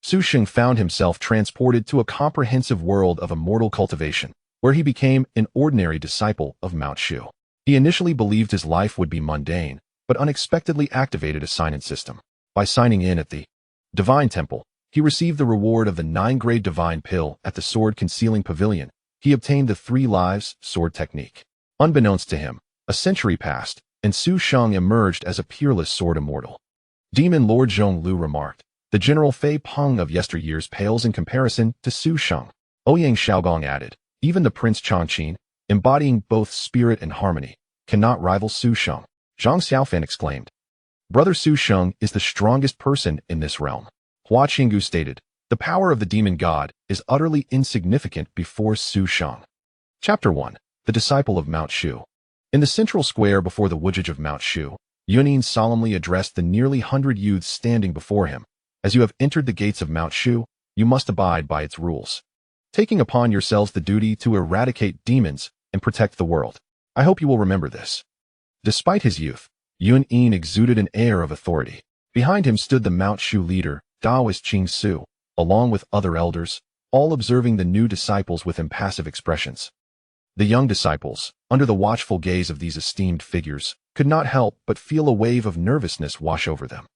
Su Sheng found himself transported to a comprehensive world of immortal cultivation, where he became an ordinary disciple of Mount Shu. He initially believed his life would be mundane, but unexpectedly activated a sign-in system. By signing in at the Divine Temple, he received the reward of the 9-grade Divine Pill at the Sword Concealing Pavilion. He obtained the 3 lives sword technique. Unbeknownst to him, a century passed, and Su Sheng emerged as a peerless sword immortal. Demon Lord Chong Lou remarked, "The General Fei Peng of yesteryears pales in comparison to Su Sheng." Ouyang Xiaogong added, "Even the Prince Chongqing, embodying both spirit and harmony, cannot rival Su Sheng." Zhang Xiaofan exclaimed, "Brother Su Sheng is the strongest person in this realm." Hua Qinggu stated, "The power of the demon god is utterly insignificant before Su Sheng." Chapter 1. The Disciple of Mount Shu. In the central square before the Wujij of Mount Shu, Yunin solemnly addressed the nearly 100 youths standing before him. "As you have entered the gates of Mount Shu, you must abide by its rules, taking upon yourselves the duty to eradicate demons and protect the world. I hope you will remember this." Despite his youth, Yunin exuded an air of authority. Behind him stood the Mount Shu leader, Taoist Qing Su, along with other elders, all observing the new disciples with impassive expressions. The young disciples, under the watchful gaze of these esteemed figures, could not help but feel a wave of nervousness wash over them.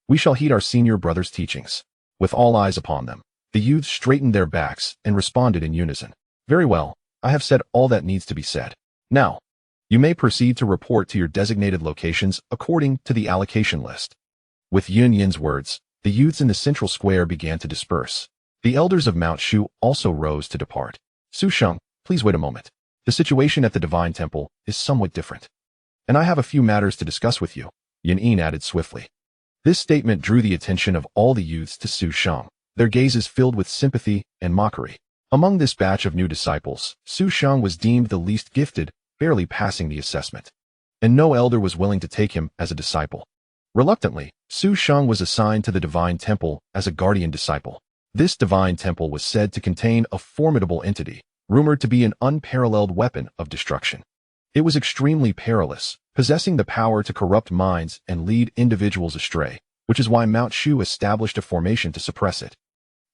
"We shall heed our senior brother's teachings." With all eyes upon them, the youths straightened their backs and responded in unison. "Very well, I have said all that needs to be said. Now, you may proceed to report to your designated locations according to the allocation list." With Yun's words, the youths in the central square began to disperse. The elders of Mount Shu also rose to depart. "Su Sheng, please wait a moment. The situation at the Divine Temple is somewhat different, and I have a few matters to discuss with you," Yunin added swiftly. This statement drew the attention of all the youths to Su Sheng, their gazes filled with sympathy and mockery. Among this batch of new disciples, Su Sheng was deemed the least gifted, barely passing the assessment, and no elder was willing to take him as a disciple. Reluctantly, Su Sheng was assigned to the Divine Temple as a guardian disciple. This Divine Temple was said to contain a formidable entity, rumored to be an unparalleled weapon of destruction. It was extremely perilous, possessing the power to corrupt minds and lead individuals astray, which is why Mount Shu established a formation to suppress it.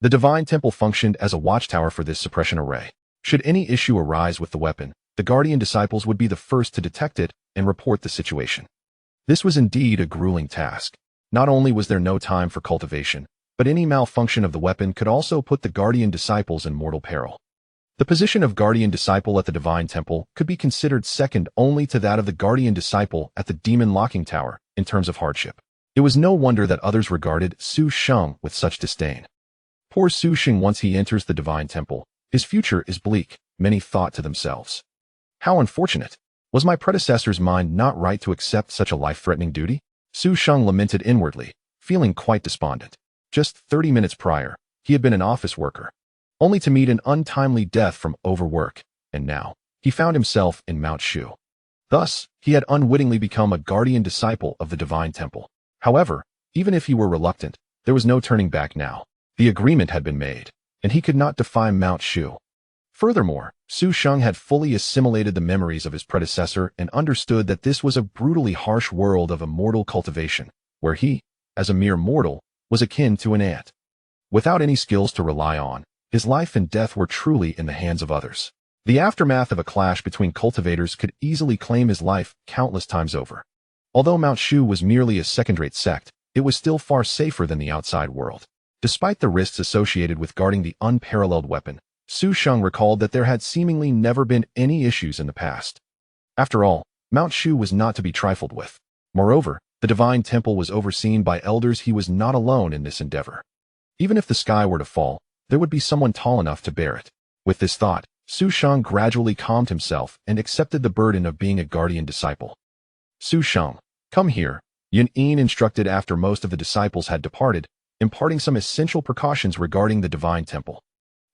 The Divine Temple functioned as a watchtower for this suppression array. Should any issue arise with the weapon, the guardian disciples would be the first to detect it and report the situation. This was indeed a grueling task. Not only was there no time for cultivation, but any malfunction of the weapon could also put the guardian disciples in mortal peril. The position of guardian disciple at the Divine Temple could be considered second only to that of the guardian disciple at the Demon Locking Tower in terms of hardship. It was no wonder that others regarded Su Sheng with such disdain. "Poor Su Sheng, once he enters the Divine Temple, his future is bleak," many thought to themselves. "How unfortunate! Was my predecessor's mind not right to accept such a life-threatening duty?" Su Sheng lamented inwardly, feeling quite despondent. Just 30 minutes prior, he had been an office worker, only to meet an untimely death from overwork, and now, he found himself in Mount Shu. Thus, he had unwittingly become a guardian disciple of the Divine Temple. However, even if he were reluctant, there was no turning back now. The agreement had been made, and he could not defy Mount Shu. Furthermore, Su Sheng had fully assimilated the memories of his predecessor and understood that this was a brutally harsh world of immortal cultivation, where he, as a mere mortal, was akin to an ant. Without any skills to rely on, his life and death were truly in the hands of others. The aftermath of a clash between cultivators could easily claim his life countless times over. Although Mount Shu was merely a second-rate sect, it was still far safer than the outside world. Despite the risks associated with guarding the unparalleled weapon, Su Sheng recalled that there had seemingly never been any issues in the past. After all, Mount Shu was not to be trifled with. Moreover, the Divine Temple was overseen by elders. He was not alone in this endeavor. Even if the sky were to fall, there would be someone tall enough to bear it. With this thought, Su Sheng gradually calmed himself and accepted the burden of being a guardian disciple. "Su Sheng, come here," Yunin instructed after most of the disciples had departed, imparting some essential precautions regarding the Divine Temple.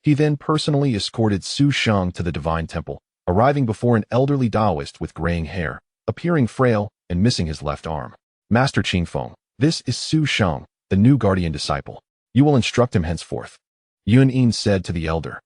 He then personally escorted Su Sheng to the Divine Temple, arriving before an elderly Taoist with graying hair, appearing frail and missing his left arm. "Master Qingfeng, this is Su Sheng, the new guardian disciple. You will instruct him henceforth," Yunin said to the elder.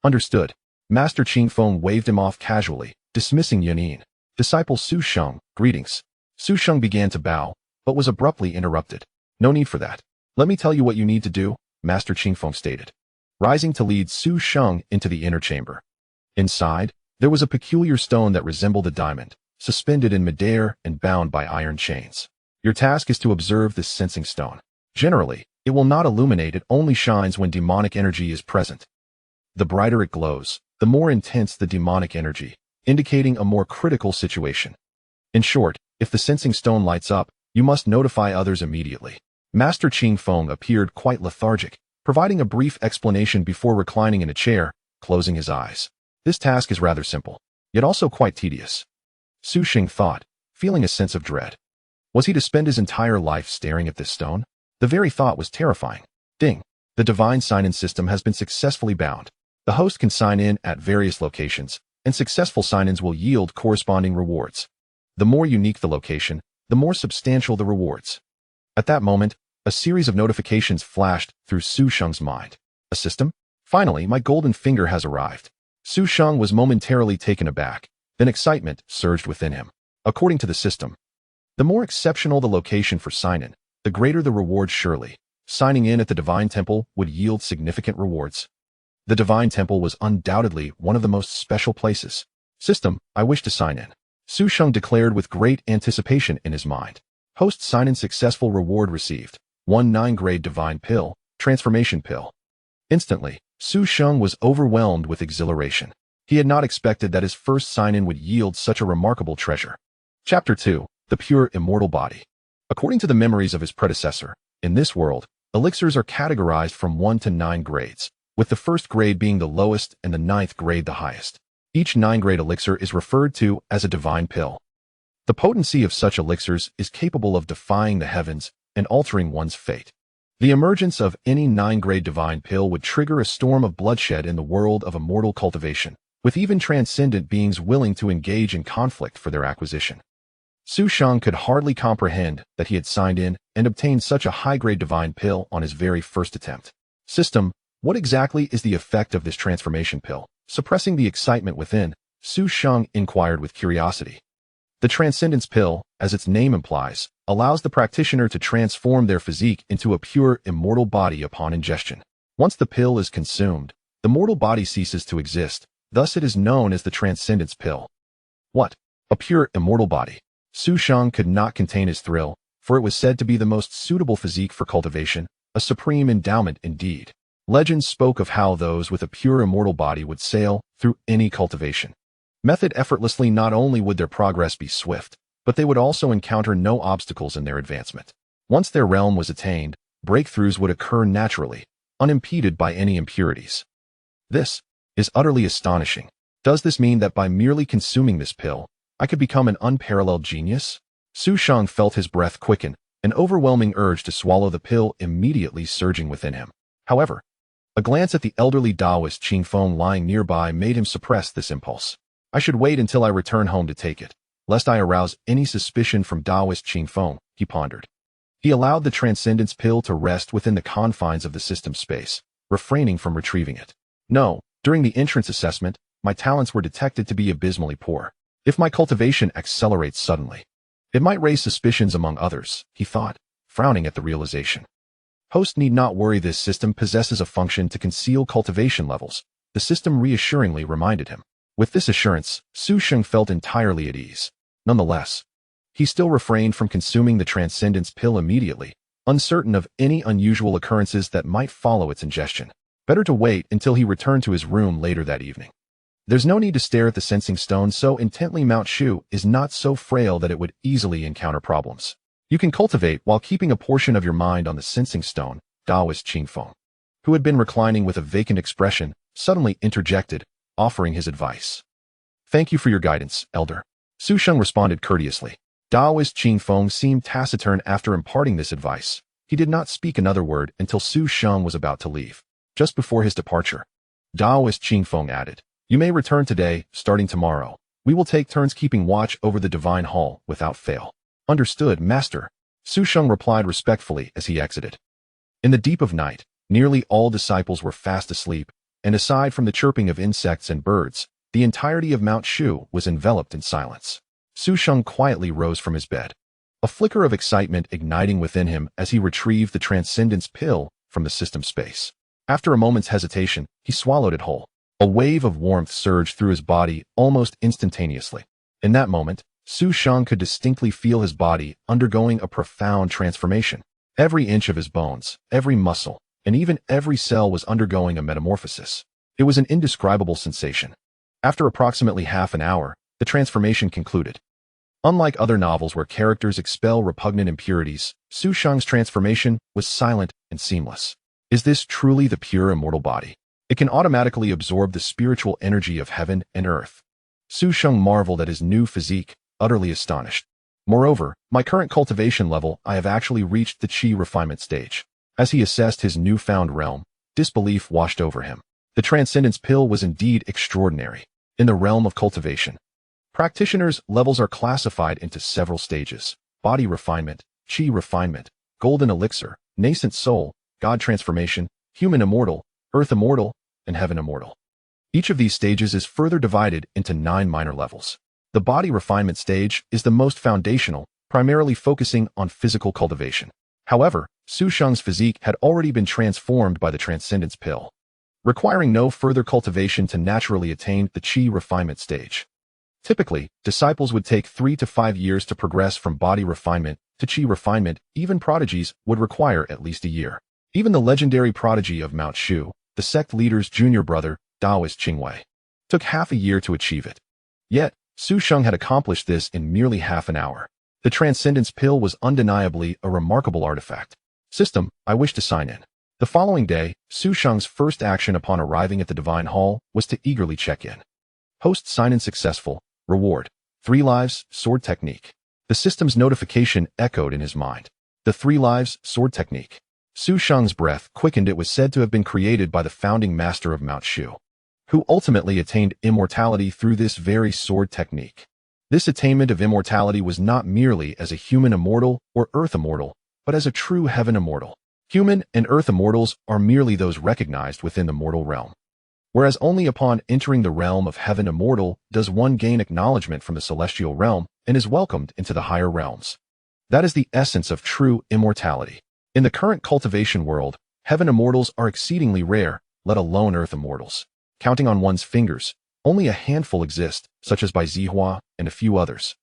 "Understood." Master Qingfeng waved him off casually, dismissing Yunin. "Disciple Su Sheng, greetings." Su Sheng began to bow, but was abruptly interrupted. "No need for that. Let me tell you what you need to do," Master Qingfeng stated, rising to lead Su Sheng into the inner chamber. Inside, there was a peculiar stone that resembled a diamond, suspended in midair and bound by iron chains. Your task is to observe this sensing stone. Generally, it will not illuminate, it only shines when demonic energy is present. The brighter it glows, the more intense the demonic energy, indicating a more critical situation. In short, if the sensing stone lights up, you must notify others immediately. Master Qingfeng appeared quite lethargic, providing a brief explanation before reclining in a chair, closing his eyes. This task is rather simple, yet also quite tedious. Su Sheng thought, feeling a sense of dread. Was he to spend his entire life staring at this stone? The very thought was terrifying. Ding! The divine sign-in system has been successfully bound. The host can sign in at various locations, and successful sign-ins will yield corresponding rewards. The more unique the location, the more substantial the rewards. At that moment, a series of notifications flashed through Su Sheng's mind. A system? Finally, my golden finger has arrived. Su Sheng was momentarily taken aback, then excitement surged within him. According to the system, the more exceptional the location for sign-in, the greater the reward surely. Signing in at the Divine Temple would yield significant rewards. The Divine Temple was undoubtedly one of the most special places. System, I wish to sign in. Su Sheng declared with great anticipation in his mind. Host sign-in successful, reward received. 1 9-grade Divine Pill, Transformation Pill. Instantly, Su Sheng was overwhelmed with exhilaration. He had not expected that his first sign-in would yield such a remarkable treasure. Chapter 2. The Pure Immortal Body. According to the memories of his predecessor, in this world, elixirs are categorized from 1 to 9 grades, with the first grade being the lowest and the 9th grade the highest. Each 9-grade elixir is referred to as a divine pill. The potency of such elixirs is capable of defying the heavens and altering one's fate. The emergence of any 9-grade divine pill would trigger a storm of bloodshed in the world of immortal cultivation, with even transcendent beings willing to engage in conflict for their acquisition. Su Sheng could hardly comprehend that he had signed in and obtained such a high-grade divine pill on his very first attempt. System, what exactly is the effect of this transformation pill? Suppressing the excitement within, Su Sheng inquired with curiosity. The Transcendence Pill, as its name implies, allows the practitioner to transform their physique into a pure, immortal body upon ingestion. Once the pill is consumed, the mortal body ceases to exist, thus it is known as the Transcendence Pill. What? A pure, immortal body? Su Sheng could not contain his thrill, for it was said to be the most suitable physique for cultivation, a supreme endowment indeed. Legends spoke of how those with a pure immortal body would sail through any cultivation method effortlessly. Not only would their progress be swift, but they would also encounter no obstacles in their advancement. Once their realm was attained, breakthroughs would occur naturally, unimpeded by any impurities. This is utterly astonishing. Does this mean that by merely consuming this pill, I could become an unparalleled genius? Su Sheng felt his breath quicken, an overwhelming urge to swallow the pill immediately surging within him. However, a glance at the elderly Taoist Qingfeng lying nearby made him suppress this impulse. I should wait until I return home to take it, lest I arouse any suspicion from Taoist Qingfeng, he pondered. He allowed the Transcendence Pill to rest within the confines of the system space, refraining from retrieving it. No, during the entrance assessment, my talents were detected to be abysmally poor. If my cultivation accelerates suddenly, it might raise suspicions among others, he thought, frowning at the realization. Host need not worry, this system possesses a function to conceal cultivation levels, the system reassuringly reminded him. With this assurance, Su Sheng felt entirely at ease. Nonetheless, he still refrained from consuming the Transcendence Pill immediately, uncertain of any unusual occurrences that might follow its ingestion. Better to wait until he returned to his room later that evening. There's no need to stare at the sensing stone so intently. Mount Shu is not so frail that it would easily encounter problems. You can cultivate while keeping a portion of your mind on the sensing stone, Taoist Qingfeng, who had been reclining with a vacant expression, suddenly interjected, offering his advice. Thank you for your guidance, Elder. Su Sheng responded courteously. Taoist Qingfeng seemed taciturn after imparting this advice. He did not speak another word until Su Sheng was about to leave. Just before his departure, Taoist Qingfeng added, "You may return today, starting tomorrow. We will take turns keeping watch over the Divine Hall without fail." Understood, Master. Su Sheng replied respectfully as he exited. In the deep of night, nearly all disciples were fast asleep, and aside from the chirping of insects and birds, the entirety of Mount Shu was enveloped in silence. Su Sheng quietly rose from his bed. A flicker of excitement igniting within him as he retrieved the Transcendence Pill from the system space. After a moment's hesitation, he swallowed it whole. A wave of warmth surged through his body almost instantaneously. In that moment, Su Sheng could distinctly feel his body undergoing a profound transformation. Every inch of his bones, every muscle, and even every cell was undergoing a metamorphosis. It was an indescribable sensation. After approximately half an hour, the transformation concluded. Unlike other novels where characters expel repugnant impurities, Su Sheng's transformation was silent and seamless. Is this truly the pure immortal body? It can automatically absorb the spiritual energy of heaven and earth. Su Sheng marveled at his new physique, utterly astonished. Moreover, my current cultivation level, I have actually reached the Qi refinement stage. As he assessed his newfound realm, disbelief washed over him. The Transcendence Pill was indeed extraordinary. In the realm of cultivation, practitioners' levels are classified into several stages: body refinement, Qi refinement, golden elixir, nascent soul, God transformation, human immortal, earth immortal, and heaven immortal. Each of these stages is further divided into 9 minor levels. The body refinement stage is the most foundational, primarily focusing on physical cultivation. However, Su Sheng's physique had already been transformed by the Transcendence Pill, requiring no further cultivation to naturally attain the Qi refinement stage. Typically, disciples would take 3 to 5 years to progress from body refinement to Qi refinement. Even prodigies would require at least a year. Even the legendary prodigy of Mount Shu, the sect leader's junior brother, Taoist Qingwei, took half a year to achieve it. Yet, Su Sheng had accomplished this in merely half an hour. The Transcendence Pill was undeniably a remarkable artifact. System, I wish to sign in. The following day, Su Sheng's first action upon arriving at the Divine Hall was to eagerly check in. Host sign-in successful. Reward: 3 lives, sword technique. The system's notification echoed in his mind. The 3 lives, sword technique. Su Sheng's breath quickened. It was said to have been created by the founding master of Mount Shu, who ultimately attained immortality through this very sword technique. This attainment of immortality was not merely as a human immortal or earth immortal, but as a true heaven immortal. Human and earth immortals are merely those recognized within the mortal realm, whereas only upon entering the realm of heaven immortal does one gain acknowledgement from the celestial realm and is welcomed into the higher realms. That is the essence of true immortality. In the current cultivation world, heaven immortals are exceedingly rare, let alone earth immortals. Counting on one's fingers, only a handful exist, such as Bai Zihua and a few others,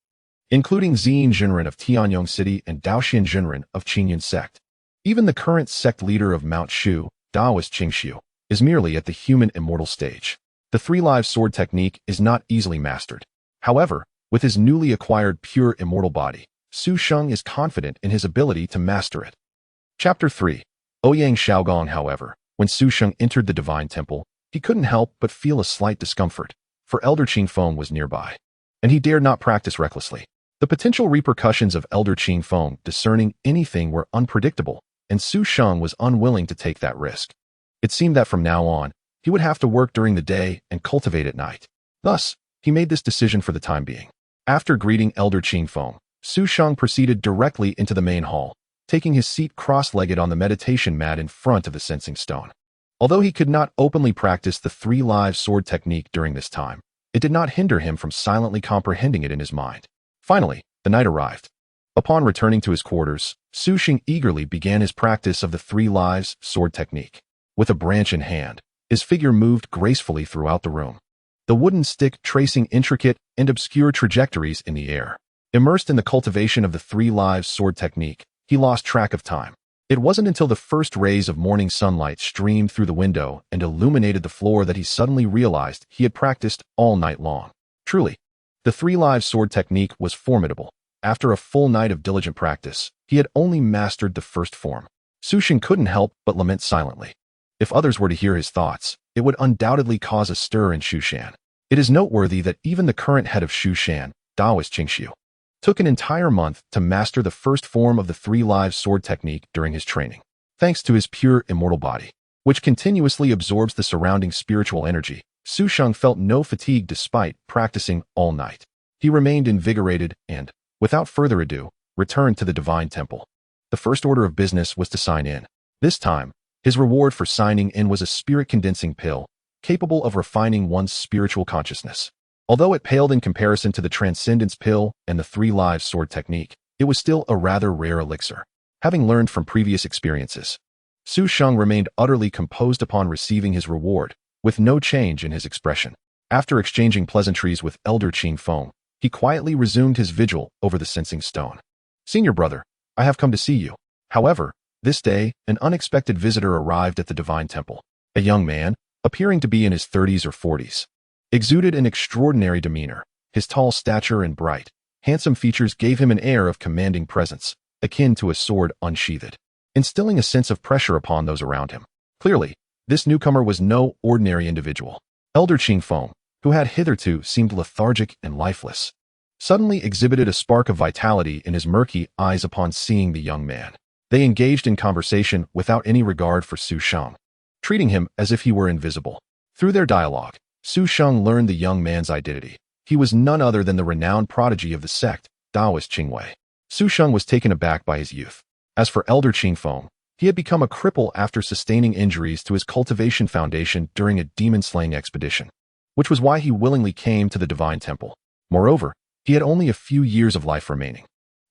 including Ziyin Jinren of Tianyong City and Daoxian Jinren of Qingyan Sect. Even the current sect leader of Mount Shu, Taoist Qingshu, is merely at the human immortal stage. The 3 lives sword technique is not easily mastered. However, with his newly acquired pure immortal body, Su Sheng is confident in his ability to master it. Chapter 3. Ouyang Shaogong. However, when Su Sheng entered the Divine Temple, he couldn't help but feel a slight discomfort, for Elder Qingfeng was nearby, and he dared not practice recklessly. The potential repercussions of Elder Qingfeng discerning anything were unpredictable, and Su Sheng was unwilling to take that risk. It seemed that from now on, he would have to work during the day and cultivate at night. Thus, he made this decision for the time being. After greeting Elder Qingfeng, Su Sheng proceeded directly into the main hall, taking his seat cross-legged on the meditation mat in front of the sensing stone. Although he could not openly practice the 3 lives sword technique during this time, it did not hinder him from silently comprehending it in his mind. Finally, the night arrived. Upon returning to his quarters, Su Sheng eagerly began his practice of the 3 lives sword technique. With a branch in hand, his figure moved gracefully throughout the room, the wooden stick tracing intricate and obscure trajectories in the air. Immersed in the cultivation of the 3 lives sword technique, he lost track of time. It wasn't until the first rays of morning sunlight streamed through the window and illuminated the floor that he suddenly realized he had practiced all night long. Truly, the 3 lives sword technique was formidable. After a full night of diligent practice, he had only mastered the first form. Su Sheng couldn't help but lament silently. If others were to hear his thoughts, it would undoubtedly cause a stir in Shushan. It is noteworthy that even the current head of Shushan, Taoist Qingshu, took an entire month to master the first form of the 3 lives sword technique during his training. Thanks to his pure immortal body, which continuously absorbs the surrounding spiritual energy, Su Sheng felt no fatigue despite practicing all night. He remained invigorated and, without further ado, returned to the Divine Temple. The first order of business was to sign in. This time, his reward for signing in was a spirit-condensing pill, capable of refining one's spiritual consciousness. Although it paled in comparison to the Transcendence Pill and the 3 lives sword technique, it was still a rather rare elixir. Having learned from previous experiences, Sheng remained utterly composed upon receiving his reward, with no change in his expression. After exchanging pleasantries with Elder Qingfeng, he quietly resumed his vigil over the sensing stone. "Senior brother, I have come to see you." However, this day, an unexpected visitor arrived at the Divine Temple. A young man, appearing to be in his 30s or 40s, exuded an extraordinary demeanor. His tall stature and bright, handsome features gave him an air of commanding presence, akin to a sword unsheathed, instilling a sense of pressure upon those around him. Clearly, this newcomer was no ordinary individual. Elder Qingfeng, who had hitherto seemed lethargic and lifeless, suddenly exhibited a spark of vitality in his murky eyes upon seeing the young man. They engaged in conversation without any regard for Sheng, treating him as if he were invisible. Through their dialogue, Sheng learned the young man's identity. He was none other than the renowned prodigy of the sect, Taoist Qingwei. Sheng was taken aback by his youth. As for Elder Qingfeng, he had become a cripple after sustaining injuries to his cultivation foundation during a demon-slaying expedition, which was why he willingly came to the Divine Temple. Moreover, he had only a few years of life remaining.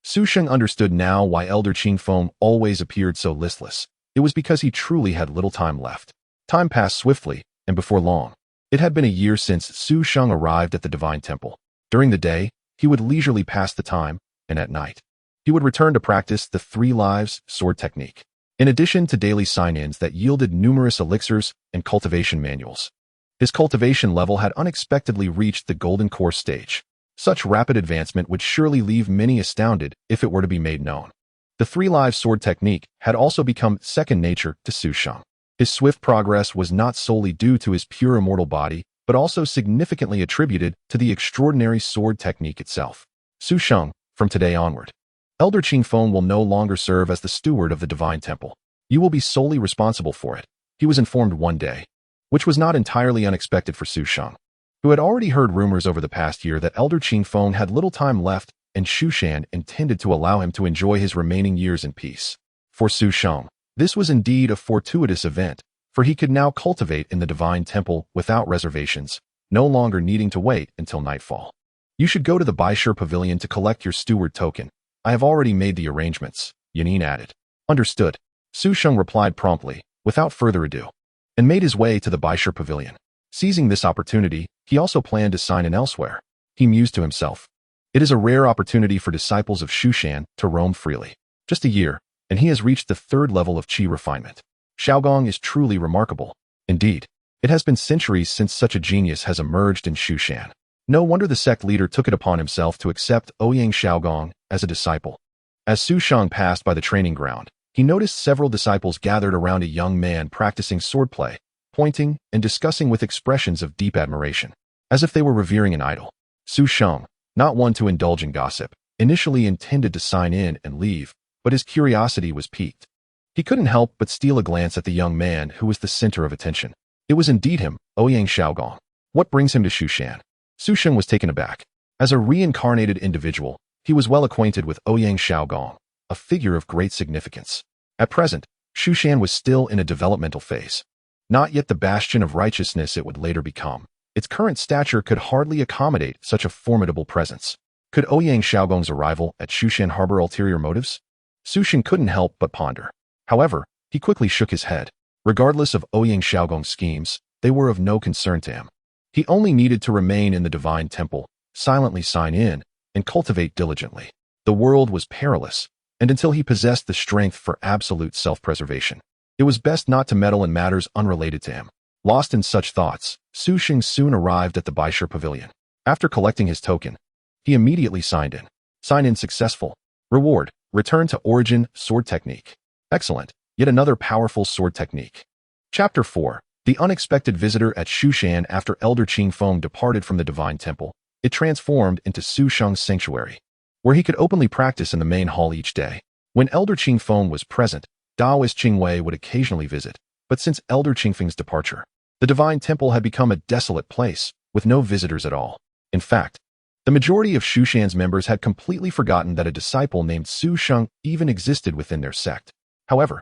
Sheng understood now why Elder Qingfeng always appeared so listless. It was because he truly had little time left. Time passed swiftly, and before long, it had been a year since Sheng arrived at the Divine Temple. During the day, he would leisurely pass the time, and at night, he would return to practice the 3 lives sword technique. In addition to daily sign-ins that yielded numerous elixirs and cultivation manuals, his cultivation level had unexpectedly reached the golden core stage. Such rapid advancement would surely leave many astounded if it were to be made known. The 3 lives sword technique had also become second nature to Sheng. His swift progress was not solely due to his pure immortal body, but also significantly attributed to the extraordinary sword technique itself. Sheng, from today onward, Elder Qingfeng will no longer serve as the steward of the Divine Temple. You will be solely responsible for it, he was informed one day, which was not entirely unexpected for Sheng, who had already heard rumors over the past year that Elder Qingfeng had little time left and Shushan intended to allow him to enjoy his remaining years in peace. For Sheng, this was indeed a fortuitous event, for he could now cultivate in the Divine Temple without reservations, no longer needing to wait until nightfall. You should go to the Baishur Pavilion to collect your steward token. I have already made the arrangements, Yanin added. Understood. Sheng replied promptly, without further ado, and made his way to the Baishur Pavilion. Seizing this opportunity, he also planned to sign in elsewhere. He mused to himself. It is a rare opportunity for disciples of Shushan to roam freely. Just a year, and he has reached the 3rd level of qi refinement. Xiaogong is truly remarkable. Indeed, it has been centuries since such a genius has emerged in Shushan. No wonder the sect leader took it upon himself to accept Ouyang Xiaogong as a disciple. As Sheng passed by the training ground, he noticed several disciples gathered around a young man practicing swordplay, pointing and discussing with expressions of deep admiration, as if they were revering an idol. Sheng, not one to indulge in gossip, initially intended to sign in and leave, but his curiosity was piqued. He couldn't help but steal a glance at the young man who was the center of attention. It was indeed him, Ouyang Xiaogong. What brings him to Shushan? Sheng was taken aback. As a reincarnated individual, he was well acquainted with Ouyang Xiaogong, a figure of great significance. At present, Shushan was still in a developmental phase. Not yet the bastion of righteousness it would later become. Its current stature could hardly accommodate such a formidable presence. Could Ouyang Xiaogong's arrival at Shushan harbor ulterior motives? Sheng couldn't help but ponder. However, he quickly shook his head. Regardless of Ouyang Xiaogong's schemes, they were of no concern to him. He only needed to remain in the Divine Temple, silently sign in, and cultivate diligently. The world was perilous, and until he possessed the strength for absolute self-preservation, it was best not to meddle in matters unrelated to him. Lost in such thoughts, Sheng soon arrived at the Baishur Pavilion. After collecting his token, he immediately signed in. Sign in successful. Reward, return to origin, sword technique. Excellent, yet another powerful sword technique. Chapter 4. The unexpected visitor at Shushan. After Elder Qingfeng departed from the Divine Temple, it transformed into Sheng's sanctuary, where he could openly practice in the main hall each day. When Elder Qingfeng was present, Taoist Qingwei would occasionally visit, but since Elder Qingfeng's departure, the Divine Temple had become a desolate place, with no visitors at all. In fact, the majority of Shushan's members had completely forgotten that a disciple named Sheng even existed within their sect. However,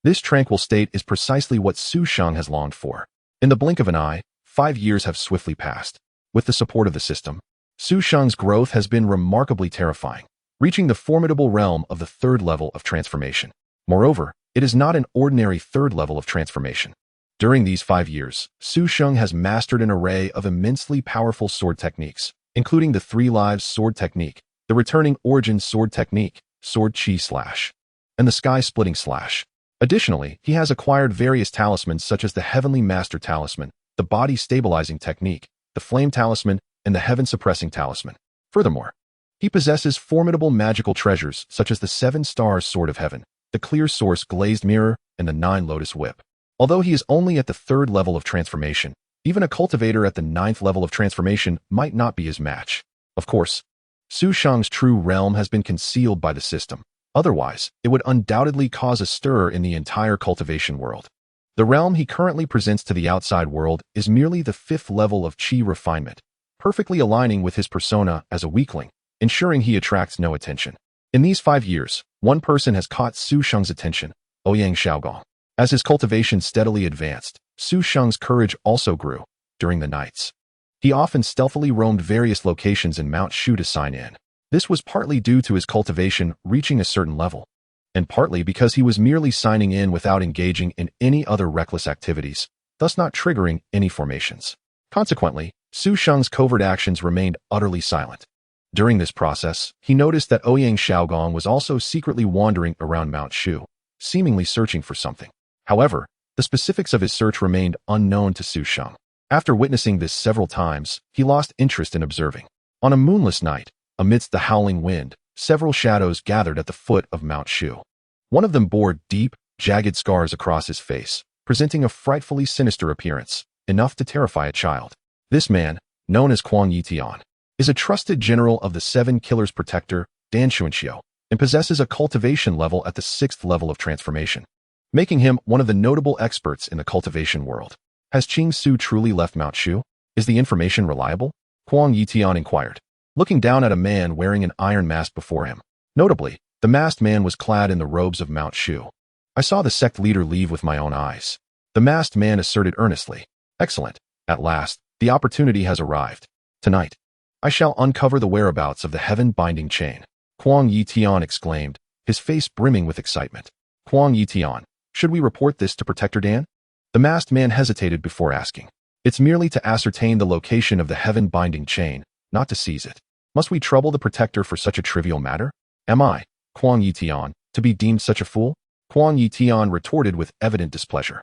this tranquil state is precisely what Sheng has longed for. In the blink of an eye, 5 years have swiftly passed. With the support of the system, Sheng's growth has been remarkably terrifying, reaching the formidable realm of the 3rd level of transformation. Moreover, It is not an ordinary third level of transformation. During these 5 years, Su Sheng has mastered an array of immensely powerful sword techniques, including the 3 Lives Sword Technique, the Returning Origin Sword Technique, Sword Chi Slash, and the Sky Splitting Slash. Additionally, he has acquired various talismans such as the Heavenly Master Talisman, the Body Stabilizing Technique, the Flame Talisman, and the Heaven Suppressing Talisman. Furthermore, he possesses formidable magical treasures such as the 7 Stars Sword of Heaven, the Clear Source Glazed Mirror, and the 9 Lotus Whip. Although he is only at the 3rd level of transformation, even a cultivator at the 9th level of transformation might not be his match. Of course, Su Sheng's true realm has been concealed by the system. Otherwise, it would undoubtedly cause a stir in the entire cultivation world. The realm he currently presents to the outside world is merely the 5th level of Qi refinement, perfectly aligning with his persona as a weakling, ensuring he attracts no attention. In these 5 years, one person has caught Su Sheng's attention, Ouyang Xiaogong. As his cultivation steadily advanced, Su Sheng's courage also grew. During the nights, he often stealthily roamed various locations in Mount Shu to sign in. This was partly due to his cultivation reaching a certain level, and partly because he was merely signing in without engaging in any other reckless activities, thus not triggering any formations. Consequently, Su Sheng's covert actions remained utterly silent. During this process, he noticed that Ouyang Xiaogong was also secretly wandering around Mount Shu, seemingly searching for something. However, the specifics of his search remained unknown to Su Sheng. After witnessing this several times, he lost interest in observing. On a moonless night, amidst the howling wind, several shadows gathered at the foot of Mount Shu. One of them bore deep, jagged scars across his face, presenting a frightfully sinister appearance, enough to terrify a child. This man, known as Kuang Yitian, is a trusted general of the 7 Killers Protector, Dan Xuanxiu, and possesses a cultivation level at the 6th level of transformation, making him one of the notable experts in the cultivation world. Has Qing Su truly left Mount Shu? Is the information reliable? Kuang Yitian inquired, looking down at a man wearing an iron mask before him. Notably, the masked man was clad in the robes of Mount Shu. I saw the sect leader leave with my own eyes. The masked man asserted earnestly. Excellent. At last, the opportunity has arrived. Tonight, I shall uncover the whereabouts of the heaven-binding chain. Kuang Yitian exclaimed, his face brimming with excitement. Kuang Yitian, should we report this to Protector Dan? The masked man hesitated before asking. It's merely to ascertain the location of the heaven-binding chain, not to seize it. Must we trouble the Protector for such a trivial matter? Am I, Kuang Yitian, to be deemed such a fool? Kuang Yitian retorted with evident displeasure.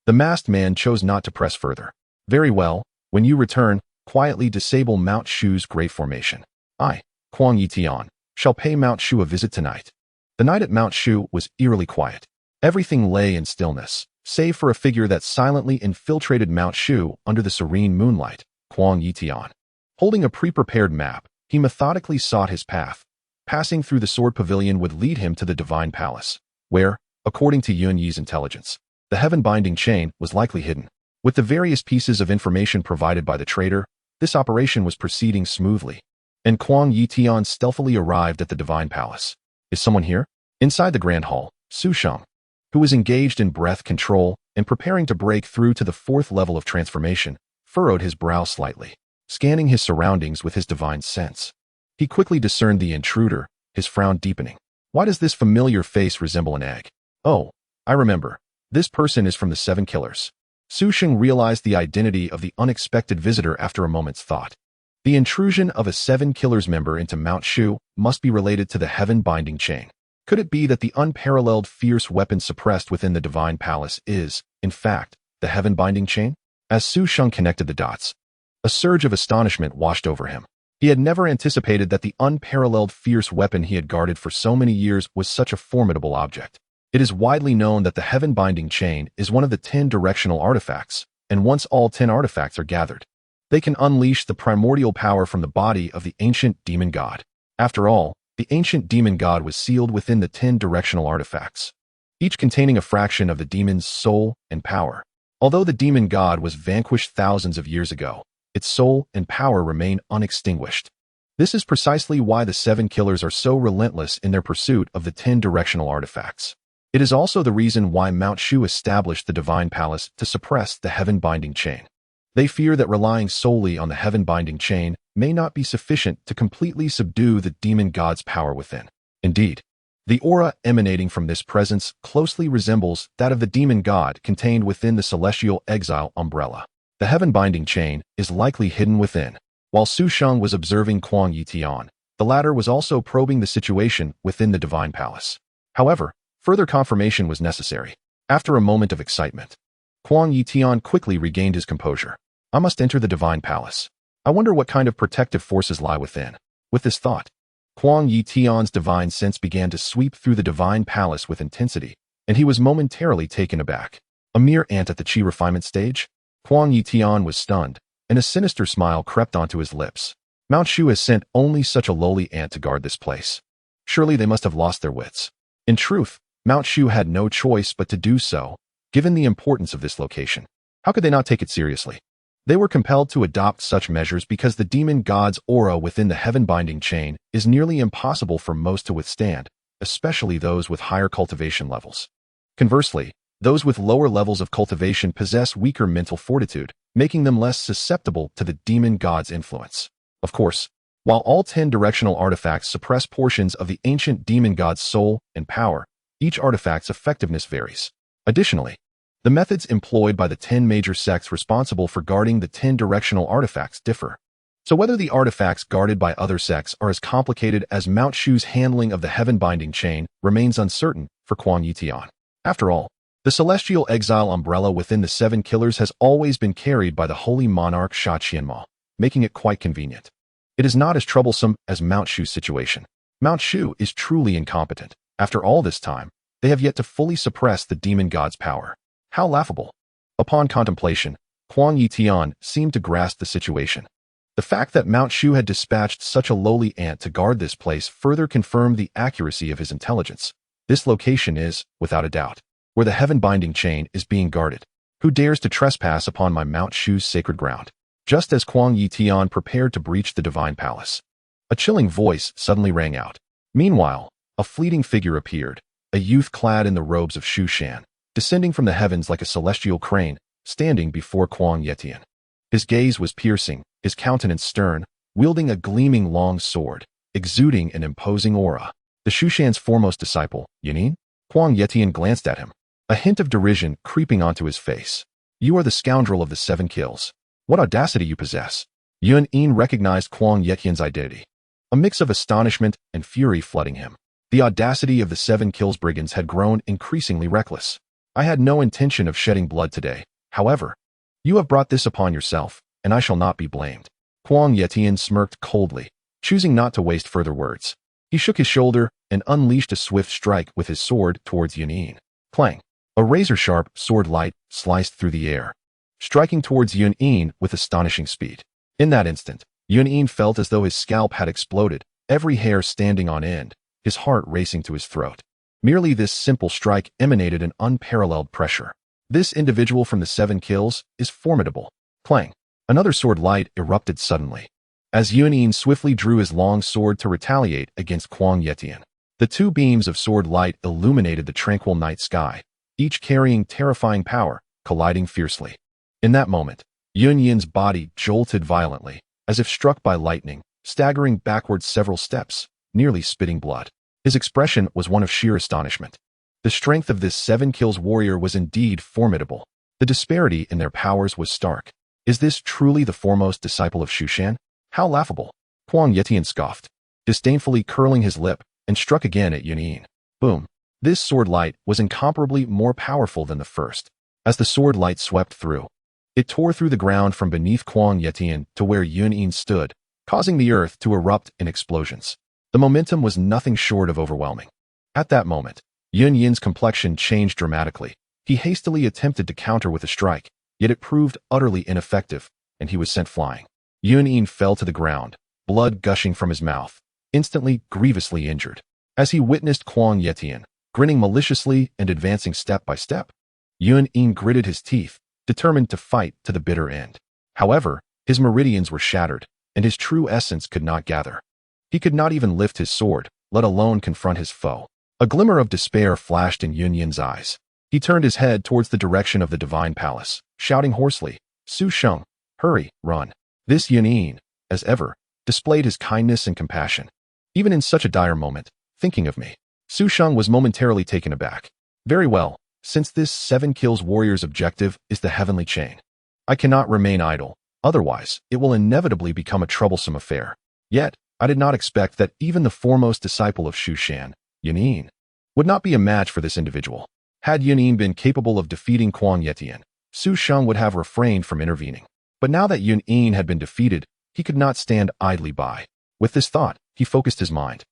The masked man chose not to press further. Very well, when you return, quietly disable Mount Shu's great formation. I, Kuang Yitian, shall pay Mount Shu a visit tonight. The night at Mount Shu was eerily quiet. Everything lay in stillness, save for a figure that silently infiltrated Mount Shu under the serene moonlight, Kuang Yitian. Holding a pre-prepared map, he methodically sought his path. Passing through the sword pavilion would lead him to the divine palace, where, according to Yun Yi's intelligence, the heaven-binding chain was likely hidden. With the various pieces of information provided by the trader, this operation was proceeding smoothly, and Kuang Yitian stealthily arrived at the divine palace. Is someone here? Inside the grand hall, Su Sheng, who was engaged in breath control and preparing to break through to the 4th level of transformation, furrowed his brow slightly, scanning his surroundings with his divine sense. He quickly discerned the intruder, his frown deepening. Why does this familiar face resemble an egg? Oh, I remember. This person is from the 7 Killers. Su Sheng realized the identity of the unexpected visitor after a moment's thought. The intrusion of a 7 Killers member into Mount Shu must be related to the heaven-binding chain. Could it be that the unparalleled fierce weapon suppressed within the divine palace is, in fact, the heaven-binding chain? As Su Sheng connected the dots, a surge of astonishment washed over him. He had never anticipated that the unparalleled fierce weapon he had guarded for so many years was such a formidable object. It is widely known that the heaven-binding chain is one of the 10 directional artifacts, and once all 10 artifacts are gathered, they can unleash the primordial power from the body of the ancient demon god. After all, the ancient demon god was sealed within the 10 directional artifacts, each containing a fraction of the demon's soul and power. Although the demon god was vanquished thousands of years ago, its soul and power remain unextinguished. This is precisely why the 7 Killers are so relentless in their pursuit of the 10 directional artifacts. It is also the reason why Mount Shu established the Divine Palace to suppress the heaven-binding chain. They fear that relying solely on the heaven-binding chain may not be sufficient to completely subdue the demon god's power within. Indeed, The aura emanating from this presence closely resembles that of the demon god contained within the celestial exile umbrella. The heaven-binding chain is likely hidden within. While Su Sheng was observing Kuang Yitian, the latter was also probing the situation within the divine palace. However, further confirmation was necessary. After a moment of excitement, Kuang Yitian quickly regained his composure. I must enter the divine palace. I wonder what kind of protective forces lie within. With this thought, Kuang Yitian's divine sense began to sweep through the divine palace with intensity, and he was momentarily taken aback. A mere ant at the chi refinement stage? Kuang Yitian was stunned, and a sinister smile crept onto his lips. Mount Shu has sent only such a lowly ant to guard this place. Surely they must have lost their wits. In truth, Mount Shu had no choice but to do so, given the importance of this location. How could they not take it seriously? They were compelled to adopt such measures because the demon god's aura within the heaven-binding chain is nearly impossible for most to withstand, especially those with higher cultivation levels. Conversely, those with lower levels of cultivation possess weaker mental fortitude, making them less susceptible to the demon god's influence. Of course, while all 10 directional artifacts suppress portions of the ancient demon god's soul and power, each artifact's effectiveness varies. Additionally, the methods employed by the 10 major sects responsible for guarding the 10 directional artifacts differ. So whether the artifacts guarded by other sects are as complicated as Mount Shu's handling of the heaven-binding chain remains uncertain for Kuang Yitian. After all, the celestial exile umbrella within the 7 killers has always been carried by the holy monarch Sha Qianma, making it quite convenient. It is not as troublesome as Mount Shu's situation. Mount Shu is truly incompetent. After all this time, they have yet to fully suppress the demon god's power. How laughable. Upon contemplation, Kuang Yitian seemed to grasp the situation. The fact that Mount Shu had dispatched such a lowly ant to guard this place further confirmed the accuracy of his intelligence. This location is, without a doubt, where the heaven-binding chain is being guarded. Who dares to trespass upon my Mount Shu's sacred ground? Just as Kuang Yitian prepared to breach the divine palace, a chilling voice suddenly rang out. Meanwhile, a fleeting figure appeared, a youth clad in the robes of Shu Shan, descending from the heavens like a celestial crane, standing before Kuang Yitian. His gaze was piercing, his countenance stern, wielding a gleaming long sword, exuding an imposing aura. The Shu Shan's foremost disciple, Yunin? Kuang Yitian glanced at him, a hint of derision creeping onto his face. You are the scoundrel of the 7 kills. What audacity you possess. Yunin recognized Kuang Yitian's identity, a mix of astonishment and fury flooding him. The audacity of the 7 kills brigands had grown increasingly reckless. I had no intention of shedding blood today. However, you have brought this upon yourself, and I shall not be blamed. Kuang Yitian smirked coldly, choosing not to waste further words. He shook his shoulder and unleashed a swift strike with his sword towards Yunin. Clang! A razor-sharp sword light sliced through the air, striking towards Yunin with astonishing speed. In that instant, Yunin felt as though his scalp had exploded, every hair standing on end, his heart racing to his throat. Merely this simple strike emanated an unparalleled pressure. This individual from the 7 kills is formidable. Clang! Another sword light erupted suddenly, as Yunin swiftly drew his long sword to retaliate against Kuang Yitian. The 2 beams of sword light illuminated the tranquil night sky, each carrying terrifying power, colliding fiercely. In that moment, Yunin's body jolted violently, as if struck by lightning, staggering backwards several steps, nearly spitting blood. His expression was one of sheer astonishment. The strength of this 7 kills warrior was indeed formidable. The disparity in their powers was stark. Is this truly the foremost disciple of Shu Shan? How laughable. Kuang Yitian scoffed, disdainfully curling his lip, and struck again at Yunin. Boom. This sword light was incomparably more powerful than the first. As the sword light swept through, it tore through the ground from beneath Kuang Yitian to where Yunin stood, causing the earth to erupt in explosions. The momentum was nothing short of overwhelming. At that moment, Yunin's complexion changed dramatically. He hastily attempted to counter with a strike, yet it proved utterly ineffective, and he was sent flying. Yunin fell to the ground, blood gushing from his mouth, instantly grievously injured. As he witnessed Kuang Yitian, grinning maliciously and advancing step by step, Yunin gritted his teeth, determined to fight to the bitter end. However, his meridians were shattered, and his true essence could not gather. He could not even lift his sword, let alone confront his foe. A glimmer of despair flashed in Yunin's eyes. He turned his head towards the direction of the divine palace, shouting hoarsely, Su Sheng, hurry, run. This Yunin, as ever, displayed his kindness and compassion. Even in such a dire moment, thinking of me. Su Sheng was momentarily taken aback. Very well, since this 7 kills warrior's objective is the heavenly chain. I cannot remain idle, otherwise it will inevitably become a troublesome affair. Yet, I did not expect that even the foremost disciple of Shu Shan, Yunyin, would not be a match for this individual. Had Yunyin been capable of defeating Kuang Yetian, Su Sheng would have refrained from intervening. But now that Yunyin had been defeated, he could not stand idly by. With this thought, he focused his mind,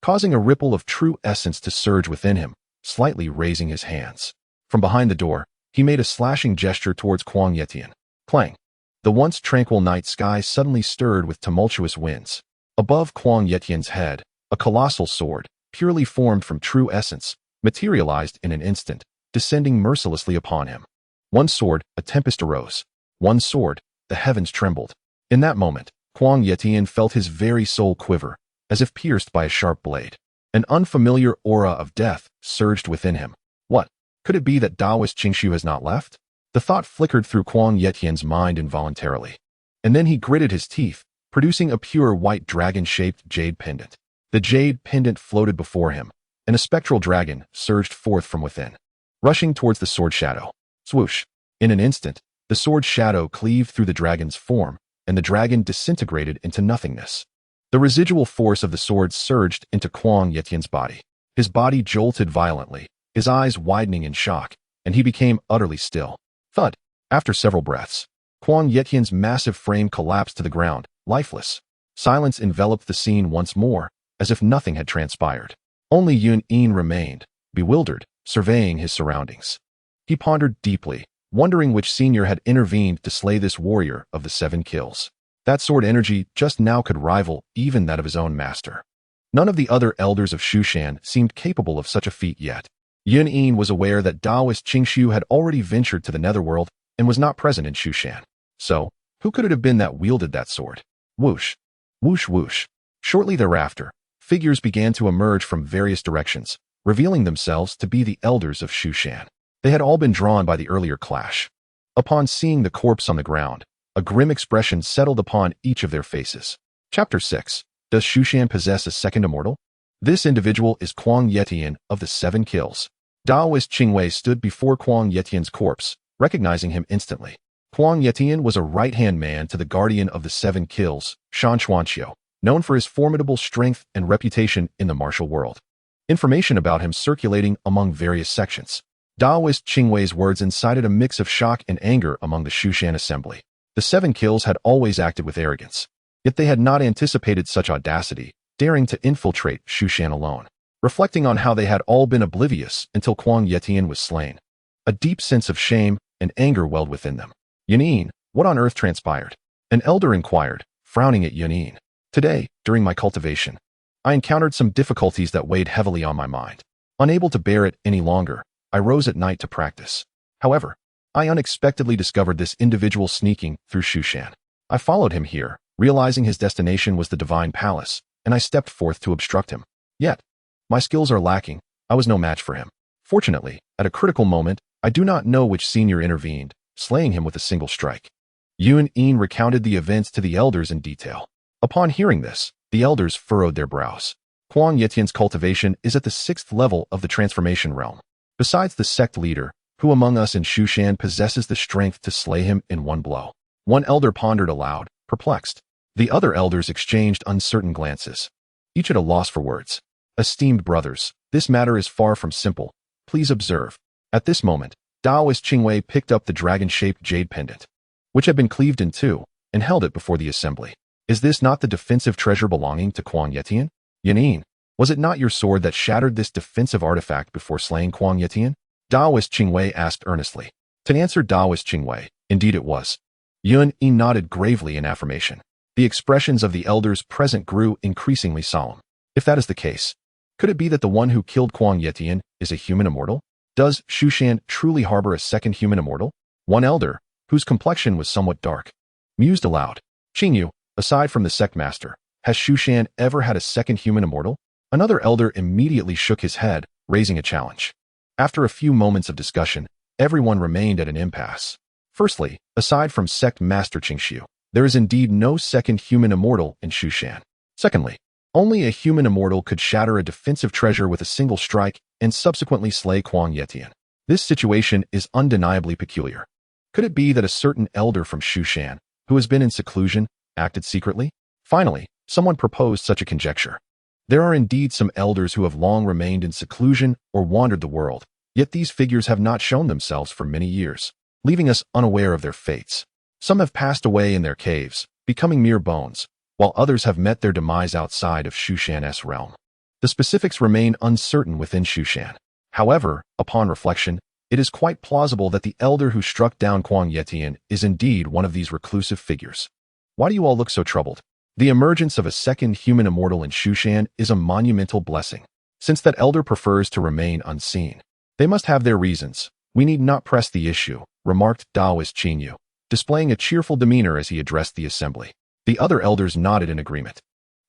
causing a ripple of true essence to surge within him, slightly raising his hands. From behind the door, he made a slashing gesture towards Kuang Yetian. Clang! The once tranquil night sky suddenly stirred with tumultuous winds. Above Kuang Yetian's head, a colossal sword, purely formed from true essence, materialized in an instant, descending mercilessly upon him. One sword, a tempest arose. One sword, the heavens trembled. In that moment, Kuang Yetian felt his very soul quiver, as if pierced by a sharp blade. An unfamiliar aura of death surged within him. What? Could it be that Taoist Qingshu has not left? The thought flickered through Kuang Yetian's mind involuntarily. And then he gritted his teeth, producing a pure white dragon-shaped jade pendant. The jade pendant floated before him, and a spectral dragon surged forth from within, rushing towards the sword shadow. Swoosh! In an instant, the sword shadow cleaved through the dragon's form, and the dragon disintegrated into nothingness. The residual force of the sword surged into Kuang Yetian's body. His body jolted violently, his eyes widening in shock, and he became utterly still. Thud! After several breaths, Kuang Yetian's massive frame collapsed to the ground, lifeless. Silence enveloped the scene once more, as if nothing had transpired. Only Yunyin remained, bewildered, surveying his surroundings. He pondered deeply, wondering which senior had intervened to slay this warrior of the 7 kills. That sword energy just now could rival even that of his own master. None of the other elders of Shu Shan seemed capable of such a feat yet. Yunyin was aware that Taoist Qingshu had already ventured to the netherworld and was not present in Shu Shan. So, who could it have been that wielded that sword? Whoosh! Whoosh whoosh! Shortly thereafter, figures began to emerge from various directions, revealing themselves to be the elders of Shu Shan. They had all been drawn by the earlier clash. Upon seeing the corpse on the ground, a grim expression settled upon each of their faces. Chapter 6. Does Shu Shan possess a second immortal? This individual is Kuang Yetian of the 7 kills. Taoist Qingwei stood before Kuang Yetian's corpse, recognizing him instantly. Kuang Yetian was a right-hand man to the guardian of the 7 kills, xianxia, known for his formidable strength and reputation in the martial world. Information about him circulating among various sections. Taoist Qingwei's words incited a mix of shock and anger among the Shu Shan assembly. The 7 kills had always acted with arrogance, yet they had not anticipated such audacity, daring to infiltrate Shu Shan alone. Reflecting on how they had all been oblivious until Kuang Yetian was slain, a deep sense of shame and anger welled within them. Yunyin, what on earth transpired? An elder inquired, frowning at Yunyin. Today, during my cultivation, I encountered some difficulties that weighed heavily on my mind. Unable to bear it any longer, I rose at night to practice. However, I unexpectedly discovered this individual sneaking through Shu Shan. I followed him here, realizing his destination was the Divine Palace, and I stepped forth to obstruct him. Yet, my skills are lacking. I was no match for him. Fortunately, at a critical moment, I do not know which senior intervened, slaying him with a single strike. Yunyin recounted the events to the elders in detail. Upon hearing this, the elders furrowed their brows. Kuang Yetian's cultivation is at the 6th level of the transformation realm. Besides the sect leader, who among us in Shu Shan possesses the strength to slay him in one blow? One elder pondered aloud, perplexed. The other elders exchanged uncertain glances, each at a loss for words. Esteemed brothers, this matter is far from simple. Please observe. At this moment, Taoist Qingwei picked up the dragon-shaped jade pendant, which had been cleaved in two, and held it before the assembly. Is this not the defensive treasure belonging to Kuang Yetian? Yunyin, was it not your sword that shattered this defensive artifact before slaying Kuang Yetian? Taoist Qingwei asked earnestly. To answer Taoist Qingwei, indeed it was. Yunyin nodded gravely in affirmation. The expressions of the elders present grew increasingly solemn. If that is the case, could it be that the one who killed Kuang Yetian is a human immortal? Does Shu Shan truly harbor a second human immortal? One elder, whose complexion was somewhat dark, mused aloud. Qingyu, aside from the sect master, has Shu Shan ever had a second human immortal? Another elder immediately shook his head, raising a challenge. After a few moments of discussion, everyone remained at an impasse. Firstly, aside from sect master Qingshu, there is indeed no second human immortal in Shu Shan. Secondly, Only a human immortal could shatter a defensive treasure with a single strike and subsequently slay Kuang Yetian. This situation is undeniably peculiar. Could it be that a certain elder from Shushan, who has been in seclusion, acted secretly? Finally, someone proposed such a conjecture. There are indeed some elders who have long remained in seclusion or wandered the world, yet these figures have not shown themselves for many years, leaving us unaware of their fates. Some have passed away in their caves, becoming mere bones, while others have met their demise outside of Shushan's realm. The specifics remain uncertain within Shushan. However, upon reflection, it is quite plausible that the elder who struck down Kuang Yetian is indeed one of these reclusive figures. Why do you all look so troubled? The emergence of a second human immortal in Shushan is a monumental blessing. Since that elder prefers to remain unseen, they must have their reasons. We need not press the issue, remarked Taoist Qin Yu, displaying a cheerful demeanor as he addressed the assembly. The other elders nodded in agreement.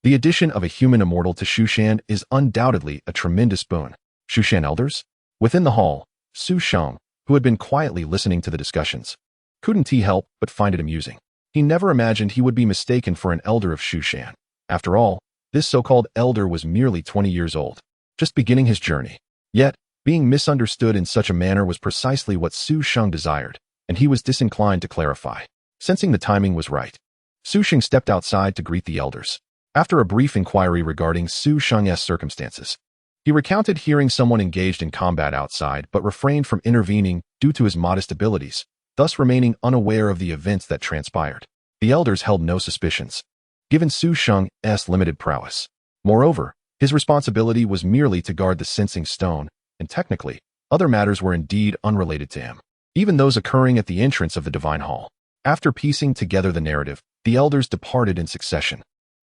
The addition of a human immortal to Shushan is undoubtedly a tremendous boon. Shushan elders? Within the hall, Sheng, who had been quietly listening to the discussions, couldn't he help but find it amusing. He never imagined he would be mistaken for an elder of Shushan. After all, this so-called elder was merely 20 years old, just beginning his journey. Yet, being misunderstood in such a manner was precisely what Sheng desired, and he was disinclined to clarify. Sensing the timing was right, Sheng stepped outside to greet the elders. After a brief inquiry regarding Sheng's circumstances, he recounted hearing someone engaged in combat outside but refrained from intervening due to his modest abilities, thus remaining unaware of the events that transpired. The elders held no suspicions, given Sheng's limited prowess. Moreover, his responsibility was merely to guard the sensing stone, and technically, other matters were indeed unrelated to him, even those occurring at the entrance of the Divine Hall. After piecing together the narrative, the elders departed in succession,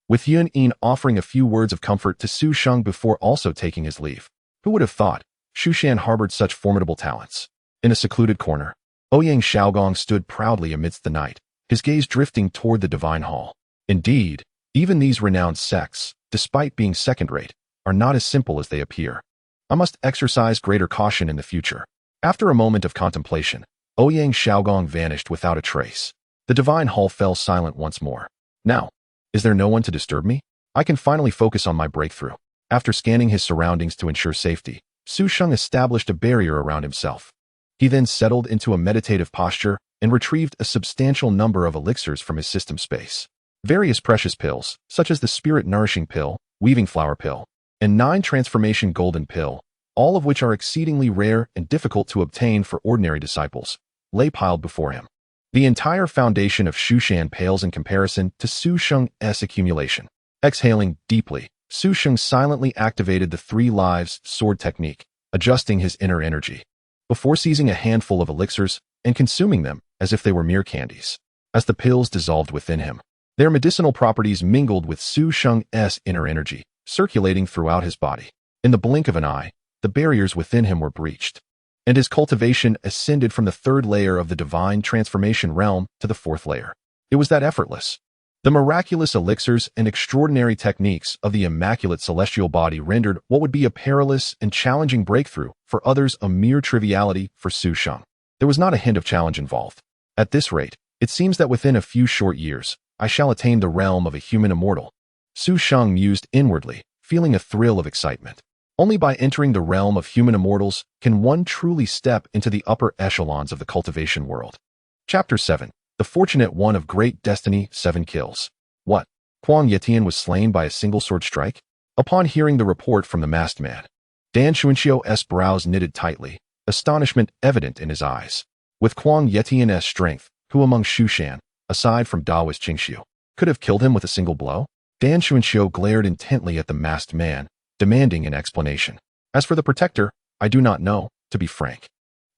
with Yun-In offering a few words of comfort to Sheng before also taking his leave. Who would have thought Shushan harbored such formidable talents? In a secluded corner, Ouyang Xiaogong stood proudly amidst the night, his gaze drifting toward the Divine Hall. Indeed, even these renowned sects, despite being second-rate, are not as simple as they appear. I must exercise greater caution in the future. After a moment of contemplation, Ouyang Xiaogong vanished without a trace. The Divine Hall fell silent once more. Now, is there no one to disturb me? I can finally focus on my breakthrough. After scanning his surroundings to ensure safety, Sheng established a barrier around himself. He then settled into a meditative posture and retrieved a substantial number of elixirs from his system space. Various precious pills, such as the Spirit Nourishing Pill, Weaving Flower Pill, and 9 Transformation Golden Pill, all of which are exceedingly rare and difficult to obtain for ordinary disciples, lay piled before him. The entire foundation of Shushan pales in comparison to Sheng's accumulation. Exhaling deeply, Sheng silently activated the 3 lives sword technique, adjusting his inner energy, before seizing a handful of elixirs and consuming them as if they were mere candies. As the pills dissolved within him, their medicinal properties mingled with Sheng's inner energy, circulating throughout his body. In the blink of an eye, the barriers within him were breached, and his cultivation ascended from the 3rd layer of the divine transformation realm to the 4th layer. It was that effortless. The miraculous elixirs and extraordinary techniques of the immaculate celestial body rendered what would be a perilous and challenging breakthrough for others a mere triviality for Sheng. There was not a hint of challenge involved. At this rate, it seems that within a few short years, I shall attain the realm of a human immortal. Sheng mused inwardly, feeling a thrill of excitement. Only by entering the realm of human immortals can one truly step into the upper echelons of the cultivation world. Chapter 7. The Fortunate One of Great Destiny, 7 Kills. What? Kuang Yetian was slain by a single sword strike? Upon hearing the report from the masked man, Dan Xuanxio's brows knitted tightly, astonishment evident in his eyes. With Kuang Yetian's strength, who among Shushan, aside from Taoist Qingxiu, could have killed him with a single blow? Dan Xuanxio glared intently at the masked man, demanding an explanation. As for the protector, I do not know, to be frank.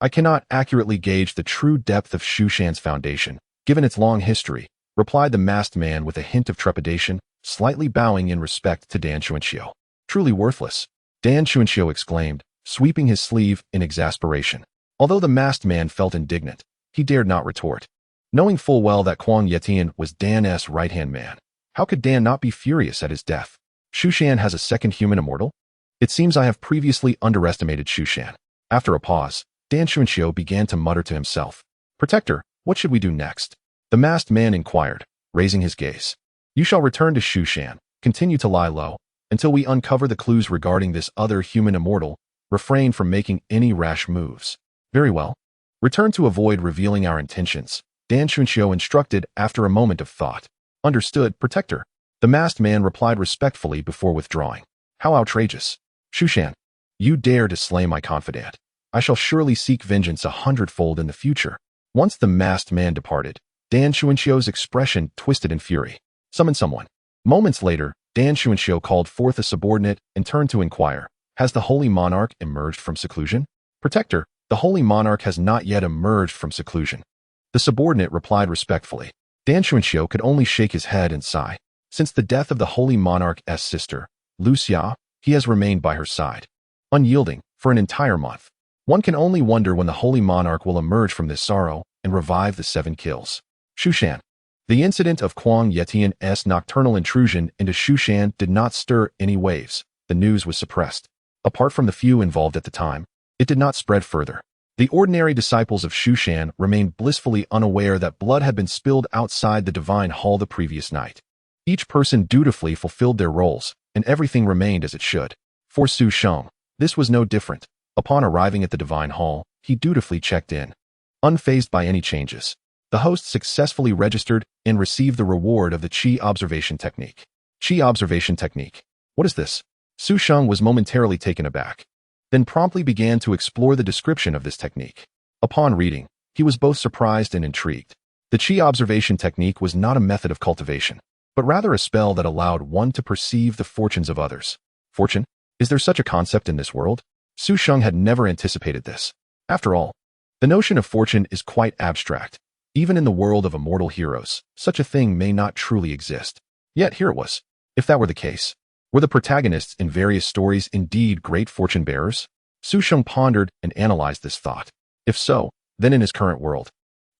I cannot accurately gauge the true depth of Shushan's foundation, given its long history, replied the masked man with a hint of trepidation, slightly bowing in respect to Dan Xuanxio. Truly worthless, Dan Xuanxio exclaimed, sweeping his sleeve in exasperation. Although the masked man felt indignant, he dared not retort. Knowing full well that Kuang Yetian was Dan's right-hand man, how could Dan not be furious at his death? Shushan has a second human immortal? It seems I have previously underestimated Shushan. After a pause, Dan Xuanxio began to mutter to himself. Protector, what should we do next? The masked man inquired, raising his gaze. You shall return to Shushan, continue to lie low, Until we uncover the clues regarding this other human immortal, refrain from making any rash moves. Very well. Return to avoid revealing our intentions, Dan Shunxiu instructed after a moment of thought. Understood, Protector. The masked man replied respectfully before withdrawing. How outrageous. Shushan, you dare to slay my confidant. I shall surely seek vengeance 100-fold in the future. Once the masked man departed, Dan Shunxiu's expression twisted in fury. Summon someone. Moments later, Dan Shunxiu called forth a subordinate and turned to inquire. Has the Holy Monarch emerged from seclusion? Protector, the Holy Monarch has not yet emerged from seclusion. The subordinate replied respectfully. Dan Shunxiu could only shake his head and sigh. Since the death of the Holy Monarch's sister, Lu Xia, he has remained by her side, unyielding, for an entire month. One can only wonder when the Holy Monarch will emerge from this sorrow and revive the 7 kills. Shushan. The incident of Kuang Yetian's nocturnal intrusion into Shushan did not stir any waves. The news was suppressed. Apart from the few involved at the time, it did not spread further. The ordinary disciples of Shushan remained blissfully unaware that blood had been spilled outside the divine hall the previous night. Each person dutifully fulfilled their roles, and everything remained as it should. For Su Sheng, this was no different. Upon arriving at the divine hall, he dutifully checked in. Unfazed by any changes, the host successfully registered and received the reward of the Qi observation technique. Qi observation technique. What is this? Su Sheng was momentarily taken aback, then promptly began to explore the description of this technique. Upon reading, he was both surprised and intrigued. The Qi observation technique was not a method of cultivation, but rather a spell that allowed one to perceive the fortunes of others. Fortune? Is there such a concept in this world? Su Sheng had never anticipated this. After all, the notion of fortune is quite abstract. Even in the world of immortal heroes, such a thing may not truly exist. Yet here it was. If that were the case, were the protagonists in various stories indeed great fortune bearers? Su Sheng pondered and analyzed this thought. If so, then in his current world,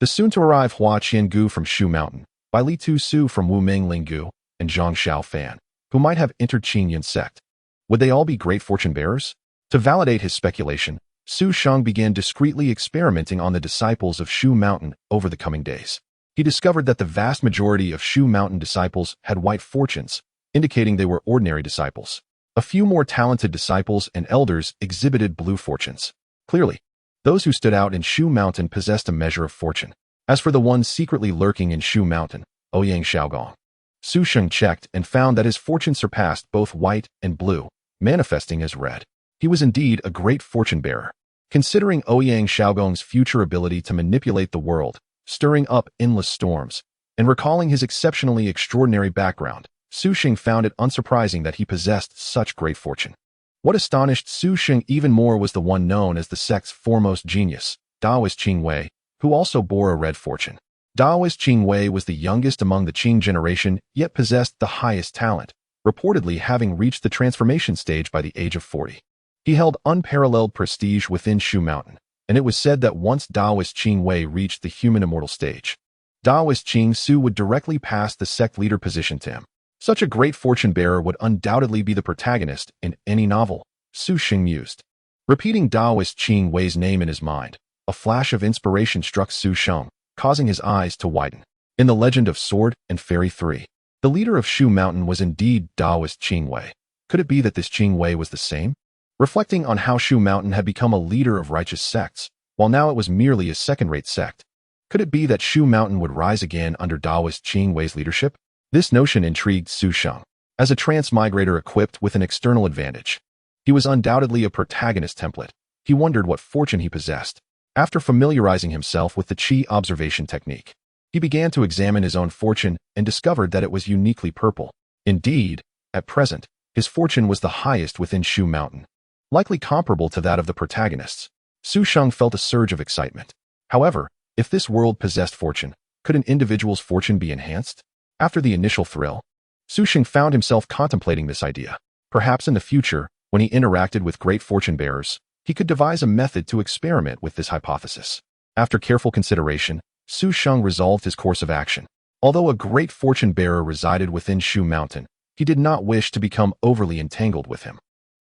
the soon-to-arrive Hua Qiangu from Shu Mountain, Bai Li Tu Su from Wu Ming Linggu, and Zhang Xiao Fan, who might have entered Qing Yin sect, would they all be great fortune bearers? To validate his speculation, Su Sheng began discreetly experimenting on the disciples of Shu Mountain over the coming days. He discovered that the vast majority of Shu Mountain disciples had white fortunes, indicating they were ordinary disciples. A few more talented disciples and elders exhibited blue fortunes. Clearly, those who stood out in Shu Mountain possessed a measure of fortune. As for the one secretly lurking in Shu Mountain, Ouyang Xiaogong, Su Sheng checked and found that his fortune surpassed both white and blue, manifesting as red. He was indeed a great fortune bearer. Considering Ouyang Xiaogong's future ability to manipulate the world, stirring up endless storms, and recalling his exceptionally extraordinary background, Su Sheng found it unsurprising that he possessed such great fortune. What astonished Su Sheng even more was the one known as the sect's foremost genius, Daoist Qing Wei, who also bore a red fortune. Daoist Qing Wei was the youngest among the Qing generation, yet possessed the highest talent, reportedly having reached the transformation stage by the age of 40. He held unparalleled prestige within Shu Mountain, and it was said that once Daoist Qing Wei reached the human immortal stage, Daoist Qing Su would directly pass the sect leader position to him. Such a great fortune bearer would undoubtedly be the protagonist in any novel, Su Sheng mused. Repeating Daoist Qing Wei's name in his mind, a flash of inspiration struck Su Sheng, causing his eyes to widen. In the legend of Sword and Fairy 3, the leader of Shu Mountain was indeed Daoist Qing Wei. Could it be that this Qing Wei was the same? Reflecting on how Shu Mountain had become a leader of righteous sects, while now it was merely a second-rate sect, could it be that Shu Mountain would rise again under Daoist Qing Wei's leadership? This notion intrigued Su Sheng. As a transmigrator equipped with an external advantage, he was undoubtedly a protagonist template. He wondered what fortune he possessed. After familiarizing himself with the Qi observation technique, he began to examine his own fortune and discovered that it was uniquely purple. Indeed, at present, his fortune was the highest within Shu Mountain, likely comparable to that of the protagonists. Su Sheng felt a surge of excitement. However, if this world possessed fortune, could an individual's fortune be enhanced? After the initial thrill, Su Sheng found himself contemplating this idea. Perhaps in the future, when he interacted with great fortune bearers, he could devise a method to experiment with this hypothesis. After careful consideration, Su Sheng resolved his course of action. Although a great fortune bearer resided within Shu Mountain, he did not wish to become overly entangled with him.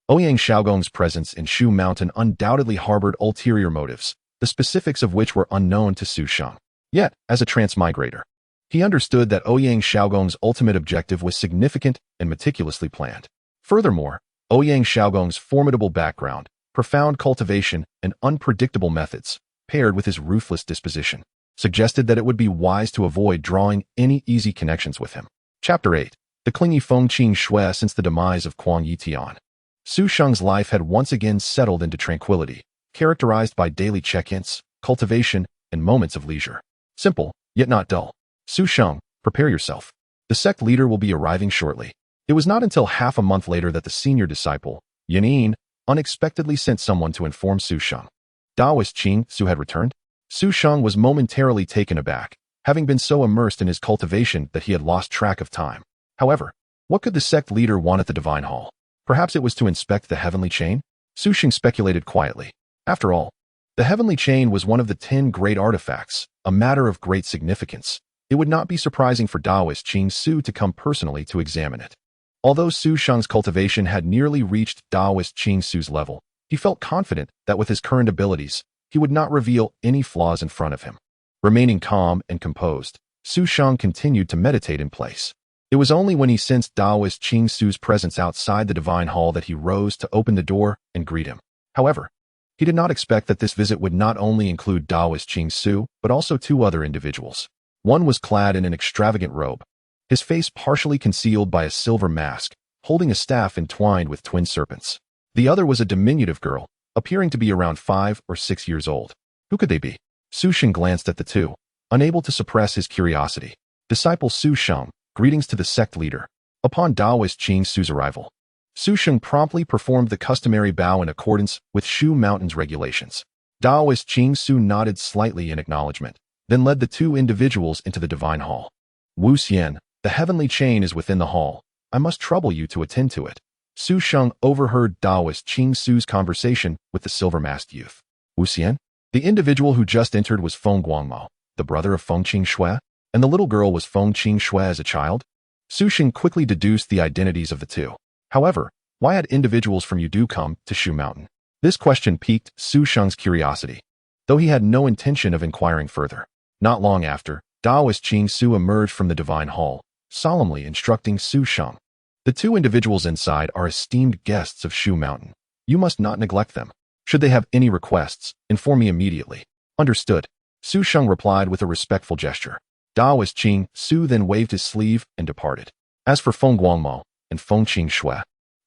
Ouyang Xiaogong's presence in Shu Mountain undoubtedly harbored ulterior motives, the specifics of which were unknown to Su Sheng. Yet, as a transmigrator, he understood that Ouyang Xiaogong's ultimate objective was significant and meticulously planned. Furthermore, Ouyang Xiaogong's formidable background, profound cultivation, and unpredictable methods, paired with his ruthless disposition, suggested that it would be wise to avoid drawing any easy connections with him. Chapter 8. The clingy Feng Qing Shui since the demise of Kuang Yitian. Su Sheng's life had once again settled into tranquility, characterized by daily check-ins, cultivation, and moments of leisure. Simple, yet not dull. Su Sheng, prepare yourself. The sect leader will be arriving shortly. It was not until half a month later that the senior disciple, Yanin, unexpectedly sent someone to inform Su Sheng. Daoist Qing Su had returned. Su Sheng was momentarily taken aback, having been so immersed in his cultivation that he had lost track of time. However, what could the sect leader want at the Divine Hall? Perhaps it was to inspect the heavenly chain? Su Sheng speculated quietly. After all, the heavenly chain was one of the 10 great artifacts, a matter of great significance. It would not be surprising for Daoist Qing Su to come personally to examine it. Although Su Sheng's cultivation had nearly reached Daoist Qing Su's level, he felt confident that with his current abilities, he would not reveal any flaws in front of him. Remaining calm and composed, Su Sheng continued to meditate in place. It was only when he sensed Daoist Qing Su's presence outside the Divine Hall that he rose to open the door and greet him. However, he did not expect that this visit would not only include Daoist Qing Su, but also 2 other individuals. One was clad in an extravagant robe, his face partially concealed by a silver mask, holding a staff entwined with twin serpents. The other was a diminutive girl, appearing to be around 5 or 6 years old. Who could they be? Su Sheng glanced at the 2, unable to suppress his curiosity. Disciple Su Sheng, greetings to the sect leader. Upon Daoist Qing Su's arrival, Su Sheng promptly performed the customary bow in accordance with Shu Mountain's regulations. Daoist Qing Su nodded slightly in acknowledgement, then led the 2 individuals into the Divine Hall. Wu Xian, the heavenly chain is within the hall. I must trouble you to attend to it. Su Sheng overheard Daoist Qing Su's conversation with the silver-masked youth. Wu Xian? The individual who just entered was Feng Guangmao, the brother of Feng Qing Shui, and the little girl was Feng Qing Shui as a child? Su Sheng quickly deduced the identities of the 2. However, why had individuals from Yudu come to Shu Mountain? This question piqued Su Sheng's curiosity, though he had no intention of inquiring further. Not long after, Daoist Qing Su emerged from the Divine Hall, solemnly instructing Su Sheng. The 2 individuals inside are esteemed guests of Shu Mountain. You must not neglect them. Should they have any requests, inform me immediately. Understood. Su Sheng replied with a respectful gesture. Daoist Qing Su then waved his sleeve and departed. As for Feng Guangmao and Feng Qing Shui,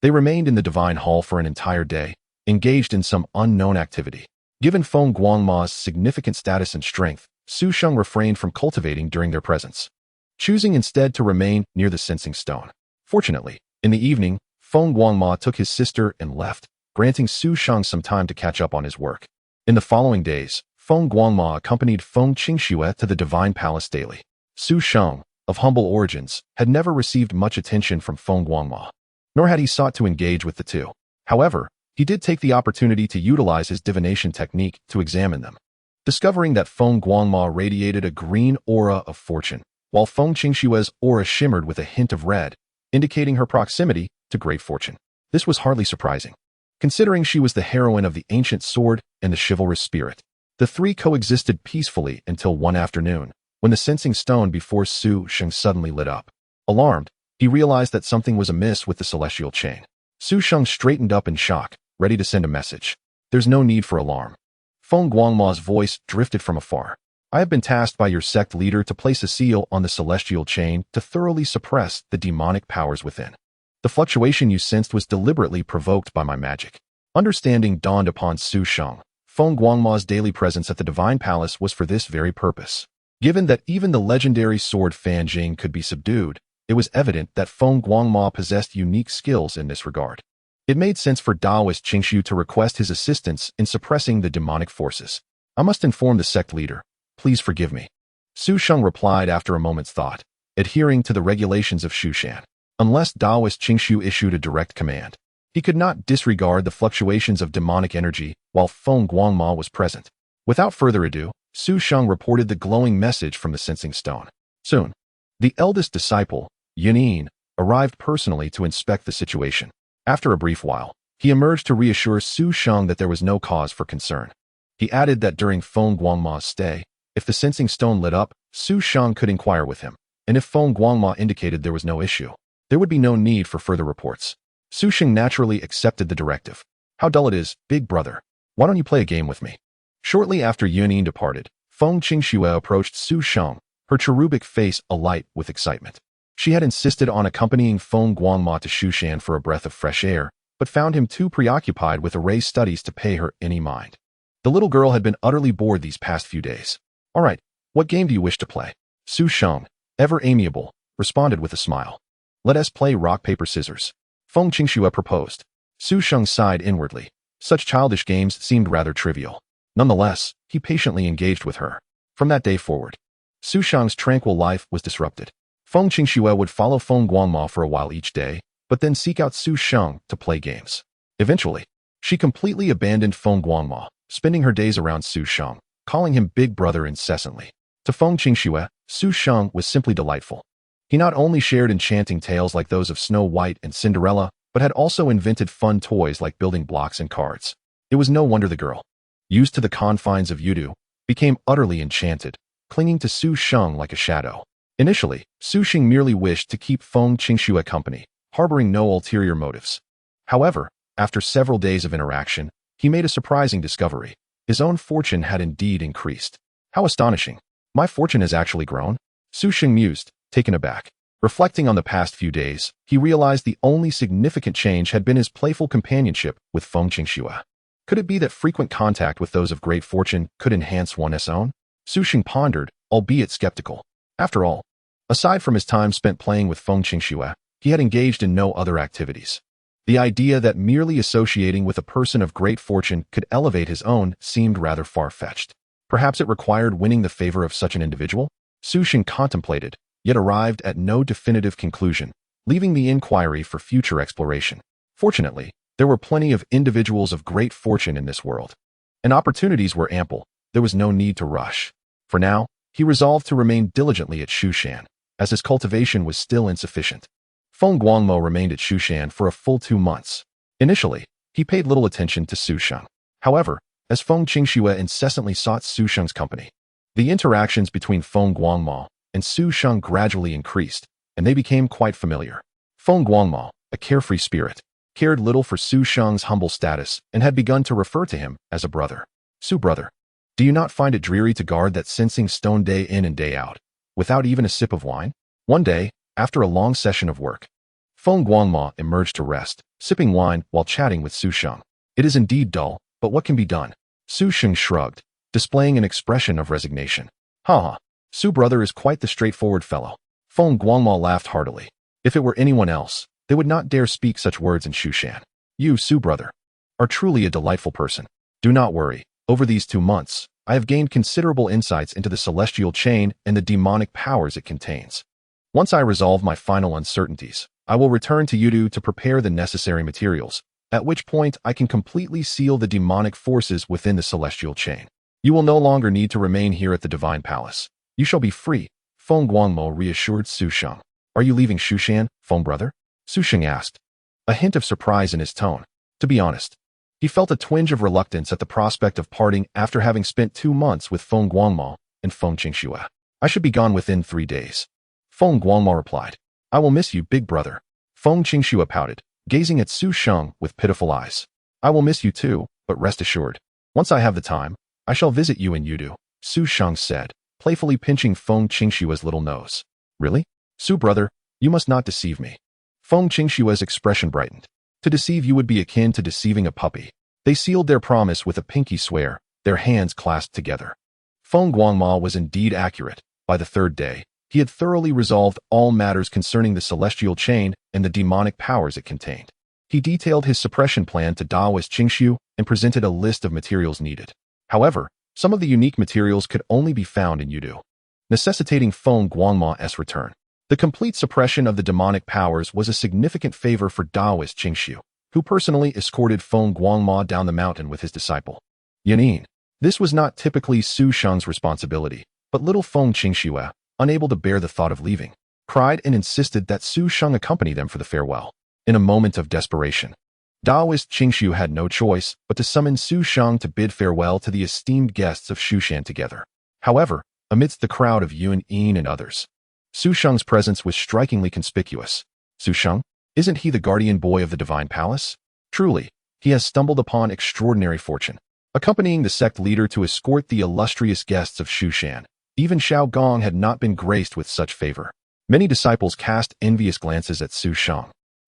they remained in the Divine Hall for an entire day, engaged in some unknown activity. Given Feng Guangmao's significant status and strength, Su Sheng refrained from cultivating during their presence, choosing instead to remain near the sensing stone. Fortunately, in the evening, Feng Guangmao took his sister and left, granting Su Sheng some time to catch up on his work. In the following days, Feng Guangmao accompanied Feng Qingxue to the Divine Palace daily. Su Sheng, of humble origins, had never received much attention from Feng Guangmao, nor had he sought to engage with the 2. However, he did take the opportunity to utilize his divination technique to examine them, discovering that Feng Guangmao radiated a green aura of fortune, while Feng Qingxue's aura shimmered with a hint of red, indicating her proximity to great fortune. This was hardly surprising, considering she was the heroine of the ancient sword and the chivalrous spirit. The 3 coexisted peacefully until one afternoon, when the sensing stone before Su Sheng suddenly lit up. Alarmed, he realized that something was amiss with the celestial chain. Su Sheng straightened up in shock, ready to send a message. There's no need for alarm. Feng Guangmao's voice drifted from afar. I have been tasked by your sect leader to place a seal on the celestial chain to thoroughly suppress the demonic powers within. The fluctuation you sensed was deliberately provoked by my magic. Understanding dawned upon Su Sheng. Feng Guangmao's daily presence at the Divine Palace was for this very purpose. Given that even the legendary sword Fan Jing could be subdued, it was evident that Feng Guangmao possessed unique skills in this regard. It made sense for Daoist Qingxu to request his assistance in suppressing the demonic forces. I must inform the sect leader. Please forgive me. Su Sheng replied after a moment's thought, adhering to the regulations of Shushan. Unless Daoist Qingxu issued a direct command, he could not disregard the fluctuations of demonic energy while Feng Guangmao was present. Without further ado, Su Sheng reported the glowing message from the sensing stone. Soon, the eldest disciple, Yanin, arrived personally to inspect the situation. After a brief while, he emerged to reassure Su Sheng that there was no cause for concern. He added that during Feng Guangmao's stay, if the sensing stone lit up, Su Sheng could inquire with him, and if Feng Guangmao indicated there was no issue, there would be no need for further reports. Su Sheng naturally accepted the directive. How dull it is, big brother. Why don't you play a game with me? Shortly after Yunin departed, Feng Qingxue approached Su Sheng, her cherubic face alight with excitement. She had insisted on accompanying Feng Guangma to Shushan for a breath of fresh air, but found him too preoccupied with array studies to pay her any mind. The little girl had been utterly bored these past few days. All right, what game do you wish to play? Su Sheng, ever amiable, responded with a smile. Let us play rock, paper, scissors. Feng Qingxue proposed. Su Sheng sighed inwardly. Such childish games seemed rather trivial. Nonetheless, he patiently engaged with her. From that day forward, Su Sheng's tranquil life was disrupted. Feng Qingxue would follow Feng Guangma for a while each day, but then seek out Su Sheng to play games. Eventually, she completely abandoned Feng Guangma, spending her days around Su Sheng, calling him big brother incessantly. To Feng Qingxue, Su Sheng was simply delightful. He not only shared enchanting tales like those of Snow White and Cinderella, but had also invented fun toys like building blocks and cards. It was no wonder the girl, used to the confines of Yudu, became utterly enchanted, clinging to Su Sheng like a shadow. Initially, Su Sheng merely wished to keep Feng Qingxue company, harboring no ulterior motives. However, after several days of interaction, he made a surprising discovery. His own fortune had indeed increased. How astonishing. My fortune has actually grown? Su Sheng mused, taken aback. Reflecting on the past few days, he realized the only significant change had been his playful companionship with Feng Qingxue. Could it be that frequent contact with those of great fortune could enhance one's own? Su Sheng pondered, albeit skeptical. After all, aside from his time spent playing with Feng Qingxue, he had engaged in no other activities. The idea that merely associating with a person of great fortune could elevate his own seemed rather far-fetched. Perhaps it required winning the favor of such an individual? Su Sheng contemplated, yet arrived at no definitive conclusion, leaving the inquiry for future exploration. Fortunately, there were plenty of individuals of great fortune in this world, and opportunities were ample. There was no need to rush. For now, he resolved to remain diligently at Shushan, as his cultivation was still insufficient. Feng Guangmo remained at Shushan for a full 2 months. Initially, he paid little attention to Su Sheng. However, as Feng Qingxue incessantly sought Su Sheng's company, the interactions between Feng Guangmo and Su Sheng gradually increased, and they became quite familiar. Feng Guangmo, a carefree spirit, cared little for Su Sheng's humble status and had begun to refer to him as a brother. Su brother, do you not find it dreary to guard that sensing stone day in and day out, without even a sip of wine? One day, after a long session of work, Feng Guangma emerged to rest, sipping wine while chatting with Su Sheng. It is indeed dull, but what can be done? Su Sheng shrugged, displaying an expression of resignation. Ha! Su brother is quite the straightforward fellow. Feng Guangma laughed heartily. If it were anyone else, they would not dare speak such words in Shushan. You, Su brother, are truly a delightful person. Do not worry. Over these 2 months, I have gained considerable insights into the celestial chain and the demonic powers it contains. Once I resolve my final uncertainties, I will return to Yudu to prepare the necessary materials, at which point I can completely seal the demonic forces within the celestial chain. You will no longer need to remain here at the Divine Palace. You shall be free, Feng Guangmo reassured Su Sheng. Are you leaving Shushan, Feng brother? Su Sheng asked, a hint of surprise in his tone. To be honest, he felt a twinge of reluctance at the prospect of parting after having spent 2 months with Feng Guangmo and Feng Qingxue. I should be gone within 3 days. Feng Guangmo replied. I will miss you, big brother. Feng Qingxue pouted, gazing at Su Sheng with pitiful eyes. I will miss you too, but rest assured, once I have the time, I shall visit you in Yudu, Su Sheng said, playfully pinching Feng Qingxue's little nose. Really? Su brother, you must not deceive me. Feng Qingxue's expression brightened. To deceive you would be akin to deceiving a puppy. They sealed their promise with a pinky swear, their hands clasped together. Feng Guangma was indeed accurate. By the 3rd day, he had thoroughly resolved all matters concerning the celestial chain and the demonic powers it contained. He detailed his suppression plan to Daoist Qingxu and presented a list of materials needed. However, some of the unique materials could only be found in Yudu, necessitating Feng Guangma's return. The complete suppression of the demonic powers was a significant favor for Daoist Qingxu, who personally escorted Feng Guangma down the mountain with his disciple, Yunin. This was not typically Su Sheng's responsibility, but little Feng Qingxue, unable to bear the thought of leaving, cried and insisted that Su Sheng accompany them for the farewell. In a moment of desperation, Daoist Qingxu had no choice but to summon Su Sheng to bid farewell to the esteemed guests of Shushan together. However, amidst the crowd of Yuan and others, Su Sheng's presence was strikingly conspicuous. Su Sheng, Isn't he the guardian boy of the divine palace? Truly, he has stumbled upon extraordinary fortune. Accompanying the sect leader to escort the illustrious guests of Shushan, even Xiao Gong had not been graced with such favor. Many disciples cast envious glances at Su Sheng,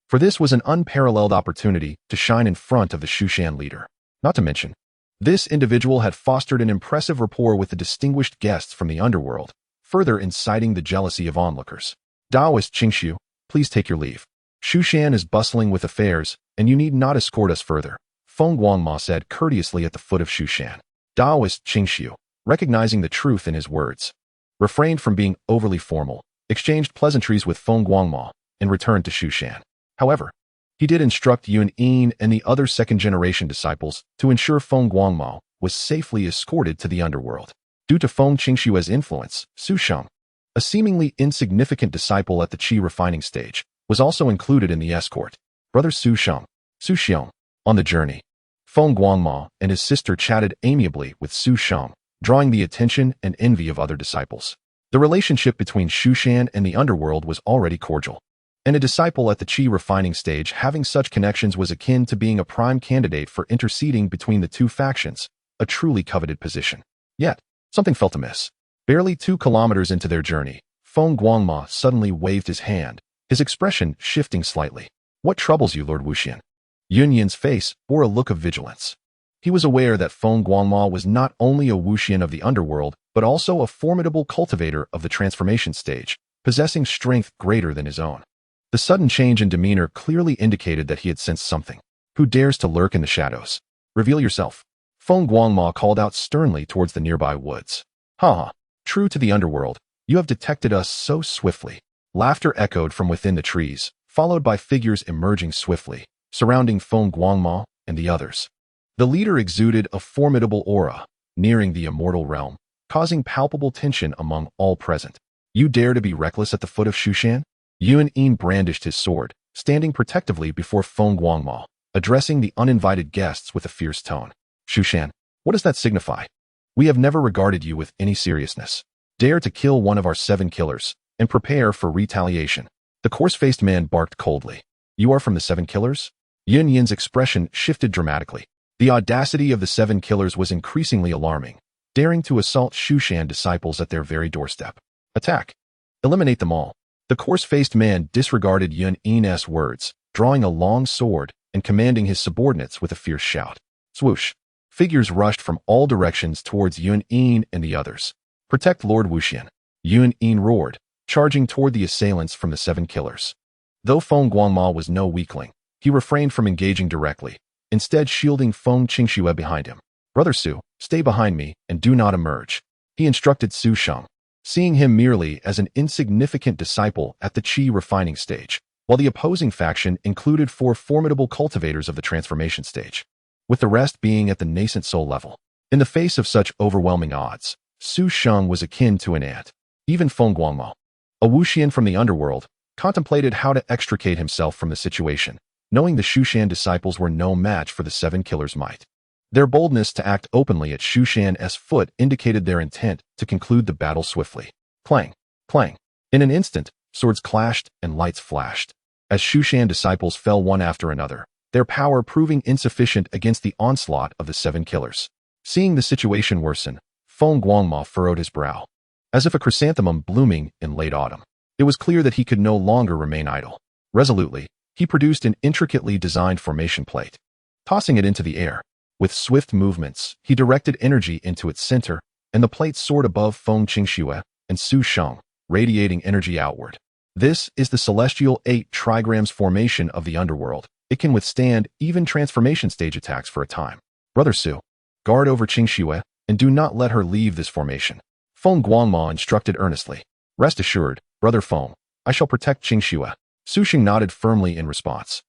for this was an unparalleled opportunity to shine in front of the Shushan leader. Not to mention, this individual had fostered an impressive rapport with the distinguished guests from the underworld, further inciting the jealousy of onlookers. Taoist Qingshu, please take your leave. Shushan is bustling with affairs, and you need not escort us further, Feng Guangma said courteously at the foot of Shushan. Taoist Qingshu, recognizing the truth in his words, refrained from being overly formal, exchanged pleasantries with Feng Guangma, and returned to Shushan. However, he did instruct Yun Yin and the other second-generation disciples to ensure Feng Guangma was safely escorted to the underworld. Due to Feng Qingshue's influence, Su Sheng, a seemingly insignificant disciple at the Qi refining stage, was also included in the escort. Brother Su Xiong. On the journey, Feng Guangma and his sister chatted amiably with Su Sheng, drawing the attention and envy of other disciples. The relationship between Shushan and the underworld was already cordial, and a disciple at the Qi refining stage having such connections was akin to being a prime candidate for interceding between the two factions, a truly coveted position. Yet, something felt amiss. Barely 2 kilometers into their journey, Feng Guangma suddenly waved his hand, his expression shifting slightly. What troubles you, Lord Wuxian? Yun Yin's face bore a look of vigilance. He was aware that Feng Guangma was not only a Wuxian of the underworld, but also a formidable cultivator of the transformation stage, possessing strength greater than his own. The sudden change in demeanor clearly indicated that he had sensed something. Who dares to lurk in the shadows? Reveal yourself. Feng Guangma called out sternly towards the nearby woods. Ha! True to the underworld, you have detected us so swiftly. Laughter echoed from within the trees, followed by figures emerging swiftly, surrounding Feng Guangma and the others. The leader exuded a formidable aura, nearing the immortal realm, causing palpable tension among all present. You dare to be reckless at the foot of Shushan? Yun Yin brandished his sword, standing protectively before Feng Guangma, addressing the uninvited guests with a fierce tone. Shushan, what does that signify? We have never regarded you with any seriousness. Dare to kill one of our 7 killers, and prepare for retaliation. The coarse-faced man barked coldly. You are from the 7 killers? Yun Yin's expression shifted dramatically. The audacity of the 7 killers was increasingly alarming, daring to assault Shushan disciples at their very doorstep. Attack. Eliminate them all. The coarse-faced man disregarded Yun Yin's words, drawing a long sword and commanding his subordinates with a fierce shout. Swoosh. Figures rushed from all directions towards Yun Yin and the others. Protect Lord Wuxian. Yun Yin roared, charging toward the assailants from the 7 killers. Though Feng Guangma was no weakling, he refrained from engaging directly, instead shielding Feng Qingshu behind him. Brother Su, stay behind me and do not emerge, he instructed Su Sheng, seeing him merely as an insignificant disciple at the Qi refining stage, while the opposing faction included 4 formidable cultivators of the transformation stage, with the rest being at the nascent soul level. In the face of such overwhelming odds, Su Sheng was akin to an ant. Even Feng Guangma, a Wuxian from the underworld, contemplated how to extricate himself from the situation, knowing the Shushan disciples were no match for the 7 killers' might. Their boldness to act openly at Shushan's foot indicated their intent to conclude the battle swiftly. Clang, clang. In an instant, swords clashed and lights flashed, as Shushan disciples fell one after another, their power proving insufficient against the onslaught of the 7 killers. Seeing the situation worsen, Feng Guangma furrowed his brow, as if a chrysanthemum blooming in late autumn. It was clear that he could no longer remain idle. Resolutely, he produced an intricately designed formation plate. Tossing it into the air, with swift movements, he directed energy into its center, and the plate soared above Feng Qingshu and Su Sheng, radiating energy outward. This is the celestial 8 trigrams formation of the underworld. It can withstand even transformation stage attacks for a time. Brother Su, guard over Qingshu and do not let her leave this formation, Feng Guangma instructed earnestly. Rest assured, Brother Feng, I shall protect Qingshu. Su Sheng nodded firmly in response.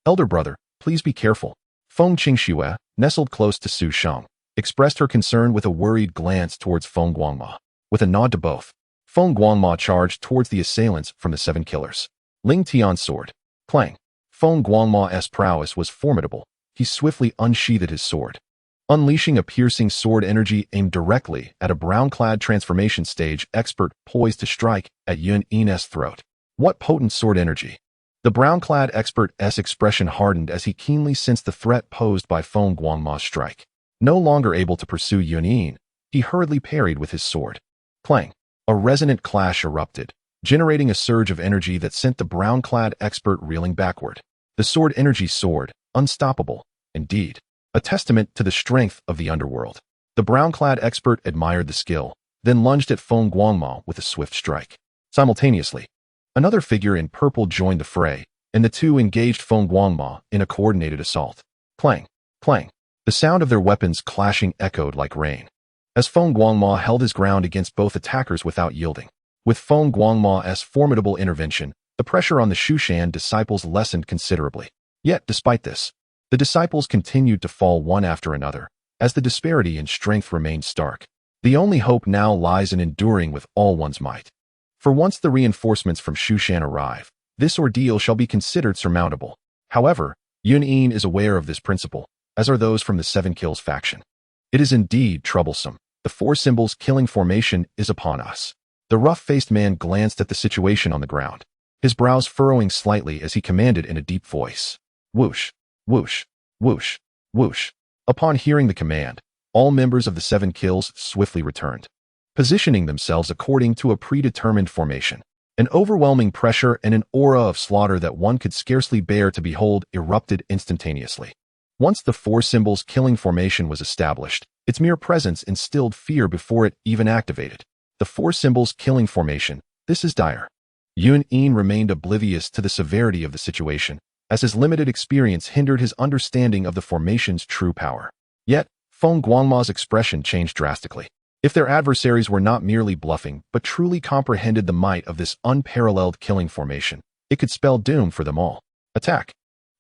Elder brother, please be careful. Feng Qingshu, nestled close to Su Sheng, expressed her concern with a worried glance towards Feng Guangma. With a nod to both, Feng Guangma charged towards the assailants from the 7 killers. Ling Tian's sword. Clang. Feng Guangma's prowess was formidable. He swiftly unsheathed his sword, unleashing a piercing sword energy aimed directly at a brown-clad transformation stage expert poised to strike at Yun Yin's throat. What potent sword energy! The brown-clad expert's expression hardened as he keenly sensed the threat posed by Feng Guangma's strike. No longer able to pursue Yun, he hurriedly parried with his sword. Clang! A resonant clash erupted, generating a surge of energy that sent the brown-clad expert reeling backward. The sword energy soared, unstoppable, indeed, a testament to the strength of the underworld. The brown-clad expert admired the skill, then lunged at Feng Guangma with a swift strike. Simultaneously, another figure in purple joined the fray, and the two engaged Feng Guangma in a coordinated assault. Clang! Clang! The sound of their weapons clashing echoed like rain, as Feng Guangma held his ground against both attackers without yielding. With Feng Guangma's formidable intervention, the pressure on the Shushan disciples lessened considerably. Yet, despite this, the disciples continued to fall one after another, as the disparity in strength remained stark. The only hope now lies in enduring with all one's might. For once the reinforcements from Shushan arrive, this ordeal shall be considered surmountable. However, Yun is aware of this principle, as are those from the Seven Kills faction. It is indeed troublesome. The four symbols killing formation is upon us. The rough-faced man glanced at the situation on the ground, his brows furrowing slightly as he commanded in a deep voice. Whoosh, whoosh, whoosh, whoosh. Upon hearing the command, all members of the Seven Kills swiftly returned, positioning themselves according to a predetermined formation. An overwhelming pressure and an aura of slaughter that one could scarcely bear to behold erupted instantaneously. Once the four symbols killing formation was established, its mere presence instilled fear before it even activated. The four symbols killing formation, this is dire. Yun remained oblivious to the severity of the situation, as his limited experience hindered his understanding of the formation's true power. Yet, Feng Guangma's expression changed drastically. If their adversaries were not merely bluffing, but truly comprehended the might of this unparalleled killing formation, it could spell doom for them all. Attack!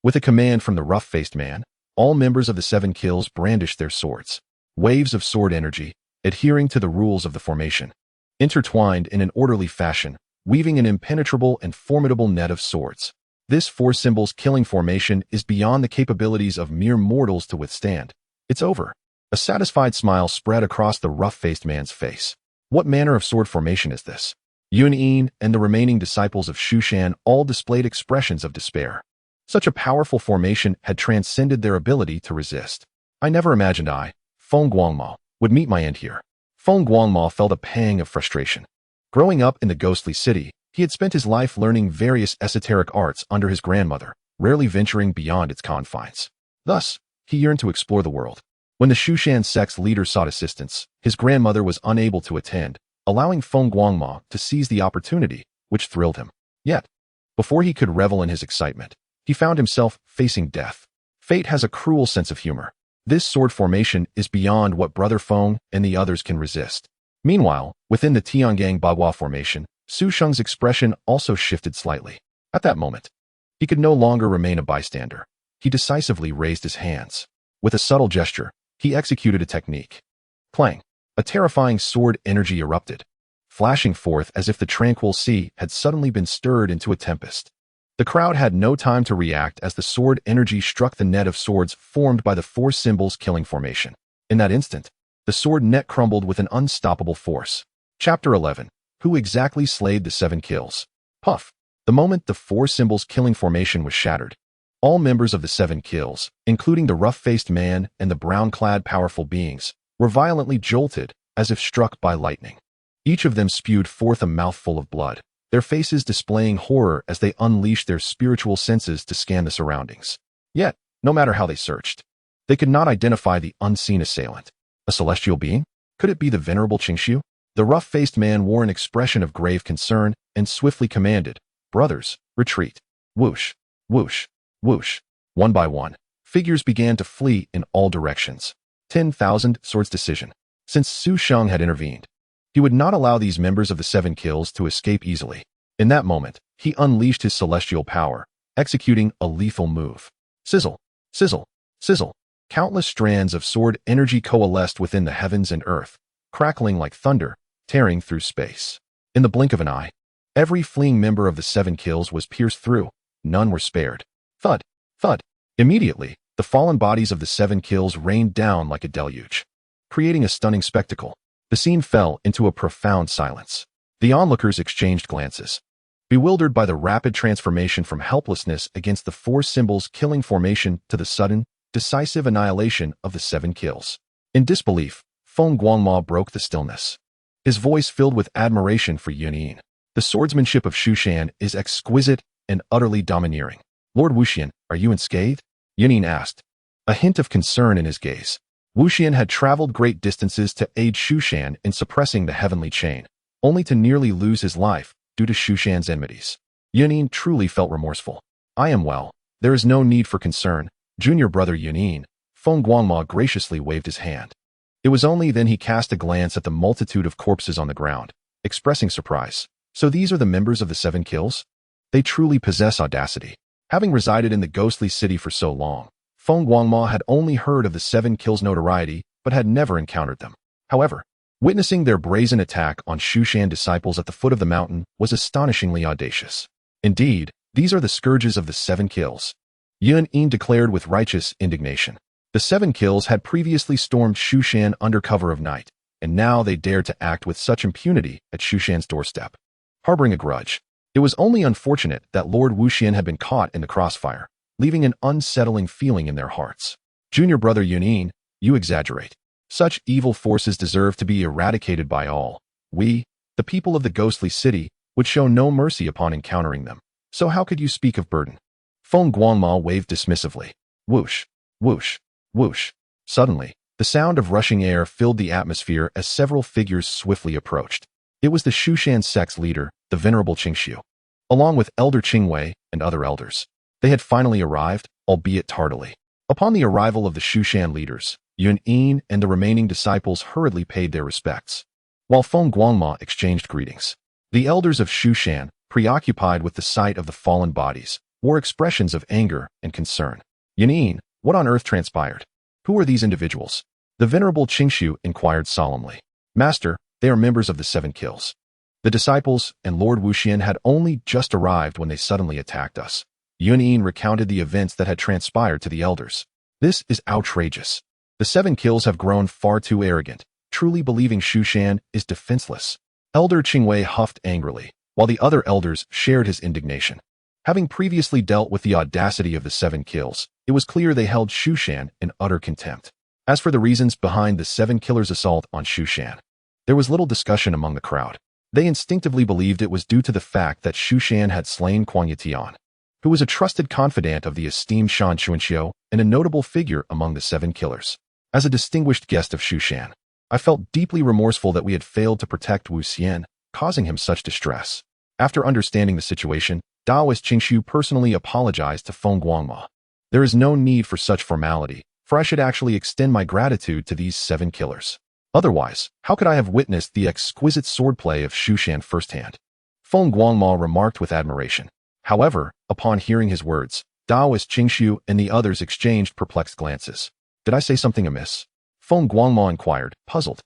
With a command from the rough-faced man, all members of the Seven Kills brandished their swords. Waves of sword energy, adhering to the rules of the formation, intertwined in an orderly fashion, weaving an impenetrable and formidable net of swords. This four symbols killing formation is beyond the capabilities of mere mortals to withstand. It's over. A satisfied smile spread across the rough-faced man's face. What manner of sword formation is this? Yun and the remaining disciples of Shushan all displayed expressions of despair. Such a powerful formation had transcended their ability to resist. I never imagined I, Feng Guangma, would meet my end here. Feng Guangma felt a pang of frustration. Growing up in the ghostly city, he had spent his life learning various esoteric arts under his grandmother, rarely venturing beyond its confines. Thus, he yearned to explore the world. When the Shushan sect's leader sought assistance, his grandmother was unable to attend, allowing Feng Guangma to seize the opportunity, which thrilled him. Yet, before he could revel in his excitement, he found himself facing death. Fate has a cruel sense of humor. This sword formation is beyond what Brother Feng and the others can resist. Meanwhile, within the Tiangang Bagua formation, Su Sheng's expression also shifted slightly. At that moment, he could no longer remain a bystander. He decisively raised his hands. With a subtle gesture, he executed a technique. Clang! A terrifying sword energy erupted, flashing forth as if the tranquil sea had suddenly been stirred into a tempest. The crowd had no time to react as the sword energy struck the net of swords formed by the four symbols killing formation. In that instant, the sword net crumbled with an unstoppable force. Chapter 11. Who exactly slayed the Seven Kills? Puff! The moment the four symbols killing formation was shattered, all members of the Seven Kills, including the rough-faced man and the brown-clad powerful beings, were violently jolted as if struck by lightning. Each of them spewed forth a mouthful of blood, their faces displaying horror as they unleashed their spiritual senses to scan the surroundings. Yet, no matter how they searched, they could not identify the unseen assailant. A celestial being? Could it be the venerable Xianxia? The rough-faced man wore an expression of grave concern and swiftly commanded, "Brothers, retreat." Whoosh, whoosh, whoosh. One by one, figures began to flee in all directions. 10,000 swords decision. Since Su Sheng had intervened, he would not allow these members of the Seven Kills to escape easily. In that moment, he unleashed his celestial power, executing a lethal move. Sizzle, sizzle, sizzle. Countless strands of sword energy coalesced within the heavens and earth, crackling like thunder, tearing through space. In the blink of an eye, every fleeing member of the Seven Kills was pierced through. None were spared. Thud, thud. Immediately, the fallen bodies of the Seven Kills rained down like a deluge, creating a stunning spectacle. The scene fell into a profound silence. The onlookers exchanged glances. bewildered by the rapid transformation from helplessness against the four symbols killing formation to the sudden, decisive annihilation of the 7 kills. In disbelief, Feng Guangma broke the stillness. His voice filled with admiration for Yunyin. The swordsmanship of Shushan is exquisite and utterly domineering. Lord Wuxian, are you unscathed? Yunyin asked, a hint of concern in his gaze. Wuxian had traveled great distances to aid Shushan in suppressing the heavenly chain, only to nearly lose his life due to Shushan's enmities. Yunyin truly felt remorseful. I am well. There is no need for concern, junior brother Yunyin. Feng Guangma graciously waved his hand. It was only then he cast a glance at the multitude of corpses on the ground, expressing surprise. So these are the members of the 7 kills? They truly possess audacity. Having resided in the ghostly city for so long, Feng Guangma had only heard of the 7 kills' notoriety, but had never encountered them. However, witnessing their brazen attack on Shushan disciples at the foot of the mountain was astonishingly audacious. Indeed, these are the scourges of the 7 kills. Yunyin declared with righteous indignation. The 7 kills had previously stormed Shushan under cover of night, and now they dared to act with such impunity at Shushan's doorstep. Harboring a grudge, it was only unfortunate that Lord Wuxian had been caught in the crossfire, leaving an unsettling feeling in their hearts. Junior brother Yunyin, you exaggerate. Such evil forces deserve to be eradicated by all. We, the people of the ghostly city, would show no mercy upon encountering them. So how could you speak of burden? Feng Guangma waved dismissively. Whoosh, whoosh, whoosh. Suddenly, the sound of rushing air filled the atmosphere as several figures swiftly approached. It was the Shushan sect's leader, the venerable Xianxia, along with Elder Qingwei and other elders. They had finally arrived, albeit tardily. Upon the arrival of the Shushan leaders, Yunyin and the remaining disciples hurriedly paid their respects, while Feng Guangma exchanged greetings. The elders of Shushan, preoccupied with the sight of the fallen bodies, wore expressions of anger and concern. Yunyin, what on earth transpired? Who are these individuals? The venerable Xianxia inquired solemnly. Master, they are members of the 7 kills. The disciples and Lord Wuxian had only just arrived when they suddenly attacked us. Yunyin recounted the events that had transpired to the elders. This is outrageous. The 7 kills have grown far too arrogant, truly believing Shushan is defenseless. Elder Qingwei huffed angrily, while the other elders shared his indignation. Having previously dealt with the audacity of the 7 kills, it was clear they held Shushan in utter contempt. As for the reasons behind the 7 killers' assault on Shushan, there was little discussion among the crowd. They instinctively believed it was due to the fact that Shushan had slain Kuang Yitian, who was a trusted confidant of the esteemed Shan Chuanxiu and a notable figure among the 7 killers. As a distinguished guest of Shushan, I felt deeply remorseful that we had failed to protect Wu Xian, causing him such distress. After understanding the situation, Daoist Qingshu personally apologized to Feng Guangma. There is no need for such formality, for I should actually extend my gratitude to these 7 killers. Otherwise, how could I have witnessed the exquisite swordplay of Shushan firsthand? Feng Guangma remarked with admiration. However, upon hearing his words, Daoist Qingshu and the others exchanged perplexed glances. Did I say something amiss? Feng Guangma inquired, puzzled.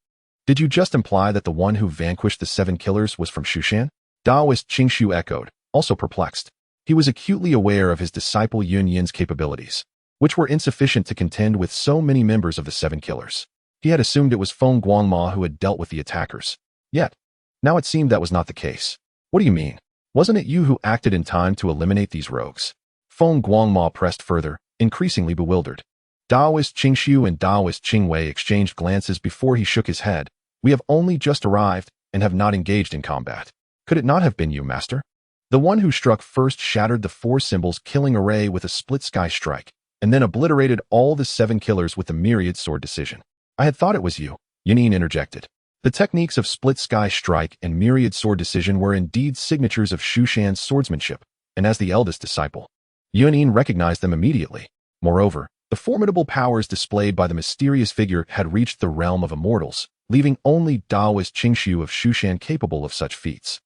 Did you just imply that the one who vanquished the 7 killers was from Shushan? Daoist Qingshu echoed, also perplexed. He was acutely aware of his disciple Yunyin's capabilities, which were insufficient to contend with so many members of the 7 killers. He had assumed it was Feng Guangma who had dealt with the attackers. Yet, now it seemed that was not the case. What do you mean? Wasn't it you who acted in time to eliminate these rogues? Feng Guangma pressed further, increasingly bewildered. Daoist Qingshu and Daoist Qingwei exchanged glances before he shook his head. We have only just arrived and have not engaged in combat. Could it not have been you, master? The one who struck first shattered the 4 symbols killing array with a split sky strike, and then obliterated all the 7 killers with a myriad sword decision. I had thought it was you, Yunyin interjected. The techniques of split sky strike and myriad sword decision were indeed signatures of Shushan's swordsmanship, and as the eldest disciple, Yunyin recognized them immediately. Moreover, the formidable powers displayed by the mysterious figure had reached the realm of immortals, leaving only Daoist Qingshu of Shushan capable of such feats.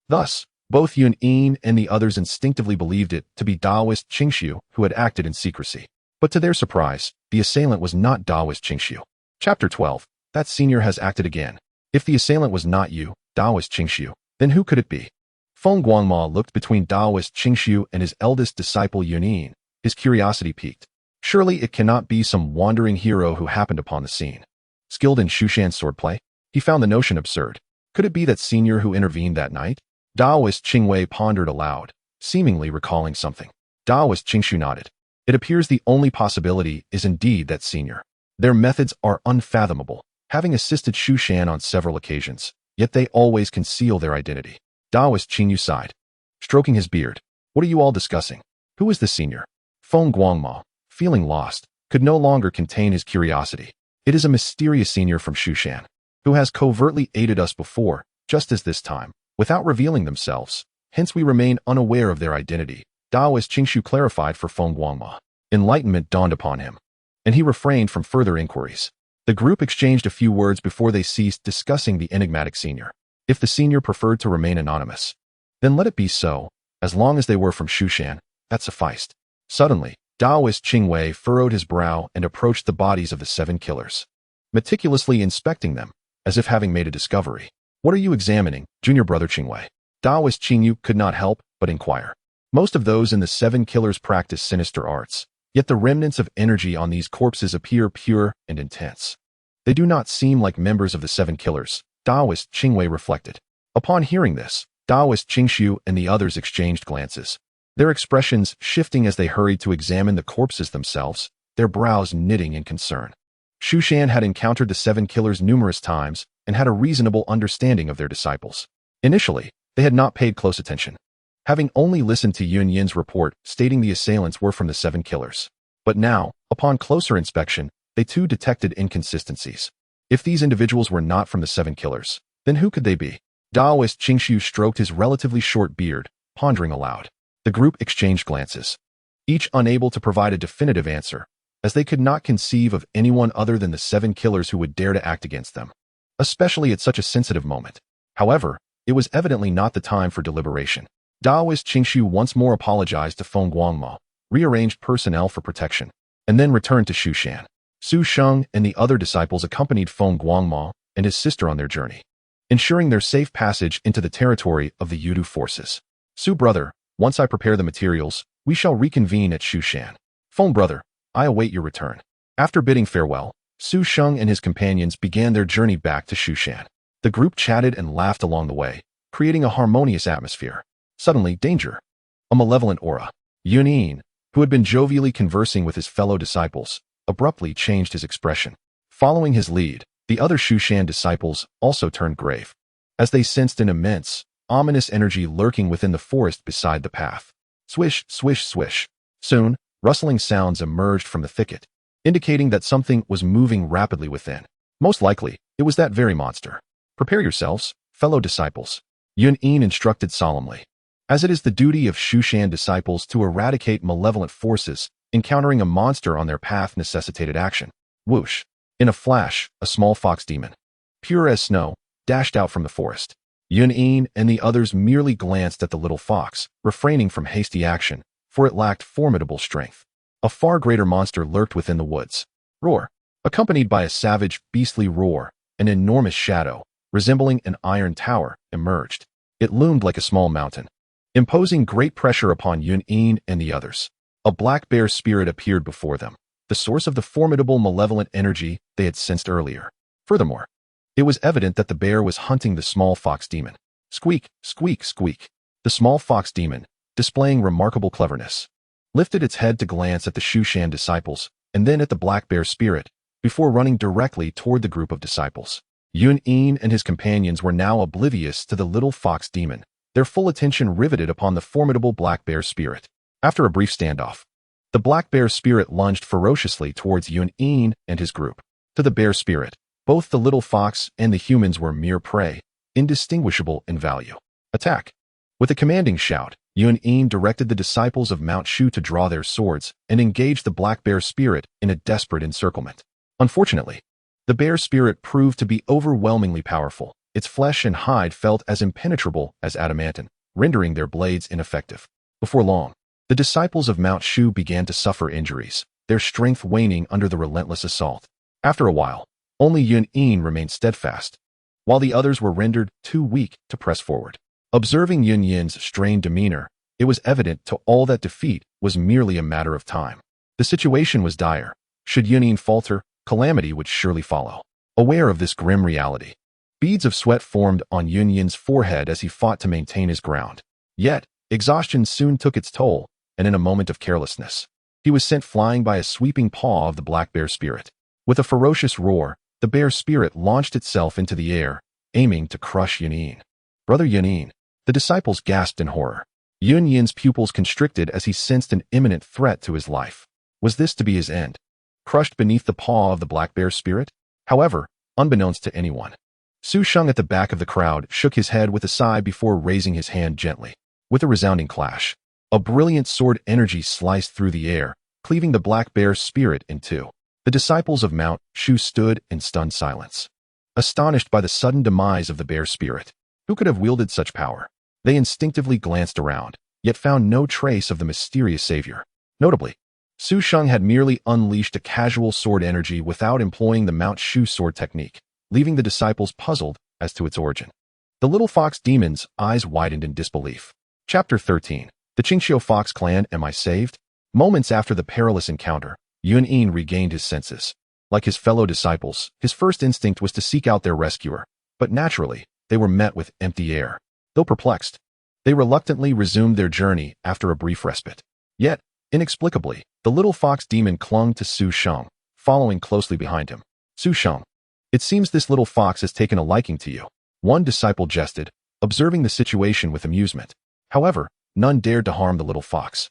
Thus, both Yunyin and the others instinctively believed it to be Daoist Qingshu who had acted in secrecy. But to their surprise, the assailant was not Daoist Qingshu. Chapter 12. That senior has acted again. If the assailant was not you, Daoist Qingshu, then who could it be? Feng Guangma looked between Daoist Qingshu and his eldest disciple Yunyin. His curiosity piqued. Surely it cannot be some wandering hero who happened upon the scene. Skilled in Shushan's swordplay? He found the notion absurd. Could it be that senior who intervened that night? Daoist Qingwei pondered aloud, seemingly recalling something. Daoist Qingshu nodded. It appears the only possibility is indeed that senior. Their methods are unfathomable, having assisted Shu Shan on several occasions, yet they always conceal their identity. Daoist Qingyu sighed, stroking his beard. What are you all discussing? Who is the senior? Feng Guangma, feeling lost, could no longer contain his curiosity. It is a mysterious senior from Shu Shan, who has covertly aided us before, just as this time, without revealing themselves. Hence we remain unaware of their identity. Daoist Qingshu clarified for Feng Guangma. Enlightenment dawned upon him, and he refrained from further inquiries. The group exchanged a few words before they ceased discussing the enigmatic senior. If the senior preferred to remain anonymous, then let it be so. As long as they were from Shu Shan, that sufficed. Suddenly, Daoist Qingwei furrowed his brow and approached the bodies of the 7 killers, meticulously inspecting them, as if having made a discovery. What are you examining, junior brother Qingwei? Daoist Qingyu could not help but inquire. Most of those in the 7 killers practice sinister arts, yet the remnants of energy on these corpses appear pure and intense. They do not seem like members of the 7 killers, Daoist Qingwei reflected. Upon hearing this, Daoist Qingshu and the others exchanged glances, their expressions shifting as they hurried to examine the corpses themselves, their brows knitting in concern. Shu Shan had encountered the 7 killers numerous times and had a reasonable understanding of their disciples. Initially, they had not paid close attention, having only listened to Yun Yin's report stating the assailants were from the 7 killers. But now, upon closer inspection, they too detected inconsistencies. If these individuals were not from the 7 killers, then who could they be? Daoist Qingshu stroked his relatively short beard, pondering aloud. The group exchanged glances, each unable to provide a definitive answer, as they could not conceive of anyone other than the 7 killers who would dare to act against them, especially at such a sensitive moment. However, it was evidently not the time for deliberation. Daoist Qingshu once more apologized to Feng Guangma, rearranged personnel for protection, and then returned to Shu Shan. Su Sheng and the other disciples accompanied Feng Guangma and his sister on their journey, ensuring their safe passage into the territory of the Yudu forces. Su brother, once I prepare the materials, we shall reconvene at Shu Shan. Feng brother, I await your return. After bidding farewell, Su Sheng and his companions began their journey back to Shu Shan. The group chatted and laughed along the way, creating a harmonious atmosphere. Suddenly, danger. A malevolent aura. Yun Yin, who had been jovially conversing with his fellow disciples, abruptly changed his expression. Following his lead, the other Shu Shan disciples also turned grave, as they sensed an immense, ominous energy lurking within the forest beside the path. Swish, swish, swish. Soon, rustling sounds emerged from the thicket, indicating that something was moving rapidly within. Most likely, it was that very monster. Prepare yourselves, fellow disciples, Yun Yin instructed solemnly. As it is the duty of Shu Shan disciples to eradicate malevolent forces, encountering a monster on their path necessitated action. Whoosh. In a flash, a small fox demon, pure as snow, dashed out from the forest. Yun Yin and the others merely glanced at the little fox, refraining from hasty action, for it lacked formidable strength. A far greater monster lurked within the woods. Roar. Accompanied by a savage, beastly roar, an enormous shadow, resembling an iron tower, emerged. It loomed like a small mountain, imposing great pressure upon Yun Yin and the others. A black bear spirit appeared before them, the source of the formidable malevolent energy they had sensed earlier. Furthermore, it was evident that the bear was hunting the small fox demon. Squeak, squeak, squeak. The small fox demon, displaying remarkable cleverness, lifted its head to glance at the Shu Shan disciples and then at the black bear spirit, before running directly toward the group of disciples. Yun Yin and his companions were now oblivious to the little fox demon, their full attention riveted upon the formidable black bear spirit. After a brief standoff, the black bear spirit lunged ferociously towards Yun Yin and his group. To the bear spirit, both the little fox and the humans were mere prey, indistinguishable in value. Attack! With a commanding shout, Yun Yin directed the disciples of Mount Shu to draw their swords and engage the black bear spirit in a desperate encirclement. Unfortunately, the bear spirit proved to be overwhelmingly powerful. Its flesh and hide felt as impenetrable as adamantine, rendering their blades ineffective. Before long, the disciples of Mount Shu began to suffer injuries, their strength waning under the relentless assault. After a while, only Yun Yin remained steadfast, while the others were rendered too weak to press forward. Observing Yun Yin's strained demeanor, it was evident to all that defeat was merely a matter of time. The situation was dire. Should Yun Yin falter, calamity would surely follow. Aware of this grim reality, Beads of sweat formed on Yunyan's forehead as he fought to maintain his ground. Yet, exhaustion soon took its toll, and in a moment of carelessness, he was sent flying by a sweeping paw of the black bear spirit. With a ferocious roar, the bear spirit launched itself into the air, aiming to crush Yunyan. Brother Yunyan, the disciples gasped in horror. Yunyan's pupils constricted as he sensed an imminent threat to his life. Was this to be his end? Crushed beneath the paw of the black bear spirit? However, unbeknownst to anyone, Sheng at the back of the crowd shook his head with a sigh before raising his hand gently. With a resounding clash, a brilliant sword energy sliced through the air, cleaving the black bear spirit in two. The disciples of Mount Shu stood in stunned silence, astonished by the sudden demise of the bear spirit. Who could have wielded such power? They instinctively glanced around, yet found no trace of the mysterious savior. Notably, Sheng had merely unleashed a casual sword energy without employing the Mount Shu sword technique, leaving the disciples puzzled as to its origin. The little fox demon's eyes widened in disbelief. Chapter 13. The xianxia Fox Clan. Am I saved? Moments after the perilous encounter, Yunyan regained his senses. Like his fellow disciples, his first instinct was to seek out their rescuer, but naturally, they were met with empty air. Though perplexed, they reluctantly resumed their journey after a brief respite. Yet, inexplicably, the little fox demon clung to Sheng, following closely behind him. Sheng, it seems this little fox has taken a liking to you. One disciple jested, observing the situation with amusement. However, none dared to harm the little fox.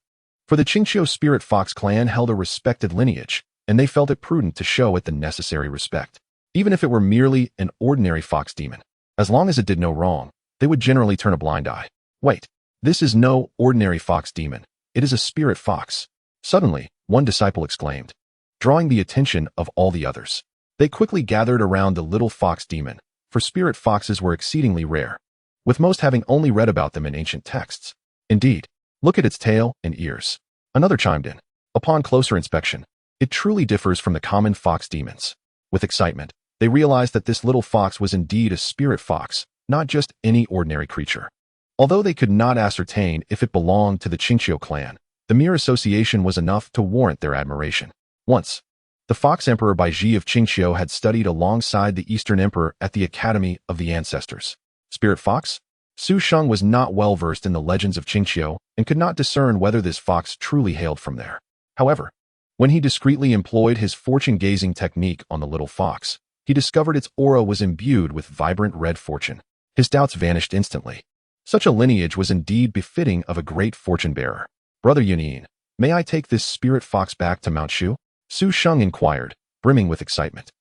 For the xianxia spirit fox clan held a respected lineage, and they felt it prudent to show it the necessary respect. Even if it were merely an ordinary fox demon, as long as it did no wrong, they would generally turn a blind eye. Wait, this is no ordinary fox demon. It is a spirit fox. Suddenly, one disciple exclaimed, drawing the attention of all the others. They quickly gathered around the little fox demon, for spirit foxes were exceedingly rare, with most having only read about them in ancient texts. Indeed, look at its tail and ears. Another chimed in. Upon closer inspection, it truly differs from the common fox demons. With excitement, they realized that this little fox was indeed a spirit fox, not just any ordinary creature. Although they could not ascertain if it belonged to the xianxia clan, the mere association was enough to warrant their admiration. Once, the Fox Emperor Baiji of Xianxia had studied alongside the Eastern Emperor at the Academy of the Ancestors. Spirit Fox? Sheng was not well versed in the legends of Xianxia and could not discern whether this fox truly hailed from there. However, when he discreetly employed his fortune-gazing technique on the little fox, he discovered its aura was imbued with vibrant red fortune. His doubts vanished instantly. Such a lineage was indeed befitting of a great fortune-bearer. Brother Yunyan, may I take this spirit fox back to Mount Shu? Sheng inquired, brimming with excitement.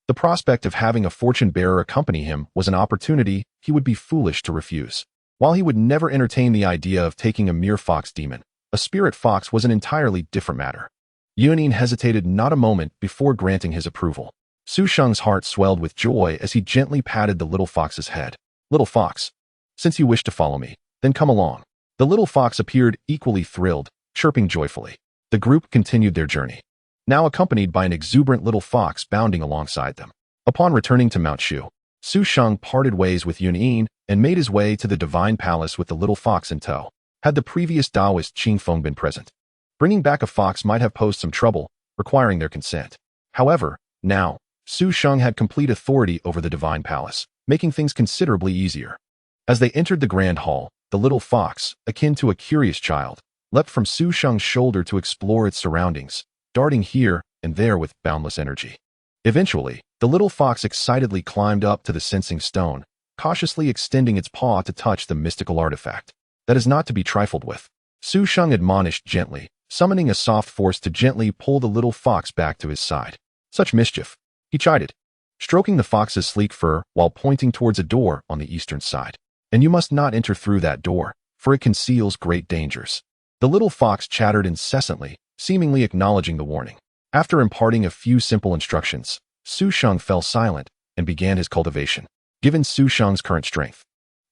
The prospect of having a fortune-bearer accompany him was an opportunity he would be foolish to refuse. While he would never entertain the idea of taking a mere fox demon, a spirit fox was an entirely different matter. Yunyan hesitated not a moment before granting his approval. Sheng's heart swelled with joy as he gently patted the little fox's head. Little fox, since you wish to follow me, then come along. The little fox appeared equally thrilled, chirping joyfully. The group continued their journey, now accompanied by an exuberant little fox bounding alongside them. Upon returning to Mount Shu, Sheng parted ways with Yunyan and made his way to the divine palace with the little fox in tow. Had the previous Taoist Qingfeng been present, bringing back a fox might have posed some trouble, requiring their consent. However, now, Sheng had complete authority over the divine palace, making things considerably easier. As they entered the grand hall, the little fox, akin to a curious child, leapt from Sheng's shoulder to explore its surroundings, darting here and there with boundless energy. Eventually, the little fox excitedly climbed up to the sensing stone, cautiously extending its paw to touch the mystical artifact. That is not to be trifled with. Sheng admonished gently, summoning a soft force to gently pull the little fox back to his side. Such mischief, he chided, stroking the fox's sleek fur while pointing towards a door on the eastern side. And you must not enter through that door, for it conceals great dangers. The little fox chattered incessantly, seemingly acknowledging the warning. After imparting a few simple instructions, Sheng fell silent and began his cultivation. Given Sheng's current strength,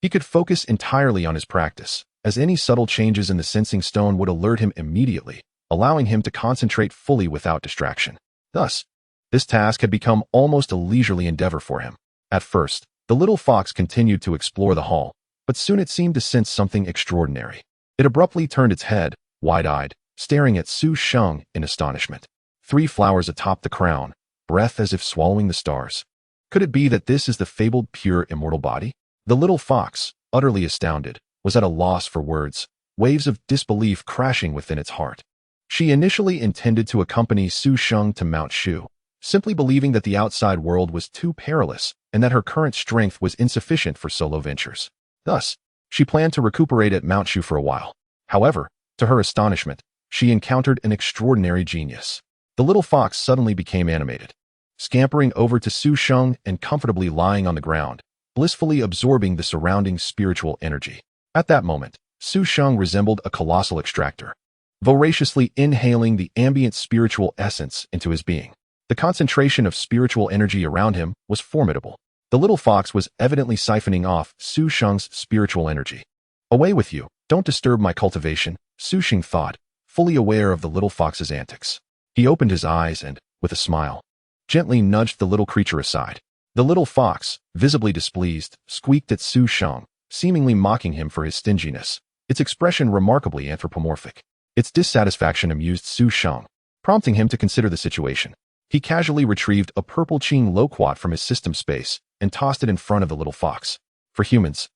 he could focus entirely on his practice, as any subtle changes in the sensing stone would alert him immediately, allowing him to concentrate fully without distraction. Thus, this task had become almost a leisurely endeavor for him. At first, the little fox continued to explore the hall, but soon it seemed to sense something extraordinary. It abruptly turned its head, wide-eyed, staring at Sheng in astonishment. 3 flowers atop the crown, breath as if swallowing the stars. Could it be that this is the fabled pure immortal body? The little fox, utterly astounded, was at a loss for words, waves of disbelief crashing within its heart. She initially intended to accompany Su Sheng to Mount Shu, simply believing that the outside world was too perilous and that her current strength was insufficient for solo ventures. Thus, she planned to recuperate at Mount Shu for a while. However, to her astonishment, she encountered an extraordinary genius. The little fox suddenly became animated, scampering over to Su Sheng and comfortably lying on the ground, blissfully absorbing the surrounding spiritual energy. At that moment, Su Sheng resembled a colossal extractor, voraciously inhaling the ambient spiritual essence into his being. The concentration of spiritual energy around him was formidable. The little fox was evidently siphoning off Su Sheng's spiritual energy. Away with you, don't disturb my cultivation, Su Sheng thought, fully aware of the little fox's antics. He opened his eyes and, with a smile, gently nudged the little creature aside. The little fox, visibly displeased, squeaked at Su Sheng, seemingly mocking him for his stinginess, its expression remarkably anthropomorphic. Its dissatisfaction amused Su Sheng, prompting him to consider the situation. He casually retrieved a purple Qing loquat from his system space and tossed it in front of the little fox. For humans,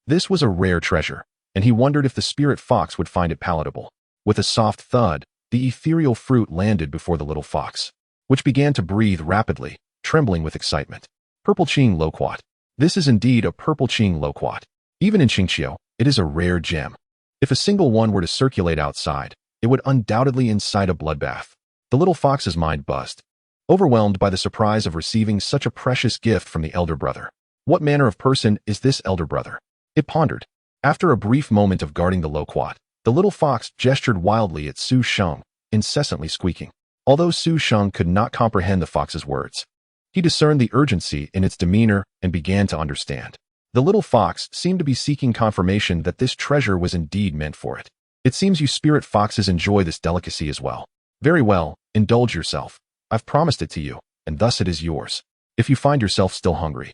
this was a rare treasure, and he wondered if the spirit fox would find it palatable. With a soft thud, the ethereal fruit landed before the little fox, which began to breathe rapidly, trembling with excitement. Purple Qing loquat. This is indeed a purple Qing loquat. Even in xianxia, it is a rare gem. If a single one were to circulate outside, it would undoubtedly incite a bloodbath. The little fox's mind buzzed, overwhelmed by the surprise of receiving such a precious gift from the elder brother. What manner of person is this elder brother? It pondered. After a brief moment of guarding the loquat, the little fox gestured wildly at Su Sheng, incessantly squeaking. Although Su Sheng could not comprehend the fox's words, he discerned the urgency in its demeanor and began to understand. The little fox seemed to be seeking confirmation that this treasure was indeed meant for it. It seems you spirit foxes enjoy this delicacy as well. Very well, indulge yourself. I've promised it to you, and thus it is yours, if you find yourself still hungry.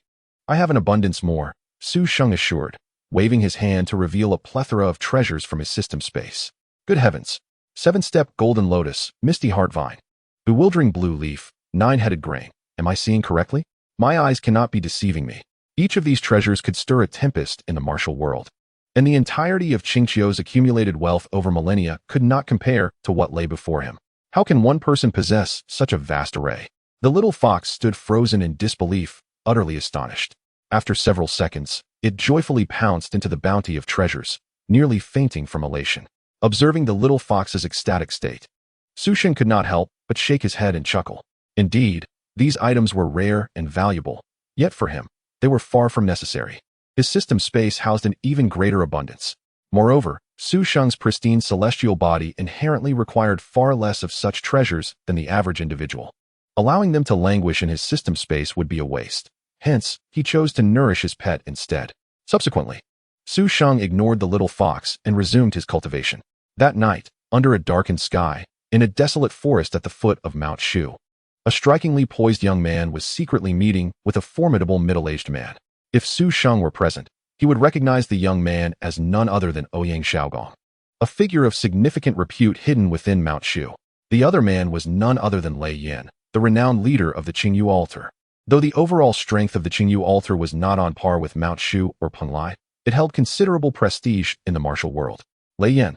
I have an abundance more, Su Sheng assured, waving his hand to reveal a plethora of treasures from his system space. Good heavens! 7-step golden lotus, misty heart vine, bewildering blue leaf, 9-headed grain. Am I seeing correctly? My eyes cannot be deceiving me. Each of these treasures could stir a tempest in the martial world, and the entirety of Qingqiu's accumulated wealth over millennia could not compare to what lay before him. How can one person possess such a vast array? The little fox stood frozen in disbelief, utterly astonished. After several seconds, it joyfully pounced into the bounty of treasures, nearly fainting from elation. Observing the little fox's ecstatic state, Su Sheng could not help but shake his head and chuckle. Indeed, these items were rare and valuable, yet for him, they were far from necessary. His system space housed an even greater abundance. Moreover, Su Sheng's pristine celestial body inherently required far less of such treasures than the average individual. Allowing them to languish in his system space would be a waste. Hence, he chose to nourish his pet instead. Subsequently, Su Sheng ignored the little fox and resumed his cultivation. That night, under a darkened sky, in a desolate forest at the foot of Mount Shu, a strikingly poised young man was secretly meeting with a formidable middle-aged man. If Su Sheng were present, he would recognize the young man as none other than Ouyang Xiaogong, a figure of significant repute hidden within Mount Shu. The other man was none other than Lei Yin, the renowned leader of the Qingyu altar. Though the overall strength of the Qingyu altar was not on par with Mount Shu or Penglai, it held considerable prestige in the martial world. Lei Yin,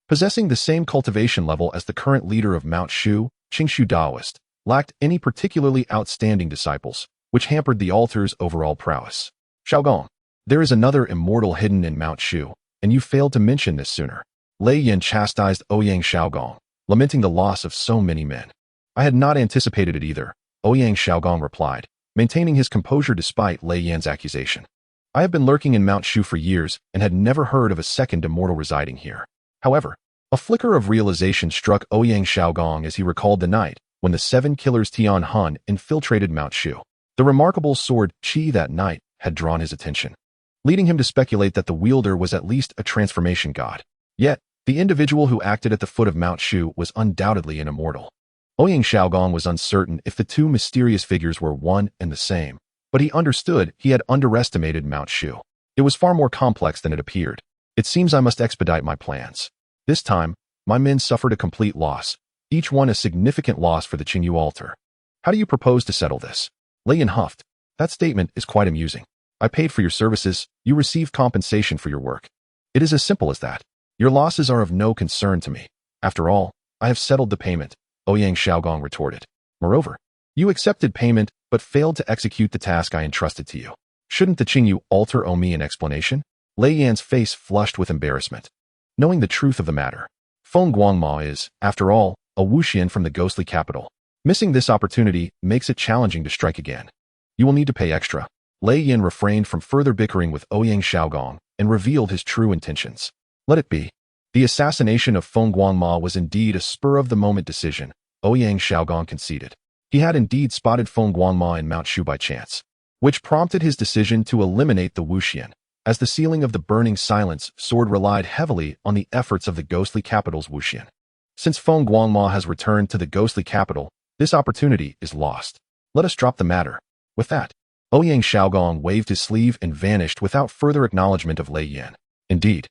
possessing the same cultivation level as the current leader of Mount Shu, Qingshu Daoist, lacked any particularly outstanding disciples, which hampered the altar's overall prowess. Xiaogong, there is another immortal hidden in Mount Shu, and you failed to mention this sooner. Lei Yin chastised Ouyang Xiaogong, lamenting the loss of so many men. I had not anticipated it either, Ouyang Xiaogong replied, maintaining his composure despite Lei Yin's accusation. I have been lurking in Mount Shu for years and had never heard of a second immortal residing here. However, a flicker of realization struck Ouyang Xiaogong as he recalled the night when the 7 killers Tian Han infiltrated Mount Shu. The remarkable sword Qi that night had drawn his attention, leading him to speculate that the wielder was at least a transformation god. Yet, the individual who acted at the foot of Mount Shu was undoubtedly an immortal. Ouyang Xiaogong was uncertain if the two mysterious figures were one and the same, but he understood he had underestimated Mount Shu. It was far more complex than it appeared. It seems I must expedite my plans. This time, my men suffered a complete loss, each one a significant loss for the Qingyu altar. How do you propose to settle this? Lei Yin huffed. That statement is quite amusing. I paid for your services, you receive compensation for your work. It is as simple as that. Your losses are of no concern to me. After all, I have settled the payment, Ouyang Xiaogong retorted. Moreover, you accepted payment but failed to execute the task I entrusted to you. Shouldn't the Qingyu alter owe me an explanation? Lei Yan's face flushed with embarrassment. Knowing the truth of the matter, Feng Guangma is, after all, a Wuxian from the ghostly capital. Missing this opportunity makes it challenging to strike again. You will need to pay extra. Lei Yan refrained from further bickering with Ouyang Xiaogong and revealed his true intentions. Let it be. The assassination of Feng Guangma was indeed a spur-of-the-moment decision, Ouyang Xiaogong conceded. He had indeed spotted Feng Guangma in Mount Shu by chance, which prompted his decision to eliminate the Wuxian. As the sealing of the Burning Silence sword relied heavily on the efforts of the ghostly capital's Wuxian. Since Feng Guangma has returned to the ghostly capital, this opportunity is lost. Let us drop the matter. With that, Ouyang Xiaogong waved his sleeve and vanished without further acknowledgement of Lei Yan. Indeed,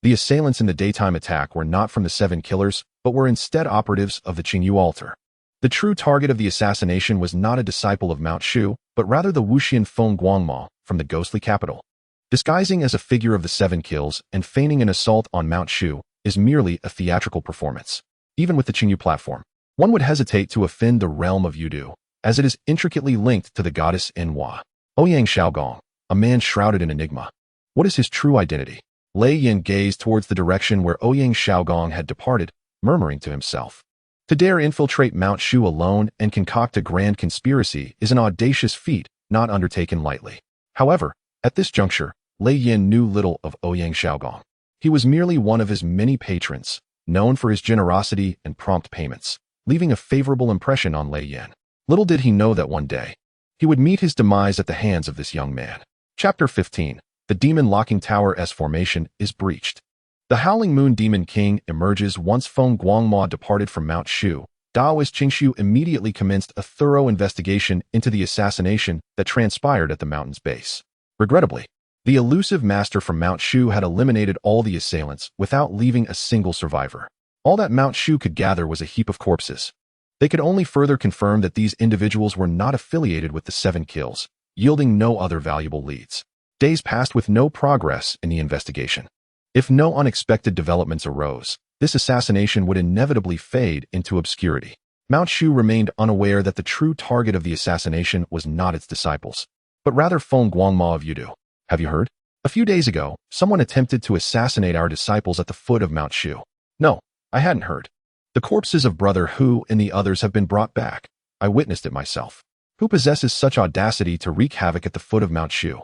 the assailants in the daytime attack were not from the 7 killers, but were instead operatives of the Qingyu altar. The true target of the assassination was not a disciple of Mount Shu, but rather the Wuxian Feng Guangma from the ghostly capital. Disguising as a figure of the 7 kills and feigning an assault on Mount Shu is merely a theatrical performance. Even with the Qingyu platform, one would hesitate to offend the realm of Yudu, as it is intricately linked to the goddess Enhua. Ouyang Xiaogong, a man shrouded in enigma. What is his true identity? Lei Yan gazed towards the direction where Ouyang Xiaogong had departed, murmuring to himself. To dare infiltrate Mount Shu alone and concoct a grand conspiracy is an audacious feat not undertaken lightly. However, at this juncture, Lei Yan knew little of Ouyang Xiaogong. He was merely one of his many patrons, known for his generosity and prompt payments, leaving a favorable impression on Lei Yan. Little did he know that one day, he would meet his demise at the hands of this young man. Chapter 15. The Demon Locking Tower's formation is breached. The Howling Moon Demon King emerges once Feng Guangma departed from Mount Shu. Daoist Qingshu immediately commenced a thorough investigation into the assassination that transpired at the mountain's base. Regrettably, the elusive master from Mount Shu had eliminated all the assailants without leaving a single survivor. All that Mount Shu could gather was a heap of corpses. They could only further confirm that these individuals were not affiliated with the 7 kills, yielding no other valuable leads. Days passed with no progress in the investigation. If no unexpected developments arose, this assassination would inevitably fade into obscurity. Mount Shu remained unaware that the true target of the assassination was not its disciples, but rather Feng Guangma of Yudu. Have you heard? A few days ago, someone attempted to assassinate our disciples at the foot of Mount Shu. No, I hadn't heard. The corpses of Brother Hu and the others have been brought back. I witnessed it myself. Who possesses such audacity to wreak havoc at the foot of Mount Shu?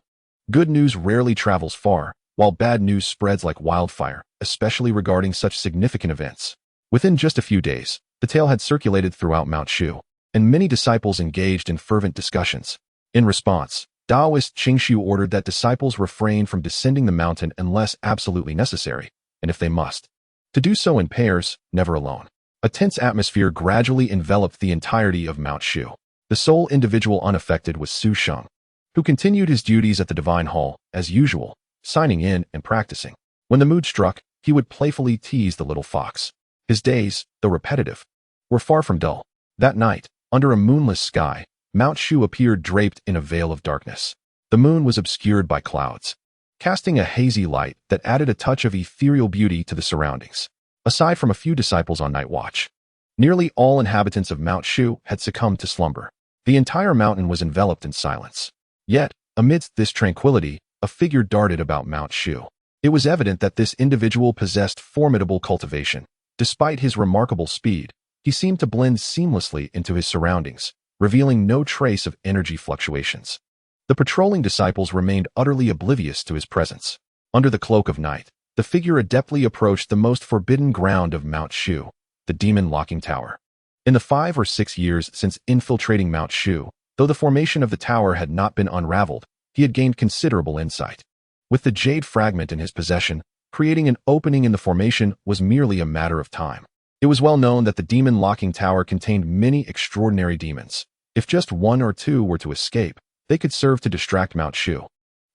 Good news rarely travels far, while bad news spreads like wildfire, especially regarding such significant events. Within just a few days, the tale had circulated throughout Mount Shu, and many disciples engaged in fervent discussions. In response, Daoist Qingshu ordered that disciples refrain from descending the mountain unless absolutely necessary, and if they must, to do so in pairs, never alone. A tense atmosphere gradually enveloped the entirety of Mount Shu. The sole individual unaffected was Sheng, who continued his duties at the Divine Hall, as usual, signing in and practicing. When the mood struck, he would playfully tease the little fox. His days, though repetitive, were far from dull. That night, under a moonless sky, Mount Shu appeared draped in a veil of darkness. The moon was obscured by clouds, casting a hazy light that added a touch of ethereal beauty to the surroundings. Aside from a few disciples on night watch, nearly all inhabitants of Mount Shu had succumbed to slumber. The entire mountain was enveloped in silence. Yet, amidst this tranquility, a figure darted about Mount Shu. It was evident that this individual possessed formidable cultivation. Despite his remarkable speed, he seemed to blend seamlessly into his surroundings, revealing no trace of energy fluctuations. The patrolling disciples remained utterly oblivious to his presence. Under the cloak of night, the figure adeptly approached the most forbidden ground of Mount Shu, the Demon Locking Tower. In the 5 or 6 years since infiltrating Mount Shu, though the formation of the tower had not been unraveled, he had gained considerable insight. With the jade fragment in his possession, creating an opening in the formation was merely a matter of time. It was well known that the Demon Locking Tower contained many extraordinary demons. If just 1 or 2 were to escape, they could serve to distract Mount Shu,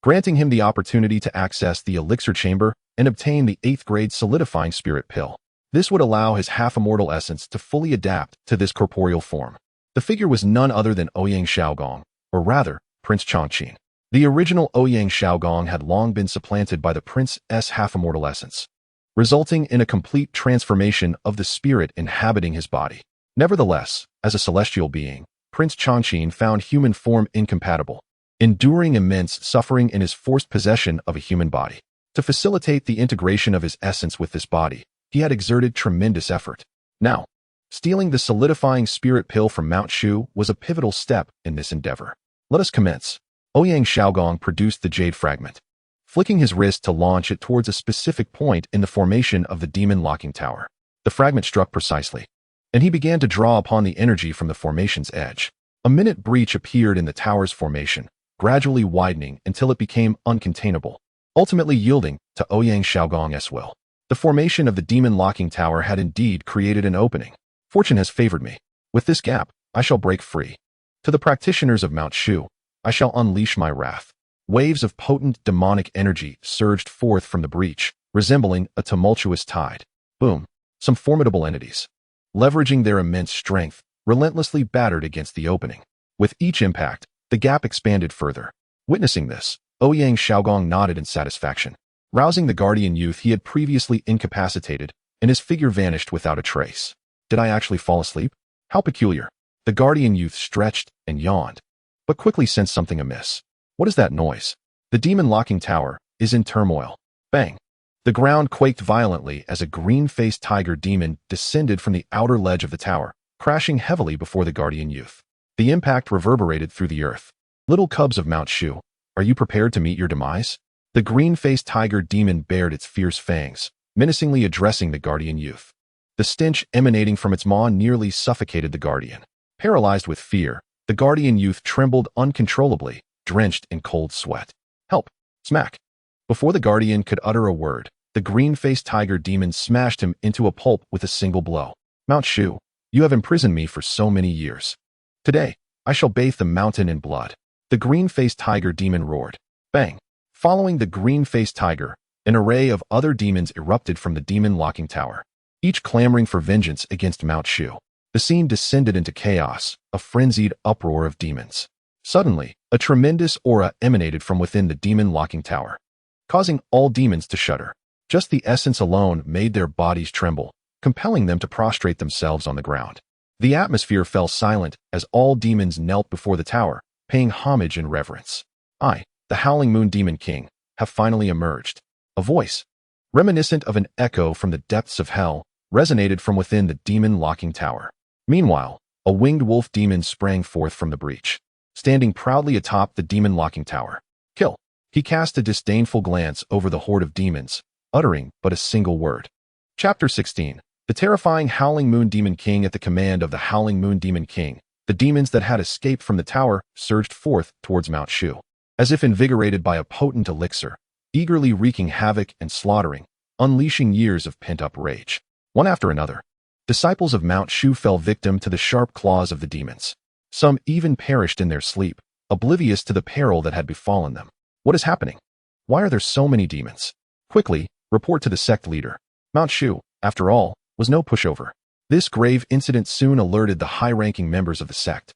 granting him the opportunity to access the Elixir Chamber and obtain the 8th grade solidifying spirit pill. This would allow his half-immortal essence to fully adapt to this corporeal form. The figure was none other than Ouyang Xiaogong, or rather, Prince Chongqing. The original Ouyang Shaogong had long been supplanted by the Prince's half-immortal essence, resulting in a complete transformation of the spirit inhabiting his body. Nevertheless, as a celestial being, Prince Chongqing found human form incompatible, enduring immense suffering in his forced possession of a human body. To facilitate the integration of his essence with this body, he had exerted tremendous effort. Now, stealing the solidifying spirit pill from Mount Shu was a pivotal step in this endeavor. Let us commence. Ouyang Shaogong produced the jade fragment, flicking his wrist to launch it towards a specific point in the formation of the demon locking tower. The fragment struck precisely, and he began to draw upon the energy from the formation's edge. A minute breach appeared in the tower's formation, gradually widening until it became uncontainable, ultimately yielding to Ouyang Shaogong's will. The formation of the demon locking tower had indeed created an opening. Fortune has favored me. With this gap, I shall break free. To the practitioners of Mount Shu, I shall unleash my wrath. Waves of potent demonic energy surged forth from the breach, resembling a tumultuous tide. Boom! Some formidable entities, leveraging their immense strength, relentlessly battered against the opening. With each impact, the gap expanded further. Witnessing this, Ouyang Shaogong nodded in satisfaction, rousing the guardian youth he had previously incapacitated, and his figure vanished without a trace. Did I actually fall asleep? How peculiar. The guardian youth stretched and yawned, but quickly sensed something amiss. What is that noise? The demon locking tower is in turmoil. Bang! The ground quaked violently as a green-faced tiger demon descended from the outer ledge of the tower, crashing heavily before the guardian youth. The impact reverberated through the earth. Little cubs of Mount Shu, are you prepared to meet your demise? The green-faced tiger demon bared its fierce fangs, menacingly addressing the guardian youth. The stench emanating from its maw nearly suffocated the guardian. Paralyzed with fear, the guardian youth trembled uncontrollably, drenched in cold sweat. Help! Smack! Before the guardian could utter a word, the green-faced tiger demon smashed him into a pulp with a single blow. Mount Shu, you have imprisoned me for so many years. Today, I shall bathe the mountain in blood. The green-faced tiger demon roared. Bang! Following the green-faced tiger, an array of other demons erupted from the demon locking tower, each clamoring for vengeance against Mount Shu. The scene descended into chaos, a frenzied uproar of demons. Suddenly, a tremendous aura emanated from within the demon locking tower, causing all demons to shudder. Just the essence alone made their bodies tremble, compelling them to prostrate themselves on the ground. The atmosphere fell silent as all demons knelt before the tower, paying homage and reverence. I, the Howling Moon Demon King, have finally emerged. A voice, reminiscent of an echo from the depths of hell, resonated from within the demon locking tower. Meanwhile, a winged wolf demon sprang forth from the breach, standing proudly atop the demon locking tower. Kill! He cast a disdainful glance over the horde of demons, uttering but a single word. Chapter 16. The terrifying Howling Moon Demon King. At the command of the Howling Moon Demon King, the demons that had escaped from the tower surged forth towards Mount Shu, as if invigorated by a potent elixir, eagerly wreaking havoc and slaughtering, unleashing years of pent-up rage. One after another, disciples of Mount Shu fell victim to the sharp claws of the demons. Some even perished in their sleep, oblivious to the peril that had befallen them. What is happening? Why are there so many demons? Quickly, report to the sect leader. Mount Shu, after all, was no pushover. This grave incident soon alerted the high-ranking members of the sect.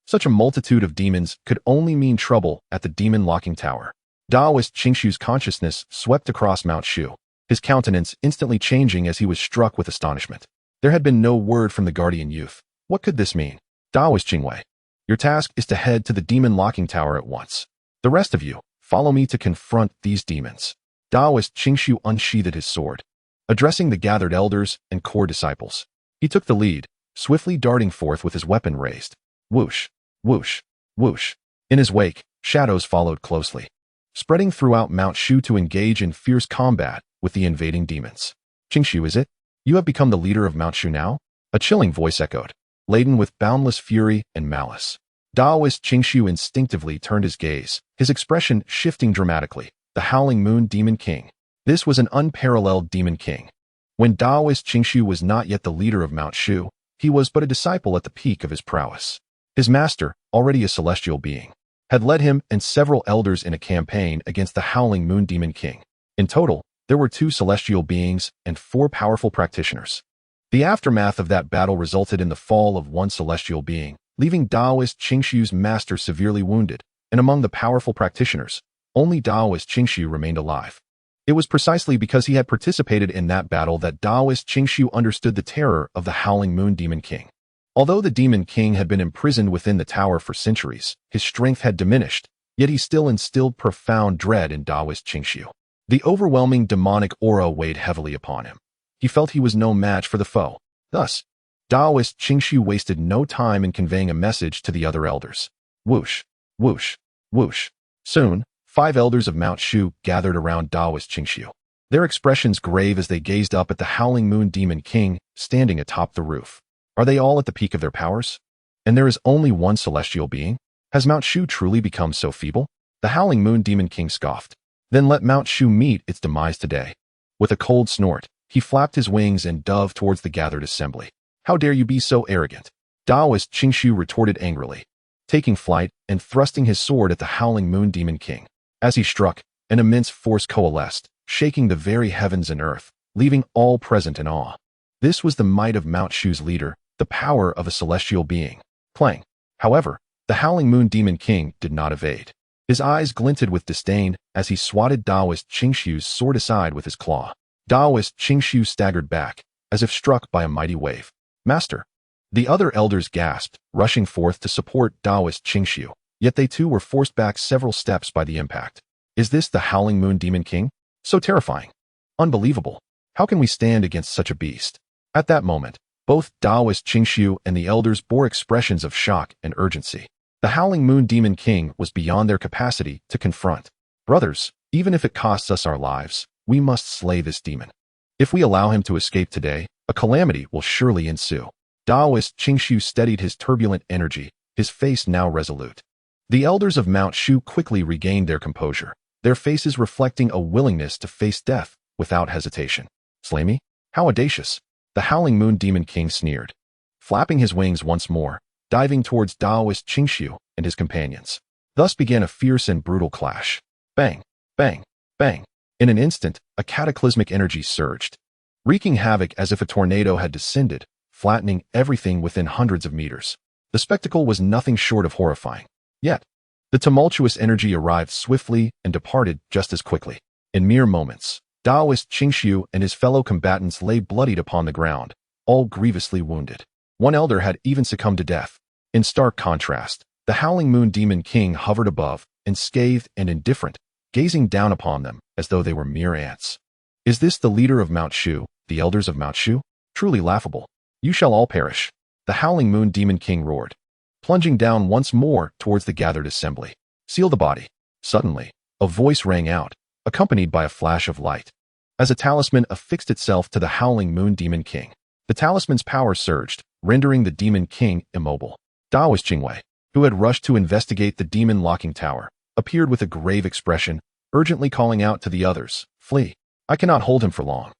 Such a multitude of demons could only mean trouble at the demon locking tower. Daoist Qingshu's consciousness swept across Mount Shu, his countenance instantly changing as he was struck with astonishment. There had been no word from the guardian youth. What could this mean? Daoist Qingwei, your task is to head to the demon locking tower at once. The rest of you, follow me to confront these demons. Daoist Qingshu unsheathed his sword, addressing the gathered elders and core disciples. He took the lead, swiftly darting forth with his weapon raised. Whoosh, whoosh, whoosh. In his wake, shadows followed closely, spreading throughout Mount Shu to engage in fierce combat with the invading demons. Qingshu, is it? You have become the leader of Mount Shu now? A chilling voice echoed, laden with boundless fury and malice. Daoist Qingshu instinctively turned his gaze, his expression shifting dramatically. The Howling Moon Demon King. This was an unparalleled demon king. When Daoist Qingshu was not yet the leader of Mount Shu, he was but a disciple at the peak of his prowess. His master, already a celestial being, had led him and several elders in a campaign against the Howling Moon Demon King. In total, there were 2 celestial beings and 4 powerful practitioners. The aftermath of that battle resulted in the fall of 1 celestial being, leaving Daoist Qingshu's master severely wounded, and among the powerful practitioners, only Daoist Xianxia remained alive. It was precisely because he had participated in that battle that Daoist Xianxia understood the terror of the Howling Moon Demon King. Although the Demon King had been imprisoned within the tower for centuries, his strength had diminished, yet he still instilled profound dread in Daoist Xianxia. The overwhelming demonic aura weighed heavily upon him. He felt he was no match for the foe. Thus, Daoist Xianxia wasted no time in conveying a message to the other elders. Whoosh, whoosh, whoosh. Soon, 5 elders of Mount Shu gathered around Daoist Xianxia, their expressions grave as they gazed up at the Howling Moon Demon King standing atop the roof. Are they all at the peak of their powers? And there is only one celestial being? Has Mount Shu truly become so feeble? The Howling Moon Demon King scoffed. Then let Mount Shu meet its demise today. With a cold snort, he flapped his wings and dove towards the gathered assembly. How dare you be so arrogant? Daoist Xianxia retorted angrily, taking flight and thrusting his sword at the Howling Moon Demon King. As he struck, an immense force coalesced, shaking the very heavens and earth, leaving all present in awe. This was the might of Mount Shu's leader, the power of a celestial being. Clang. However, the Howling Moon Demon King did not evade. His eyes glinted with disdain as he swatted Daoist Xianxia's sword aside with his claw. Daoist Xianxia staggered back, as if struck by a mighty wave. Master! The other elders gasped, rushing forth to support Daoist Xianxia. Yet they too were forced back several steps by the impact. Is this the Howling Moon Demon King? So terrifying. Unbelievable. How can we stand against such a beast? At that moment, both Daoist Xianxia and the elders bore expressions of shock and urgency. The Howling Moon Demon King was beyond their capacity to confront. Brothers, even if it costs us our lives, we must slay this demon. If we allow him to escape today, a calamity will surely ensue. Daoist Xianxia steadied his turbulent energy, his face now resolute. The elders of Mount Shu quickly regained their composure, their faces reflecting a willingness to face death without hesitation. Slay me? How audacious! The Howling Moon Demon King sneered, flapping his wings once more, diving towards Daoist Xianxia and his companions. Thus began a fierce and brutal clash. Bang, bang, bang. In an instant, a cataclysmic energy surged, wreaking havoc as if a tornado had descended, flattening everything within hundreds of meters. The spectacle was nothing short of horrifying. Yet, the tumultuous energy arrived swiftly and departed just as quickly. In mere moments, Daoist Xianxia and his fellow combatants lay bloodied upon the ground, all grievously wounded. One elder had even succumbed to death. In stark contrast, the Howling Moon Demon King hovered above, unscathed and indifferent, gazing down upon them as though they were mere ants. Is this the leader of Mount Shu, the elders of Mount Shu? Truly laughable. You shall all perish. The Howling Moon Demon King roared, plunging down once more towards the gathered assembly. Seal the body. Suddenly, a voice rang out, accompanied by a flash of light. As a talisman affixed itself to the Howling Moon Demon King, the talisman's power surged, rendering the Demon King immobile. Daoist Jingwei, who had rushed to investigate the demon locking tower, appeared with a grave expression, urgently calling out to the others, "Flee! I cannot hold him for long."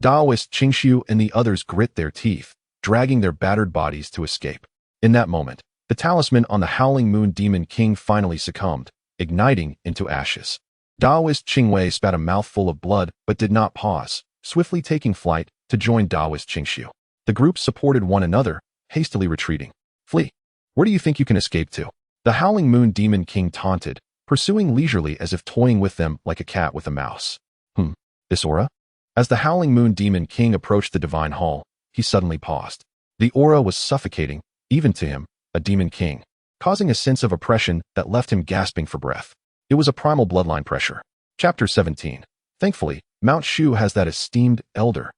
Daoist Xianxia and the others grit their teeth, dragging their battered bodies to escape. In that moment, the talisman on the Howling Moon Demon King finally succumbed, igniting into ashes. Daoist Jingwei spat a mouthful of blood but did not pause, swiftly taking flight to join Daoist Xianxia. The group supported one another, hastily retreating. Flee! Where do you think you can escape to? The Howling Moon Demon King taunted, pursuing leisurely as if toying with them like a cat with a mouse. This aura? As the Howling Moon Demon King approached the Divine Hall, he suddenly paused. The aura was suffocating, even to him, a Demon King, causing a sense of oppression that left him gasping for breath. It was a primal bloodline pressure. Chapter 17. Thankfully, Mount Shu has that esteemed elder.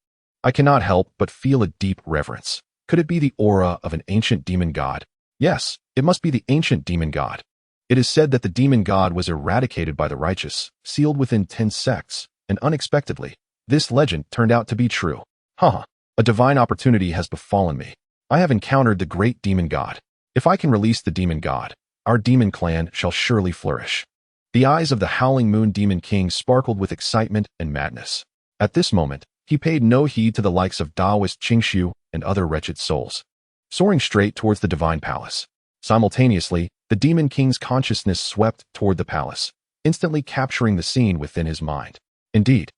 I cannot help but feel a deep reverence. Could it be the aura of an ancient demon god? Yes, it must be the ancient demon god. It is said that the demon god was eradicated by the righteous, sealed within 10 sects, and unexpectedly, this legend turned out to be true. A divine opportunity has befallen me. I have encountered the great demon god. If I can release the demon god, our demon clan shall surely flourish. The eyes of the Howling Moon Demon King sparkled with excitement and madness. At this moment, he paid no heed to the likes of Daoist Xianxia and other wretched souls, soaring straight towards the divine palace. Simultaneously, the Demon King's consciousness swept toward the palace, instantly capturing the scene within his mind. Indeed,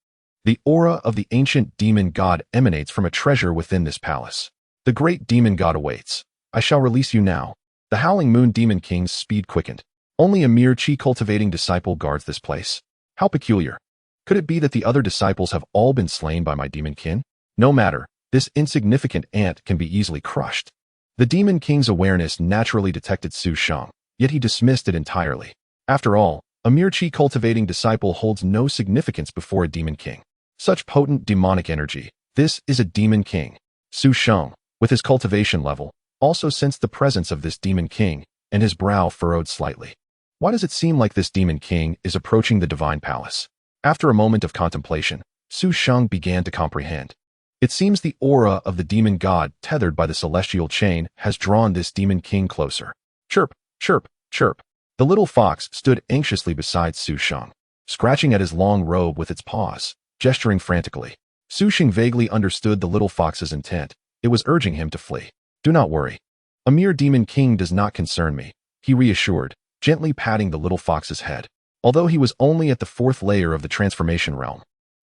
the aura of the ancient demon god emanates from a treasure within this palace. The great demon god awaits. I shall release you now. The Howling Moon Demon King's speed quickened, Only a mere chi-cultivating disciple guards this place. How peculiar. Could it be that the other disciples have all been slain by my demon kin? No matter, this insignificant ant can be easily crushed. The Demon King's awareness naturally detected Su Sheng, yet he dismissed it entirely. After all, a mere chi-cultivating disciple holds no significance before a Demon King. Such potent demonic energy. This is a Demon King. Su Sheng, with his cultivation level, also sensed the presence of this Demon King, and his brow furrowed slightly. Why does it seem like this Demon King is approaching the Divine Palace? After a moment of contemplation, Su Sheng began to comprehend. It seems the aura of the demon god tethered by the celestial chain has drawn this Demon King closer. Chirp, chirp, chirp. The little fox stood anxiously beside Su Sheng, scratching at his long robe with its paws, gesturing frantically. Su Sheng vaguely understood the little fox's intent. It was urging him to flee. Do not worry. A mere Demon King does not concern me, he reassured, gently patting the little fox's head. Although he was only at the 4th layer of the transformation realm,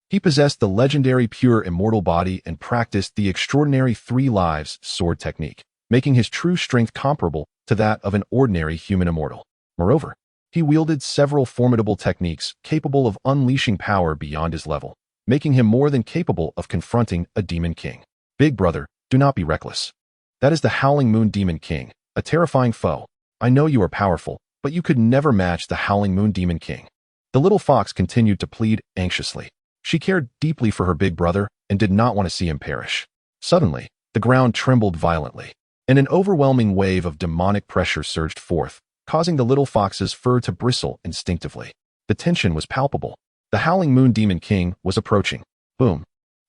he possessed the legendary pure immortal body and practiced the extraordinary 3 lives sword technique, making his true strength comparable to that of an ordinary human immortal. Moreover, he wielded several formidable techniques capable of unleashing power beyond his level, making him more than capable of confronting a Demon King. Big brother, do not be reckless. That is the Howling Moon Demon King, a terrifying foe. I know you are powerful, but you could never match the Howling Moon Demon King. The little fox continued to plead anxiously. She cared deeply for her big brother and did not want to see him perish. Suddenly, the ground trembled violently, and an overwhelming wave of demonic pressure surged forth, causing the little fox's fur to bristle instinctively. The tension was palpable. The Howling Moon Demon King was approaching. Boom.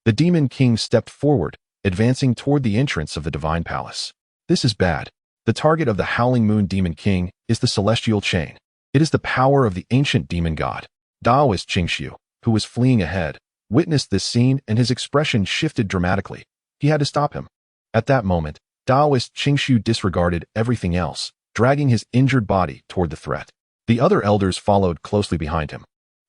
The Demon King stepped forward, advancing toward the entrance of the Divine Palace. This is bad. The target of the Howling Moon Demon King is the celestial chain. It is the power of the ancient demon god. Taoist xianxia, who was fleeing ahead, witnessed this scene and his expression shifted dramatically. He had to stop him. At that moment, Taoist xianxia disregarded everything else, dragging his injured body toward the threat. The other elders followed closely behind him,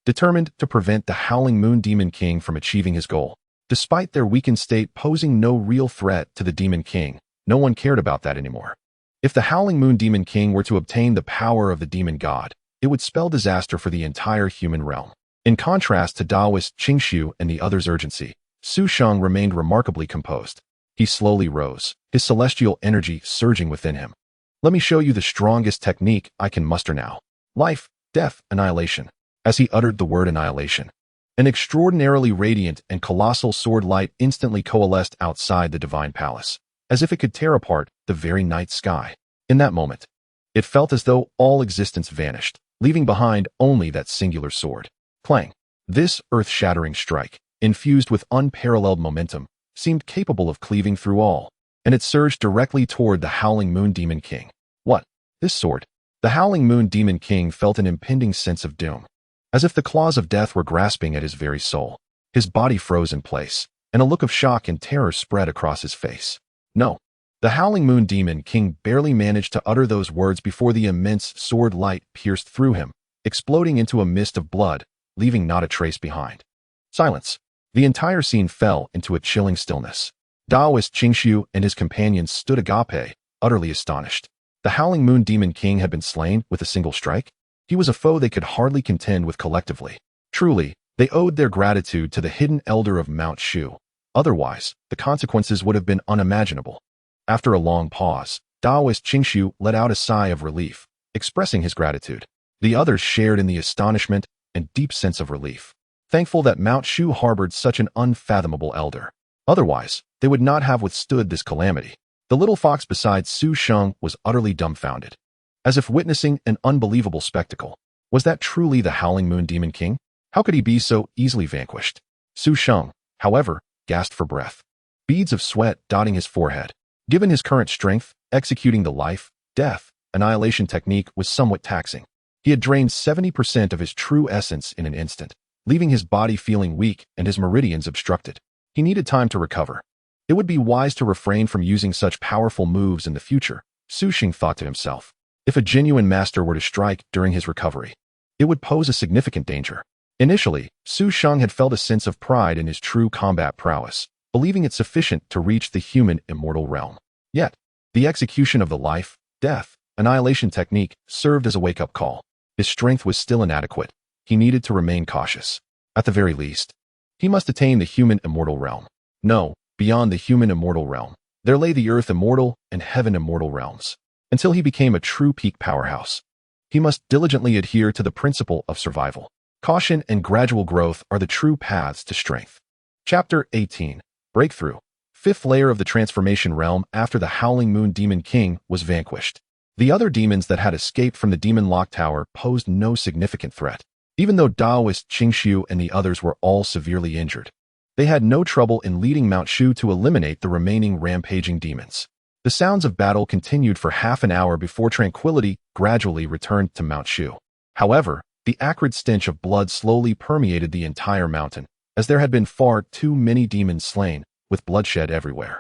determined to prevent the Howling Moon Demon King from achieving his goal. Despite their weakened state posing no real threat to the Demon King, no one cared about that anymore. If the Howling Moon Demon King were to obtain the power of the demon god, it would spell disaster for the entire human realm. In contrast to Taoist xianxia and the others' urgency, Su Sheng remained remarkably composed. He slowly rose, his celestial energy surging within him. Let me show you the strongest technique I can muster now. Life, death, annihilation. As he uttered the word annihilation, an extraordinarily radiant and colossal sword light instantly coalesced outside the Divine Palace, as if it could tear apart the very night sky. In that moment, it felt as though all existence vanished, leaving behind only that singular sword. Clang. This earth-shattering strike, infused with unparalleled momentum, seemed capable of cleaving through all, and it surged directly toward the Howling Moon Demon King. What? This sword? The Howling Moon Demon King felt an impending sense of doom, as if the claws of death were grasping at his very soul. His body froze in place, and a look of shock and terror spread across his face. No. The Howling Moon Demon King barely managed to utter those words before the immense sword light pierced through him, exploding into a mist of blood, leaving not a trace behind. Silence. The entire scene fell into a chilling stillness. Taoist xianxia and his companions stood agape, utterly astonished. The Howling Moon Demon King had been slain with a single strike? He was a foe they could hardly contend with collectively. Truly, they owed their gratitude to the hidden elder of Mount Shu. Otherwise, the consequences would have been unimaginable. After a long pause, Taoist xianxia let out a sigh of relief, expressing his gratitude. The others shared in the astonishment and deep sense of relief, thankful that Mount Shu harbored such an unfathomable elder. Otherwise, they would not have withstood this calamity. The little fox beside Su Sheng was utterly dumbfounded, as if witnessing an unbelievable spectacle. Was that truly the Howling Moon Demon King? How could he be so easily vanquished? Su Sheng, however, gasped for breath, beads of sweat dotting his forehead. Given his current strength, executing the life, death, annihilation technique was somewhat taxing. He had drained 70% of his true essence in an instant, leaving his body feeling weak and his meridians obstructed. He needed time to recover. It would be wise to refrain from using such powerful moves in the future, Su Sheng thought to himself. If a genuine master were to strike during his recovery, it would pose a significant danger. Initially, Su Sheng had felt a sense of pride in his true combat prowess, believing it sufficient to reach the human immortal realm. Yet, the execution of the life, death, Annihilation technique served as a wake-up call. His strength was still inadequate. He needed to remain cautious. At the very least, he must attain the human immortal realm. No, beyond the human immortal realm, there lay the earth immortal and heaven immortal realms. Until he became a true peak powerhouse, he must diligently adhere to the principle of survival. Caution and gradual growth are the true paths to strength. Chapter 18. Breakthrough. Fifth layer of the transformation realm after the Howling Moon Demon King was vanquished. The other demons that had escaped from the Demon Lock Tower posed no significant threat. Even though Daoist Qingshu and the others were all severely injured, they had no trouble in leading Mount Shu to eliminate the remaining rampaging demons. The sounds of battle continued for half an hour before tranquility gradually returned to Mount Shu. However, the acrid stench of blood slowly permeated the entire mountain, as there had been far too many demons slain, with bloodshed everywhere.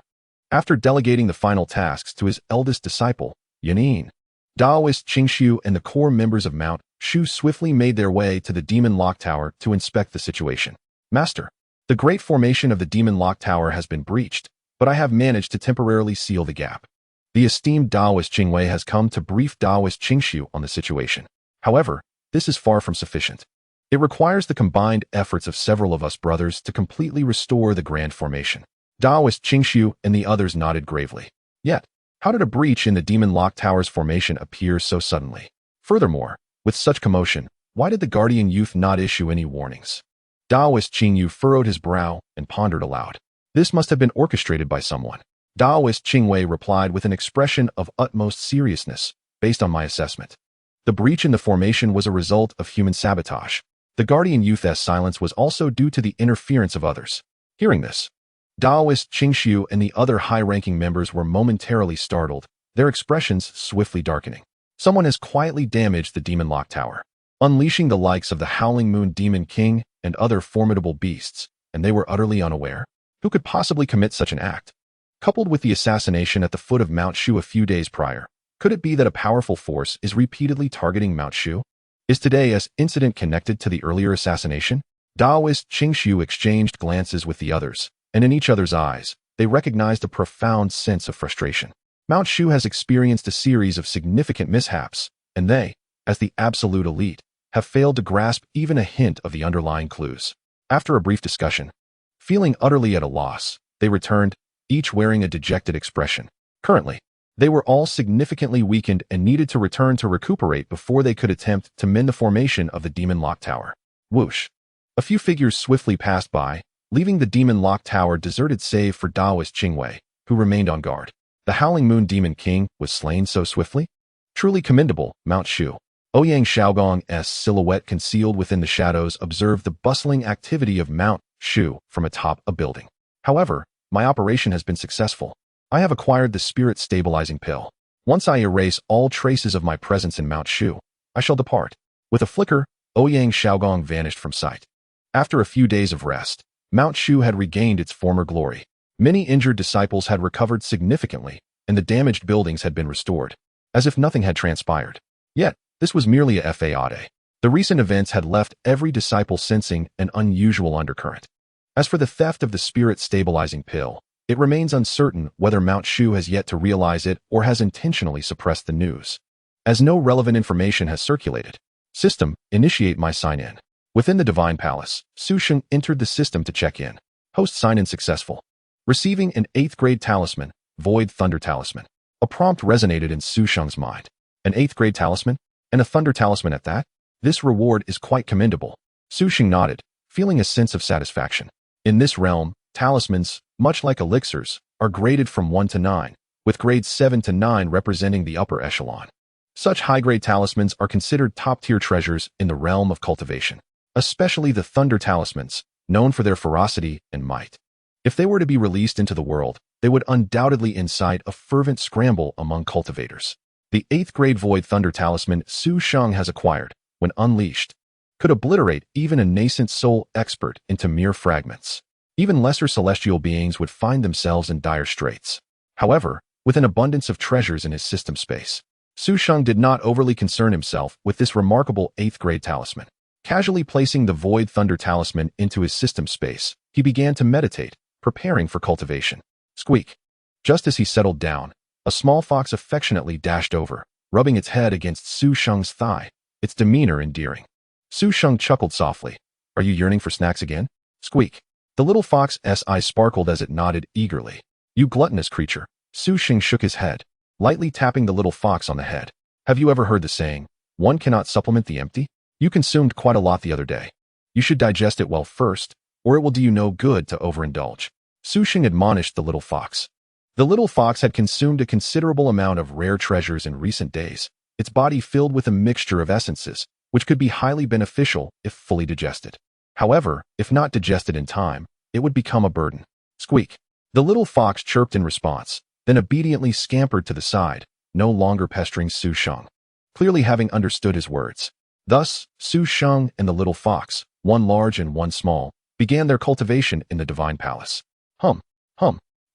After delegating the final tasks to his eldest disciple, Yanin, Daoist Qingshu and the core members of Mount Shu swiftly made their way to the Demon Lock Tower to inspect the situation. Master, the great formation of the Demon Lock Tower has been breached, but I have managed to temporarily seal the gap. The esteemed Daoist Qingwei has come to brief Daoist Qingshu on the situation. However, this is far from sufficient. It requires the combined efforts of several of us brothers to completely restore the grand formation. Daoist Qingshu and the others nodded gravely. Yet, how did a breach in the Demon Lock Tower's formation appear so suddenly? Furthermore, with such commotion, why did the guardian youth not issue any warnings? Daoist Qingyu furrowed his brow and pondered aloud. This must have been orchestrated by someone. Daoist Qingwei replied with an expression of utmost seriousness, based on my assessment. The breach in the formation was a result of human sabotage. The guardian youth's silence was also due to the interference of others. Hearing this, Daoist Qingshu and the other high-ranking members were momentarily startled, their expressions swiftly darkening. Someone has quietly damaged the Demon Lock Tower, unleashing the likes of the Howling Moon Demon King and other formidable beasts, and they were utterly unaware? Who could possibly commit such an act? Coupled with the assassination at the foot of Mount Shu a few days prior, could it be that a powerful force is repeatedly targeting Mount Shu? Is today's incident connected to the earlier assassination? Daoist Qingshu exchanged glances with the others, and in each other's eyes, they recognized a profound sense of frustration. Mount Shu has experienced a series of significant mishaps, and they, as the absolute elite, have failed to grasp even a hint of the underlying clues. After a brief discussion, feeling utterly at a loss, they returned, each wearing a dejected expression. Currently, they were all significantly weakened and needed to return to recuperate before they could attempt to mend the formation of the Demon Lock Tower. Whoosh! A few figures swiftly passed by, leaving the Demon Lock Tower deserted save for Daoist Qingwei, who remained on guard. The Howling Moon Demon King was slain so swiftly? Truly commendable, Mount Shu. Ouyang Xiaogong's silhouette concealed within the shadows observed the bustling activity of Mount Shu from atop a building. However, my operation has been successful. I have acquired the spirit stabilizing pill. Once I erase all traces of my presence in Mount Shu, I shall depart. With a flicker, Ouyang Xiaogong vanished from sight. After a few days of rest, Mount Shu had regained its former glory. Many injured disciples had recovered significantly, and the damaged buildings had been restored, as if nothing had transpired. Yet, this was merely a fade. The recent events had left every disciple sensing an unusual undercurrent. As for the theft of the spirit stabilizing pill, it remains uncertain whether Mount Shu has yet to realize it or has intentionally suppressed the news, as no relevant information has circulated. System, initiate my sign-in. Within the Divine Palace, Su Sheng entered the system to check in. Host sign-in successful. Receiving an 8th grade talisman, Void Thunder Talisman. A prompt resonated in Su Sheng's mind. An 8th grade talisman? And a Thunder Talisman at that? This reward is quite commendable. Su Sheng nodded, feeling a sense of satisfaction. In this realm, talismans, much like elixirs, are graded from 1 to 9, with grades 7 to 9 representing the upper echelon. Such high-grade talismans are considered top-tier treasures in the realm of cultivation, especially the Thunder Talismans, known for their ferocity and might. If they were to be released into the world, they would undoubtedly incite a fervent scramble among cultivators. The 8th grade Void Thunder Talisman Su Sheng has acquired, when unleashed, could obliterate even a nascent soul expert into mere fragments. Even lesser celestial beings would find themselves in dire straits. However, with an abundance of treasures in his system space, Su Sheng did not overly concern himself with this remarkable 8th grade talisman. Casually placing the Void Thunder Talisman into his system space, he began to meditate, preparing for cultivation. Squeak! Just as he settled down, a small fox affectionately dashed over, rubbing its head against Su Sheng's thigh, its demeanor endearing. Su Sheng chuckled softly. Are you yearning for snacks again? Squeak. The little fox's eyes sparkled as it nodded eagerly. You gluttonous creature. Su Sheng shook his head, lightly tapping the little fox on the head. Have you ever heard the saying, one cannot supplement the empty? You consumed quite a lot the other day. You should digest it well first, or it will do you no good to overindulge. Su Sheng admonished the little fox. The little fox had consumed a considerable amount of rare treasures in recent days, its body filled with a mixture of essences, which could be highly beneficial if fully digested. However, if not digested in time, it would become a burden. Squeak. The little fox chirped in response, then obediently scampered to the side, no longer pestering Su Sheng, clearly having understood his words. Thus, Su Sheng and the little fox, one large and one small, began their cultivation in the divine palace. Hum.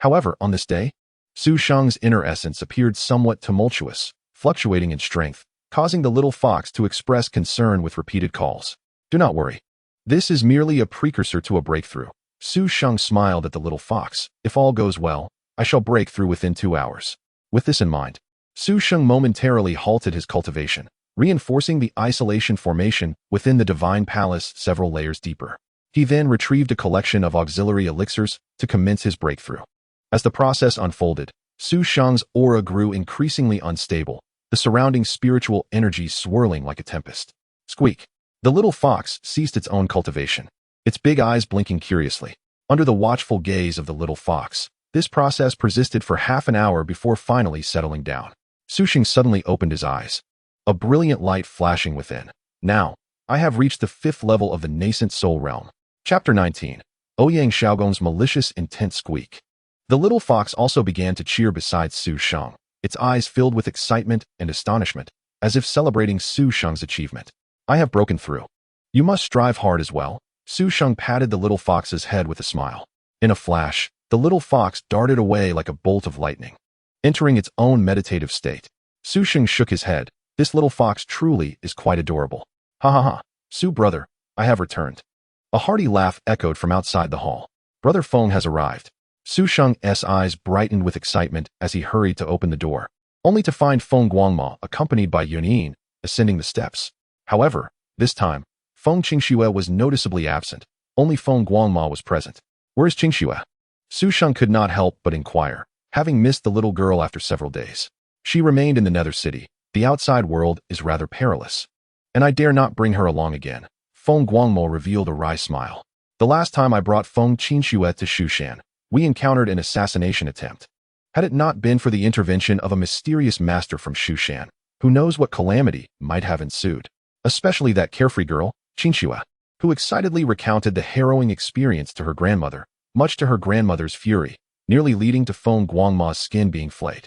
However, on this day, Su Sheng's inner essence appeared somewhat tumultuous, fluctuating in strength, causing the little fox to express concern with repeated calls. Do not worry. This is merely a precursor to a breakthrough. Su Sheng smiled at the little fox. If all goes well, I shall break through within 2 hours. With this in mind, Su Sheng momentarily halted his cultivation, reinforcing the isolation formation within the divine palace several layers deeper. He then retrieved a collection of auxiliary elixirs to commence his breakthrough. As the process unfolded, Su Sheng's aura grew increasingly unstable, the surrounding spiritual energy swirling like a tempest. Squeak. The little fox ceased its own cultivation, its big eyes blinking curiously. Under the watchful gaze of the little fox, this process persisted for half an hour before finally settling down. Su Sheng suddenly opened his eyes, a brilliant light flashing within. Now, I have reached the 5th level of the nascent soul realm. Chapter 19. Ouyang Xiaogong's malicious intent. Squeak. The little fox also began to cheer beside Su Sheng, its eyes filled with excitement and astonishment, as if celebrating Su Sheng's achievement. I have broken through. You must strive hard as well. Su Sheng patted the little fox's head with a smile. In a flash, the little fox darted away like a bolt of lightning, entering its own meditative state. Su Sheng shook his head. This little fox truly is quite adorable. Ha ha ha. Su brother, I have returned. A hearty laugh echoed from outside the hall. Brother Feng has arrived. Su Sheng's eyes brightened with excitement as he hurried to open the door, only to find Feng Guangma accompanied by Yunin ascending the steps. However, this time, Feng Qingxue was noticeably absent. Only Feng Guangma was present. Where is Qingxue? Su Sheng could not help but inquire, having missed the little girl after several days. She remained in the Nether City. The outside world is rather perilous, and I dare not bring her along again. Feng Guangmo revealed a wry smile. The last time I brought Feng Qingxue to Shushan, we encountered an assassination attempt. Had it not been for the intervention of a mysterious master from Shushan, who knows what calamity might have ensued, especially that carefree girl, Qingxue, who excitedly recounted the harrowing experience to her grandmother, much to her grandmother's fury, nearly leading to Feng Guangma's skin being flayed.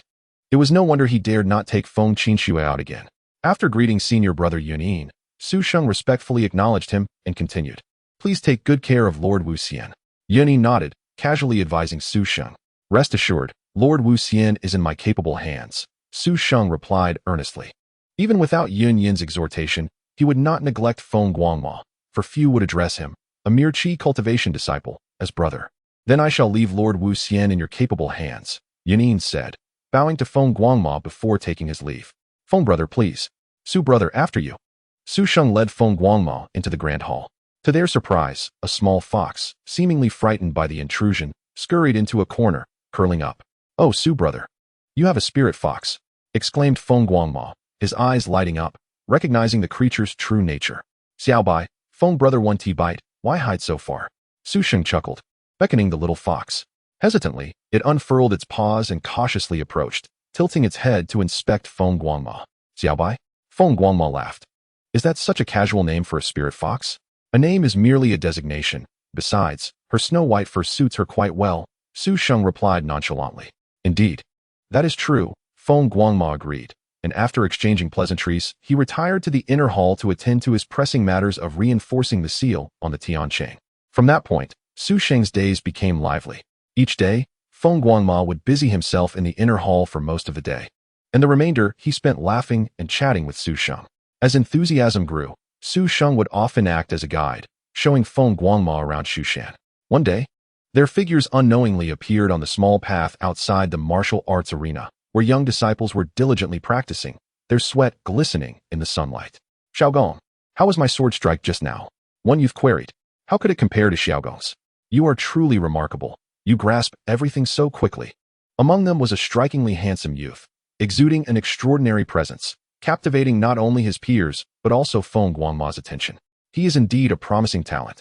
It was no wonder he dared not take Feng Qingxue out again. After greeting senior brother Yunin, Su Sheng respectfully acknowledged him and continued. Please take good care of Lord Wu Xian. Yunin nodded, casually advising Su Sheng. Rest assured, Lord Wu Xian is in my capable hands, Su Sheng replied earnestly. Even without Yun Yin's exhortation, he would not neglect Feng Guangma, for few would address him, a mere qi cultivation disciple, as brother. Then I shall leave Lord Wu Xian in your capable hands, Yunin said, bowing to Feng Guangma before taking his leave. Feng brother, please. Su brother, after you. Su Sheng led Feng Guangma into the grand hall. To their surprise, a small fox, seemingly frightened by the intrusion, scurried into a corner, curling up. Oh, Su brother. You have a spirit fox, exclaimed Feng Guangma, his eyes lighting up, recognizing the creature's true nature. Xiaobai, Feng brother 1T bite, why hide so far? Su Sheng chuckled, beckoning the little fox. Hesitantly, it unfurled its paws and cautiously approached, tilting its head to inspect Feng Guangma. Xiaobai? Feng Guangma laughed. Is that such a casual name for a spirit fox? A name is merely a designation. Besides, her snow-white fur suits her quite well, Su Sheng replied nonchalantly. Indeed. That is true, Feng Guangma agreed, and after exchanging pleasantries, he retired to the inner hall to attend to his pressing matters of reinforcing the seal on the Tiancheng. From that point, Su Sheng's days became lively. Each day, Feng Guangma would busy himself in the inner hall for most of the day, and the remainder he spent laughing and chatting with Su Sheng. As enthusiasm grew, Su Sheng would often act as a guide, showing Feng Guangma around Shushan. One day, their figures unknowingly appeared on the small path outside the martial arts arena, where young disciples were diligently practicing, their sweat glistening in the sunlight. Xiaogong, how was my sword strike just now? One youth queried. How could it compare to Xiaogong's? You are truly remarkable. You grasp everything so quickly. Among them was a strikingly handsome youth, exuding an extraordinary presence, captivating not only his peers, but also Feng Guangma's attention. He is indeed a promising talent.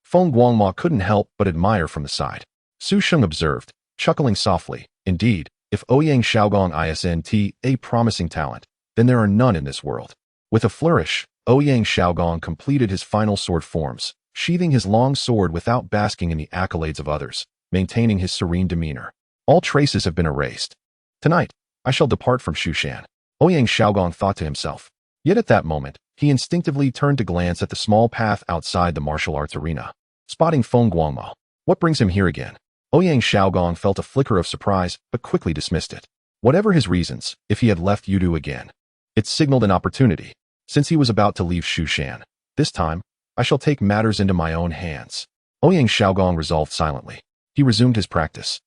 Feng Guangma couldn't help but admire from the side. Su Sheng observed, chuckling softly. Indeed, if Ouyang Xiaogong isn't a promising talent, then there are none in this world. With a flourish, Ouyang Xiaogong completed his final sword forms, sheathing his long sword without basking in the accolades of others, maintaining his serene demeanor. All traces have been erased. Tonight, I shall depart from Shushan. Ouyang Xiaogong thought to himself. Yet at that moment, he instinctively turned to glance at the small path outside the martial arts arena. Spotting Feng Guangma. What brings him here again? Ouyang Xiaogong felt a flicker of surprise, but quickly dismissed it. Whatever his reasons, if he had left Yudu again, it signaled an opportunity. Since he was about to leave Shushan, this time, I shall take matters into my own hands. Ouyang Xiaogong resolved silently. He resumed his practice,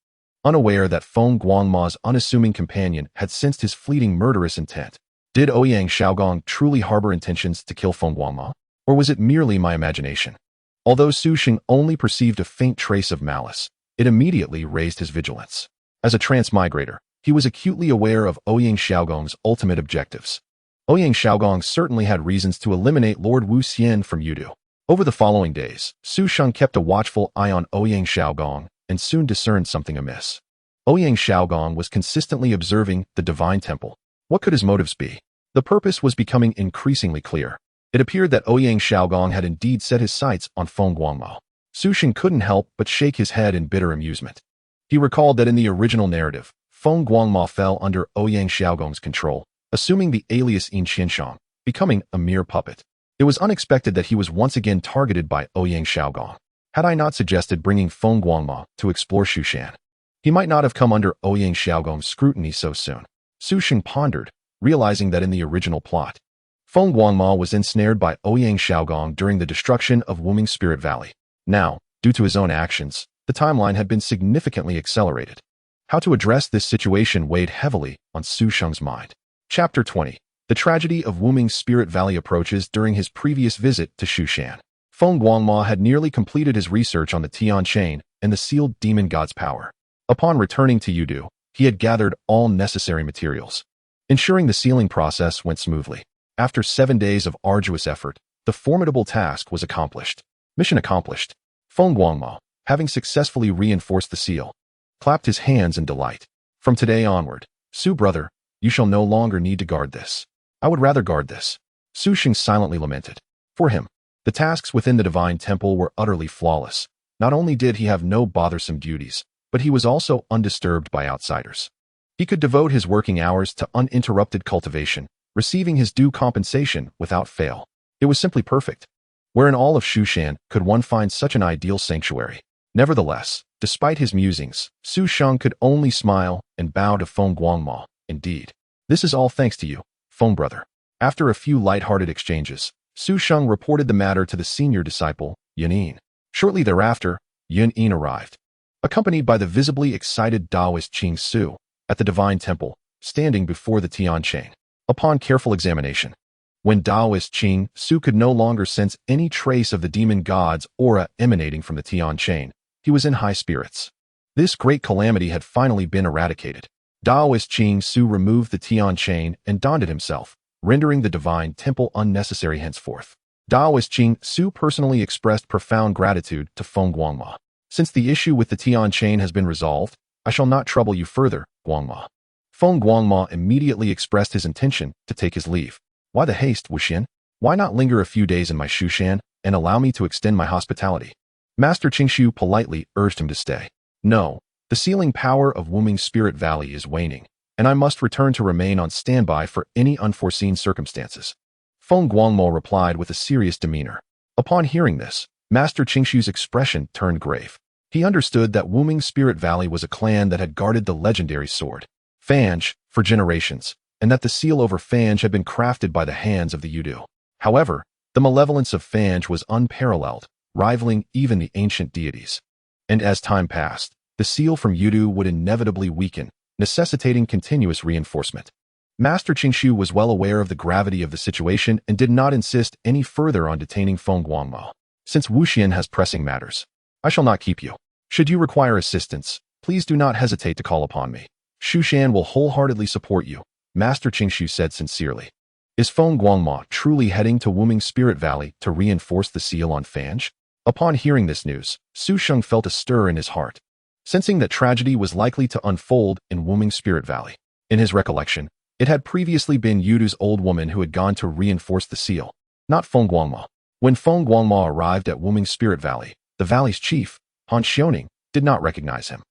unaware that Feng Guangma's unassuming companion had sensed his fleeting murderous intent. Did Ouyang Xiaogong truly harbor intentions to kill Feng Guangma, or was it merely my imagination? Although Su Sheng only perceived a faint trace of malice, it immediately raised his vigilance. As a transmigrator, he was acutely aware of Ouyang Xiaogong's ultimate objectives. Ouyang Xiaogong certainly had reasons to eliminate Lord Wu Xian from Yudu. Over the following days, Su Sheng kept a watchful eye on Ouyang Xiaogong and soon discerned something amiss. Ouyang Xiaogong was consistently observing the divine temple. What could his motives be? The purpose was becoming increasingly clear. It appeared that Ouyang Xiaogong had indeed set his sights on Feng Guangma. Su Sheng couldn't help but shake his head in bitter amusement. He recalled that in the original narrative, Feng Guangma fell under Ouyang Xiaogong's control, assuming the alias xianxia, becoming a mere puppet. It was unexpected that he was once again targeted by Ouyang Xiaogong. Had I not suggested bringing Feng Guangma to explore Shushan, he might not have come under Ouyang Xiaogong's scrutiny so soon. Su Sheng pondered, realizing that in the original plot, Feng Guangma was ensnared by Ouyang Xiaogong during the destruction of Wuming Spirit Valley. Now, due to his own actions, the timeline had been significantly accelerated. How to address this situation weighed heavily on Su Sheng's mind. Chapter 20. The tragedy of Wuming Spirit Valley approaches during his previous visit to Shushan. Feng Guangma had nearly completed his research on the Tian chain and the sealed demon god's power. Upon returning to Yudu, he had gathered all necessary materials, ensuring the sealing process went smoothly. After 7 days of arduous effort, the formidable task was accomplished. Mission accomplished. Feng Guangma, having successfully reinforced the seal, clapped his hands in delight. From today onward, Su brother, you shall no longer need to guard this. I would rather guard this. Su Sheng silently lamented. For him, the tasks within the divine temple were utterly flawless. Not only did he have no bothersome duties, but he was also undisturbed by outsiders. He could devote his working hours to uninterrupted cultivation, receiving his due compensation without fail. It was simply perfect. Where in all of Shushan could one find such an ideal sanctuary? Nevertheless, despite his musings, Su Sheng could only smile and bow to Feng Guangma. Indeed, this is all thanks to you, Feng brother. After a few light-hearted exchanges, Su Sheng reported the matter to the senior disciple, Yunin. Shortly thereafter, Yunin arrived, accompanied by the visibly excited Taoist Qing Su, at the divine temple, standing before the Tian chain. Upon careful examination, when Taoist Qing Su could no longer sense any trace of the demon god's aura emanating from the Tian chain, he was in high spirits. This great calamity had finally been eradicated. Taoist Qing Su removed the Tian chain and donned it himself, rendering the divine temple unnecessary henceforth. Taoist Qing Su personally expressed profound gratitude to Feng Guangma. Since the issue with the Tian chain has been resolved, I shall not trouble you further, Guangma. Feng Guangma immediately expressed his intention to take his leave. Why the haste, Wuxian? Why not linger a few days in my Shushan and allow me to extend my hospitality? Master Qingshu politely urged him to stay. No, the sealing power of Wuming Spirit Valley is waning, and I must return to remain on standby for any unforeseen circumstances. Feng Guangmo replied with a serious demeanor. Upon hearing this, Master Qingshu's expression turned grave. He understood that Wuming Spirit Valley was a clan that had guarded the legendary sword, Fange, for generations, and that the seal over Fange had been crafted by the hands of the Yudu. However, the malevolence of Fange was unparalleled, rivaling even the ancient deities. And as time passed, the seal from Yudu would inevitably weaken, necessitating continuous reinforcement. Master Qingshu was well aware of the gravity of the situation and did not insist any further on detaining Feng Guangmo. Since Wuxian has pressing matters, I shall not keep you. Should you require assistance, please do not hesitate to call upon me. Shushan will wholeheartedly support you, Master Qingshu said sincerely. Is Feng Guangmo truly heading to Wuming Spirit Valley to reinforce the seal on Fange? Upon hearing this news, Su Sheng felt a stir in his heart, sensing that tragedy was likely to unfold in Wuming Spirit Valley. In his recollection, it had previously been Yudu's old woman who had gone to reinforce the seal, not Feng Guangmo. When Feng Guangmo arrived at Wuming Spirit Valley, the valley's chief, Han Xiaoning, did not recognize him.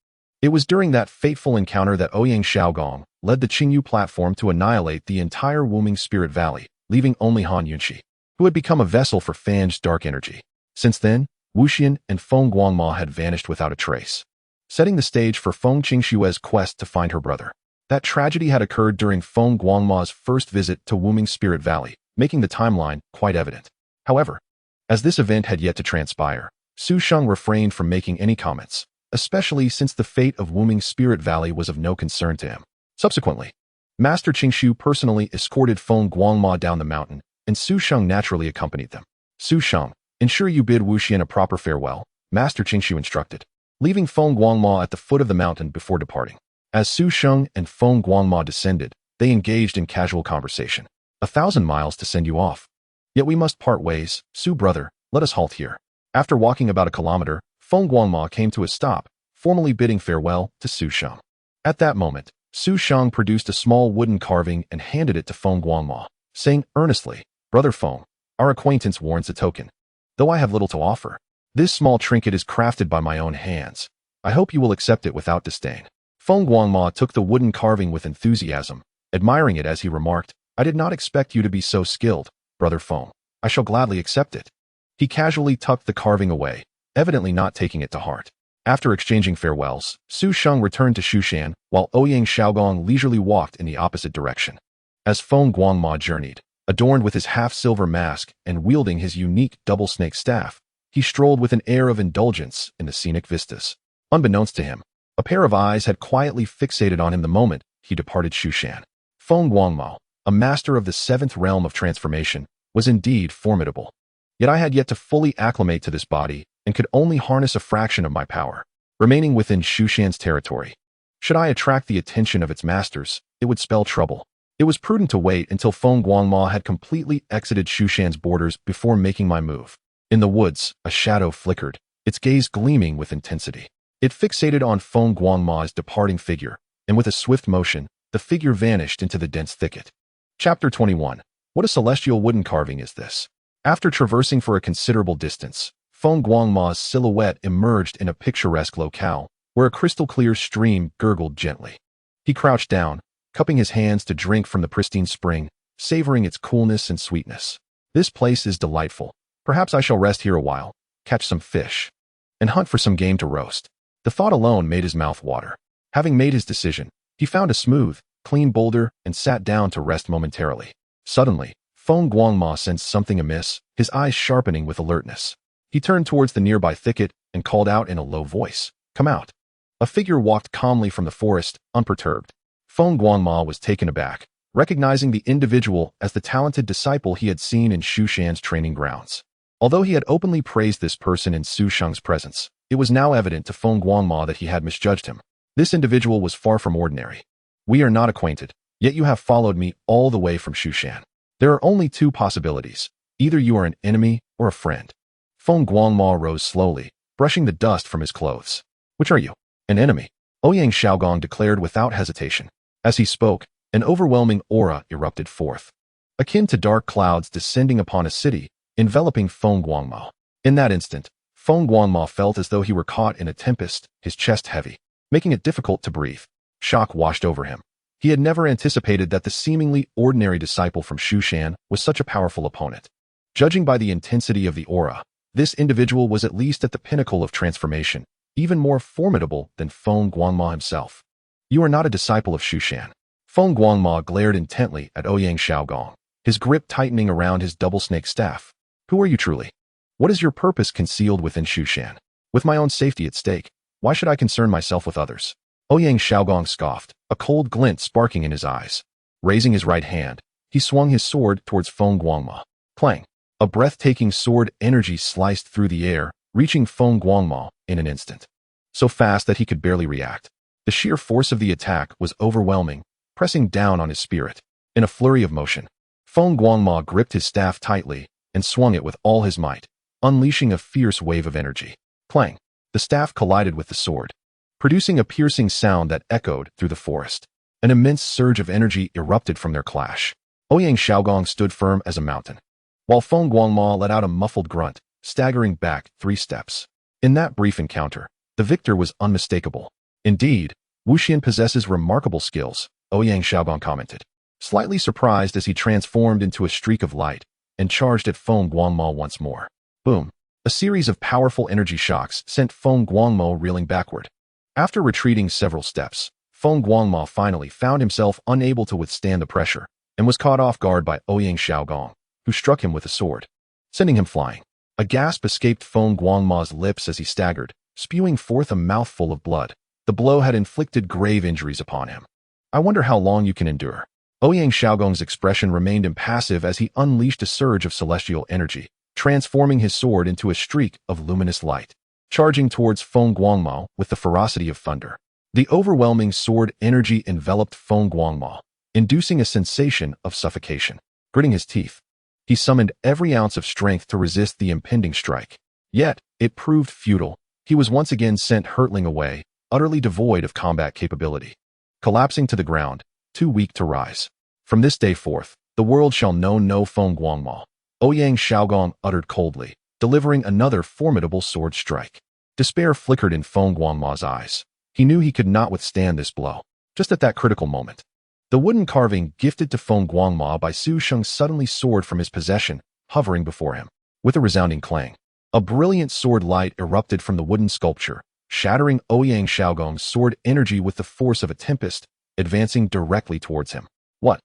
It was during that fateful encounter that Ouyang Xiaogong led the Qingyu platform to annihilate the entire Wuming Spirit Valley, leaving only Han Yunxi, who had become a vessel for Fange's dark energy. Since then, Wuxian and Feng Guangmo had vanished without a trace, setting the stage for Feng Qingshue's quest to find her brother. That tragedy had occurred during Feng Guangmo's first visit to Wuming Spirit Valley, making the timeline quite evident. However, as this event had yet to transpire, Su Sheng refrained from making any comments, especially since the fate of Wuming Spirit Valley was of no concern to him. Subsequently, Master Qingshu personally escorted Feng Guangmo down the mountain, and Su Sheng naturally accompanied them. Su Sheng, ensure you bid Wuxian a proper farewell, Master Qingshu instructed, leaving Feng Guangmo at the foot of the mountain before departing. As Su Sheng and Feng Guangmo descended, they engaged in casual conversation. 1,000 miles to send you off. Yet we must part ways, Su brother, let us halt here. After walking about a kilometer, Feng Guangmo came to a stop, formally bidding farewell to Su Sheng. At that moment, Su Sheng produced a small wooden carving and handed it to Feng Guangmo, saying earnestly, Brother Feng, our acquaintance warrants a token. Though I have little to offer, this small trinket is crafted by my own hands. I hope you will accept it without disdain. Feng Guangmo took the wooden carving with enthusiasm, admiring it as he remarked, I did not expect you to be so skilled, Brother Feng. I shall gladly accept it. He casually tucked the carving away, evidently not taking it to heart. After exchanging farewells, Su Sheng returned to Shushan, while Ouyang Xiaogong leisurely walked in the opposite direction. As Feng Guangmo journeyed, adorned with his half-silver mask and wielding his unique double-snake staff, he strolled with an air of indulgence in the scenic vistas. Unbeknownst to him, a pair of eyes had quietly fixated on him the moment he departed Shushan. Feng Guangmo, a master of the 7th realm of transformation, was indeed formidable. Yet I had yet to fully acclimate to this body and could only harness a fraction of my power, remaining within Shushan's territory. Should I attract the attention of its masters, it would spell trouble. It was prudent to wait until Feng Guangmo had completely exited Shushan's borders before making my move. In the woods, a shadow flickered, its gaze gleaming with intensity. It fixated on Feng Guangmo's departing figure, and with a swift motion, the figure vanished into the dense thicket. Chapter 21. What a celestial wooden carving is this? After traversing for a considerable distance, Feng Guangmo's silhouette emerged in a picturesque locale, where a crystal-clear stream gurgled gently. He crouched down, cupping his hands to drink from the pristine spring, savoring its coolness and sweetness. This place is delightful. Perhaps I shall rest here a while, catch some fish, and hunt for some game to roast. The thought alone made his mouth water. Having made his decision, he found a smooth, clean boulder and sat down to rest momentarily. Suddenly, Feng Guangmo sensed something amiss, his eyes sharpening with alertness. He turned towards the nearby thicket and called out in a low voice, Come out. A figure walked calmly from the forest, unperturbed. Feng Guangmo was taken aback, recognizing the individual as the talented disciple he had seen in Shushan's training grounds. Although he had openly praised this person in Su Sheng's presence, it was now evident to Feng Guangmo that he had misjudged him. This individual was far from ordinary. We are not acquainted, yet you have followed me all the way from Shushan. There are only two possibilities. Either you are an enemy or a friend. Feng Guangmo rose slowly, brushing the dust from his clothes. Which are you? An enemy, Ouyang Xiaogong declared without hesitation. As he spoke, an overwhelming aura erupted forth, akin to dark clouds descending upon a city, enveloping Feng Guangmo. In that instant, Feng Guangmo felt as though he were caught in a tempest, his chest heavy, making it difficult to breathe. Shock washed over him. He had never anticipated that the seemingly ordinary disciple from Shushan was such a powerful opponent. Judging by the intensity of the aura, this individual was at least at the pinnacle of transformation, even more formidable than Feng Guangmo himself. You are not a disciple of Shushan. Feng Guangmo glared intently at Ouyang Xiaogong, his grip tightening around his double-snake staff. Who are you truly? What is your purpose concealed within Shushan? With my own safety at stake, why should I concern myself with others? Ouyang Xiaogong scoffed, a cold glint sparking in his eyes. Raising his right hand, he swung his sword towards Feng Guangma. Clang! A breathtaking sword energy sliced through the air, reaching Feng Guangma in an instant. So fast that he could barely react. The sheer force of the attack was overwhelming, pressing down on his spirit. In a flurry of motion, Feng Guangma gripped his staff tightly and swung it with all his might, unleashing a fierce wave of energy. Clang! The staff collided with the sword, producing a piercing sound that echoed through the forest. An immense surge of energy erupted from their clash. Ouyang Xiaogong stood firm as a mountain, while Feng Guangma let out a muffled grunt, staggering back 3 steps. In that brief encounter, the victor was unmistakable. Indeed, Wu Xian possesses remarkable skills, Ouyang Xiaogong commented, slightly surprised as he transformed into a streak of light and charged at Feng Guangma once more. Boom! A series of powerful energy shocks sent Feng Guangma reeling backward. After retreating several steps, Feng Guangma finally found himself unable to withstand the pressure and was caught off guard by Ouyang Xiaogong, who struck him with a sword, sending him flying. A gasp escaped Feng Guangma's lips as he staggered, spewing forth a mouthful of blood. The blow had inflicted grave injuries upon him. I wonder how long you can endure. Ouyang Xiaogong's expression remained impassive as he unleashed a surge of celestial energy, transforming his sword into a streak of luminous light, charging towards Feng Guangma with the ferocity of thunder. The overwhelming sword energy enveloped Feng Guangma, inducing a sensation of suffocation. Gritting his teeth, he summoned every ounce of strength to resist the impending strike. Yet, it proved futile. He was once again sent hurtling away, utterly devoid of combat capability. Collapsing to the ground, too weak to rise. From this day forth, the world shall know no Feng Guangma, Ouyang Xiaogong uttered coldly, delivering another formidable sword strike. Despair flickered in Feng Guangma's eyes. He knew he could not withstand this blow. Just at that critical moment, the wooden carving gifted to Feng Guangma by Su Sheng suddenly soared from his possession, hovering before him. With a resounding clang, a brilliant sword light erupted from the wooden sculpture, shattering Ouyang Xiaogong's sword energy with the force of a tempest, advancing directly towards him. What?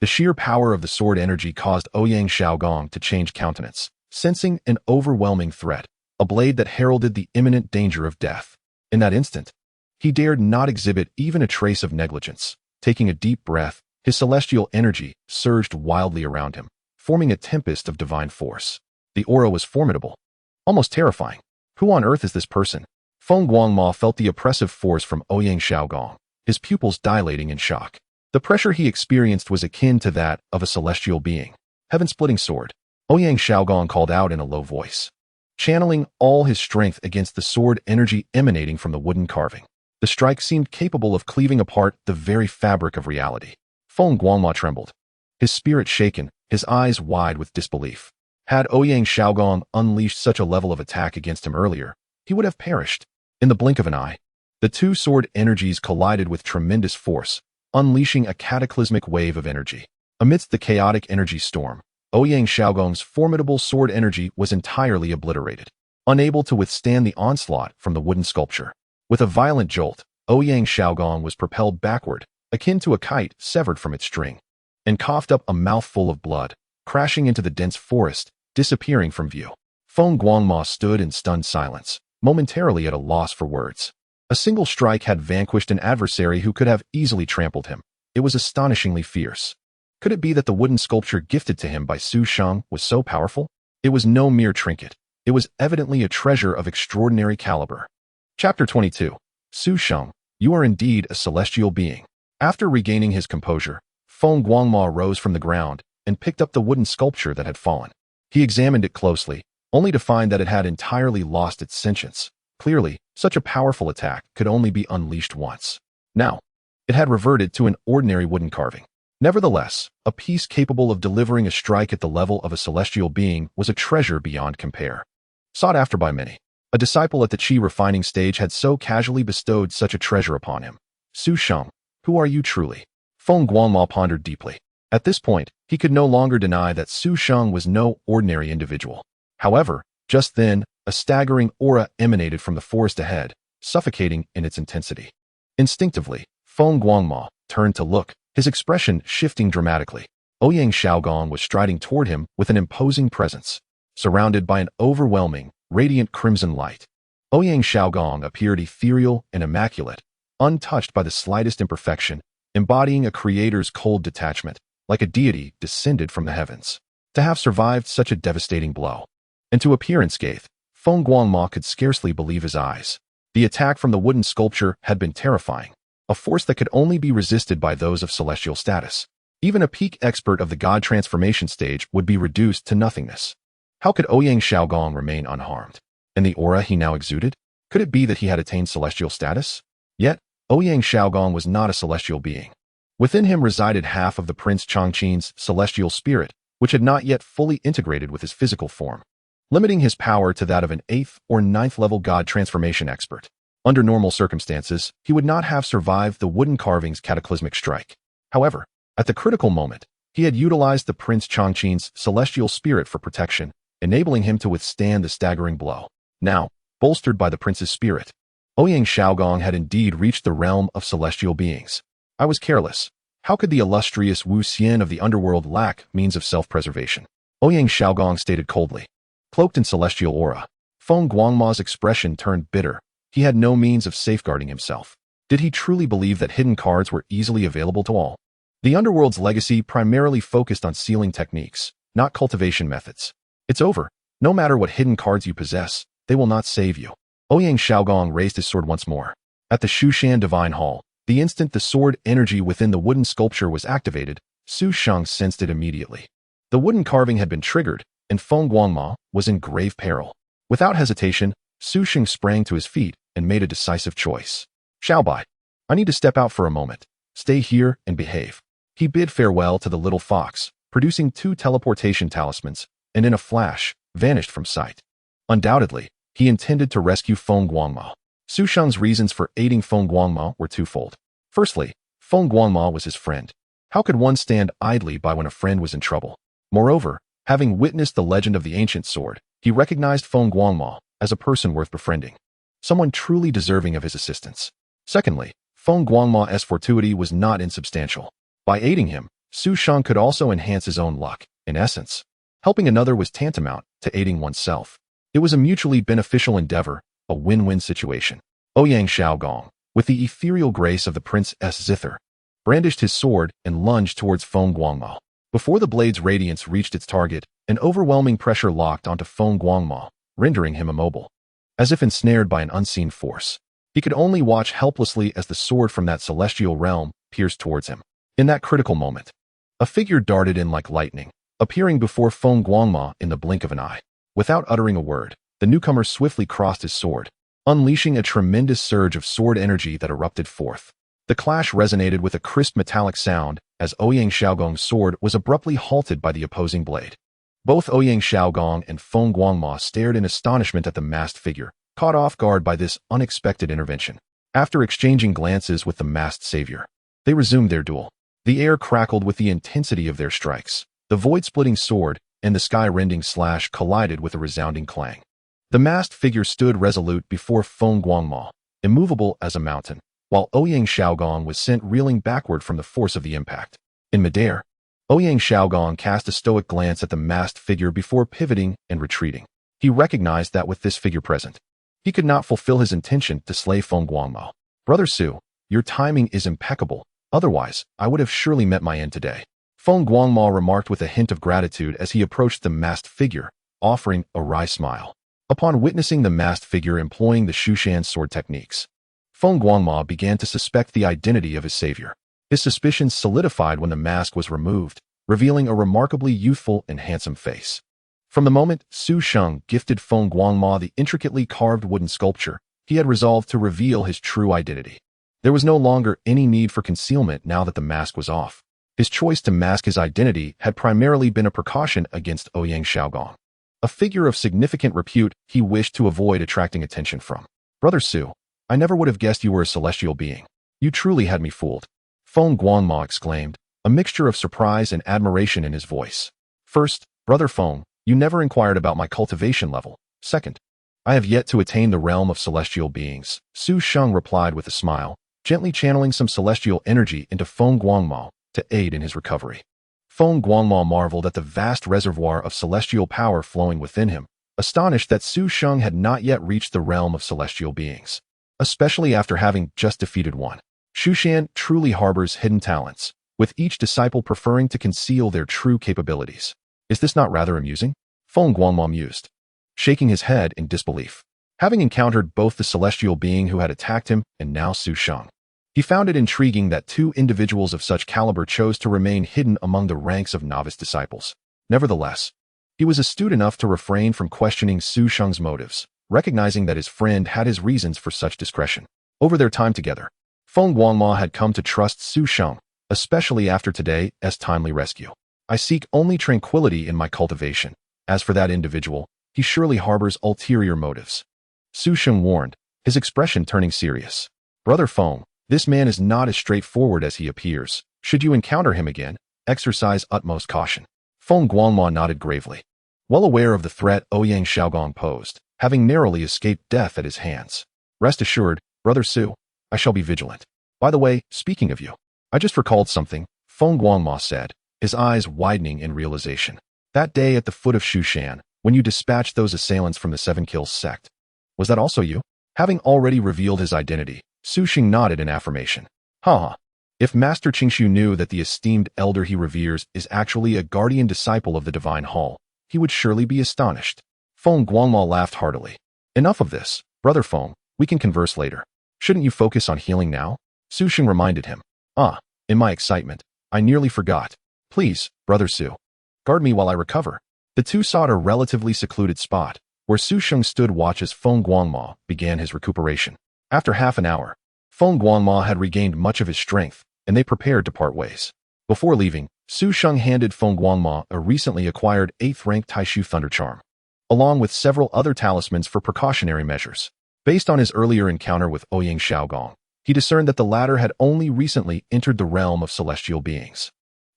The sheer power of the sword energy caused Ouyang Xiaogong to change countenance, sensing an overwhelming threat, a blade that heralded the imminent danger of death. In that instant, he dared not exhibit even a trace of negligence. Taking a deep breath, his celestial energy surged wildly around him, forming a tempest of divine force. The aura was formidable, almost terrifying. Who on earth is this person? Feng Guangma felt the oppressive force from Ouyang Xiaogong, his pupils dilating in shock. The pressure he experienced was akin to that of a celestial being. Heaven-splitting sword, Ouyang Xiaogong called out in a low voice, channeling all his strength against the sword energy emanating from the wooden carving. The strike seemed capable of cleaving apart the very fabric of reality. Feng Guangma trembled, his spirit shaken, his eyes wide with disbelief. Had Ouyang Xiaogong unleashed such a level of attack against him earlier, he would have perished. In the blink of an eye, the two sword energies collided with tremendous force, unleashing a cataclysmic wave of energy. Amidst the chaotic energy storm, Ouyang Xiaogong's formidable sword energy was entirely obliterated, unable to withstand the onslaught from the wooden sculpture. With a violent jolt, Ouyang Xiaogong was propelled backward, akin to a kite severed from its string, and coughed up a mouthful of blood, crashing into the dense forest, disappearing from view. Feng Guangma stood in stunned silence, momentarily at a loss for words. A single strike had vanquished an adversary who could have easily trampled him. It was astonishingly fierce. Could it be that the wooden sculpture gifted to him by Su Sheng was so powerful? It was no mere trinket. It was evidently a treasure of extraordinary caliber. Chapter 22. Su Sheng, you are indeed a celestial being. After regaining his composure, Feng Guangma rose from the ground and picked up the wooden sculpture that had fallen. He examined it closely, only to find that it had entirely lost its sentience. Clearly, such a powerful attack could only be unleashed once. Now, it had reverted to an ordinary wooden carving. Nevertheless, a piece capable of delivering a strike at the level of a celestial being was a treasure beyond compare. Sought after by many, a disciple at the Qi refining stage had so casually bestowed such a treasure upon him. Su Sheng, who are you truly? Feng Guangma pondered deeply. At this point, he could no longer deny that Su Sheng was no ordinary individual. However, just then, a staggering aura emanated from the forest ahead, suffocating in its intensity. Instinctively, Feng Guangma turned to look, his expression shifting dramatically. Ouyang Xiaogong was striding toward him with an imposing presence, surrounded by an overwhelming, radiant crimson light. Ouyang Xiaogong appeared ethereal and immaculate, untouched by the slightest imperfection, embodying a creator's cold detachment, like a deity descended from the heavens. To have survived such a devastating blow, and to appear unscathed, Feng Guangma could scarcely believe his eyes. The attack from the wooden sculpture had been terrifying, a force that could only be resisted by those of celestial status. Even a peak expert of the god transformation stage would be reduced to nothingness. How could Ouyang Xiaogong remain unharmed? And the aura he now exuded? Could it be that he had attained celestial status? Yet, Ouyang Xiaogong was not a celestial being. Within him resided half of the Prince Chongqing's celestial spirit, which had not yet fully integrated with his physical form, limiting his power to that of an 8th or 9th level god transformation expert. Under normal circumstances, he would not have survived the wooden carving's cataclysmic strike. However, at the critical moment, he had utilized the Prince Chongqing's celestial spirit for protection, enabling him to withstand the staggering blow. Now, bolstered by the prince's spirit, Ouyang Xiaogong had indeed reached the realm of celestial beings. I was careless. How could the illustrious Wu Xian of the underworld lack means of self-preservation? Ouyang Xiaogong stated coldly. Cloaked in celestial aura, Feng Guangma's expression turned bitter. He had no means of safeguarding himself. Did he truly believe that hidden cards were easily available to all? The underworld's legacy primarily focused on sealing techniques, not cultivation methods. It's over. No matter what hidden cards you possess, they will not save you. Ouyang Xiaogong raised his sword once more. At the Shushan Divine Hall, the instant the sword energy within the wooden sculpture was activated, Su Sheng sensed it immediately. The wooden carving had been triggered, and Feng Guangma was in grave peril. Without hesitation, Su Sheng sprang to his feet and made a decisive choice. Xiaobai, I need to step out for a moment. Stay here and behave. He bid farewell to the little fox, producing 2 teleportation talismans, and in a flash, vanished from sight. Undoubtedly, he intended to rescue Feng Guangma. Su Sheng's reasons for aiding Feng Guangma were twofold. Firstly, Feng Guangma was his friend. How could one stand idly by when a friend was in trouble? Moreover, having witnessed the legend of the ancient sword, he recognized Feng Guangma as a person worth befriending, someone truly deserving of his assistance. Secondly, Feng Guangma's fortuity was not insubstantial. By aiding him, Su Sheng could also enhance his own luck. In essence, helping another was tantamount to aiding oneself. It was a mutually beneficial endeavor, a win-win situation. Ouyang Xiaogong, with the ethereal grace of the Prince's zither, brandished his sword and lunged towards Feng Guangma. Before the blade's radiance reached its target, an overwhelming pressure locked onto Feng Guangma, rendering him immobile. As if ensnared by an unseen force, he could only watch helplessly as the sword from that celestial realm pierced towards him. In that critical moment, a figure darted in like lightning, appearing before Feng Guangma in the blink of an eye. Without uttering a word, the newcomer swiftly crossed his sword, unleashing a tremendous surge of sword energy that erupted forth. The clash resonated with a crisp metallic sound as Ouyang Xiaogong's sword was abruptly halted by the opposing blade. Both Ouyang Xiaogong and Feng Guangma stared in astonishment at the masked figure, caught off guard by this unexpected intervention. After exchanging glances with the masked savior, they resumed their duel. The air crackled with the intensity of their strikes. The void-splitting sword and the sky-rending slash collided with a resounding clang. The masked figure stood resolute before Feng Guangma, immovable as a mountain, while Ouyang Xiaogong was sent reeling backward from the force of the impact. In midair, Ouyang Xiaogong cast a stoic glance at the masked figure before pivoting and retreating. He recognized that with this figure present, he could not fulfill his intention to slay Feng Guangma. Brother Su, your timing is impeccable. Otherwise, I would have surely met my end today. Feng Guangma remarked with a hint of gratitude as he approached the masked figure, offering a wry smile. Upon witnessing the masked figure employing the Shushan sword techniques, Feng Guangma began to suspect the identity of his savior. His suspicions solidified when the mask was removed, revealing a remarkably youthful and handsome face. From the moment Su Sheng gifted Feng Guangma the intricately carved wooden sculpture, he had resolved to reveal his true identity. There was no longer any need for concealment now that the mask was off. His choice to mask his identity had primarily been a precaution against Ouyang Xiaogong, a figure of significant repute he wished to avoid attracting attention from. Brother Su, I never would have guessed you were a celestial being. You truly had me fooled. Feng Guangma exclaimed, a mixture of surprise and admiration in his voice. First, Brother Feng, you never inquired about my cultivation level. Second, I have yet to attain the realm of celestial beings. Su Sheng replied with a smile, gently channeling some celestial energy into Feng Guangma to aid in his recovery. Feng Guangma marveled at the vast reservoir of celestial power flowing within him, astonished that Su Sheng had not yet reached the realm of celestial beings, especially after having just defeated one. Shushan truly harbors hidden talents, with each disciple preferring to conceal their true capabilities. Is this not rather amusing? Feng Guangma mused, shaking his head in disbelief. Having encountered both the celestial being who had attacked him and now Su Sheng, he found it intriguing that two individuals of such caliber chose to remain hidden among the ranks of novice disciples. Nevertheless, he was astute enough to refrain from questioning Su Sheng's motives, recognizing that his friend had his reasons for such discretion. Over their time together, Feng Guangma had come to trust Su Sheng, especially after today's timely rescue. I seek only tranquility in my cultivation. As for that individual, he surely harbors ulterior motives. Su Sheng warned, his expression turning serious. Brother Feng, this man is not as straightforward as he appears. Should you encounter him again, exercise utmost caution. Feng Guangma nodded gravely, well aware of the threat Ouyang Xiaogong posed, having narrowly escaped death at his hands. Rest assured, Brother Su, I shall be vigilant. By the way, speaking of you, I just recalled something, Feng Guangma said, his eyes widening in realization. That day at the foot of Shushan, when you dispatched those assailants from the Seven Kills sect. Was that also you? Having already revealed his identity, Su Sheng nodded in affirmation. Ha! If Master Qingshu knew that the esteemed elder he reveres is actually a guardian disciple of the Divine Hall, he would surely be astonished. Feng Guangma laughed heartily. Enough of this, Brother Feng, we can converse later. Shouldn't you focus on healing now? Su Sheng reminded him. In my excitement, I nearly forgot. Please, Brother Su, guard me while I recover. The two sought a relatively secluded spot, where Su Sheng stood watch as Feng Guangma began his recuperation. After half an hour, Feng Guangma had regained much of his strength, and they prepared to part ways. Before leaving, Su Sheng handed Feng Guangma a recently acquired 8th-rank Taishu Thunder Charm, along with several other talismans for precautionary measures. Based on his earlier encounter with Ouyang Xiaogong, he discerned that the latter had only recently entered the realm of celestial beings.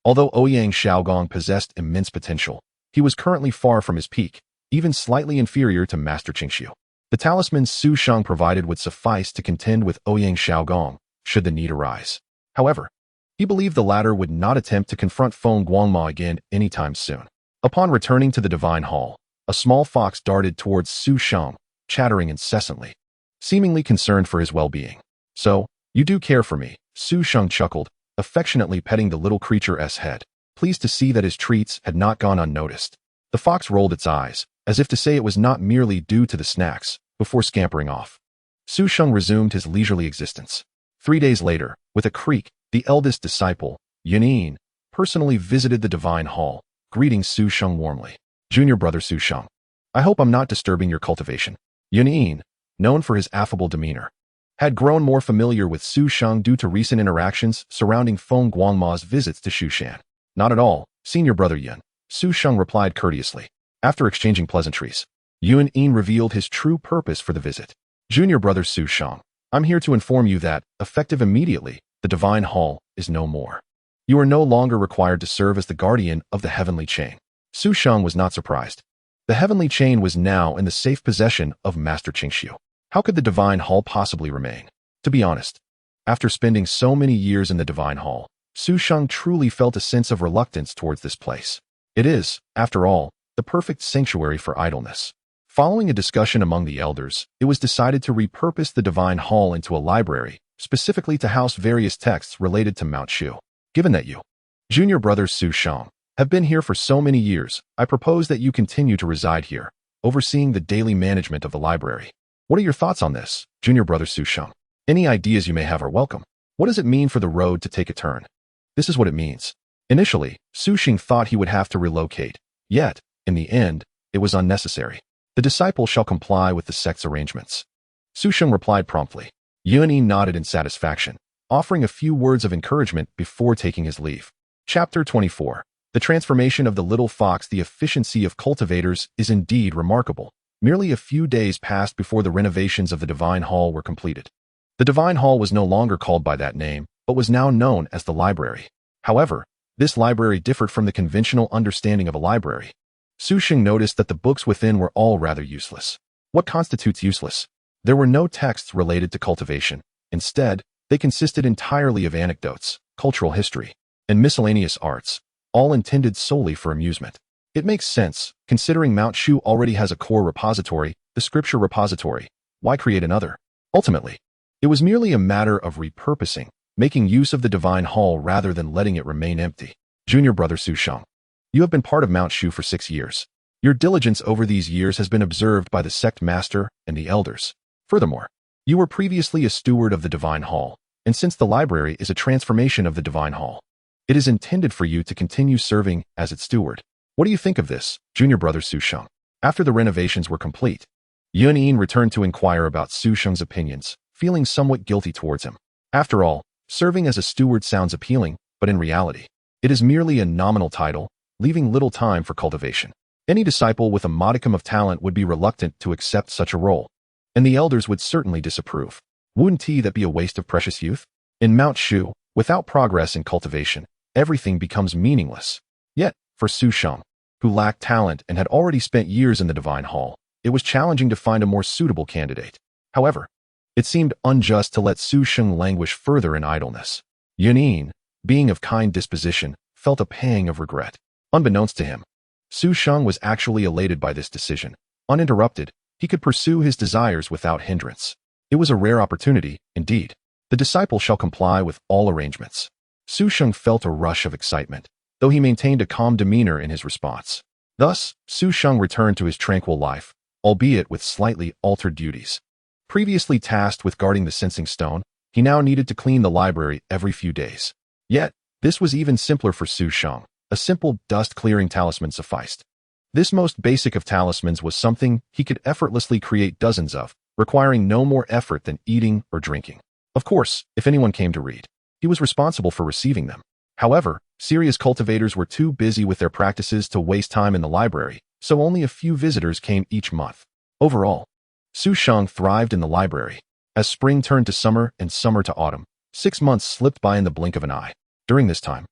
Although Ouyang Xiaogong possessed immense potential, he was currently far from his peak, even slightly inferior to Master Qingshu. The talismans Su Sheng provided would suffice to contend with Ouyang Xiaogong, should the need arise. However, he believed the latter would not attempt to confront Feng Guangma again anytime soon. Upon returning to the Divine Hall, a small fox darted towards Su Sheng, chattering incessantly, seemingly concerned for his well-being. So, you do care for me, Su Sheng chuckled, affectionately petting the little creature's head, pleased to see that his treats had not gone unnoticed. The fox rolled its eyes, as if to say it was not merely due to the snacks, before scampering off. Su Sheng resumed his leisurely existence. 3 days later, with a creak, the eldest disciple, Yunin, personally visited the Divine Hall, greeting Su Sheng warmly. Junior brother Su Sheng, I hope I'm not disturbing your cultivation. Yunin, known for his affable demeanor, had grown more familiar with Su Sheng due to recent interactions surrounding Feng Guangma's visits to Shushan. Not at all, senior brother Yun, Su Sheng replied courteously. After exchanging pleasantries, Yunin revealed his true purpose for the visit. Junior brother Su Sheng, I'm here to inform you that, effective immediately, the Divine Hall is no more. You are no longer required to serve as the guardian of the heavenly chain. Su Sheng was not surprised. The heavenly chain was now in the safe possession of Master Qingshu. How could the Divine Hall possibly remain? To be honest, after spending so many years in the Divine Hall, Su Sheng truly felt a sense of reluctance towards this place. It is, after all, the perfect sanctuary for idleness. Following a discussion among the elders, it was decided to repurpose the Divine Hall into a library, specifically to house various texts related to Mount Shu. Given that you, junior brother Su Sheng, have been here for so many years, I propose that you continue to reside here, overseeing the daily management of the library. What are your thoughts on this, junior brother Su Sheng? Any ideas you may have are welcome. What does it mean for the road to take a turn? This is what it means. Initially, Su Sheng thought he would have to relocate, yet, in the end, it was unnecessary. The disciple shall comply with the sect's arrangements. Su Sheng replied promptly. Yunin nodded in satisfaction, offering a few words of encouragement before taking his leave. Chapter 24. The transformation of the little fox. The efficiency of cultivators is indeed remarkable. Merely a few days passed before the renovations of the Divine Hall were completed. The Divine Hall was no longer called by that name, but was now known as the library. However, this library differed from the conventional understanding of a library. Su Sheng noticed that the books within were all rather useless. What constitutes useless? There were no texts related to cultivation. Instead, they consisted entirely of anecdotes, cultural history, and miscellaneous arts, all intended solely for amusement. It makes sense, considering Mount Shu already has a core repository, the scripture repository. Why create another? Ultimately, it was merely a matter of repurposing, making use of the Divine Hall rather than letting it remain empty. Junior brother Su Sheng, you have been part of Mount Shu for 6 years. Your diligence over these years has been observed by the sect master and the elders. Furthermore, you were previously a steward of the Divine Hall, and since the library is a transformation of the Divine Hall, it is intended for you to continue serving as its steward. What do you think of this, junior brother Su Sheng? After the renovations were complete, Yun returned to inquire about Su Sheng's opinions, feeling somewhat guilty towards him. After all, serving as a steward sounds appealing, but in reality, it is merely a nominal title, leaving little time for cultivation. Any disciple with a modicum of talent would be reluctant to accept such a role, and the elders would certainly disapprove. Wouldn't that be a waste of precious youth? In Mount Shu, without progress in cultivation, everything becomes meaningless. Yet, for Su Sheng, who lacked talent and had already spent years in the Divine Hall, it was challenging to find a more suitable candidate. However, it seemed unjust to let Su Sheng languish further in idleness. Yun, being of kind disposition, felt a pang of regret. Unbeknownst to him, Su Sheng was actually elated by this decision. Uninterrupted, he could pursue his desires without hindrance. It was a rare opportunity, indeed. The disciple shall comply with all arrangements. Su Sheng felt a rush of excitement, though he maintained a calm demeanor in his response. Thus, Su Sheng returned to his tranquil life, albeit with slightly altered duties. Previously tasked with guarding the sensing stone, he now needed to clean the library every few days. Yet, this was even simpler for Su Sheng. A simple dust-clearing talisman sufficed. This most basic of talismans was something he could effortlessly create dozens of, requiring no more effort than eating or drinking. Of course, if anyone came to read, he was responsible for receiving them. However, serious cultivators were too busy with their practices to waste time in the library, so only a few visitors came each month. Overall, Su Sheng thrived in the library. As spring turned to summer and summer to autumn, 6 months slipped by in the blink of an eye. During this time,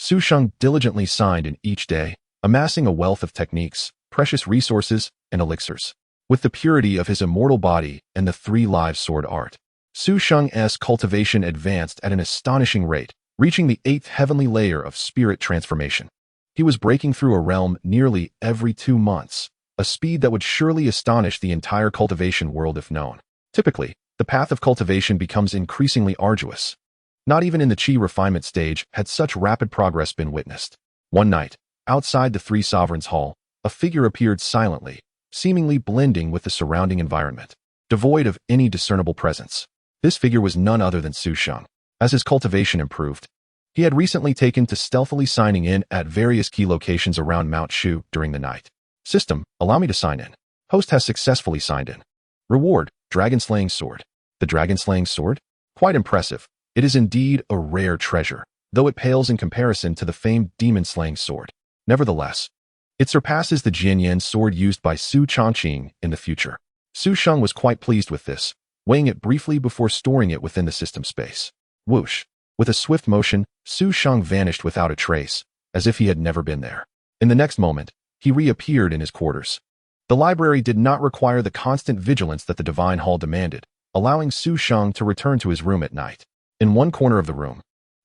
Su Sheng diligently signed in each day, amassing a wealth of techniques, precious resources, and elixirs. With the purity of his immortal body and the 3 live sword art, Su Sheng's cultivation advanced at an astonishing rate, reaching the 8th heavenly layer of spirit transformation. He was breaking through a realm nearly every 2 months, a speed that would surely astonish the entire cultivation world if known. Typically, the path of cultivation becomes increasingly arduous. Not even in the Qi refinement stage had such rapid progress been witnessed. One night, outside the 3 Sovereigns' Hall, a figure appeared silently, seemingly blending with the surrounding environment, devoid of any discernible presence. This figure was none other than Su Sheng. As his cultivation improved, he had recently taken to stealthily signing in at various key locations around Mount Shu during the night. System, allow me to sign in. Host has successfully signed in. Reward, Dragon-Slaying Sword. The Dragon-Slaying Sword? Quite impressive. It is indeed a rare treasure, though it pales in comparison to the famed Demon-Slaying Sword. Nevertheless, it surpasses the Jianyan sword used by Su Changqing in the future. Su Sheng was quite pleased with this, weighing it briefly before storing it within the system space. Whoosh! With a swift motion, Su Sheng vanished without a trace, as if he had never been there. In the next moment, he reappeared in his quarters. The library did not require the constant vigilance that the Divine Hall demanded, allowing Su Sheng to return to his room at night. In one corner of the room,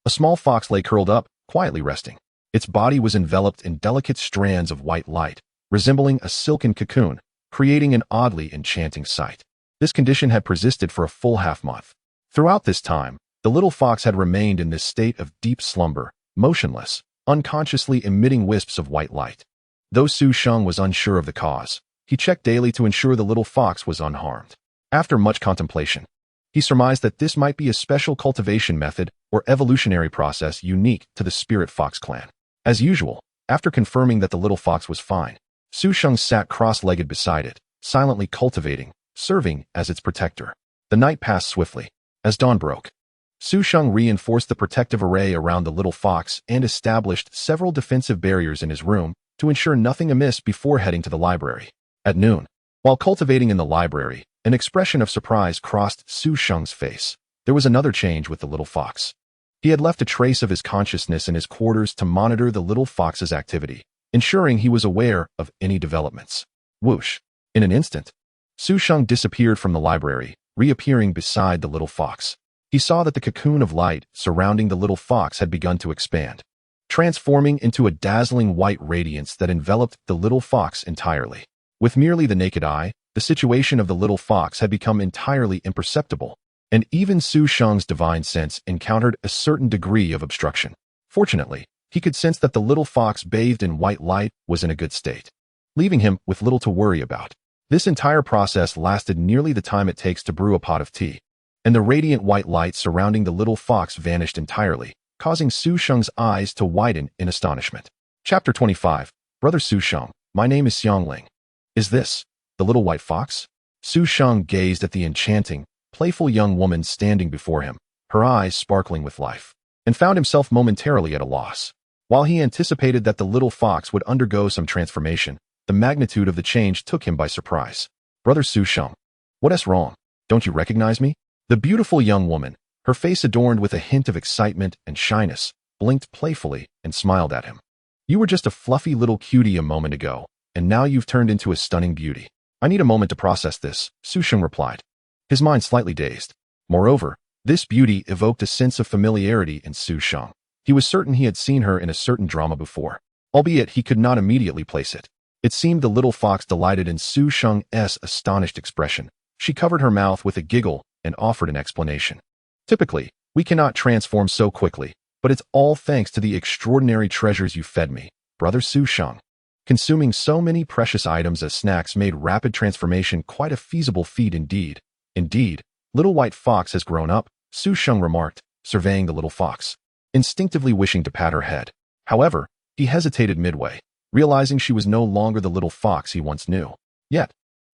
a small fox lay curled up, quietly resting. Its body was enveloped in delicate strands of white light, resembling a silken cocoon, creating an oddly enchanting sight. This condition had persisted for a full half-month. Throughout this time, the little fox had remained in this state of deep slumber, motionless, unconsciously emitting wisps of white light. Though Su Sheng was unsure of the cause, he checked daily to ensure the little fox was unharmed. After much contemplation, he surmised that this might be a special cultivation method or evolutionary process unique to the spirit fox clan. As usual, after confirming that the little fox was fine, Su Sheng sat cross-legged beside it, silently cultivating, serving as its protector. The night passed swiftly. As dawn broke, Su Sheng reinforced the protective array around the little fox and established several defensive barriers in his room to ensure nothing amiss before heading to the library. At noon, while cultivating in the library, an expression of surprise crossed Su Sheng's face. There was another change with the little fox. He had left a trace of his consciousness in his quarters to monitor the little fox's activity, ensuring he was aware of any developments. Whoosh! In an instant, Su Sheng disappeared from the library, reappearing beside the little fox. He saw that the cocoon of light surrounding the little fox had begun to expand, transforming into a dazzling white radiance that enveloped the little fox entirely. With merely the naked eye, the situation of the little fox had become entirely imperceptible, and even Su Sheng's divine sense encountered a certain degree of obstruction. Fortunately, he could sense that the little fox bathed in white light was in a good state, leaving him with little to worry about. This entire process lasted nearly the time it takes to brew a pot of tea, and the radiant white light surrounding the little fox vanished entirely, causing Su Sheng's eyes to widen in astonishment. Chapter 25. Brother Su Sheng, my name is Xiangling. Is this the little white fox? Su Sheng gazed at the enchanting, playful young woman standing before him, her eyes sparkling with life, and found himself momentarily at a loss. While he anticipated that the little fox would undergo some transformation, the magnitude of the change took him by surprise. Brother Su Sheng, what's wrong? Don't you recognize me? The beautiful young woman, her face adorned with a hint of excitement and shyness, blinked playfully and smiled at him. You were just a fluffy little cutie a moment ago, and now you've turned into a stunning beauty. I need a moment to process this, Su Sheng replied, his mind slightly dazed. Moreover, this beauty evoked a sense of familiarity in Su Sheng. He was certain he had seen her in a certain drama before, albeit he could not immediately place it. It seemed the little fox delighted in Su Sheng's astonished expression. She covered her mouth with a giggle and offered an explanation. Typically, we cannot transform so quickly, but it's all thanks to the extraordinary treasures you fed me, Brother Su Sheng. Consuming so many precious items as snacks made rapid transformation quite a feasible feat indeed. Indeed, little white fox has grown up, Su Sheng remarked, surveying the little fox, instinctively wishing to pat her head. However, he hesitated midway, realizing she was no longer the little fox he once knew. Yet,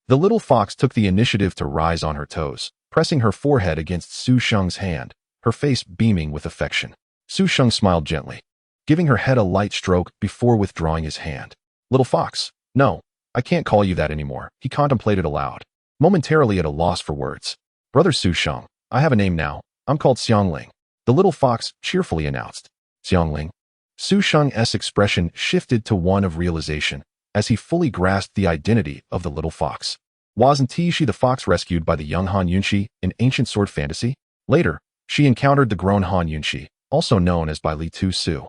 the little fox took the initiative to rise on her toes, pressing her forehead against Su Sheng's hand, her face beaming with affection. Su Sheng smiled gently, giving her head a light stroke before withdrawing his hand. Little fox, no, I can't call you that anymore, he contemplated aloud, momentarily at a loss for words. Brother Su Sheng, I have a name now, I'm called Xiangling, the little fox cheerfully announced. Xiangling? Su Sheng's expression shifted to one of realization as he fully grasped the identity of the little fox. Wasn't she the fox rescued by the young Han Yunxi in ancient sword fantasy? Later, she encountered the grown Han Yunxi, also known as by Li Tu Su,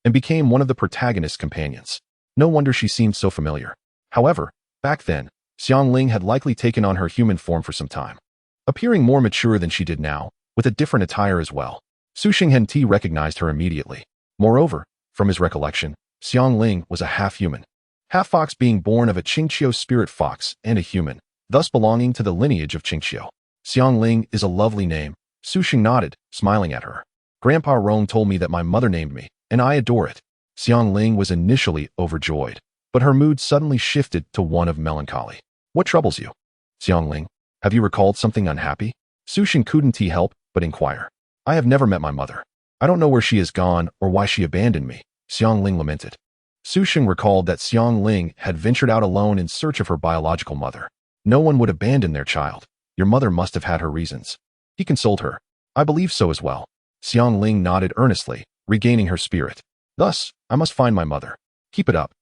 and became one of the protagonist's companions. No wonder she seemed so familiar. However, back then, Xiangling had likely taken on her human form for some time, appearing more mature than she did now, with a different attire as well. Su Shenghen recognized her immediately. Moreover, from his recollection, Xiangling was a half-human, half-fox, being born of a xianxia spirit fox and a human, thus belonging to the lineage of xianxia. Xiangling is a lovely name, Su Sheng nodded, smiling at her. Grandpa Rong told me that my mother named me, and I adore it. Xiangling was initially overjoyed, but her mood suddenly shifted to one of melancholy. What troubles you? Xiangling, have you recalled something unhappy? Su Sheng couldn't help but inquire. I have never met my mother. I don't know where she has gone or why she abandoned me, Xiangling lamented. Su Sheng recalled that Xiangling had ventured out alone in search of her biological mother. No one would abandon their child. Your mother must have had her reasons. He consoled her. I believe so as well. Xiangling nodded earnestly, regaining her spirit. Thus, I must find my mother. Keep it up.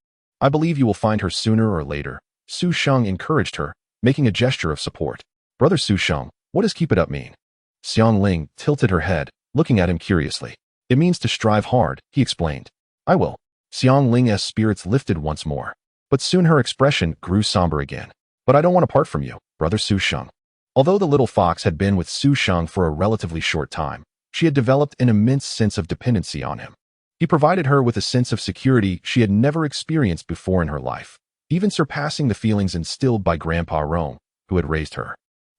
I believe you will find her sooner or later. Su Sheng encouraged her, making a gesture of support. Brother Su Sheng, what does keep it up mean? Xiangling tilted her head, looking at him curiously. It means to strive hard, he explained. I will. Xiangling's spirits lifted once more, but soon her expression grew somber again. But I don't want to part from you, Brother Su Sheng. Although the little fox had been with Su Sheng for a relatively short time, she had developed an immense sense of dependency on him. He provided her with a sense of security she had never experienced before in her life, even surpassing the feelings instilled by Grandpa Rome, who had raised her.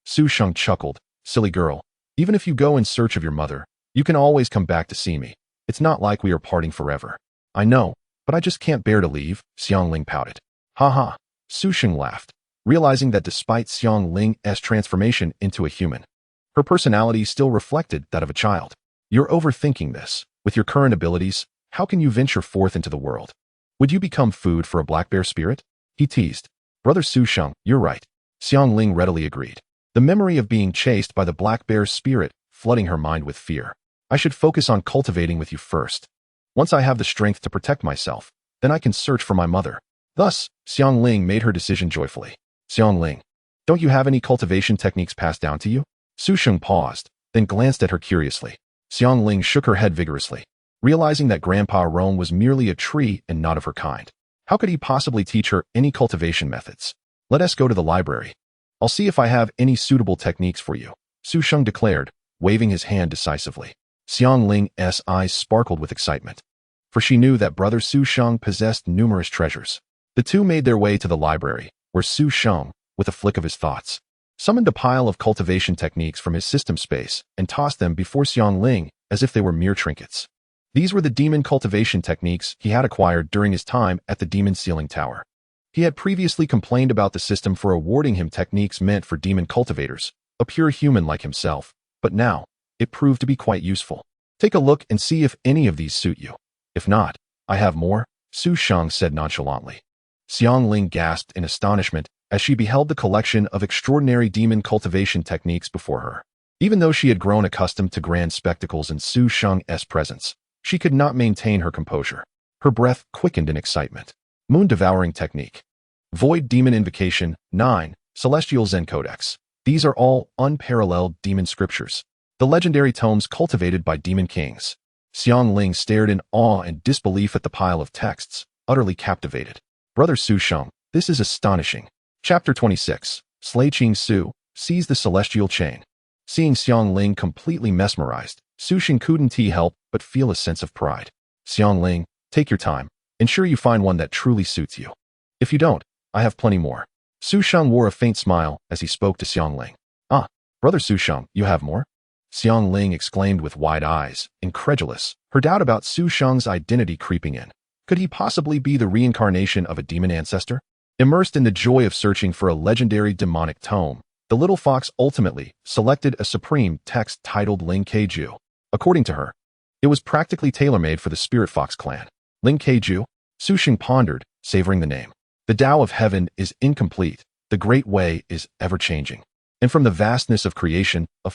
Su Sheng chuckled. Silly girl, even if you go in search of your mother, you can always come back to see me. It's not like we are parting forever. I know, but I just can't bear to leave, Xiangling pouted. Ha ha, Su Sheng laughed, realizing that despite Xiangling's transformation into a human, her personality still reflected that of a child. You're overthinking this. With your current abilities, how can you venture forth into the world? Would you become food for a black bear spirit? He teased. Brother Su Sheng, you're right. Xiangling readily agreed. The memory of being chased by the black bear's spirit flooding her mind with fear. I should focus on cultivating with you first. Once I have the strength to protect myself, then I can search for my mother. Thus, Xiangling made her decision joyfully. Xiangling, don't you have any cultivation techniques passed down to you? Su Sheng paused, then glanced at her curiously. Xiangling shook her head vigorously, realizing that Grandpa Rome was merely a tree and not of her kind. How could he possibly teach her any cultivation methods? Let us go to the library. I'll see if I have any suitable techniques for you, Su Sheng declared, waving his hand decisively. Xiangling's eyes sparkled with excitement, for she knew that Brother Su Sheng possessed numerous treasures. The two made their way to the library, where Su Sheng, with a flick of his thoughts, summoned a pile of cultivation techniques from his system space and tossed them before Xiangling as if they were mere trinkets. These were the demon cultivation techniques he had acquired during his time at the Demon Sealing Tower. He had previously complained about the system for awarding him techniques meant for demon cultivators, a pure human like himself, but now, it proved to be quite useful. Take a look and see if any of these suit you. If not, I have more, Su Sheng said nonchalantly. Xiangling gasped in astonishment as she beheld the collection of extraordinary demon cultivation techniques before her. Even though she had grown accustomed to grand spectacles in Su Sheng's presence, she could not maintain her composure. Her breath quickened in excitement. Moon-devouring technique. Void demon invocation, 9, celestial Zen codex. These are all unparalleled demon scriptures, the legendary tomes cultivated by demon kings. Xiangling stared in awe and disbelief at the pile of texts, utterly captivated. Brother Su Sheng, this is astonishing. Chapter 26. Slay Ching Su, seize the celestial chain. Seeing Xiangling completely mesmerized, Su Sheng couldn't help but feel a sense of pride. Xiangling, take your time. Ensure you find one that truly suits you. If you don't, I have plenty more. Su Sheng wore a faint smile as he spoke to Xiangling. Ah, Brother Su Sheng, you have more? Xiangling exclaimed with wide eyes, incredulous, her doubt about Su Sheng's identity creeping in. Could he possibly be the reincarnation of a demon ancestor? Immersed in the joy of searching for a legendary demonic tome, the little fox ultimately selected a supreme text titled Ling Keiju. According to her, it was practically tailor-made for the Spirit Fox clan. Ling Keiju? Su Sheng pondered, savoring the name. The Tao of Heaven is incomplete, the Great Way is ever-changing, and from the vastness of creation, of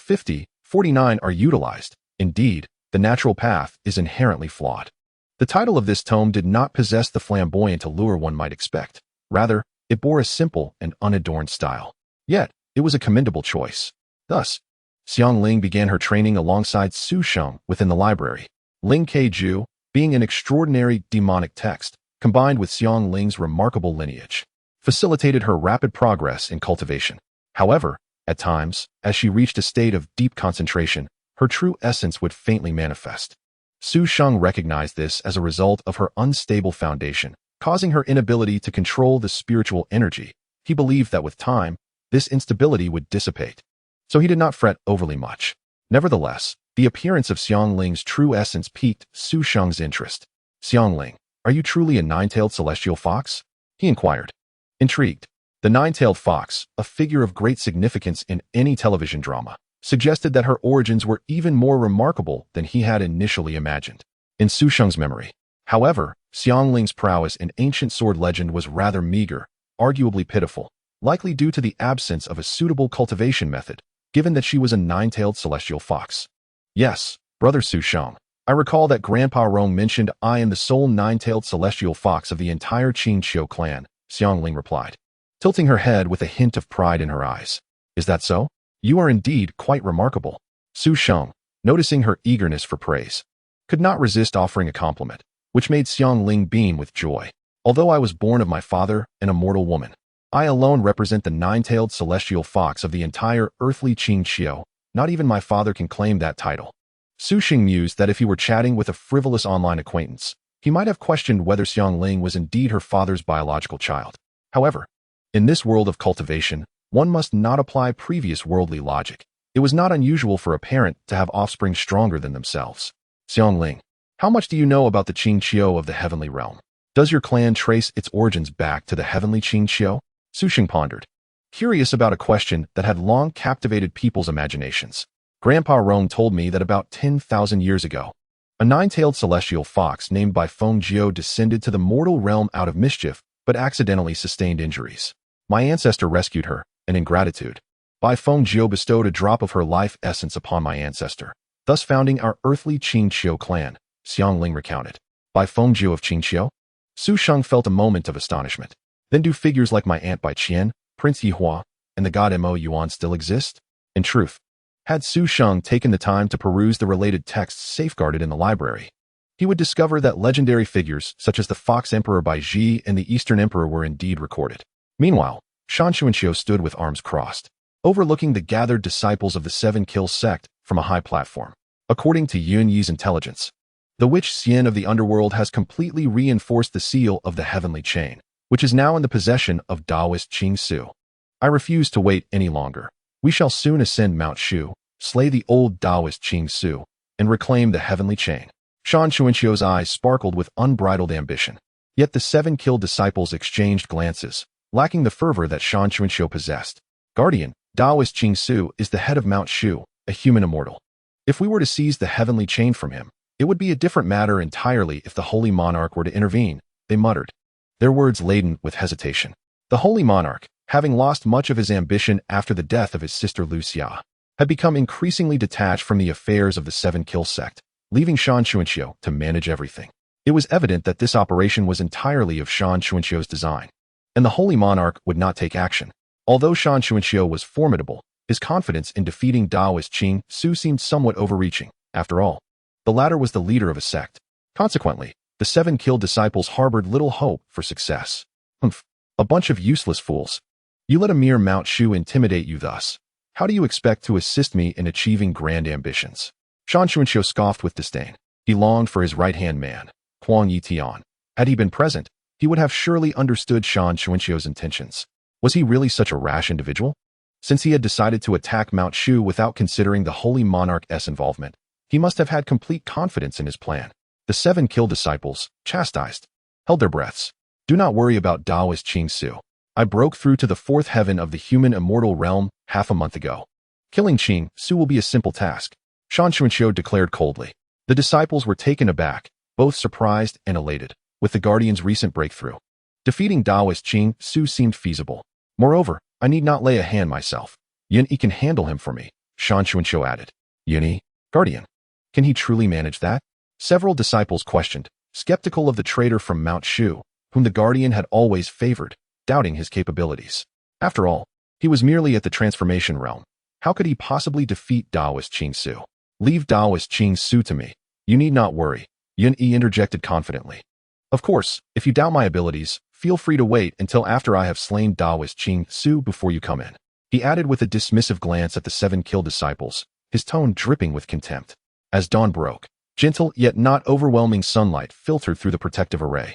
49 are utilized. Indeed, the natural path is inherently flawed. The title of this tome did not possess the flamboyant allure one might expect. Rather, it bore a simple and unadorned style. Yet, it was a commendable choice. Thus, Xiangling began her training alongside Su Sheng within the library. Ling Keiju, being an extraordinary demonic text, combined with Xiangling's remarkable lineage, facilitated her rapid progress in cultivation. However, at times, as she reached a state of deep concentration, her true essence would faintly manifest. Su Sheng recognized this as a result of her unstable foundation, causing her inability to control the spiritual energy. He believed that with time, this instability would dissipate, so he did not fret overly much. Nevertheless, the appearance of Xiangling's true essence piqued Su Sheng's interest. Xiangling, are you truly a nine-tailed celestial fox? He inquired. Intrigued, the nine-tailed fox, a figure of great significance in any television drama, suggested that her origins were even more remarkable than he had initially imagined. In Su Sheng's memory, however, Xiangling's prowess in ancient sword legend was rather meager, arguably pitiful, likely due to the absence of a suitable cultivation method, given that she was a nine-tailed celestial fox. Yes, Brother Su Sheng, I recall that Grandpa Rong mentioned I am the sole nine-tailed celestial fox of the entire xianxia clan, Xiangling replied, tilting her head with a hint of pride in her eyes. Is that so? You are indeed quite remarkable. Su Sheng, noticing her eagerness for praise, could not resist offering a compliment, which made Xiangling beam with joy. Although I was born of my father, an immortal woman, I alone represent the nine-tailed celestial fox of the entire earthly xianxia. Not even my father can claim that title. Su Sheng mused that if he were chatting with a frivolous online acquaintance, he might have questioned whether Xiangling was indeed her father's biological child. However, in this world of cultivation, one must not apply previous worldly logic. It was not unusual for a parent to have offspring stronger than themselves. Xiangling, how much do you know about the xianxia of the heavenly realm? Does your clan trace its origins back to the heavenly xianxia? Su Sheng pondered, curious about a question that had long captivated people's imaginations. Grandpa Rong told me that about 10,000 years ago, a nine-tailed celestial fox named by Feng Jiao descended to the mortal realm out of mischief, but accidentally sustained injuries. My ancestor rescued her, and in gratitude, Bai Feng Jiao bestowed a drop of her life essence upon my ancestor, thus founding our earthly xianxia clan, Xiangling recounted. Bai Feng Jiao of xianxia? Su Sheng felt a moment of astonishment. Then do figures like my Aunt Bai Qian, Prince Yihua, and the god Mo Yuan still exist? In truth, had Su Sheng taken the time to peruse the related texts safeguarded in the library, he would discover that legendary figures such as the Fox Emperor Bai Ji and the Eastern Emperor were indeed recorded. Meanwhile, Shan Xuanxiu stood with arms crossed, overlooking the gathered disciples of the Seven Kill sect from a high platform. According to Yun Yi's intelligence, the witch Xian of the underworld has completely reinforced the seal of the heavenly chain, which is now in the possession of Taoist Qing Su. I refuse to wait any longer. We shall soon ascend Mount Shu, slay the old Taoist Qing Su, and reclaim the heavenly chain. Shan Xuanxiu's eyes sparkled with unbridled ambition. Yet the 7 killed disciples exchanged glances, lacking the fervor that Shan Xuanxiu possessed. Guardian, Taoist Qing Su is the head of Mount Shu, a human immortal. If we were to seize the heavenly chain from him, it would be a different matter entirely if the Holy Monarch were to intervene, they muttered, their words laden with hesitation. The Holy Monarch, having lost much of his ambition after the death of his sister Lucia, had become increasingly detached from the affairs of the 7 Kill sect, leaving Shan Xuanxiu to manage everything. It was evident that this operation was entirely of Shan Xuanxiu's design, and the Holy Monarch would not take action. Although Shan Xuanxiu was formidable, his confidence in defeating Taoist Qing Su seemed somewhat overreaching. After all, the latter was the leader of a sect. Consequently, the 7 killed disciples harbored little hope for success. Humph, a bunch of useless fools. You let a mere Mount Shu intimidate you thus. How do you expect to assist me in achieving grand ambitions? Shan Xuanxiu scoffed with disdain. He longed for his right-hand man, Huang Yitian. Had he been present, he would have surely understood Shan Xuanxiu's intentions. Was he really such a rash individual? Since he had decided to attack Mount Shu without considering the Holy Monarch's involvement, he must have had complete confidence in his plan. The 7 killed disciples, chastised, held their breaths. Do not worry about Taoist Qing Su. I broke through to the 4th heaven of the human immortal realm half a month ago. Killing Qing Su will be a simple task, Shan Xuanxiu declared coldly. The disciples were taken aback, both surprised and elated, with the Guardian's recent breakthrough. Defeating Taoist Qing Su seemed feasible. Moreover, I need not lay a hand myself. Yun Yi can handle him for me, Shan Xuanxiu added. Yun Yi, Guardian. Can he truly manage that? Several disciples questioned, skeptical of the traitor from Mount Shu, whom the Guardian had always favored, doubting his capabilities. After all, he was merely at the transformation realm. How could he possibly defeat Taoist Qing Su? Leave Taoist Qing Su to me. You need not worry, Yun Yi interjected confidently. Of course, if you doubt my abilities, feel free to wait until after I have slain Taoist Qing Su before you come in. He added with a dismissive glance at the 7 killed disciples, his tone dripping with contempt. As dawn broke, gentle yet not overwhelming sunlight filtered through the protective array,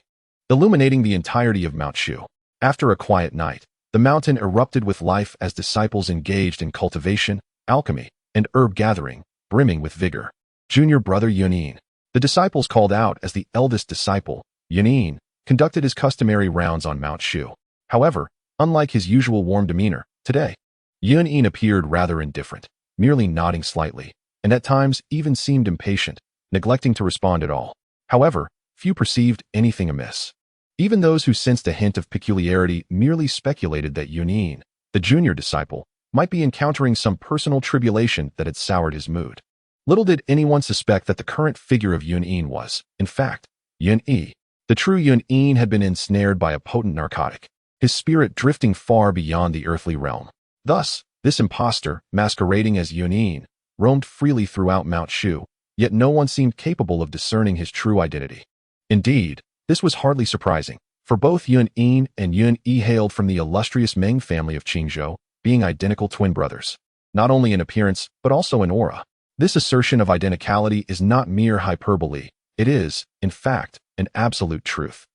illuminating the entirety of Mount Shu. After a quiet night, the mountain erupted with life as disciples engaged in cultivation, alchemy, and herb gathering, brimming with vigor. Junior brother Yunin. The disciples called out as the eldest disciple, Yunin, conducted his customary rounds on Mount Shu. However, unlike his usual warm demeanor, today, Yunin appeared rather indifferent, merely nodding slightly, and at times even seemed impatient, neglecting to respond at all. However, few perceived anything amiss. Even those who sensed a hint of peculiarity merely speculated that Yunin, the junior disciple, might be encountering some personal tribulation that had soured his mood. Little did anyone suspect that the current figure of Yunin was, in fact, Yun Yi. The true Yunin had been ensnared by a potent narcotic, his spirit drifting far beyond the earthly realm. Thus, this impostor, masquerading as Yunin, roamed freely throughout Mount Shu, yet no one seemed capable of discerning his true identity. Indeed, this was hardly surprising, for both Yun Yin and Yun Yi hailed from the illustrious Meng family of Qingzhou, being identical twin brothers, not only in appearance but also in aura. This assertion of identicality is not mere hyperbole, it is, in fact, an absolute truth.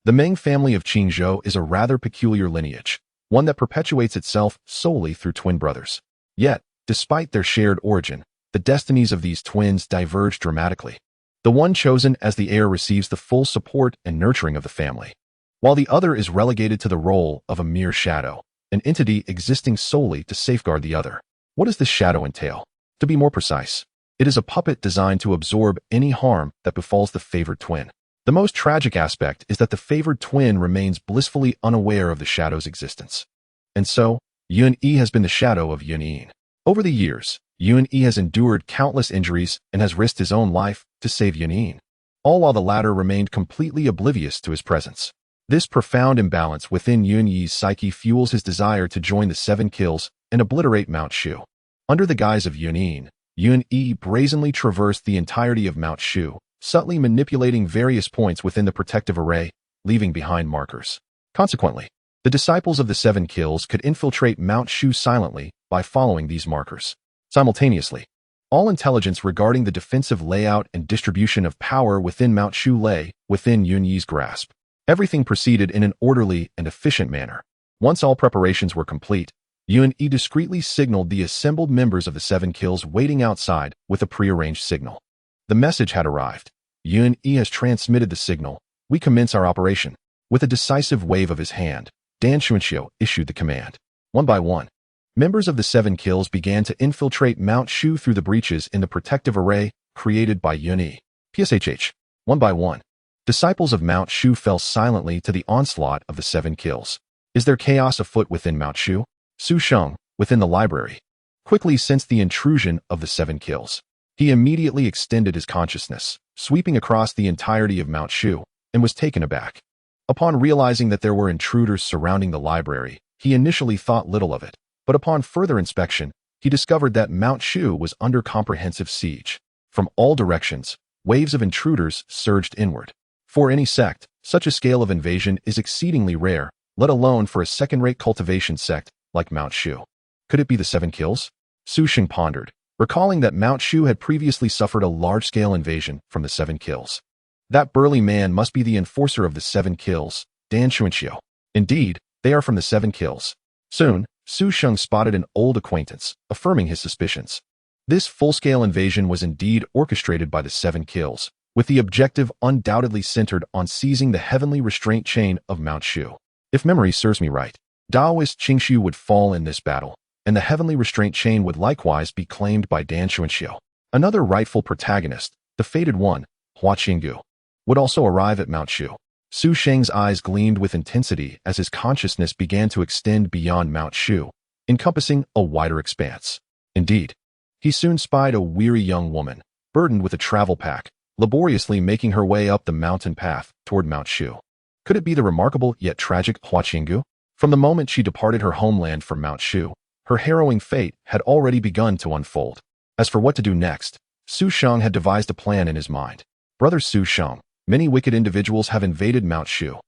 The Meng family of Qingzhou is a rather peculiar lineage, one that perpetuates itself solely through twin brothers. Yet, despite their shared origin, the destinies of these twins diverge dramatically. The one chosen as the heir receives the full support and nurturing of the family, while the other is relegated to the role of a mere shadow, an entity existing solely to safeguard the other. What does this shadow entail? To be more precise, it is a puppet designed to absorb any harm that befalls the favored twin. The most tragic aspect is that the favored twin remains blissfully unaware of the shadow's existence. And so, Yun Yi has been the shadow of Yun Yin. Over the years, Yun Yi has endured countless injuries and has risked his own life to save Yun Yin, all while the latter remained completely oblivious to his presence. This profound imbalance within Yun Yi's psyche fuels his desire to join the 7 kills and obliterate Mount Shu. Under the guise of Yun Yin, Yun Yi brazenly traversed the entirety of Mount Shu, subtly manipulating various points within the protective array, leaving behind markers. Consequently, the disciples of the 7 kills could infiltrate Mount Shu silently by following these markers. Simultaneously, All intelligence regarding the defensive layout and distribution of power within Mount Shu lay within Yun Yi's grasp. Everything proceeded in an orderly and efficient manner. Once all preparations were complete, Yun Yi discreetly signaled the assembled members of the 7 kills waiting outside with a prearranged signal. The message had arrived. Yun Yi has transmitted the signal. We commence our operation. With a decisive wave of his hand, Dan Xianxia issued the command. One by one, members of the 7 kills began to infiltrate Mount Shu through the breaches in the protective array created by Yun Yi. PSHH. One by one, disciples of Mount Shu fell silently to the onslaught of the 7 kills. Is there chaos afoot within Mount Shu? Su Sheng, within the library, quickly sensed the intrusion of the 7 kills. He immediately extended his consciousness, sweeping across the entirety of Mount Shu, and was taken aback. Upon realizing that there were intruders surrounding the library, he initially thought little of it, but upon further inspection, he discovered that Mount Shu was under comprehensive siege. From all directions, waves of intruders surged inward. For any sect, such a scale of invasion is exceedingly rare, let alone for a second-rate cultivation sect like Mount Shu. Could it be the 7 kills? Su Sheng pondered, recalling that Mount Shu had previously suffered a large-scale invasion from the 7 kills. That burly man must be the enforcer of the 7 kills, Dan Xianxia. Indeed, they are from the 7 kills. Soon, Su Sheng spotted an old acquaintance, affirming his suspicions. This full-scale invasion was indeed orchestrated by the 7 kills, with the objective undoubtedly centered on seizing the heavenly restraint chain of Mount Shu. If memory serves me right, Taoist Qingshu would fall in this battle, and the heavenly restraint chain would likewise be claimed by Dan Xianxia. Another rightful protagonist, the fated one, Hua Qinggu, would also arrive at Mount Shu. Su Sheng's eyes gleamed with intensity as his consciousness began to extend beyond Mount Shu, encompassing a wider expanse. Indeed, he soon spied a weary young woman, burdened with a travel pack, laboriously making her way up the mountain path toward Mount Shu. Could it be the remarkable yet tragic Hua Qinggu? From the moment she departed her homeland for Mount Shu, her harrowing fate had already begun to unfold. As for what to do next, Su Sheng had devised a plan in his mind. Brother Su Sheng, many wicked individuals have invaded Mount Shu.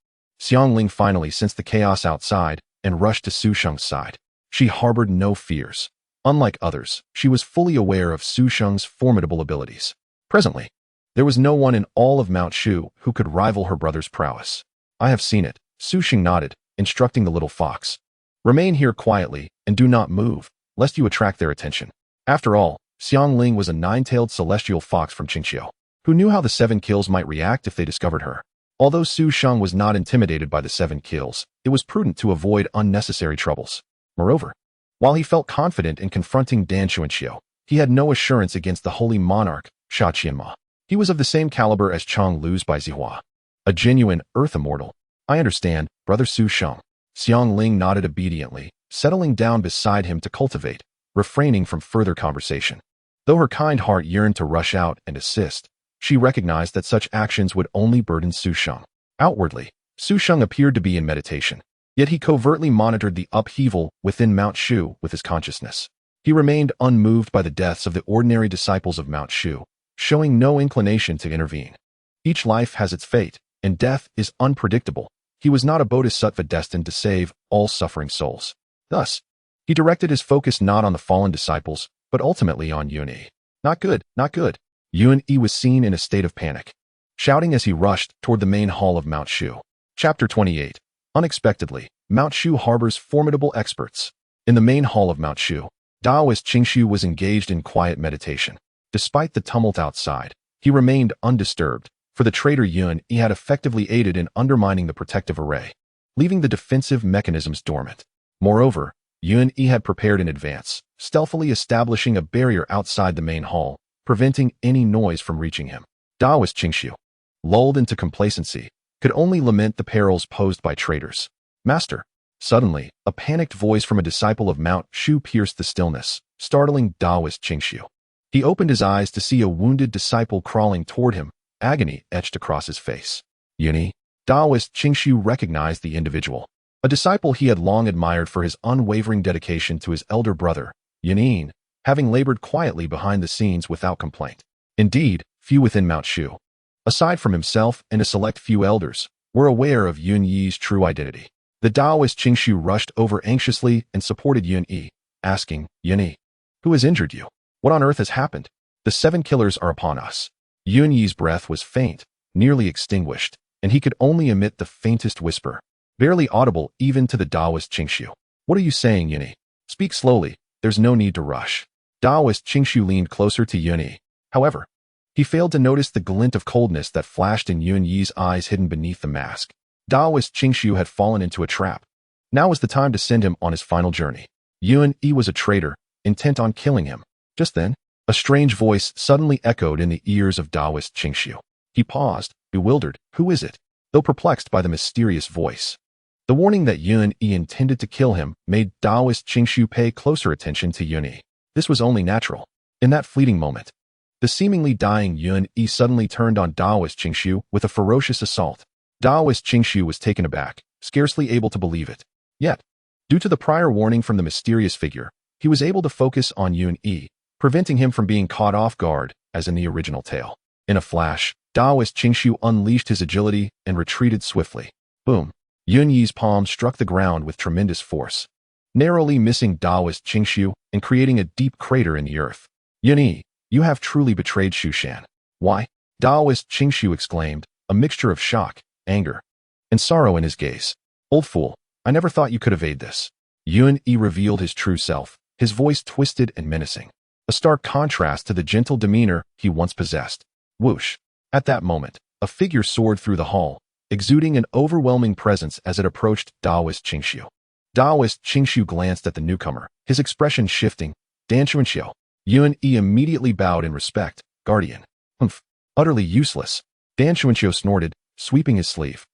Xiangling finally sensed the chaos outside and rushed to Su Sheng's side. She harbored no fears. Unlike others, she was fully aware of Su Sheng's formidable abilities. Presently, there was no one in all of Mount Shu who could rival her brother's prowess. I have seen it, Su Sheng nodded, instructing the little fox. Remain here quietly and do not move, lest you attract their attention. After all, Xiangling was a 9-tailed celestial fox from Qingqiu, who knew how the 7 kills might react if they discovered her. Although Su Sheng was not intimidated by the 7 kills, it was prudent to avoid unnecessary troubles. Moreover, while he felt confident in confronting Dan Xianxia, he had no assurance against the holy monarch, Sha Qianma. He was of the same caliber as Chong Lou's by Zihua, a genuine earth immortal. I understand, Brother Su Sheng. Xiangling nodded obediently, settling down beside him to cultivate, refraining from further conversation. Though her kind heart yearned to rush out and assist, she recognized that such actions would only burden Su Sheng. Outwardly, Su Sheng appeared to be in meditation, yet he covertly monitored the upheaval within Mount Shu with his consciousness. He remained unmoved by the deaths of the ordinary disciples of Mount Shu, showing no inclination to intervene. Each life has its fate, and death is unpredictable. He was not a bodhisattva destined to save all suffering souls. Thus, he directed his focus not on the fallen disciples, but ultimately on Yun Yi. Not good, not good. Yun Yi was seen in a state of panic, shouting as he rushed toward the main hall of Mount Shu. Chapter 28. Unexpectedly, Mount Shu harbors formidable experts. In the main hall of Mount Shu, Taoist Qingshu was engaged in quiet meditation. Despite the tumult outside, he remained undisturbed, for the traitor Yun Yi had effectively aided in undermining the protective array, leaving the defensive mechanisms dormant. Moreover, Yun Yi had prepared in advance, stealthily establishing a barrier outside the main hall, preventing any noise from reaching him. Taoist Qingshu, lulled into complacency, could only lament the perils posed by traitors. Master. Suddenly, a panicked voice from a disciple of Mount Shu pierced the stillness, startling Taoist Qingshu. He opened his eyes to see a wounded disciple crawling toward him, agony etched across his face. Yun Yi. Taoist Qingshu recognized the individual, a disciple he had long admired for his unwavering dedication to his elder brother, Yun Yi, having labored quietly behind the scenes without complaint. Indeed, few within Mount Shu, aside from himself and a select few elders, were aware of Yun Yi's true identity. The Taoist Qingshu rushed over anxiously and supported Yun Yi, asking, Yun Yi, who has injured you? What on earth has happened? The 7 killers are upon us. Yunyi's breath was faint, nearly extinguished, and he could only emit the faintest whisper, barely audible even to the Taoist Qingshu. What are you saying, Yunyi? Speak slowly, there's no need to rush. Taoist Qingshu leaned closer to Yunyi. However, he failed to notice the glint of coldness that flashed in Yunyi's eyes hidden beneath the mask. Taoist Qingshu had fallen into a trap. Now was the time to send him on his final journey. Yunyi was a traitor, intent on killing him. Just then, a strange voice suddenly echoed in the ears of Taoist Qingshu. He paused, bewildered. Who is it? Though perplexed by the mysterious voice. The warning that Yunyi intended to kill him made Taoist Qingshu pay closer attention to Yunyi. This was only natural. In that fleeting moment, the seemingly dying Yunyi suddenly turned on Taoist Qingshu with a ferocious assault. Taoist Qingshu was taken aback, scarcely able to believe it. Yet, due to the prior warning from the mysterious figure, he was able to focus on Yunyi, preventing him from being caught off guard, as in the original tale. In a flash, Taoist Qingshu unleashed his agility and retreated swiftly. Boom! Yunyi's palm struck the ground with tremendous force, narrowly missing Taoist Qingshu and creating a deep crater in the earth. Yunyi, you have truly betrayed Shushan. Why? Taoist Qingshu exclaimed, a mixture of shock, anger, and sorrow in his gaze. Old fool, I never thought you could evade this. Yunyi revealed his true self, his voice twisted and menacing, a stark contrast to the gentle demeanor he once possessed. Whoosh! At that moment, a figure soared through the hall, exuding an overwhelming presence as it approached Taoist Qingshu. Taoist Qingshu glanced at the newcomer, his expression shifting. Dan Xianxia. Yunyi immediately bowed in respect. Guardian. Humph. Utterly useless. Dan Xianxia snorted, sweeping his sleeve,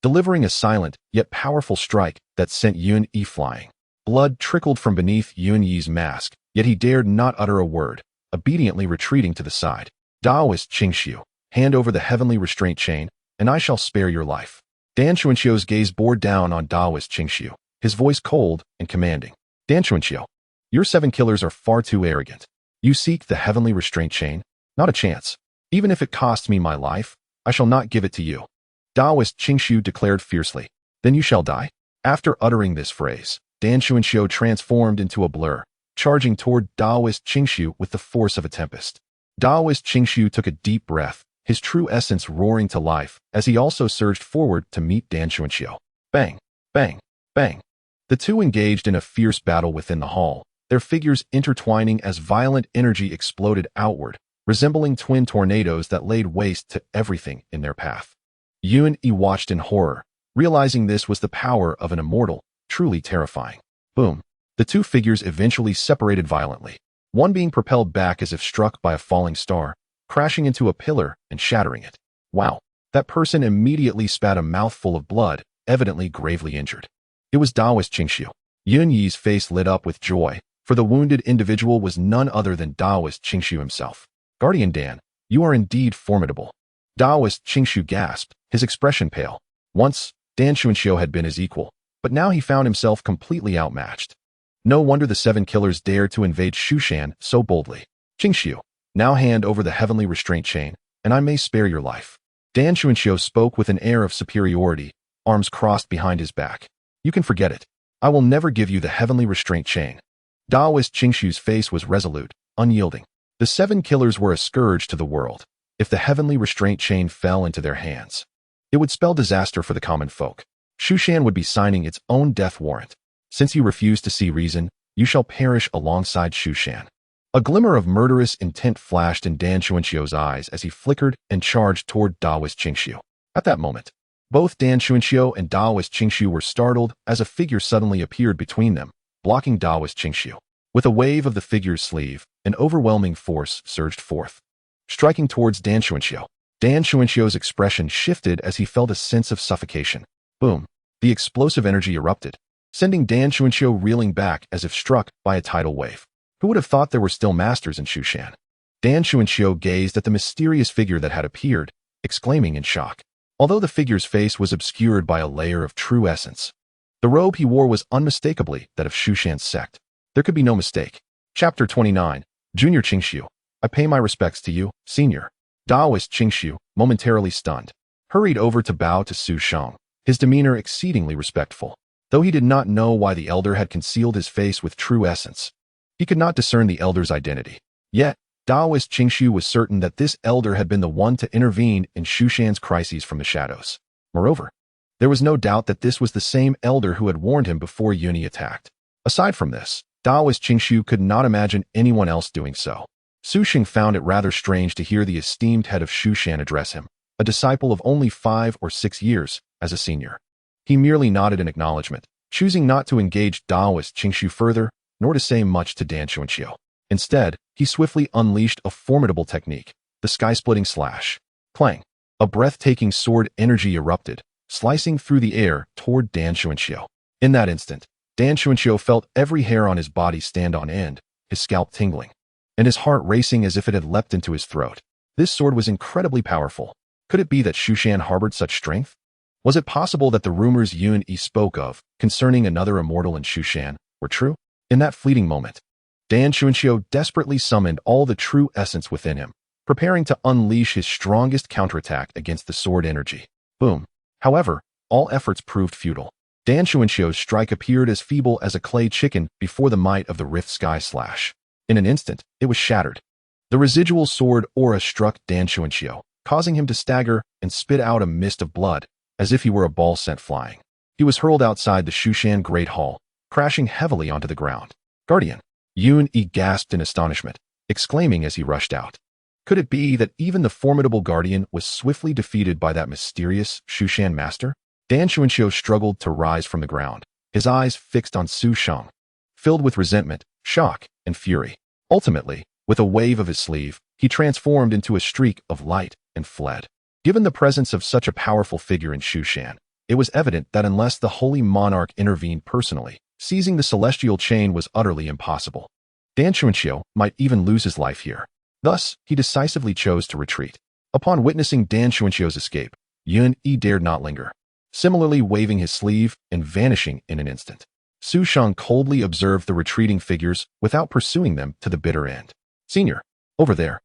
delivering a silent, yet powerful strike that sent Yunyi flying. Blood trickled from beneath Yunyi's mask, yet he dared not utter a word, obediently retreating to the side. Taoist Qingshu, hand over the heavenly restraint chain, and I shall spare your life. Dan Xianxia's gaze bore down on Taoist Qingshu, his voice cold and commanding. Dan Xianxia, your 7 killers are far too arrogant. You seek the heavenly restraint chain? Not a chance. Even if it costs me my life, I shall not give it to you. Taoist Qingshu declared fiercely. Then you shall die. After uttering this phrase, Dan Xianxia transformed into a blur, charging toward Taoist Qingshu with the force of a tempest. Taoist Qingshu took a deep breath, his true essence roaring to life, as he also surged forward to meet Dan Xianxia. Bang! Bang! Bang! The two engaged in a fierce battle within the hall, their figures intertwining as violent energy exploded outward, resembling twin tornadoes that laid waste to everything in their path. Yunyi watched in horror, realizing this was the power of an immortal, truly terrifying. Boom! The two figures eventually separated violently, one being propelled back as if struck by a falling star, crashing into a pillar and shattering it. Wow! That person immediately spat a mouthful of blood, evidently gravely injured. It was Taoist Qingshu. Yunyi's face lit up with joy, for the wounded individual was none other than Taoist Qingshu himself. Guardian Dan, you are indeed formidable. Taoist Qingshu gasped, his expression pale. Once, Dan Xianxia had been his equal, but now he found himself completely outmatched. No wonder the 7 killers dared to invade Shushan so boldly. Qingshu, now hand over the heavenly restraint chain, and I may spare your life. Dan Xianxia spoke with an air of superiority, arms crossed behind his back. You can forget it. I will never give you the heavenly restraint chain. Taoist Qingshu's face was resolute, unyielding. The 7 killers were a scourge to the world. If the heavenly restraint chain fell into their hands, it would spell disaster for the common folk. Shushan would be signing its own death warrant. Since you refuse to see reason, you shall perish alongside Shushan. A glimmer of murderous intent flashed in Dan Xianxia's eyes as he flickered and charged toward Taoist Qingshu. At that moment, both Dan Xianxia and Taoist Qingshu were startled as a figure suddenly appeared between them, blocking Taoist Qingshu. With a wave of the figure's sleeve, an overwhelming force surged forth, striking towards Dan Xianxia. Dan Xianxia's expression shifted as he felt a sense of suffocation. Boom! The explosive energy erupted, sending Dan Xianxia reeling back as if struck by a tidal wave. Who would have thought there were still masters in Shushan? Dan Xianxia gazed at the mysterious figure that had appeared, exclaiming in shock. Although the figure's face was obscured by a layer of true essence, the robe he wore was unmistakably that of Shushan's sect. There could be no mistake. Chapter 29, Junior Qingshu. I pay my respects to you, Senior. Taoist Qingshu, momentarily stunned, hurried over to bow to Su Sheng, his demeanor exceedingly respectful. Though he did not know why the elder had concealed his face with true essence, he could not discern the elder's identity. Yet, Taoist Qingshu was certain that this elder had been the one to intervene in Shushan's crises from the shadows. Moreover, there was no doubt that this was the same elder who had warned him before Yuni attacked. Aside from this, Taoist Qingshu could not imagine anyone else doing so. Su Sheng found it rather strange to hear the esteemed head of Shushan address him, a disciple of only 5 or 6 years, as a senior. He merely nodded in acknowledgement, choosing not to engage Taoist Qingshu further, nor to say much to Dan Xuanxiu. Instead, he swiftly unleashed a formidable technique, the sky-splitting slash. Clang! A breathtaking sword energy erupted, slicing through the air toward Dan Xuanxiu. In that instant, Dan Xuanxiu felt every hair on his body stand on end, his scalp tingling, and his heart racing as if it had leapt into his throat. This sword was incredibly powerful. Could it be that Shushan harbored such strength? Was it possible that the rumors Yun-Yi spoke of, concerning another immortal in Shushan, were true? In that fleeting moment, Dan Xuanxiu desperately summoned all the true essence within him, preparing to unleash his strongest counterattack against the sword energy. Boom. However, all efforts proved futile. Dan Xuanxiu's strike appeared as feeble as a clay chicken before the might of the Rift Sky Slash. In an instant, it was shattered. The residual sword aura struck Dan Xuanxiu, causing him to stagger and spit out a mist of blood, as if he were a ball sent flying. He was hurled outside the Shushan Great Hall, crashing heavily onto the ground. Guardian! Yun-Yi gasped in astonishment, exclaiming as he rushed out. Could it be that even the formidable Guardian was swiftly defeated by that mysterious Shushan master? Dan Xuanxiu struggled to rise from the ground, his eyes fixed on Su Sheng, filled with resentment, shock, and fury. Ultimately, with a wave of his sleeve, he transformed into a streak of light and fled. Given the presence of such a powerful figure in Shushan, it was evident that unless the Holy Monarch intervened personally, seizing the celestial chain was utterly impossible. Dan Xuanxiu might even lose his life here. Thus, he decisively chose to retreat. Upon witnessing Dan Xuanxiu's escape, Yun-Yi dared not linger, similarly waving his sleeve and vanishing in an instant. Su Sheng coldly observed the retreating figures without pursuing them to the bitter end. Senior, over there.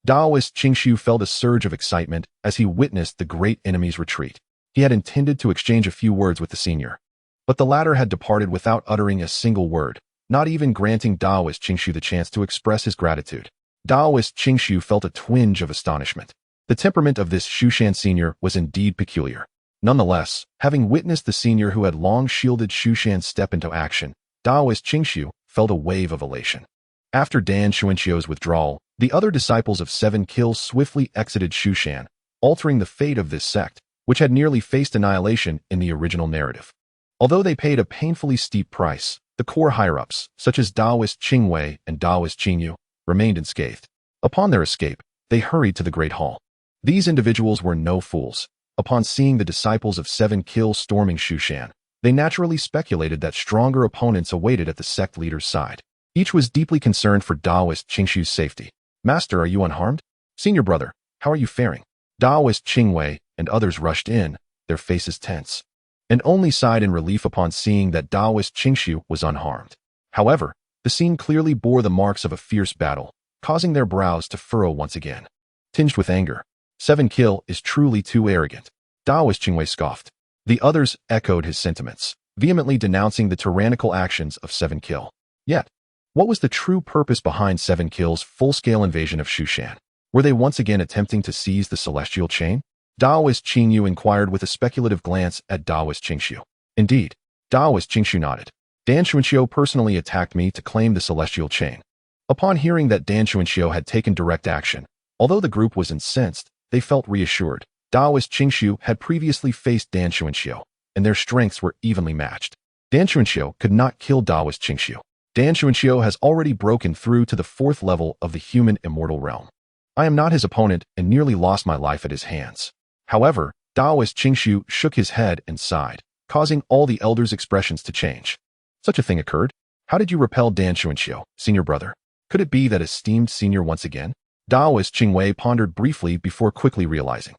Taoist Qingshu felt a surge of excitement as he witnessed the great enemy's retreat. He had intended to exchange a few words with the senior, but the latter had departed without uttering a single word, not even granting Taoist Qingshu the chance to express his gratitude. Taoist Qingshu felt a twinge of astonishment. The temperament of this Shushan senior was indeed peculiar. Nonetheless, having witnessed the senior who had long shielded Shushan step into action, Taoist Qingshu felt a wave of elation. After Dan Xuanxiu's withdrawal, the other disciples of 7 Kills swiftly exited Shushan, altering the fate of this sect, which had nearly faced annihilation in the original narrative. Although they paid a painfully steep price, the core higher-ups, such as Taoist Qingwei and Taoist Qingyu, remained unscathed. Upon their escape, they hurried to the Great Hall. These individuals were no fools. Upon seeing the disciples of 7 Kills storming Shushan, they naturally speculated that stronger opponents awaited at the sect leader's side. Each was deeply concerned for Taoist Qingshu's safety. Master, are you unharmed? Senior brother, how are you faring? Taoist Qingwei and others rushed in, their faces tense, and only sighed in relief upon seeing that Taoist Qingshu was unharmed. However, the scene clearly bore the marks of a fierce battle, causing their brows to furrow once again. Tinged with anger, 7 Kill is truly too arrogant. Taoist Qingwei scoffed. The others echoed his sentiments, vehemently denouncing the tyrannical actions of 7 Kill. Yet, what was the true purpose behind 7 Kill's full-scale invasion of Shushan? Were they once again attempting to seize the celestial chain? Taoist Qingyu inquired with a speculative glance at Taoist Qingshu. Indeed, Taoist Qingshu nodded. Dan Xuanxiu personally attacked me to claim the celestial chain. Upon hearing that Dan Xuanxiu had taken direct action, although the group was incensed, they felt reassured. Taoist Qingshu had previously faced Dan Xuanxiu, and their strengths were evenly matched. Dan Xuanxiu could not kill Taoist Qingshu. Dan Xuanxiu has already broken through to the 4th level of the human immortal realm. I am not his opponent and nearly lost my life at his hands. However, Taoist Qingshu shook his head and sighed, causing all the elders' expressions to change. Such a thing occurred? How did you repel Dan Xuanxiu, senior brother? Could it be that esteemed senior once again? Taoist Qingwei pondered briefly before quickly realizing.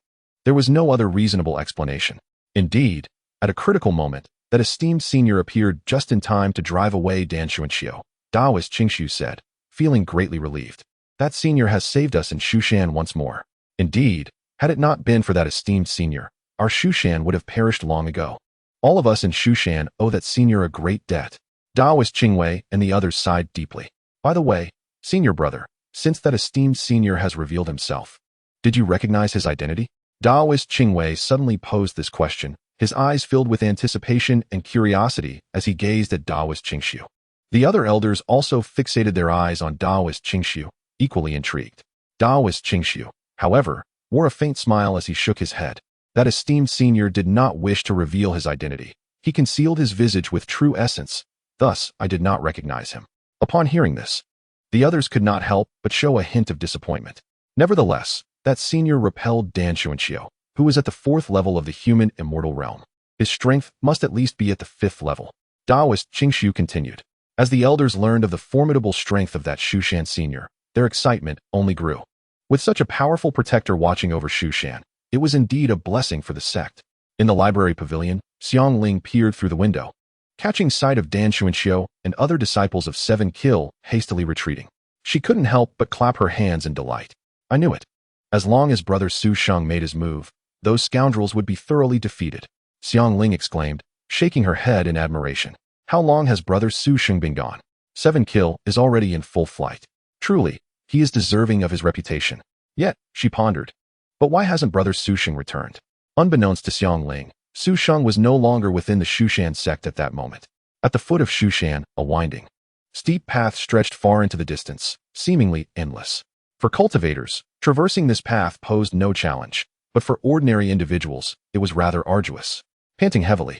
There was no other reasonable explanation. Indeed, at a critical moment, that esteemed senior appeared just in time to drive away Dan Xuanxiu. Taoist Qingshu said, feeling greatly relieved. That senior has saved us in Shushan once more. Indeed, had it not been for that esteemed senior, our Shushan would have perished long ago. All of us in Shushan owe that senior a great debt. Taoist Qingwei and the others sighed deeply. By the way, senior brother, since that esteemed senior has revealed himself. Did you recognize his identity? Daoist Qingwei suddenly posed this question, his eyes filled with anticipation and curiosity as he gazed at Daoist Qingshu. The other elders also fixated their eyes on Daoist Qingshu, equally intrigued. Daoist Qingshu, however, wore a faint smile as he shook his head. That esteemed senior did not wish to reveal his identity. He concealed his visage with true essence, thus I did not recognize him. Upon hearing this, the others could not help but show a hint of disappointment. Nevertheless, that senior repelled Dan Xianxia, who was at the 4th level of the human immortal realm. His strength must at least be at the 5th level. Daoist Qingshu continued. As the elders learned of the formidable strength of that Shushan senior, their excitement only grew. With such a powerful protector watching over Shushan, it was indeed a blessing for the sect. In the library pavilion, Xiangling peered through the window, catching sight of Dan Xianxia and other disciples of 7 Kill hastily retreating. She couldn't help but clap her hands in delight. I knew it. As long as Brother Su Sheng made his move, those scoundrels would be thoroughly defeated. Xiangling exclaimed, shaking her head in admiration. How long has Brother Su Sheng been gone? 7 Kill is already in full flight. Truly, he is deserving of his reputation. Yet, she pondered. But why hasn't Brother Su Sheng returned? Unbeknownst to Xiangling, Su Sheng was no longer within the Shushan sect at that moment. At the foot of Shushan, a winding, steep path stretched far into the distance, seemingly endless. For cultivators, traversing this path posed no challenge, but for ordinary individuals, it was rather arduous. Panting heavily,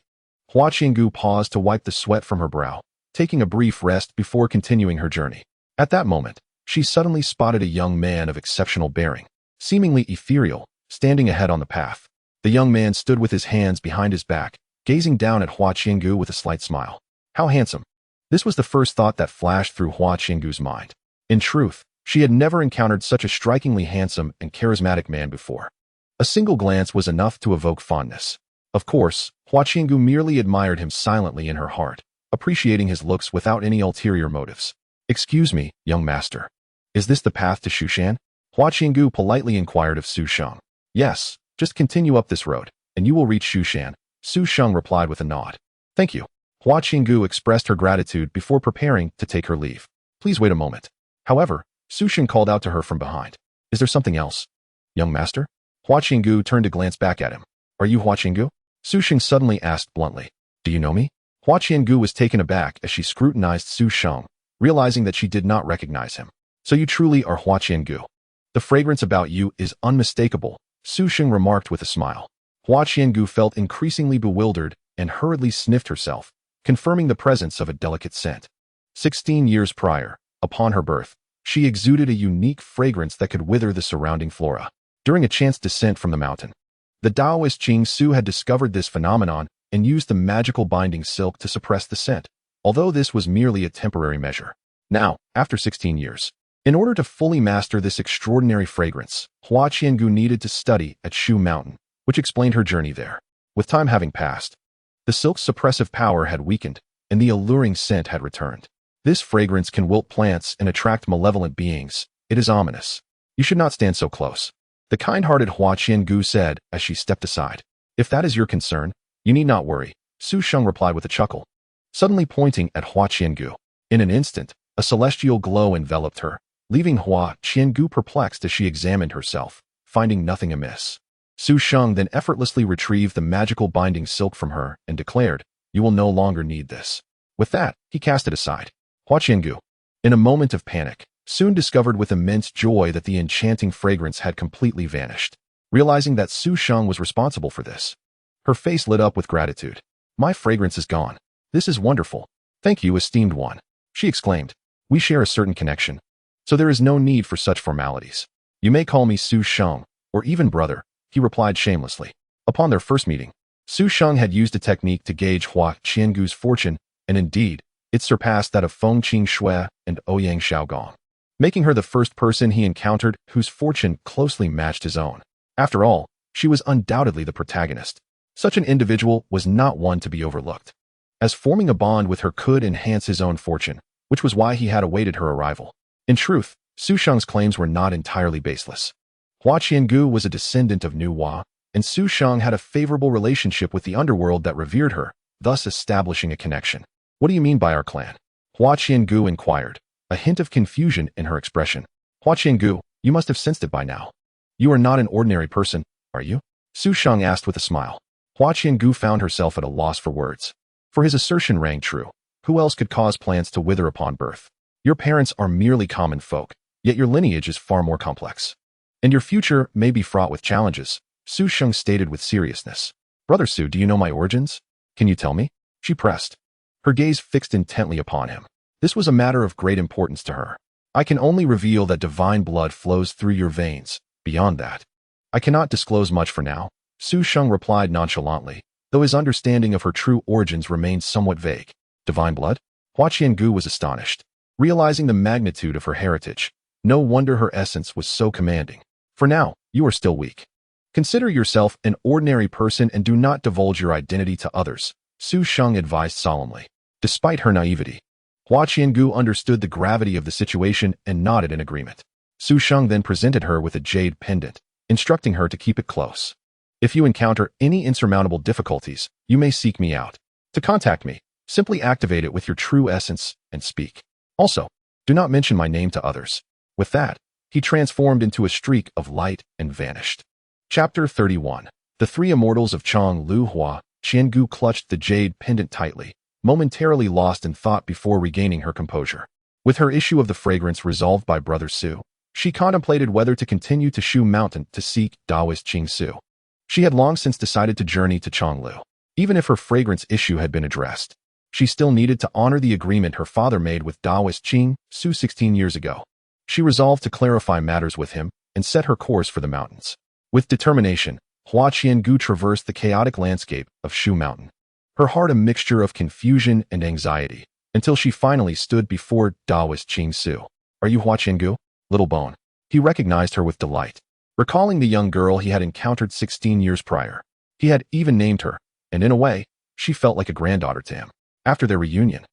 Hua Qinggu paused to wipe the sweat from her brow, taking a brief rest before continuing her journey. At that moment, she suddenly spotted a young man of exceptional bearing, seemingly ethereal, standing ahead on the path. The young man stood with his hands behind his back, gazing down at Hua Qinggu with a slight smile. How handsome! This was the first thought that flashed through Hua Qinggu's mind. In truth, she had never encountered such a strikingly handsome and charismatic man before. A single glance was enough to evoke fondness. Of course, Hua Qinggu merely admired him silently in her heart, appreciating his looks without any ulterior motives. Excuse me, young master. Is this the path to Shushan? Hua Qinggu politely inquired of Su Sheng. Yes, just continue up this road, and you will reach Shushan, Su Sheng replied with a nod. Thank you. Hua Qinggu expressed her gratitude before preparing to take her leave. Please wait a moment. However, Su Sheng called out to her from behind. Is there something else? Young master? Hua Qinggu turned to glance back at him. Are you Hua Qinggu? Su Sheng suddenly asked bluntly. Do you know me? Hua Qinggu was taken aback as she scrutinized Su Sheng, realizing that she did not recognize him. So you truly are Hua Qinggu. The fragrance about you is unmistakable, Su Sheng remarked with a smile. Hua Qinggu felt increasingly bewildered and hurriedly sniffed herself, confirming the presence of a delicate scent. 16 years prior, upon her birth, she exuded a unique fragrance that could wither the surrounding flora. During a chance descent from the mountain, the Taoist Qing Su had discovered this phenomenon and used the magical binding silk to suppress the scent, although this was merely a temporary measure. Now, after 16 years, in order to fully master this extraordinary fragrance, Hua Qinggu needed to study at Shu Mountain, which explained her journey there. With time having passed, the silk's suppressive power had weakened, and the alluring scent had returned. This fragrance can wilt plants and attract malevolent beings. It is ominous. You should not stand so close, the kind-hearted Hua Qinggu said as she stepped aside. If that is your concern, you need not worry, Su Sheng replied with a chuckle, suddenly pointing at Hua Qinggu. In an instant, a celestial glow enveloped her, leaving Hua Qinggu perplexed as she examined herself, finding nothing amiss. Su Sheng then effortlessly retrieved the magical binding silk from her and declared, you will no longer need this. With that, he cast it aside. Hua Qinggu, in a moment of panic, soon discovered with immense joy that the enchanting fragrance had completely vanished. Realizing that Su Sheng was responsible for this, her face lit up with gratitude. My fragrance is gone. This is wonderful. Thank you, esteemed one, she exclaimed. We share a certain connection, so there is no need for such formalities. You may call me Su Sheng, or even brother, he replied shamelessly. Upon their first meeting, Su Sheng had used a technique to gauge Hua Qinggu's fortune, and indeed, it surpassed that of Feng Qing Shui and Ouyang Xiaogong, making her the first person he encountered whose fortune closely matched his own. After all, she was undoubtedly the protagonist. Such an individual was not one to be overlooked, as forming a bond with her could enhance his own fortune, which was why he had awaited her arrival. In truth, Su Sheng's claims were not entirely baseless. Hua Qinggu was a descendant of Nu Hua, and Su Sheng had a favorable relationship with the underworld that revered her, thus establishing a connection. What do you mean by our clan? Hua Qinggu inquired, a hint of confusion in her expression. Hua Qiangu, you must have sensed it by now. You are not an ordinary person, are you? Su Sheng asked with a smile. Hua Qiangu found herself at a loss for words. For his assertion rang true. Who else could cause plants to wither upon birth? Your parents are merely common folk, yet your lineage is far more complex. And your future may be fraught with challenges, Su Sheng stated with seriousness. Brother Su, do you know my origins? Can you tell me? She pressed. Her gaze fixed intently upon him. This was a matter of great importance to her. I can only reveal that divine blood flows through your veins. Beyond that, I cannot disclose much for now, Su Sheng replied nonchalantly, though his understanding of her true origins remained somewhat vague. Divine blood? Hua Qiangu was astonished. Realizing the magnitude of her heritage, no wonder her essence was so commanding. For now, you are still weak. Consider yourself an ordinary person and do not divulge your identity to others, Su Sheng advised solemnly. Despite her naivety, Hua Qiangu understood the gravity of the situation and nodded in agreement. Su Sheng then presented her with a jade pendant, instructing her to keep it close. If you encounter any insurmountable difficulties, you may seek me out. To contact me, simply activate it with your true essence and speak. Also, do not mention my name to others. With that, he transformed into a streak of light and vanished. Chapter 31. The three immortals of Chong Lou. Hua Qiangu clutched the jade pendant tightly, momentarily lost in thought before regaining her composure. With her issue of the fragrance resolved by Brother Su, she contemplated whether to continue to Shu Mountain to seek Taoist Qing Su. She had long since decided to journey to Chong Lou. Even if her fragrance issue had been addressed, she still needed to honor the agreement her father made with Taoist Qing Su 16 years ago. She resolved to clarify matters with him and set her course for the mountains. With determination, Hua Qiangu traversed the chaotic landscape of Shu Mountain, her heart a mixture of confusion and anxiety, until she finally stood before Taoist Qing Su. Are you Hua Qiangu? Little Bone. He recognized her with delight. Recalling the young girl he had encountered 16 years prior, he had even named her, and in a way, she felt like a granddaughter to him. After their reunion,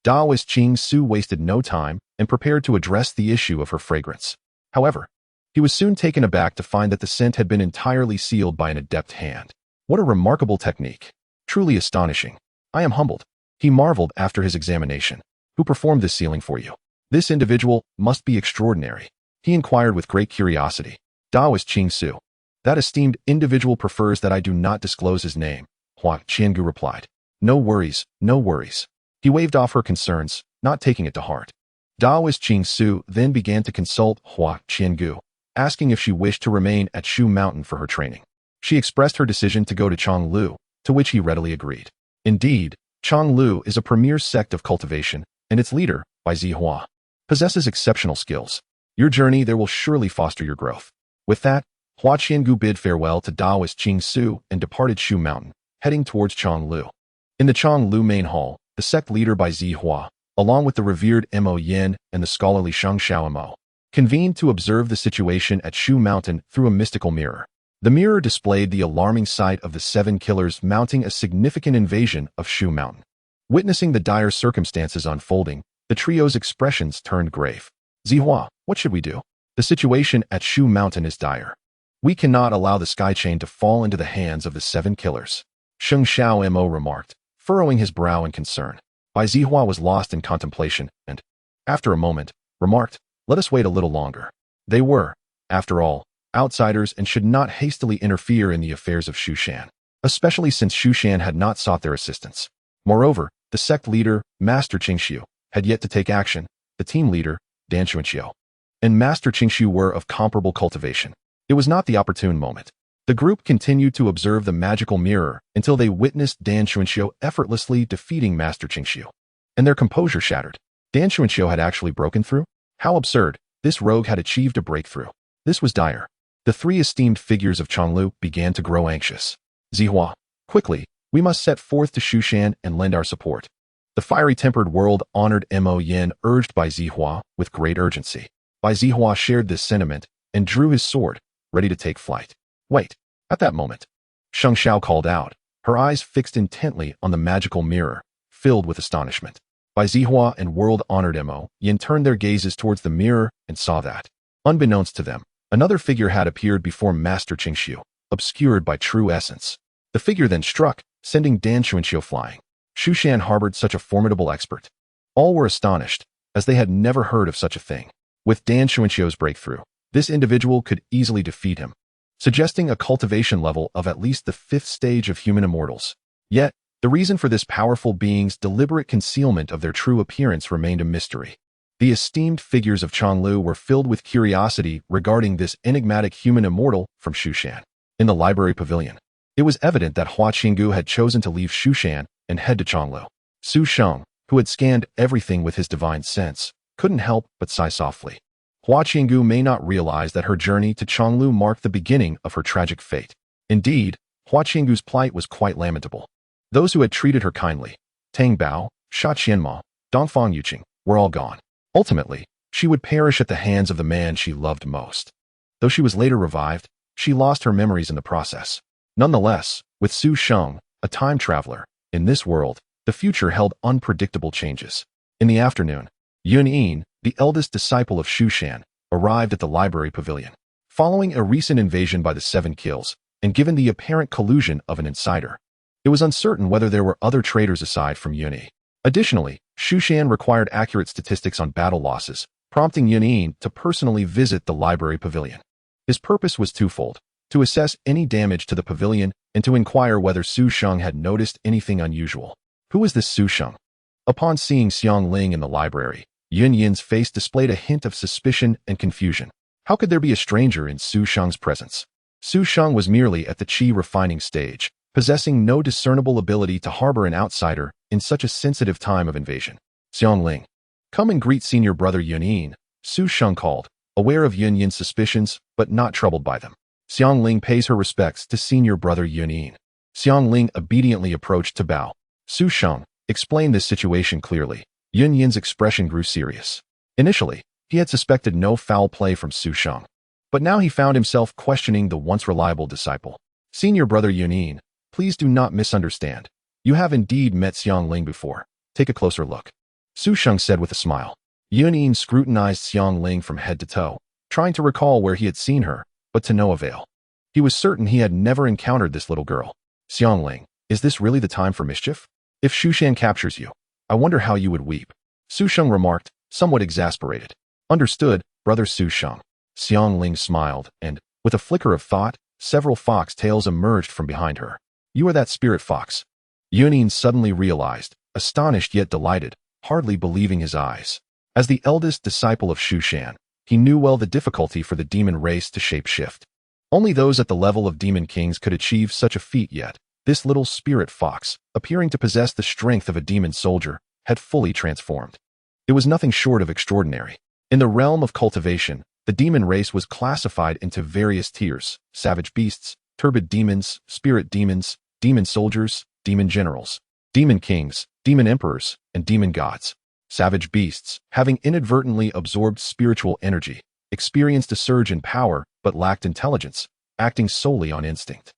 Taoist Qing Su wasted no time and prepared to address the issue of her fragrance. However, he was soon taken aback to find that the scent had been entirely sealed by an adept hand. What a remarkable technique. Truly astonishing. I am humbled. He marveled after his examination. Who performed this sealing for you? This individual must be extraordinary. He inquired with great curiosity. Taoist Qing Su. That esteemed individual prefers that I do not disclose his name, Hua Qiangu replied. No worries, no worries. He waved off her concerns, not taking it to heart. Taoist Qing Su then began to consult Hua Qiangu, asking if she wished to remain at Shu Mountain for her training. She expressed her decision to go to Chong Lou, to which he readily agreed. Indeed, Chong Lou is a premier sect of cultivation, and its leader, Bai Zihua, possesses exceptional skills. Your journey there will surely foster your growth. With that, Hua Qiangu bid farewell to Taoist Qing Su and departed Shu Mountain, heading towards Chong Lou. In the Chong Lou main hall, the sect leader Bai Zihua, along with the revered Mo Yin and the scholarly xianxia Mo, convened to observe the situation at Shu Mountain through a mystical mirror. The mirror displayed the alarming sight of the 7 killers mounting a significant invasion of Shu Mountain. Witnessing the dire circumstances unfolding, the trio's expressions turned grave. Zihua, what should we do? The situation at Shu Mountain is dire. We cannot allow the sky chain to fall into the hands of the 7 killers. Sheng Xiao Mo remarked, furrowing his brow in concern. Bai Zihua was lost in contemplation and, after a moment, remarked, let us wait a little longer. They were, after all, outsiders and should not hastily interfere in the affairs of Shushan, especially since Shushan had not sought their assistance. Moreover, the sect leader, Master Qingxiu, had yet to take action, the team leader, Dan Xuanxiu, and Master Qingxiu were of comparable cultivation. It was not the opportune moment. The group continued to observe the magical mirror until they witnessed Dan Xuanxiu effortlessly defeating Master Qingxiu, and their composure shattered. Dan Xuanxiu had actually broken through? How absurd! This rogue had achieved a breakthrough. This was dire. The 3 esteemed figures of Chong Lou began to grow anxious. Zihua, quickly, we must set forth to Shushan and lend our support. The fiery-tempered world-honored Mo Yin urged Bai Zihua with great urgency. Bai Zihua shared this sentiment and drew his sword, ready to take flight. Wait. At that moment, Sheng Xiao called out, her eyes fixed intently on the magical mirror, filled with astonishment. Bai Zihua and world-honored Mo Yin turned their gazes towards the mirror and saw that, unbeknownst to them, another figure had appeared before Master Qingxiu, obscured by true essence. The figure then struck, sending Dan Xuanxiu flying. Shushan harbored such a formidable expert. All were astonished, as they had never heard of such a thing. With Dan Xuanqiu's breakthrough, this individual could easily defeat him, suggesting a cultivation level of at least the 5th stage of human immortals. Yet, the reason for this powerful being's deliberate concealment of their true appearance remained a mystery. The esteemed figures of Chong Lou were filled with curiosity regarding this enigmatic human immortal from Shushan. In the library pavilion, it was evident that Hua Qinggu had chosen to leave Shushan and head to Chong Lou. Su Sheng, who had scanned everything with his divine sense, couldn't help but sigh softly. Hua Qinggu may not realize that her journey to Chong Lou marked the beginning of her tragic fate. Indeed, Hua Qinggu's plight was quite lamentable. Those who had treated her kindly, Tang Bao, Sha Qianma, Dongfang Yuqing, were all gone. Ultimately, she would perish at the hands of the man she loved most. Though she was later revived, she lost her memories in the process. Nonetheless, with Su Sheng, a time traveler, in this world, the future held unpredictable changes. In the afternoon, Yun Yin, the eldest disciple of Shushan, arrived at the library pavilion. Following a recent invasion by the Seven Kills, and given the apparent collusion of an insider, it was uncertain whether there were other traitors aside from Yun Yi. Additionally, Shushan required accurate statistics on battle losses, prompting Yun Yin to personally visit the library pavilion. His purpose was twofold: to assess any damage to the pavilion and to inquire whether Su Sheng had noticed anything unusual. Who was this Su Sheng? Upon seeing Xiang Ling in the library, Yun Yin's face displayed a hint of suspicion and confusion. How could there be a stranger in Su Sheng's presence? Su Sheng was merely at the qi refining stage, possessing no discernible ability to harbor an outsider in such a sensitive time of invasion. Xiang Ling, come and greet senior brother Yun Yin, Su Sheng called, aware of Yun Yin's suspicions, but not troubled by them. Xiang Ling pays her respects to senior brother Yun Yin. Xiang Ling obediently approached to bow. Su Sheng explained this situation clearly. Yun Yin's expression grew serious. Initially, he had suspected no foul play from Su Sheng, but now he found himself questioning the once reliable disciple. Senior brother Yun Yin, please do not misunderstand. You have indeed met Xiang Ling before. Take a closer look. Su Sheng said with a smile. Yun Yin scrutinized Xiang Ling from head to toe, trying to recall where he had seen her, but to no avail. He was certain he had never encountered this little girl. Xiang Ling, is this really the time for mischief? If Shushan captures you, I wonder how you would weep. Su Sheng remarked, somewhat exasperated. Understood, brother Su Sheng. Xiang Ling smiled, and, with a flicker of thought, several fox tails emerged from behind her. You are that spirit fox. Yun Yin suddenly realized, astonished yet delighted, hardly believing his eyes. As the eldest disciple of Shushan, he knew well the difficulty for the demon race to shape-shift. Only those at the level of demon kings could achieve such a feat, yet this little spirit fox, appearing to possess the strength of a demon soldier, had fully transformed. It was nothing short of extraordinary. In the realm of cultivation, the demon race was classified into various tiers: savage beasts, turbid demons, spirit demons, demon soldiers, demon generals, demon kings, demon emperors, and demon gods. Savage beasts, having inadvertently absorbed spiritual energy, experienced a surge in power but lacked intelligence, acting solely on instinct.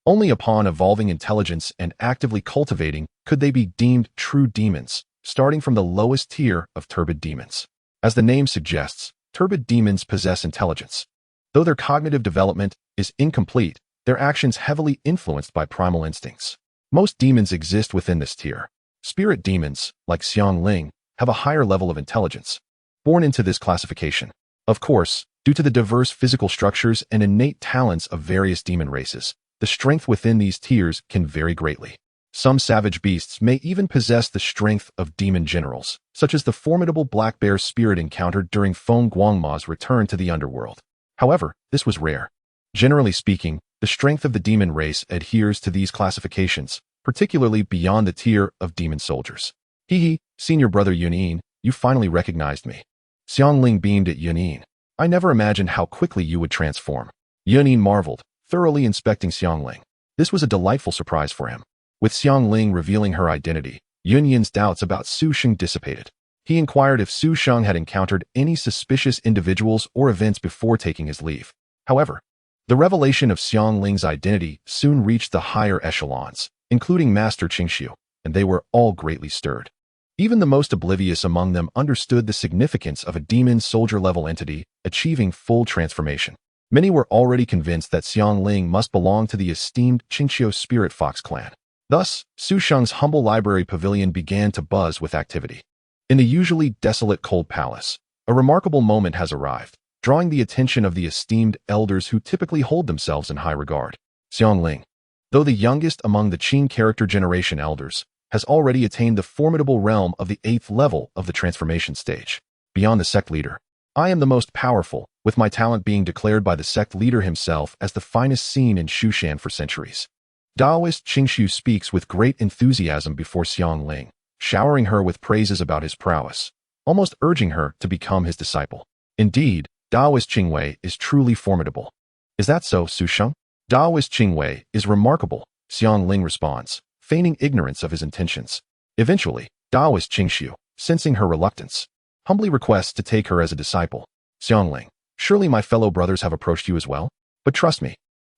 Only upon evolving intelligence and actively cultivating could they be deemed true demons, starting from the lowest tier of turbid demons. As the name suggests, turbid demons possess intelligence. Though their cognitive development is incomplete, their actions heavily influenced by primal instincts. Most demons exist within this tier. Spirit demons, like Xiang Ling, have a higher level of intelligence, born into this classification. Of course, due to the diverse physical structures and innate talents of various demon races, the strength within these tiers can vary greatly. Some savage beasts may even possess the strength of demon generals, such as the formidable black bear spirit encountered during Feng Guangma's return to the underworld. However, this was rare. Generally speaking, the strength of the demon race adheres to these classifications, particularly beyond the tier of demon soldiers. Hee, senior brother Yun Yin, you finally recognized me. Xiang Ling beamed at Yun Yin. I never imagined how quickly you would transform. Yun Yin marveled, thoroughly inspecting Xiang Ling. This was a delightful surprise for him. With Xiang Ling revealing her identity, Yun Yin's doubts about Su Sheng dissipated. He inquired if Su Sheng had encountered any suspicious individuals or events before taking his leave. However, the revelation of Xiang Ling's identity soon reached the higher echelons, including Master Qingxiu, and they were all greatly stirred. Even the most oblivious among them understood the significance of a demon soldier-level entity achieving full transformation. Many were already convinced that Xiang Ling must belong to the esteemed Qingxiu Spirit Fox clan. Thus, Su Sheng's humble library pavilion began to buzz with activity. In the usually desolate cold palace, A remarkable moment has arrived, drawing the attention of the esteemed elders who typically hold themselves in high regard. Xiangling, though the youngest among the Qing character generation elders, has already attained the formidable realm of the 8th level of the transformation stage. Beyond the sect leader, I am the most powerful, with my talent being declared by the sect leader himself as the finest seen in Shushan for centuries. Taoist Qingshu speaks with great enthusiasm before Xiangling, showering her with praises about his prowess, almost urging her to become his disciple. Indeed, Taoist Qingwei is truly formidable. Is that so, Su Sheng? Taoist Qingwei is remarkable, Xiangling responds, feigning ignorance of his intentions. Eventually, Taoist Qingshu, sensing her reluctance, humbly requests to take her as a disciple. Xiangling, surely my fellow brothers have approached you as well? But trust me,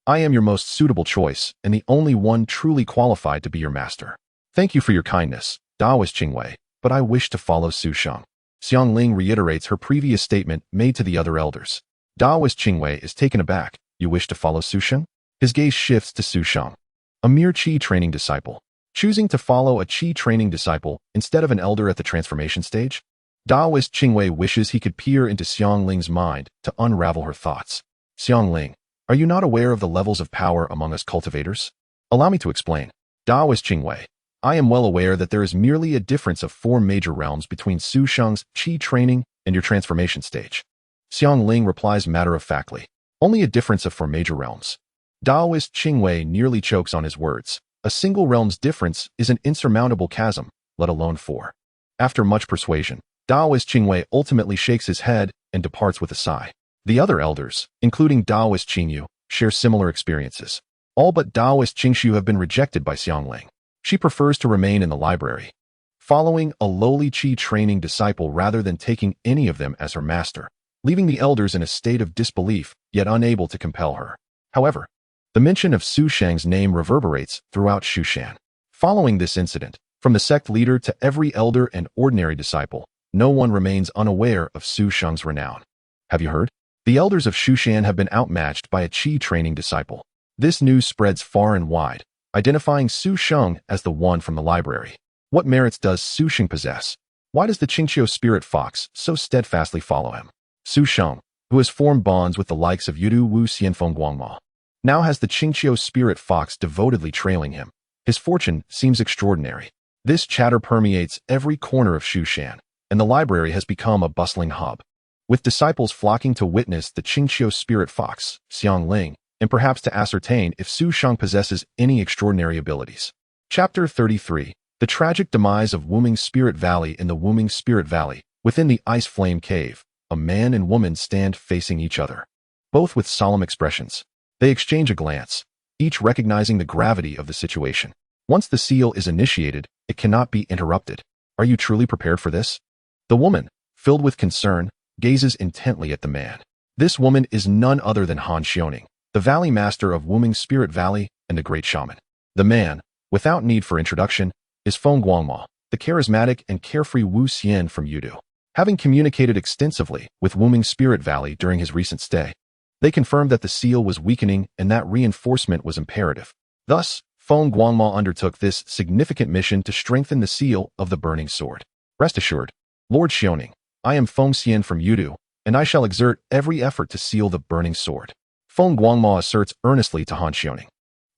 I am your most suitable choice and the only one truly qualified to be your master. Thank you for your kindness, Taoist Qingwei, but I wish to follow Su Sheng. Xiangling reiterates her previous statement made to the other elders. Taoist Qingwei is taken aback. You wish to follow Su Sheng? His gaze shifts to Su Sheng, a mere Qi training disciple. Choosing to follow a Qi training disciple instead of an elder at the transformation stage? Taoist Qingwei wishes he could peer into Xiangling's mind to unravel her thoughts. Xiangling, are you not aware of the levels of power among us cultivators? Allow me to explain. Taoist Qingwei, I am well aware that there is merely a difference of 4 major realms between Su Sheng's Qi training and your transformation stage. Xiangling replies matter-of-factly. Only a difference of 4 major realms. Taoist Qingwei nearly chokes on his words. A single realm's difference is an insurmountable chasm, let alone 4. After much persuasion, Taoist Qingwei ultimately shakes his head and departs with a sigh. The other elders, including Taoist Qingyu, share similar experiences. All but Taoist Qingshu have been rejected by Xiangling. She prefers to remain in the library, following a lowly Qi training disciple rather than taking any of them as her master, leaving the elders in a state of disbelief, yet unable to compel her. However, the mention of Su Sheng's name reverberates throughout Shushan. Following this incident, from the sect leader to every elder and ordinary disciple, no one remains unaware of Su Sheng's renown. Have you heard? The elders of Shushan have been outmatched by a Qi training disciple. This news spreads far and wide, identifying Su Sheng as the one from the library. What merits does Su Sheng possess? Why does the Qingqiu spirit fox so steadfastly follow him? Su Sheng, who has formed bonds with the likes of Yudu Wu Xianfeng Guangma, now has the Qingqiu spirit fox devotedly trailing him. His fortune seems extraordinary. This chatter permeates every corner of Shushan, and the library has become a bustling hub, with disciples flocking to witness the Qingqiu spirit fox, Xiangling, and perhaps to ascertain if Su Sheng possesses any extraordinary abilities. Chapter 33. The tragic demise of Wuming Spirit Valley. In the Wuming Spirit Valley, within the Ice Flame Cave, a man and woman stand facing each other, both with solemn expressions. They exchange a glance, each recognizing the gravity of the situation. Once the seal is initiated, it cannot be interrupted. Are you truly prepared for this? The woman, filled with concern, gazes intently at the man. This woman is none other than Han Xiaoning, the Valley Master of Wuming Spirit Valley and the Great Shaman. The man, without need for introduction, is Feng Guangma, the charismatic and carefree Wu Xian from Yudu. Having communicated extensively with Wuming Spirit Valley during his recent stay, they confirmed that the seal was weakening and that reinforcement was imperative. Thus, Feng Guangma undertook this significant mission to strengthen the seal of the Burning Sword. Rest assured, Lord Xiaoning, I am Feng Xian from Yudu, and I shall exert every effort to seal the Burning Sword. Feng Guangma asserts earnestly to Han Xiaoning.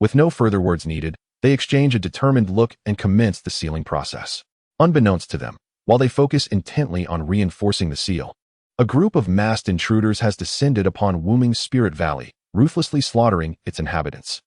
With no further words needed, they exchange a determined look and commence the sealing process. Unbeknownst to them, while they focus intently on reinforcing the seal, a group of masked intruders has descended upon Wuming Spirit Valley, ruthlessly slaughtering its inhabitants.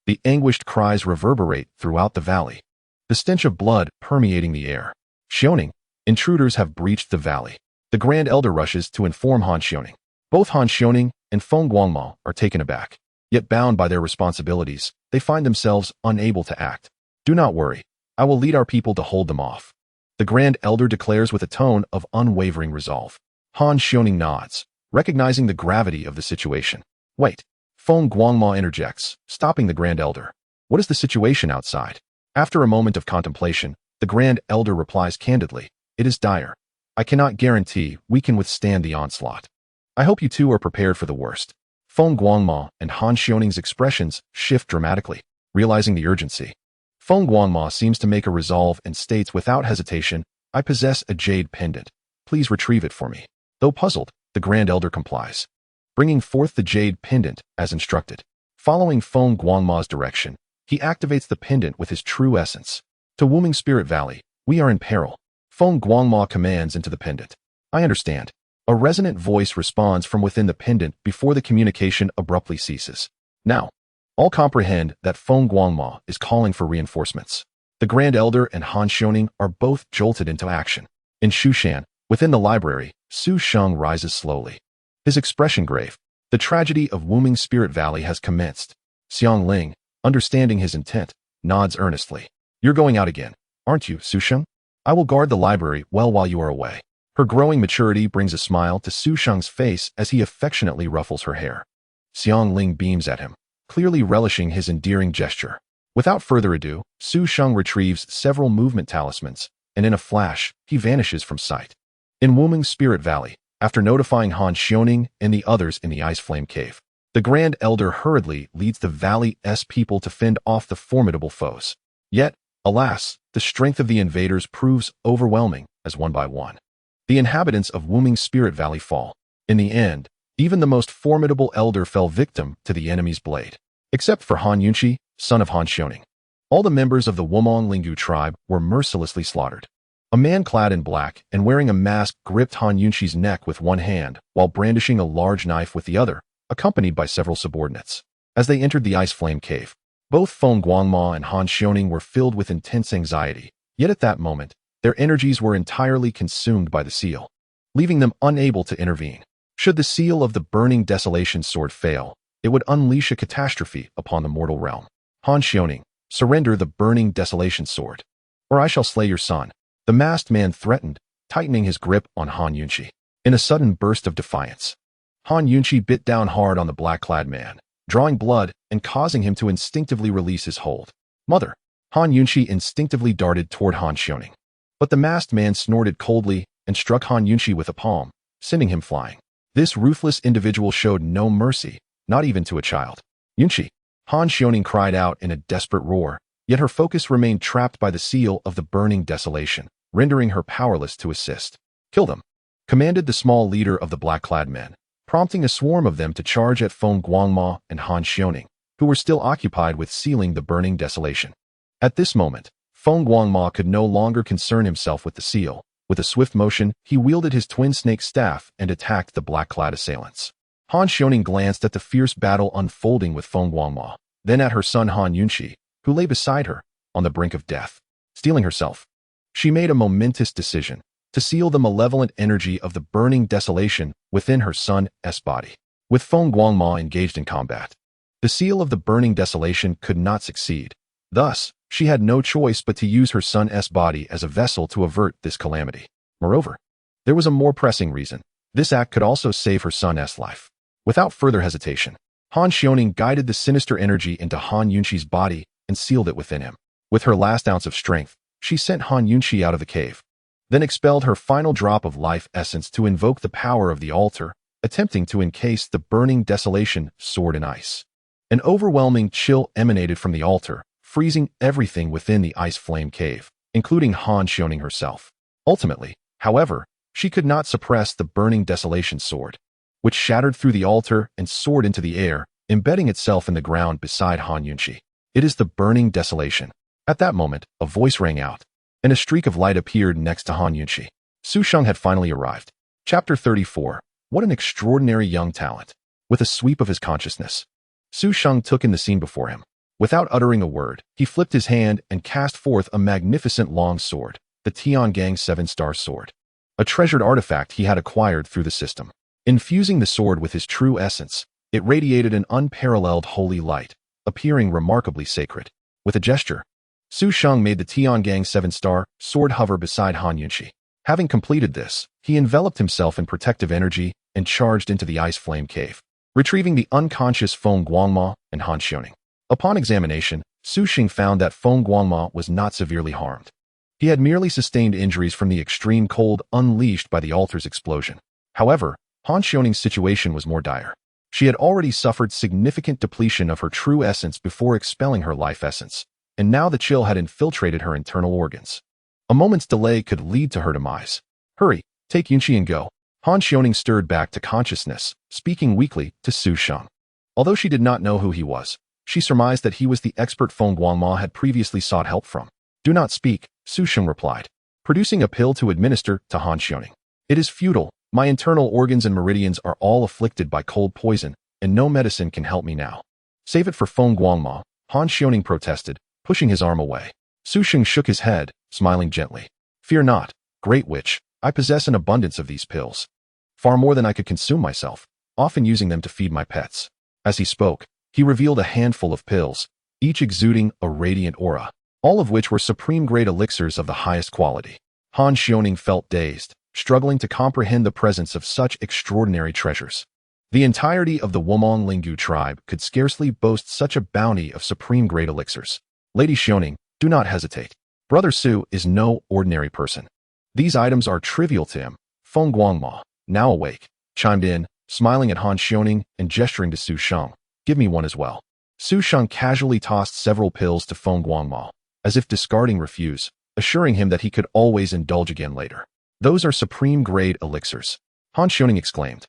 The anguished cries reverberate throughout the valley, the stench of blood permeating the air. Xiaoning, intruders have breached the valley. The Grand Elder rushes to inform Han Xiaoning. Both Han Xiaoning and Feng Guangma are taken aback, yet bound by their responsibilities, they find themselves unable to act. Do not worry, I will lead our people to hold them off, the Grand Elder declares with a tone of unwavering resolve. Han Xiaoning nods, recognizing the gravity of the situation. Wait. Feng Guangma interjects, stopping the Grand Elder. What is the situation outside? After a moment of contemplation, the Grand Elder replies candidly, it is dire. I cannot guarantee we can withstand the onslaught. I hope you two are prepared for the worst. Feng Guangma and Han Xiaoning's expressions shift dramatically, realizing the urgency. Feng Guangma seems to make a resolve and states without hesitation, I possess a jade pendant. please retrieve it for me. Though puzzled, the Grand Elder complies, bringing forth the jade pendant as instructed. Following Feng Guangma's direction, he activates the pendant with his true essence. To Wuming Spirit Valley, we are in peril. Feng Guangma commands into the pendant. I understand. A resonant voice responds from within the pendant before the communication abruptly ceases. Now, all comprehend that Feng Guangma is calling for reinforcements. The Grand Elder and Han Xiaoning are both jolted into action. In Shushan, within the library, Su Sheng rises slowly. His expression grave. The tragedy of Wuming Spirit Valley has commenced. Xiang Ling, understanding his intent, nods earnestly. You're going out again, aren't you, Su Sheng? I will guard the library well while you are away. Her growing maturity brings a smile to Su Sheng's face as he affectionately ruffles her hair. Xiang Ling beams at him, clearly relishing his endearing gesture. Without further ado, Su Sheng retrieves several movement talismans, and in a flash, he vanishes from sight. In Wuming Spirit Valley, after notifying Han Xiaoning and the others in the Ice Flame Cave, the Grand Elder hurriedly leads the Valley's people to fend off the formidable foes. Yet, alas, the strength of the invaders proves overwhelming as one by one the inhabitants of Wuming Spirit Valley fall. In the end, even the most formidable elder fell victim to the enemy's blade. Except for Han Yunqi, son of Han Xiaoning. All the members of the Wumong Lingu tribe were mercilessly slaughtered. A man clad in black and wearing a mask gripped Han Yunqi's neck with one hand while brandishing a large knife with the other, accompanied by several subordinates. As they entered the Ice Flame Cave, both Feng Guangma and Han Xiaoning were filled with intense anxiety, yet at that moment, their energies were entirely consumed by the seal, leaving them unable to intervene. Should the seal of the Burning Desolation sword fail, it would unleash a catastrophe upon the mortal realm. Han Xiaoning, surrender the Burning Desolation sword, or I shall slay your son. The masked man threatened, tightening his grip on Han Yunqi. In a sudden burst of defiance, Han Yunqi bit down hard on the black-clad man, drawing blood and causing him to instinctively release his hold. Mother! Han Yunqi instinctively darted toward Han Xiaoning. But the masked man snorted coldly and struck Han Yunqi with a palm, sending him flying. This ruthless individual showed no mercy, not even to a child. Yunqi! Han Xiaoning cried out in a desperate roar, yet her focus remained trapped by the seal of the Burning Desolation, rendering her powerless to assist. Kill them! Commanded the small leader of the black-clad men, prompting a swarm of them to charge at Feng Guangma and Han Xiaoning, who were still occupied with sealing the Burning Desolation. At this moment, Feng Guangma could no longer concern himself with the seal. With a swift motion, he wielded his twin snake staff and attacked the black-clad assailants. Han Xiaoning glanced at the fierce battle unfolding with Feng Guangma, then at her son Han Yunqi, who lay beside her, on the brink of death. Steeling herself, she made a momentous decision to seal the malevolent energy of the Burning Desolation within her son's body. With Feng Guangma engaged in combat, the seal of the Burning Desolation could not succeed. Thus, she had no choice but to use her son's body as a vessel to avert this calamity. Moreover, there was a more pressing reason. This act could also save her son's life. Without further hesitation, Han Xiaoning guided the sinister energy into Han Yunqi's body and sealed it within him. With her last ounce of strength, she sent Han Yunqi out of the cave, then expelled her final drop of life essence to invoke the power of the altar, attempting to encase the Burning Desolation sword in ice. An overwhelming chill emanated from the altar, freezing everything within the Ice Flame Cave, including Han Xiaoning herself. Ultimately, however, she could not suppress the Burning Desolation sword, which shattered through the altar and soared into the air, embedding itself in the ground beside Han Yunqi. It is the Burning Desolation. At that moment, a voice rang out, and a streak of light appeared next to Han Yunqi. Su Sheng had finally arrived. Chapter 34. What an extraordinary young talent. With a sweep of his consciousness, Su Sheng took in the scene before him. Without uttering a word, he flipped his hand and cast forth a magnificent long sword, the Tiangang 7-star sword, a treasured artifact he had acquired through the system. Infusing the sword with his true essence, it radiated an unparalleled holy light, appearing remarkably sacred. With a gesture, Su Sheng made the Tiangang 7-star sword hover beside Han Yunqi. Having completed this, he enveloped himself in protective energy and charged into the Ice Flame Cave, retrieving the unconscious Feng Guangma and Han Xiaoning. Upon examination, Su Sheng found that Feng Guangma was not severely harmed. He had merely sustained injuries from the extreme cold unleashed by the altar's explosion. However, Han Xiaoning's situation was more dire. She had already suffered significant depletion of her true essence before expelling her life essence, and now the chill had infiltrated her internal organs. A moment's delay could lead to her demise. Hurry, Take Yunqi and go. Han Xiaoning stirred back to consciousness, speaking weakly to Su Sheng. Although she did not know who he was, she surmised that he was the expert Feng Guangma had previously sought help from. Do not speak, Su Sheng replied, producing a pill to administer to Han Xiaoning. It is futile. My internal organs and meridians are all afflicted by cold poison, and no medicine can help me now. Save it for Feng Guangma, Han Xiaoning protested, pushing his arm away. Su Sheng shook his head, smiling gently. Fear not, great witch, I possess an abundance of these pills. Far more than I could consume myself, often using them to feed my pets. As he spoke, he revealed a handful of pills, each exuding a radiant aura, all of which were supreme-grade elixirs of the highest quality. Han Xiaoning felt dazed, struggling to comprehend the presence of such extraordinary treasures. The entirety of the Wumong Lingu tribe could scarcely boast such a bounty of supreme-grade elixirs. Lady Xiaoning, do not hesitate. Brother Su is no ordinary person. These items are trivial to him. Feng Guangma, now awake, chimed in, smiling at Han Xiaoning and gesturing to Su Sheng. Give me one as well. Su Sheng casually tossed several pills to Feng Guangma, as if discarding refuse, assuring him that he could always indulge again later. Those are supreme-grade elixirs. Han Xiaoning exclaimed.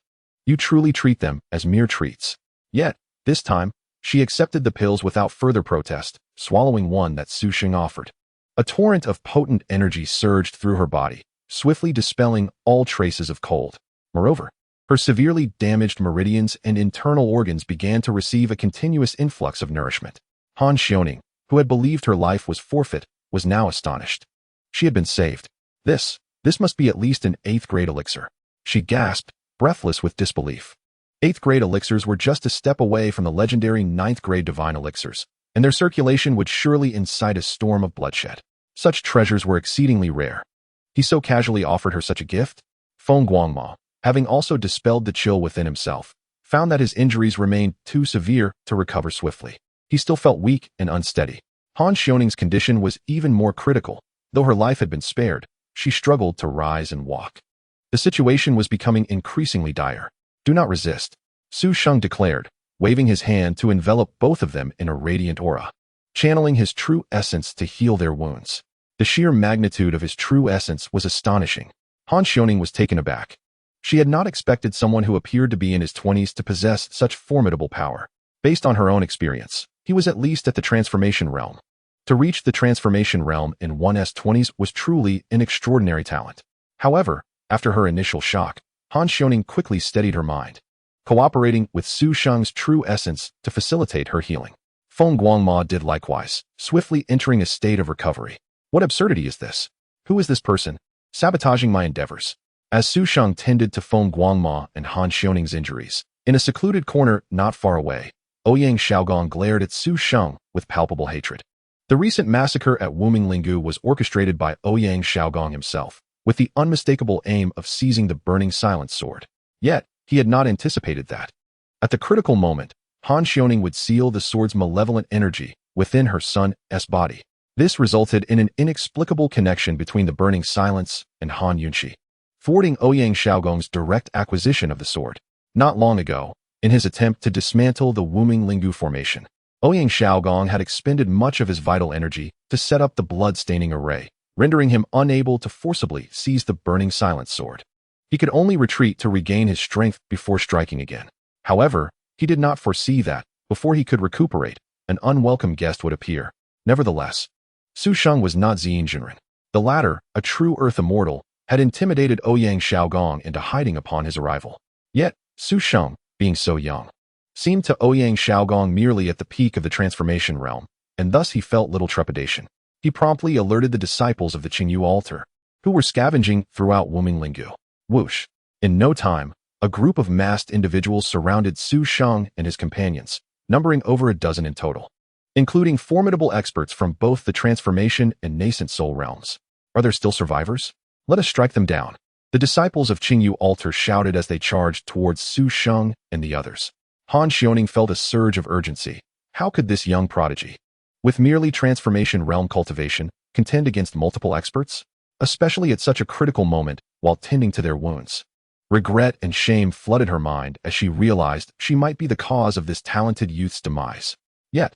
You truly treat them as mere treats. Yet, this time, she accepted the pills without further protest, swallowing one that Su Sheng offered. A torrent of potent energy surged through her body, swiftly dispelling all traces of cold. Moreover, her severely damaged meridians and internal organs began to receive a continuous influx of nourishment. Han Xiaoning, who had believed her life was forfeit, was now astonished. She had been saved. This must be at least an 8th-grade elixir. She gasped, breathless with disbelief. 8th-grade elixirs were just a step away from the legendary 9th-grade divine elixirs, and their circulation would surely incite a storm of bloodshed. Such treasures were exceedingly rare. He so casually offered her such a gift? Feng Guangma, having also dispelled the chill within himself, found that his injuries remained too severe to recover swiftly. He still felt weak and unsteady. Han Xiaoning's condition was even more critical. Though her life had been spared, she struggled to rise and walk. The situation was becoming increasingly dire. Do not resist, Su Sheng declared, waving his hand to envelop both of them in a radiant aura, channeling his true essence to heal their wounds. The sheer magnitude of his true essence was astonishing. Han Xiaoning was taken aback. She had not expected someone who appeared to be in his 20s to possess such formidable power. Based on her own experience, he was at least at the transformation realm. To reach the transformation realm in one's 20s was truly an extraordinary talent. However, after her initial shock, Han Xiaoning quickly steadied her mind, cooperating with Su Sheng's true essence to facilitate her healing. Feng Guangma did likewise, swiftly entering a state of recovery. What absurdity is this? Who is this person, sabotaging my endeavors? As Su Sheng tended to Feng Guangma and Han Xiaoning's injuries, in a secluded corner not far away, Ouyang Xiaogong glared at Su Sheng with palpable hatred. The recent massacre at Wuming Lingu was orchestrated by Ouyang Xiaogong himself, with the unmistakable aim of seizing the burning silence sword. Yet, he had not anticipated that. At the critical moment, Han Xiaoning would seal the sword's malevolent energy within her son's body. This resulted in an inexplicable connection between the burning silence and Han Yunqi, thwarting Ouyang Xiaogong's direct acquisition of the sword. Not long ago, in his attempt to dismantle the Wuming Lingu formation, Ouyang Xiaogong had expended much of his vital energy to set up the blood-staining array, rendering him unable to forcibly seize the burning silence sword. He could only retreat to regain his strength before striking again. However, he did not foresee that, before he could recuperate, an unwelcome guest would appear. Nevertheless, Su Sheng was not Ziyin Jinren. The latter, a true Earth Immortal, had intimidated Ouyang Xiaogong into hiding upon his arrival. Yet, Su Sheng, being so young, seemed to Ouyang Xiaogong merely at the peak of the transformation realm, and thus he felt little trepidation. He promptly alerted the disciples of the Qingyu altar, who were scavenging throughout Wuming Lingu. Whoosh! In no time, a group of masked individuals surrounded Su Sheng and his companions, numbering over a dozen in total, including formidable experts from both the transformation and nascent soul realms. Are there still survivors? Let us strike them down. The disciples of Qingyu altar shouted as they charged towards Su Sheng and the others. Han Xiaoning felt a surge of urgency. How could this young prodigy, with merely transformation realm cultivation, contend against multiple experts? Especially at such a critical moment while tending to their wounds. Regret and shame flooded her mind as she realized she might be the cause of this talented youth's demise. Yet,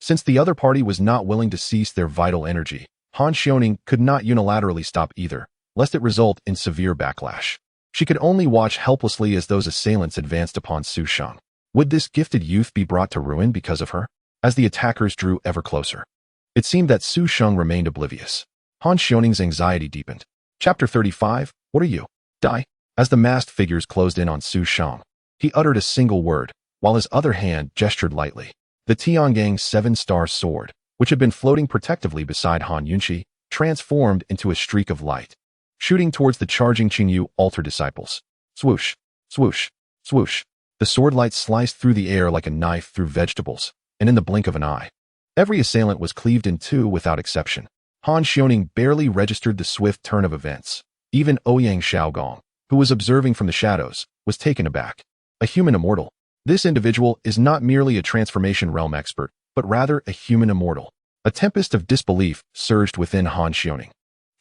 since the other party was not willing to cease their vital energy, Han Xiaoning could not unilaterally stop either. lest it result in severe backlash. She could only watch helplessly as those assailants advanced upon Su Sheng. Would this gifted youth be brought to ruin because of her? As the attackers drew ever closer, it seemed that Su Sheng remained oblivious. Han Xiaoning's anxiety deepened. Chapter 35, What are you? Die? As the masked figures closed in on Su Sheng, he uttered a single word, while his other hand gestured lightly. The Tiangang 7-star sword, which had been floating protectively beside Han Yunxi, transformed into a streak of light, shooting towards the charging Qingyu altar disciples. Swoosh, swoosh, swoosh. The sword light sliced through the air like a knife through vegetables, and in the blink of an eye, every assailant was cleaved in two without exception. Han Xiaoning barely registered the swift turn of events. Even Ouyang Xiaogong, who was observing from the shadows, was taken aback. A human immortal. This individual is not merely a transformation realm expert, but rather a human immortal. A tempest of disbelief surged within Han Xiaoning.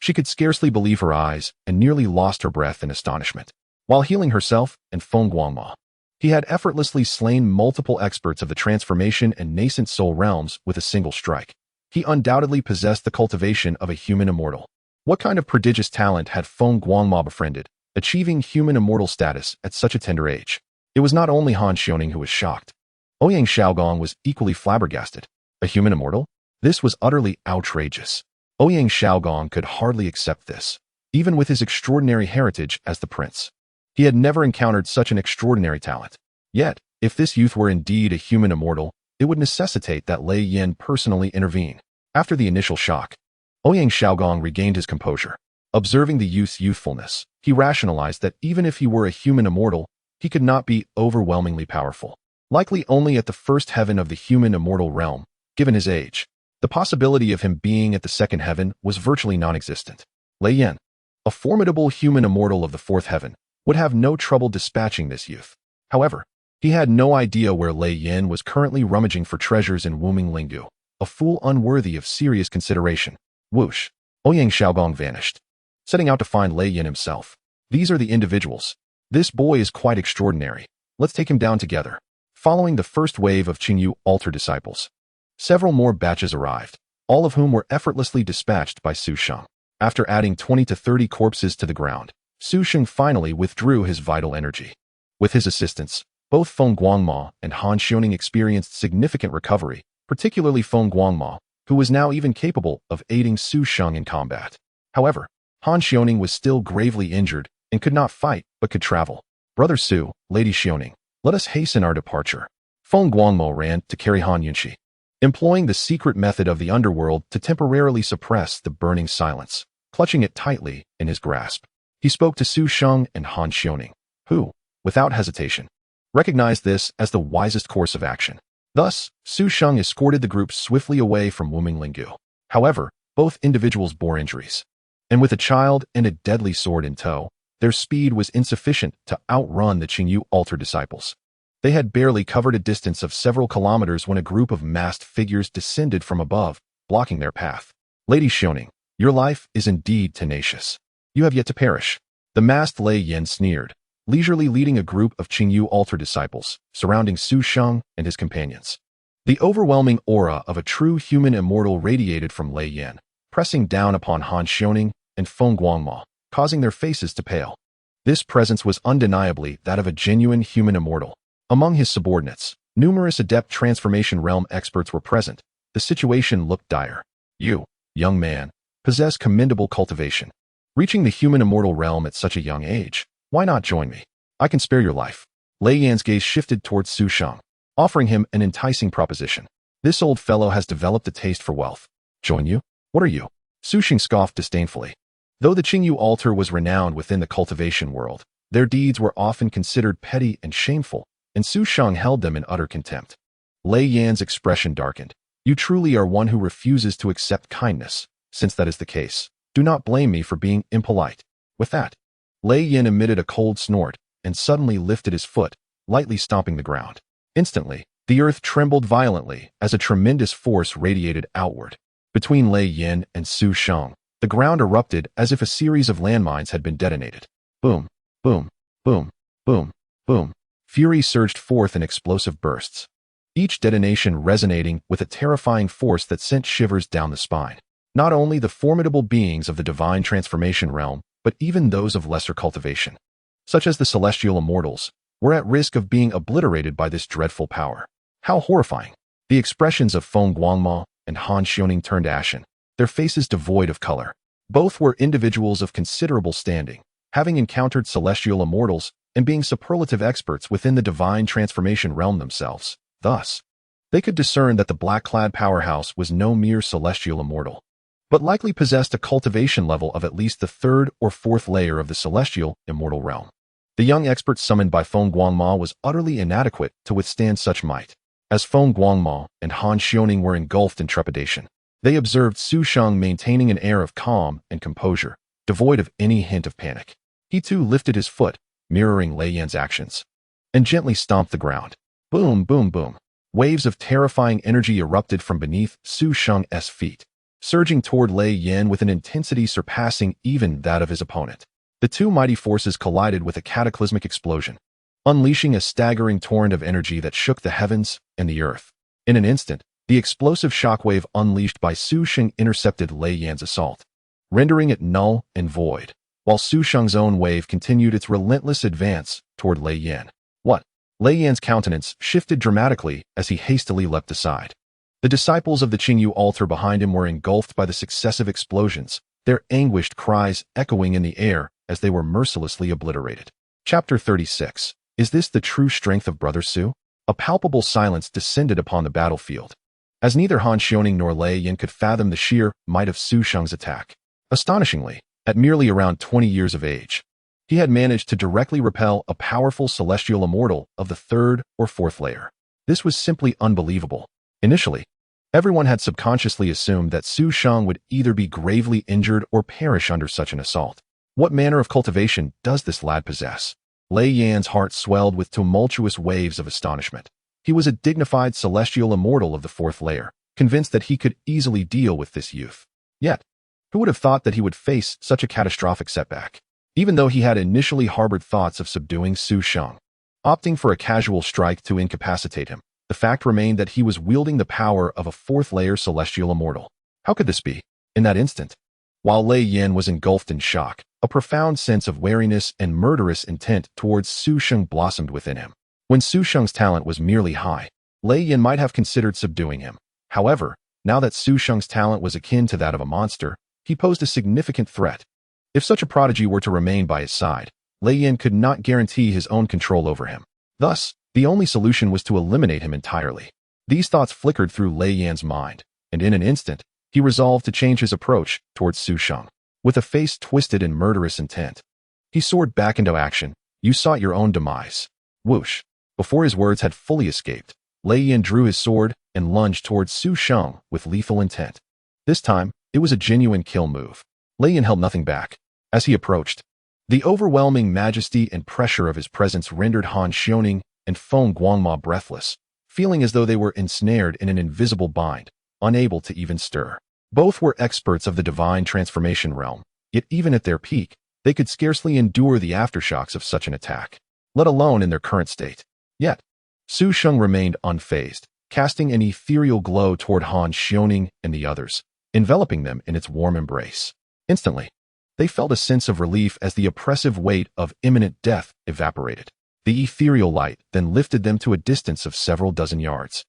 She could scarcely believe her eyes and nearly lost her breath in astonishment. While healing herself and Feng Guangma, he had effortlessly slain multiple experts of the transformation and nascent soul realms with a single strike. He undoubtedly possessed the cultivation of a human immortal. What kind of prodigious talent had Feng Guangma befriended, achieving human immortal status at such a tender age? It was not only Han Xiaoning who was shocked. Ouyang Xiaogong was equally flabbergasted. A human immortal? This was utterly outrageous. Ouyang Xiaogong could hardly accept this, even with his extraordinary heritage as the prince. He had never encountered such an extraordinary talent. Yet, if this youth were indeed a human immortal, it would necessitate that Lei Yin personally intervene. After the initial shock, Ouyang Xiaogong regained his composure. Observing the youth's youthfulness, he rationalized that even if he were a human immortal, he could not be overwhelmingly powerful. Likely only at the first heaven of the human immortal realm, given his age. The possibility of him being at the second heaven was virtually non-existent. Lei Yin, a formidable human immortal of the fourth heaven, would have no trouble dispatching this youth. However, he had no idea where Lei Yin was currently rummaging for treasures in Wuming Linggu, a fool unworthy of serious consideration. Whoosh! Ouyang Xiaogong vanished, setting out to find Lei Yin himself. These are the individuals. This boy is quite extraordinary. Let's take him down together. Following the first wave of Qingyu altar disciples, several more batches arrived, all of whom were effortlessly dispatched by Su Sheng. After adding 20 to 30 corpses to the ground, Su Sheng finally withdrew his vital energy. With his assistance, both Feng Guangma and Han Xiaoning experienced significant recovery, particularly Feng Guangma, who was now even capable of aiding Su Sheng in combat. However, Han Xiaoning was still gravely injured and could not fight but could travel. Brother Su, Lady Xiaoning, let us hasten our departure. Feng Guangmo ran to carry Han Yunxi, employing the secret method of the underworld to temporarily suppress the burning silence, clutching it tightly in his grasp. He spoke to Su Sheng and Han Xiaoning, who, without hesitation, recognized this as the wisest course of action. Thus, Su Sheng escorted the group swiftly away from Wuming Linggu. However, both individuals bore injuries, and with a child and a deadly sword in tow, their speed was insufficient to outrun the Qingyu altar disciples. They had barely covered a distance of several kilometers when a group of masked figures descended from above, blocking their path. Lady Xiaoning, your life is indeed tenacious. You have yet to perish. The masked Lei Yin sneered, leisurely leading a group of Qingyu altar disciples, surrounding Su Sheng and his companions. The overwhelming aura of a true human immortal radiated from Lei Yin, pressing down upon Han Xiaoning and Feng Guangma, causing their faces to pale. This presence was undeniably that of a genuine human immortal. Among his subordinates, numerous adept transformation realm experts were present. The situation looked dire. You, young man, possess commendable cultivation. Reaching the human immortal realm at such a young age, why not join me? I can spare your life. Lei Yan's gaze shifted towards Su Sheng, offering him an enticing proposition. This old fellow has developed a taste for wealth. Join you? What are you? Su Sheng scoffed disdainfully. Though the Qingyu altar was renowned within the cultivation world, their deeds were often considered petty and shameful, and Su Sheng held them in utter contempt. Lei Yan's expression darkened. You truly are one who refuses to accept kindness. Since that is the case, do not blame me for being impolite. With that, Lei Yin emitted a cold snort and suddenly lifted his foot, lightly stomping the ground. Instantly, the earth trembled violently as a tremendous force radiated outward. Between Lei Yin and Su Sheng, the ground erupted as if a series of landmines had been detonated. Boom, boom, boom, boom, boom. Fury surged forth in explosive bursts, each detonation resonating with a terrifying force that sent shivers down the spine. Not only the formidable beings of the divine transformation realm, but even those of lesser cultivation, such as the celestial immortals, were at risk of being obliterated by this dreadful power. How horrifying! The expressions of Feng Guangma and Han Xiaoning turned ashen, their faces devoid of color. Both were individuals of considerable standing, having encountered celestial immortals and being superlative experts within the divine transformation realm themselves. Thus, they could discern that the black-clad powerhouse was no mere celestial immortal, but likely possessed a cultivation level of at least the third or fourth layer of the celestial immortal realm. The young expert summoned by Feng Guangma was utterly inadequate to withstand such might. As Feng Guangma and Han Xiaoning were engulfed in trepidation, they observed Su Sheng maintaining an air of calm and composure, devoid of any hint of panic. He too lifted his foot, mirroring Lei Yan's actions, and gently stomped the ground. Boom, boom, boom. Waves of terrifying energy erupted from beneath Su Sheng's feet, surging toward Lei Yan with an intensity surpassing even that of his opponent. The two mighty forces collided with a cataclysmic explosion, unleashing a staggering torrent of energy that shook the heavens and the earth. In an instant, the explosive shockwave unleashed by Su Sheng intercepted Lei Yan's assault, rendering it null and void, while Su Sheng's own wave continued its relentless advance toward Lei Yan. What? Lei Yan's countenance shifted dramatically as he hastily leapt aside. The disciples of the Qingyu altar behind him were engulfed by the successive explosions, their anguished cries echoing in the air as they were mercilessly obliterated. Chapter 36. Is this the true strength of Brother Su? A palpable silence descended upon the battlefield, as neither Han Xiaoning nor Lei Yan could fathom the sheer might of Su Sheng's attack. Astonishingly, at merely around 20 years of age, he had managed to directly repel a powerful celestial immortal of the third or fourth layer. This was simply unbelievable. Initially, everyone had subconsciously assumed that Su Sheng would either be gravely injured or perish under such an assault. What manner of cultivation does this lad possess? Lei Yan's heart swelled with tumultuous waves of astonishment. He was a dignified celestial immortal of the fourth layer, convinced that he could easily deal with this youth. Yet, who would have thought that he would face such a catastrophic setback? Even though he had initially harbored thoughts of subduing Su Sheng, opting for a casual strike to incapacitate him, the fact remained that he was wielding the power of a fourth-layer celestial immortal. How could this be? In that instant, while Lei Yan was engulfed in shock, a profound sense of wariness and murderous intent towards Su Sheng blossomed within him. When Su Sheng's talent was merely high, Lei Yan might have considered subduing him. However, now that Su Sheng's talent was akin to that of a monster, he posed a significant threat. If such a prodigy were to remain by his side, Lei Yan could not guarantee his own control over him. Thus, the only solution was to eliminate him entirely. These thoughts flickered through Lei Yan's mind, and in an instant, he resolved to change his approach towards Su Sheng. With a face twisted in murderous intent, he soared back into action. You sought your own demise. Whoosh. Before his words had fully escaped, Lei Yan drew his sword and lunged towards Su Sheng with lethal intent. This time, it was a genuine kill move. Lei Yan held nothing back. As he approached, the overwhelming majesty and pressure of his presence rendered Han Xiaoning and Feng Guangma breathless, feeling as though they were ensnared in an invisible bind, unable to even stir. Both were experts of the divine transformation realm, yet even at their peak, they could scarcely endure the aftershocks of such an attack, let alone in their current state. Yet, Su Sheng remained unfazed, casting an ethereal glow toward Han Xiaoning and the others, enveloping them in its warm embrace. Instantly, they felt a sense of relief as the oppressive weight of imminent death evaporated. The ethereal light then lifted them to a distance of several dozen yards,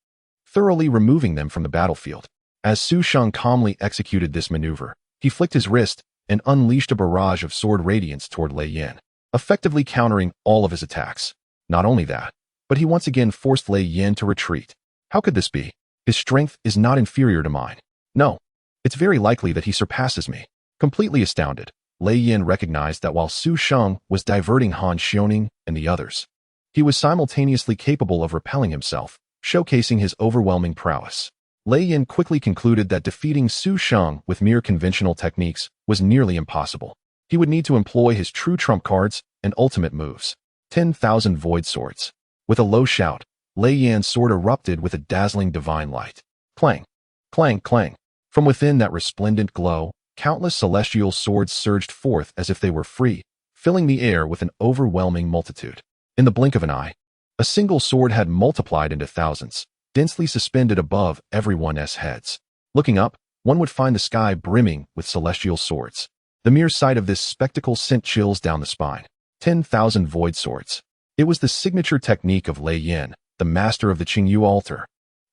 thoroughly removing them from the battlefield. As Su Sheng calmly executed this maneuver, he flicked his wrist and unleashed a barrage of sword radiance toward Lei Yan, effectively countering all of his attacks. Not only that, but he once again forced Lei Yan to retreat. How could this be? His strength is not inferior to mine. No, it's very likely that he surpasses me. Completely astounded, Lei Yan recognized that while Su Sheng was diverting Han Xiaoning and the others, he was simultaneously capable of repelling himself, showcasing his overwhelming prowess. Lei Yan quickly concluded that defeating Su Sheng with mere conventional techniques was nearly impossible. He would need to employ his true trump cards and ultimate moves. 10,000 void swords. With a low shout, Lei Yan's sword erupted with a dazzling divine light. Clang, clang, clang. From within that resplendent glow, countless celestial swords surged forth as if they were free, filling the air with an overwhelming multitude. In the blink of an eye, a single sword had multiplied into thousands, densely suspended above everyone's heads. Looking up, one would find the sky brimming with celestial swords. The mere sight of this spectacle sent chills down the spine. 10,000 void swords. It was the signature technique of Lei Yan, the master of the Qingyu altar.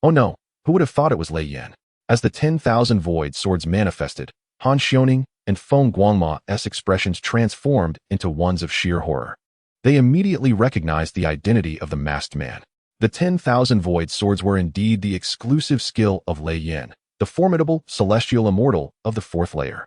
Oh no, who would have thought it was Lei Yan? As the 10,000 void swords manifested, Han Xiaoning and Feng Guangma's expressions transformed into ones of sheer horror. They immediately recognized the identity of the masked man. The 10,000 void swords were indeed the exclusive skill of Lei Yan, the formidable celestial immortal of the fourth layer.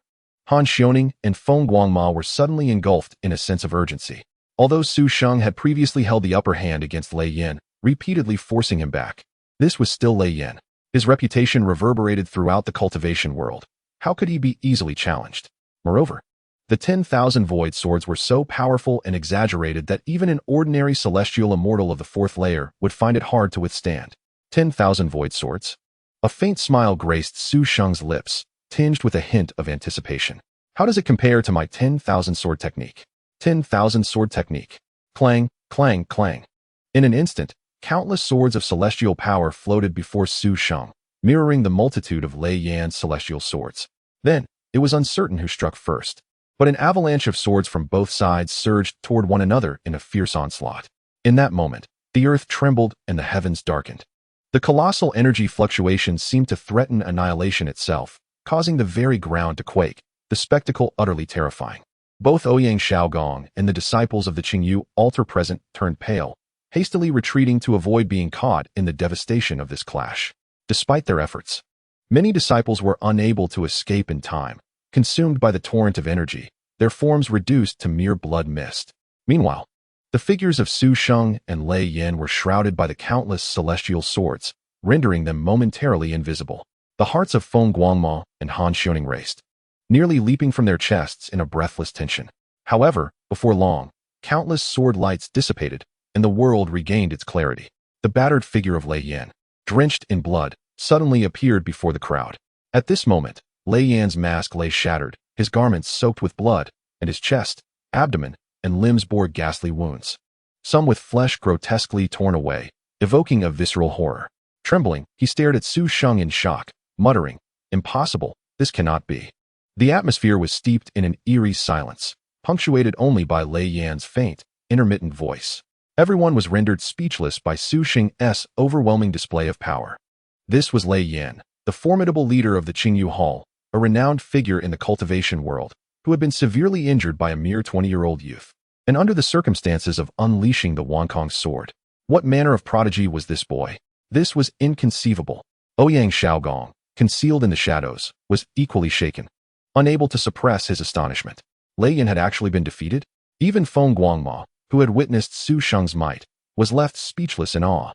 Han Xiaoning and Feng Guangma were suddenly engulfed in a sense of urgency. Although Su Sheng had previously held the upper hand against Lei Yan, repeatedly forcing him back, this was still Lei Yan. His reputation reverberated throughout the cultivation world. How could he be easily challenged? Moreover, the 10,000 void swords were so powerful and exaggerated that even an ordinary celestial immortal of the fourth layer would find it hard to withstand. 10,000 void swords? A faint smile graced Su Sheng's lips, tinged with a hint of anticipation. How does it compare to my 10,000 sword technique? 10,000 sword technique. Clang, clang, clang. In an instant, countless swords of celestial power floated before Su Sheng, mirroring the multitude of Lei Yan's celestial swords. Then, it was uncertain who struck first, but an avalanche of swords from both sides surged toward one another in a fierce onslaught. In that moment, the earth trembled and the heavens darkened. The colossal energy fluctuations seemed to threaten annihilation itself, causing the very ground to quake, the spectacle utterly terrifying. Both Ouyang Xiaogong and the disciples of the Qingyu altar present turned pale, hastily retreating to avoid being caught in the devastation of this clash. Despite their efforts, many disciples were unable to escape in time, consumed by the torrent of energy, their forms reduced to mere blood mist. Meanwhile, the figures of Su Sheng and Lei Yan were shrouded by the countless celestial swords, rendering them momentarily invisible. The hearts of Feng Guangma and Han Xiaoning raced, nearly leaping from their chests in a breathless tension. However, before long, countless sword lights dissipated, and the world regained its clarity. The battered figure of Lei Yan, drenched in blood, suddenly appeared before the crowd. At this moment, Lei Yan's mask lay shattered, his garments soaked with blood, and his chest, abdomen, and limbs bore ghastly wounds, some with flesh grotesquely torn away, evoking a visceral horror. Trembling, he stared at Su Sheng in shock, muttering, "Impossible, this cannot be." The atmosphere was steeped in an eerie silence, punctuated only by Lei Yan's faint, intermittent voice. Everyone was rendered speechless by Su Sheng's overwhelming display of power. This was Lei Yan, the formidable leader of the Qingyu Hall, a renowned figure in the cultivation world, who had been severely injured by a mere 20-year-old youth. And under the circumstances of unleashing the Wankong sword, what manner of prodigy was this boy? This was inconceivable. Ouyang Xiaogong, concealed in the shadows, was equally shaken, unable to suppress his astonishment. Lei Yan had actually been defeated? Even Feng Guangma, who had witnessed Su Sheng's might, was left speechless in awe.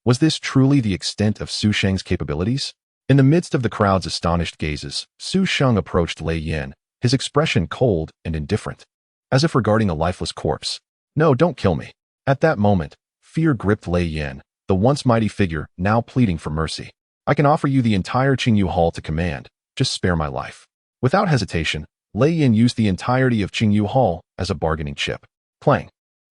Was this truly the extent of Su Sheng's capabilities? In the midst of the crowd's astonished gazes, Su Sheng approached Lei Yan, his expression cold and indifferent, as if regarding a lifeless corpse. "No, don't kill me." At that moment, fear gripped Lei Yan, the once mighty figure now pleading for mercy. "I can offer you the entire Qingyu Hall to command, just spare my life." Without hesitation, Lei Yan used the entirety of Qingyu Hall as a bargaining chip. Clang.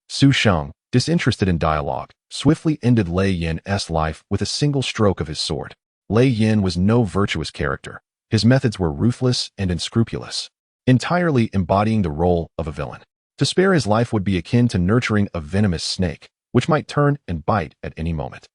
Su Sheng, disinterested in dialogue, swiftly ended Lei Yan's life with a single stroke of his sword. Lei Yan was no virtuous character. His methods were ruthless and unscrupulous, entirely embodying the role of a villain. To spare his life would be akin to nurturing a venomous snake, which might turn and bite at any moment.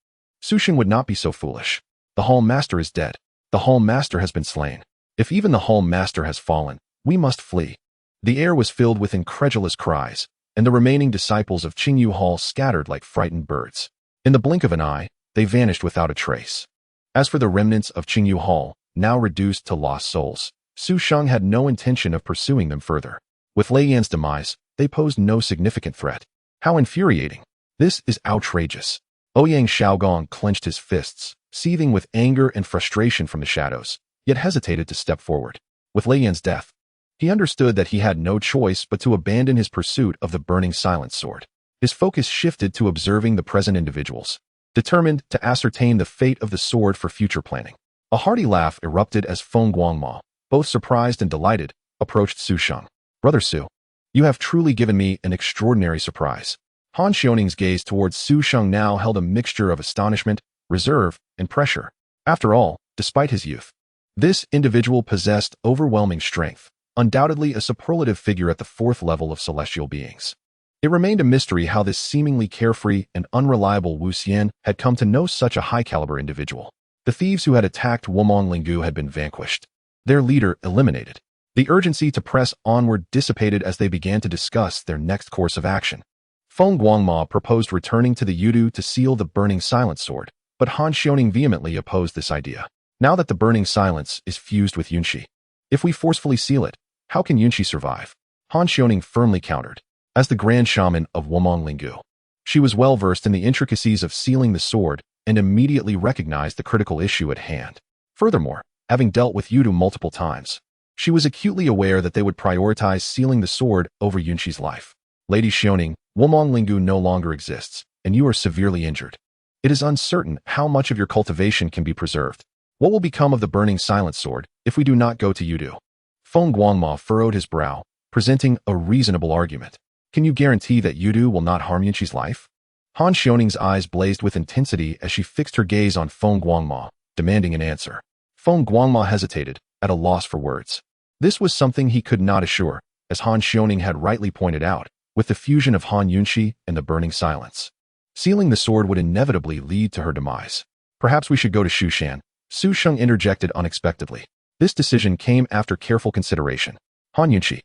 Su Sheng would not be so foolish. The Hall Master is dead. The Hall Master has been slain. If even the Hall Master has fallen, we must flee. The air was filled with incredulous cries, and the remaining disciples of Qingyu Hall scattered like frightened birds. In the blink of an eye, they vanished without a trace. As for the remnants of Qingyu Hall, now reduced to lost souls, Su Sheng had no intention of pursuing them further. With Lei Yan's demise, they posed no significant threat. How infuriating! This is outrageous. Ouyang Xiaogong clenched his fists, seething with anger and frustration from the shadows, yet hesitated to step forward. With Lei Yan's death, he understood that he had no choice but to abandon his pursuit of the burning silence sword. His focus shifted to observing the present individuals, determined to ascertain the fate of the sword for future planning. A hearty laugh erupted as Feng Guangma, both surprised and delighted, approached Su Sheng. "Brother Su, you have truly given me an extraordinary surprise." Han Xiaoning's gaze towards Su Sheng now held a mixture of astonishment, reserve, and pressure. After all, despite his youth, this individual possessed overwhelming strength, undoubtedly a superlative figure at the fourth level of celestial beings. It remained a mystery how this seemingly carefree and unreliable Wu Xian had come to know such a high-caliber individual. The thieves who had attacked Wumong Lingu had been vanquished, their leader eliminated. The urgency to press onward dissipated as they began to discuss their next course of action. Feng Guangma proposed returning to the Yudu to seal the Burning Silence sword, but Han Xiaoning vehemently opposed this idea. Now that the Burning Silence is fused with Yunxi, if we forcefully seal it, how can Yunxi survive? Han Xiaoning firmly countered. As the Grand Shaman of Wumong Lingu, she was well versed in the intricacies of sealing the sword and immediately recognized the critical issue at hand. Furthermore, having dealt with Yudu multiple times, she was acutely aware that they would prioritize sealing the sword over Yunxi's life. Lady Xiaoning, Wumong Lingu no longer exists, and you are severely injured. It is uncertain how much of your cultivation can be preserved. What will become of the Burning Silence sword if we do not go to Yudu? Feng Guangma furrowed his brow, presenting a reasonable argument. Can you guarantee that Yudu will not harm Yunxi's life? Han Xiaoning's eyes blazed with intensity as she fixed her gaze on Feng Guangma, demanding an answer. Feng Guangma hesitated, at a loss for words. This was something he could not assure, as Han Xiaoning had rightly pointed out, with the fusion of Han Yunxi and the Burning Silence. Sealing the sword would inevitably lead to her demise. Perhaps we should go to Shushan, Su Sheng interjected unexpectedly. This decision came after careful consideration. Han Yunxi,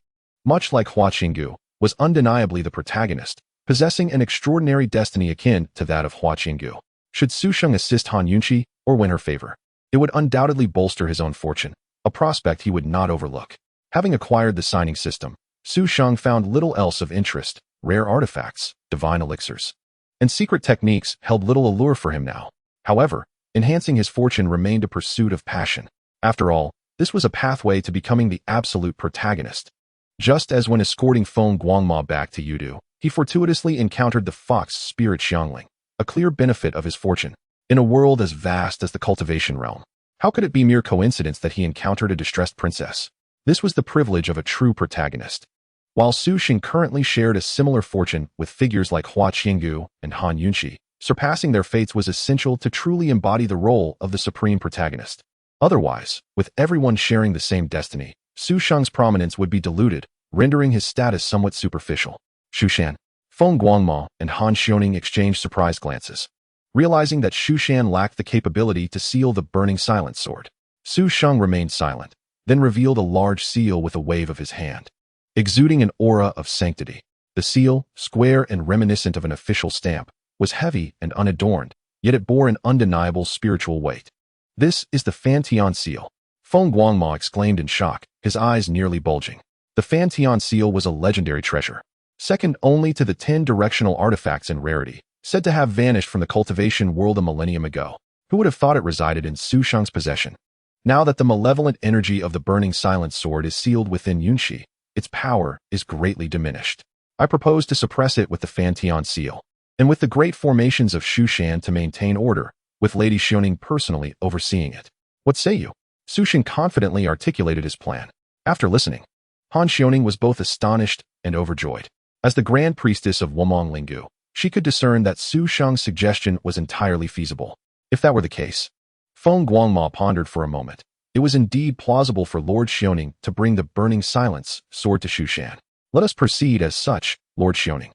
much like Hua Qinggu, was undeniably the protagonist, possessing an extraordinary destiny akin to that of Hua Qinggu. Should Su Sheng assist Han Yunxi or win her favor, it would undoubtedly bolster his own fortune, a prospect he would not overlook. Having acquired the signing system, Su Sheng found little else of interest. Rare artifacts, divine elixirs, and secret techniques held little allure for him now. However, enhancing his fortune remained a pursuit of passion. After all, this was a pathway to becoming the absolute protagonist. Just as when escorting Feng Guangma back to Yudu, he fortuitously encountered the fox spirit Xiangling, a clear benefit of his fortune. In a world as vast as the cultivation realm, how could it be mere coincidence that he encountered a distressed princess? This was the privilege of a true protagonist. While Su Sheng currently shared a similar fortune with figures like Hua Qinggu and Han Yunxi, surpassing their fates was essential to truly embody the role of the supreme protagonist. Otherwise, with everyone sharing the same destiny, Su Sheng's prominence would be diluted, rendering his status somewhat superficial. Shushan, Feng Guangma, and Han Xiaoning exchanged surprised glances. Realizing that Shushan lacked the capability to seal the Burning Silence sword, Su Sheng remained silent, then revealed a large seal with a wave of his hand. Exuding an aura of sanctity, the seal, square and reminiscent of an official stamp, was heavy and unadorned, yet it bore an undeniable spiritual weight. This is the Fan Tian seal, Feng Guangma exclaimed in shock, his eyes nearly bulging. The Fan Tian seal was a legendary treasure, second only to the 10 directional artifacts in rarity, said to have vanished from the cultivation world a millennium ago. Who would have thought it resided in Su Sheng's possession? Now that the malevolent energy of the Burning Silence sword is sealed within Yunxi, its power is greatly diminished. I propose to suppress it with the Fan Tian seal, and with the great formations of Shushan to maintain order, with Lady Xiaoning personally overseeing it. What say you? Su Sheng confidently articulated his plan. After listening, Han Xiaoning was both astonished and overjoyed. As the Grand Priestess of Wumong Lingu, she could discern that Su Sheng's suggestion was entirely feasible. If that were the case, Feng Guangma pondered for a moment. It was indeed plausible for Lord Xiaoning to bring the Burning Silence sword to Shushan. Let us proceed as such, Lord Xiaoning.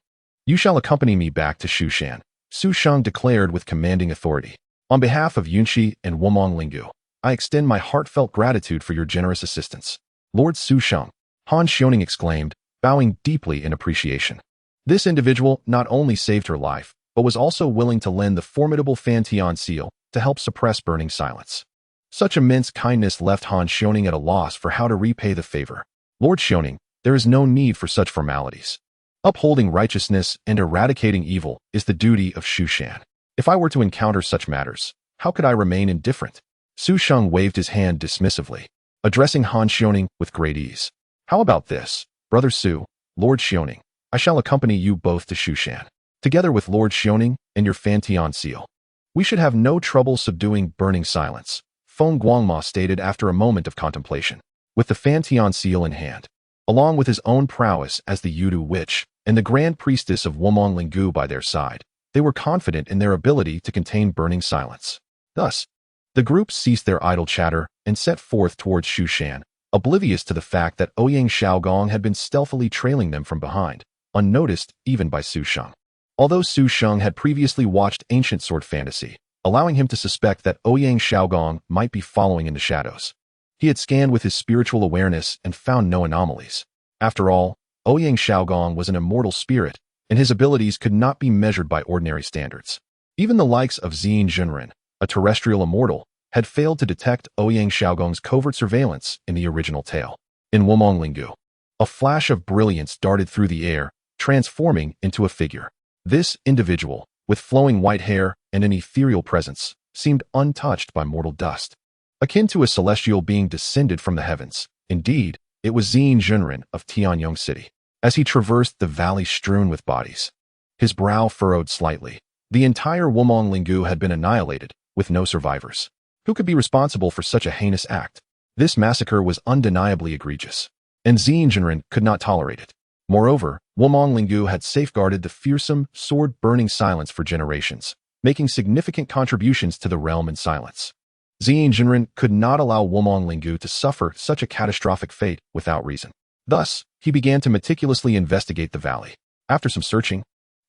You shall accompany me back to Shushan, Su Sheng declared with commanding authority. On behalf of Yunxi and Wumong Lingu, I extend my heartfelt gratitude for your generous assistance. Lord Su Sheng, Han Xiaoning exclaimed, bowing deeply in appreciation. This individual not only saved her life, but was also willing to lend the formidable Fan Tian seal to help suppress Burning Silence. Such immense kindness left Han Xiaoning at a loss for how to repay the favor. Lord Xiaoning, there is no need for such formalities. Upholding righteousness and eradicating evil is the duty of Shushan. If I were to encounter such matters, how could I remain indifferent? Su Sheng waved his hand dismissively, addressing Han Xiaoning with great ease. How about this, Brother Su, Lord Xiaoning? I shall accompany you both to Shushan, together with Lord Xiaoning and your Fan Tian seal. We should have no trouble subduing Burning Silence, Feng Guangma stated after a moment of contemplation. With the Fan Tian seal in hand, along with his own prowess as the Yudu Witch and the Grand Priestess of Wumong Lingu by their side, they were confident in their ability to contain Burning Silence. Thus, the group ceased their idle chatter and set forth towards Shushan, oblivious to the fact that Ouyang Xiaogong had been stealthily trailing them from behind, unnoticed even by Su Sheng. Although Su Sheng had previously watched ancient sword fantasy, allowing him to suspect that Ouyang Xiaogong might be following in the shadows. He had scanned with his spiritual awareness and found no anomalies. After all, Ouyang Xiaogong was an immortal spirit, and his abilities could not be measured by ordinary standards. Even the likes of Xin Junren, a terrestrial immortal, had failed to detect Ouyang Xiaogong's covert surveillance in the original tale. In Wumong Lingu, a flash of brilliance darted through the air, transforming into a figure. This individual, with flowing white hair and an ethereal presence, seemed untouched by mortal dust. Akin to a celestial being descended from the heavens. Indeed, it was Xin Junren of Tianyong City. As he traversed the valley strewn with bodies, his brow furrowed slightly. The entire Wumong Lingu had been annihilated, with no survivors. Who could be responsible for such a heinous act? This massacre was undeniably egregious, and Xin Junren could not tolerate it. Moreover, Wumong Lingu had safeguarded the fearsome, sword-burning silence for generations, making significant contributions to the realm in silence. Xin Junren could not allow Wumong Lingu to suffer such a catastrophic fate without reason. Thus, he began to meticulously investigate the valley. After some searching,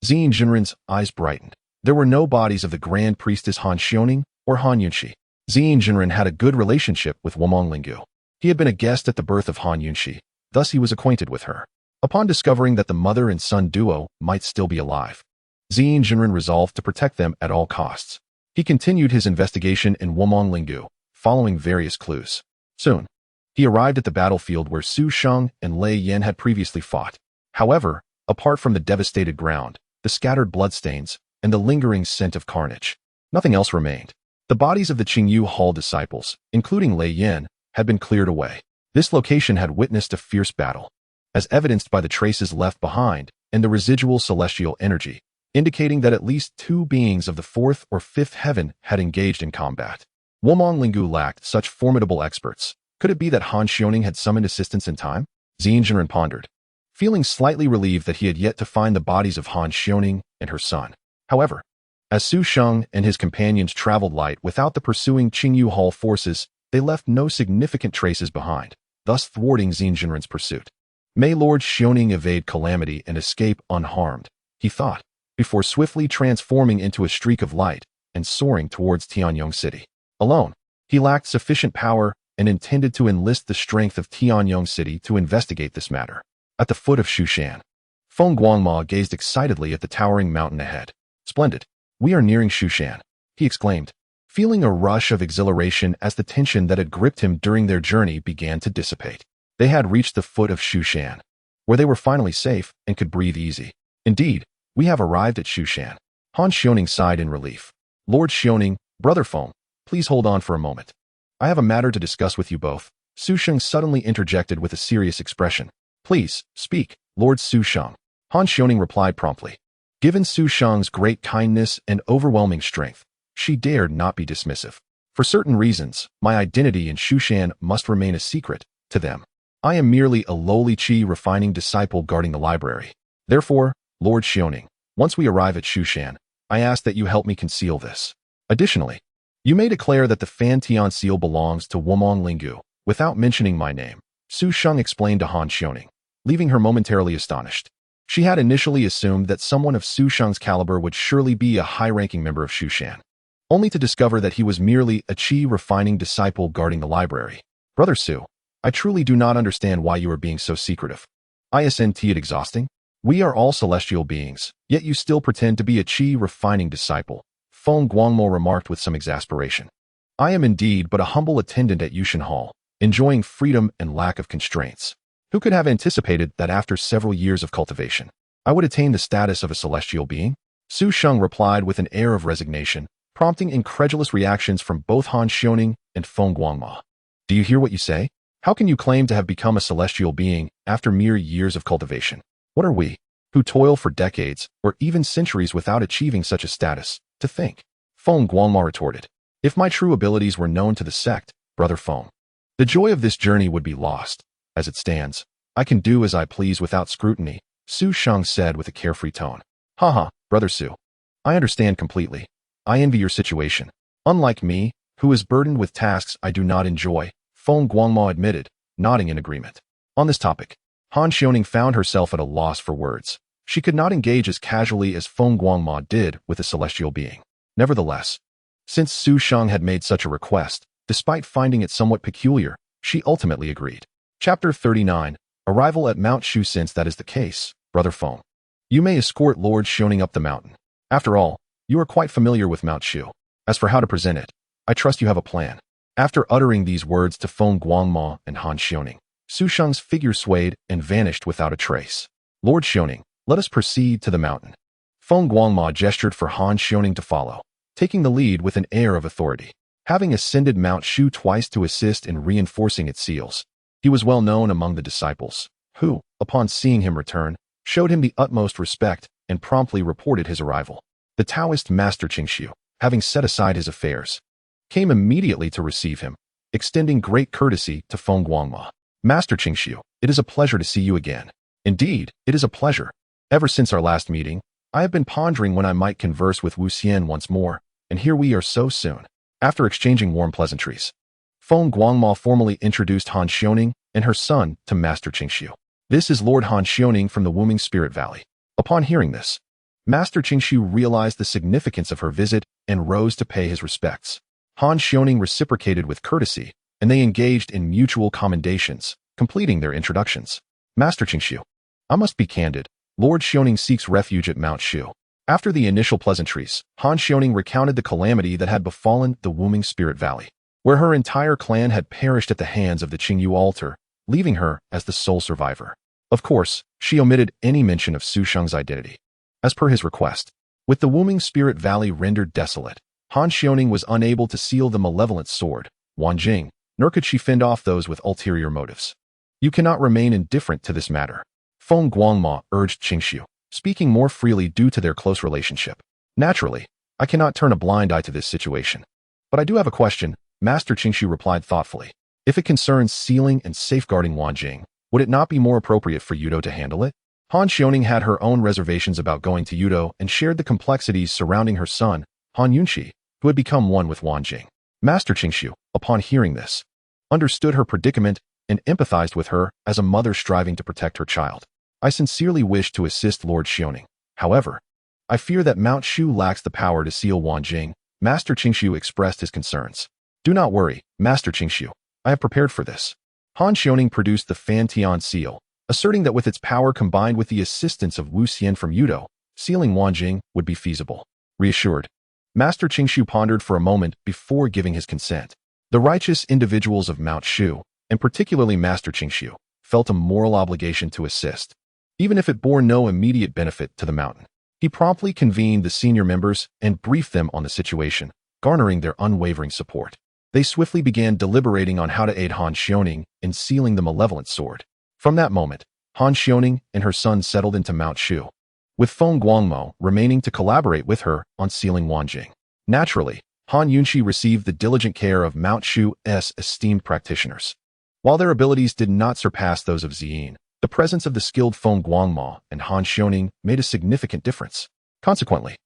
Xin Junren's eyes brightened. There were no bodies of the Grand Priestess Han Xiaoning or Han Yunxi. Xin Junren had a good relationship with Wumong Lingu. He had been a guest at the birth of Han Yunxi, thus he was acquainted with her. Upon discovering that the mother and son duo might still be alive, Xin Junren resolved to protect them at all costs. He continued his investigation in Wumong Lingu, following various clues. Soon, he arrived at the battlefield where Su Sheng and Lei Yan had previously fought. However, apart from the devastated ground, the scattered bloodstains, and the lingering scent of carnage, nothing else remained. The bodies of the Qingyu Hall disciples, including Lei Yan, had been cleared away. This location had witnessed a fierce battle, as evidenced by the traces left behind and the residual celestial energy, indicating that at least two beings of the fourth or fifth heaven had engaged in combat. Wumong Lingu lacked such formidable experts. Could it be that Han Xiaoning had summoned assistance in time? Xin Junren pondered, feeling slightly relieved that he had yet to find the bodies of Han Xiaoning and her son. However, as Su Sheng and his companions traveled light without the pursuing Qingyu Hall forces, they left no significant traces behind, thus thwarting Xin Junren's pursuit. May Lord Xiaoning evade calamity and escape unharmed, he thought, before swiftly transforming into a streak of light and soaring towards Tianyong City. Alone, he lacked sufficient power and intended to enlist the strength of Tianyong City to investigate this matter. At the foot of Shushan, Feng Guangma gazed excitedly at the towering mountain ahead. Splendid. We are nearing Shushan, he exclaimed, feeling a rush of exhilaration as the tension that had gripped him during their journey began to dissipate. They had reached the foot of Shushan, where they were finally safe and could breathe easy. Indeed, we have arrived at Shushan. Han Xiaoning sighed in relief. Lord Xiaoning, Brother Feng, please hold on for a moment. I have a matter to discuss with you both. Su Sheng suddenly interjected with a serious expression. Please, speak, Lord Su Sheng. Han Xiaoning replied promptly. Given Su Sheng's great kindness and overwhelming strength, she dared not be dismissive. For certain reasons, my identity in Shushan must remain a secret to them. I am merely a lowly qi refining disciple guarding the library. Therefore, Lord Xiaoning, once we arrive at Shushan, I ask that you help me conceal this. Additionally, you may declare that the Fan Tian seal belongs to Wumong Lingu, without mentioning my name, Su Sheng explained to Han Xiaoning, leaving her momentarily astonished. She had initially assumed that someone of Su Sheng's caliber would surely be a high-ranking member of Shushan, only to discover that he was merely a qi refining disciple guarding the library. Brother Su, I truly do not understand why you are being so secretive. Isn't it exhausting? We are all celestial beings, yet you still pretend to be a qi refining disciple, Feng Guangmo remarked with some exasperation. I am indeed but a humble attendant at Yushan Hall, enjoying freedom and lack of constraints. Who could have anticipated that after several years of cultivation, I would attain the status of a celestial being? Su Sheng replied with an air of resignation, prompting incredulous reactions from both Han Xiaoning and Feng Guangma. Do you hear what you say? How can you claim to have become a celestial being after mere years of cultivation? What are we, who toil for decades or even centuries without achieving such a status, to think? Feng Guangma retorted. If my true abilities were known to the sect, Brother Feng, the joy of this journey would be lost. As it stands, I can do as I please without scrutiny, Su Sheng said with a carefree tone. Haha, Brother Su. I understand completely. I envy your situation. Unlike me, who is burdened with tasks I do not enjoy, Feng Guangma admitted, nodding in agreement. On this topic, Han Xiaoning found herself at a loss for words. She could not engage as casually as Feng Guangma did with a celestial being. Nevertheless, since Su Sheng had made such a request, despite finding it somewhat peculiar, she ultimately agreed. Chapter 39. Arrival at Mount Shu. Since that is the case, Brother Feng, you may escort Lord Xiaoning up the mountain. After all, you are quite familiar with Mount Shu. As for how to present it, I trust you have a plan. After uttering these words to Feng Guangma and Han Xiaoning, Su Sheng's figure swayed and vanished without a trace. Lord Xiaoning, let us proceed to the mountain. Feng Guangma gestured for Han Xiaoning to follow, taking the lead with an air of authority. Having ascended Mount Shu twice to assist in reinforcing its seals, he was well known among the disciples, who, upon seeing him return, showed him the utmost respect and promptly reported his arrival. The Taoist Master Qingshu, having set aside his affairs, came immediately to receive him, extending great courtesy to Feng Guangma. Master Qingshu, it is a pleasure to see you again. Indeed, it is a pleasure. Ever since our last meeting, I have been pondering when I might converse with Wu Xian once more, and here we are so soon. After exchanging warm pleasantries, Feng Guangma formally introduced Han Xiaoning and her son to Master Qingshu. This is Lord Han Xiaoning from the Wuming Spirit Valley. Upon hearing this, Master Qingshu realized the significance of her visit and rose to pay his respects. Han Xiaoning reciprocated with courtesy, and they engaged in mutual commendations, completing their introductions. Master Qingshu, I must be candid. Lord Xiaoning seeks refuge at Mount Shu. After the initial pleasantries, Han Xiaoning recounted the calamity that had befallen the Wuming Spirit Valley, where her entire clan had perished at the hands of the Qingyu altar, leaving her as the sole survivor. Of course, she omitted any mention of Su Sheng's identity. As per his request, with the Wuming Spirit Valley rendered desolate, Han Xiaoning was unable to seal the malevolent sword, Wanjing, nor could she fend off those with ulterior motives. You cannot remain indifferent to this matter, Feng Guangma urged Qingshu, speaking more freely due to their close relationship. Naturally, I cannot turn a blind eye to this situation. But I do have a question, Master Qingshu replied thoughtfully. If it concerns sealing and safeguarding Wanjing, would it not be more appropriate for Yudo to handle it? Han Xiaoning had her own reservations about going to Yudo and shared the complexities surrounding her son, Han Yunqi, who had become one with Wanjing. Master Qingshu, upon hearing this, understood her predicament and empathized with her as a mother striving to protect her child. I sincerely wish to assist Lord Xiaoning. However, I fear that Mount Shu lacks the power to seal Wanjing. Master Qingshu expressed his concerns. Do not worry, Master Qingshu. I have prepared for this. Han Xiaoning produced the Fan Tian seal, asserting that with its power combined with the assistance of Wu Xian from Yudo, sealing Wanjing would be feasible. Reassured, Master Qingshu pondered for a moment before giving his consent. The righteous individuals of Mount Shu, and particularly Master Qingshu, felt a moral obligation to assist, even if it bore no immediate benefit to the mountain. He promptly convened the senior members and briefed them on the situation, garnering their unwavering support. They swiftly began deliberating on how to aid Han Xiaoning in sealing the malevolent sword. From that moment, Han Xiaoning and her son settled into Mount Shu, with Feng Guangmo remaining to collaborate with her on sealing Wanjing. Naturally, Han Yunqi received the diligent care of Mount Shu's esteemed practitioners. While their abilities did not surpass those of Ziyin, the presence of the skilled Feng Guangma and Han Xiaoning made a significant difference. Consequently,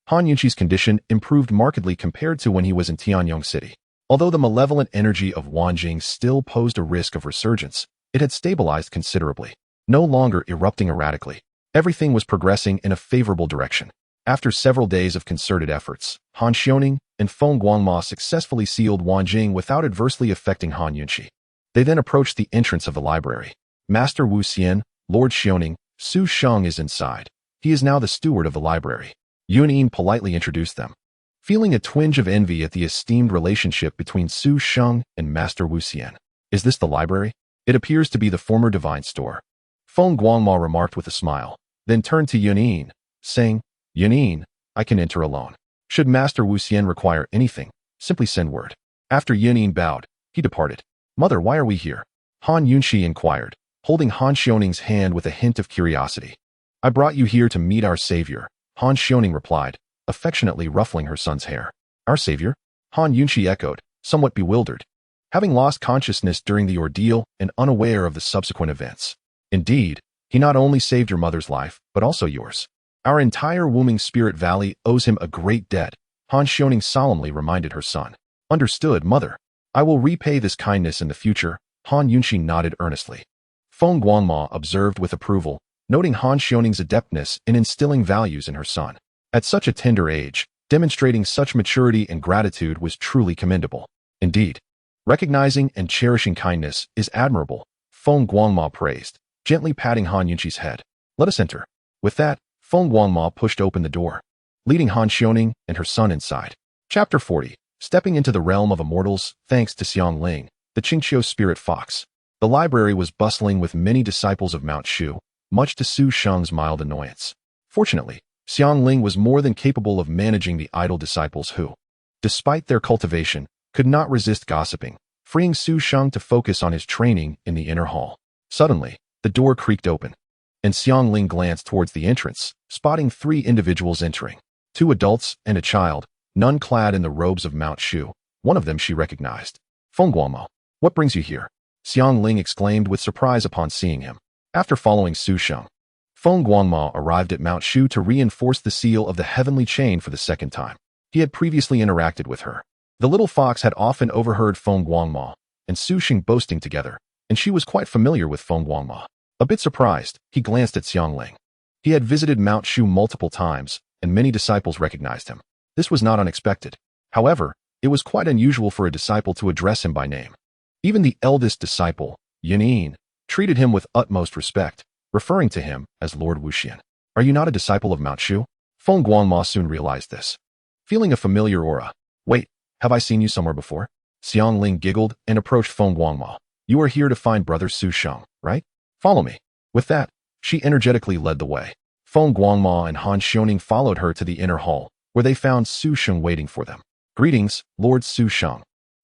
Han Yunqi's condition improved markedly compared to when he was in Tianyong City. Although the malevolent energy of Wanjing still posed a risk of resurgence, it had stabilized considerably, no longer erupting erratically. Everything was progressing in a favorable direction. After several days of concerted efforts, Han Xiaoning and Feng Guangma successfully sealed Wanjing without adversely affecting Han Yunqi. They then approached the entrance of the library. Master Wu Xian, Lord Xiaoning, Su Sheng is inside. He is now the steward of the library. Yunin politely introduced them. Feeling a twinge of envy at the esteemed relationship between Su Sheng and Master Wu Xian. Is this the library? It appears to be the former divine store. Feng Guangma remarked with a smile, then turned to Yunin, saying, Yunin, I can enter alone. Should Master Wu Xian require anything, simply send word. After Yunin bowed, he departed. Mother, why are we here? Han Yunqi inquired, holding Han Xiaoning's hand with a hint of curiosity. I brought you here to meet our savior, Han Xiaoning replied, affectionately ruffling her son's hair. Our savior? Han Yunqi echoed, somewhat bewildered, having lost consciousness during the ordeal and unaware of the subsequent events. Indeed, he not only saved your mother's life, but also yours. Our entire Wuming Spirit Valley owes him a great debt, Han Xiaoning solemnly reminded her son. Understood, mother. I will repay this kindness in the future, Han Yunxi nodded earnestly. Feng Guangma observed with approval, noting Han Xiaoning's adeptness in instilling values in her son. At such a tender age, demonstrating such maturity and gratitude was truly commendable. Indeed, recognizing and cherishing kindness is admirable, Feng Guangma praised, gently patting Han Yunxi's head. Let us enter. With that, Feng Guangma pushed open the door, leading Han Xiaoning and her son inside. Chapter 40. Stepping into the realm of immortals, thanks to Xiangling, the Qingqiu spirit fox. The library was bustling with many disciples of Mount Shu, much to Su Sheng's mild annoyance. Fortunately, Xiangling was more than capable of managing the idle disciples who, despite their cultivation, could not resist gossiping, freeing Su Sheng to focus on his training in the inner hall. Suddenly, the door creaked open, and Xiangling glanced towards the entrance, spotting 3 individuals entering. 2 adults and a child, none clad in the robes of Mount Shu. One of them she recognized. Feng Guangmo, what brings you here? Xiangling exclaimed with surprise upon seeing him. After following Su Sheng, Feng Guangma arrived at Mount Shu to reinforce the seal of the heavenly chain for the second time. He had previously interacted with her. The little fox had often overheard Feng Guangma and Su Sheng boasting together, and she was quite familiar with Feng Guangma. A bit surprised, he glanced at Xiangling. He had visited Mount Shu multiple times, and many disciples recognized him. This was not unexpected. However, it was quite unusual for a disciple to address him by name. Even the eldest disciple, Yanyin, treated him with utmost respect, referring to him as Lord Wuxian. Are you not a disciple of Mount Shu? Feng Guangma soon realized this. Feeling a familiar aura. Wait, have I seen you somewhere before? Xiangling giggled and approached Feng Guangma. You are here to find brother Su Sheng, right? Follow me. With that, she energetically led the way. Feng Guangma and Han Xiaoning followed her to the inner hall, where they found Su Sheng waiting for them. Greetings, Lord Su Sheng.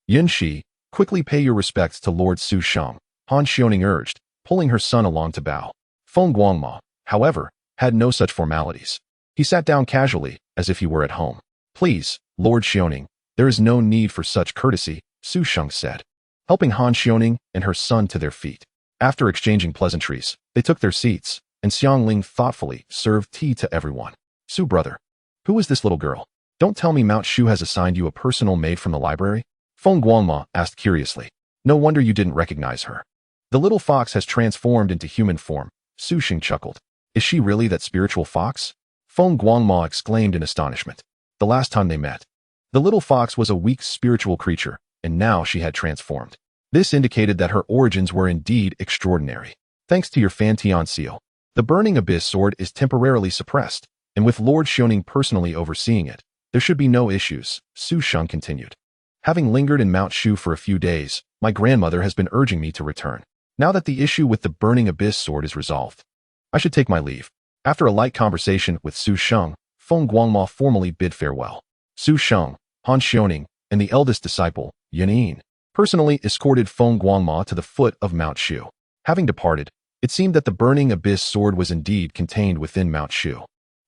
Yunxi, quickly pay your respects to Lord Su Sheng, Han Xiaoning urged, pulling her son along to bow. Feng Guangma, however, had no such formalities. He sat down casually, as if he were at home. Please, Lord Xiaoning, there is no need for such courtesy, Su Sheng said, helping Han Xiaoning and her son to their feet. After exchanging pleasantries, they took their seats, and Xiangling thoughtfully served tea to everyone. Su brother, who is this little girl? Don't tell me Mount Shu has assigned you a personal maid from the library? Feng Guangma asked curiously. No wonder you didn't recognize her. The little fox has transformed into human form, Su Sheng chuckled. Is she really that spiritual fox? Feng Guangma exclaimed in astonishment. The last time they met, the little fox was a weak spiritual creature, and now she had transformed. This indicated that her origins were indeed extraordinary. Thanks to your Fantian seal, the Burning Abyss sword is temporarily suppressed, and with Lord Xiaoning personally overseeing it, there should be no issues, Su Sheng continued. Having lingered in Mount Shu for a few days, my grandmother has been urging me to return. Now that the issue with the Burning Abyss sword is resolved, I should take my leave. After a light conversation with Su Sheng, Feng Guangma formally bid farewell. Su Sheng, Han Xiaoning, and the eldest disciple, Yanyin, personally escorted Feng Guangma to the foot of Mount Shu. Having departed, it seemed that the Burning Abyss sword was indeed contained within Mount Shu.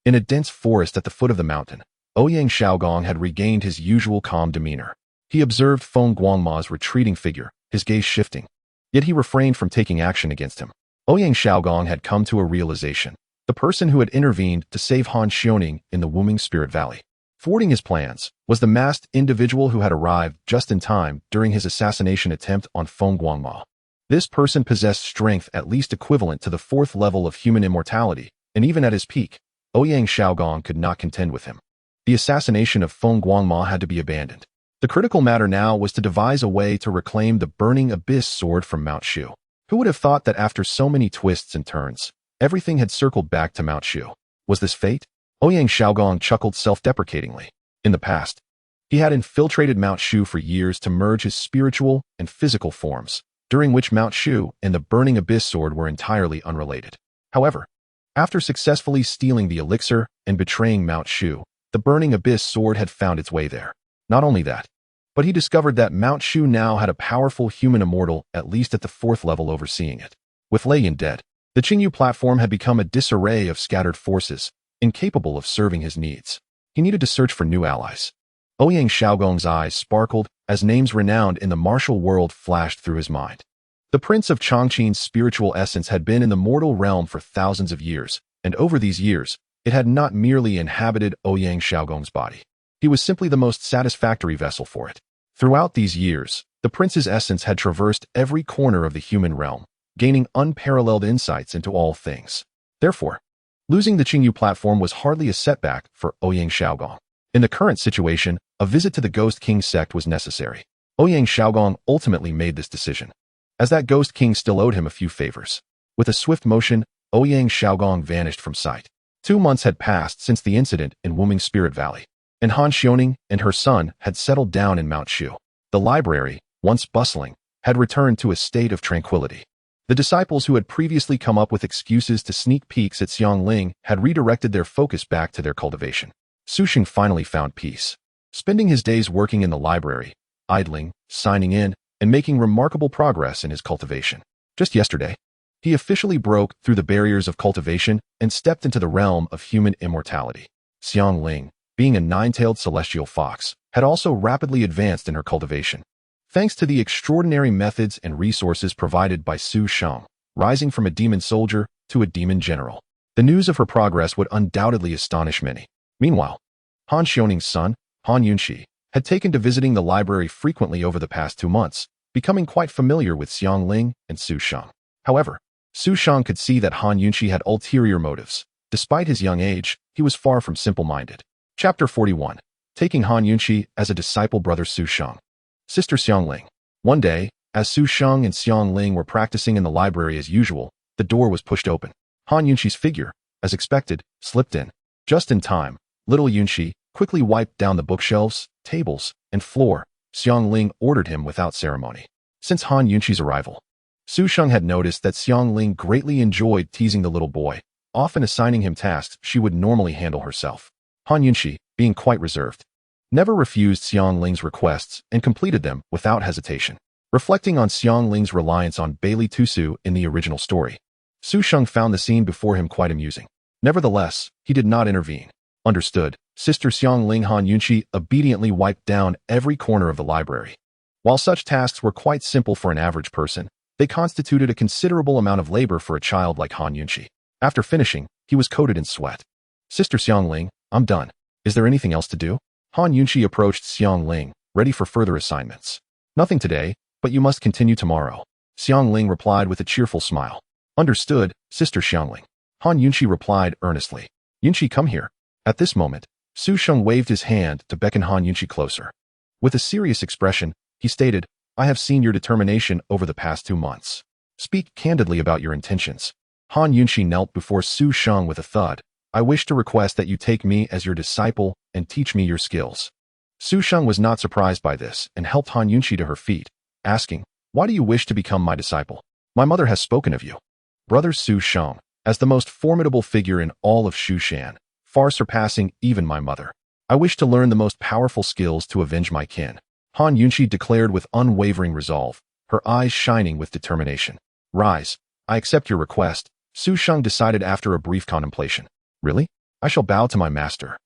In a dense forest at the foot of the mountain, Ouyang Xiaogong had regained his usual calm demeanor. He observed Feng Guangma's retreating figure, his gaze shifting. Yet he refrained from taking action against him. Ouyang Xiaogong had come to a realization. The person who had intervened to save Han Xiaoning in the Wuming Spirit Valley, thwarting his plans, was the masked individual who had arrived just in time during his assassination attempt on Feng Guangma. This person possessed strength at least equivalent to the 4th level of human immortality, and even at his peak, Ouyang Xiaogong could not contend with him. The assassination of Feng Guangma had to be abandoned. The critical matter now was to devise a way to reclaim the Burning Abyss sword from Mount Shu. Who would have thought that after so many twists and turns, everything had circled back to Mount Shu? Was this fate? Ouyang Xiaogong chuckled self-deprecatingly. In the past, he had infiltrated Mount Shu for years to merge his spiritual and physical forms, during which Mount Shu and the Burning Abyss sword were entirely unrelated. However, after successfully stealing the elixir and betraying Mount Shu, the Burning Abyss sword had found its way there. Not only that, but he discovered that Mount Shu now had a powerful human immortal at least at the 4th level overseeing it. With Lei Yin dead, the Qingyu platform had become a disarray of scattered forces, incapable of serving his needs. He needed to search for new allies. Ouyang Xiaogong's eyes sparkled as names renowned in the martial world flashed through his mind. The Prince of Chongqing's spiritual essence had been in the mortal realm for thousands of years, and over these years, it had not merely inhabited Ouyang Xiaogong's body. He was simply the most satisfactory vessel for it. Throughout these years, The prince's essence had traversed every corner of the human realm, gaining unparalleled insights into all things. Therefore, losing the Qingyu platform was hardly a setback for Ouyang Xiaogong. In the current situation, a visit to the Ghost King sect was necessary. Ouyang Xiaogong ultimately made this decision, as that Ghost King still owed him a few favors. With a swift motion, Ouyang Xiaogong vanished from sight. 2 months had passed since the incident in Wuming Spirit Valley, and Han Xiaoning and her son had settled down in Mount Shu. The library, once bustling, had returned to a state of tranquility. The disciples who had previously come up with excuses to sneak peeks at Xiangling had redirected their focus back to their cultivation. Sheng finally found peace, spending his days working in the library, idling, signing in, and making remarkable progress in his cultivation. Just yesterday, he officially broke through the barriers of cultivation and stepped into the realm of human immortality. Xiangling, being a nine-tailed celestial fox, had also rapidly advanced in her cultivation, thanks to the extraordinary methods and resources provided by Sheng, rising from a demon soldier to a demon general. The news of her progress would undoubtedly astonish many. Meanwhile, Han Xiaoning's son, Han Yunxi, had taken to visiting the library frequently over the past 2 months, becoming quite familiar with Xiangling and Sheng. However, Sheng could see that Han Yunxi had ulterior motives. Despite his young age, he was far from simple-minded. Chapter 41. Taking Han Yunxi as a disciple. Brother Sheng. Sister Xiangling. One day, as Sheng and Xiangling were practicing in the library as usual, the door was pushed open. Han Yunxi's figure, as expected, slipped in. Just in time, little Yunxi quickly wiped down the bookshelves, tables, and floor. Xiangling ordered him without ceremony. Since Han Yunxi's arrival, Sheng had noticed that Xiangling greatly enjoyed teasing the little boy, often assigning him tasks she would normally handle herself. Han Yunxi, being quite reserved, never refused Xiangling's requests and completed them without hesitation. Reflecting on Xiangling's reliance on Bailey Tusu in the original story, Sheng found the scene before him quite amusing. Nevertheless, he did not intervene. Understood, Sister Xiangling. Han Yunxi obediently wiped down every corner of the library. While such tasks were quite simple for an average person, they constituted a considerable amount of labor for a child like Han Yunxi. After finishing, he was coated in sweat. Sister Xiangling, I'm done. Is there anything else to do? Han Yunxi approached Xiangling, ready for further assignments. Nothing today, but you must continue tomorrow. Xiangling replied with a cheerful smile. Understood, Sister Xiangling. Han Yunxi replied earnestly. Yunxi, come here. At this moment, Sheng waved his hand to beckon Han Yunxi closer. With a serious expression, he stated, I have seen your determination over the past 2 months. Speak candidly about your intentions. Han Yunxi knelt before Sheng with a thud. I wish to request that you take me as your disciple and teach me your skills. Sheng was not surprised by this and helped Han Yunxi to her feet, asking, why do you wish to become my disciple? My mother has spoken of you. Brother Sheng, as the most formidable figure in all of Shushan, far surpassing even my mother. I wish to learn the most powerful skills to avenge my kin. Han Yunxi declared with unwavering resolve, her eyes shining with determination. Rise, I accept your request, Sheng decided after a brief contemplation. Really? I shall bow to my master.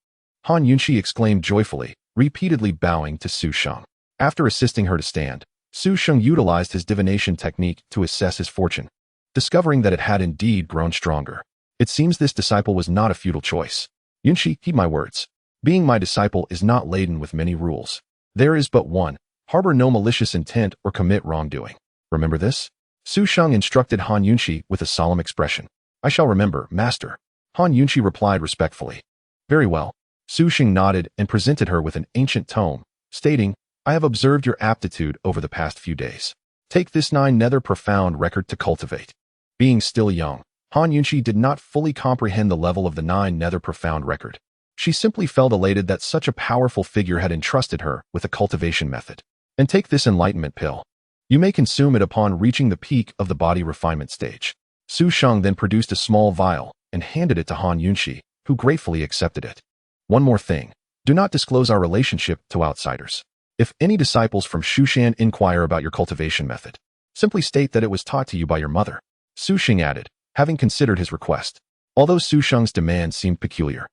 Han Yunxi exclaimed joyfully, repeatedly bowing to Sheng. After assisting her to stand, Sheng utilized his divination technique to assess his fortune, discovering that it had indeed grown stronger. It seems this disciple was not a futile choice. Yunxi, heed my words. Being my disciple is not laden with many rules. There is but one. Harbor no malicious intent or commit wrongdoing. Remember this? Sheng instructed Han Yunxi with a solemn expression. I shall remember, master. Han Yunxi replied respectfully. Very well. Sheng nodded and presented her with an ancient tome, stating, I have observed your aptitude over the past few days. Take this 9 nether profound record to cultivate. Being still young, Han Yunxi did not fully comprehend the level of the 9 nether profound record. She simply felt elated that such a powerful figure had entrusted her with a cultivation method. And take this enlightenment pill. You may consume it upon reaching the peak of the body refinement stage. Sheng then produced a small vial and handed it to Han Yunxi, who gratefully accepted it. One more thing. Do not disclose our relationship to outsiders. If any disciples from Shushan inquire about your cultivation method, simply state that it was taught to you by your mother. Sheng added, having considered his request. Although Sheng's demand seemed peculiar,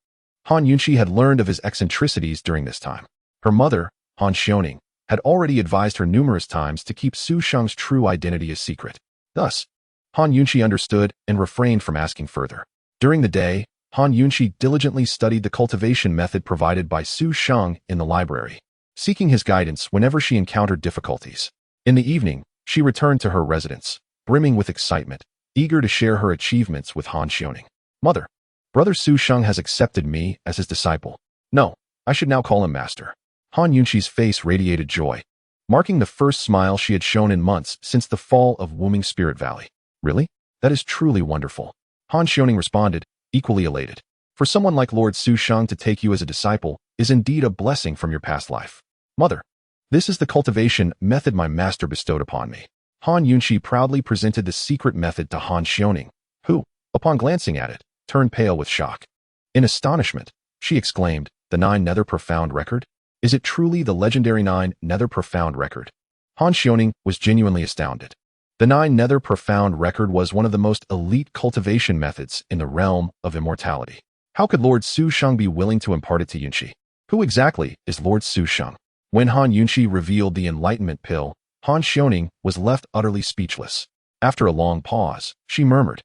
Han Yunxi had learned of his eccentricities during this time. Her mother, Han Xiaoning, had already advised her numerous times to keep Sheng's true identity a secret. Thus, Han Yunxi understood and refrained from asking further. During the day, Han Yunxi diligently studied the cultivation method provided by Sheng in the library, seeking his guidance whenever she encountered difficulties. In the evening, she returned to her residence, brimming with excitement, eager to share her achievements with Han Xiaoning. Mother, Brother Su Sheng has accepted me as his disciple. No, I should now call him master. Han Yunqi's face radiated joy, marking the first smile she had shown in months since the fall of Wuming Spirit Valley. Really? That is truly wonderful. Han Xiaoning responded, equally elated. For someone like Lord Su Sheng to take you as a disciple is indeed a blessing from your past life. Mother, this is the cultivation method my master bestowed upon me. Han Yunqi proudly presented the secret method to Han Xiaoning, who, upon glancing at it, turned pale with shock. In astonishment, she exclaimed, the 9 Nether Profound Record? Is it truly the legendary 9 Nether Profound Record? Han Xiaoning was genuinely astounded. The 9 Nether Profound Record was one of the most elite cultivation methods in the realm of immortality. How could Lord Su Sheng be willing to impart it to Yunqi? Who exactly is Lord Su Sheng? When Han Yunqi revealed the enlightenment pill, Han Xiaoning was left utterly speechless. After a long pause, she murmured,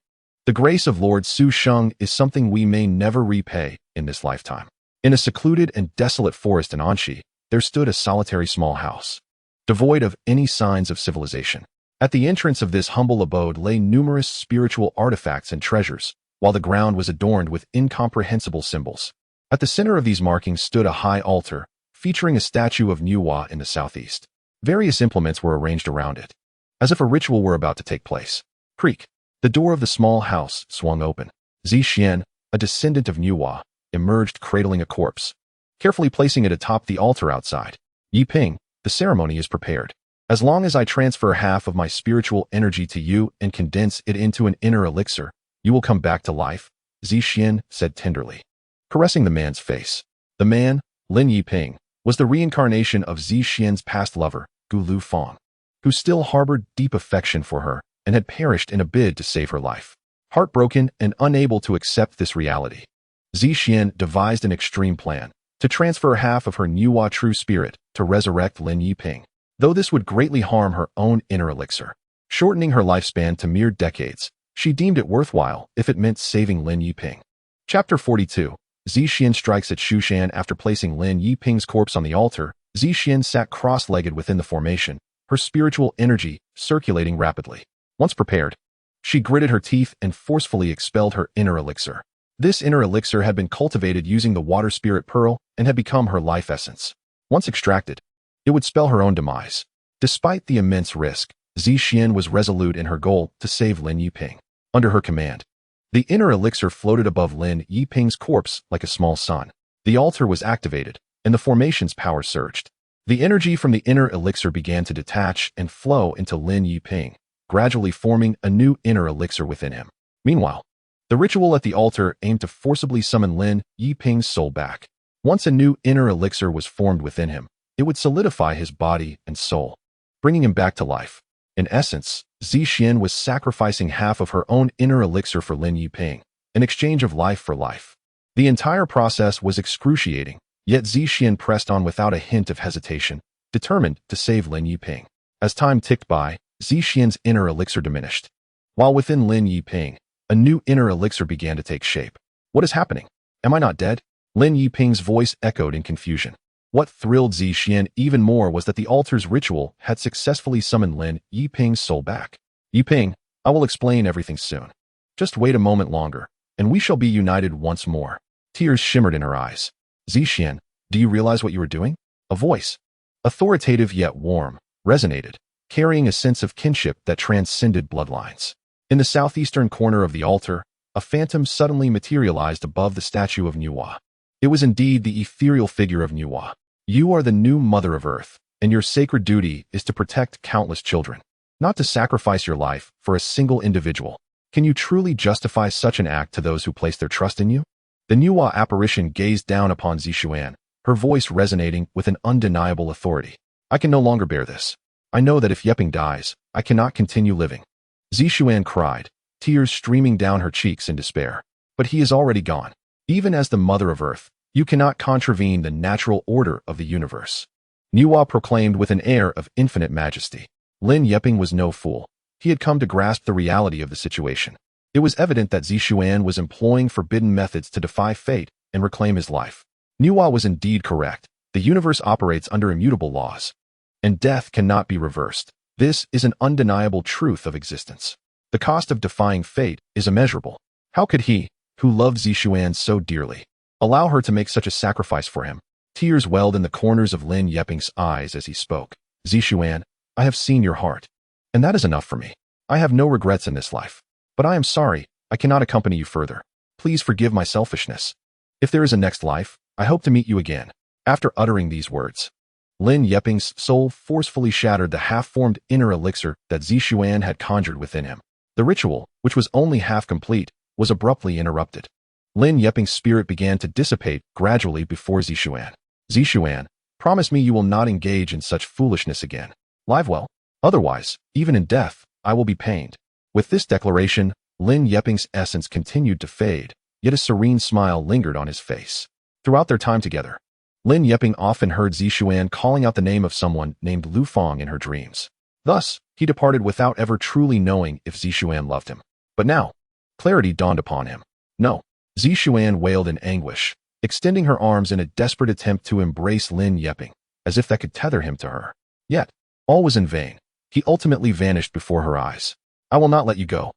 the grace of Lord Su Sheng is something we may never repay in this lifetime. In a secluded and desolate forest in Anxi, there stood a solitary small house, devoid of any signs of civilization. At the entrance of this humble abode lay numerous spiritual artifacts and treasures, while the ground was adorned with incomprehensible symbols. At the center of these markings stood a high altar, featuring a statue of Nuwa in the southeast. Various implements were arranged around it, as if a ritual were about to take place. Creak. The door of the small house swung open. Xian, a descendant of Nuwa, emerged cradling a corpse, carefully placing it atop the altar outside. Yi Ping, the ceremony is prepared. As long as I transfer half of my spiritual energy to you and condense it into an inner elixir, you will come back to life, Xian said tenderly, caressing the man's face. The man, Lin Yiping, was the reincarnation of Xian's past lover, Gu Lu Fang, who still harbored deep affection for her and had perished in a bid to save her life. Heartbroken and unable to accept this reality, Xian devised an extreme plan to transfer half of her Nuwa true spirit to resurrect Lin Yiping, though this would greatly harm her own inner elixir. Shortening her lifespan to mere decades, she deemed it worthwhile if it meant saving Lin Yiping. Chapter 42. Xian strikes at Shushan. After placing Lin Yiping's corpse on the altar, Xian sat cross-legged within the formation, her spiritual energy circulating rapidly. Once prepared, she gritted her teeth and forcefully expelled her inner elixir. This inner elixir had been cultivated using the water spirit pearl and had become her life essence. Once extracted, it would spell her own demise. Despite the immense risk, Xian was resolute in her goal to save Lin Yiping. Under her command, the inner elixir floated above Lin Yiping's corpse like a small sun. The altar was activated, and the formation's power surged. The energy from the inner elixir began to detach and flow into Lin Yiping, gradually forming a new inner elixir within him. Meanwhile, the ritual at the altar aimed to forcibly summon Lin Yiping's soul back. Once a new inner elixir was formed within him, it would solidify his body and soul, bringing him back to life. In essence, Xian was sacrificing half of her own inner elixir for Lin Yiping, in exchange of life for life. The entire process was excruciating, yet Xian pressed on without a hint of hesitation, determined to save Lin Yiping. As time ticked by, Xian's inner elixir diminished. While within Lin Yiping, a new inner elixir began to take shape. What is happening? Am I not dead? Lin Yiping's voice echoed in confusion. What thrilled Xian even more was that the altar's ritual had successfully summoned Lin Yiping's soul back. Yiping, I will explain everything soon. Just wait a moment longer, and we shall be united once more. Tears shimmered in her eyes. Xian, do you realize what you are doing? A voice, authoritative yet warm, resonated, carrying a sense of kinship that transcended bloodlines. In the southeastern corner of the altar, a phantom suddenly materialized above the statue of Nuwa. It was indeed the ethereal figure of Nuwa. You are the new Mother of Earth, and your sacred duty is to protect countless children, not to sacrifice your life for a single individual. Can you truly justify such an act to those who place their trust in you? The Nuwa apparition gazed down upon Zixuan, her voice resonating with an undeniable authority. I can no longer bear this. I know that if Yeping dies, I cannot continue living. Zixuan cried, tears streaming down her cheeks in despair. But he is already gone. Even as the Mother of Earth, you cannot contravene the natural order of the universe. Nuwa proclaimed with an air of infinite majesty. Lin Yeping was no fool. He had come to grasp the reality of the situation. It was evident that Zixuan was employing forbidden methods to defy fate and reclaim his life. Nuwa was indeed correct. The universe operates under immutable laws, and death cannot be reversed. This is an undeniable truth of existence. The cost of defying fate is immeasurable. How could he, who loved Zixuan so dearly, allow her to make such a sacrifice for him? Tears welled in the corners of Lin Yeping's eyes as he spoke. Zixuan, I have seen your heart, and that is enough for me. I have no regrets in this life, but I am sorry, I cannot accompany you further. Please forgive my selfishness. If there is a next life, I hope to meet you again. After uttering these words, Lin Yeping's soul forcefully shattered the half-formed inner elixir that Zixuan had conjured within him. The ritual, which was only half complete, was abruptly interrupted. Lin Yeping's spirit began to dissipate gradually before Zixuan. Zixuan, promise me you will not engage in such foolishness again. Live well. Otherwise, even in death, I will be pained. With this declaration, Lin Yeping's essence continued to fade, yet a serene smile lingered on his face. Throughout their time together, Lin Yeping often heard Zixuan calling out the name of someone named Lu Fang in her dreams. Thus, he departed without ever truly knowing if Zixuan loved him. But now, clarity dawned upon him. No. Zixuan wailed in anguish, extending her arms in a desperate attempt to embrace Lin Yeping, as if that could tether him to her. Yet, all was in vain. He ultimately vanished before her eyes. I will not let you go.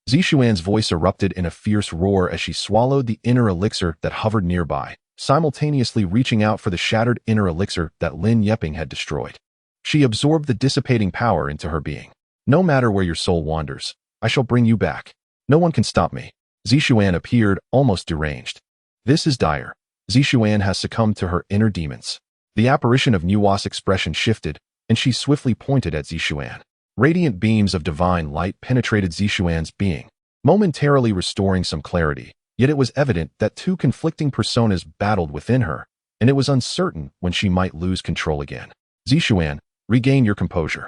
Zixuan's voice erupted in a fierce roar as she swallowed the inner elixir that hovered nearby, simultaneously reaching out for the shattered inner elixir that Lin Yeping had destroyed. She absorbed the dissipating power into her being. No matter where your soul wanders, I shall bring you back. No one can stop me. Zixuan appeared almost deranged. This is dire. Zixuan has succumbed to her inner demons. The apparition of Nuwa's expression shifted, and she swiftly pointed at Zixuan. Radiant beams of divine light penetrated Zixuan's being, momentarily restoring some clarity, yet it was evident that two conflicting personas battled within her, and it was uncertain when she might lose control again. Zixuan, regain your composure.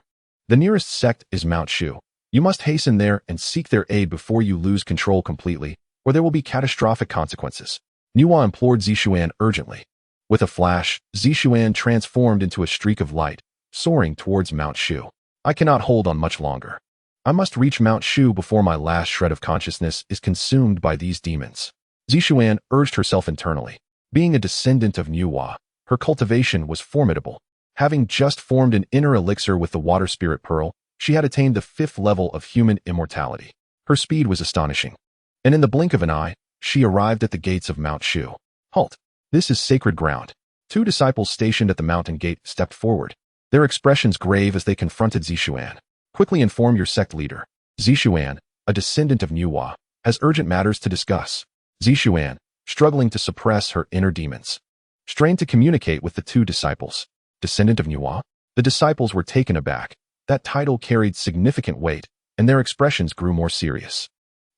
The nearest sect is Mount Shu. You must hasten there and seek their aid before you lose control completely, or there will be catastrophic consequences. Nuwa implored Zixuan urgently. With a flash, Zixuan transformed into a streak of light, soaring towards Mount Shu. I cannot hold on much longer. I must reach Mount Shu before my last shred of consciousness is consumed by these demons. Zixuan urged herself internally. Being a descendant of Nuwa, her cultivation was formidable. Having just formed an inner elixir with the water spirit pearl, she had attained the 5th level of human immortality. Her speed was astonishing. And in the blink of an eye, she arrived at the gates of Mount Shu. Halt! This is sacred ground. 2 disciples stationed at the mountain gate stepped forward, their expressions grave as they confronted Zixuan. Quickly inform your sect leader. Zixuan, a descendant of Nuwa, has urgent matters to discuss. Zixuan, struggling to suppress her inner demons, strained to communicate with the 2 disciples. Descendant of Nuwa? The disciples were taken aback. That title carried significant weight, and their expressions grew more serious.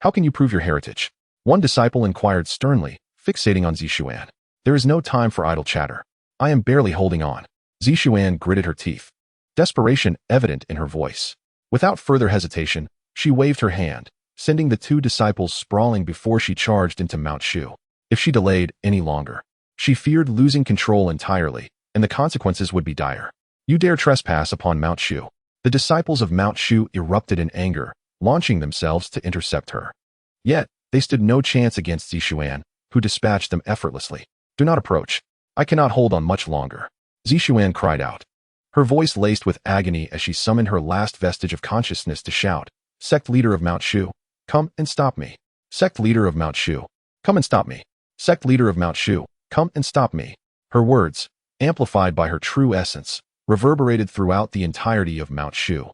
How can you prove your heritage? One disciple inquired sternly, fixating on Zixuan. There is no time for idle chatter. I am barely holding on. Zixuan gritted her teeth, desperation evident in her voice. Without further hesitation, she waved her hand, sending the 2 disciples sprawling before she charged into Mount Shu. If she delayed any longer, she feared losing control entirely, and the consequences would be dire. You dare trespass upon Mount Shu. The disciples of Mount Shu erupted in anger, launching themselves to intercept her. Yet, they stood no chance against Zixuan, who dispatched them effortlessly. Do not approach. I cannot hold on much longer. Zixuan cried out, her voice laced with agony as she summoned her last vestige of consciousness to shout, Sect leader of Mount Shu, come and stop me. Sect leader of Mount Shu, come and stop me. Sect leader of Mount Shu, come and stop me. Her words, amplified by her true essence, reverberated throughout the entirety of Mount Shu,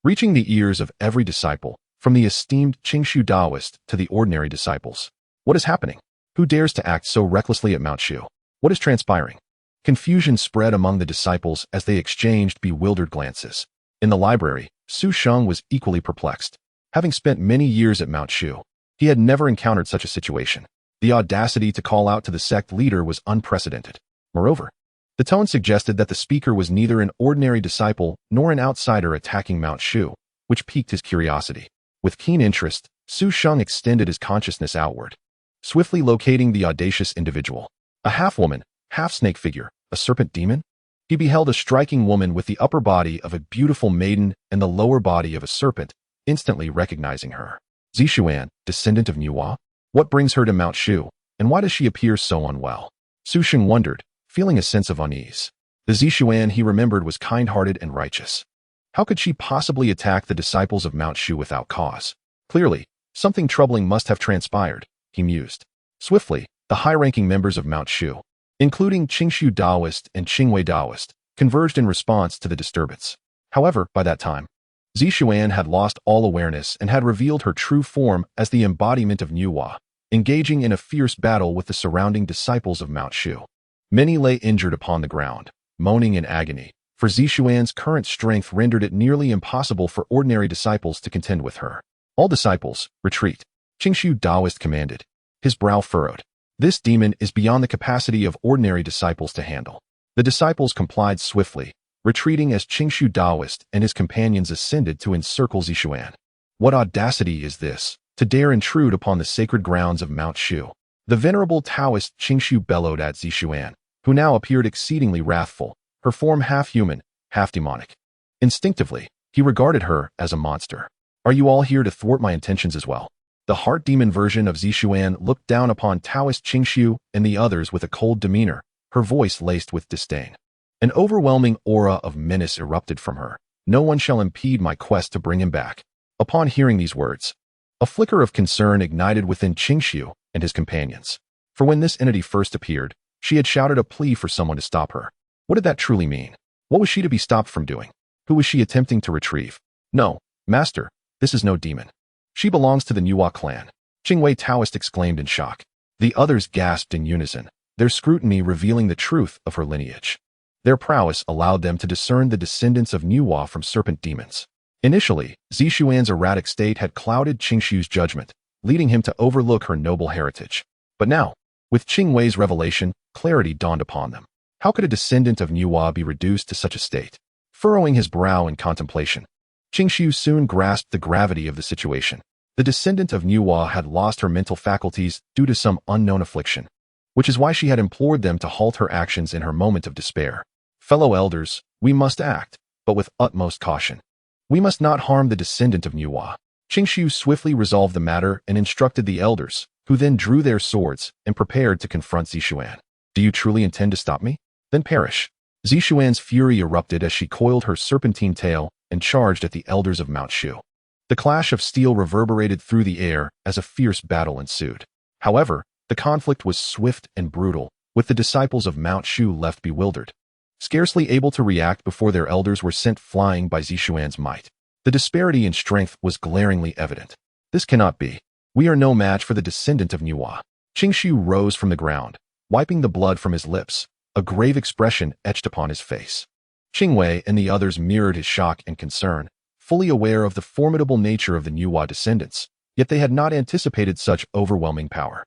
reaching the ears of every disciple, from the esteemed Qingshu Taoist to the ordinary disciples. What is happening? Who dares to act so recklessly at Mount Shu? What is transpiring? Confusion spread among the disciples as they exchanged bewildered glances. In the library, Su Sheng was equally perplexed. Having spent many years at Mount Shu, he had never encountered such a situation. The audacity to call out to the sect leader was unprecedented. Moreover, the tone suggested that the speaker was neither an ordinary disciple nor an outsider attacking Mount Shu, which piqued his curiosity. With keen interest, Su Sheng extended his consciousness outward, swiftly locating the audacious individual. A half-woman, half-snake figure, a serpent demon? He beheld a striking woman with the upper body of a beautiful maiden and the lower body of a serpent, instantly recognizing her. Zixuan, descendant of Nuwa? What brings her to Mount Shu, and why does she appear so unwell? Su Sheng wondered, feeling a sense of unease. The Zixuan he remembered was kind-hearted and righteous. How could she possibly attack the disciples of Mount Shu without cause? Clearly, something troubling must have transpired, he mused. Swiftly, the high-ranking members of Mount Shu, including Qingshu Daoist and Qingwei Daoist, converged in response to the disturbance. However, by that time, Zixuan had lost all awareness and had revealed her true form as the embodiment of Nuwa, engaging in a fierce battle with the surrounding disciples of Mount Shu. Many lay injured upon the ground, moaning in agony, for Zixuan's current strength rendered it nearly impossible for ordinary disciples to contend with her. All disciples, retreat, Qingshu Daoist commanded, his brow furrowed. This demon is beyond the capacity of ordinary disciples to handle. The disciples complied swiftly, retreating as Qingshu Daoist and his companions ascended to encircle Zixuan. What audacity is this, to dare intrude upon the sacred grounds of Mount Shu? The venerable Taoist Qingshu bellowed at Zixuan, who now appeared exceedingly wrathful, her form half human, half demonic. Instinctively, he regarded her as a monster. Are you all here to thwart my intentions as well? The heart demon version of Zixuan looked down upon Taoist Qingshu and the others with a cold demeanor, her voice laced with disdain. An overwhelming aura of menace erupted from her. No one shall impede my quest to bring him back. Upon hearing these words, a flicker of concern ignited within Qingshu and his companions. For when this entity first appeared, she had shouted a plea for someone to stop her. What did that truly mean? What was she to be stopped from doing? Who was she attempting to retrieve? No, master, this is no demon. She belongs to the Nuwa clan. Qingwei Taoist exclaimed in shock. The others gasped in unison, their scrutiny revealing the truth of her lineage. Their prowess allowed them to discern the descendants of Nuwa from serpent demons. Initially, Zixuan's erratic state had clouded Qingshu's judgment, leading him to overlook her noble heritage. But now, with Qingwei's revelation, clarity dawned upon them. How could a descendant of Nuwa be reduced to such a state? Furrowing his brow in contemplation, Qingshu soon grasped the gravity of the situation. The descendant of Nuwa had lost her mental faculties due to some unknown affliction, which is why she had implored them to halt her actions in her moment of despair. Fellow elders, we must act, but with utmost caution. We must not harm the descendant of Nuwa. Qingshu swiftly resolved the matter and instructed the elders, who then drew their swords and prepared to confront Zixuan. Do you truly intend to stop me? Then perish. Zixuan's fury erupted as she coiled her serpentine tail and charged at the elders of Mount Shu. The clash of steel reverberated through the air as a fierce battle ensued. However, the conflict was swift and brutal, with the disciples of Mount Shu left bewildered, scarcely able to react before their elders were sent flying by Zixuan's might. The disparity in strength was glaringly evident. This cannot be. We are no match for the descendant of Nuwa. Qingshu rose from the ground, wiping the blood from his lips, a grave expression etched upon his face. Qingwei and the others mirrored his shock and concern, fully aware of the formidable nature of the Nuwa descendants, yet they had not anticipated such overwhelming power.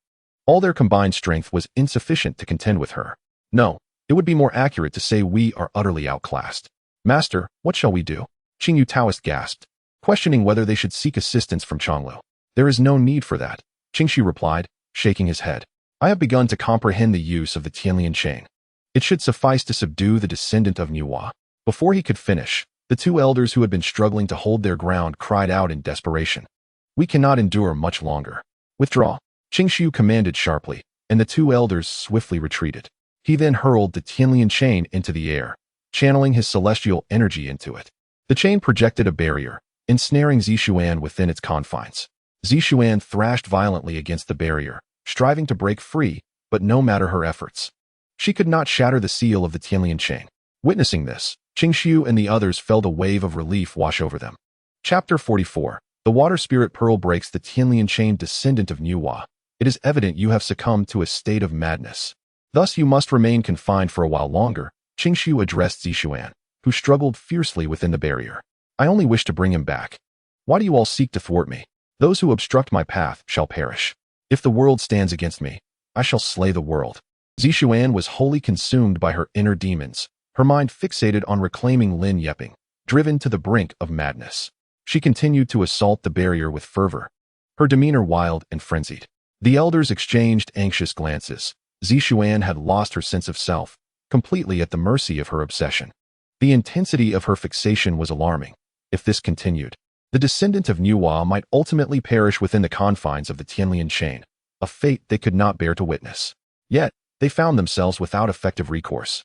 All their combined strength was insufficient to contend with her. No, it would be more accurate to say we are utterly outclassed. Master, what shall we do? Qingyu Taoist gasped, questioning whether they should seek assistance from Chong Lou. There is no need for that, Qingshu replied, shaking his head. I have begun to comprehend the use of the Tianlian chain. It should suffice to subdue the descendant of Nuwa. Before he could finish, the two elders who had been struggling to hold their ground cried out in desperation. We cannot endure much longer. Withdraw, Qingshu commanded sharply, and the two elders swiftly retreated. He then hurled the Tianlian chain into the air, channeling his celestial energy into it. The chain projected a barrier, ensnaring Zixuan within its confines. Zixuan thrashed violently against the barrier, striving to break free, but no matter her efforts, she could not shatter the seal of the Tianlian chain. Witnessing this, Qingshu and the others felt a wave of relief wash over them. Chapter 44. The Water Spirit Pearl breaks the Tianlian chain. Descendant of Nuwa, it is evident you have succumbed to a state of madness. Thus you must remain confined for a while longer, Qingshu addressed Zixuan, who struggled fiercely within the barrier. I only wish to bring him back. Why do you all seek to thwart me? Those who obstruct my path shall perish. If the world stands against me, I shall slay the world. Zixuan was wholly consumed by her inner demons, her mind fixated on reclaiming Lin Yeping, driven to the brink of madness. She continued to assault the barrier with fervor, her demeanor wild and frenzied. The elders exchanged anxious glances. Zixuan had lost her sense of self, completely at the mercy of her obsession. The intensity of her fixation was alarming. If this continued, the descendant of Nuwa might ultimately perish within the confines of the Tianlian chain, a fate they could not bear to witness. Yet, they found themselves without effective recourse.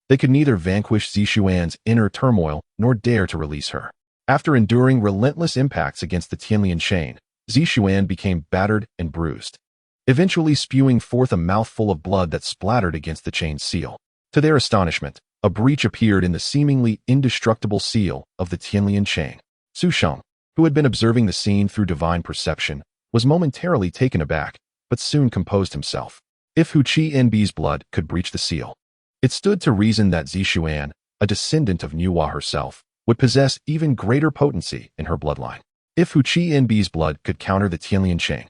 They could neither vanquish Zixuan's inner turmoil nor dare to release her. After enduring relentless impacts against the Tianlian chain, Zixuan became battered and bruised, eventually spewing forth a mouthful of blood that splattered against the chain's seal. To their astonishment, a breach appeared in the seemingly indestructible seal of the Tianlian chain. Sheng, who had been observing the scene through divine perception, was momentarily taken aback, but soon composed himself. If Hu Qianbi's blood could breach the seal, it stood to reason that Zixuan, a descendant of Nuwa herself, would possess even greater potency in her bloodline. If Hu Qianbi's blood could counter the Tianlian chain,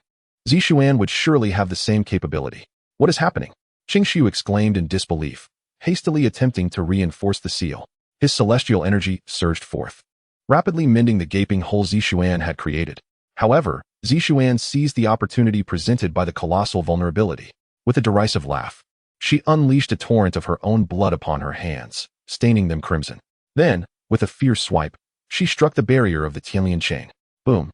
Zixuan would surely have the same capability. What is happening? Qingshu exclaimed in disbelief, hastily attempting to reinforce the seal. His celestial energy surged forth, rapidly mending the gaping hole Zixuan had created. However, Zixuan seized the opportunity presented by the colossal vulnerability. With a derisive laugh, she unleashed a torrent of her own blood upon her hands, staining them crimson. Then, with a fierce swipe, she struck the barrier of the Tianlian chain. Boom!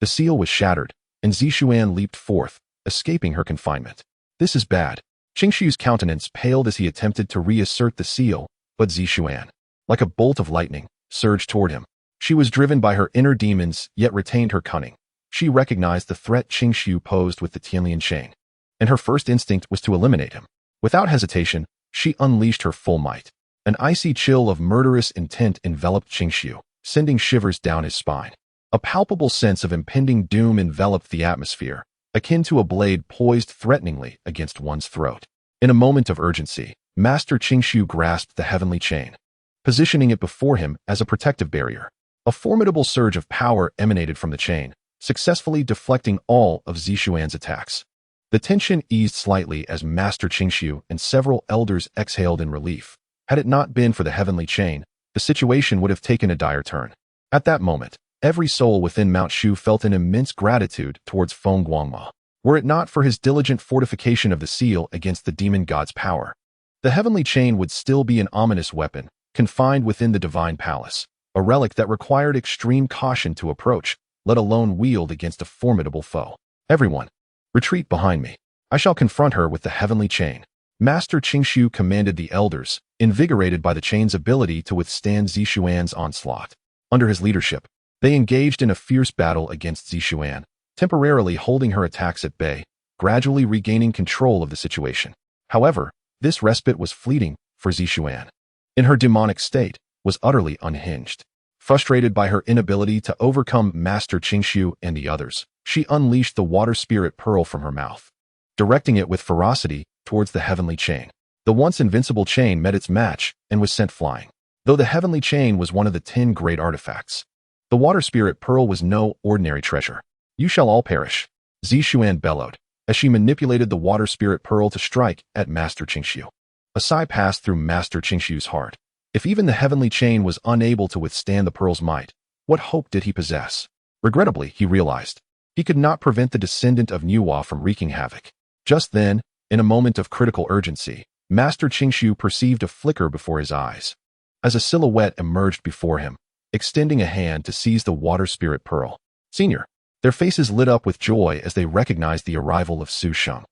The seal was shattered, and Zixuan leaped forth, escaping her confinement. This is bad. Qingshu's countenance paled as he attempted to reassert the seal, but Zixuan, like a bolt of lightning, surged toward him. She was driven by her inner demons, yet retained her cunning. She recognized the threat Qingshu posed with the Tianlian chain, and her first instinct was to eliminate him. Without hesitation, she unleashed her full might. An icy chill of murderous intent enveloped Qingshu, sending shivers down his spine. A palpable sense of impending doom enveloped the atmosphere, akin to a blade poised threateningly against one's throat. In a moment of urgency, Master Qingshu grasped the heavenly chain, positioning it before him as a protective barrier. A formidable surge of power emanated from the chain, successfully deflecting all of Zixuan's attacks. The tension eased slightly as Master Qingshu and several elders exhaled in relief. Had it not been for the heavenly chain, the situation would have taken a dire turn. At that moment, every soul within Mount Shu felt an immense gratitude towards Feng Guangma. Were it not for his diligent fortification of the seal against the demon god's power, the heavenly chain would still be an ominous weapon, confined within the divine palace, a relic that required extreme caution to approach, let alone wield against a formidable foe. Everyone, retreat behind me. I shall confront her with the heavenly chain. Master Qingshu commanded the elders, invigorated by the chain's ability to withstand Zixuan's onslaught. Under his leadership, they engaged in a fierce battle against Zixuan, temporarily holding her attacks at bay, gradually regaining control of the situation. However, this respite was fleeting for Zixuan. In her demonic state, was utterly unhinged. Frustrated by her inability to overcome Master Qingshu and the others, she unleashed the water spirit pearl from her mouth, directing it with ferocity towards the heavenly chain. The once invincible chain met its match and was sent flying. Though the heavenly chain was one of the 10 great artifacts, the water spirit pearl was no ordinary treasure. You shall all perish, Zixuan bellowed, as she manipulated the water spirit pearl to strike at Master Qingshu. A sigh passed through Master Qingshu's heart. If even the heavenly chain was unable to withstand the pearl's might, what hope did he possess? Regrettably, he realized, he could not prevent the descendant of Nuwa from wreaking havoc. Just then, in a moment of critical urgency, Master Qingshu perceived a flicker before his eyes, as a silhouette emerged before him, extending a hand to seize the water spirit pearl. Senior. Their faces lit up with joy as they recognized the arrival of Sheng.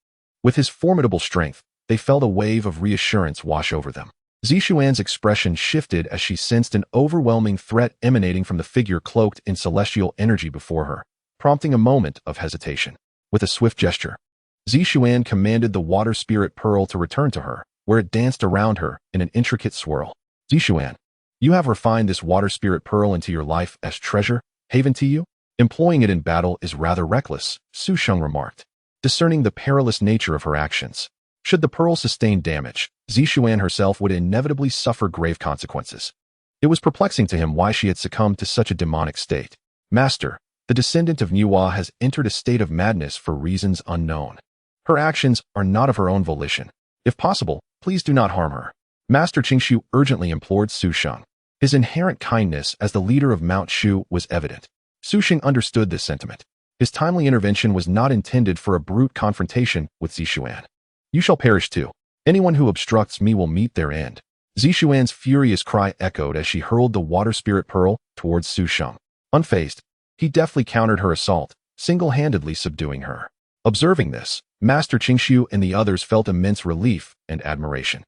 With his formidable strength, they felt a wave of reassurance wash over them. Zixuan's expression shifted as she sensed an overwhelming threat emanating from the figure cloaked in celestial energy before her, prompting a moment of hesitation. With a swift gesture, Zixuan commanded the water spirit pearl to return to her, where it danced around her in an intricate swirl. Zixuan, you have refined this water spirit pearl into your life as treasure, haven to you? Employing it in battle is rather reckless, Sheng remarked, discerning the perilous nature of her actions. Should the pearl sustain damage, Zixuan herself would inevitably suffer grave consequences. It was perplexing to him why she had succumbed to such a demonic state. Master, the descendant of Nuwa has entered a state of madness for reasons unknown. Her actions are not of her own volition. If possible, please do not harm her. Master Qingshu urgently implored Sheng. His inherent kindness as the leader of Mount Shu was evident. Sheng understood this sentiment. His timely intervention was not intended for a brute confrontation with Zixuan. You shall perish too. Anyone who obstructs me will meet their end. Zixuan's furious cry echoed as she hurled the water spirit pearl towards Sheng. Unfazed, he deftly countered her assault, single-handedly subduing her. Observing this, Master Qingshu and the others felt immense relief and admiration.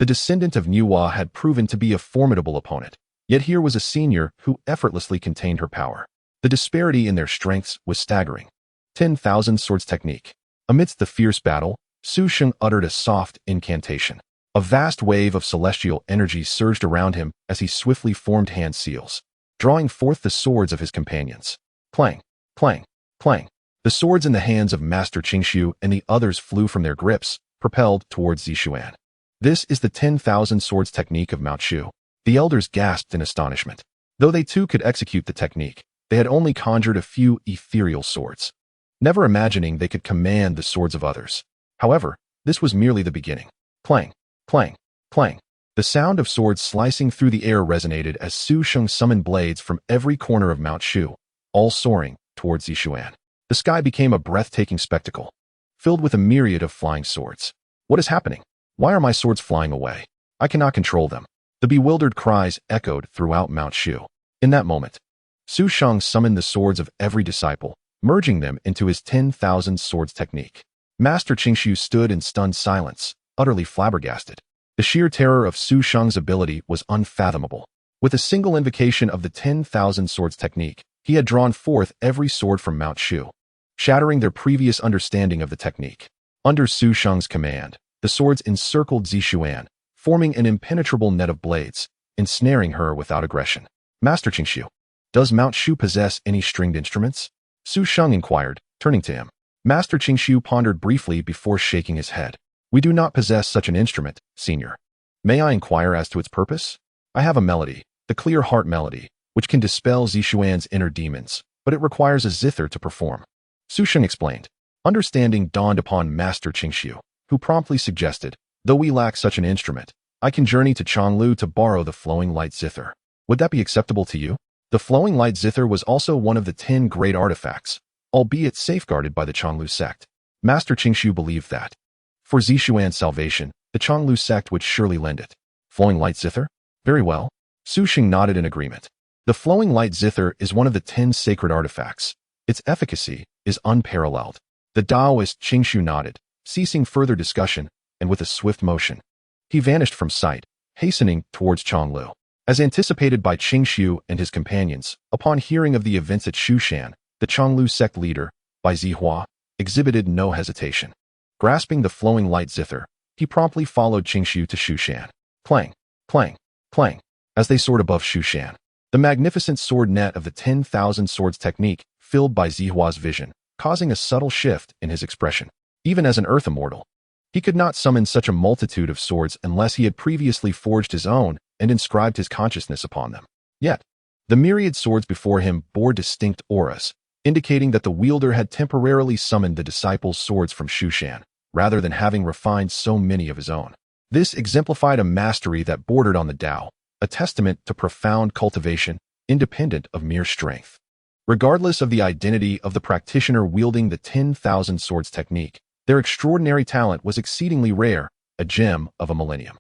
The descendant of Nuwa had proven to be a formidable opponent, yet here was a senior who effortlessly contained her power. The disparity in their strengths was staggering. 10,000 Swords Technique. Amidst the fierce battle, Sheng uttered a soft incantation. A vast wave of celestial energy surged around him as he swiftly formed hand seals, drawing forth the swords of his companions. Clang, clang, clang. The swords in the hands of Master Qingshu and the others flew from their grips, propelled towards Zixuan. This is the 10,000 Swords Technique of Mount Shu. The elders gasped in astonishment. Though they too could execute the technique, they had only conjured a few ethereal swords, never imagining they could command the swords of others. However, this was merely the beginning. Clang, clang, clang. The sound of swords slicing through the air resonated as Sheng summoned blades from every corner of Mount Shu, all soaring towards Zixuan. The sky became a breathtaking spectacle, filled with a myriad of flying swords. What is happening? Why are my swords flying away? I cannot control them. The bewildered cries echoed throughout Mount Shu. In that moment, Sheng summoned the swords of every disciple, merging them into his 10,000 Swords Technique. Master Qingshu stood in stunned silence, utterly flabbergasted. The sheer terror of Sheng's ability was unfathomable. With a single invocation of the 10,000 Swords Technique, he had drawn forth every sword from Mount Shu, shattering their previous understanding of the technique. Under Sheng's command, the swords encircled Zixuan, forming an impenetrable net of blades, ensnaring her without aggression. Master Qingshu, does Mount Shu possess any stringed instruments? Sheng inquired, turning to him. Master Qingshu pondered briefly before shaking his head. We do not possess such an instrument, senior. May I inquire as to its purpose? I have a melody, the Clear Heart Melody, which can dispel Zixuan's inner demons, but it requires a zither to perform. Sheng explained. Understanding dawned upon Master Qingshu, who promptly suggested, though we lack such an instrument, I can journey to Chong Lou to borrow the Flowing Light Zither. Would that be acceptable to you? The Flowing Light Zither was also one of the 10 great artifacts, albeit safeguarded by the Chong Lou sect. Master Qingshu believed that, for Zixuan's salvation, the Chong Lou sect would surely lend it. Flowing Light Zither? Very well. Sheng nodded in agreement. The Flowing Light Zither is one of the 10 sacred artifacts. Its efficacy is unparalleled. The Taoist Qingshu nodded, ceasing further discussion, and with a swift motion, he vanished from sight, hastening towards Chong Lou. As anticipated by Qingshu and his companions, upon hearing of the events at Shushan, the Chong Lou sect leader, Bai Zihua, exhibited no hesitation. Grasping the Flowing Light Zither, he promptly followed Qingshu to Shushan. Clang, clang, clang. As they soared above Shushan, the magnificent sword net of the 10,000 Swords Technique filled Bai Zihua's vision, causing a subtle shift in his expression. Even as an Earth Immortal, he could not summon such a multitude of swords unless he had previously forged his own and inscribed his consciousness upon them. Yet, the myriad swords before him bore distinct auras, indicating that the wielder had temporarily summoned the disciples' swords from Shushan, rather than having refined so many of his own. This exemplified a mastery that bordered on the Tao, a testament to profound cultivation, independent of mere strength. Regardless of the identity of the practitioner wielding the 10,000 Swords Technique, their extraordinary talent was exceedingly rare, a gem of a millennium.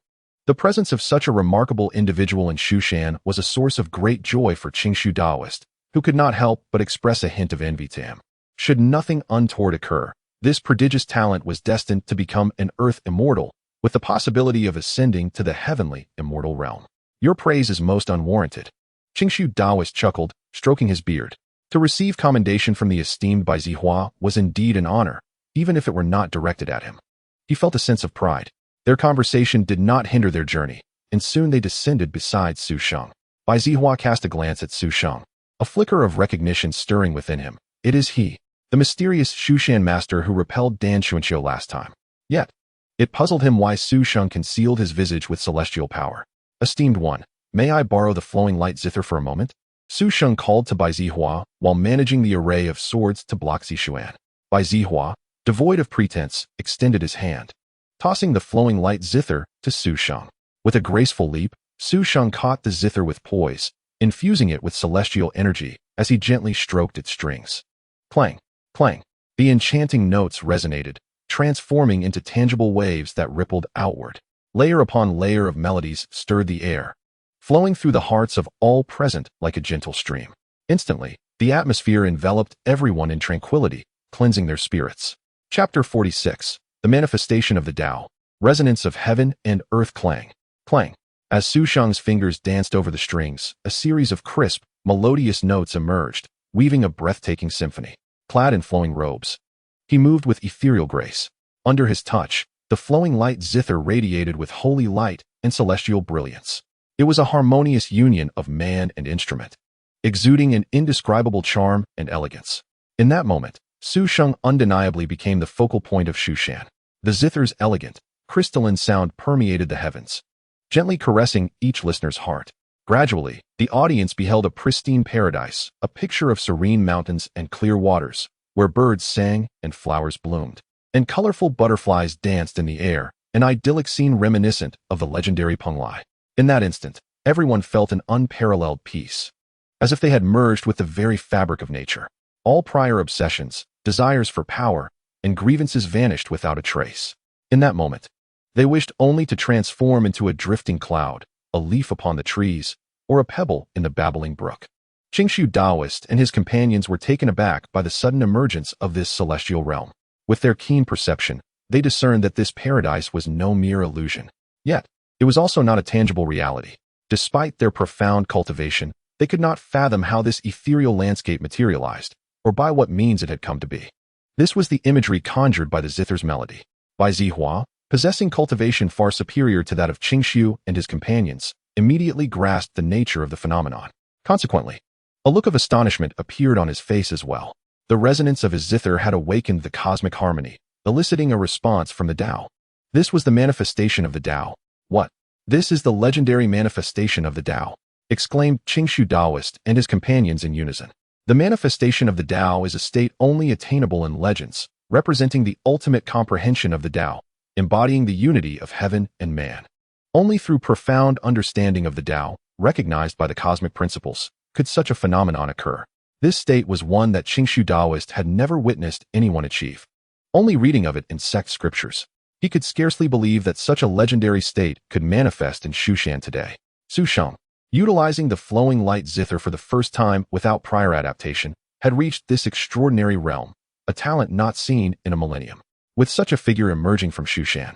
The presence of such a remarkable individual in Shushan was a source of great joy for Qingshu Taoist, who could not help but express a hint of envy to him. Should nothing untoward occur, this prodigious talent was destined to become an Earth Immortal, with the possibility of ascending to the heavenly immortal realm. Your praise is most unwarranted. Qingshu Taoist chuckled, stroking his beard. To receive commendation from the esteemed Bai Zihua was indeed an honor, even if it were not directed at him. He felt a sense of pride. Their conversation did not hinder their journey, and soon they descended beside Sheng. Bai Zihua cast a glance at Sheng, a flicker of recognition stirring within him. It is he, the mysterious Shushan master who repelled Dan Xuanqiu last time. Yet, it puzzled him why Sheng concealed his visage with celestial power. Esteemed one, may I borrow the Flowing Light Zither for a moment? Sheng called to Bai Zihua while managing the array of swords to block Zixuan. Bai Zihua, devoid of pretense, extended his hand, tossing the Flowing Light Zither to Sheng. With a graceful leap, Sheng caught the zither with poise, infusing it with celestial energy as he gently stroked its strings. Clang, clang. The enchanting notes resonated, transforming into tangible waves that rippled outward. Layer upon layer of melodies stirred the air, flowing through the hearts of all present like a gentle stream. Instantly, the atmosphere enveloped everyone in tranquility, cleansing their spirits. Chapter 46. The Manifestation of the Tao. Resonance of heaven and earth clang. Clang. As Su Sheng's fingers danced over the strings, a series of crisp, melodious notes emerged, weaving a breathtaking symphony. Clad in flowing robes, he moved with ethereal grace. Under his touch, the flowing light zither radiated with holy light and celestial brilliance. It was a harmonious union of man and instrument, exuding an indescribable charm and elegance. In that moment, Su Sheng undeniably became the focal point of Shushan. The zither's elegant, crystalline sound permeated the heavens, gently caressing each listener's heart. Gradually, the audience beheld a pristine paradise, a picture of serene mountains and clear waters, where birds sang and flowers bloomed, and colorful butterflies danced in the air, an idyllic scene reminiscent of the legendary Penglai. In that instant, everyone felt an unparalleled peace, as if they had merged with the very fabric of nature. All prior obsessions, desires for power, and grievances vanished without a trace. In that moment, they wished only to transform into a drifting cloud, a leaf upon the trees, or a pebble in the babbling brook. Qingshu Daoist and his companions were taken aback by the sudden emergence of this celestial realm. With their keen perception, they discerned that this paradise was no mere illusion. Yet, it was also not a tangible reality. Despite their profound cultivation, they could not fathom how this ethereal landscape materialized, or by what means it had come to be. This was the imagery conjured by the zither's melody. Bai Zihua, possessing cultivation far superior to that of Qingshu and his companions, immediately grasped the nature of the phenomenon. Consequently, a look of astonishment appeared on his face as well. The resonance of his zither had awakened the cosmic harmony, eliciting a response from the Tao. This was the manifestation of the Tao. What? This is the legendary manifestation of the Tao, exclaimed Qingshu Daoist and his companions in unison. The manifestation of the Tao is a state only attainable in legends, representing the ultimate comprehension of the Tao, embodying the unity of heaven and man. Only through profound understanding of the Tao, recognized by the cosmic principles, could such a phenomenon occur. This state was one that Qingshu Daoist had never witnessed anyone achieve. Only reading of it in sect scriptures, he could scarcely believe that such a legendary state could manifest in Shushan today. Su Sheng, utilizing the flowing light zither for the first time without prior adaptation, had reached this extraordinary realm, a talent not seen in a millennium. With such a figure emerging from Shushan,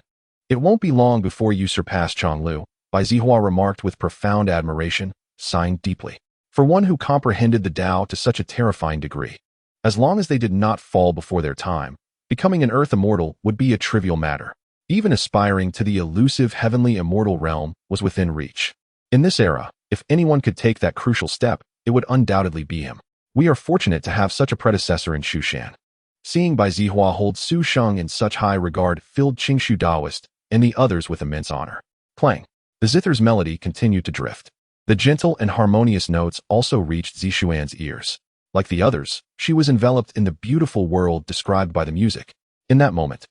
it won't be long before you surpass Chong Lou, Bai Zihua remarked with profound admiration, sighing deeply. For one who comprehended the Tao to such a terrifying degree, as long as they did not fall before their time, becoming an earth immortal would be a trivial matter. Even aspiring to the elusive heavenly immortal realm was within reach. In this era, if anyone could take that crucial step, it would undoubtedly be him. We are fortunate to have such a predecessor in Shushan. Seeing Bai Zihua hold Su Sheng in such high regard filled Qingshu Daoist and the others with immense honor. Clang. The zither's melody continued to drift. The gentle and harmonious notes also reached Zishuan's ears. Like the others, she was enveloped in the beautiful world described by the music. In that moment,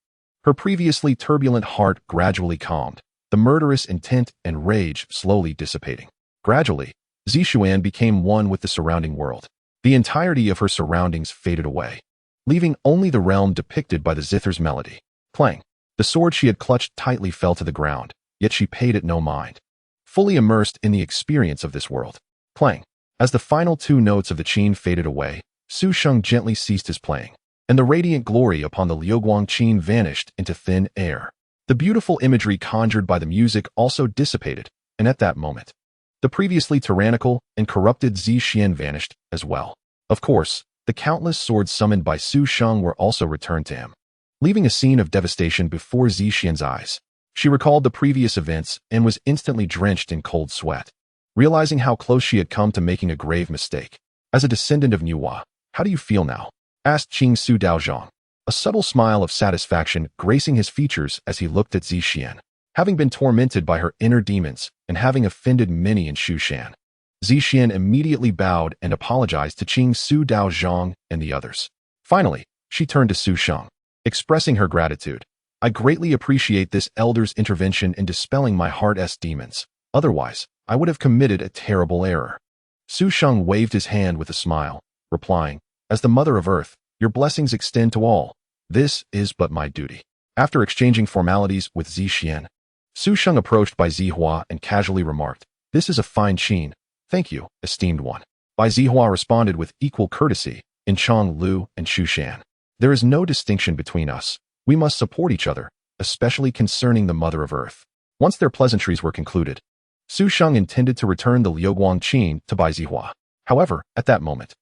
her previously turbulent heart gradually calmed, the murderous intent and rage slowly dissipating. Gradually, Zishuan became one with the surrounding world. The entirety of her surroundings faded away, leaving only the realm depicted by the zither's melody. Clang. The sword she had clutched tightly fell to the ground, yet she paid it no mind, fully immersed in the experience of this world. Clang. As the final two notes of the qin faded away, Su Sheng gently ceased his playing, and the radiant glory upon the Liuguang qin vanished into thin air. The beautiful imagery conjured by the music also dissipated, and at that moment, the previously tyrannical and corrupted Zixuan vanished as well. Of course, the countless swords summoned by Su Sheng were also returned to him, leaving a scene of devastation before Zixuan's eyes. She recalled the previous events and was instantly drenched in cold sweat, realizing how close she had come to making a grave mistake. As a descendant of Nuwa, how do you feel now? Asked Qing Su Daozhong, a subtle smile of satisfaction gracing his features as he looked at Zixuan. Having been tormented by her inner demons and having offended many in Shushan, Zixuan immediately bowed and apologized to Qing Su Daozhong and the others. Finally, she turned to Su Sheng, expressing her gratitude. I greatly appreciate this elder's intervention in dispelling my heart's demons. Otherwise, I would have committed a terrible error. Su Sheng waved his hand with a smile, replying, as the Mother of Earth, your blessings extend to all. This is but my duty. After exchanging formalities with Zixuan, Su Sheng approached Bai Zihua and casually remarked, this is a fine qin. Thank you, esteemed one. Bai Zihua responded with equal courtesy, in Chong Lou and Shushan. There is no distinction between us. We must support each other, especially concerning the Mother of Earth. Once their pleasantries were concluded, Su Sheng intended to return the Liuguang Qin to Bai Zihua. However, at that moment,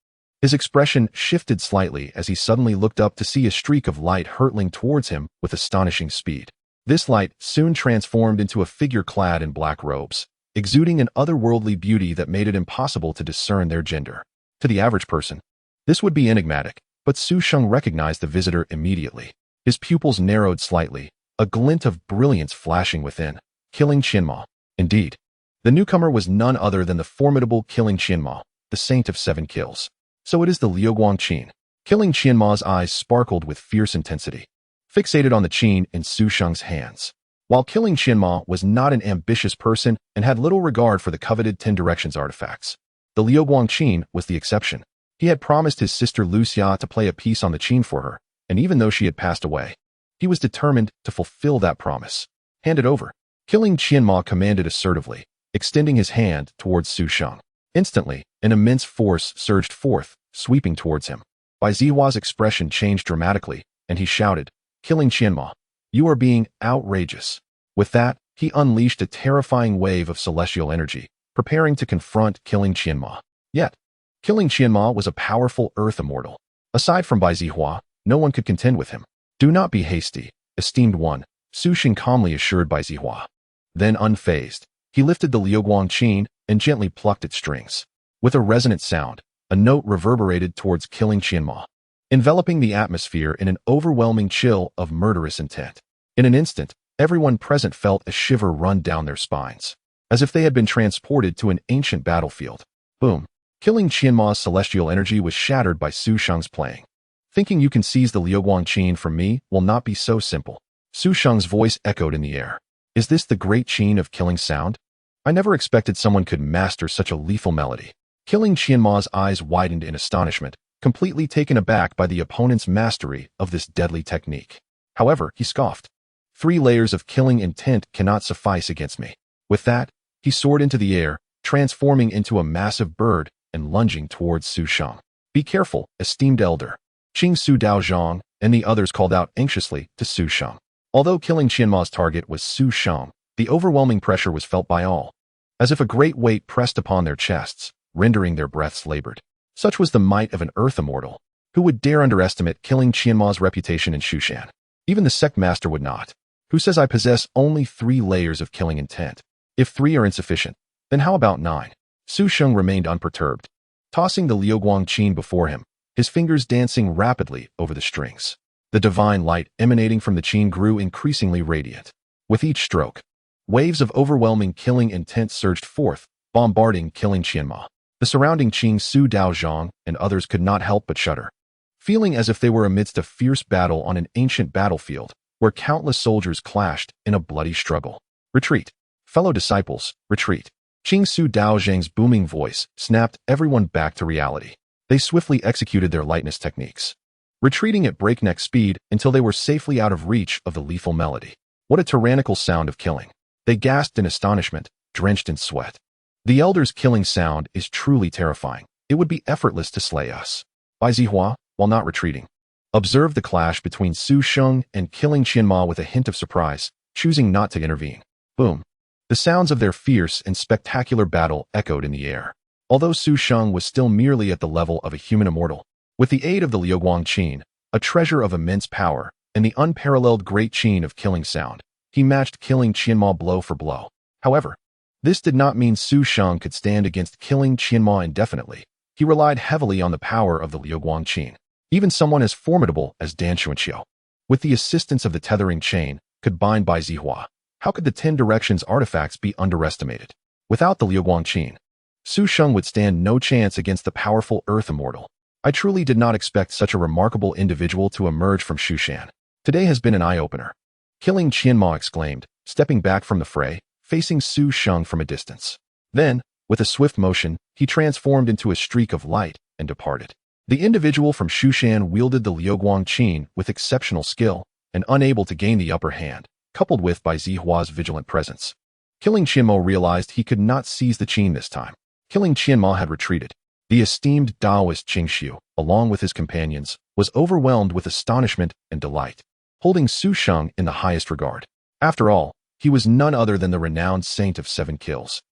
his expression shifted slightly as he suddenly looked up to see a streak of light hurtling towards him with astonishing speed. This light soon transformed into a figure clad in black robes, exuding an otherworldly beauty that made it impossible to discern their gender. To the average person, this would be enigmatic, but Su Sheng recognized the visitor immediately. His pupils narrowed slightly, a glint of brilliance flashing within. Killing Qianma. Indeed, the newcomer was none other than the formidable Killing Qianma, the Saint of 7 Kills. So it is the Liuguang Qin. Killing Qianma's eyes sparkled with fierce intensity, fixated on the Qin in Su Sheng's hands. While Killing Qianma was not an ambitious person and had little regard for the coveted 10 Directions artifacts, the Liuguang Qin was the exception. He had promised his sister Luxia to play a piece on the Qin for her, and even though she had passed away, he was determined to fulfill that promise. Hand it over. Killing Qianma commanded assertively, extending his hand towards Su Sheng. Instantly, an immense force surged forth, sweeping towards him. Bai Zihua's expression changed dramatically, and he shouted, "Killing Qianma, you are being outrageous." With that, he unleashed a terrifying wave of celestial energy, preparing to confront Killing Qianma. Yet, Killing Qianma was a powerful earth immortal. Aside from Bai Zihua, no one could contend with him. "Do not be hasty, esteemed one," Su Sheng calmly assured Bai Zihua. Then, unfazed, he lifted the Liuguang Qin and gently plucked its strings. With a resonant sound, a note reverberated towards Killing Qianma, enveloping the atmosphere in an overwhelming chill of murderous intent. In an instant, everyone present felt a shiver run down their spines, as if they had been transported to an ancient battlefield. Boom! Killing Qianma's celestial energy was shattered by Su Sheng's playing. "Thinking you can seize the Liuguang Qin from me will not be so simple." Su Sheng's voice echoed in the air. "Is this the great Qin of killing sound? I never expected someone could master such a lethal melody." Killing Qianma's eyes widened in astonishment, completely taken aback by the opponent's mastery of this deadly technique. However, he scoffed. 3 layers of killing intent cannot suffice against me." With that, he soared into the air, transforming into a massive bird and lunging towards Su Sheng. "Be careful, esteemed elder." Qing Su Daozhong and the others called out anxiously to Su Sheng. Although Killing Qianma's target was Su Sheng, the overwhelming pressure was felt by all, as if a great weight pressed upon their chests, rendering their breaths labored. Such was the might of an earth immortal. Who would dare underestimate Killing Qianma's reputation in Shushan? Even the sect master would not. Who says I possess only 3 layers of killing intent? If 3 are insufficient, then how about 9? Su Sheng remained unperturbed, tossing the Liuguang Qin before him, his fingers dancing rapidly over the strings. The divine light emanating from the Qin grew increasingly radiant. With each stroke, waves of overwhelming killing intent surged forth, bombarding Killing Qianma. The surrounding Qing Su Daozhong and others could not help but shudder, feeling as if they were amidst a fierce battle on an ancient battlefield, where countless soldiers clashed in a bloody struggle. "Retreat. Fellow disciples, retreat." Qing Su Daozhang's booming voice snapped everyone back to reality. They swiftly executed their lightness techniques, retreating at breakneck speed until they were safely out of reach of the lethal melody. What a tyrannical sound of killing! They gasped in astonishment, drenched in sweat. The elder's killing sound is truly terrifying. It would be effortless to slay us. Bai Zihua, while not retreating, observed the clash between Su Sheng and Killing Qianma with a hint of surprise, choosing not to intervene. Boom! The sounds of their fierce and spectacular battle echoed in the air. Although Su Sheng was still merely at the level of a human immortal, with the aid of the Liuguang Qin, a treasure of immense power, and the unparalleled great Qin of killing sound, he matched Killing Qianma blow for blow. However, this did not mean Su Sheng could stand against Killing Qianma indefinitely. He relied heavily on the power of the Liuguang Qin. Even someone as formidable as Dan Xuanxiu, with the assistance of the tethering chain, could bind Bai Zihua. How could the 10 Directions artifacts be underestimated? Without the Liuguang Qin, Su Sheng would stand no chance against the powerful Earth Immortal. I truly did not expect such a remarkable individual to emerge from Shushan. Today has been an eye-opener. Killing Qianma exclaimed, stepping back from the fray, facing Su Sheng from a distance. Then, with a swift motion, he transformed into a streak of light and departed. The individual from Shushan wielded the Liuguang Qin with exceptional skill, and unable to gain the upper hand, coupled with Bai Zihua's vigilant presence. Killing Qianma realized he could not seize the Qin this time. Killing Qianma had retreated. The esteemed Taoist Qingxiu, along with his companions, was overwhelmed with astonishment and delight. holding Su Sheng in the highest regard. After all, he was none other than the renowned Saint of 7 Kills.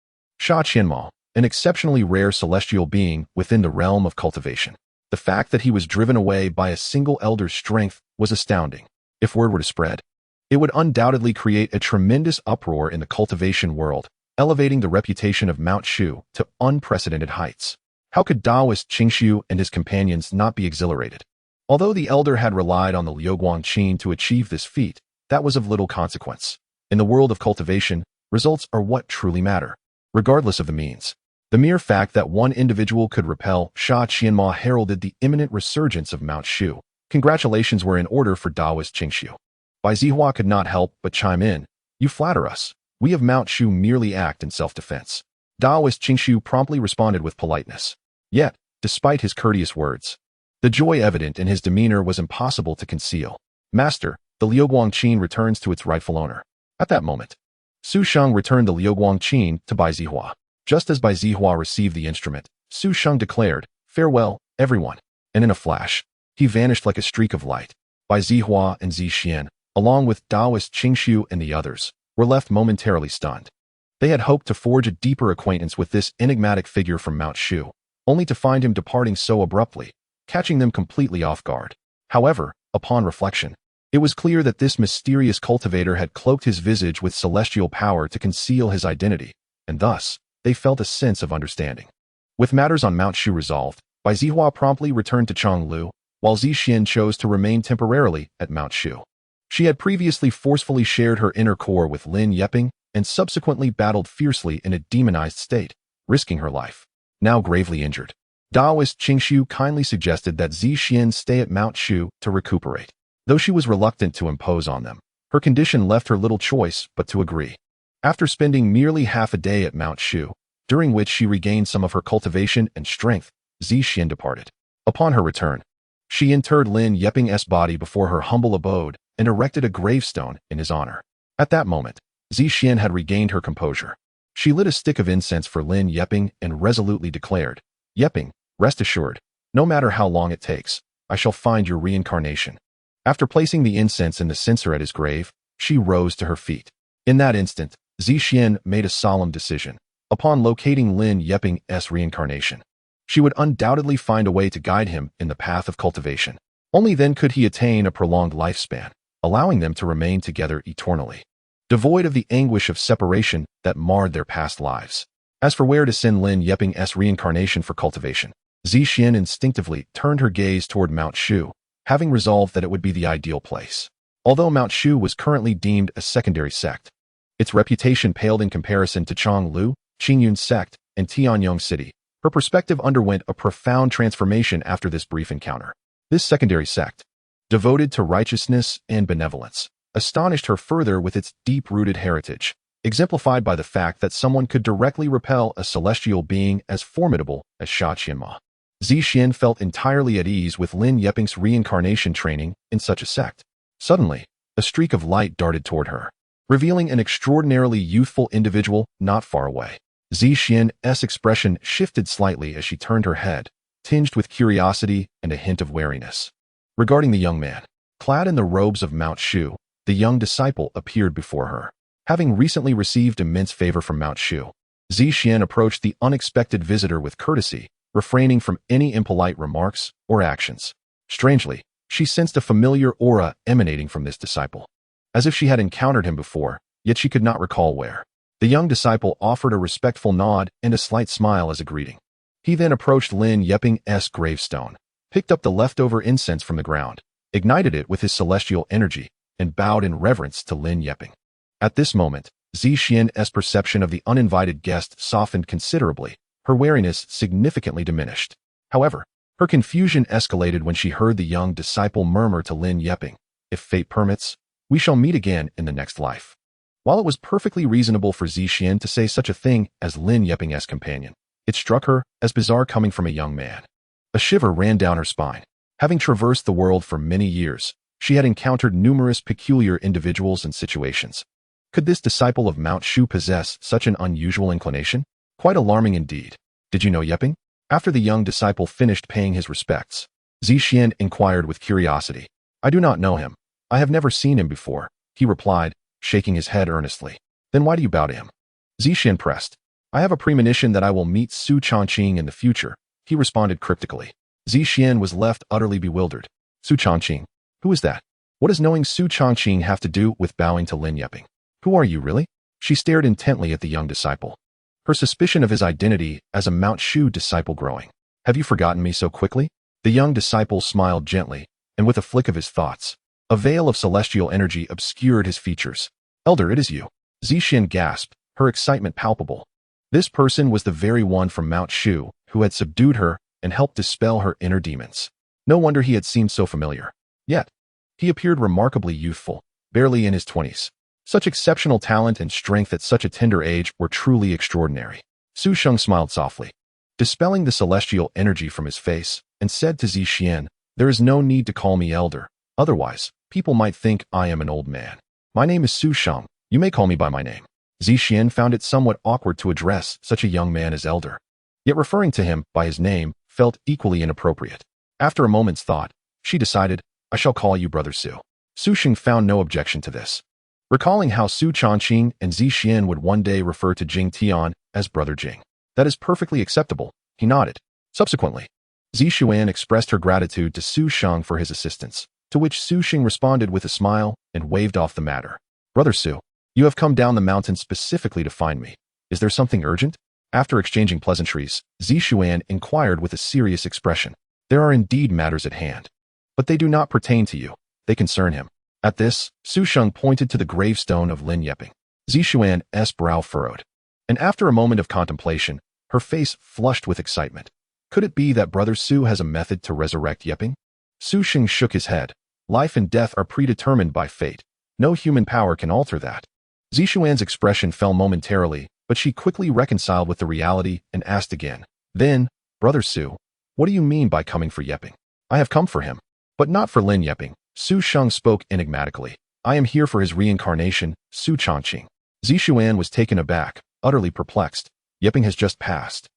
Xianxia, an exceptionally rare celestial being within the realm of cultivation. The fact that he was driven away by a single elder's strength was astounding. If word were to spread, it would undoubtedly create a tremendous uproar in the cultivation world, elevating the reputation of Mount Shu to unprecedented heights. How could Taoist Qingshu and his companions not be exhilarated? Although the elder had relied on the Liuguang Qin to achieve this feat, that was of little consequence. In the world of cultivation, results are what truly matter, regardless of the means. The mere fact that one individual could repel Sha Qianma heralded the imminent resurgence of Mount Shu. Congratulations were in order for Taoist Qingshu. Bai Zihua could not help but chime in. You flatter us. We of Mount Shu merely act in self-defense. Taoist Qingshu promptly responded with politeness. Yet, despite his courteous words, the joy evident in his demeanor was impossible to conceal. Master, the Liuguang Qin returns to its rightful owner. At that moment, Su Sheng returned the Liuguang Qin to Bai Zihua. Just as Bai Zihua received the instrument, Su Sheng declared, "Farewell, everyone," and in a flash, he vanished like a streak of light. Bai Zihua and Zixian, along with Taoist Qingshu and the others, were left momentarily stunned. They had hoped to forge a deeper acquaintance with this enigmatic figure from Mount Shu, only to find him departing so abruptly, catching them completely off guard. However, upon reflection, it was clear that this mysterious cultivator had cloaked his visage with celestial power to conceal his identity, and thus, they felt a sense of understanding. With matters on Mount Shu resolved, Bai Zihua promptly returned to Chong Lou, while Zixian chose to remain temporarily at Mount Shu. She had previously forcefully shared her inner core with Lin Yeping and subsequently battled fiercely in a demonized state, risking her life. Now gravely injured, Taoist Qingshu kindly suggested that Zixian stay at Mount Shu to recuperate. Though she was reluctant to impose on them, her condition left her little choice but to agree. After spending merely half a day at Mount Shu, during which she regained some of her cultivation and strength, Zixian departed. Upon her return, she interred Lin Yeping's body before her humble abode and erected a gravestone in his honor. At that moment, Zixian had regained her composure. She lit a stick of incense for Lin Yeping and resolutely declared, "Yeping, rest assured, no matter how long it takes, I shall find your reincarnation." After placing the incense in the censer at his grave, she rose to her feet. In that instant, Zixian made a solemn decision. Upon locating Lin Yeping's reincarnation, she would undoubtedly find a way to guide him in the path of cultivation. Only then could he attain a prolonged lifespan, allowing them to remain together eternally, devoid of the anguish of separation that marred their past lives. As for where to send Lin Yeping's reincarnation for cultivation, Zixian instinctively turned her gaze toward Mount Shu, having resolved that it would be the ideal place. Although Mount Shu was currently deemed a secondary sect, its reputation paled in comparison to Chong Lou, Qingyun sect, and Tianyong City. Her perspective underwent a profound transformation after this brief encounter. This secondary sect, devoted to righteousness and benevolence, astonished her further with its deep-rooted heritage, exemplified by the fact that someone could directly repel a celestial being as formidable as Sha Qianma. Zixian felt entirely at ease with Lin Yeping's reincarnation training in such a sect. Suddenly, a streak of light darted toward her, revealing an extraordinarily youthful individual not far away. Zixian's expression shifted slightly as she turned her head, tinged with curiosity and a hint of wariness. Regarding the young man, clad in the robes of Mount Shu, the young disciple appeared before her. Having recently received immense favor from Mount Shu, Zixian approached the unexpected visitor with courtesy, refraining from any impolite remarks or actions. Strangely, she sensed a familiar aura emanating from this disciple, as if she had encountered him before, yet she could not recall where. The young disciple offered a respectful nod and a slight smile as a greeting. He then approached Lin Yeping's gravestone, picked up the leftover incense from the ground, ignited it with his celestial energy, and bowed in reverence to Lin Yeping. At this moment, Zixian's perception of the uninvited guest softened considerably, her wariness significantly diminished. However, her confusion escalated when she heard the young disciple murmur to Lin Yeping, "If fate permits, we shall meet again in the next life." While it was perfectly reasonable for Zixian to say such a thing as Lin Yeping's companion, it struck her as bizarre coming from a young man. A shiver ran down her spine. Having traversed the world for many years, she had encountered numerous peculiar individuals and situations. Could this disciple of Mount Shu possess such an unusual inclination? Quite alarming indeed. "Did you know Yeping?" After the young disciple finished paying his respects, Zixian inquired with curiosity. "I do not know him. I have never seen him before, he replied, shaking his head earnestly. Then why do you bow to him? Zixian pressed. I have a premonition that I will meet Su Changqing in the future, he responded cryptically. Zixian was left utterly bewildered. Su Changqing? Who is that? What does knowing Su Changqing have to do with bowing to Lin Yeping? Who are you, really? She stared intently at the young disciple, her suspicion of his identity as a Mount Shu disciple growing. Have you forgotten me so quickly? The young disciple smiled gently, and with a flick of his thoughts, a veil of celestial energy obscured his features. Elder, it is you. Zixian gasped, her excitement palpable. This person was the very one from Mount Shu who had subdued her and helped dispel her inner demons. No wonder he had seemed so familiar. Yet, he appeared remarkably youthful, barely in his 20s. Such exceptional talent and strength at such a tender age were truly extraordinary. Su Sheng smiled softly, dispelling the celestial energy from his face, and said to Zixian, there is no need to call me elder, otherwise, people might think I am an old man. My name is Su Sheng, you may call me by my name. Zixian found it somewhat awkward to address such a young man as elder, yet referring to him by his name felt equally inappropriate. After a moment's thought, she decided, I shall call you Brother Su. Su Sheng found no objection to this. Recalling how Su Changqing and Zixian would one day refer to Jing Tian as Brother Jing. That is perfectly acceptable, he nodded. Subsequently, Zixuan expressed her gratitude to Su Sheng for his assistance, to which Su Sheng responded with a smile and waved off the matter. Brother Su, you have come down the mountain specifically to find me. Is there something urgent? After exchanging pleasantries, Zixuan inquired with a serious expression. There are indeed matters at hand, but they do not pertain to you. They concern him. At this, Su Sheng pointed to the gravestone of Lin Yeping. Zixuan's brow furrowed, and after a moment of contemplation, her face flushed with excitement. Could it be that Brother Su has a method to resurrect Yeping? Su Sheng shook his head. Life and death are predetermined by fate. No human power can alter that. Zixuan's expression fell momentarily, but she quickly reconciled with the reality and asked again. Then, Brother Su, what do you mean by coming for Yeping? I have come for him, but not for Lin Yeping. Su Sheng spoke enigmatically. I am here for his reincarnation, Su Changqing. Zixuan was taken aback, utterly perplexed. Yeping has just passed.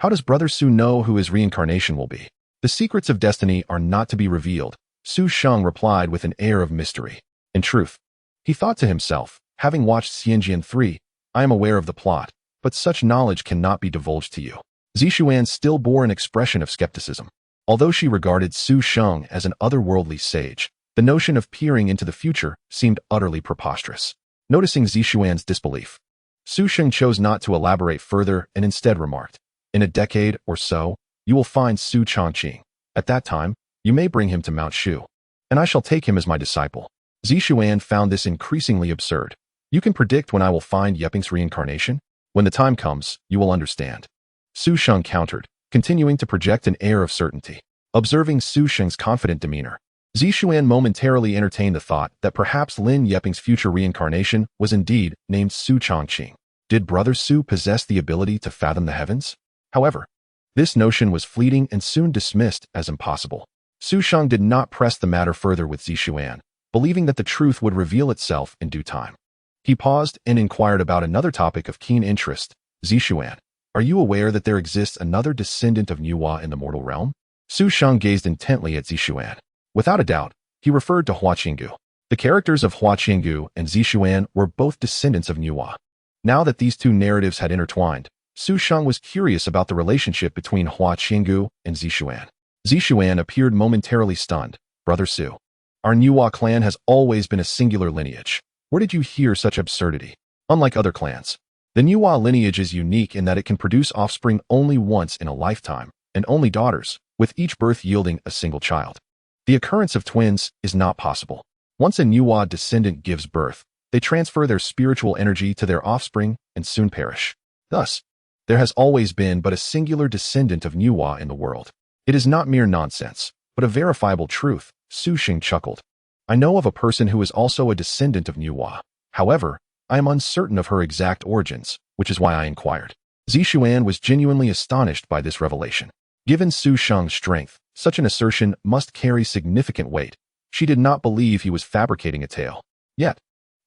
How does Brother Su know who his reincarnation will be? The secrets of destiny are not to be revealed, Su Sheng replied with an air of mystery. In truth, he thought to himself, having watched Xianxia 3, I am aware of the plot, but such knowledge cannot be divulged to you. Zixuan still bore an expression of skepticism. Although she regarded Su Sheng as an otherworldly sage, the notion of peering into the future seemed utterly preposterous. Noticing Zixuan's disbelief, Su Sheng chose not to elaborate further and instead remarked, in a decade or so, you will find Su Changqing. At that time, you may bring him to Mount Shu, and I shall take him as my disciple. Zixuan found this increasingly absurd. You can predict when I will find Yeping's reincarnation? When the time comes, you will understand. Su Sheng countered, continuing to project an air of certainty. Observing Su Sheng's confident demeanor, Zixuan momentarily entertained the thought that perhaps Lin Yeping's future reincarnation was indeed named Su Changqing. Did Brother Su possess the ability to fathom the heavens? However, this notion was fleeting and soon dismissed as impossible. Su Sheng did not press the matter further with Zixuan, believing that the truth would reveal itself in due time. He paused and inquired about another topic of keen interest. Zixuan, are you aware that there exists another descendant of Nuwa in the mortal realm? Su Sheng gazed intently at Zixuan. Without a doubt, he referred to Hua Qinggu. The characters of Hua Qinggu and Zixuan were both descendants of Nuwa. Now that these two narratives had intertwined, Su Sheng was curious about the relationship between Hua Qinggu and Zixuan. Zixuan appeared momentarily stunned. Brother Su, our Nuwa clan has always been a singular lineage. Where did you hear such absurdity? Unlike other clans, the Nuwa lineage is unique in that it can produce offspring only once in a lifetime, and only daughters, with each birth yielding a single child. The occurrence of twins is not possible. Once a Nuwa descendant gives birth, they transfer their spiritual energy to their offspring and soon perish. Thus, there has always been but a singular descendant of Nuwa in the world. It is not mere nonsense, but a verifiable truth, Su Sheng chuckled. I know of a person who is also a descendant of Nuwa. However, I am uncertain of her exact origins, which is why I inquired. Zixuan was genuinely astonished by this revelation. Given Su Sheng's strength, such an assertion must carry significant weight. She did not believe he was fabricating a tale. Yet,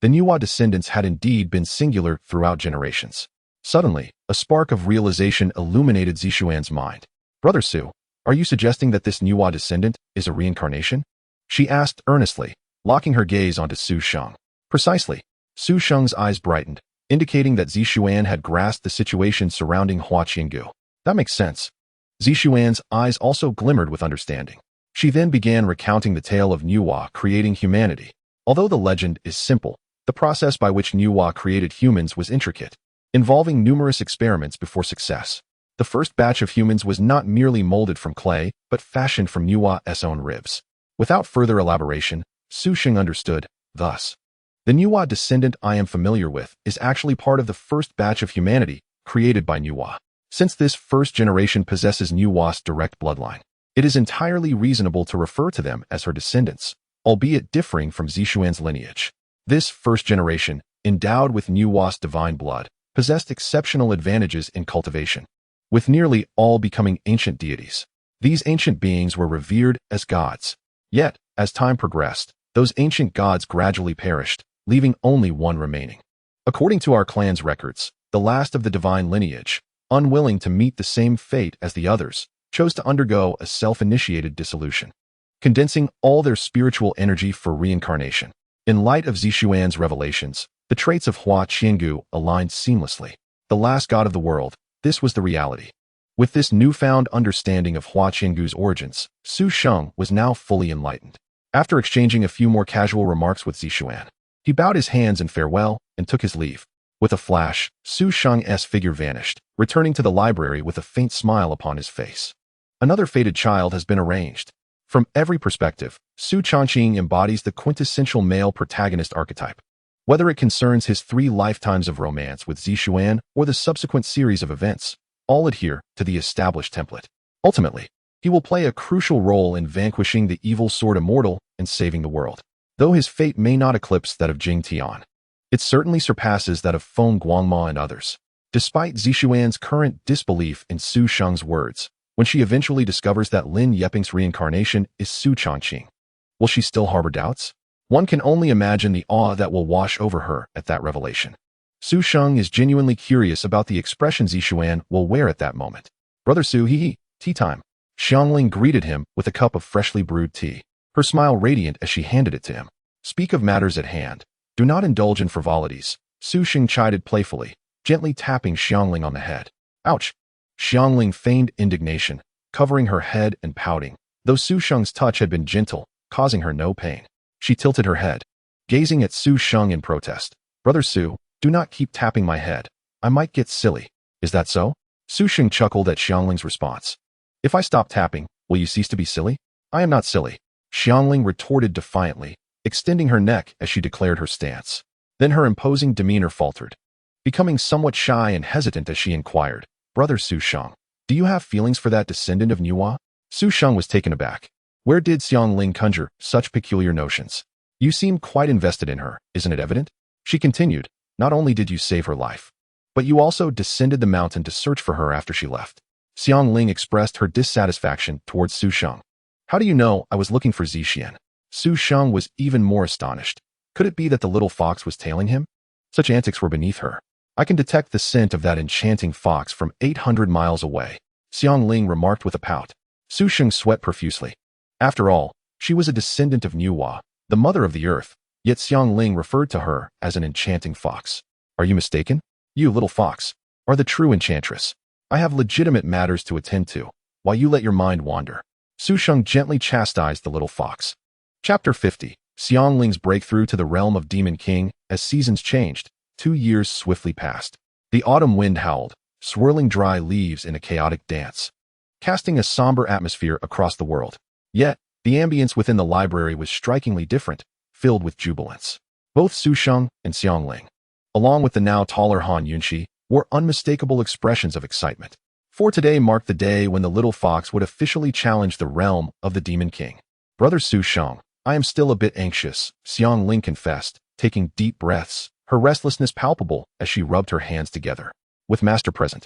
the Nuwa descendants had indeed been singular throughout generations. Suddenly, a spark of realization illuminated Zixuan's mind. Brother Su, are you suggesting that this Nuwa descendant is a reincarnation? She asked earnestly, locking her gaze onto Su Sheng. Precisely. Su Sheng's eyes brightened, indicating that Zixuan had grasped the situation surrounding Hua Qiangu. That makes sense. Zixuan's eyes also glimmered with understanding. She then began recounting the tale of Nuwa creating humanity. Although the legend is simple, the process by which Nuwa created humans was intricate, involving numerous experiments before success. The first batch of humans was not merely molded from clay, but fashioned from Nuwa's own ribs. Without further elaboration, Su Sheng understood, thus. The Nuwa descendant I am familiar with is actually part of the first batch of humanity created by Nuwa. Since this first generation possesses Nuwa's direct bloodline, it is entirely reasonable to refer to them as her descendants, albeit differing from Zixuan's lineage. This first generation, endowed with Nuwa's divine blood, possessed exceptional advantages in cultivation, with nearly all becoming ancient deities. These ancient beings were revered as gods. Yet, as time progressed, those ancient gods gradually perished, leaving only one remaining. According to our clan's records, the last of the divine lineage, unwilling to meet the same fate as the others, chose to undergo a self-initiated dissolution, condensing all their spiritual energy for reincarnation. In light of Zixuan's revelations, the traits of Hua Qiangu aligned seamlessly. The last god of the world, this was the reality. With this newfound understanding of Hua Qiangu's origins, Su Sheng was now fully enlightened. After exchanging a few more casual remarks with Zixuan, he bowed his hands in farewell and took his leave. With a flash, Su Sheng's figure vanished, returning to the library with a faint smile upon his face. Another fated child has been arranged. From every perspective, Su Changqing embodies the quintessential male protagonist archetype. Whether it concerns his 3 lifetimes of romance with Zixuan or the subsequent series of events, all adhere to the established template. Ultimately, he will play a crucial role in vanquishing the evil sword Immortal and saving the world. Though his fate may not eclipse that of Jing Tian, it certainly surpasses that of Feng Guangma and others. Despite Zixuan's current disbelief in Su Sheng's words, when she eventually discovers that Lin Yeping's reincarnation is Su Changqing, will she still harbor doubts? One can only imagine the awe that will wash over her at that revelation. Su Sheng is genuinely curious about the expression Zixuan will wear at that moment. Brother Su, hee, tea time. Xiangling greeted him with a cup of freshly brewed tea, her smile radiant as she handed it to him. Speak of matters at hand. Do not indulge in frivolities, Su Sheng chided playfully, gently tapping Xiangling on the head. Ouch! Xiangling feigned indignation, covering her head and pouting, though Su Sheng's touch had been gentle, causing her no pain. She tilted her head, gazing at Su Sheng in protest. Brother Su, do not keep tapping my head. I might get silly. Is that so? Su Sheng chuckled at Xiangling's response. If I stop tapping, will you cease to be silly? I am not silly. Xiangling retorted defiantly, extending her neck as she declared her stance. Then her imposing demeanor faltered, becoming somewhat shy and hesitant as she inquired, Brother Su Sheng, do you have feelings for that descendant of Nuwa? Su Sheng was taken aback. Where did Xiangling conjure such peculiar notions? You seem quite invested in her, isn't it evident? She continued, not only did you save her life, but you also descended the mountain to search for her after she left. Xiangling expressed her dissatisfaction towards Su Sheng. How do you know I was looking for Zixuan? Su Sheng was even more astonished. Could it be that the little fox was tailing him? Such antics were beneath her. I can detect the scent of that enchanting fox from 800 miles away, Xiangling remarked with a pout. Su Sheng sweat profusely. After all, she was a descendant of Nuwa, the mother of the earth, yet Xiangling referred to her as an enchanting fox. Are you mistaken? You, little fox, are the true enchantress. I have legitimate matters to attend to, while you let your mind wander. Su Sheng gently chastised the little fox. Chapter 50. Xiangling's breakthrough to the realm of Demon King. As seasons changed, 2 years swiftly passed. The autumn wind howled, swirling dry leaves in a chaotic dance, casting a somber atmosphere across the world. Yet, the ambience within the library was strikingly different, filled with jubilance. Both Su Sheng and Xiangling, along with the now taller Han Yunqi, wore unmistakable expressions of excitement. For today marked the day when the little fox would officially challenge the realm of the Demon King. Brother Su Sheng, I am still a bit anxious, Xiangling confessed, taking deep breaths, her restlessness palpable as she rubbed her hands together. With Master present,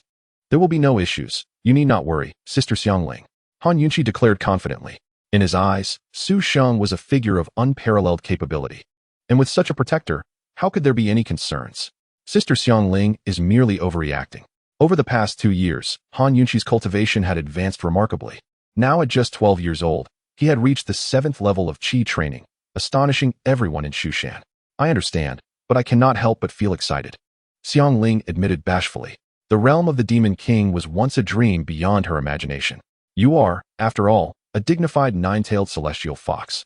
there will be no issues. You need not worry, Sister Xiangling, Han Yunqi declared confidently. In his eyes, Su Sheng was a figure of unparalleled capability. And with such a protector, how could there be any concerns? Sister Xiangling is merely overreacting. Over the past 2 years, Han Yunqi's cultivation had advanced remarkably. Now at just 12 years old, he had reached the 7th level of Qi training, astonishing everyone in Shushan. I understand, but I cannot help but feel excited. Xiangling admitted bashfully. The realm of the Demon King was once a dream beyond her imagination. You are, after all, a dignified nine-tailed celestial fox.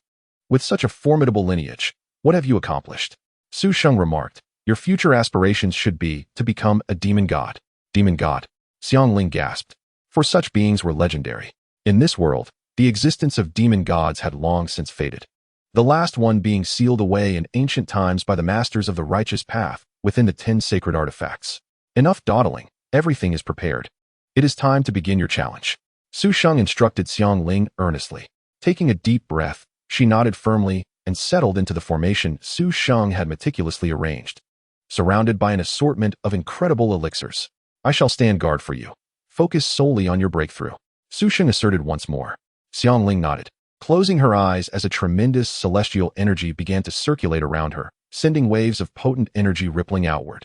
With such a formidable lineage, what have you accomplished? Su Sheng remarked. Your future aspirations should be to become a demon god. Demon god. Xiangling gasped. For such beings were legendary. In this world, the existence of demon gods had long since faded. The last one being sealed away in ancient times by the masters of the righteous path within the 10 sacred artifacts. Enough dawdling. Everything is prepared. It is time to begin your challenge. Su Sheng instructed Xiangling earnestly. Taking a deep breath, she nodded firmly and settled into the formation Su Sheng had meticulously arranged. Surrounded by an assortment of incredible elixirs, I shall stand guard for you. Focus solely on your breakthrough. Su Sheng asserted once more. Xiangling nodded, closing her eyes as a tremendous celestial energy began to circulate around her, sending waves of potent energy rippling outward.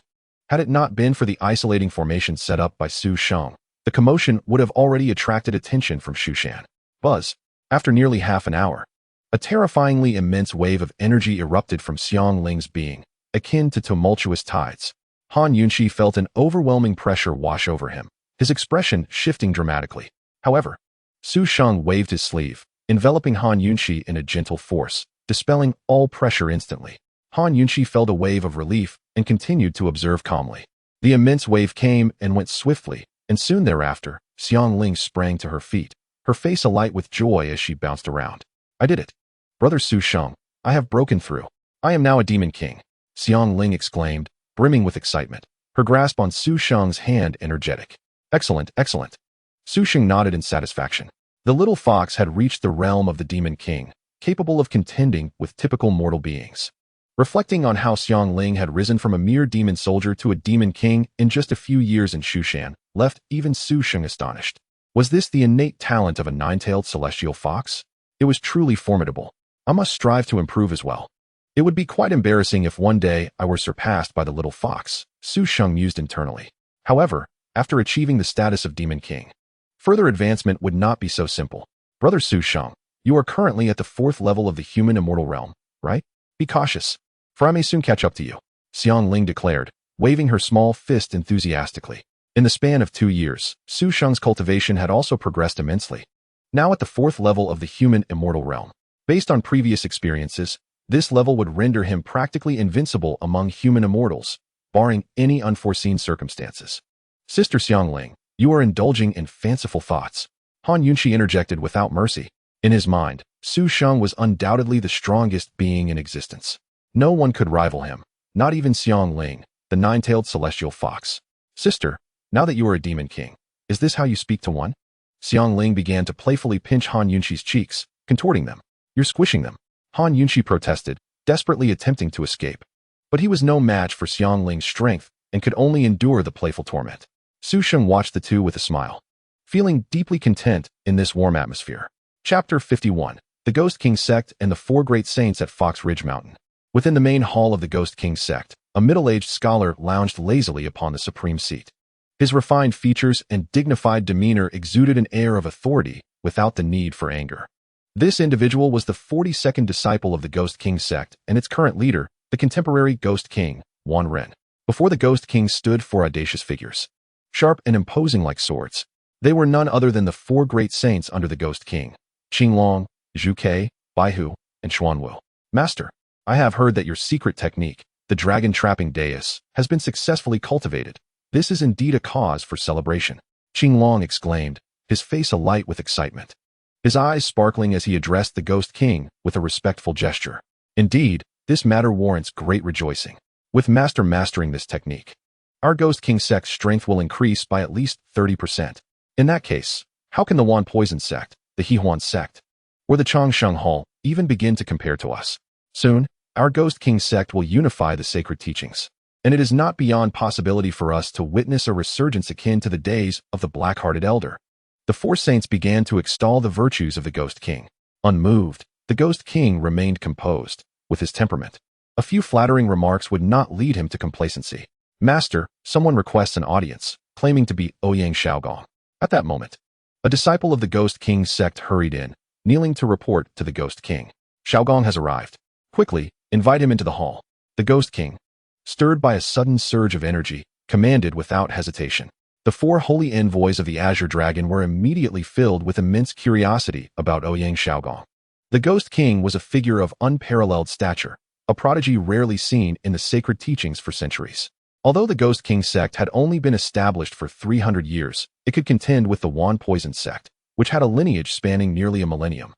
Had it not been for the isolating formation set up by Su Sheng, the commotion would have already attracted attention from Shushan. Buzz. After nearly half an hour, a terrifyingly immense wave of energy erupted from Xiangling's being, akin to tumultuous tides. Han Yunxi felt an overwhelming pressure wash over him, his expression shifting dramatically. However, Su Sheng waved his sleeve, enveloping Han Yunxi in a gentle force, dispelling all pressure instantly. Han Yunxi felt a wave of relief and continued to observe calmly. The immense wave came and went swiftly, and soon thereafter, Xiangling sprang to her feet, her face alight with joy as she bounced around. I did it. Brother Su Sheng, I have broken through. I am now a demon king, Xiangling exclaimed, brimming with excitement, her grasp on Su Sheng's hand energetic. Excellent, excellent. Su Sheng nodded in satisfaction. The little fox had reached the realm of the Demon King, capable of contending with typical mortal beings. Reflecting on how Xiangling had risen from a mere demon soldier to a demon king in just a few years in Shushan, left even Su Sheng astonished. Was this the innate talent of a nine-tailed celestial fox? It was truly formidable. I must strive to improve as well. It would be quite embarrassing if one day I were surpassed by the little fox, Su Sheng mused internally. However, after achieving the status of Demon King, further advancement would not be so simple. Brother Su Sheng, you are currently at the 4th level of the human immortal realm, right? Be cautious, for I may soon catch up to you, Xiangling declared, waving her small fist enthusiastically. In the span of 2 years, Su Sheng's cultivation had also progressed immensely. Now at the 4th level of the human immortal realm. Based on previous experiences, this level would render him practically invincible among human immortals, barring any unforeseen circumstances. Sister Xiangling, you are indulging in fanciful thoughts. Han Yunxi interjected without mercy. In his mind, Su Sheng was undoubtedly the strongest being in existence. No one could rival him, not even Xiangling, the nine-tailed celestial fox. Sister, now that you are a demon king, is this how you speak to one? Xiangling began to playfully pinch Han Yunxi's cheeks, contorting them. You're squishing them. Han Yunxi protested, desperately attempting to escape. But he was no match for Xiangling's strength and could only endure the playful torment. Su Sheng watched the two with a smile, feeling deeply content in this warm atmosphere. Chapter 51. The Ghost King Sect and the 4 Great Saints at Fox Ridge Mountain. Within the main hall of the Ghost King Sect, a middle-aged scholar lounged lazily upon the supreme seat. His refined features and dignified demeanor exuded an air of authority without the need for anger. This individual was the 42nd disciple of the Ghost King Sect and its current leader, the contemporary Ghost King, Wan Ren. Before the Ghost King stood 4 audacious figures, sharp and imposing like swords. They were none other than the 4 great saints under the Ghost King, Qinglong, Zhu Ke, Baihu, and Xuanwu. Master, I have heard that your secret technique, the dragon-trapping dais, has been successfully cultivated. This is indeed a cause for celebration, Qinglong exclaimed, his face alight with excitement. His eyes sparkling as he addressed the Ghost King with a respectful gesture. Indeed, this matter warrants great rejoicing. With Master mastering this technique, our Ghost King Sect's strength will increase by at least 30%. In that case, how can the Wan Poison Sect, the Hehuan Sect, or the Changsheng Hall even begin to compare to us? Soon, our Ghost King Sect will unify the sacred teachings, and it is not beyond possibility for us to witness a resurgence akin to the days of the Black-Hearted Elder. The 4 saints began to extol the virtues of the Ghost King. Unmoved, the Ghost King remained composed. With his temperament, a few flattering remarks would not lead him to complacency. Master, someone requests an audience, claiming to be Ouyang Xiaogong. At that moment, a disciple of the Ghost King Sect hurried in, kneeling to report to the Ghost King. Xiaogong has arrived. Quickly, invite him into the hall. The Ghost King, stirred by a sudden surge of energy, commanded without hesitation. The 4 holy envoys of the Azure Dragon were immediately filled with immense curiosity about Ouyang Xiaogong. The Ghost King was a figure of unparalleled stature, a prodigy rarely seen in the sacred teachings for centuries. Although the Ghost King sect had only been established for 300 years, it could contend with the Wan Poison sect, which had a lineage spanning nearly a millennium.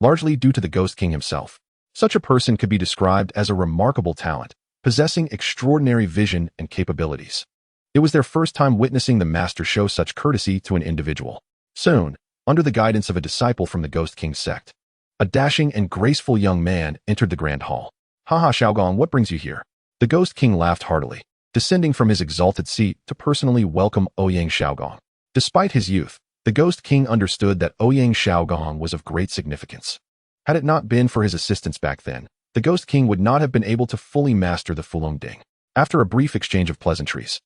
Largely due to the Ghost King himself, such a person could be described as a remarkable talent, possessing extraordinary vision and capabilities. It was their first time witnessing the master show such courtesy to an individual. Soon, under the guidance of a disciple from the Ghost King sect, a dashing and graceful young man entered the grand hall. "Haha, Xiaogong, what brings you here?" The Ghost King laughed heartily, descending from his exalted seat to personally welcome Ouyang Xiaogong. Despite his youth, the Ghost King understood that Ouyang Xiaogong was of great significance. Had it not been for his assistance back then, the Ghost King would not have been able to fully master the Fulong Ding. After a brief exchange of pleasantries,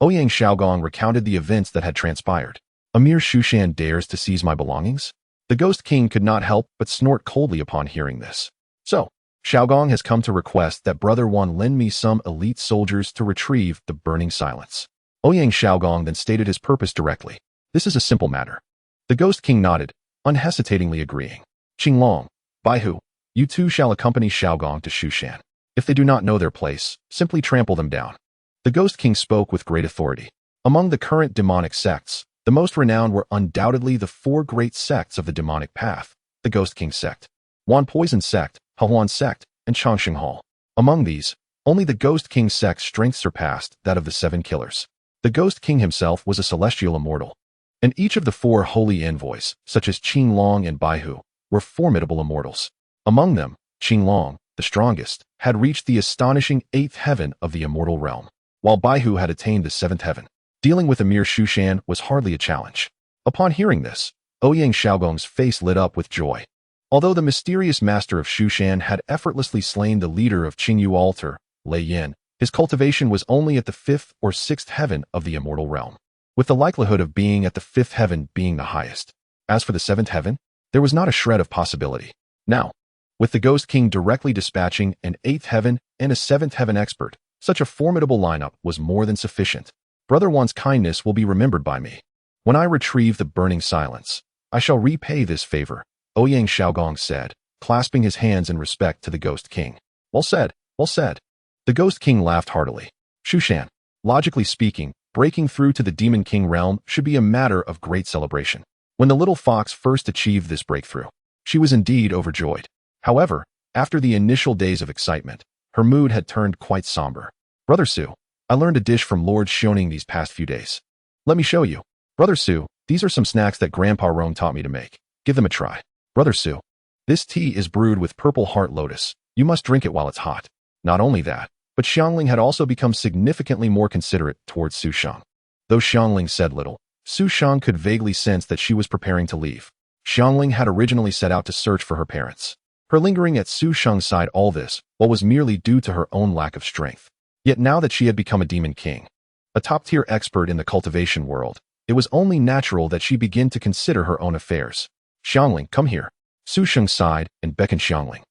Ouyang Xiaogong recounted the events that had transpired. "A mere Shushan dares to seize my belongings?" The Ghost King could not help but snort coldly upon hearing this. "So, Xiaogong has come to request that Brother Wan lend me some elite soldiers to retrieve the burning silence." Ouyang Xiaogong then stated his purpose directly. "This is a simple matter." The Ghost King nodded, unhesitatingly agreeing. "Qinglong, Baihu, you two shall accompany Xiaogong to Shushan. If they do not know their place, simply trample them down." The Ghost King spoke with great authority. Among the current demonic sects, the most renowned were undoubtedly the 4 great sects of the demonic path: the Ghost King sect, Wan Poison sect, Hahuan sect, and Changsheng Hall. Among these, only the Ghost King sect's strength surpassed that of the 7 killers. The Ghost King himself was a celestial immortal, and each of the 4 holy envoys, such as Qinglong and Baihu, were formidable immortals. Among them, Qinglong, the strongest, had reached the astonishing 8th heaven of the immortal realm, while Baihu had attained the 7th heaven. Dealing with a mere Shushan was hardly a challenge. Upon hearing this, Ouyang Xiaogong's face lit up with joy. Although the mysterious master of Shushan had effortlessly slain the leader of Qingyu altar, Lei Yin, his cultivation was only at the 5th or 6th heaven of the immortal realm, with the likelihood of being at the 5th heaven being the highest. As for the 7th heaven, there was not a shred of possibility. Now, with the Ghost King directly dispatching an 8th heaven and a 7th heaven expert, such a formidable lineup was more than sufficient. Brother Wan's kindness will be remembered by me. When I retrieve the burning silence, I shall repay this favor, Ouyang Xiaogong said, clasping his hands in respect to the Ghost King. Well said, well said. The Ghost King laughed heartily. Shushan, logically speaking, breaking through to the Demon King realm should be a matter of great celebration. When the little fox first achieved this breakthrough, she was indeed overjoyed. However, after the initial days of excitement, her mood had turned quite somber. "Brother Su, I learned a dish from Lord Sheng these past few days. Let me show you." "Brother Su, these are some snacks that Grandpa Rome taught me to make. Give them a try." "Brother Su, this tea is brewed with purple heart lotus. You must drink it while it's hot." Not only that, but Xiangling had also become significantly more considerate towards Su Sheng. Though Xiangling said little, Su Sheng could vaguely sense that she was preparing to leave. Xiangling had originally set out to search for her parents. Her lingering at Su Sheng's side all this, while was merely due to her own lack of strength. Yet now that she had become a Demon King, a top-tier expert in the cultivation world, it was only natural that she begin to consider her own affairs. "Xiangling, come here." Su Sheng sighed and beckoned Xiangling,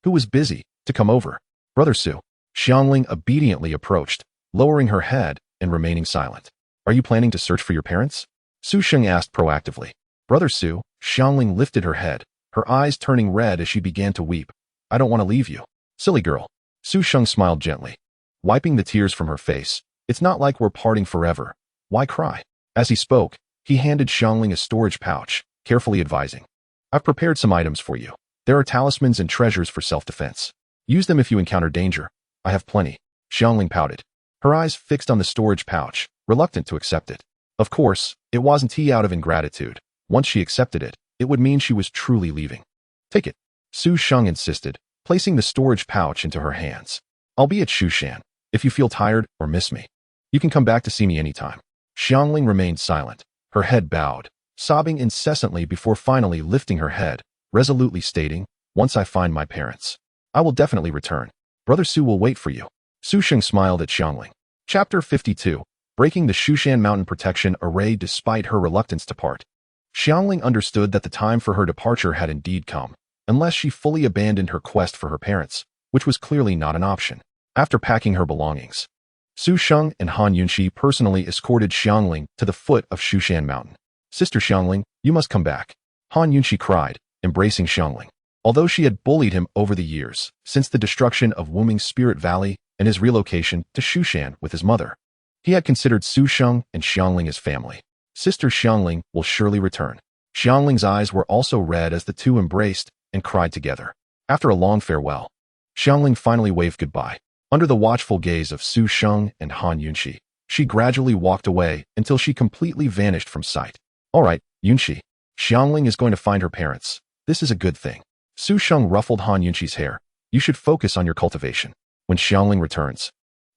who was busy, to come over. "Brother Su." Xiangling obediently approached, lowering her head and remaining silent. "Are you planning to search for your parents?" Su Sheng asked proactively. "Brother Su." Xiangling lifted her head, her eyes turning red as she began to weep. "I don't want to leave you." "Silly girl." Su Sheng smiled gently, wiping the tears from her face. "It's not like we're parting forever. Why cry?" As he spoke, he handed Xiangling a storage pouch, carefully advising, "I've prepared some items for you. There are talismans and treasures for self-defense. Use them if you encounter danger. I have plenty." Xiangling pouted, her eyes fixed on the storage pouch, reluctant to accept it. Of course, it wasn't he out of ingratitude. Once she accepted it, it would mean she was truly leaving. "Take it," Su Sheng insisted, placing the storage pouch into her hands. "I'll be at Shushan. If you feel tired or miss me, you can come back to see me anytime." Xiangling remained silent, her head bowed, sobbing incessantly before finally lifting her head, resolutely stating, "Once I find my parents, I will definitely return. Brother Su will wait for you." Su Sheng smiled at Xiangling. Chapter 52. Breaking the Shushan Mountain Protection Array despite her reluctance to part. Xiangling understood that the time for her departure had indeed come, unless she fully abandoned her quest for her parents. which was clearly not an option. After packing her belongings, Su Sheng and Han Yunxi personally escorted Xiangling to the foot of Shu Mountain. "Sister Xiangling, you must come back," Han Yunxi cried, embracing Xiangling. Although she had bullied him over the years, since the destruction of Wuming's Spirit Valley and his relocation to Shushan with his mother, he had considered Su Sheng and Xiangling as family. Sister Xiangling will surely return. Xiangling's eyes were also red as the two embraced and cried together. After a long farewell, Xiangling finally waved goodbye. Under the watchful gaze of Su Sheng and Han Yunxi, she gradually walked away until she completely vanished from sight. "All right, Yunxi. Xiangling is going to find her parents. This is a good thing." Su Sheng ruffled Han Yunxi's hair. "You should focus on your cultivation. When Xiangling returns,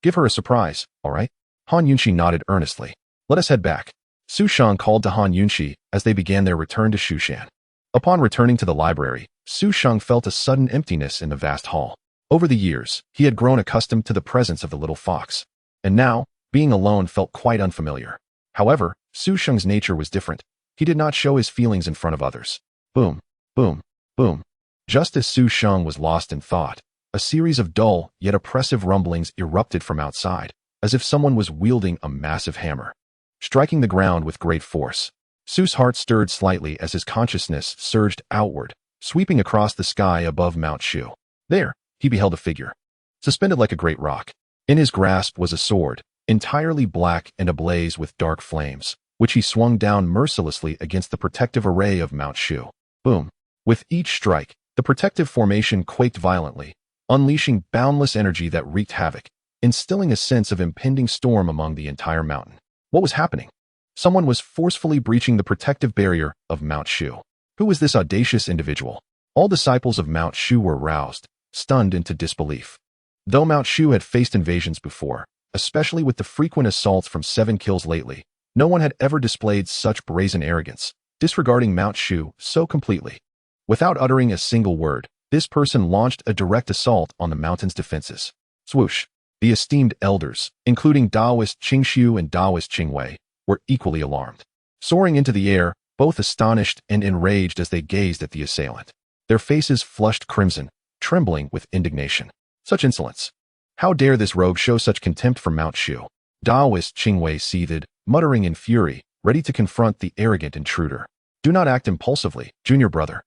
give her a surprise, all right?" Han Yunxi nodded earnestly. "Let us head back." Su Sheng called to Han Yunxi as they began their return to Shushan. Upon returning to the library, Su Sheng felt a sudden emptiness in the vast hall. Over the years, he had grown accustomed to the presence of the little fox, and now, being alone felt quite unfamiliar. However, Su Sheng's nature was different. He did not show his feelings in front of others. Boom, boom, boom. Just as Su Sheng was lost in thought, a series of dull yet oppressive rumblings erupted from outside, as if someone was wielding a massive hammer, striking the ground with great force. Su's heart stirred slightly as his consciousness surged outward, sweeping across the sky above Mount Shu. There, he beheld a figure, suspended like a great rock. In his grasp was a sword, entirely black and ablaze with dark flames, which he swung down mercilessly against the protective array of Mount Shu. Boom! With each strike, the protective formation quaked violently, unleashing boundless energy that wreaked havoc, instilling a sense of impending storm among the entire mountain. What was happening? Someone was forcefully breaching the protective barrier of Mount Shu. Who was this audacious individual? All disciples of Mount Shu were roused, stunned into disbelief. Though Mount Shu had faced invasions before, especially with the frequent assaults from 7 kills lately, no one had ever displayed such brazen arrogance, disregarding Mount Shu so completely. Without uttering a single word, this person launched a direct assault on the mountain's defenses. Swoosh! The esteemed elders, including Taoist Qingshu and Taoist Qingwei, were equally alarmed. Soaring into the air, both astonished and enraged as they gazed at the assailant. Their faces flushed crimson, trembling with indignation. Such insolence! How dare this rogue show such contempt for Mount Shu? Taoist Qingwei seethed, muttering in fury, ready to confront the arrogant intruder. "Do not act impulsively, junior brother."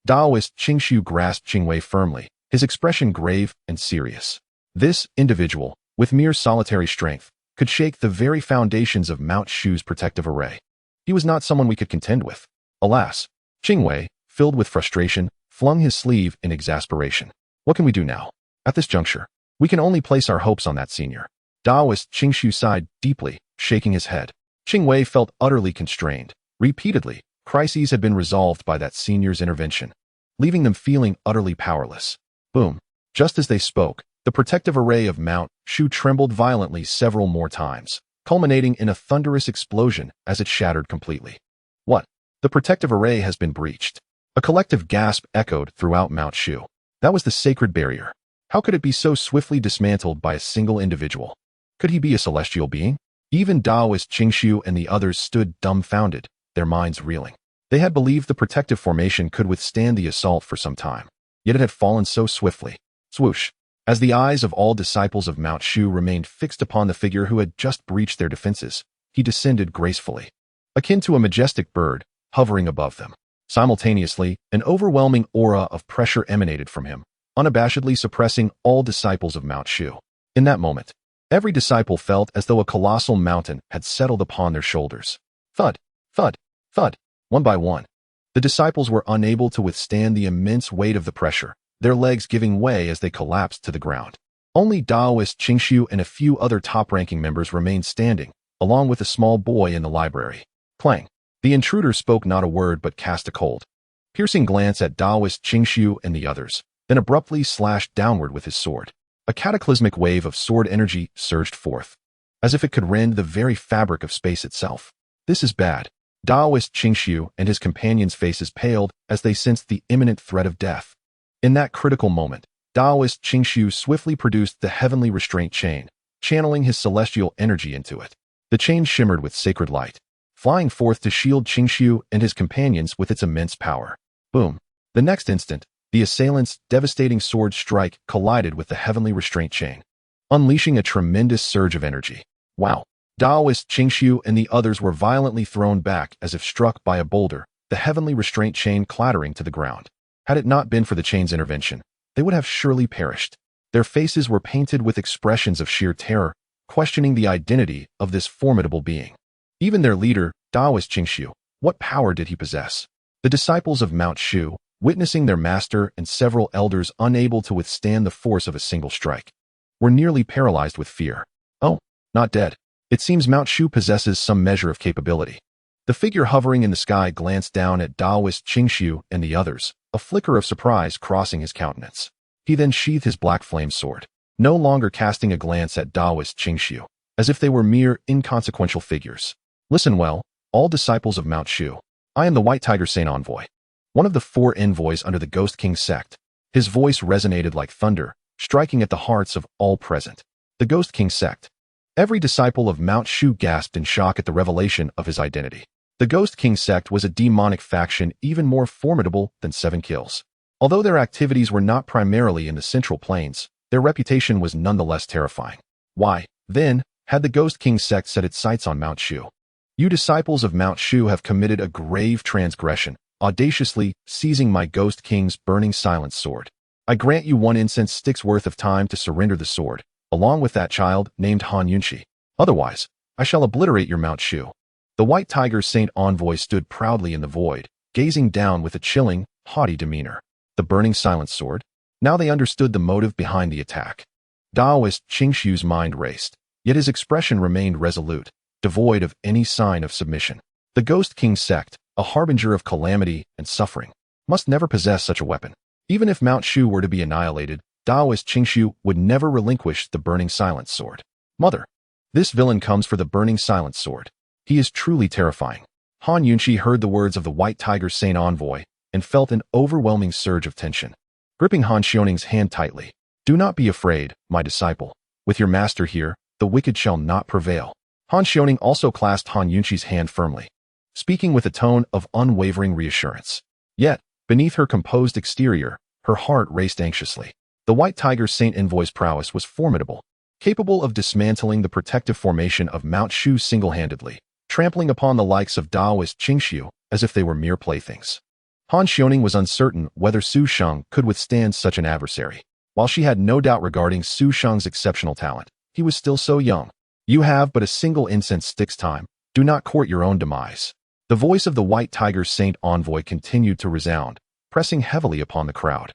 Taoist Qingshu grasped Qingwei firmly, his expression grave and serious. This individual, with mere solitary strength, could shake the very foundations of Mount Shu's protective array. He was not someone we could contend with. Alas! Qingwei, filled with frustration, flung his sleeve in exasperation. What can we do now? At this juncture, we can only place our hopes on that senior. Taoist Qingshu sighed deeply, shaking his head. Qingwei felt utterly constrained. Repeatedly, crises had been resolved by that senior's intervention, leaving them feeling utterly powerless. Boom! Just as they spoke, the protective array of Mount Shu trembled violently several more times, culminating in a thunderous explosion as it shattered completely. What? The protective array has been breached. A collective gasp echoed throughout Mount Shu. That was the sacred barrier. How could it be so swiftly dismantled by a single individual? Could he be a celestial being? Even Taoist Qingshu and the others stood dumbfounded, their minds reeling. They had believed the protective formation could withstand the assault for some time, yet it had fallen so swiftly. Swoosh! As the eyes of all disciples of Mount Shu remained fixed upon the figure who had just breached their defenses, he descended gracefully, akin to a majestic bird, hovering above them. Simultaneously, an overwhelming aura of pressure emanated from him, unabashedly suppressing all disciples of Mount Shu. In that moment, every disciple felt as though a colossal mountain had settled upon their shoulders. Thud, thud, thud. One by one, the disciples were unable to withstand the immense weight of the pressure, their legs giving way as they collapsed to the ground. Only Taoist Qingshu and a few other top-ranking members remained standing, along with a small boy in the library. Clang! The intruder spoke not a word but cast a cold, piercing glance at Taoist Qingshu and the others, then abruptly slashed downward with his sword. A cataclysmic wave of sword energy surged forth, as if it could rend the very fabric of space itself. This is bad. Taoist Qingshu and his companions' faces paled as they sensed the imminent threat of death. In that critical moment, Taoist Qingshu swiftly produced the heavenly restraint chain, channeling his celestial energy into it. The chain shimmered with sacred light, flying forth to shield Qingshu and his companions with its immense power. Boom! The next instant, The assailant's devastating sword strike collided with the heavenly restraint chain, unleashing a tremendous surge of energy. Wow! Daoist Qingshu and the others were violently thrown back as if struck by a boulder, the heavenly restraint chain clattering to the ground. Had it not been for the chain's intervention, they would have surely perished. Their faces were painted with expressions of sheer terror, questioning the identity of this formidable being. Even their leader, Daoist Qingshu, what power did he possess? The disciples of Mount Shu, witnessing their master and several elders unable to withstand the force of a single strike, were nearly paralyzed with fear. Oh, not dead. It seems Mount Shu possesses some measure of capability. The figure hovering in the sky glanced down at Daoist Qingshu and the others, a flicker of surprise crossing his countenance. He then sheathed his black flame sword, no longer casting a glance at Daoist Qingshu, as if they were mere inconsequential figures. Listen well, all disciples of Mount Shu. I am the White Tiger Saint Envoy, one of the 4 envoys under the Ghost King sect. His voice resonated like thunder, striking at the hearts of all present. The Ghost King sect. Every disciple of Mount Shu gasped in shock at the revelation of his identity. The Ghost King sect was a demonic faction even more formidable than 7 Kills. Although their activities were not primarily in the Central Plains, their reputation was nonetheless terrifying. Why, then, had the Ghost King sect set its sights on Mount Shu? You disciples of Mount Shu have committed a grave transgression, audaciously seizing my Ghost King's burning silence sword. I grant you 1 incense stick's worth of time to surrender the sword, along with that child named Han Yunxi. Otherwise, I shall obliterate your Mount Shu. The White Tiger Saint Envoy stood proudly in the void, gazing down with a chilling, haughty demeanor. The burning silence sword? Now they understood the motive behind the attack. Daoist Qingshu's mind raced, yet his expression remained resolute, devoid of any sign of submission. The Ghost King sect, a harbinger of calamity and suffering, must never possess such a weapon. Even if Mount Shu were to be annihilated, Daoist Qingshu would never relinquish the burning silence sword. Mother! This villain comes for the burning silence sword. He is truly terrifying. Han Yunxi heard the words of the White Tiger Saint Envoy and felt an overwhelming surge of tension. Gripping Han Xiaoning's hand tightly, "Do not be afraid, my disciple. With your master here, the wicked shall not prevail." Han Xiaoning also clasped Han Yunxi's hand firmly, speaking with a tone of unwavering reassurance. Yet, beneath her composed exterior, her heart raced anxiously. The White Tiger Saint Envoy's prowess was formidable, capable of dismantling the protective formation of Mount Shu single-handedly, trampling upon the likes of Daoist Qingshu as if they were mere playthings. Han Xiaoning was uncertain whether Su Sheng could withstand such an adversary. While she had no doubt regarding Su Sheng's exceptional talent, he was still so young. You have but a single incense stick's time. Do not court your own demise. The voice of the White Tiger Saint Envoy continued to resound, pressing heavily upon the crowd,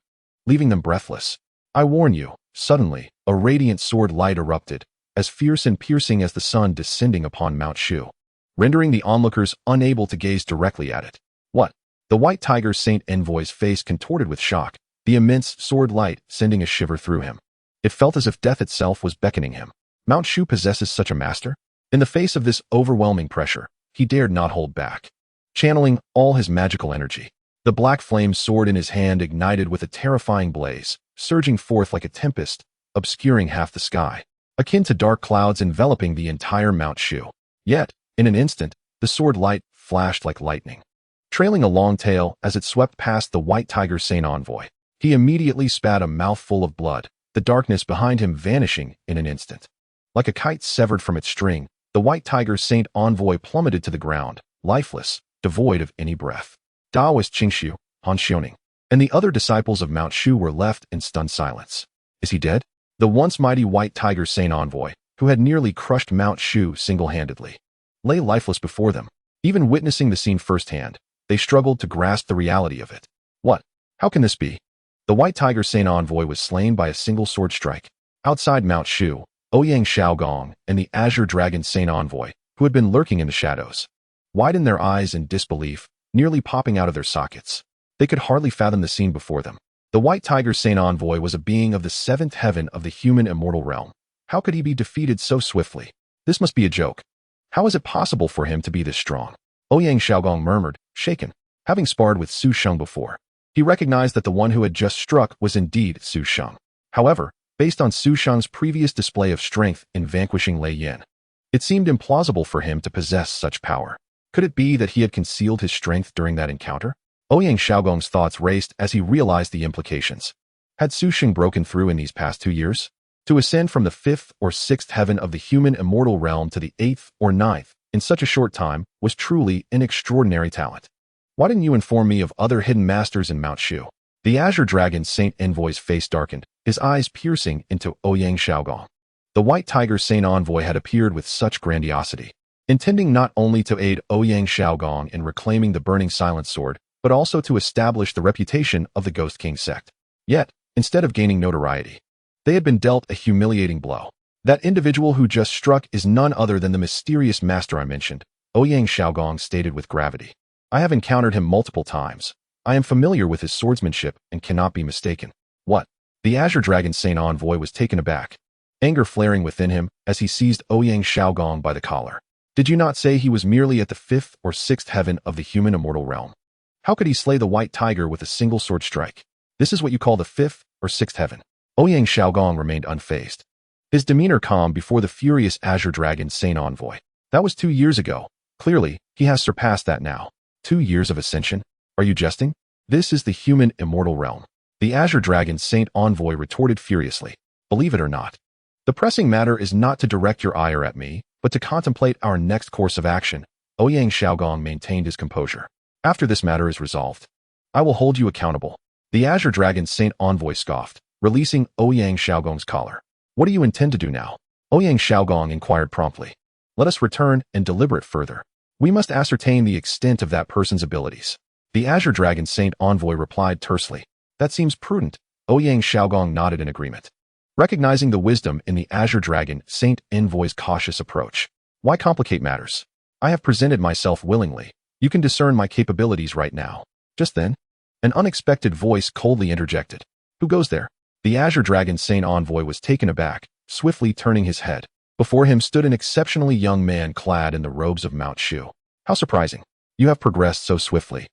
leaving them breathless. I warn you. Suddenly, a radiant sword light erupted, as fierce and piercing as the sun descending upon Mount Shu, rendering the onlookers unable to gaze directly at it. What? The White Tiger Saint Envoy's face contorted with shock, the immense sword light sending a shiver through him. It felt as if death itself was beckoning him. Mount Shu possesses such a master? In the face of this overwhelming pressure, he dared not hold back. Channeling all his magical energy, the black flame sword in his hand ignited with a terrifying blaze, surging forth like a tempest, obscuring half the sky, akin to dark clouds enveloping the entire Mount Shu. Yet, in an instant, the sword light flashed like lightning, trailing a long tail as it swept past the White Tiger Saint Envoy. He immediately spat a mouthful of blood, the darkness behind him vanishing in an instant. Like a kite severed from its string, the White Tiger Saint Envoy plummeted to the ground, lifeless, devoid of any breath. Daoist Qingshu, Han Xiaoning, and the other disciples of Mount Shu were left in stunned silence. Is he dead? The once mighty White Tiger Saint Envoy, who had nearly crushed Mount Shu single-handedly, lay lifeless before them. Even witnessing the scene firsthand, they struggled to grasp the reality of it. What? How can this be? The White Tiger Saint Envoy was slain by a single sword strike. Outside Mount Shu, Ouyang Xiaogong and the Azure Dragon Saint Envoy, who had been lurking in the shadows, widened their eyes in disbelief, nearly popping out of their sockets. They could hardly fathom the scene before them. The White Tiger Saint Envoy was a being of the 7th heaven of the human immortal realm. How could he be defeated so swiftly? This must be a joke. How is it possible for him to be this strong? Ouyang Xiaogong murmured, shaken. Having sparred with Su Sheng before, he recognized that the one who had just struck was indeed Su Sheng. However, based on Su Sheng's previous display of strength in vanquishing Lei Yin, it seemed implausible for him to possess such power. Could it be that he had concealed his strength during that encounter? Ouyang Xiaogong's thoughts raced as he realized the implications. Had Su Sheng broken through in these past 2 years? To ascend from the 5th or 6th heaven of the human immortal realm to the 8th or 9th in such a short time was truly an extraordinary talent. Why didn't you inform me of other hidden masters in Mount Shu? The Azure Dragon Saint Envoy's face darkened, his eyes piercing into Ouyang Xiaogong. The White Tiger Saint Envoy had appeared with such grandiosity, intending not only to aid Ouyang Xiaogong in reclaiming the Burning Silence Sword, but also to establish the reputation of the Ghost King sect. Yet, instead of gaining notoriety, they had been dealt a humiliating blow. That individual who just struck is none other than the mysterious master I mentioned, Ouyang Xiaogong stated with gravity. I have encountered him multiple times. I am familiar with his swordsmanship and cannot be mistaken. What? The Azure Dragon Saint Envoy was taken aback, anger flaring within him as he seized Ouyang Xiaogong by the collar. Did you not say he was merely at the 5th or 6th heaven of the human immortal realm? How could he slay the White Tiger with a single sword strike? This is what you call the 5th or 6th heaven. Ouyang Xiaogong remained unfazed, his demeanor calm before the furious Azure Dragon Saint Envoy. That was 2 years ago. Clearly, he has surpassed that now. 2 years of ascension? Are you jesting? This is the human immortal realm. The Azure Dragon Saint Envoy retorted furiously. Believe it or not, the pressing matter is not to direct your ire at me, but to contemplate our next course of action. Ouyang Xiaogong maintained his composure. After this matter is resolved, I will hold you accountable. The Azure Dragon Saint Envoy scoffed, releasing Ouyang Xiaogong's collar. What do you intend to do now? Ouyang Xiaogong inquired promptly. Let us return and deliberate further. We must ascertain the extent of that person's abilities. The Azure Dragon Saint Envoy replied tersely. That seems prudent. Ouyang Xiaogong nodded in agreement, recognizing the wisdom in the Azure Dragon Saint Envoy's cautious approach. Why complicate matters? I have presented myself willingly. You can discern my capabilities right now. Just then, an unexpected voice coldly interjected. Who goes there? The Azure Dragon Saint Envoy was taken aback, swiftly turning his head. Before him stood an exceptionally young man clad in the robes of Mount Shu. How surprising. You have progressed so swiftly.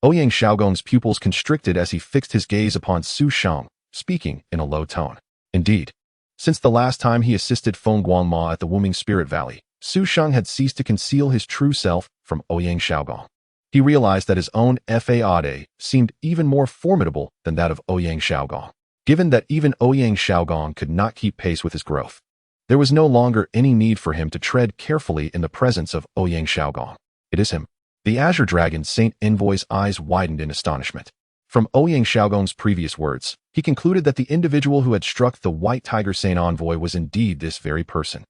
Ouyang Xiaogong's pupils constricted as he fixed his gaze upon Su Sheng, speaking in a low tone. Indeed, since the last time he assisted Feng Guangma at the Wuming Spirit Valley, Su Sheng had ceased to conceal his true self from Ouyang Xiaogong. He realized that his own Fade seemed even more formidable than that of Ouyang Xiaogong. Given that even Ouyang Xiaogong could not keep pace with his growth, there was no longer any need for him to tread carefully in the presence of Ouyang Xiaogong. It is him. The Azure Dragon Saint Envoy's eyes widened in astonishment. From Ouyang Xiaogong's previous words, he concluded that the individual who had struck the White Tiger Saint Envoy was indeed this very person.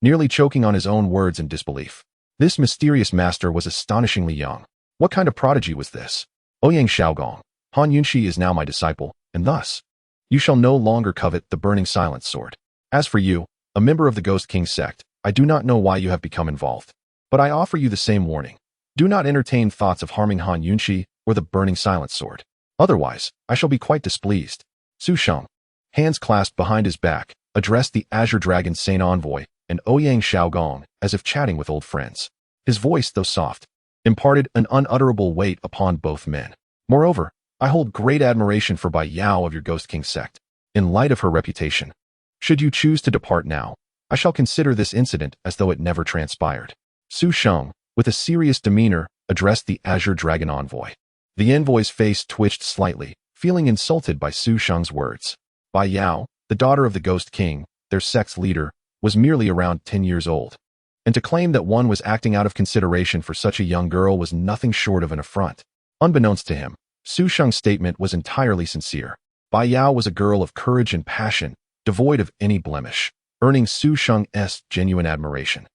Nearly choking on his own words in disbelief, this mysterious master was astonishingly young. What kind of prodigy was this? Ouyang Xiaogong, Han Yunxi is now my disciple, and thus, you shall no longer covet the Burning Silence Sword. As for you, a member of the Ghost King sect, I do not know why you have become involved, but I offer you the same warning. Do not entertain thoughts of harming Han Yunxi or the Burning Silence Sword. Otherwise, I shall be quite displeased. Su Sheng, hands clasped behind his back, addressed the Azure Dragon Saint Envoy and Ouyang Xiaogong as if chatting with old friends. His voice, though soft, imparted an unutterable weight upon both men. Moreover, I hold great admiration for Bai Yao of your Ghost King sect. In light of her reputation, should you choose to depart now, I shall consider this incident as though it never transpired. Su Sheng, with a serious demeanor, addressed the Azure Dragon Envoy. The envoy's face twitched slightly, feeling insulted by Su Sheng's words. Bai Yao, the daughter of the Ghost King, their sect's leader, was merely around 10 years old. And to claim that one was acting out of consideration for such a young girl was nothing short of an affront. Unbeknownst to him, Su Sheng's statement was entirely sincere. Bai Yao was a girl of courage and passion, devoid of any blemish, earning Su Sheng's genuine admiration.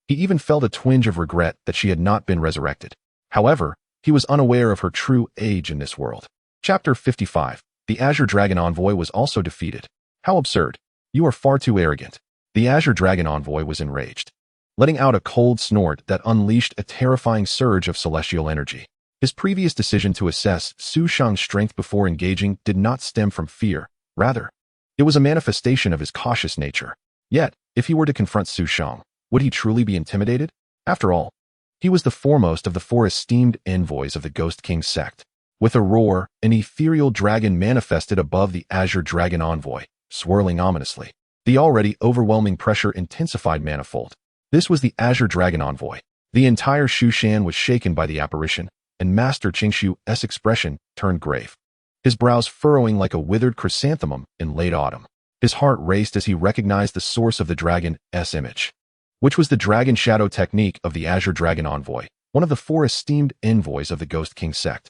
He even felt a twinge of regret that she had not been resurrected. However, he was unaware of her true age in this world. Chapter 55. The Azure Dragon Envoy was also defeated. How absurd. You are far too arrogant. The Azure Dragon Envoy was enraged, letting out a cold snort that unleashed a terrifying surge of celestial energy. His previous decision to assess Su Sheng's strength before engaging did not stem from fear. Rather, it was a manifestation of his cautious nature. Yet, if he were to confront Su Sheng, would he truly be intimidated? After all, he was the foremost of the 4 esteemed envoys of the Ghost King sect. With a roar, an ethereal dragon manifested above the Azure Dragon Envoy, swirling ominously. The already overwhelming pressure intensified manifold. This was the Azure Dragon Envoy. The entire Shushan was shaken by the apparition, and Master Qingshu's expression turned grave, his brows furrowing like a withered chrysanthemum in late autumn. His heart raced as he recognized the source of the dragon's image, which was the dragon shadow technique of the Azure Dragon Envoy, one of the 4 esteemed envoys of the Ghost King sect.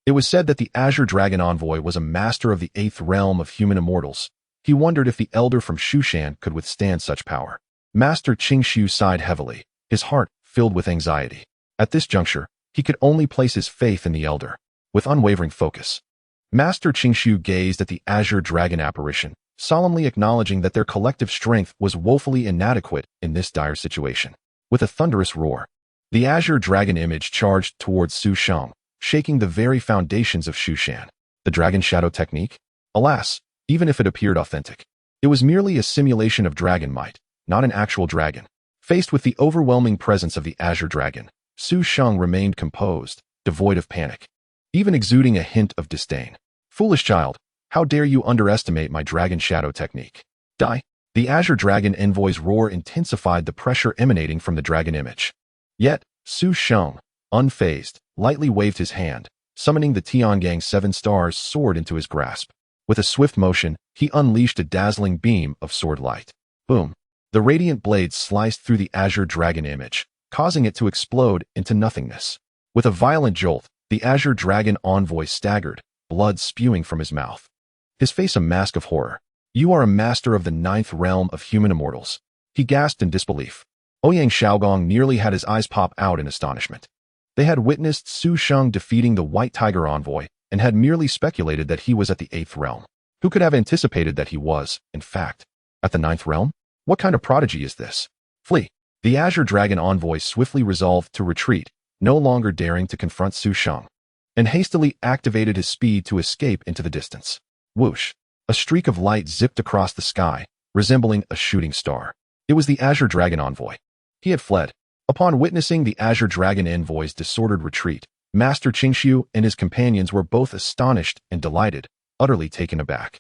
It was said that the Azure Dragon Envoy was a master of the 8th realm of human immortals. He wondered if the elder from Shushan could withstand such power. Master Qingshu sighed heavily, his heart filled with anxiety. At this juncture, he could only place his faith in the elder. With unwavering focus, Master Qingshu gazed at the Azure Dragon apparition, solemnly acknowledging that their collective strength was woefully inadequate in this dire situation. With a thunderous roar, the Azure Dragon image charged towards Su Sheng, shaking the very foundations of Shushan. The Dragon Shadow technique? Alas, even if it appeared authentic, it was merely a simulation of dragon might, not an actual dragon. Faced with the overwhelming presence of the Azure Dragon, Su Sheng remained composed, devoid of panic, even exuding a hint of disdain. Foolish child, how dare you underestimate my Dragon Shadow technique? Die! The Azure Dragon Envoy's roar intensified the pressure emanating from the dragon image. Yet, Su Sheng, unfazed, lightly waved his hand, summoning the Tiangang 7 Stars sword into his grasp. With a swift motion, he unleashed a dazzling beam of sword light. Boom! The radiant blade sliced through the Azure Dragon image, causing it to explode into nothingness. With a violent jolt, the Azure Dragon Envoy staggered, blood spewing from his mouth, his face a mask of horror. You are a master of the 9th realm of human immortals, he gasped in disbelief. Ouyang Xiaogong nearly had his eyes pop out in astonishment. They had witnessed Su Sheng defeating the White Tiger Envoy and had merely speculated that he was at the 8th realm. Who could have anticipated that he was, in fact, at the 9th realm? What kind of prodigy is this? Flee! The Azure Dragon Envoy swiftly resolved to retreat, no longer daring to confront Su Sheng, and hastily activated his speed to escape into the distance. Whoosh! A streak of light zipped across the sky, resembling a shooting star. It was the Azure Dragon Envoy. He had fled. Upon witnessing the Azure Dragon Envoy's disordered retreat, Master Qingshu and his companions were both astonished and delighted, utterly taken aback.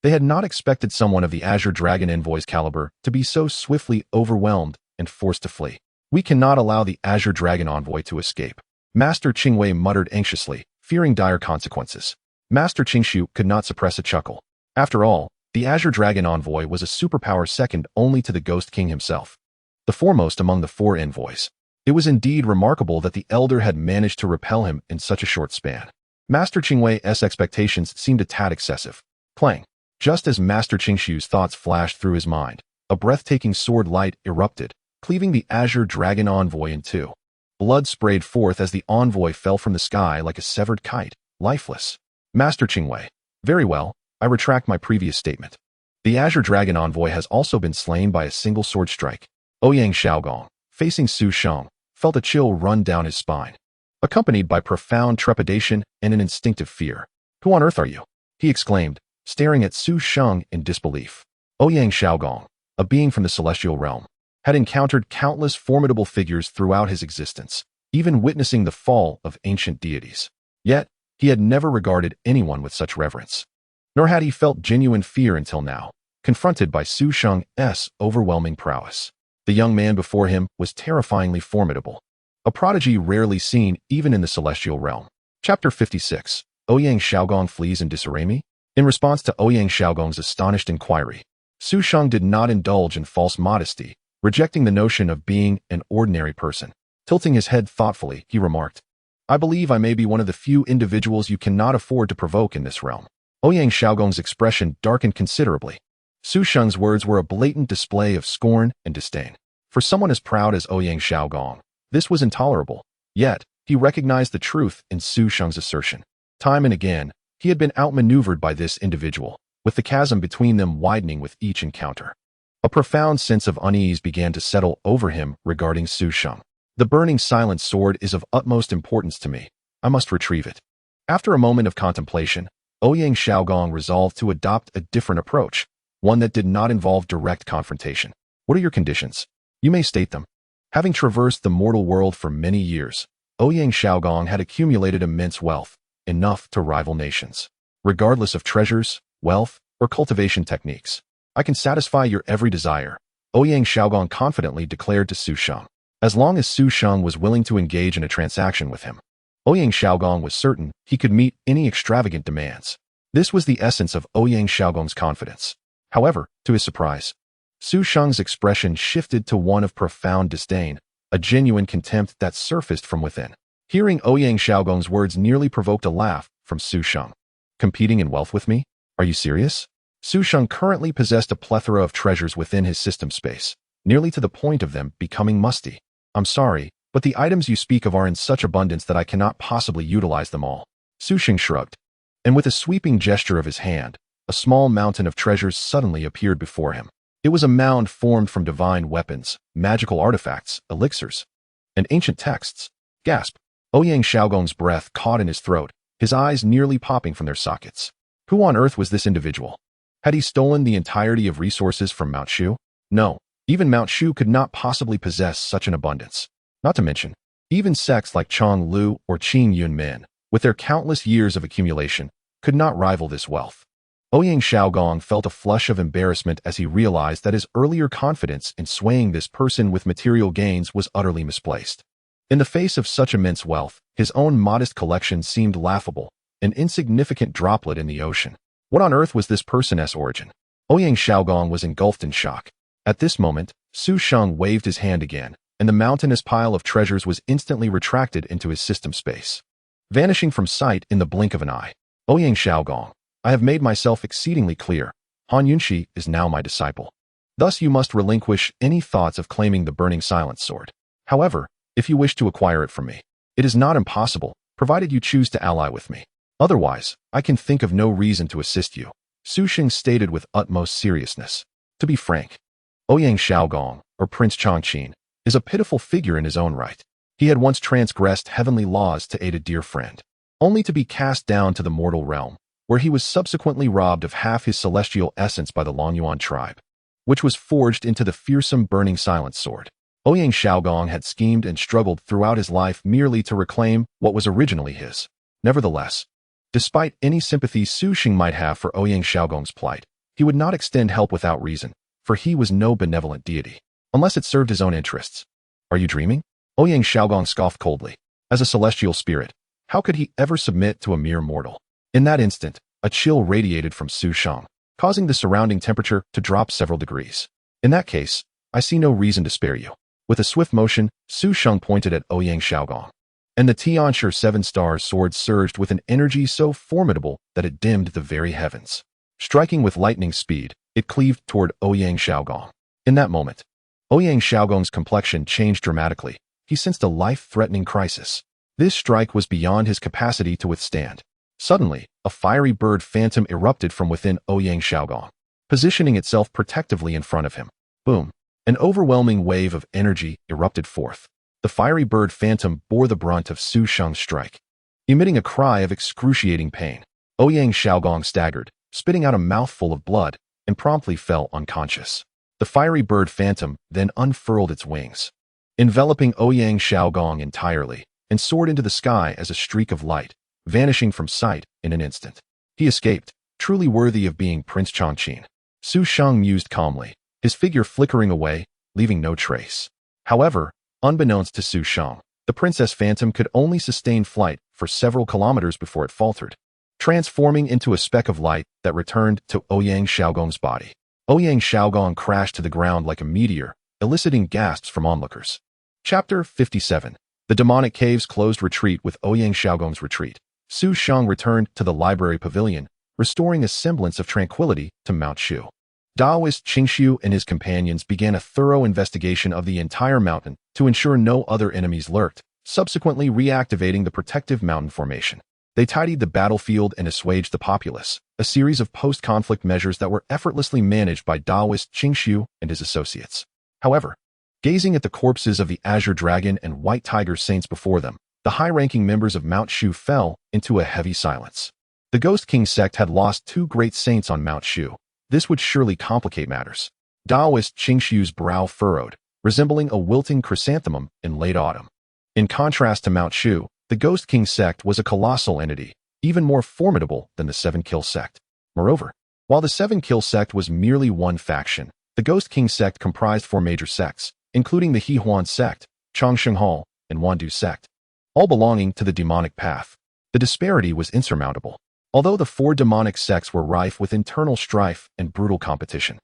They had not expected someone of the Azure Dragon Envoy's caliber to be so swiftly overwhelmed and forced to flee. We cannot allow the Azure Dragon Envoy to escape. Master Qingwei muttered anxiously, fearing dire consequences. Master Qingshu could not suppress a chuckle. After all, the Azure Dragon Envoy was a superpower second only to the Ghost King himself, the foremost among the 4 envoys. It was indeed remarkable that the elder had managed to repel him in such a short span. Master Qingwei's expectations seemed a tad excessive. Clang! Just as Master Qingshu's thoughts flashed through his mind, a breathtaking sword light erupted, cleaving the Azure Dragon Envoy in 2. Blood sprayed forth as the envoy fell from the sky like a severed kite, lifeless. Master Qingwei. Very well, I retract my previous statement. The Azure Dragon Envoy has also been slain by a single sword strike. Ouyang Xiaogong, facing Su Sheng, felt a chill run down his spine, accompanied by profound trepidation and an instinctive fear. Who on earth are you? He exclaimed, staring at Su Sheng in disbelief. Ouyang Xiaogong, a being from the celestial realm, had encountered countless formidable figures throughout his existence, even witnessing the fall of ancient deities. Yet, he had never regarded anyone with such reverence. Nor had he felt genuine fear until now, confronted by Su Sheng's overwhelming prowess. The young man before him was terrifyingly formidable, a prodigy rarely seen even in the celestial realm. Chapter 56. Ouyang Xiaogong flees in disarray. In response to Ouyang Xiaogong's astonished inquiry, Su Sheng did not indulge in false modesty, rejecting the notion of being an ordinary person. Tilting his head thoughtfully, he remarked, I believe I may be one of the few individuals you cannot afford to provoke in this realm. Ouyang Xiaogong's expression darkened considerably. Su Sheng's words were a blatant display of scorn and disdain. For someone as proud as Ouyang Xiaogong, this was intolerable. Yet, he recognized the truth in Su Sheng's assertion. Time and again, he had been outmaneuvered by this individual, with the chasm between them widening with each encounter. A profound sense of unease began to settle over him regarding Su Sheng. The burning silent sword is of utmost importance to me. I must retrieve it. After a moment of contemplation, Ouyang Xiaogong resolved to adopt a different approach, one that did not involve direct confrontation. What are your conditions? You may state them. Having traversed the mortal world for many years, Ouyang Xiaogong had accumulated immense wealth, enough to rival nations. Regardless of treasures, wealth, or cultivation techniques, I can satisfy your every desire, Ouyang Xiaogong confidently declared to Su Sheng. As long as Su Sheng was willing to engage in a transaction with him, Ouyang Xiaogong was certain he could meet any extravagant demands. This was the essence of Ouyang Xiaogong's confidence. However, to his surprise, Su Sheng's expression shifted to one of profound disdain, a genuine contempt that surfaced from within. Hearing Ouyang Xiaogong's words nearly provoked a laugh from Su Sheng. Competing in wealth with me? Are you serious? Su Sheng currently possessed a plethora of treasures within his system space, nearly to the point of them becoming musty. I'm sorry, but the items you speak of are in such abundance that I cannot possibly utilize them all. Su Sheng shrugged, and with a sweeping gesture of his hand, a small mountain of treasures suddenly appeared before him. It was a mound formed from divine weapons, magical artifacts, elixirs, and ancient texts. Gasp! Ouyang Xiaogong's breath caught in his throat, his eyes nearly popping from their sockets. Who on earth was this individual? Had he stolen the entirety of resources from Mount Shu? No, even Mount Shu could not possibly possess such an abundance. Not to mention, even sects like Chong Lou or Qing Yunmin, with their countless years of accumulation, could not rival this wealth. Ouyang Xiaogong felt a flush of embarrassment as he realized that his earlier confidence in swaying this person with material gains was utterly misplaced. In the face of such immense wealth, his own modest collection seemed laughable, an insignificant droplet in the ocean. What on earth was this person's origin? Ouyang Xiaogong was engulfed in shock. At this moment, Su Sheng waved his hand again, and the mountainous pile of treasures was instantly retracted into his system space, vanishing from sight in the blink of an eye. Ouyang Xiaogong, I have made myself exceedingly clear. Han Yunxi is now my disciple. Thus you must relinquish any thoughts of claiming the Burning Silence Sword. However, if you wish to acquire it from me, it is not impossible, provided you choose to ally with me. Otherwise, I can think of no reason to assist you, Su Sheng stated with utmost seriousness. To be frank, Ouyang Xiaogong, or Prince Chongqing, is a pitiful figure in his own right. He had once transgressed heavenly laws to aid a dear friend, only to be cast down to the mortal realm, where he was subsequently robbed of half his celestial essence by the Longyuan tribe, which was forged into the fearsome Burning Silence Sword. Ouyang Xiaogong had schemed and struggled throughout his life merely to reclaim what was originally his. Nevertheless, despite any sympathy Su Sheng might have for Ouyang Xiaogong's plight, he would not extend help without reason, for he was no benevolent deity, unless it served his own interests. Are you dreaming? Ouyang Xiaogong scoffed coldly. As a celestial spirit, how could he ever submit to a mere mortal? In that instant, a chill radiated from Su Sheng, causing the surrounding temperature to drop several degrees. In that case, I see no reason to spare you. With a swift motion, Su Sheng pointed at Ouyang Xiaogong, and the xianxia 7-star sword surged with an energy so formidable that it dimmed the very heavens. Striking with lightning speed, it cleaved toward Ouyang Xiaogong. In that moment, Ouyang Xiaogong's complexion changed dramatically. He sensed a life-threatening crisis. This strike was beyond his capacity to withstand. Suddenly, a fiery bird phantom erupted from within Ouyang Xiaogong, positioning itself protectively in front of him. Boom! An overwhelming wave of energy erupted forth. The fiery bird phantom bore the brunt of Su Sheng's strike, emitting a cry of excruciating pain. Ouyang Xiaogong staggered, spitting out a mouthful of blood, and promptly fell unconscious. The fiery bird phantom then unfurled its wings, enveloping Ouyang Xiaogong entirely, and soared into the sky as a streak of light, vanishing from sight in an instant. He escaped, truly worthy of being Prince Chongqing. Su Sheng mused calmly, his figure flickering away, leaving no trace. However, unbeknownst to Su Sheng, the Princess Phantom could only sustain flight for several kilometers before it faltered, transforming into a speck of light that returned to Ouyang Xiaogong's body. Ouyang Xiaogong crashed to the ground like a meteor, eliciting gasps from onlookers. Chapter 57. The demonic caves closed retreat. With Ouyang Xiaogong's retreat, Su Sheng returned to the library pavilion, restoring a semblance of tranquility to Mount Shu. Daoist Qingshu and his companions began a thorough investigation of the entire mountain to ensure no other enemies lurked, subsequently reactivating the protective mountain formation. They tidied the battlefield and assuaged the populace, a series of post-conflict measures that were effortlessly managed by Daoist Qingshu and his associates. However, gazing at the corpses of the Azure Dragon and White Tiger saints before them, the high-ranking members of Mount Shu fell into a heavy silence. The Ghost King sect had lost 2 great saints on Mount Shu. This would surely complicate matters. Daoist Qingshu's brow furrowed, resembling a wilting chrysanthemum in late autumn. In contrast to Mount Shu, the Ghost King sect was a colossal entity, even more formidable than the Seven Kill sect. Moreover, while the Seven Kill sect was merely one faction, the Ghost King sect comprised 4 major sects, including the Hehuan sect, Chongsheng Hall, and Wandu sect. all belonging to the demonic path. The disparity was insurmountable. Although the 4 demonic sects were rife with internal strife and brutal competition,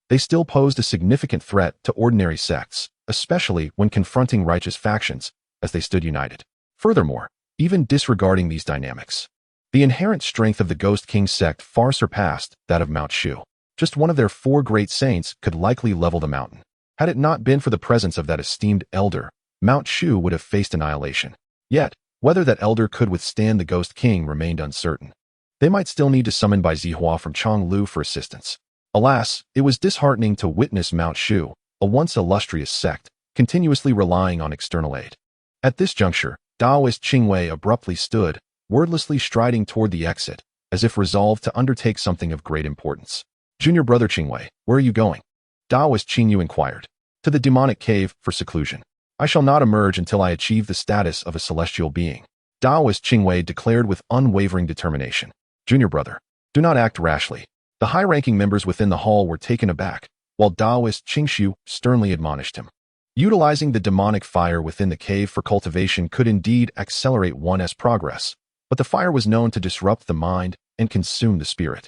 they still posed a significant threat to ordinary sects, especially when confronting righteous factions, as they stood united. Furthermore, even disregarding these dynamics, the inherent strength of the Ghost King sect far surpassed that of Mount Shu. Just one of their 4 great saints could likely level the mountain. Had it not been for the presence of that esteemed elder, Mount Shu would have faced annihilation. Yet, whether that elder could withstand the Ghost King remained uncertain. They might still need to summon by Zihua from Chong Lou for assistance. Alas, it was disheartening to witness Mount Shu, a once illustrious sect, continuously relying on external aid. At this juncture, Taoist Qingwei abruptly stood, wordlessly striding toward the exit, as if resolved to undertake something of great importance. "Junior brother Qingwei, where are you going?" Taoist Qingyu inquired. "To the demonic cave for seclusion. I shall not emerge until I achieve the status of a celestial being," Taoist Qingwei declared with unwavering determination. "Junior brother, do not act rashly." The high-ranking members within the hall were taken aback, while Taoist Qingshu sternly admonished him. Utilizing the demonic fire within the cave for cultivation could indeed accelerate one's progress, but the fire was known to disrupt the mind and consume the spirit,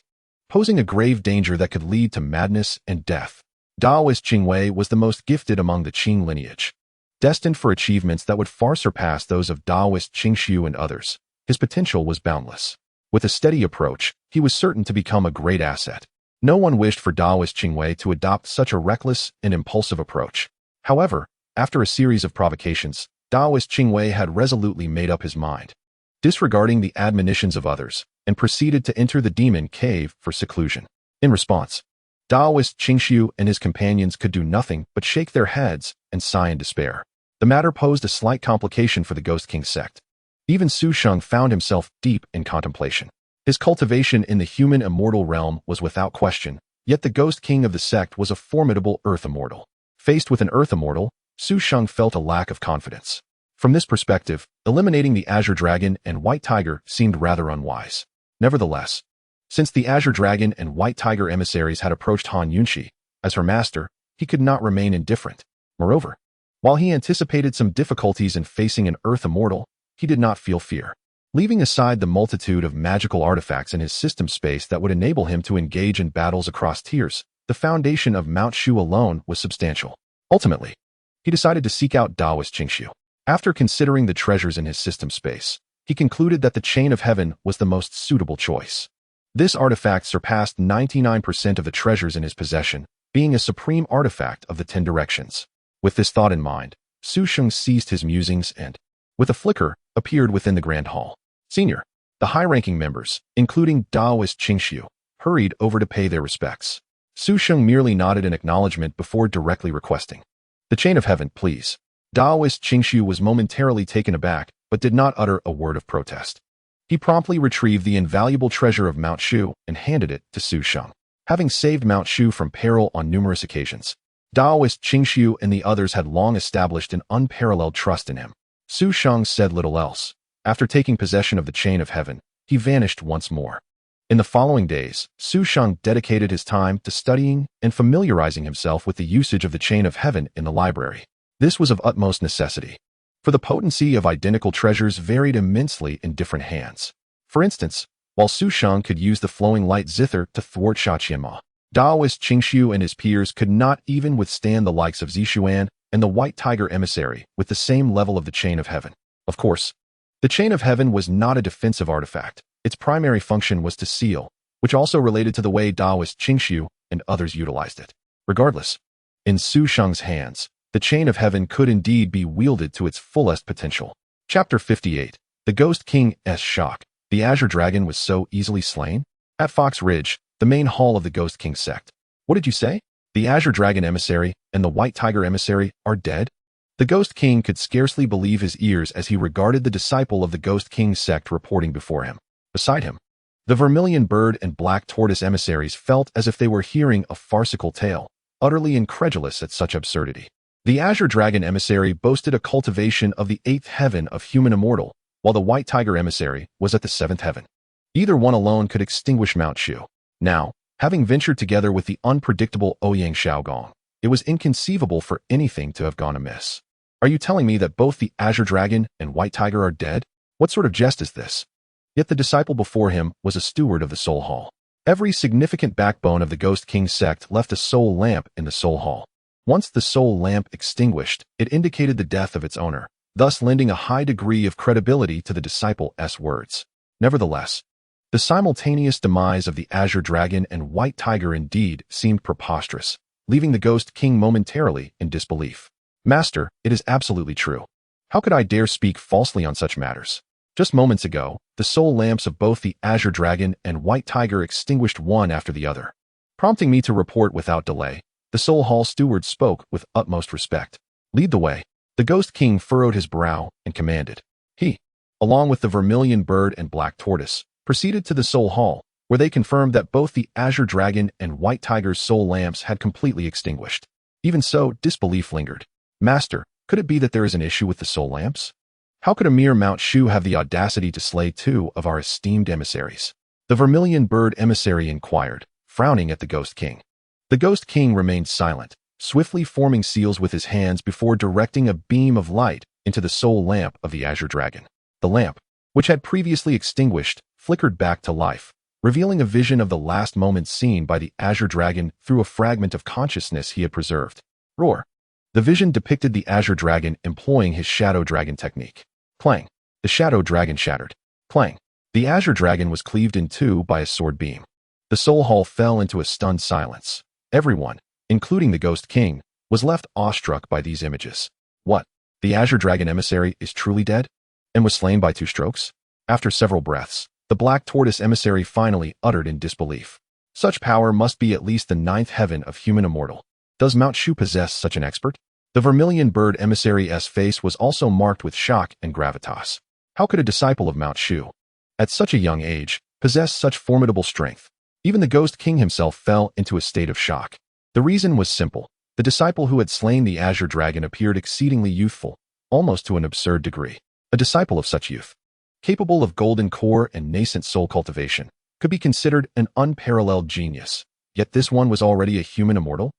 posing a grave danger that could lead to madness and death. Taoist Qingwei was the most gifted among the Qing lineage, destined for achievements that would far surpass those of Taoist Qingshu and others. His potential was boundless. With a steady approach, he was certain to become a great asset. No one wished for Taoist Qingwei to adopt such a reckless and impulsive approach. However, after a series of provocations, Taoist Qingwei had resolutely made up his mind, disregarding the admonitions of others, and proceeded to enter the demon cave for seclusion. In response, Taoist Qingshu and his companions could do nothing but shake their heads and sigh in despair. The matter posed a slight complication for the Ghost King sect. Even Su Sheng found himself deep in contemplation. His cultivation in the human immortal realm was without question, yet the Ghost King of the sect was a formidable Earth Immortal. Faced with an Earth Immortal, Su Sheng felt a lack of confidence. From this perspective, eliminating the Azure Dragon and White Tiger seemed rather unwise. Nevertheless, since the Azure Dragon and White Tiger emissaries had approached Han Yunshi as her master, he could not remain indifferent. Moreover, while he anticipated some difficulties in facing an Earth Immortal, he did not feel fear. Leaving aside the multitude of magical artifacts in his system space that would enable him to engage in battles across tiers, the foundation of Mount Shu alone was substantial. Ultimately, he decided to seek out Taoist Qingshu. After considering the treasures in his system space, he concluded that the Chain of Heaven was the most suitable choice. This artifact surpassed 99% of the treasures in his possession, being a supreme artifact of the 10 directions. With this thought in mind, Su Sheng ceased his musings and, with a flicker, appeared within the Grand Hall. Senior, the high-ranking members, including Taoist Qingshu, hurried over to pay their respects. Su Sheng merely nodded in acknowledgement before directly requesting, "The Chain of Heaven, please." Taoist Qingshu was momentarily taken aback, but did not utter a word of protest. He promptly retrieved the invaluable treasure of Mount Shu and handed it to Su Sheng. Having saved Mount Shu from peril on numerous occasions, Taoist Qingshu and the others had long established an unparalleled trust in him. Su Sheng said little else. After taking possession of the Chain of Heaven, he vanished once more. In the following days, Su Sheng dedicated his time to studying and familiarizing himself with the usage of the Chain of Heaven in the library. This was of utmost necessity, for the potency of identical treasures varied immensely in different hands. For instance, while Su Sheng could use the flowing light zither to thwart xianxia, Taoist Qingshu and his peers could not even withstand the likes of Zishuan and the White Tiger emissary with the same level of the Chain of Heaven. Of course, the Chain of Heaven was not a defensive artifact. Its primary function was to seal, which also related to the way Taoist Qingshu and others utilized it. Regardless, in Su Sheng's hands, the Chain of Heaven could indeed be wielded to its fullest potential. Chapter 58. The Ghost King's Shock. The Azure Dragon was so easily slain? At Fox Ridge, the main hall of the Ghost King sect. What did you say? The Azure Dragon emissary and the White Tiger emissary are dead? The Ghost King could scarcely believe his ears as he regarded the disciple of the Ghost King sect reporting before him. Beside him, the Vermilion Bird and Black Tortoise emissaries felt as if they were hearing a farcical tale, utterly incredulous at such absurdity. The Azure Dragon emissary boasted a cultivation of the 8th heaven of human immortal, while the White Tiger emissary was at the 7th heaven. Either one alone could extinguish Mount Shu. Now, having ventured together with the unpredictable Ouyang Xiaogong, it was inconceivable for anything to have gone amiss. Are you telling me that both the Azure Dragon and White Tiger are dead? What sort of jest is this? Yet the disciple before him was a steward of the Soul Hall. Every significant backbone of the Ghost King sect left a soul lamp in the Soul Hall. Once the soul lamp extinguished, it indicated the death of its owner, thus lending a high degree of credibility to the disciple's words. Nevertheless, the simultaneous demise of the Azure Dragon and White Tiger indeed seemed preposterous, leaving the Ghost King momentarily in disbelief. Master, it is absolutely true. How could I dare speak falsely on such matters? Just moments ago, the soul lamps of both the Azure Dragon and White Tiger extinguished one after the other. Prompting me to report without delay, the Soul Hall steward spoke with utmost respect. Lead the way. The Ghost King furrowed his brow and commanded. He, along with the Vermilion Bird and Black Tortoise, proceeded to the Soul Hall, where they confirmed that both the Azure Dragon and White Tiger's soul lamps had completely extinguished. Even so, disbelief lingered. Master, could it be that there is an issue with the soul lamps? How could a mere Mount Shu have the audacity to slay two of our esteemed emissaries? The Vermilion Bird emissary inquired, frowning at the Ghost King. The Ghost King remained silent, swiftly forming seals with his hands before directing a beam of light into the soul lamp of the Azure Dragon. The lamp, which had previously extinguished, flickered back to life, revealing a vision of the last moments seen by the Azure Dragon through a fragment of consciousness he had preserved. Roar. The vision depicted the Azure Dragon employing his Shadow Dragon technique. Clang. The Shadow Dragon shattered. Clang. The Azure Dragon was cleaved in two by a sword beam. The Soul Hall fell into a stunned silence. Everyone, including the Ghost King, was left awestruck by these images. What? The Azure Dragon emissary is truly dead? And was slain by two strokes? After several breaths, the Black Tortoise emissary finally uttered in disbelief. Such power must be at least the ninth heaven of human immortal. Does Mount Shu possess such an expert? The Vermilion Bird emissary's face was also marked with shock and gravitas. How could a disciple of Mount Shu, at such a young age, possess such formidable strength? Even the Ghost King himself fell into a state of shock. The reason was simple. The disciple who had slain the Azure Dragon appeared exceedingly youthful, almost to an absurd degree. A disciple of such youth, capable of golden core and nascent soul cultivation, could be considered an unparalleled genius. Yet this one was already a human immortal?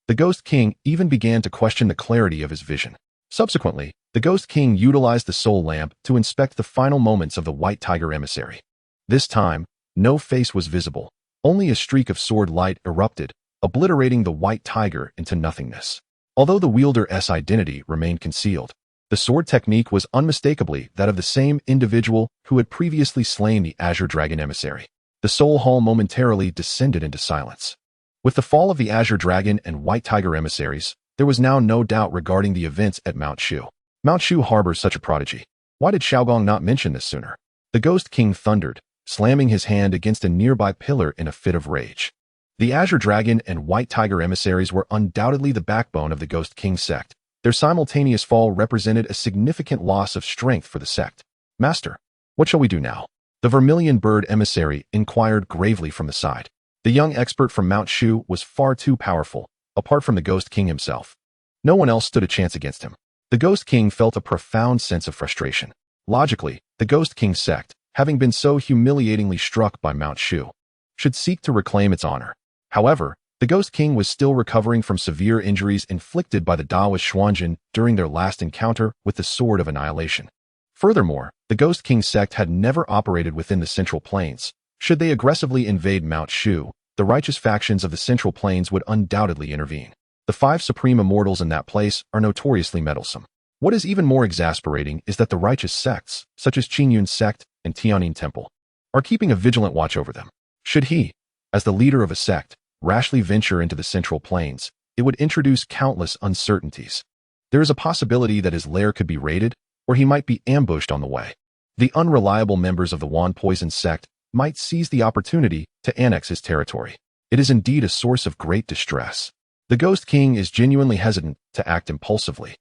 The Ghost King even began to question the clarity of his vision. Subsequently, the Ghost King utilized the soul lamp to inspect the final moments of the White Tiger emissary. This time, no face was visible. Only a streak of sword light erupted, obliterating the White Tiger into nothingness. Although the wielder's identity remained concealed, the sword technique was unmistakably that of the same individual who had previously slain the Azure Dragon emissary. The Soul Hall momentarily descended into silence. With the fall of the Azure Dragon and White Tiger emissaries, there was now no doubt regarding the events at Mount Shu. Mount Shu harbors such a prodigy. Why did Xiaogong not mention this sooner? The Ghost King thundered, slamming his hand against a nearby pillar in a fit of rage. The Azure Dragon and White Tiger emissaries were undoubtedly the backbone of the Ghost King sect. Their simultaneous fall represented a significant loss of strength for the sect. Master, what shall we do now? The Vermilion Bird emissary inquired gravely from the side. The young expert from Mount Shu was far too powerful, apart from the Ghost King himself. No one else stood a chance against him. The Ghost King felt a profound sense of frustration. Logically, the Ghost King sect, having been so humiliatingly struck by Mount Shu, should seek to reclaim its honor. However, the Ghost King was still recovering from severe injuries inflicted by the Daoist Xuanjin during their last encounter with the Sword of Annihilation. Furthermore, the Ghost King sect had never operated within the Central Plains. Should they aggressively invade Mount Shu, the righteous factions of the Central Plains would undoubtedly intervene. The 5 supreme immortals in that place are notoriously meddlesome. What is even more exasperating is that the righteous sects, such as Qingyun's sect and Tianyin Temple, are keeping a vigilant watch over them. Should he, as the leader of a sect, rashly venture into the Central Plains, it would introduce countless uncertainties. There is a possibility that his lair could be raided, or he might be ambushed on the way. The unreliable members of the Wan Poison sect might seize the opportunity to annex his territory. It is indeed a source of great distress. The Ghost King is genuinely hesitant to act impulsively,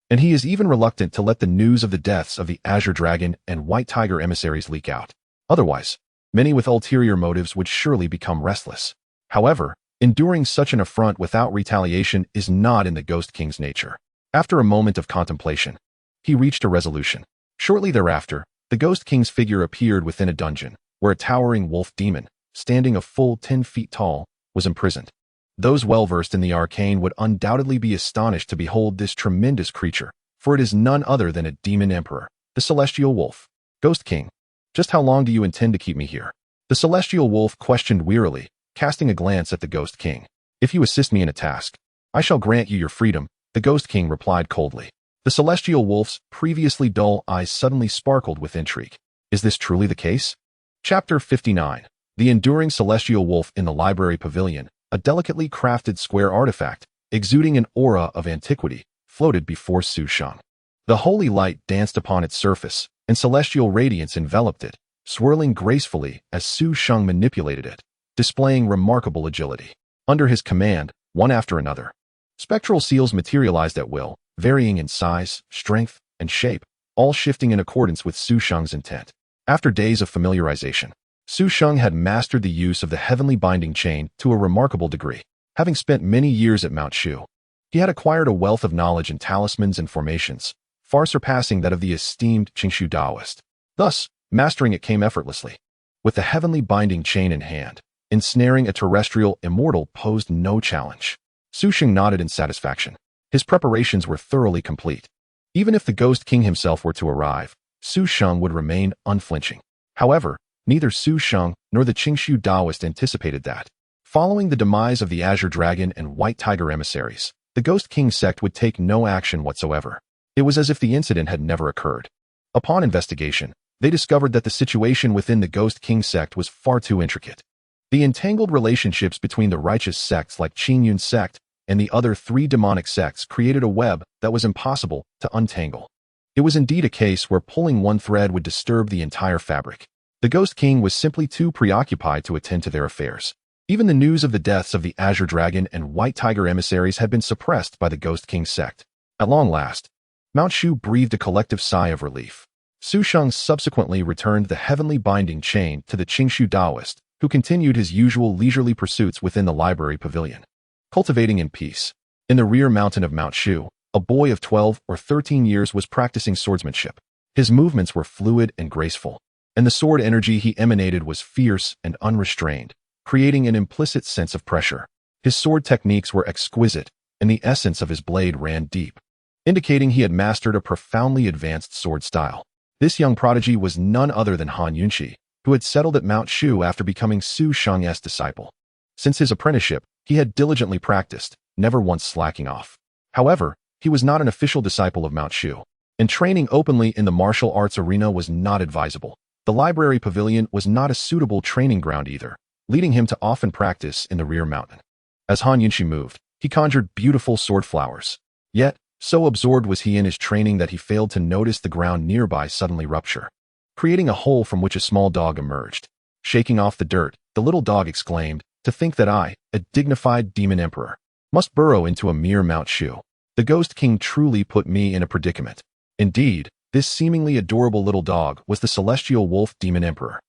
and he is even reluctant to let the news of the deaths of the Azure Dragon and White Tiger emissaries leak out. Otherwise, many with ulterior motives would surely become restless. However, enduring such an affront without retaliation is not in the Ghost King's nature. After a moment of contemplation, he reached a resolution. Shortly thereafter, the Ghost King's figure appeared within a dungeon, where a towering wolf demon, standing a full 10 feet tall, was imprisoned. Those well-versed in the arcane would undoubtedly be astonished to behold this tremendous creature, for it is none other than a demon emperor, the Celestial Wolf. Ghost King, just how long do you intend to keep me here? The Celestial Wolf questioned wearily, casting a glance at the Ghost King. If you assist me in a task, I shall grant you your freedom, the Ghost King replied coldly. The Celestial Wolf's previously dull eyes suddenly sparkled with intrigue. Is this truly the case? Chapter 59. The Enduring Celestial Wolf in the Library Pavilion, a delicately crafted square artifact, exuding an aura of antiquity, floated before Su Sheng. The holy light danced upon its surface, and celestial radiance enveloped it, swirling gracefully as Su Sheng manipulated it, displaying remarkable agility. Under his command, one after another, spectral seals materialized at will, varying in size, strength, and shape, all shifting in accordance with Su Sheng's intent. After days of familiarization, Su Sheng had mastered the use of the heavenly binding chain to a remarkable degree. Having spent many years at Mount Shu, he had acquired a wealth of knowledge in talismans and formations, far surpassing that of the esteemed Xianxia Taoist. Thus, mastering it came effortlessly. With the heavenly binding chain in hand, ensnaring a terrestrial immortal posed no challenge. Su Sheng nodded in satisfaction. His preparations were thoroughly complete. Even if the Ghost King himself were to arrive, Su Sheng would remain unflinching. However, neither Su Sheng nor the Xianxia Taoist anticipated that. Following the demise of the Azure Dragon and White Tiger emissaries, the Ghost King sect would take no action whatsoever. It was as if the incident had never occurred. Upon investigation, they discovered that the situation within the Ghost King sect was far too intricate. The entangled relationships between the righteous sects like Qin Yun sect and the other three demonic sects created a web that was impossible to untangle. It was indeed a case where pulling one thread would disturb the entire fabric. The Ghost King was simply too preoccupied to attend to their affairs. Even the news of the deaths of the Azure Dragon and White Tiger emissaries had been suppressed by the Ghost King sect. At long last, Mount Shu breathed a collective sigh of relief. Su Sheng subsequently returned the heavenly binding chain to the Xianxia Taoist, who continued his usual leisurely pursuits within the library pavilion. Cultivating in peace. In the rear mountain of Mount Shu, a boy of 12 or 13 years was practicing swordsmanship. His movements were fluid and graceful, and the sword energy he emanated was fierce and unrestrained, creating an implicit sense of pressure. His sword techniques were exquisite, and the essence of his blade ran deep, indicating he had mastered a profoundly advanced sword style. This young prodigy was none other than Han Yunqi, who had settled at Mount Shu after becoming Su Sheng's disciple. Since his apprenticeship, he had diligently practiced, never once slacking off. However, he was not an official disciple of Mount Shu, and training openly in the martial arts arena was not advisable. The library pavilion was not a suitable training ground either, leading him to often practice in the rear mountain. As Han Yunqi moved, he conjured beautiful sword flowers. Yet, so absorbed was he in his training that he failed to notice the ground nearby suddenly rupture, creating a hole from which a small dog emerged. Shaking off the dirt, the little dog exclaimed, "To think that I, a dignified demon emperor, must burrow into a mere Mount Shu. The Ghost King truly put me in a predicament." Indeed, this seemingly adorable little dog was the Celestial Wolf Demon Emperor.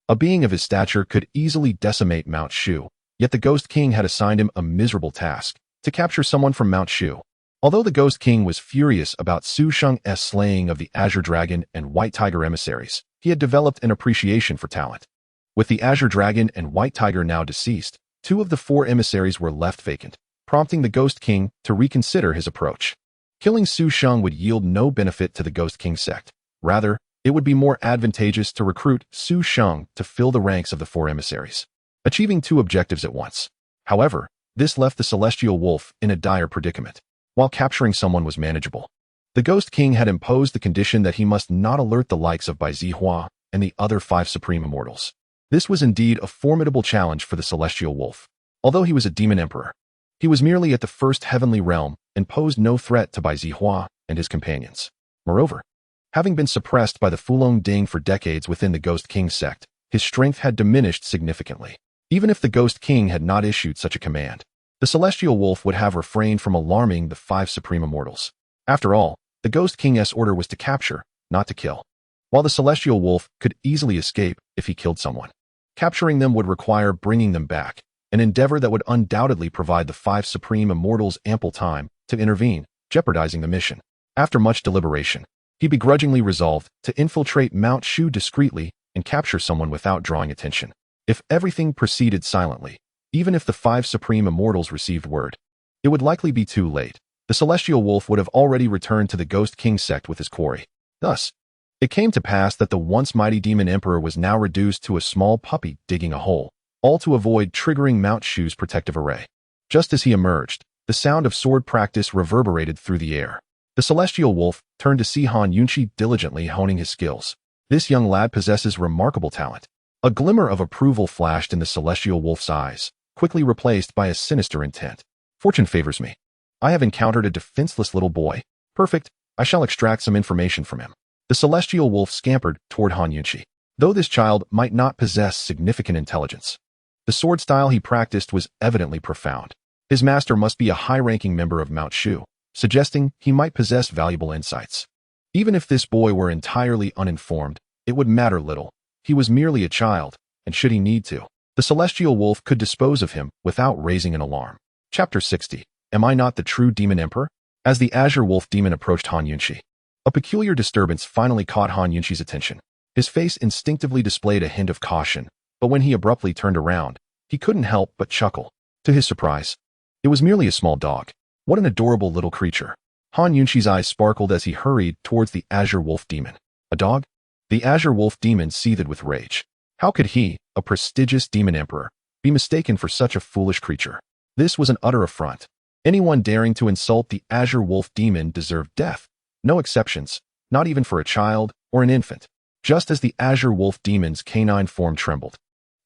A being of his stature could easily decimate Mount Shu, yet the Ghost King had assigned him a miserable task, to capture someone from Mount Shu. Although the Ghost King was furious about Su Sheng's slaying of the Azure Dragon and White Tiger emissaries, he had developed an appreciation for talent. With the Azure Dragon and White Tiger now deceased, 2 of the 4 emissaries were left vacant, prompting the Ghost King to reconsider his approach. Killing Su Sheng would yield no benefit to the Ghost King sect. Rather, it would be more advantageous to recruit Su Sheng to fill the ranks of the 4 emissaries, achieving 2 objectives at once. However, this left the Celestial Wolf in a dire predicament. While capturing someone was manageable, the Ghost King had imposed the condition that he must not alert the likes of Bai Zihua and the other 5 Supreme Immortals. This was indeed a formidable challenge for the Celestial Wolf. Although he was a demon emperor, he was merely at the first heavenly realm and posed no threat to Bai Zihua and his companions. Moreover, having been suppressed by the Fulong Ding for decades within the Ghost King sect, his strength had diminished significantly. Even if the Ghost King had not issued such a command, the Celestial Wolf would have refrained from alarming the 5 Supreme Immortals. After all, the Ghost King's order was to capture, not to kill. While the Celestial Wolf could easily escape if he killed someone, capturing them would require bringing them back, an endeavor that would undoubtedly provide the 5 Supreme Immortals ample time to intervene, jeopardizing the mission. After much deliberation, he begrudgingly resolved to infiltrate Mount Shu discreetly and capture someone without drawing attention. If everything proceeded silently, even if the 5 Supreme Immortals received word, it would likely be too late. the celestial wolf would have already returned to the Ghost King sect with his quarry. Thus, it came to pass that the once mighty demon emperor was now reduced to a small puppy digging a hole, all to avoid triggering Mount Shu's protective array. Just as he emerged, the sound of sword practice reverberated through the air. The celestial wolf turned to see Han Yunqi diligently honing his skills. This young lad possesses remarkable talent. A glimmer of approval flashed in the celestial wolf's eyes, quickly replaced by a sinister intent. Fortune favors me. I have encountered a defenseless little boy. Perfect, I shall extract some information from him. The celestial wolf scampered toward Han Yunqi. Though this child might not possess significant intelligence, the sword style he practiced was evidently profound. His master must be a high-ranking member of Mount Shu, suggesting he might possess valuable insights. Even if this boy were entirely uninformed, it would matter little. He was merely a child, and should he need to, the celestial wolf could dispose of him without raising an alarm. Chapter 60. Am I not the true demon emperor? As the azure wolf demon approached Han Yunqi, a peculiar disturbance finally caught Han Yunqi's attention. His face instinctively displayed a hint of caution, but when he abruptly turned around, he couldn't help but chuckle. To his surprise, it was merely a small dog. What an adorable little creature. Han Yunqi's eyes sparkled as he hurried towards the azure wolf demon. A dog? The azure wolf demon seethed with rage. How could he, a prestigious demon emperor, be mistaken for such a foolish creature? This was an utter affront. Anyone daring to insult the azure wolf demon deserved death. No exceptions, not even for a child or an infant. Just as the azure wolf demon's canine form trembled,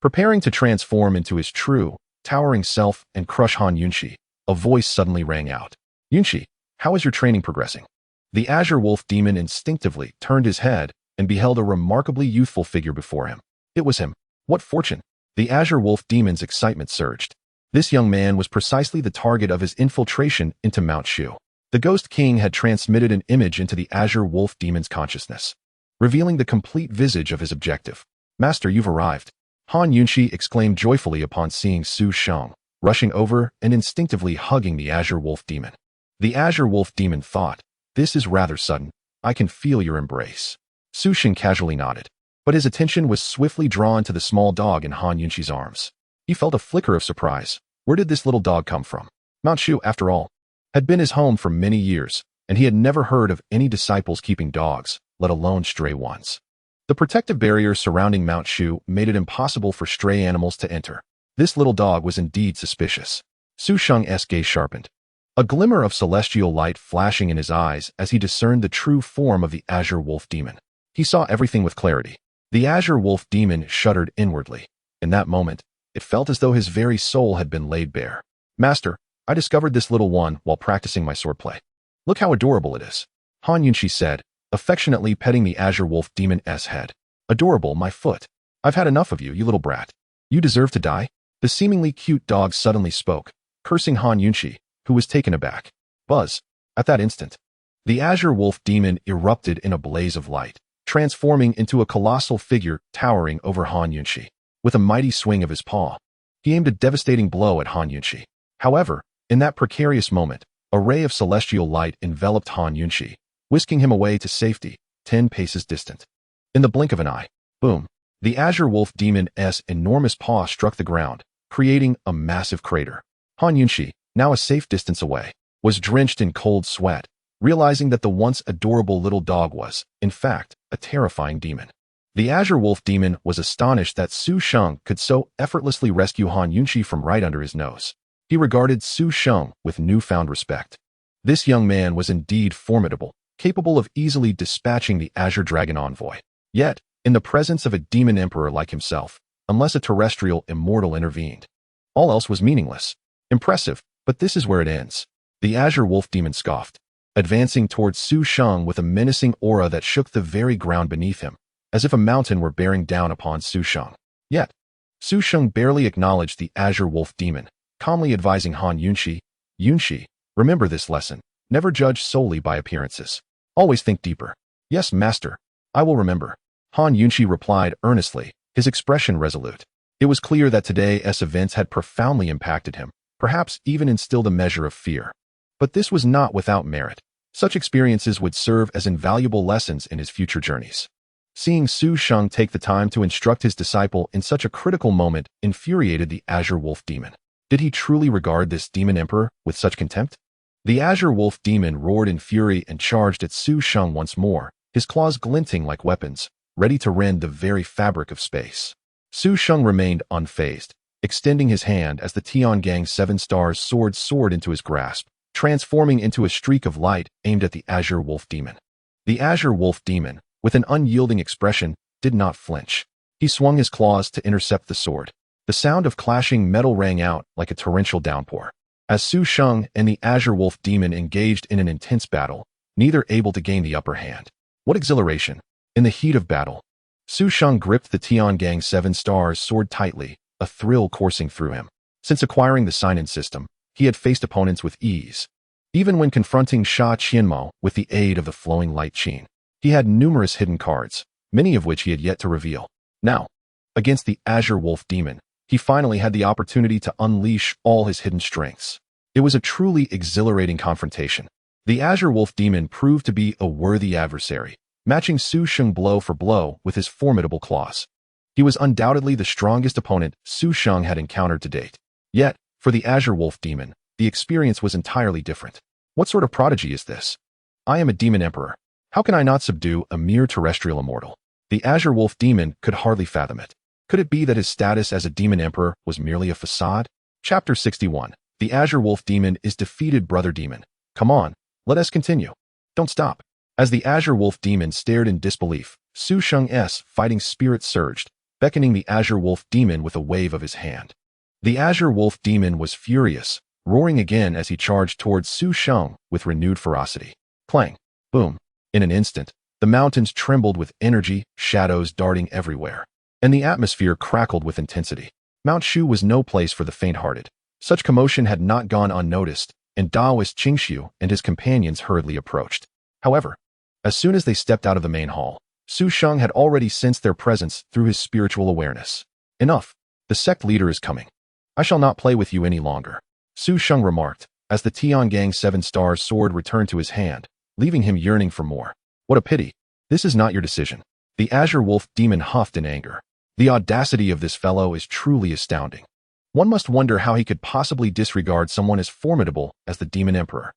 preparing to transform into his true, towering self and crush Han Yunqi, a voice suddenly rang out. Yunqi, how is your training progressing? The azure wolf demon instinctively turned his head and beheld a remarkably youthful figure before him. It was him. What fortune! The azure wolf demon's excitement surged. This young man was precisely the target of his infiltration into Mount Shu. The Ghost King had transmitted an image into the azure wolf demon's consciousness, revealing the complete visage of his objective. Master, you've arrived. Han Yunqi exclaimed joyfully upon seeing Su Sheng, rushing over and instinctively hugging the azure wolf demon. The azure wolf demon thought, this is rather sudden. I can feel your embrace. Su Sheng casually nodded, but his attention was swiftly drawn to the small dog in Han Yunqi's arms. He felt a flicker of surprise. Where did this little dog come from? Mount Shu, after all, had been his home for many years, and he had never heard of any disciples keeping dogs, let alone stray ones. The protective barrier surrounding Mount Shu made it impossible for stray animals to enter. This little dog was indeed suspicious. Su Sheng's gaze sharpened, a glimmer of celestial light flashing in his eyes as he discerned the true form of the azure wolf demon. He saw everything with clarity. The azure wolf demon shuddered inwardly. In that moment, it felt as though his very soul had been laid bare. Master, I discovered this little one while practicing my swordplay. Look how adorable it is, Han Yunqi said, affectionately petting the azure wolf demon's head. Adorable, my foot. I've had enough of you, you little brat. You deserve to die. The seemingly cute dog suddenly spoke, cursing Han Yunqi, who was taken aback. Buzz. At that instant, the azure wolf demon erupted in a blaze of light, transforming into a colossal figure towering over Han Yunqi. With a mighty swing of his paw, he aimed a devastating blow at Han Yunqi. However, in that precarious moment, a ray of celestial light enveloped Han Yunqi, whisking him away to safety, 10 paces distant. In the blink of an eye, boom, the azure wolf demon's enormous paw struck the ground, creating a massive crater. Han Yunqi, now a safe distance away, was drenched in cold sweat, realizing that the once adorable little dog was, in fact, a terrifying demon. The azure wolf demon was astonished that Su Sheng could so effortlessly rescue Han Yunqi from right under his nose. He regarded Su Sheng with newfound respect. This young man was indeed formidable, capable of easily dispatching the azure dragon envoy. Yet, in the presence of a demon emperor like himself, unless a terrestrial immortal intervened, all else was meaningless. Impressive, but this is where it ends. The azure wolf demon scoffed, advancing towards Su Sheng with a menacing aura that shook the very ground beneath him, as if a mountain were bearing down upon Su Sheng. Yet, Su Sheng barely acknowledged the azure wolf demon, calmly advising Han Yunqi, Yunqi, remember this lesson. Never judge solely by appearances. Always think deeper. Yes, master. I will remember. Han Yunqi replied earnestly, his expression resolute. It was clear that today's events had profoundly impacted him, perhaps even instilled a measure of fear. But this was not without merit. Such experiences would serve as invaluable lessons in his future journeys. Seeing Su Sheng take the time to instruct his disciple in such a critical moment infuriated the azure wolf demon. Did he truly regard this demon emperor with such contempt? The Azure Wolf Demon roared in fury and charged at Su Sheng once more, his claws glinting like weapons, ready to rend the very fabric of space. Su Sheng remained unfazed, extending his hand as the Tiangong 7 Stars sword soared into his grasp, transforming into a streak of light aimed at the Azure Wolf Demon. The Azure Wolf Demon, with an unyielding expression, did not flinch. He swung his claws to intercept the sword. The sound of clashing metal rang out like a torrential downpour. As Su Sheng and the Azure Wolf Demon engaged in an intense battle, neither able to gain the upper hand. What exhilaration! In the heat of battle, Su Sheng gripped the Tiangong 7 Stars sword tightly, a thrill coursing through him. Since acquiring the sign-in system, he had faced opponents with ease. Even when confronting Sha Qianmo with the aid of the flowing light qin, he had numerous hidden cards, many of which he had yet to reveal. Now, against the Azure Wolf Demon, he finally had the opportunity to unleash all his hidden strengths. It was a truly exhilarating confrontation. The Azure Wolf Demon proved to be a worthy adversary, matching Su Sheng blow for blow with his formidable claws. He was undoubtedly the strongest opponent Su Sheng had encountered to date. Yet, for the Azure Wolf Demon, the experience was entirely different. What sort of prodigy is this? I am a demon emperor. How can I not subdue a mere terrestrial immortal? The Azure Wolf Demon could hardly fathom it. Could it be that his status as a demon emperor was merely a facade? Chapter 61. The Azure Wolf Demon is defeated, brother demon. Come on, let us continue. Don't stop. As the Azure Wolf Demon stared in disbelief, Su Sheng's fighting spirit surged, beckoning the Azure Wolf Demon with a wave of his hand. The Azure Wolf Demon was furious, roaring again as he charged towards Su Sheng with renewed ferocity. Clang! Boom! In an instant, the mountains trembled with energy, shadows darting everywhere, and the atmosphere crackled with intensity. Mount Shu was no place for the faint-hearted. Such commotion had not gone unnoticed, and Taoist Qingshu and his companions hurriedly approached. However, as soon as they stepped out of the main hall, Su Sheng had already sensed their presence through his spiritual awareness. Enough! The sect leader is coming. I shall not play with you any longer, Su Sheng remarked, as the Tiangong 7 Stars sword returned to his hand, leaving him yearning for more. What a pity. This is not your decision. The Azure Wolf Demon huffed in anger. The audacity of this fellow is truly astounding. One must wonder how he could possibly disregard someone as formidable as the Demon Emperor.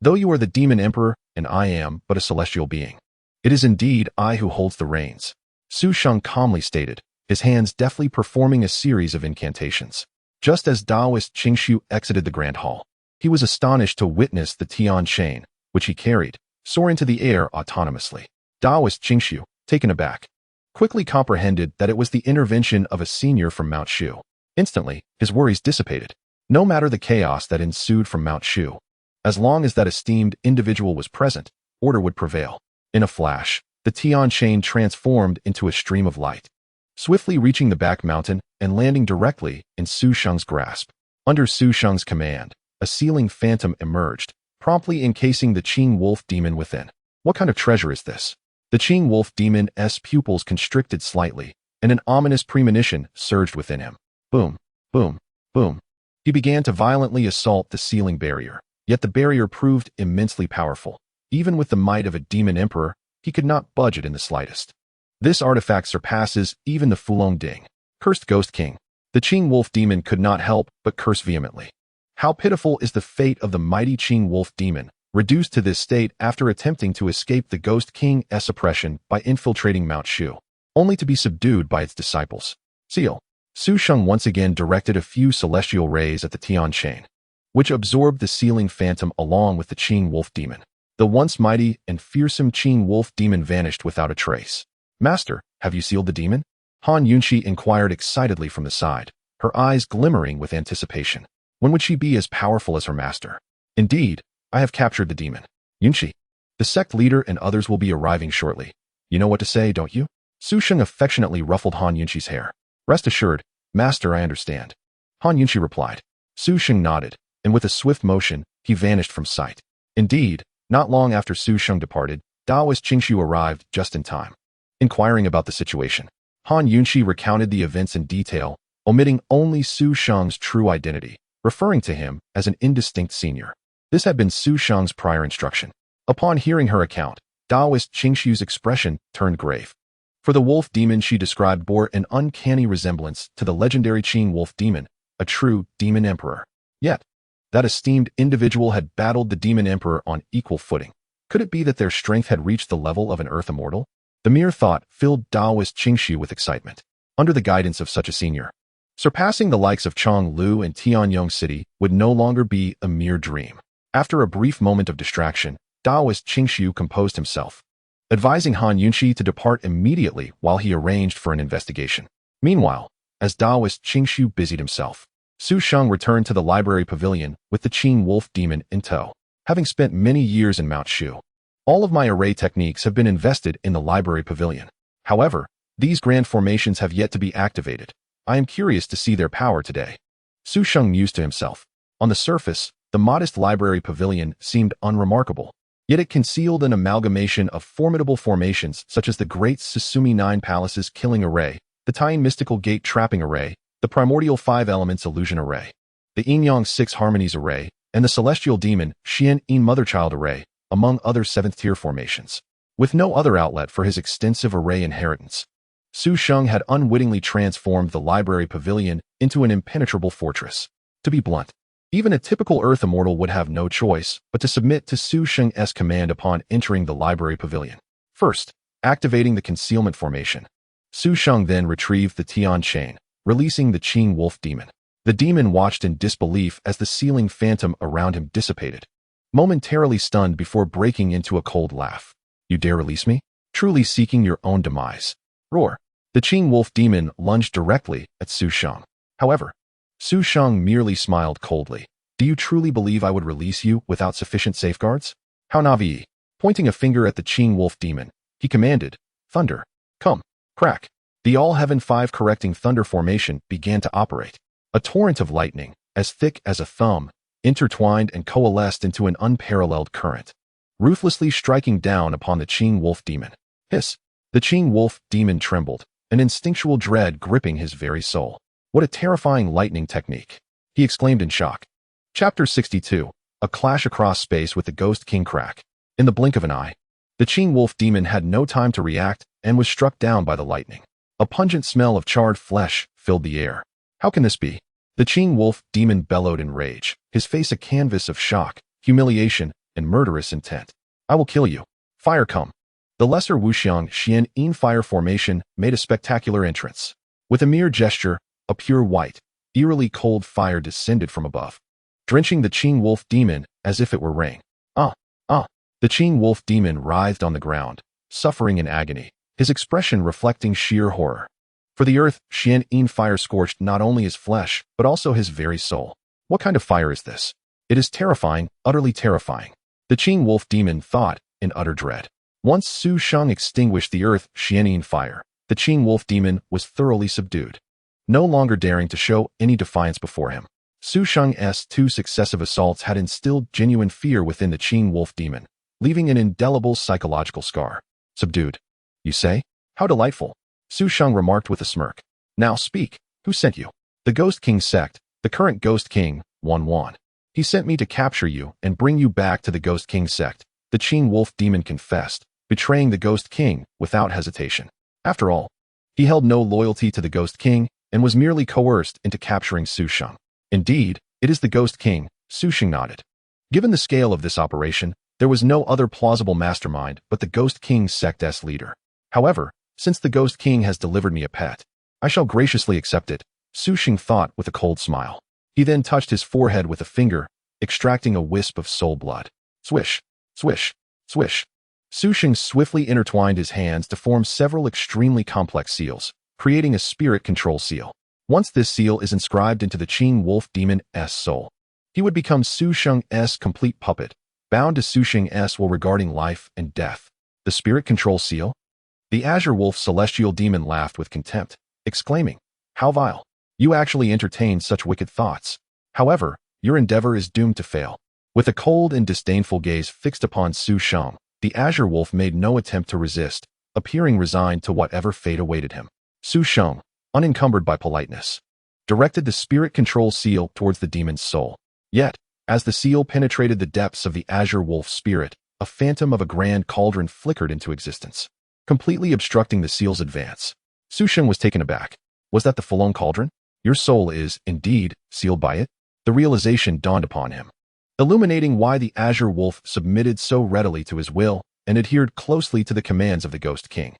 Though you are the Demon Emperor, and I am but a celestial being. It is indeed I who holds the reins, Su Sheng calmly stated, his hands deftly performing a series of incantations. Just as Taoist Qingshu exited the Grand Hall, he was astonished to witness the Tian chain, which he carried, soar into the air autonomously. Taoist Qingshu, taken aback, quickly comprehended that it was the intervention of a senior from Mount Shu. Instantly, his worries dissipated. No matter the chaos that ensued from Mount Shu, as long as that esteemed individual was present, order would prevail. In a flash, the Tian chain transformed into a stream of light, swiftly reaching the back mountain and landing directly in Su Sheng's grasp. Under Su Sheng's command, a sealing phantom emerged, promptly encasing the Qing Wolf Demon within. What kind of treasure is this? The Qing Wolf Demon's pupils constricted slightly, and an ominous premonition surged within him. Boom, boom, boom. He began to violently assault the sealing barrier, yet the barrier proved immensely powerful. Even with the might of a demon emperor, he could not budge it in the slightest. This artifact surpasses even the Fulong Ding. Cursed Ghost King. The Qing Wolf Demon could not help but curse vehemently. How pitiful is the fate of the mighty Qing Wolf Demon, reduced to this state after attempting to escape the Ghost King's oppression by infiltrating Mount Shu, only to be subdued by its disciples. Seal. Su Sheng once again directed a few celestial rays at the Tian chain, which absorbed the sealing phantom along with the Qing Wolf Demon. The once mighty and fearsome Qing Wolf Demon vanished without a trace. Master, have you sealed the demon? Han Yunqi inquired excitedly from the side, her eyes glimmering with anticipation. When would she be as powerful as her master? Indeed, I have captured the demon. Yunqi, the sect leader and others will be arriving shortly. You know what to say, don't you? Su Sheng affectionately ruffled Han Yunqi's hair. Rest assured, Master, I understand. Han Yunqi replied. Su Sheng nodded, and with a swift motion, he vanished from sight. Indeed, not long after Su Sheng departed, Taoist Qingshu arrived just in time. Inquiring about the situation, Han Yunqi recounted the events in detail, omitting only Su Sheng's true identity, referring to him as an indistinct senior. This had been Su Sheng's prior instruction. Upon hearing her account, Taoist Qingshu's expression turned grave. For the wolf demon she described bore an uncanny resemblance to the legendary Qing Wolf Demon, a true demon emperor. Yet, That esteemed individual had battled the Demon Emperor on equal footing. Could it be that their strength had reached the level of an Earth Immortal? The mere thought filled Taoist Xianxia with excitement. Under the guidance of such a senior, surpassing the likes of Chong Lou and Tianyong City would no longer be a mere dream. After a brief moment of distraction, Taoist Xianxia composed himself, advising Han Yunxi to depart immediately while he arranged for an investigation. Meanwhile, as Taoist Xianxia busied himself, Su Sheng returned to the library pavilion with the Qing Wolf Demon in tow. Having spent many years in Mount Shu, all of my array techniques have been invested in the library pavilion. However, these grand formations have yet to be activated. I am curious to see their power today. Su Sheng mused to himself. On the surface, the modest library pavilion seemed unremarkable, yet it concealed an amalgamation of formidable formations such as the Great Susumi Nine Palaces Killing Array, the Taiyin Mystical Gate Trapping Array, the Primordial Five Elements Illusion Array, the Yin-Yang Six Harmonies Array, and the Celestial Demon Xian-Yin Motherchild Array, among other seventh-tier formations. With no other outlet for his extensive array inheritance, Su Sheng had unwittingly transformed the library pavilion into an impenetrable fortress. To be blunt, even a typical Earth Immortal would have no choice but to submit to Su Sheng's command upon entering the library pavilion. First, activating the concealment formation, Su Sheng then retrieved the Tian chain, releasing the Qing Wolf Demon. The demon watched in disbelief as the ceiling phantom around him dissipated, momentarily stunned before breaking into a cold laugh. You dare release me? Truly seeking your own demise. Roar. The Qing Wolf Demon lunged directly at Su Sheng. However, Su Sheng merely smiled coldly. Do you truly believe I would release you without sufficient safeguards? How naive. Pointing a finger at the Qing Wolf Demon, he commanded, Thunder. Come. Crack. The All-Heaven 5 correcting thunder formation began to operate. A torrent of lightning, as thick as a thumb, intertwined and coalesced into an unparalleled current, ruthlessly striking down upon the Qing Wolf Demon. Hiss! The Qing Wolf Demon trembled, an instinctual dread gripping his very soul. What a terrifying lightning technique! He exclaimed in shock. Chapter 62. A Clash Across Space with the Ghost King Crack. In the blink of an eye, the Qing Wolf Demon had no time to react and was struck down by the lightning. A pungent smell of charred flesh filled the air. How can this be? The Qing Wolf Demon bellowed in rage, his face a canvas of shock, humiliation, and murderous intent. I will kill you. Fire come. The lesser Wuxiang Xian-Yin fire formation made a spectacular entrance. With a mere gesture, a pure white, eerily cold fire descended from above, drenching the Qing Wolf Demon as if it were rain. The Qing Wolf Demon writhed on the ground, suffering in agony, his expression reflecting sheer horror. For the earth, Xian-Yin fire scorched not only his flesh, but also his very soul. What kind of fire is this? It is terrifying, utterly terrifying. The Qing Wolf Demon thought in utter dread. Once Su Sheng extinguished the earth Xian-Yin fire, the Qing Wolf Demon was thoroughly subdued, no longer daring to show any defiance before him. Su Sheng's 2 successive assaults had instilled genuine fear within the Qing Wolf Demon, leaving an indelible psychological scar. Subdued, you say? How delightful. Su Sheng remarked with a smirk. Now speak, who sent you? The Ghost King Sect, the current Ghost King, Wan. He sent me to capture you and bring you back to the Ghost King Sect, the Qing Wolf Demon confessed, betraying the Ghost King without hesitation. After all, he held no loyalty to the Ghost King and was merely coerced into capturing Su Sheng. Indeed, it is the Ghost King, Su Sheng nodded. Given the scale of this operation, there was no other plausible mastermind but the Ghost King Sect's leader. However, since the Ghost King has delivered me a pet, I shall graciously accept it, Su Sheng thought with a cold smile. He then touched his forehead with a finger, extracting a wisp of soul blood. Swish, swish, swish. Su Sheng swiftly intertwined his hands to form several extremely complex seals, creating a spirit control seal. Once this seal is inscribed into the Qing Wolf Demon's soul, he would become Su Sheng's complete puppet, bound to Su Sheng's will regarding life and death. The spirit control seal? The Azure Wolf Celestial Demon laughed with contempt, exclaiming, How vile! You actually entertain such wicked thoughts. However, your endeavor is doomed to fail. With a cold and disdainful gaze fixed upon Su Sheng, the Azure Wolf made no attempt to resist, appearing resigned to whatever fate awaited him. Su Sheng, unencumbered by politeness, directed the spirit control seal towards the demon's soul. Yet, as the seal penetrated the depths of the Azure Wolf's spirit, a phantom of a grand cauldron flickered into existence, completely obstructing the seal's advance. Su Sheng was taken aback. Was that the Fulong Cauldron? Your soul is, indeed, sealed by it? The realization dawned upon him, illuminating why the Azure Wolf submitted so readily to his will and adhered closely to the commands of the Ghost King.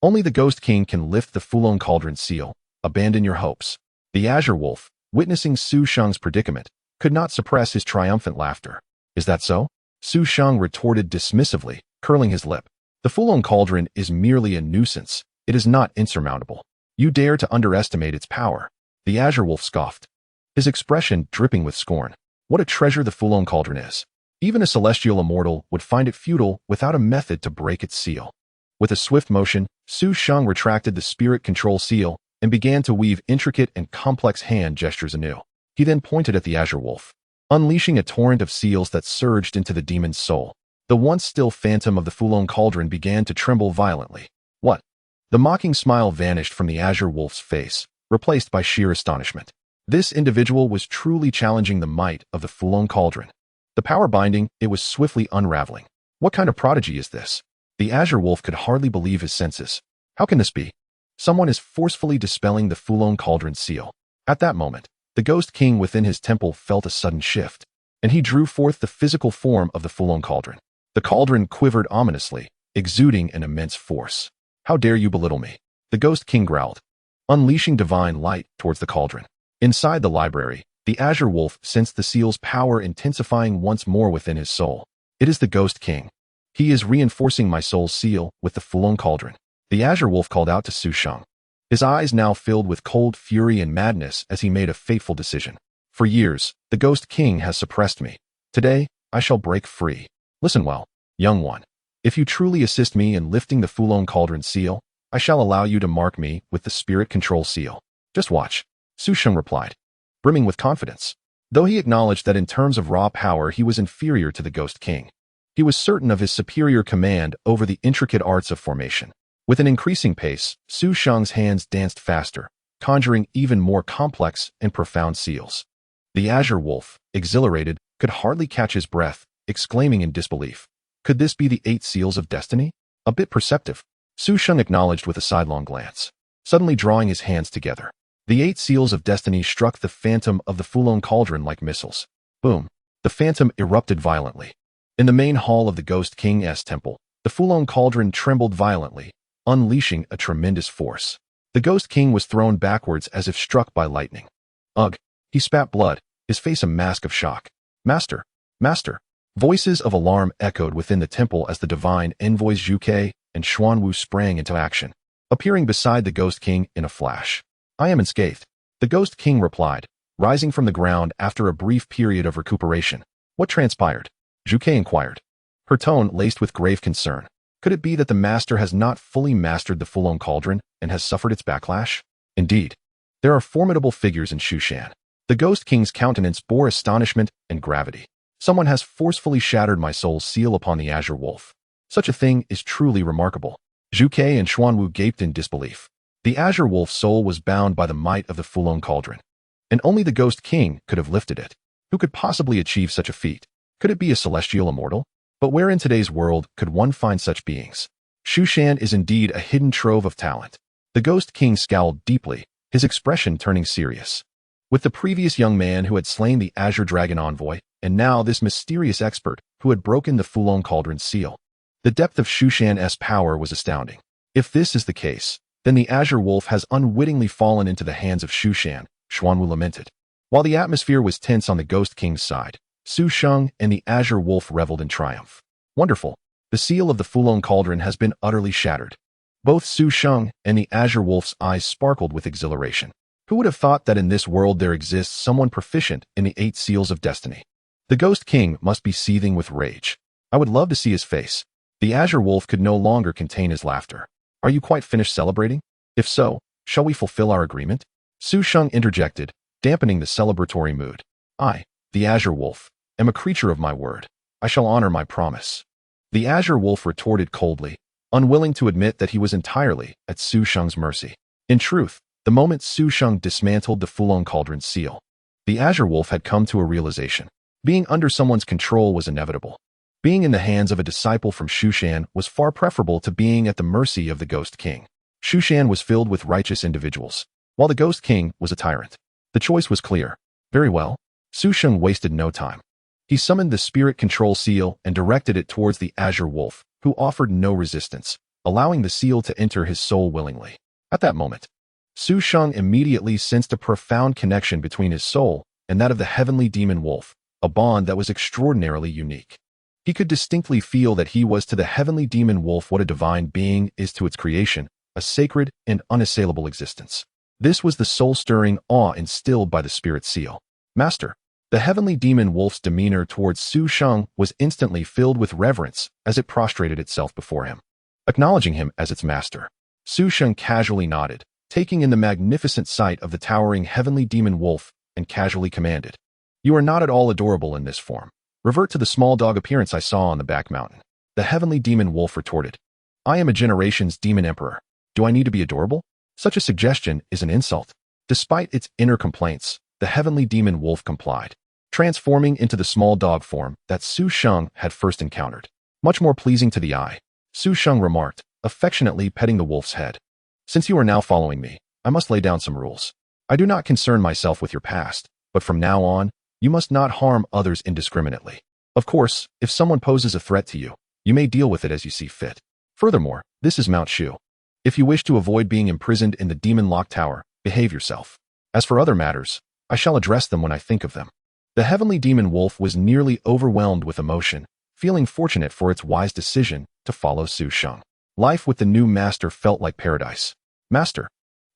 Only the Ghost King can lift the Fulong Cauldron seal. Abandon your hopes. The Azure Wolf, witnessing Su Sheng's predicament, could not suppress his triumphant laughter. Is that so? Su Sheng retorted dismissively, curling his lip. The Fulong Cauldron is merely a nuisance. It is not insurmountable. You dare to underestimate its power. The Azure Wolf scoffed, his expression dripping with scorn. What a treasure the Fulong Cauldron is. Even a celestial immortal would find it futile without a method to break its seal. With a swift motion, Su Sheng retracted the spirit control seal and began to weave intricate and complex hand gestures anew. He then pointed at the Azure Wolf, unleashing a torrent of seals that surged into the demon's soul. The once still phantom of the Fulong Cauldron began to tremble violently. What? The mocking smile vanished from the Azure Wolf's face, replaced by sheer astonishment. This individual was truly challenging the might of the Fulong Cauldron. The power binding, it was swiftly unraveling. What kind of prodigy is this? The Azure Wolf could hardly believe his senses. How can this be? Someone is forcefully dispelling the Fulong Cauldron seal. At that moment, the Ghost King within his temple felt a sudden shift, and he drew forth the physical form of the Fulong Cauldron. The cauldron quivered ominously, exuding an immense force. How dare you belittle me? The Ghost King growled, unleashing divine light towards the cauldron. Inside the library, the Azure Wolf sensed the seal's power intensifying once more within his soul. It is the Ghost King. He is reinforcing my soul's seal with the Fulong Cauldron. The Azure Wolf called out to Su Sheng, his eyes now filled with cold fury and madness as he made a fateful decision. For years, the Ghost King has suppressed me. Today, I shall break free. Listen well, young one. If you truly assist me in lifting the Fulong Cauldron seal, I shall allow you to mark me with the spirit control seal. Just watch. Su Sheng replied, brimming with confidence. Though he acknowledged that in terms of raw power he was inferior to the Ghost King, he was certain of his superior command over the intricate arts of formation. With an increasing pace, Su Sheng's hands danced faster, conjuring even more complex and profound seals. The Azure Wolf, exhilarated, could hardly catch his breath, exclaiming in disbelief, could this be the 8 seals of destiny? A bit perceptive. Su Sheng acknowledged with a sidelong glance, suddenly drawing his hands together. The 8 seals of destiny struck the phantom of the Fulong Cauldron like missiles. Boom! The phantom erupted violently. In the main hall of the Ghost King's temple, the Fulong Cauldron trembled violently, unleashing a tremendous force. The Ghost King was thrown backwards as if struck by lightning. Ugh! He spat blood, his face a mask of shock. Master! Master! Voices of alarm echoed within the temple as the divine envoys Zhuke and Xuanwu sprang into action, appearing beside the Ghost King in a flash. I am unscathed, the Ghost King replied, rising from the ground after a brief period of recuperation. What transpired? Zhuke inquired, her tone laced with grave concern. Could it be that the master has not fully mastered the Fulong Cauldron and has suffered its backlash? Indeed, there are formidable figures in Shushan. The Ghost King's countenance bore astonishment and gravity. Someone has forcefully shattered my soul's seal upon the Azure Wolf. Such a thing is truly remarkable. Zhuke and Xuanwu gaped in disbelief. The Azure Wolf's soul was bound by the might of the Fulong Cauldron, and only the Ghost King could have lifted it. Who could possibly achieve such a feat? Could it be a celestial immortal? But where in today's world could one find such beings? Shushan is indeed a hidden trove of talent. The Ghost King scowled deeply, his expression turning serious. With the previous young man who had slain the Azure Dragon envoy, and now this mysterious expert who had broken the Fulong Cauldron's seal, the depth of Shushan's power was astounding. If this is the case, then the Azure Wolf has unwittingly fallen into the hands of Shushan, Xuanwu lamented. While the atmosphere was tense on the Ghost King's side, Su Sheng and the Azure Wolf reveled in triumph. Wonderful! The seal of the Fulong Cauldron has been utterly shattered. Both Su Sheng and the Azure Wolf's eyes sparkled with exhilaration. Who would have thought that in this world there exists someone proficient in the 8 seals of destiny? The Ghost King must be seething with rage. I would love to see his face. The Azure Wolf could no longer contain his laughter. Are you quite finished celebrating? If so, shall we fulfill our agreement? Su Sheng interjected, dampening the celebratory mood. I, the Azure Wolf, am a creature of my word. I shall honor my promise. The Azure Wolf retorted coldly, unwilling to admit that he was entirely at Su Sheng's mercy. In truth, the moment Su Sheng dismantled the Fulong Cauldron's seal, the Azure Wolf had come to a realization. Being under someone's control was inevitable. Being in the hands of a disciple from Shushan was far preferable to being at the mercy of the Ghost King. Shushan was filled with righteous individuals, while the Ghost King was a tyrant. The choice was clear. Very well. Sheng wasted no time. He summoned the spirit control seal and directed it towards the azure wolf, who offered no resistance, allowing the seal to enter his soul willingly. At that moment, Sheng immediately sensed a profound connection between his soul and that of the heavenly demon wolf, a bond that was extraordinarily unique. He could distinctly feel that he was to the heavenly demon wolf what a divine being is to its creation, a sacred and unassailable existence. This was the soul-stirring awe instilled by the spirit seal. Master. The heavenly demon wolf's demeanor towards Sheng was instantly filled with reverence as it prostrated itself before him. Acknowledging him as its master, Sheng casually nodded, taking in the magnificent sight of the towering heavenly demon wolf, and casually commanded, "You are not at all adorable in this form. Revert to the small dog appearance I saw on the back mountain." The heavenly demon wolf retorted, "I am a generation's demon emperor. Do I need to be adorable? Such a suggestion is an insult." Despite its inner complaints, the heavenly demon wolf complied, transforming into the small dog form that Sheng had first encountered. Much more pleasing to the eye, Sheng remarked, affectionately petting the wolf's head. "Since you are now following me, I must lay down some rules. I do not concern myself with your past, but from now on, you must not harm others indiscriminately. Of course, if someone poses a threat to you, you may deal with it as you see fit. Furthermore, this is Mount Shu. If you wish to avoid being imprisoned in the demon lock tower, behave yourself. As for other matters, I shall address them when I think of them." The heavenly demon wolf was nearly overwhelmed with emotion, feeling fortunate for its wise decision to follow Sheng. Life with the new master felt like paradise. "Master."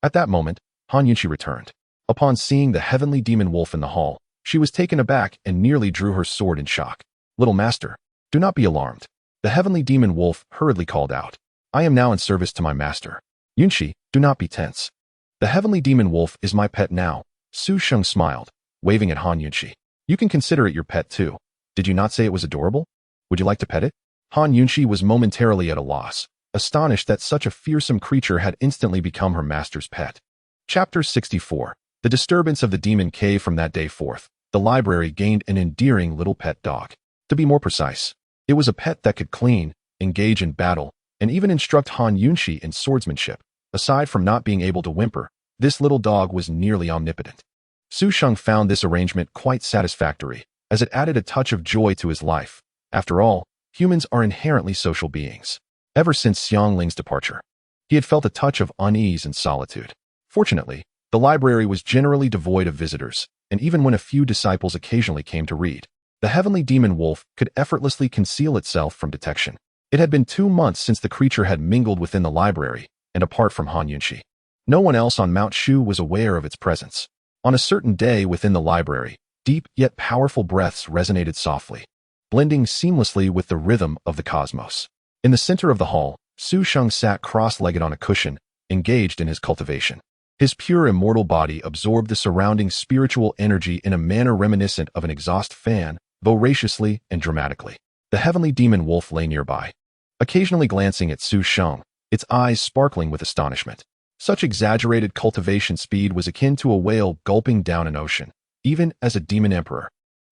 At that moment, Han Yunqi returned. Upon seeing the heavenly demon wolf in the hall, she was taken aback and nearly drew her sword in shock. "Little master, do not be alarmed." The heavenly demon wolf hurriedly called out, "I am now in service to my master. Yunqi, do not be tense. The heavenly demon wolf is my pet now." Sheng smiled, waving at Han Yunqi. "You can consider it your pet too. Did you not say it was adorable? Would you like to pet it?" Han Yunqi was momentarily at a loss, astonished that such a fearsome creature had instantly become her master's pet. Chapter 64. The disturbance of the demon cave. From that day forth, the library gained an endearing little pet dog. To be more precise, it was a pet that could clean, engage in battle, and even instruct Han Yunqi in swordsmanship. Aside from not being able to whimper, this little dog was nearly omnipotent. Sheng found this arrangement quite satisfactory, as it added a touch of joy to his life. After all, humans are inherently social beings. Ever since Xiangling's departure, he had felt a touch of unease and solitude. Fortunately, the library was generally devoid of visitors, and even when a few disciples occasionally came to read, the heavenly demon wolf could effortlessly conceal itself from detection. It had been 2 months since the creature had mingled within the library, and apart from Han Yunqi, no one else on Mount Shu was aware of its presence. On a certain day within the library, deep yet powerful breaths resonated softly, blending seamlessly with the rhythm of the cosmos. In the center of the hall, Sheng sat cross-legged on a cushion, engaged in his cultivation. His pure immortal body absorbed the surrounding spiritual energy in a manner reminiscent of an exhaust fan, voraciously and dramatically. The heavenly demon wolf lay nearby, occasionally glancing at Sheng, its eyes sparkling with astonishment. Such exaggerated cultivation speed was akin to a whale gulping down an ocean, even as a demon emperor.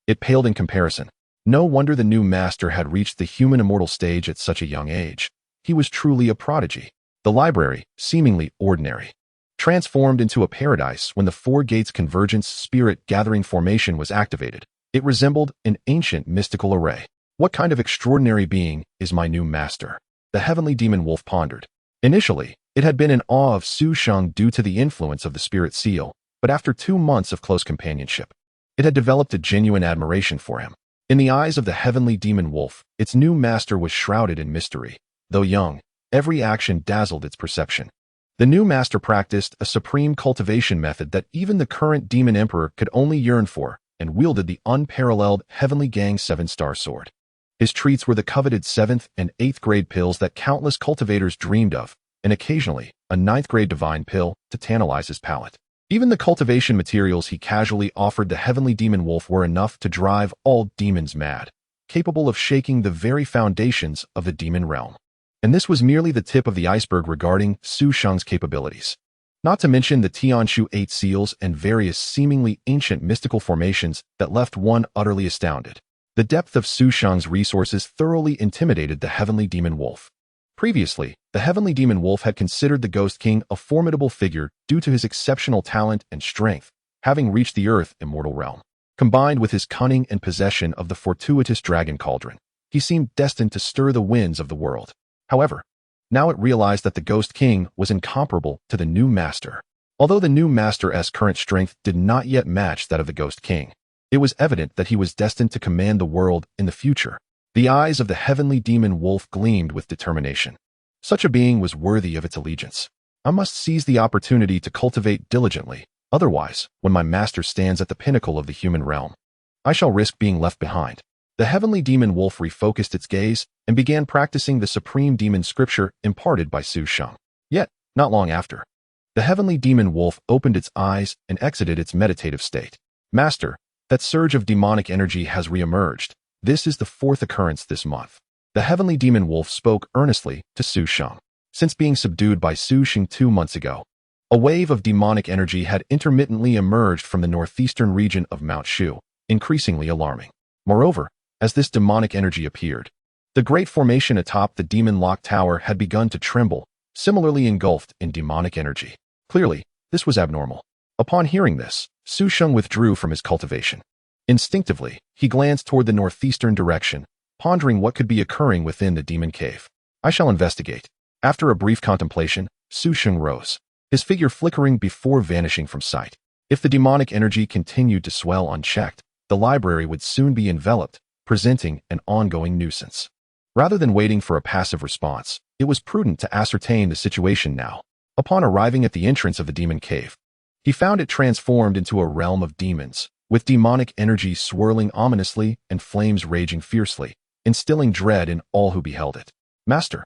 It paled in comparison. No wonder the new master had reached the human immortal stage at such a young age. He was truly a prodigy. The library, seemingly ordinary, transformed into a paradise when the Four Gates Convergence Spirit Gathering Formation was activated. It resembled an ancient mystical array. What kind of extraordinary being is my new master? The heavenly demon wolf pondered. Initially, it had been in awe of Sheng due to the influence of the spirit seal, but after 2 months of close companionship, it had developed a genuine admiration for him. In the eyes of the heavenly demon wolf, its new master was shrouded in mystery. Though young, every action dazzled its perception. The new master practiced a supreme cultivation method that even the current demon emperor could only yearn for, and wielded the unparalleled Heavenly Gang 7-star sword. His treats were the coveted 7th and 8th grade pills that countless cultivators dreamed of, and occasionally a 9th grade divine pill to tantalize his palate. Even the cultivation materials he casually offered the heavenly demon wolf were enough to drive all demons mad, capable of shaking the very foundations of the demon realm. And this was merely the tip of the iceberg regarding Sheng's capabilities. Not to mention the Tianshu 8 seals and various seemingly ancient mystical formations that left one utterly astounded. The depth of Sheng's resources thoroughly intimidated the heavenly demon wolf. Previously, the heavenly demon wolf had considered the Ghost King a formidable figure due to his exceptional talent and strength. having reached the earth immortal realm. Combined with his cunning and possession of the fortuitous dragon cauldron, he seemed destined to stir the winds of the world. However, now it realized that the Ghost King was incomparable to the new master. Although the new master's current strength did not yet match that of the Ghost King, it was evident that he was destined to command the world in the future. The eyes of the heavenly demon wolf gleamed with determination. Such a being was worthy of its allegiance. I must seize the opportunity to cultivate diligently. Otherwise, when my master stands at the pinnacle of the human realm, I shall risk being left behind. The heavenly demon wolf refocused its gaze and began practicing the supreme demon scripture imparted by Sheng. Yet, not long after, the heavenly demon wolf opened its eyes and exited its meditative state. Master, that surge of demonic energy has reemerged. This is the fourth occurrence this month. The heavenly demon wolf spoke earnestly to Sheng. Since being subdued by Sheng 2 months ago, a wave of demonic energy had intermittently emerged from the northeastern region of Mount Shu, increasingly alarming. Moreover, as this demonic energy appeared, the great formation atop the demon lock tower had begun to tremble, similarly engulfed in demonic energy. Clearly, this was abnormal. Upon hearing this, Sheng withdrew from his cultivation. Instinctively, he glanced toward the northeastern direction, pondering what could be occurring within the demon cave. I shall investigate. After a brief contemplation, Sheng rose, his figure flickering before vanishing from sight. If the demonic energy continued to swell unchecked, the library would soon be enveloped, presenting an ongoing nuisance. Rather than waiting for a passive response, it was prudent to ascertain the situation now. Upon arriving at the entrance of the demon cave, he found it transformed into a realm of demons, with demonic energy swirling ominously and flames raging fiercely, instilling dread in all who beheld it. Master,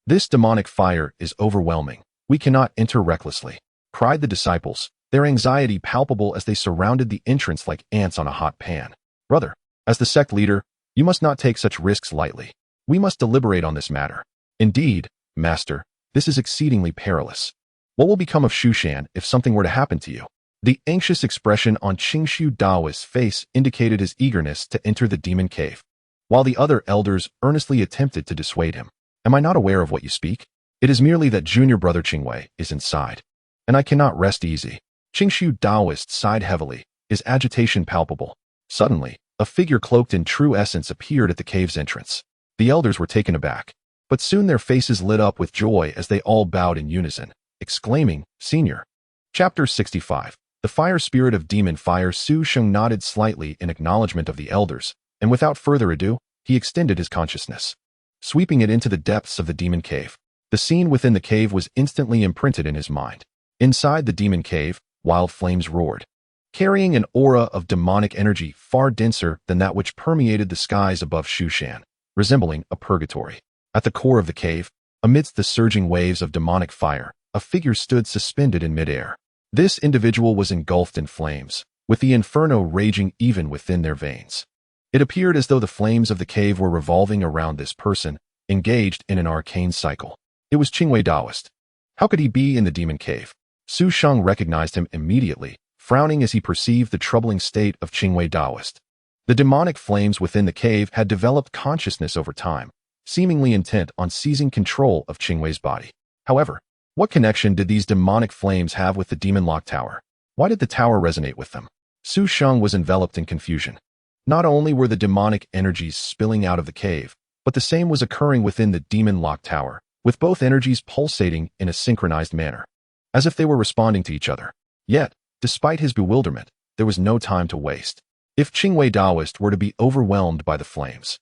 this demonic fire is overwhelming. We cannot enter recklessly, cried the disciples, their anxiety palpable as they surrounded the entrance like ants on a hot pan. Brother, as the sect leader, you must not take such risks lightly. We must deliberate on this matter. Indeed, Master, this is exceedingly perilous. What will become of Shushan if something were to happen to you? The anxious expression on Qingshu Daoist's face indicated his eagerness to enter the demon cave, while the other elders earnestly attempted to dissuade him. Am I not aware of what you speak? It is merely that junior brother Qingwei is inside, and I cannot rest easy. Qingshu Daoist sighed heavily, his agitation palpable. Suddenly, a figure cloaked in true essence appeared at the cave's entrance. The elders were taken aback, but soon their faces lit up with joy as they all bowed in unison, exclaiming, Senior. Chapter 65. The Fire Spirit of Demon Fire. Sheng nodded slightly in acknowledgement of the elders, and without further ado, he extended his consciousness, sweeping it into the depths of the demon cave. The scene within the cave was instantly imprinted in his mind. Inside the demon cave, wild flames roared, carrying an aura of demonic energy far denser than that which permeated the skies above Shushan, resembling a purgatory. At the core of the cave, amidst the surging waves of demonic fire, a figure stood suspended in midair. This individual was engulfed in flames, with the inferno raging even within their veins. It appeared as though the flames of the cave were revolving around this person, engaged in an arcane cycle. It was Qingwei Daoist. How could he be in the demon cave? Sheng recognized him immediately, frowning as he perceived the troubling state of Qingwei Daoist. The demonic flames within the cave had developed consciousness over time, seemingly intent on seizing control of Qingwei's body. However, what connection did these demonic flames have with the demon lock tower? Why did the tower resonate with them? Sheng was enveloped in confusion. Not only were the demonic energies spilling out of the cave, but the same was occurring within the demon lock tower, with both energies pulsating in a synchronized manner, as if they were responding to each other. Yet, despite his bewilderment, there was no time to waste. If Qingwei Daoist were to be overwhelmed by the flames,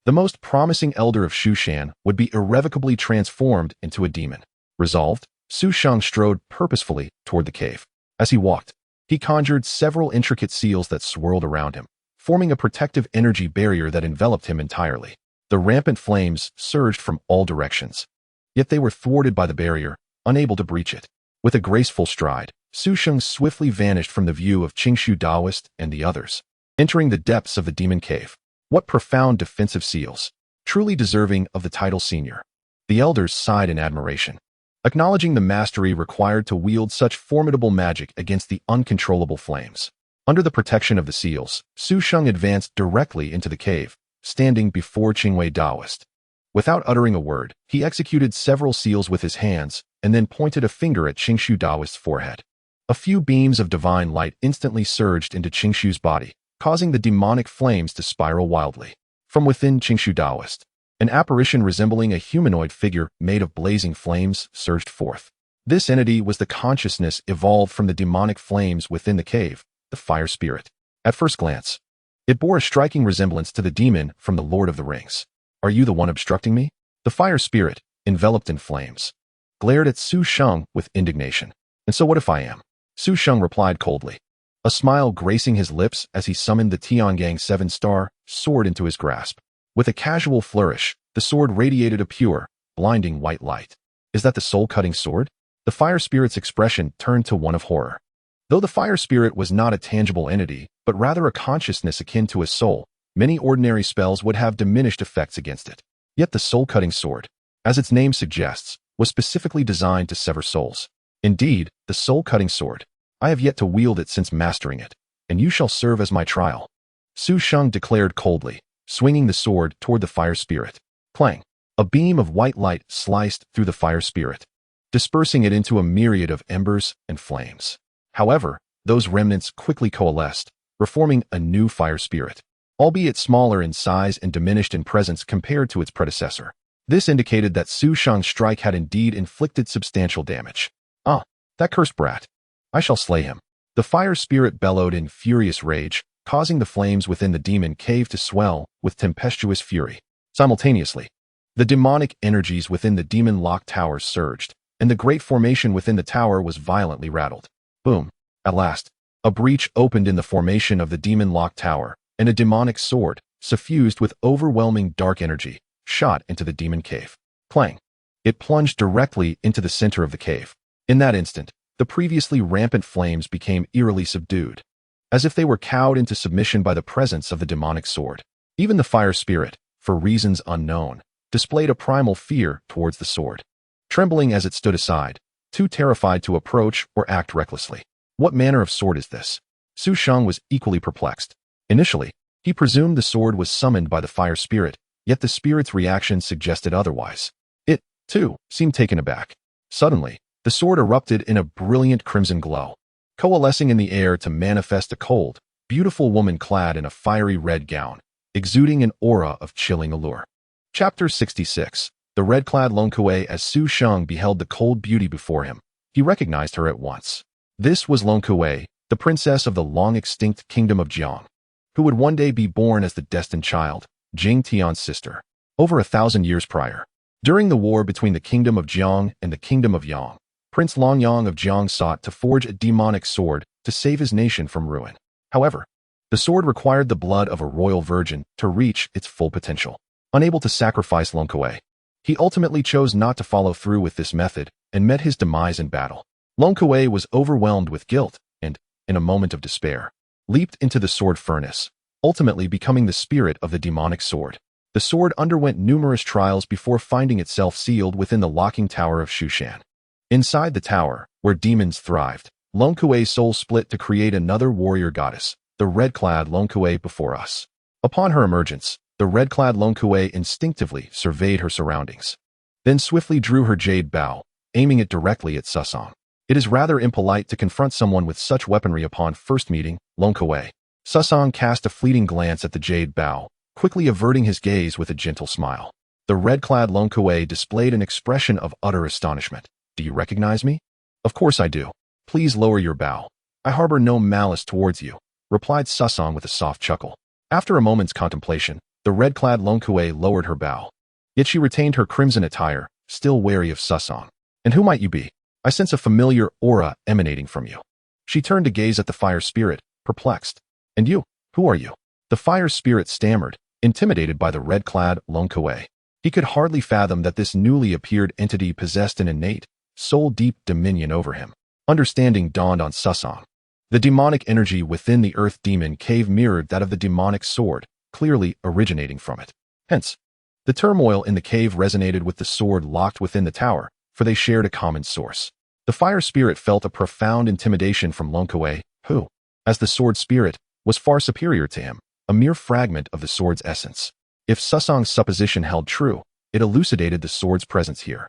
the most promising elder of Shushan would be irrevocably transformed into a demon. Resolved, Sheng strode purposefully toward the cave. As he walked, he conjured several intricate seals that swirled around him, forming a protective energy barrier that enveloped him entirely. The rampant flames surged from all directions, yet they were thwarted by the barrier, unable to breach it. With a graceful stride, Sheng swiftly vanished from the view of Qingshu Daoist and the others, entering the depths of the demon cave. What profound defensive seals, truly deserving of the title senior. The elders sighed in admiration, acknowledging the mastery required to wield such formidable magic against the uncontrollable flames. Under the protection of the seals, Sheng advanced directly into the cave, standing before Qingwei Daoist. Without uttering a word, he executed several seals with his hands and then pointed a finger at Qingshu Daoist's forehead. A few beams of divine light instantly surged into Qingshu's body, causing the demonic flames to spiral wildly. From within Qingshu Daoist, an apparition resembling a humanoid figure made of blazing flames surged forth. This entity was the consciousness evolved from the demonic flames within the cave, the fire spirit. At first glance, it bore a striking resemblance to the demon from the Lord of the Rings. Are you the one obstructing me? The fire spirit, enveloped in flames, glared at Su Sheng with indignation. And so what if I am? Su Sheng replied coldly, a smile gracing his lips as he summoned the Tiangang 7-star sword into his grasp. With a casual flourish, the sword radiated a pure, blinding white light. Is that the soul-cutting sword? The fire spirit's expression turned to one of horror. Though the fire spirit was not a tangible entity, but rather a consciousness akin to a soul, many ordinary spells would have diminished effects against it. Yet the soul-cutting sword, as its name suggests, was specifically designed to sever souls. Indeed, the soul-cutting sword. I have yet to wield it since mastering it, and you shall serve as my trial. Su Sheng declared coldly, swinging the sword toward the fire spirit. Clang! A beam of white light sliced through the fire spirit, dispersing it into a myriad of embers and flames. However, those remnants quickly coalesced, reforming a new fire spirit, albeit smaller in size and diminished in presence compared to its predecessor. This indicated that Su Sheng's strike had indeed inflicted substantial damage. Ah, that cursed brat. I shall slay him. The fire spirit bellowed in furious rage, causing the flames within the demon cave to swell with tempestuous fury. Simultaneously, the demonic energies within the demon lock tower surged, and the great formation within the tower was violently rattled. Boom! At last, a breach opened in the formation of the demon lock tower, and a demonic sword, suffused with overwhelming dark energy, shot into the demon cave. Clang! It plunged directly into the center of the cave. In that instant, the previously rampant flames became eerily subdued, as if they were cowed into submission by the presence of the demonic sword. Even the fire spirit, for reasons unknown, displayed a primal fear towards the sword, trembling as it stood aside, too terrified to approach or act recklessly. What manner of sword is this? Su Sheng was equally perplexed. Initially, he presumed the sword was summoned by the fire spirit, yet the spirit's reaction suggested otherwise. It, too, seemed taken aback. Suddenly, the sword erupted in a brilliant crimson glow, coalescing in the air to manifest a cold, beautiful woman clad in a fiery red gown, exuding an aura of chilling allure. Chapter 66. The red-clad Long Kuei. As Su Sheng beheld the cold beauty before him, he recognized her at once. This was Long Kuei, the princess of the long-extinct kingdom of Jiang, who would one day be born as the destined child, Jing Tian's sister, over 1,000 years prior. During the war between the kingdom of Jiang and the kingdom of Yang, Prince Longyang of Jiang sought to forge a demonic sword to save his nation from ruin. However, the sword required the blood of a royal virgin to reach its full potential. Unable to sacrifice Long Kuei, he ultimately chose not to follow through with this method and met his demise in battle. Long Kuei was overwhelmed with guilt and, in a moment of despair, leaped into the sword furnace, ultimately becoming the spirit of the demonic sword. The sword underwent numerous trials before finding itself sealed within the locking tower of Shushan. Inside the tower, where demons thrived, Long Kuei's soul split to create another warrior goddess, the red-clad Long Kuei before us. Upon her emergence, the red-clad Long Kuei instinctively surveyed her surroundings, then swiftly drew her jade bow, aiming it directly at Susong. It is rather impolite to confront someone with such weaponry upon first meeting, Long Kuei. Susong cast a fleeting glance at the jade bow, quickly averting his gaze with a gentle smile. The red-clad Long Kuei displayed an expression of utter astonishment. Do you recognize me? Of course I do. Please lower your bow. I harbor no malice towards you, replied Susong with a soft chuckle. After a moment's contemplation, the red-clad Long Kuei lowered her bow. Yet she retained her crimson attire, still wary of Susong. And who might you be? I sense a familiar aura emanating from you. She turned to gaze at the fire spirit, perplexed. And you, who are you? The fire spirit stammered, intimidated by the red-clad Long Kuei. He could hardly fathom that this newly appeared entity possessed an innate, soul-deep dominion over him. Understanding dawned on Susong. The demonic energy within the earth demon cave mirrored that of the demonic sword, clearly originating from it. Hence, the turmoil in the cave resonated with the sword locked within the tower, for they shared a common source. The fire spirit felt a profound intimidation from Long Kuei, who, as the sword spirit, was far superior to him, a mere fragment of the sword's essence. If Susong's supposition held true, it elucidated the sword's presence here.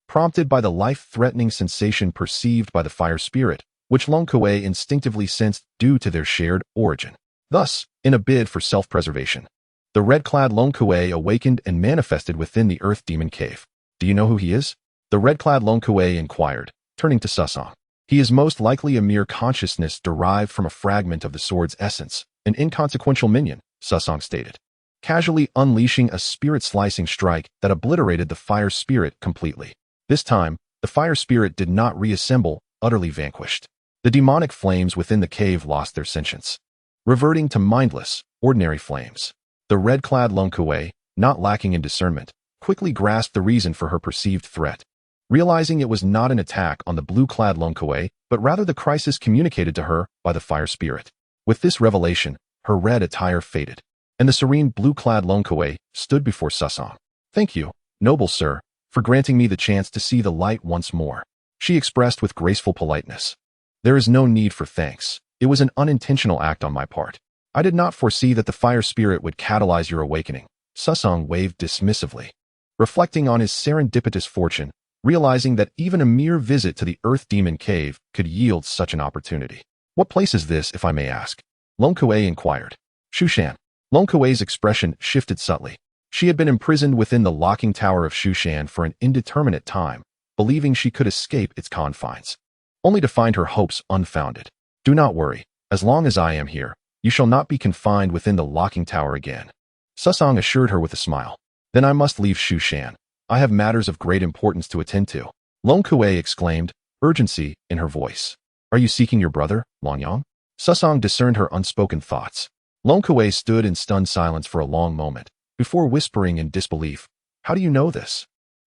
Prompted by the life-threatening sensation perceived by the fire spirit, which Long Kuei instinctively sensed due to their shared origin. Thus, in a bid for self-preservation, the red-clad Long Kuei awakened and manifested within the Earth Demon Cave. Do you know who he is? The red-clad Long Kuei inquired, turning to Susong. He is most likely a mere consciousness derived from a fragment of the sword's essence, an inconsequential minion, Susong stated, casually unleashing a spirit-slicing strike that obliterated the fire spirit completely. This time, the fire spirit did not reassemble, utterly vanquished. The demonic flames within the cave lost their sentience, reverting to mindless, ordinary flames. The red-clad Long Kuei, not lacking in discernment, quickly grasped the reason for her perceived threat. Realizing it was not an attack on the blue-clad Long Kuei, but rather the crisis communicated to her by the fire spirit. With this revelation, her red attire faded, and the serene blue-clad Long Kuei stood before Susong. "Thank you, noble sir, for granting me the chance to see the light once more," she expressed with graceful politeness. "There is no need for thanks. It was an unintentional act on my part. I did not foresee that the fire spirit would catalyze your awakening," Susong waved dismissively. Reflecting on his serendipitous fortune, realizing that even a mere visit to the Earth Demon Cave could yield such an opportunity. "What place is this, if I may ask?" Long Kuei inquired. "Shushan." Long Kuei's expression shifted subtly. She had been imprisoned within the locking tower of Shushan for an indeterminate time, believing she could escape its confines, only to find her hopes unfounded. "Do not worry. As long as I am here, you shall not be confined within the locking tower again," Susong assured her with a smile. "Then I must leave Shushan. I have matters of great importance to attend to," Long Kuei exclaimed, urgency in her voice. "Are you seeking your brother, Longyang?" Susong discerned her unspoken thoughts. Long Kuei stood in stunned silence for a long moment, before whispering in disbelief, "How do you know this?"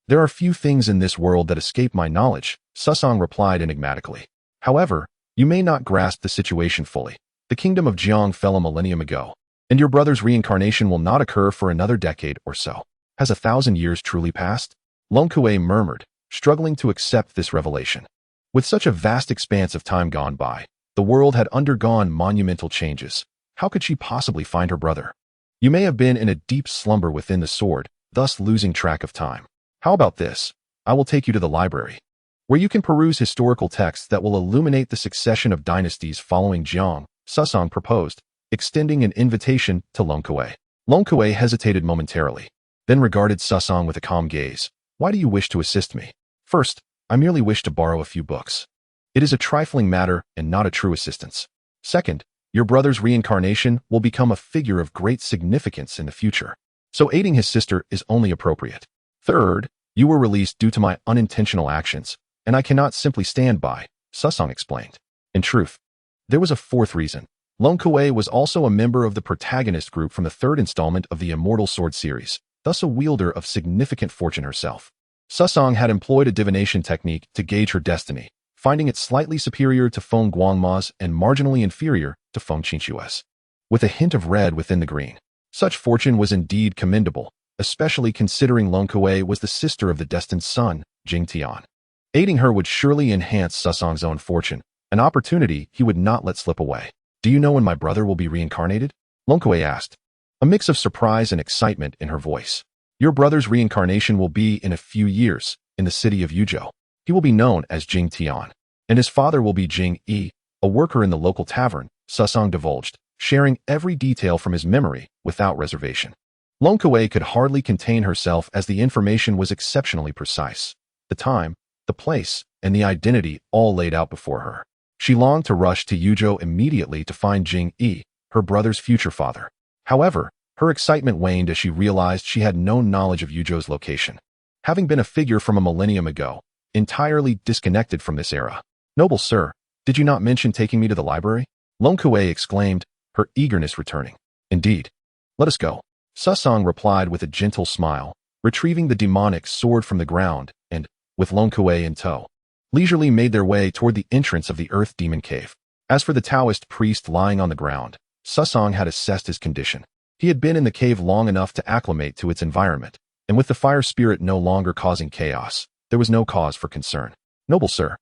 "There are few things in this world that escape my knowledge," Susong replied enigmatically. "However, you may not grasp the situation fully. The kingdom of Jiang fell a millennium ago, and your brother's reincarnation will not occur for another decade or so. Has 1,000 years truly passed?" Long Kuei murmured, struggling to accept this revelation. With such a vast expanse of time gone by, the world had undergone monumental changes. How could she possibly find her brother? "You may have been in a deep slumber within the sword, thus losing track of time. How about this? I will take you to the library, where you can peruse historical texts that will illuminate the succession of dynasties following Jiang," Susong proposed, extending an invitation to Long Kuei. Long Kuei hesitated momentarily, then regarded Susong with a calm gaze. "Why do you wish to assist me?" "First, I merely wish to borrow a few books. It is a trifling matter and not a true assistance. Second, your brother's reincarnation will become a figure of great significance in the future, so aiding his sister is only appropriate. Third, you were released due to my unintentional actions, and I cannot simply stand by," Susong explained. In truth, there was a fourth reason. Long Kuei was also a member of the protagonist group from the third installment of the Immortal sword series, thus a wielder of significant fortune herself. Susong had employed a divination technique to gauge her destiny, finding it slightly superior to Feng Guangma's and marginally inferior to Feng Qinque's, with a hint of red within the green. Such fortune was indeed commendable, especially considering Long Kuei was the sister of the destined son, Jing Tian. Aiding her would surely enhance Susong's own fortune, an opportunity he would not let slip away. "Do you know when my brother will be reincarnated?" Long Kuei asked, a mix of surprise and excitement in her voice. "Your brother's reincarnation will be in a few years, in the city of Yuzhou. He will be known as Jing Tian, and his father will be Jing Yi, a worker in the local tavern," Susong divulged, sharing every detail from his memory without reservation. Long Kuei could hardly contain herself as the information was exceptionally precise. The time, the place, and the identity all laid out before her. She longed to rush to Yuzhou immediately to find Jing Yi, her brother's future father. However, her excitement waned as she realized she had no knowledge of Yuzhou's location, having been a figure from a millennium ago, entirely disconnected from this era. "Noble sir, did you not mention taking me to the library?" Long Kuei exclaimed, her eagerness returning. "Indeed. Let us go," Susong replied with a gentle smile, retrieving the demonic sword from the ground, and, with Long Kuei in tow, leisurely made their way toward the entrance of the Earth Demon Cave. As for the Taoist priest lying on the ground, Susong had assessed his condition. He had been in the cave long enough to acclimate to its environment, and with the fire spirit no longer causing chaos, there was no cause for concern. "Noble sir,"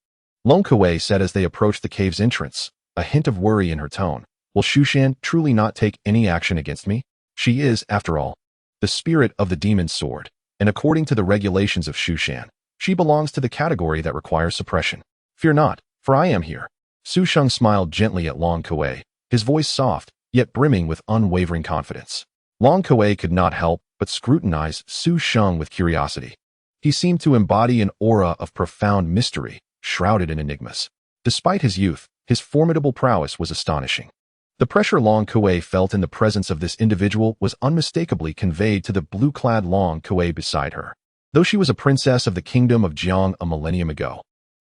Long Kuei said as they approached the cave's entrance, a hint of worry in her tone, "will Shushan truly not take any action against me? She is, after all, the spirit of the demon's sword, and according to the regulations of Shushan, she belongs to the category that requires suppression. Fear not, for I am here," Su Sheng smiled gently at Long Kuei, his voice soft, yet brimming with unwavering confidence. Long Kuei could not help but scrutinize Su Sheng with curiosity. He seemed to embody an aura of profound mystery, shrouded in enigmas. Despite his youth, his formidable prowess was astonishing. The pressure Long Kuei felt in the presence of this individual was unmistakably conveyed to the blue-clad Long Kuei beside her. Though she was a princess of the kingdom of Jiang a millennium ago,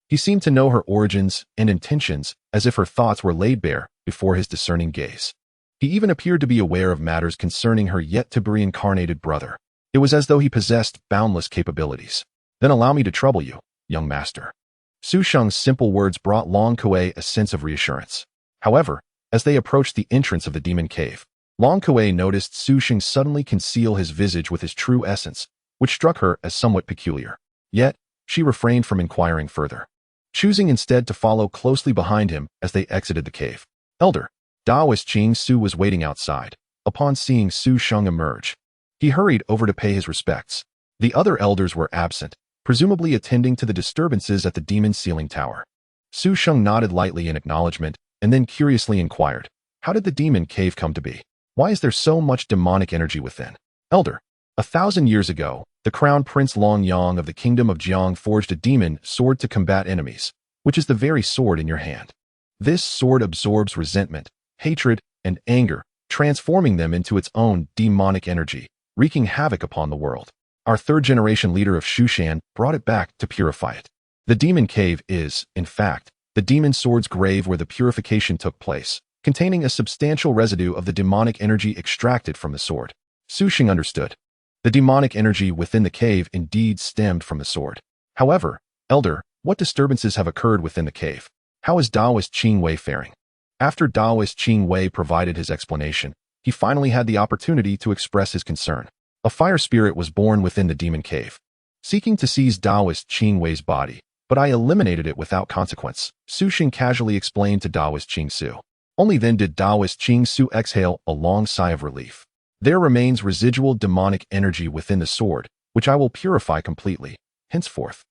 he seemed to know her origins and intentions as if her thoughts were laid bare before his discerning gaze. He even appeared to be aware of matters concerning her yet-to-be-reincarnated brother. It was as though he possessed boundless capabilities. Then allow me to trouble you, young master. Su Sheng's simple words brought Long Kuei a sense of reassurance. However, as they approached the entrance of the demon cave, Long Kuei noticed Su Sheng suddenly conceal his visage with his true essence, which struck her as somewhat peculiar. Yet, she refrained from inquiring further, choosing instead to follow closely behind him as they exited the cave. Elder Taoist Ching Su was waiting outside. Upon seeing Su Sheng emerge, he hurried over to pay his respects. The other elders were absent, presumably attending to the disturbances at the demon ceiling tower. Su Sheng nodded lightly in acknowledgement, and then curiously inquired, how did the demon cave come to be? Why is there so much demonic energy within? Elder, 1,000 years ago, the crown prince Long Yang of the kingdom of Jiang forged a demon sword to combat enemies, which is the very sword in your hand. This sword absorbs resentment, hatred, and anger, transforming them into its own demonic energy, wreaking havoc upon the world. Our third-generation leader of Shushan brought it back to purify it. The demon cave is, in fact, the demon sword's grave where the purification took place, containing a substantial residue of the demonic energy extracted from the sword. Su Sheng understood. The demonic energy within the cave indeed stemmed from the sword. However, Elder, what disturbances have occurred within the cave? How is Taoist Qing Wei faring? After Taoist Qing Wei provided his explanation, he finally had the opportunity to express his concern. A fire spirit was born within the demon cave, seeking to seize Taoist Qing Wei's body, but I eliminated it without consequence, Su Sheng casually explained to Taoist Qing Su. Only then did Taoist Qing Su exhale a long sigh of relief. There remains residual demonic energy within the sword, which I will purify completely, henceforth.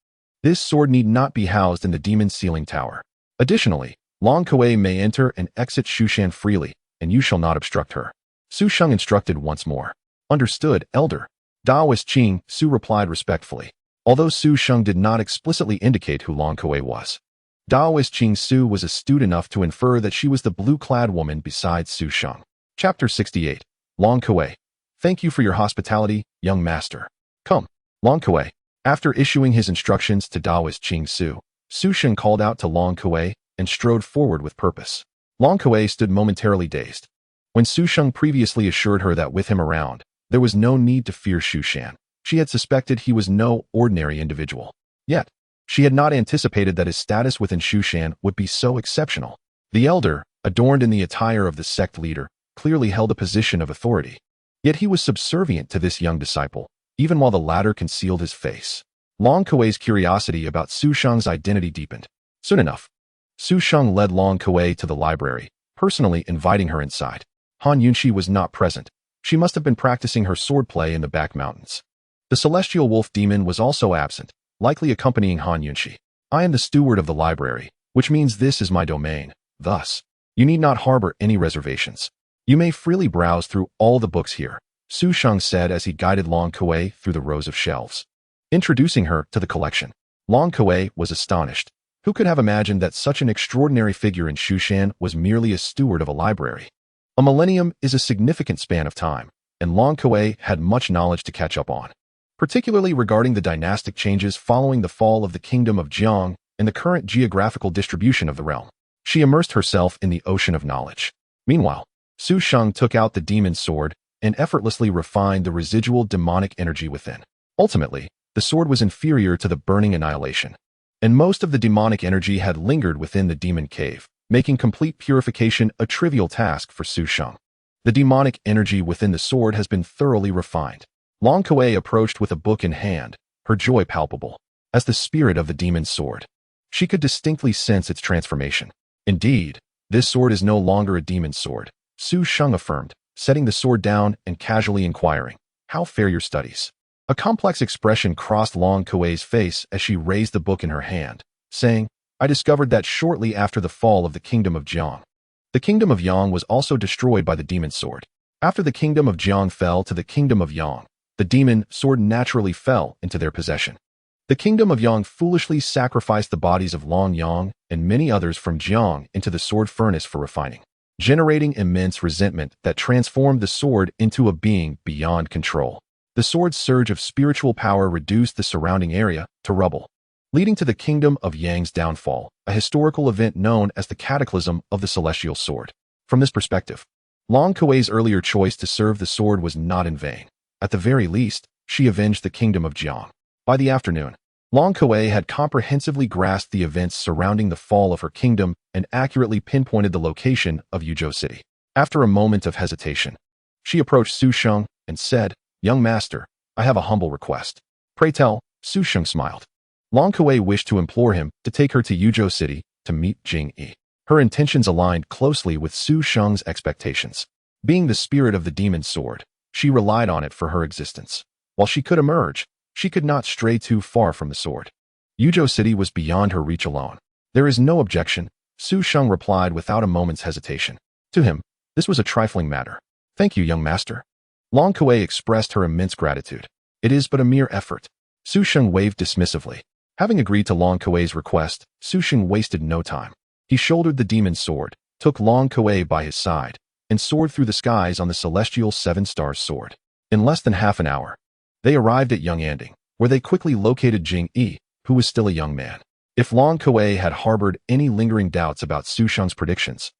This sword need not be housed in the demon ceiling tower. Additionally, Long Kuei may enter and exit Shushan freely, and you shall not obstruct her. Su Sheng instructed once more. Understood, Elder. Taoist Qing Su replied respectfully, although Su Sheng did not explicitly indicate who Long Kuei was. Taoist Qing Su was astute enough to infer that she was the blue-clad woman beside Su Sheng. Chapter 68. Long Kuei. Thank you for your hospitality, young master. Come. Long Kuei. After issuing his instructions to Taoist Qing Su, Su Sheng called out to Long Kuei and strode forward with purpose. Long Kuei stood momentarily dazed. When Su Sheng previously assured her that with him around, there was no need to fear Shushan, she had suspected he was no ordinary individual. Yet, she had not anticipated that his status within Shushan would be so exceptional. The elder, adorned in the attire of the sect leader, clearly held a position of authority. Yet he was subservient to this young disciple, even while the latter concealed his face. Long Kuei's curiosity about Su Sheng's identity deepened. Soon enough, Su Sheng led Long Kuei to the library, personally inviting her inside. Han Yunxi was not present. She must have been practicing her swordplay in the back mountains. The celestial wolf demon was also absent, likely accompanying Han Yunxi. I am the steward of the library, which means this is my domain. Thus, you need not harbor any reservations. You may freely browse through all the books here, Su Sheng said as he guided Long Kuei through the rows of shelves. Introducing her to the collection, Long Kuei was astonished. Who could have imagined that such an extraordinary figure in Shushan was merely a steward of a library? A millennium is a significant span of time, and Long Kuei had much knowledge to catch up on, particularly regarding the dynastic changes following the fall of the kingdom of Jiang and the current geographical distribution of the realm. She immersed herself in the ocean of knowledge. Meanwhile, Su Sheng took out the demon sword and effortlessly refined the residual demonic energy within. Ultimately, the sword was inferior to the burning annihilation, and most of the demonic energy had lingered within the demon cave, making complete purification a trivial task for Su Sheng. The demonic energy within the sword has been thoroughly refined. Long Kuei approached with a book in hand, her joy palpable. As the spirit of the demon sword, she could distinctly sense its transformation. Indeed, this sword is no longer a demon sword, Su Sheng affirmed, setting the sword down and casually inquiring, "How fare your studies?" A complex expression crossed Long Kuei's face as she raised the book in her hand, saying, I discovered that shortly after the fall of the Kingdom of Jiang. The Kingdom of Yang was also destroyed by the Demon Sword. After the Kingdom of Jiang fell to the Kingdom of Yang, the Demon Sword naturally fell into their possession. The Kingdom of Yang foolishly sacrificed the bodies of Long Yang and many others from Jiang into the sword furnace for refining, generating immense resentment that transformed the sword into a being beyond control. The sword's surge of spiritual power reduced the surrounding area to rubble, leading to the Kingdom of Yang's downfall, a historical event known as the Cataclysm of the Celestial Sword. From this perspective, Long Kuei's earlier choice to serve the sword was not in vain. At the very least, she avenged the Kingdom of Jiang. By the afternoon, Long Kuei had comprehensively grasped the events surrounding the fall of her kingdom and accurately pinpointed the location of Yuzhou City. After a moment of hesitation, she approached Su Sheng and said, "Young master, I have a humble request." "Pray tell," Su Sheng smiled. Long Kuei wished to implore him to take her to Yuzhou City to meet Jing Yi. Her intentions aligned closely with Su Sheng's expectations. Being the spirit of the demon sword, she relied on it for her existence. While she could emerge, she could not stray too far from the sword. Yuzhou City was beyond her reach alone. "There is no objection," Su Sheng replied without a moment's hesitation. To him, this was a trifling matter. "Thank you, young master." Long Kuei expressed her immense gratitude. "It is but a mere effort." Su Sheng waved dismissively. Having agreed to Long Kuei's request, Su Sheng wasted no time. He shouldered the demon sword, took Long Kuei by his side, and soared through the skies on the celestial 7-star sword. In less than half an hour, they arrived at Yanganding, where they quickly located Jing Yi, who was still a young man. If Long Kuei had harbored any lingering doubts about Su Sheng's predictions,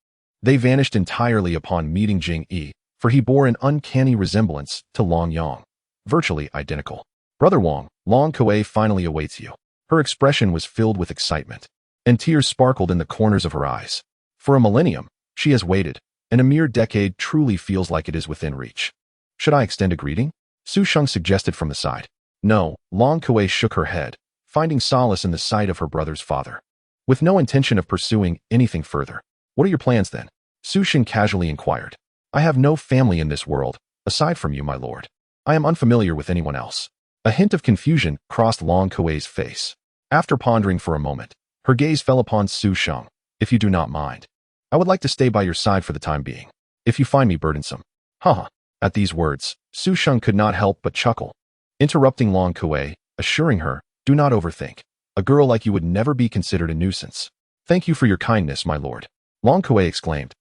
they vanished entirely upon meeting Jing Yi, for he bore an uncanny resemblance to Long Yang, virtually identical. "Brother Wang, Long Kuei finally awaits you." Her expression was filled with excitement, and tears sparkled in the corners of her eyes. For a millennium, she has waited, and a mere decade truly feels like it is within reach. "Should I extend a greeting?" Su Sheng suggested from the side. "No," Long Kuei shook her head, finding solace in the sight of her brother's father. With no intention of pursuing anything further. "What are your plans then?" Su Sheng casually inquired. "I have no family in this world, aside from you, my lord. I am unfamiliar with anyone else." A hint of confusion crossed Long Kuei's face. After pondering for a moment, her gaze fell upon Su Sheng. "If you do not mind, I would like to stay by your side for the time being. If you find me burdensome." "Haha." At these words, Su Sheng could not help but chuckle, interrupting Long Kuei, assuring her, "Do not overthink. A girl like you would never be considered a nuisance." "Thank you for your kindness, my lord," Long Kuei exclaimed,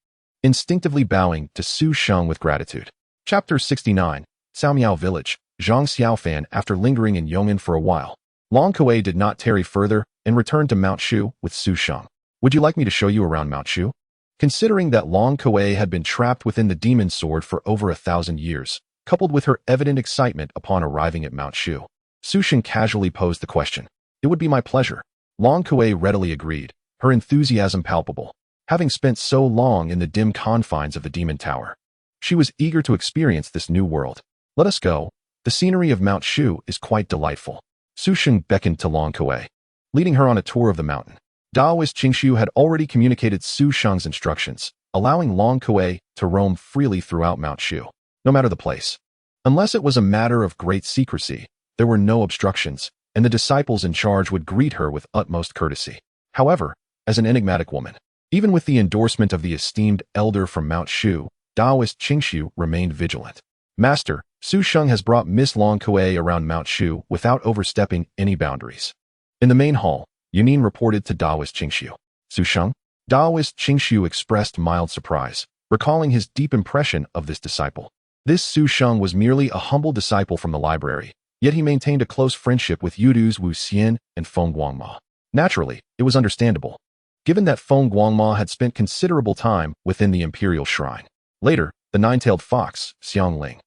instinctively bowing to Su Sheng with gratitude. Chapter 69, Xiaomiao Village. Zhang Xiaofan. After lingering in Yong'an for a while, Long Kuei did not tarry further and returned to Mount Shu with Su Sheng. "Would you like me to show you around Mount Shu?" Considering that Long Kuei had been trapped within the demon sword for over 1,000 years, coupled with her evident excitement upon arriving at Mount Shu, Su Sheng casually posed the question. "It would be my pleasure." Long Kuei readily agreed, her enthusiasm palpable. Having spent so long in the dim confines of the demon tower, she was eager to experience this new world. "Let us go. The scenery of Mount Shu is quite delightful." Su Sheng beckoned to Long Kuei, leading her on a tour of the mountain. Daoist Qingshu had already communicated Su Sheng's instructions, allowing Long Kuei to roam freely throughout Mount Shu, no matter the place. Unless it was a matter of great secrecy, there were no obstructions, and the disciples in charge would greet her with utmost courtesy. However, as an enigmatic woman, even with the endorsement of the esteemed elder from Mount Shu, Daoist Qingshu remained vigilant. "Master, Su Sheng has brought Miss Long Kuei around Mount Shu without overstepping any boundaries." In the main hall, Yunin reported to Daoist Qingshu. "Su Sheng?" Daoist Qingshu expressed mild surprise, recalling his deep impression of this disciple. This Su Sheng was merely a humble disciple from the library, yet he maintained a close friendship with Yudus Wu Xian and Feng Guangma. Naturally, it was understandable, given that Feng Guangma had spent considerable time within the imperial shrine. Later, the nine-tailed fox, Xiangling,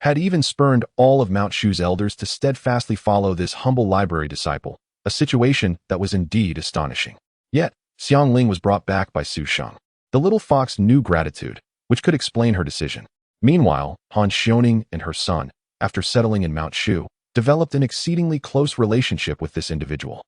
had even spurned all of Mount Shu's elders to steadfastly follow this humble library disciple, a situation that was indeed astonishing. Yet, Xiangling was brought back by Su Sheng. The little fox knew gratitude, which could explain her decision. Meanwhile, Han Xiaoning and her son, after settling in Mount Shu, developed an exceedingly close relationship with this individual.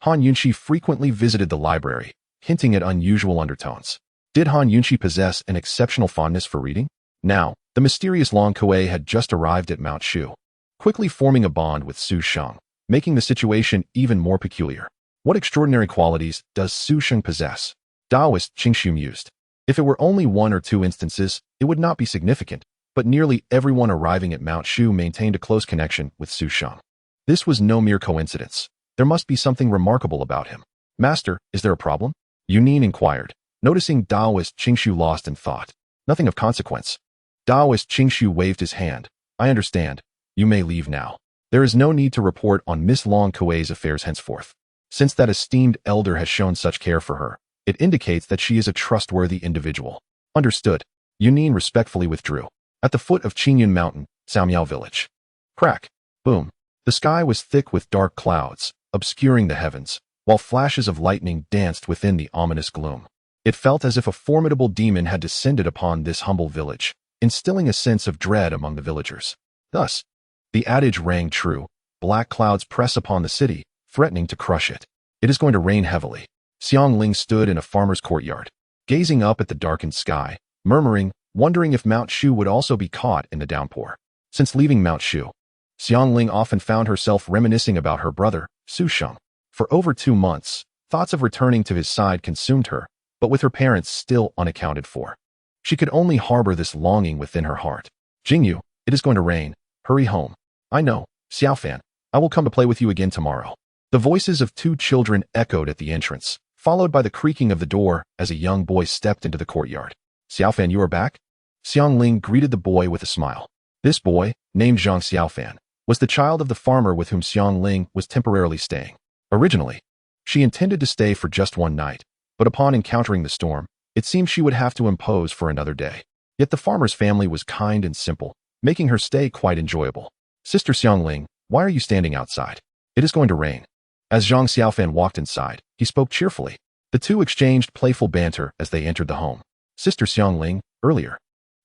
Han Yunxi frequently visited the library, hinting at unusual undertones. Did Han Yunxi possess an exceptional fondness for reading? Now, the mysterious Long Kuei had just arrived at Mount Shu, quickly forming a bond with Su Sheng, making the situation even more peculiar. What extraordinary qualities does Su Sheng possess? Taoist Qingshu mused. If it were only one or two instances, it would not be significant, but nearly everyone arriving at Mount Shu maintained a close connection with Su Sheng. This was no mere coincidence. There must be something remarkable about him. Master, is there a problem? Yunin inquired, noticing Taoist Qingshu lost in thought. Nothing of consequence. Taoist Qingshu waved his hand. I understand. You may leave now. There is no need to report on Miss Long Kuei's affairs henceforth. Since that esteemed elder has shown such care for her, it indicates that she is a trustworthy individual. Understood. Yunin respectfully withdrew. At the foot of Qingyun Mountain, Xiaomiao village. Crack. Boom. The sky was thick with dark clouds, obscuring the heavens, while flashes of lightning danced within the ominous gloom. It felt as if a formidable demon had descended upon this humble village, instilling a sense of dread among the villagers. Thus, the adage rang true: black clouds press upon the city, threatening to crush it. It is going to rain heavily. Xiang Ling stood in a farmer's courtyard, gazing up at the darkened sky, murmuring, wondering if Mount Shu would also be caught in the downpour. Since leaving Mount Shu, Xiang Ling often found herself reminiscing about her brother, Su Sheng. For over 2 months, thoughts of returning to his side consumed her, but with her parents still unaccounted for, she could only harbor this longing within her heart. Jingyu, it is going to rain. Hurry home. I know, Xiaofan. I will come to play with you again tomorrow. The voices of 2 children echoed at the entrance, followed by the creaking of the door as a young boy stepped into the courtyard. Xiaofan, you are back? Xiang Ling greeted the boy with a smile. This boy, named Zhang Xiaofan, was the child of the farmer with whom Xiang Ling was temporarily staying. Originally, she intended to stay for just 1 night, but upon encountering the storm, it seemed she would have to impose for another day. Yet the farmer's family was kind and simple, making her stay quite enjoyable. Sister Xiang Ling, why are you standing outside? It is going to rain. As Zhang Xiaofan walked inside, he spoke cheerfully. The two exchanged playful banter as they entered the home. Sister Xiang Ling, earlier,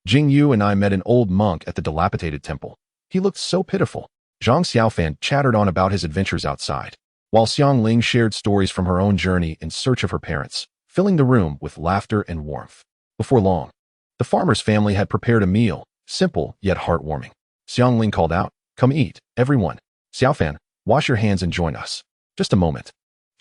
Jing Yu and I met an old monk at the dilapidated temple. He looked so pitiful. Zhang Xiaofan chattered on about his adventures outside, while Xiang Ling shared stories from her own journey in search of her parents, filling the room with laughter and warmth. Before long, the farmer's family had prepared a meal, simple yet heartwarming. Xiang Ling called out, "Come eat, everyone. Xiaofan, wash your hands and join us." Just a moment.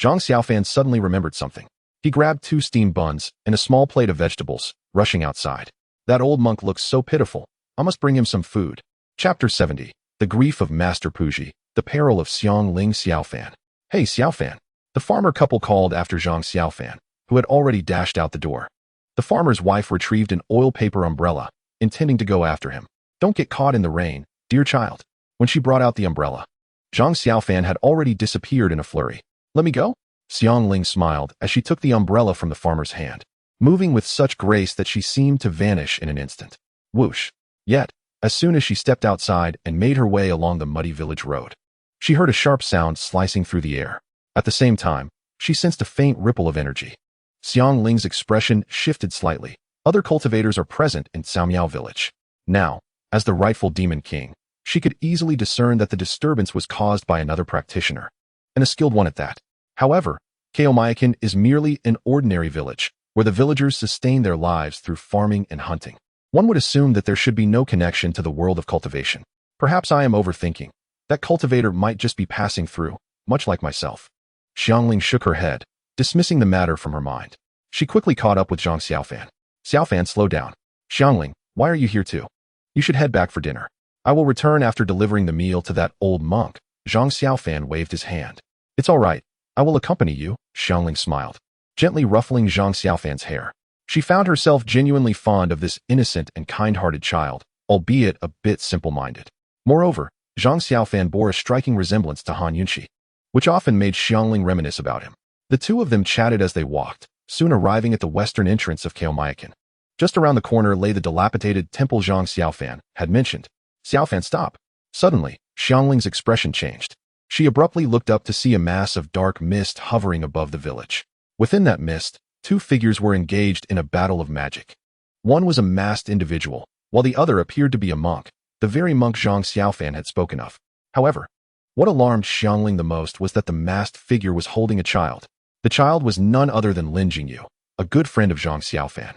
Zhang Xiaofan suddenly remembered something. He grabbed 2 steamed buns and a small plate of vegetables, rushing outside. That old monk looks so pitiful. I must bring him some food. Chapter 70. The Grief of Master Puji, the Peril of Xiang Ling Xiaofan. Hey Xiaofan. The farmer couple called after Zhang Xiaofan, who had already dashed out the door. The farmer's wife retrieved an oil paper umbrella, intending to go after him. Don't get caught in the rain, dear child. When she brought out the umbrella, Zhang Xiaofan had already disappeared in a flurry. Let me go? Xiang Ling smiled as she took the umbrella from the farmer's hand, moving with such grace that she seemed to vanish in an instant. Whoosh. Yet, as soon as she stepped outside and made her way along the muddy village road, she heard a sharp sound slicing through the air. At the same time, she sensed a faint ripple of energy. Xiang Ling's expression shifted slightly. Other cultivators are present in Xiaomiao village. Now, as the rightful demon king, she could easily discern that the disturbance was caused by another practitioner, and a skilled one at that. However, Kaomayakan is merely an ordinary village, where the villagers sustain their lives through farming and hunting. One would assume that there should be no connection to the world of cultivation. Perhaps I am overthinking. That cultivator might just be passing through, much like myself. Xiangling shook her head, dismissing the matter from her mind. She quickly caught up with Zhang Xiaofan. Xiaofan, slow down. Xiangling, why are you here too? You should head back for dinner. I will return after delivering the meal to that old monk. Zhang Xiaofan waved his hand. It's all right. I will accompany you, Xiangling smiled, gently ruffling Zhang Xiaofan's hair. She found herself genuinely fond of this innocent and kind-hearted child, albeit a bit simple-minded. Moreover, Zhang Xiaofan bore a striking resemblance to Han Yunxi, which often made Xiangling reminisce about him. The two of them chatted as they walked, soon arriving at the western entrance of Kaomayakan. Just around the corner lay the dilapidated temple Zhang Xiaofan had mentioned. Xiaofan, stop. Suddenly, Xiangling's expression changed. She abruptly looked up to see a mass of dark mist hovering above the village. Within that mist, two figures were engaged in a battle of magic. One was a masked individual, while the other appeared to be a monk, the very monk Zhang Xiaofan had spoken of. However, what alarmed Xiangling the most was that the masked figure was holding a child. The child was none other than Lin Jingyu, a good friend of Zhang Xiaofan,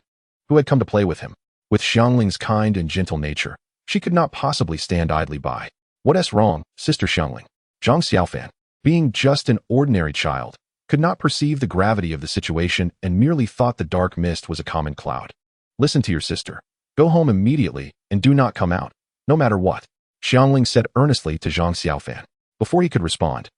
who had come to play with him. With Xiangling's kind and gentle nature, she could not possibly stand idly by. What's wrong, Sister Xiangling? Zhang Xiaofan, being just an ordinary child, could not perceive the gravity of the situation and merely thought the dark mist was a common cloud. Listen to your sister. Go home immediately and do not come out, no matter what, Xiangling said earnestly to Zhang Xiaofan. Before he could respond,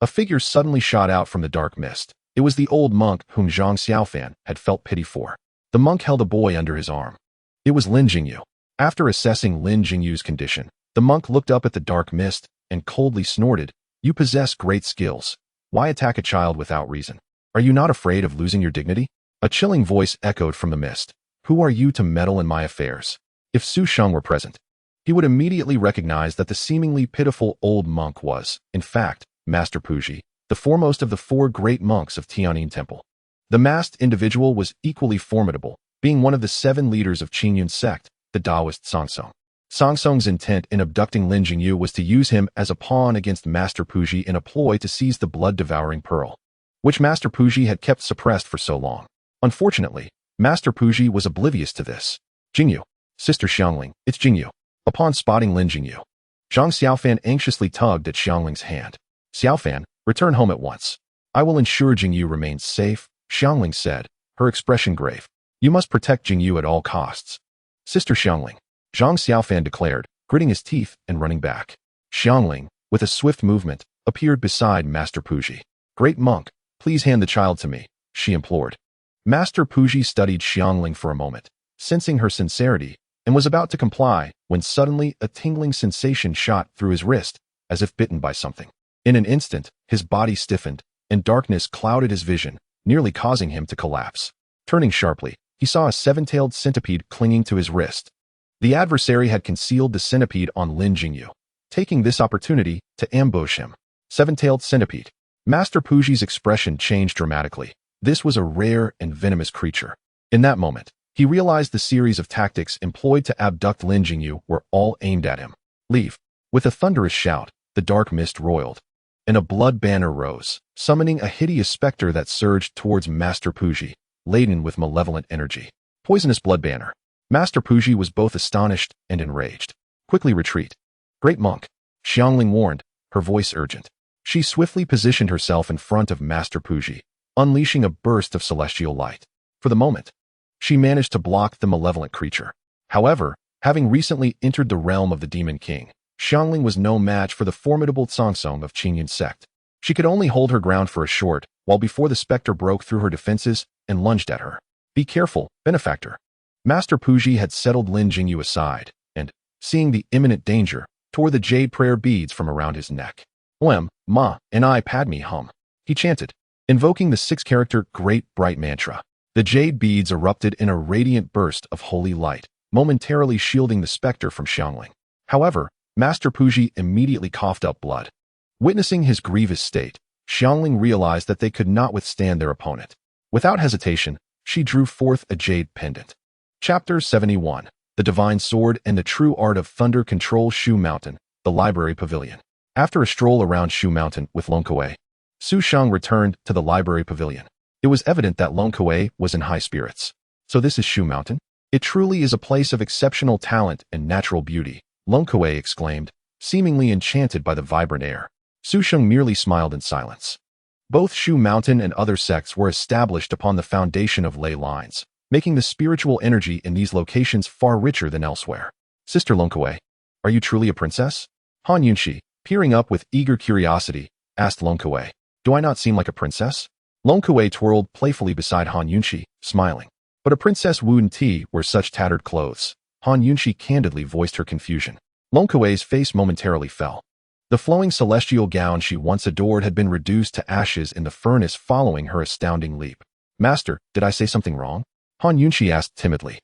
a figure suddenly shot out from the dark mist. It was the old monk whom Zhang Xiaofan had felt pity for. The monk held a boy under his arm. It was Lin Jingyu. After assessing Lin Jingyu's condition, the monk looked up at the dark mist and coldly snorted, "You possess great skills. Why attack a child without reason? Are you not afraid of losing your dignity?" A chilling voice echoed from the mist. "Who are you to meddle in my affairs?" If Su Sheng were present, he would immediately recognize that the seemingly pitiful old monk was, in fact, Master Puji, the foremost of the 4 great monks of Tianyin Temple. The masked individual was equally formidable, being one of the 7 leaders of Qingyun sect, the Taoist Sangsong. Sangsong's intent in abducting Lin Jingyu was to use him as a pawn against Master Puji in a ploy to seize the blood-devouring pearl, which Master Puji had kept suppressed for so long. Unfortunately, Master Puji was oblivious to this. "Jingyu, Sister Xiangling, it's Jingyu." Upon spotting Lin Jingyu, Zhang Xiaofan anxiously tugged at Xiangling's hand. "Xiaofan, return home at once. I will ensure Jingyu remains safe," Xiangling said, her expression grave. "You must protect Jingyu at all costs." "Sister Xiangling," Zhang Xiaofan declared, gritting his teeth and running back. Xiangling, with a swift movement, appeared beside Master Puji. "Great monk, please hand the child to me," she implored. Master Puji studied Xiangling for a moment, sensing her sincerity, and was about to comply when suddenly a tingling sensation shot through his wrist, as if bitten by something. In an instant, his body stiffened, and darkness clouded his vision, nearly causing him to collapse. Turning sharply, he saw a 7-tailed centipede clinging to his wrist. The adversary had concealed the centipede on Lin Jingyu, taking this opportunity to ambush him. 7-tailed centipede. Master Puji's expression changed dramatically. This was a rare and venomous creature. In that moment, he realized the series of tactics employed to abduct Lin Jingyu were all aimed at him. "Leave." With a thunderous shout, the dark mist roiled, and a blood banner rose, summoning a hideous specter that surged towards Master Puji, laden with malevolent energy. Poisonous blood banner. Master Puji was both astonished and enraged. "Quickly retreat." "Great monk," Xiangling warned, her voice urgent. She swiftly positioned herself in front of Master Puji, unleashing a burst of celestial light. For the moment, she managed to block the malevolent creature. However, having recently entered the realm of the Demon King, Xiangling was no match for the formidable Sangsong of Qingyun sect. She could only hold her ground for a short while before the specter broke through her defenses and lunged at her. "Be careful, benefactor." Master Puji had settled Lin Jingyu aside, and, seeing the imminent danger, tore the jade prayer beads from around his neck. "Lem, Ma, and I Padme Hum," he chanted, invoking the 6-character Great Bright Mantra. The jade beads erupted in a radiant burst of holy light, momentarily shielding the specter from Xiangling. However, Master Puji immediately coughed up blood. Witnessing his grievous state, Xiangling realized that they could not withstand their opponent. Without hesitation, she drew forth a jade pendant. Chapter 71. The Divine Sword and the True Art of Thunder Control. Shu Mountain, the Library Pavilion. After a stroll around Shu Mountain with Long Kuei, Su Sheng returned to the Library Pavilion. It was evident that Long Kuei was in high spirits. "So this is Shu Mountain? It truly is a place of exceptional talent and natural beauty," Long Kuei exclaimed, seemingly enchanted by the vibrant air. Su Sheng merely smiled in silence. Both Shu Mountain and other sects were established upon the foundation of ley lines, making the spiritual energy in these locations far richer than elsewhere. "Sister Long Kuei, are you truly a princess?" Han Yunxi, peering up with eager curiosity, asked Long Kuei. "Do I not seem like a princess?" Long Kuei twirled playfully beside Han Yunxi, smiling. "But a princess wouldn't wear such tattered clothes." Han Yunxi candidly voiced her confusion. Long Kuei's face momentarily fell. The flowing celestial gown she once adored had been reduced to ashes in the furnace following her astounding leap. "Master, did I say something wrong?" Han Yunxi asked timidly.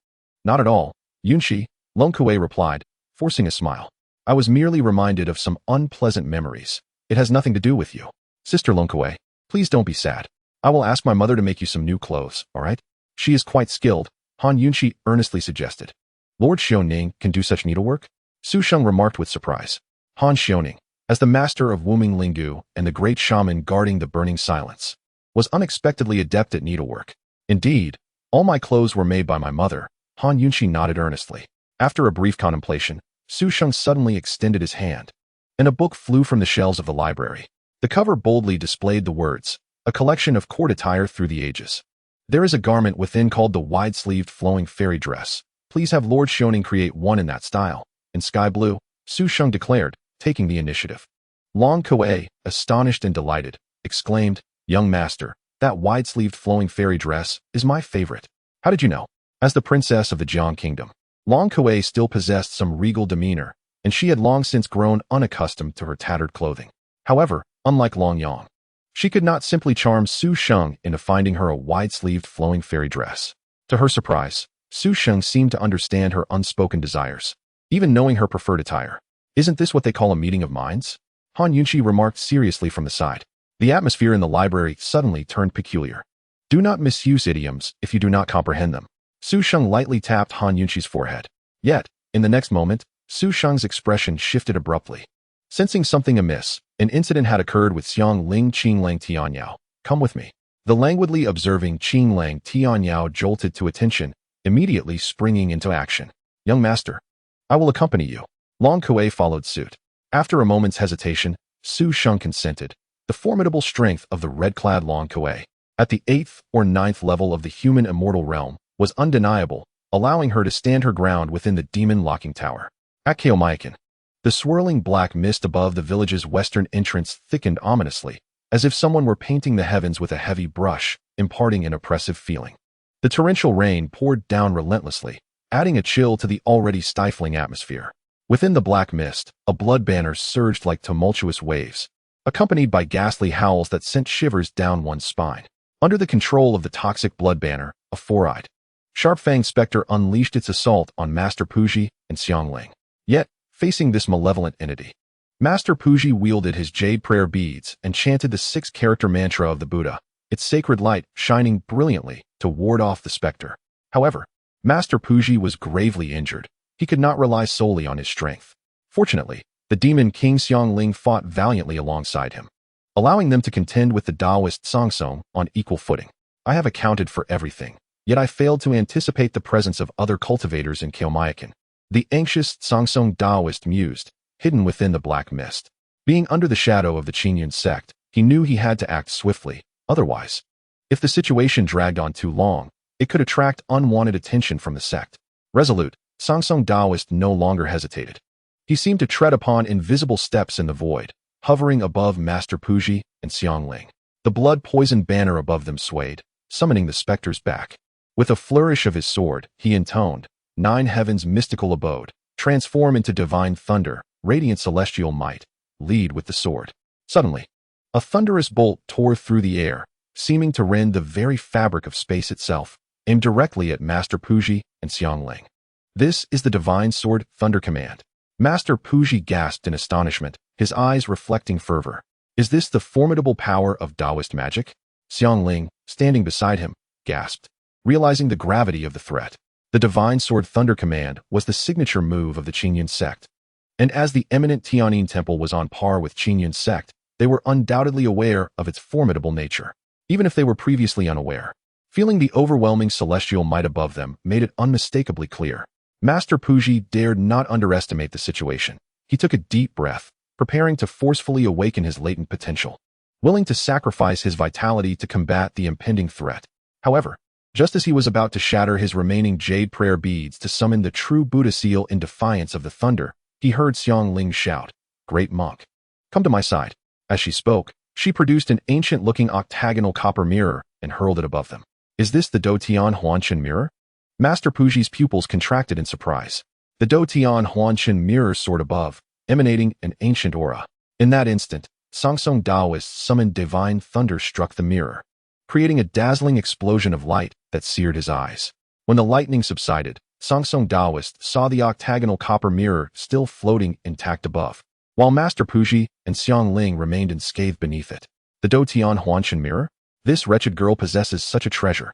"Not at all, Yunxi," Long Kuei replied, forcing a smile. "I was merely reminded of some unpleasant memories. It has nothing to do with you. Sister Long Kuei, please don't be sad. I will ask my mother to make you some new clothes, all right? She is quite skilled," Han Yunxi earnestly suggested. "Lord Xiaoning can do such needlework?" Su Sheng remarked with surprise. Han Xiaoning, as the master of Wuming Lingu and the great shaman guarding the burning silence, was unexpectedly adept at needlework. "Indeed, all my clothes were made by my mother," Han Yunxi nodded earnestly. After a brief contemplation, Su Sheng suddenly extended his hand, and a book flew from the shelves of the library. The cover boldly displayed the words, a collection of court attire through the ages. There is a garment within called the wide-sleeved flowing fairy dress. Please have Lord Sheng create one in that style. In sky blue, Su Sheng declared, taking the initiative. Long Kuei, astonished and delighted, exclaimed, "Young master, that wide-sleeved flowing fairy dress is my favorite. How did you know?" As the princess of the Jiang Kingdom, Long Kuei still possessed some regal demeanor, and she had long since grown unaccustomed to her tattered clothing. However, unlike Long Yang, she could not simply charm Su Sheng into finding her a wide-sleeved flowing fairy dress. To her surprise, Su Sheng seemed to understand her unspoken desires, even knowing her preferred attire. "Isn't this what they call a meeting of minds?" Han Yunqi remarked seriously from the side. The atmosphere in the library suddenly turned peculiar. "Do not misuse idioms if you do not comprehend them." Su Sheng lightly tapped Han Yunqi's forehead. Yet, in the next moment, Su Sheng's expression shifted abruptly. Sensing something amiss, an incident had occurred with Xiang Ling Qinglang Tianyao. "Come with me." The languidly observing Qinglang Tianyao jolted to attention, immediately springing into action. "Young master, I will accompany you." Long Kuei followed suit. After a moment's hesitation, Su Sheng consented. The formidable strength of the red-clad Long Kuei, at the 8th or 9th level of the human immortal realm, was undeniable, allowing her to stand her ground within the demon locking tower. At Xianxia, the swirling black mist above the village's western entrance thickened ominously, as if someone were painting the heavens with a heavy brush, imparting an oppressive feeling. The torrential rain poured down relentlessly, adding a chill to the already stifling atmosphere. Within the black mist, a blood banner surged like tumultuous waves, accompanied by ghastly howls that sent shivers down one's spine. Under the control of the toxic blood banner, a four-eyed, sharp-fanged specter unleashed its assault on Master Puji and Xiangling. Yet, facing this malevolent entity, Master Puji wielded his jade prayer beads and chanted the 6-character mantra of the Buddha, its sacred light shining brilliantly to ward off the specter. However, Master Puji was gravely injured. He could not rely solely on his strength. Fortunately, the demon King Xiangling fought valiantly alongside him, allowing them to contend with the Taoist Sangsong on equal footing. "I have accounted for everything, yet I failed to anticipate the presence of other cultivators in Xianxia," the anxious Sangsong Taoist mused, hidden within the black mist. Being under the shadow of the Qingyun sect, he knew he had to act swiftly. Otherwise, if the situation dragged on too long, it could attract unwanted attention from the sect. Resolute, Sangsong Taoist no longer hesitated. He seemed to tread upon invisible steps in the void, hovering above Master Puji and Xiangling. The blood-poisoned banner above them swayed, summoning the specters back. With a flourish of his sword, he intoned, "Nine heavens' mystical abode, transform into divine thunder, radiant celestial might, lead with the sword." Suddenly, a thunderous bolt tore through the air, seeming to rend the very fabric of space itself, aimed directly at Master Puji and Xiangling. "This is the divine sword thunder command." Master Puji gasped in astonishment, his eyes reflecting fervor. "Is this the formidable power of Taoist magic?" Xiangling, standing beside him, gasped, realizing the gravity of the threat. The divine sword thunder command was the signature move of the Qingyun sect. And as the eminent Tianyin temple was on par with Qingyun sect, they were undoubtedly aware of its formidable nature, even if they were previously unaware. Feeling the overwhelming celestial might above them made it unmistakably clear. Master Puji dared not underestimate the situation. He took a deep breath, preparing to forcefully awaken his latent potential, willing to sacrifice his vitality to combat the impending threat. However, just as he was about to shatter his remaining jade prayer beads to summon the true Buddha seal in defiance of the thunder, he heard Xiangling shout, "Great monk, come to my side." As she spoke, she produced an ancient-looking octagonal copper mirror and hurled it above them. "Is this the Dotian Huanshan mirror?" Master Puji's pupils contracted in surprise. The Dotian Huanshan mirror soared above, emanating an ancient aura. In that instant, Sangsong Taoist summoned divine thunder struck the mirror, creating a dazzling explosion of light that seared his eyes. When the lightning subsided, Sangsong Taoist saw the octagonal copper mirror still floating intact above, while Master Puji and Xiangling remained unscathed beneath it. The Dotian Huanshan mirror? This wretched girl possesses such a treasure.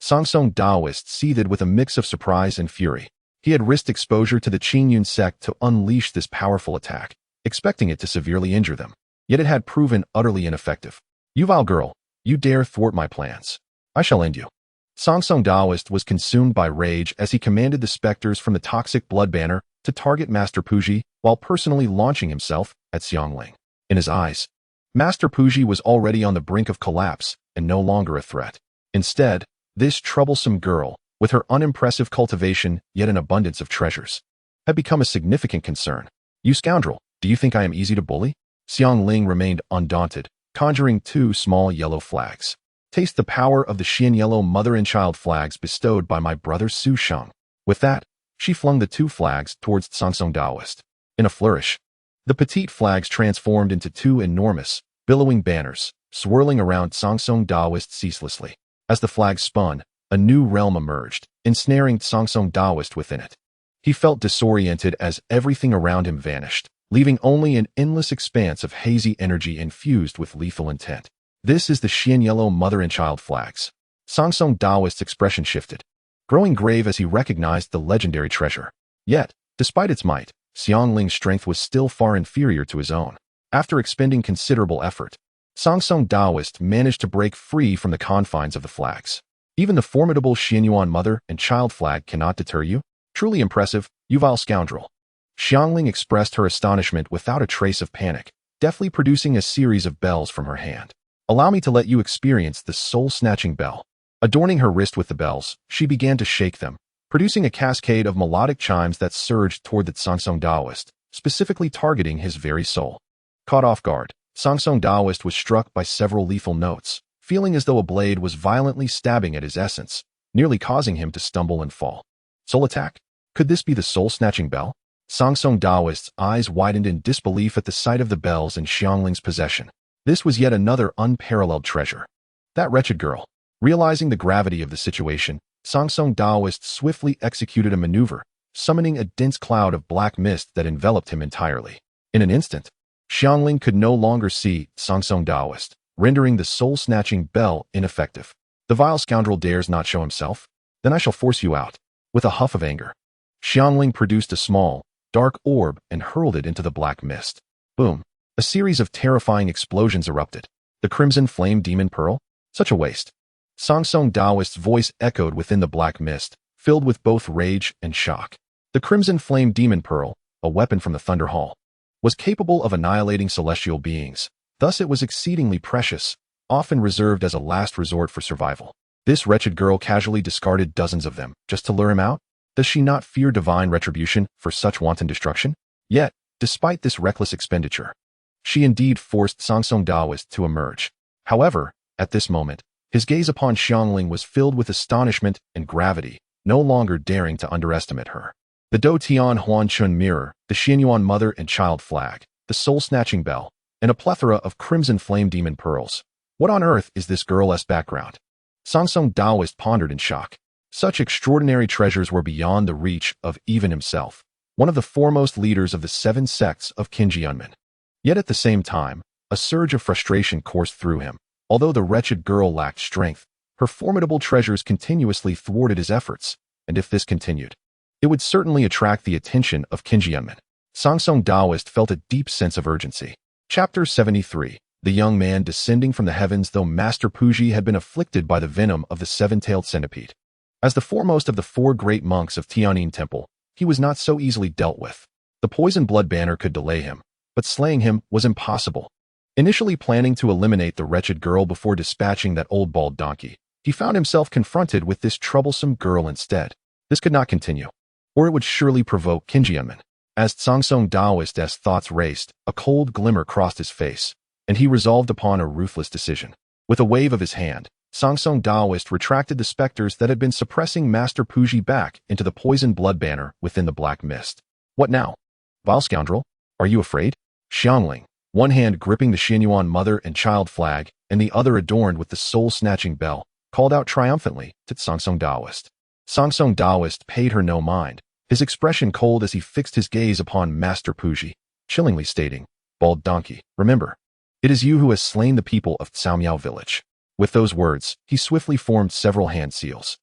Sangsong Taoist seethed with a mix of surprise and fury. He had risked exposure to the Qingyun sect to unleash this powerful attack, expecting it to severely injure them. Yet it had proven utterly ineffective. "You vile girl, you dare thwart my plans. I shall end you." Sangsong Taoist was consumed by rage as he commanded the specters from the toxic blood banner to target Master Puji while personally launching himself at Xiangling. In his eyes, Master Puji was already on the brink of collapse and no longer a threat. Instead, this troublesome girl, with her unimpressive cultivation yet an abundance of treasures, had become a significant concern. "You scoundrel, do you think I am easy to bully?" Xiangling remained undaunted, conjuring 2 small yellow flags. "Taste the power of the Xian yellow mother and child flags bestowed by my brother Su Sheng." With that, she flung the 2 flags towards Xianxia Daoist. In a flourish, the petite flags transformed into 2 enormous, billowing banners, swirling around Xianxia Daoist ceaselessly. As the flags spun, a new realm emerged, ensnaring Xianxia Daoist within it. He felt disoriented as everything around him vanished, leaving only an endless expanse of hazy energy infused with lethal intent. "This is the Xian yellow mother and child flags." Xianxia Daoist's expression shifted, growing grave as he recognized the legendary treasure. Yet, despite its might, Xiangling's strength was still far inferior to his own. After expending considerable effort, Xianxia Daoist managed to break free from the confines of the flags. "Even the formidable Xianyuan mother and child flag cannot deter you? Truly impressive, you vile scoundrel." Xiangling expressed her astonishment without a trace of panic, deftly producing a series of bells from her hand. "Allow me to let you experience the soul-snatching bell." Adorning her wrist with the bells, she began to shake them, producing a cascade of melodic chimes that surged toward the Xianxia Daoist, specifically targeting his very soul. Caught off guard, Xianxia Daoist was struck by several lethal notes, feeling as though a blade was violently stabbing at his essence, nearly causing him to stumble and fall. Soul attack? Could this be the soul-snatching bell? Xianxia Daoist's eyes widened in disbelief at the sight of the bells in Xiangling's possession. This was yet another unparalleled treasure. That wretched girl. Realizing the gravity of the situation, Xianxia Daoist swiftly executed a maneuver, summoning a dense cloud of black mist that enveloped him entirely. In an instant, Xiangling could no longer see Xianxia Daoist, rendering the soul-snatching bell ineffective. "The vile scoundrel dares not show himself? Then I shall force you out." With a huff of anger, Xiangling produced a small, dark orb and hurled it into the black mist. Boom! A series of terrifying explosions erupted. The crimson flame demon pearl? Such a waste. Xianxia Daoist's voice echoed within the black mist, filled with both rage and shock. The crimson flame demon pearl, a weapon from the Thunder Hall, was capable of annihilating celestial beings. Thus it was exceedingly precious, often reserved as a last resort for survival. This wretched girl casually discarded dozens of them, just to lure him out? Does she not fear divine retribution for such wanton destruction? Yet, despite this reckless expenditure, she indeed forced Xianxia Daoist to emerge. However, at this moment, his gaze upon Xiangling was filled with astonishment and gravity, no longer daring to underestimate her. The Do Tian Huan Chun mirror, the Xianyuan mother and child flag, the soul-snatching bell, and a plethora of crimson flame demon pearls. What on earth is this girl's background? Xianxia Daoist pondered in shock. Such extraordinary treasures were beyond the reach of even himself, one of the foremost leaders of the 7 sects of Qinjianmen. Yet at the same time, a surge of frustration coursed through him. Although the wretched girl lacked strength, her formidable treasures continuously thwarted his efforts, and if this continued, it would certainly attract the attention of Qinjianmen. Xianxia Daoist felt a deep sense of urgency. Chapter 73. The young man descending from the heavens though Master Puji had been afflicted by the venom of the 7-tailed centipede. As the foremost of the 4 great monks of Tianyin Temple, he was not so easily dealt with. The poison blood banner could delay him, but slaying him was impossible. Initially planning to eliminate the wretched girl before dispatching that old bald donkey, he found himself confronted with this troublesome girl instead. This could not continue, or it would surely provoke Qinjianmen. As Xianxia Daoist's thoughts raced, a cold glimmer crossed his face, and he resolved upon a ruthless decision. With a wave of his hand, Xianxia Daoist retracted the specters that had been suppressing Master Puji back into the poison blood banner within the black mist. "What now? Vile scoundrel, are you afraid?" Xiangling, one hand gripping the Xianyuan mother and child flag, and the other adorned with the soul-snatching bell, called out triumphantly to Xianxia Daoist. Xianxia Daoist paid her no mind, his expression cold as he fixed his gaze upon Master Puji, chillingly stating, "Bald donkey, remember, it is you who has slain the people of Caomiao village." With those words, he swiftly formed several hand seals,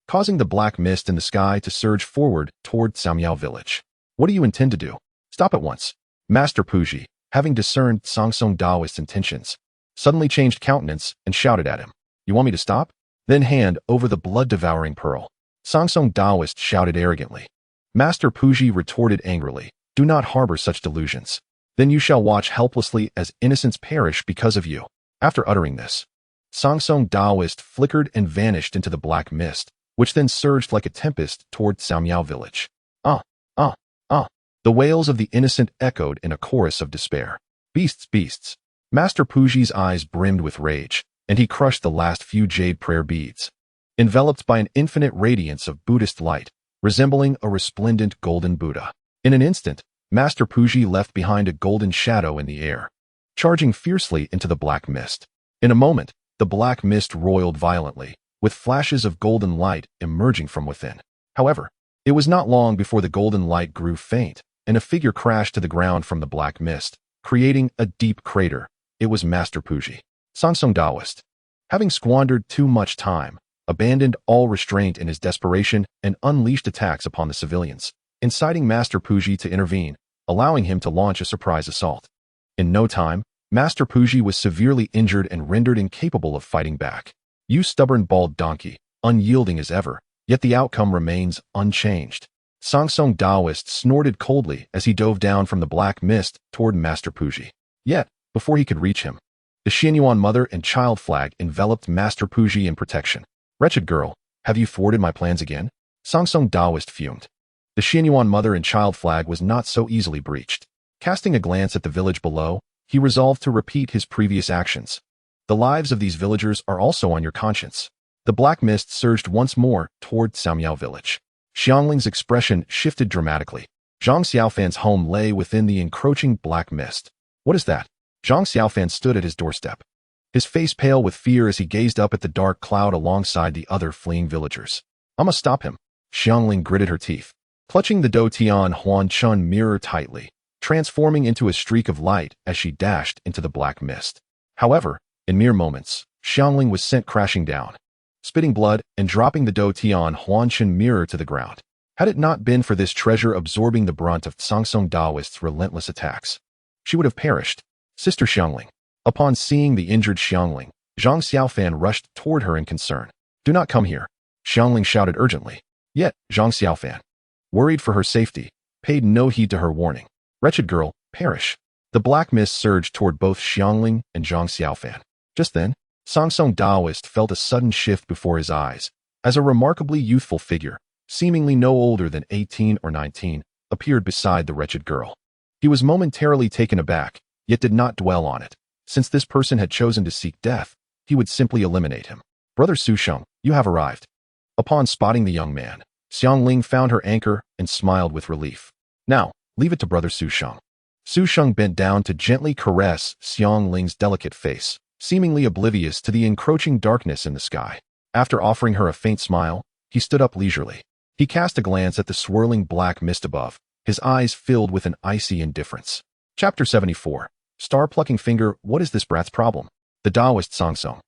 causing the black mist in the sky to surge forward toward Caomiao village. "What do you intend to do? Stop at once." Master Puji, having discerned Xianxia Daoist's intentions, suddenly changed countenance and shouted at him, "You want me to stop? Then hand over the blood-devouring pearl." Xianxia Daoist shouted arrogantly. Master Puji retorted angrily, "Do not harbor such delusions. then you shall watch helplessly as innocents perish because of you." After uttering this, Sangsong Daoist flickered and vanished into the black mist, which then surged like a tempest toward Xiaomiao village. Ah, ah, ah. The wails of the innocent echoed in a chorus of despair. Beasts, beasts. Master Puji's eyes brimmed with rage, and he crushed the last few jade prayer beads. Enveloped by an infinite radiance of Buddhist light, resembling a resplendent golden Buddha. In an instant, Master Puji left behind a golden shadow in the air, charging fiercely into the black mist. In a moment, the black mist roiled violently, with flashes of golden light emerging from within. However, it was not long before the golden light grew faint, and a figure crashed to the ground from the black mist, creating a deep crater. It was Master Puji. Sangsong Daoist, having squandered too much time, abandoned all restraint in his desperation and unleashed attacks upon the civilians, inciting Master Puji to intervene, allowing him to launch a surprise assault. In no time, Master Puji was severely injured and rendered incapable of fighting back. "You stubborn bald donkey," unyielding as ever, yet the outcome remains unchanged. Sangsong Daoist snorted coldly as he dove down from the black mist toward Master Puji. Yet, before he could reach him, the Xianyuan mother and child flag enveloped Master Puji in protection. "Wretched girl, have you thwarted my plans again?" Sangsong Daoist fumed. The Xianyuan mother and child flag was not so easily breached. Casting a glance at the village below, he resolved to repeat his previous actions. "The lives of these villagers are also on your conscience." The black mist surged once more toward Xiaomiao village. Xiangling's expression shifted dramatically. Zhang Xiaofan's home lay within the encroaching black mist. "What is that?" Zhang Xiaofan stood at his doorstep, his face pale with fear as he gazed up at the dark cloud alongside the other fleeing villagers. "I must stop him." Xiangling gritted her teeth, clutching the Do Tian Huan Chun mirror tightly, transforming into a streak of light as she dashed into the black mist. However, in mere moments, Xiangling was sent crashing down, spitting blood and dropping the Do Tian Huan Chun mirror to the ground. Had it not been for this treasure absorbing the brunt of Sangsong Daoist's relentless attacks, she would have perished. "Sister Xiangling." Upon seeing the injured Xiangling, Zhang Xiaofan rushed toward her in concern. "Do not come here," Xiangling shouted urgently. Yet, Zhang Xiaofan, worried for her safety, paid no heed to her warning. "Wretched girl, perish." The black mist surged toward both Xiangling and Zhang Xiaofan. Just then, Sangsong Daoist felt a sudden shift before his eyes, as a remarkably youthful figure, seemingly no older than 18 or 19, appeared beside the wretched girl. He was momentarily taken aback, yet did not dwell on it. Since this person had chosen to seek death, he would simply eliminate him. "Brother Su Sheng, you have arrived." Upon spotting the young man, Xiangling found her anchor and smiled with relief. "Now, leave it to Brother Su Sheng." Su Sheng bent down to gently caress Xiangling's delicate face, seemingly oblivious to the encroaching darkness in the sky. After offering her a faint smile, he stood up leisurely. He cast a glance at the swirling black mist above, his eyes filled with an icy indifference. Chapter 74. Star-plucking finger. What is this brat's problem? The Taoist Sangsong,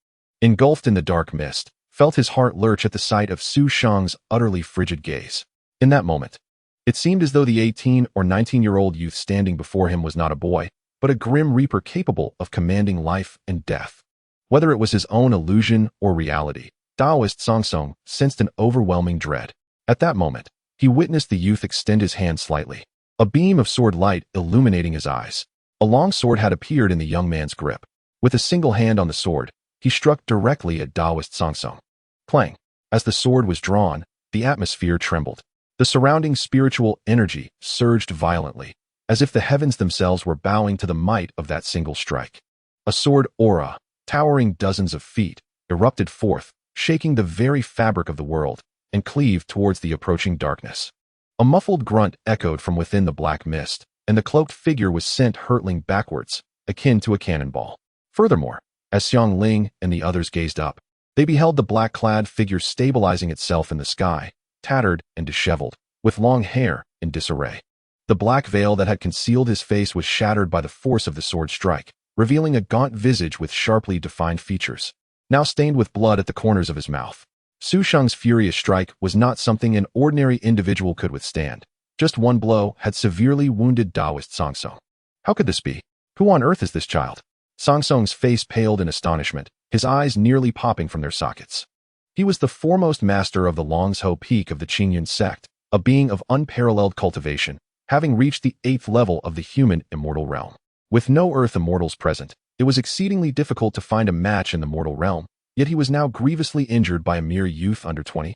engulfed in the dark mist, felt his heart lurch at the sight of Su Sheng's utterly frigid gaze. In that moment, it seemed as though the 18 or 19-year-old youth standing before him was not a boy, but a grim reaper capable of commanding life and death. Whether it was his own illusion or reality, Taoist Sangsong sensed an overwhelming dread. At that moment, he witnessed the youth extend his hand slightly, a beam of sword light illuminating his eyes. A long sword had appeared in the young man's grip. With a single hand on the sword, he struck directly at Taoist Sangsong. Clang! As the sword was drawn, the atmosphere trembled. The surrounding spiritual energy surged violently, as if the heavens themselves were bowing to the might of that single strike. A sword aura, towering dozens of feet, erupted forth, shaking the very fabric of the world, and cleaved towards the approaching darkness. A muffled grunt echoed from within the black mist, and the cloaked figure was sent hurtling backwards, akin to a cannonball. Furthermore, as Xiangling and the others gazed up, they beheld the black-clad figure stabilizing itself in the sky, tattered and disheveled, with long hair in disarray. The black veil that had concealed his face was shattered by the force of the sword strike, revealing a gaunt visage with sharply defined features, now stained with blood at the corners of his mouth. Su Sheng's furious strike was not something an ordinary individual could withstand. Just one blow had severely wounded Taoist Sangsong. How could this be? Who on earth is this child? Sangsong's face paled in astonishment, his eyes nearly popping from their sockets. He was the foremost master of the Longsho Peak of the Qingyun sect, a being of unparalleled cultivation, having reached the 8th level of the human immortal realm. With no Earth immortals present, it was exceedingly difficult to find a match in the mortal realm, yet he was now grievously injured by a mere youth under 20.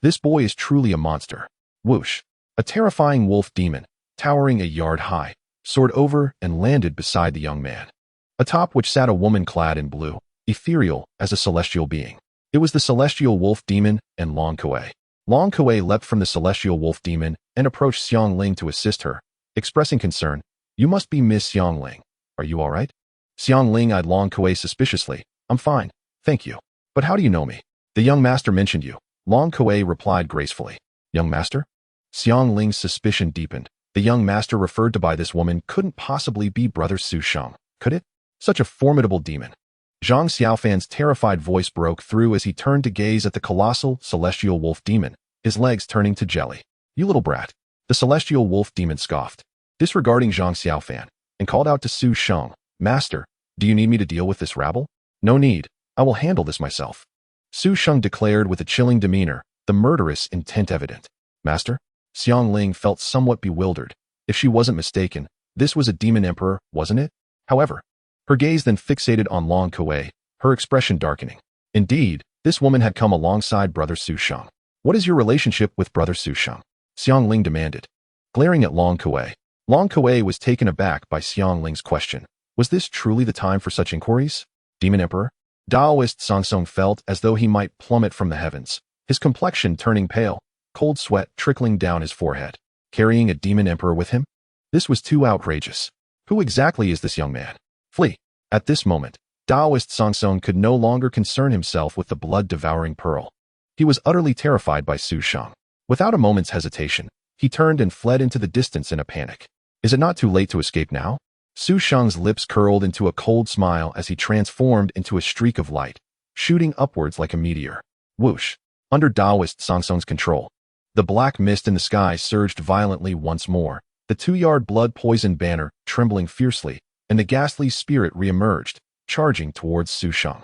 This boy is truly a monster. Whoosh! A terrifying wolf demon, towering a yard high, soared over and landed beside the young man, atop which sat a woman clad in blue, ethereal as a celestial being. It was the celestial wolf demon and Long Kuei. Long Kuei leapt from the celestial wolf demon and approached Xiang Ling to assist her, expressing concern. "You must be Miss Xiang Ling. Are you all right?" Xiang Ling eyed Long Kuei suspiciously. "I'm fine, thank you. But how do you know me?" "The young master mentioned you," Long Kuei replied gracefully. "Young master?" Xiang Ling's suspicion deepened. The young master referred to by this woman couldn't possibly be Brother Su Sheng, could it? Such a formidable demon. Zhang Xiaofan's terrified voice broke through as he turned to gaze at the colossal celestial wolf demon, his legs turning to jelly. "You little brat." The celestial wolf demon scoffed, disregarding Zhang Xiaofan, and called out to Su Sheng, "Master, do you need me to deal with this rabble?" "No need. I will handle this myself," Su Sheng declared with a chilling demeanor, the murderous intent evident. "Master?" Xiang Ling felt somewhat bewildered. If she wasn't mistaken, this was a demon emperor, wasn't it? However, her gaze then fixated on Long Kuei, her expression darkening. Indeed, this woman had come alongside Brother Su Sheng. "What is your relationship with Brother Su Sheng?" Xiang Ling demanded, glaring at Long Kuei. Long Kuei was taken aback by Xiang Ling's question. Was this truly the time for such inquiries? Demon Emperor? Daoist Sangsong felt as though he might plummet from the heavens, his complexion turning pale, cold sweat trickling down his forehead. Carrying a demon emperor with him? This was too outrageous. Who exactly is this young man? Flee. At this moment, Daoist Sangsong could no longer concern himself with the blood-devouring pearl. He was utterly terrified by Su Sheng. Without a moment's hesitation, he turned and fled into the distance in a panic. Is it not too late to escape now? Su Sheng's lips curled into a cold smile as he transformed into a streak of light, shooting upwards like a meteor. Whoosh! Under Daoist Sangsong's control, the black mist in the sky surged violently once more, the 2-yard blood-poisoned banner trembling fiercely, and the ghastly spirit re-emerged, charging towards Su Sheng.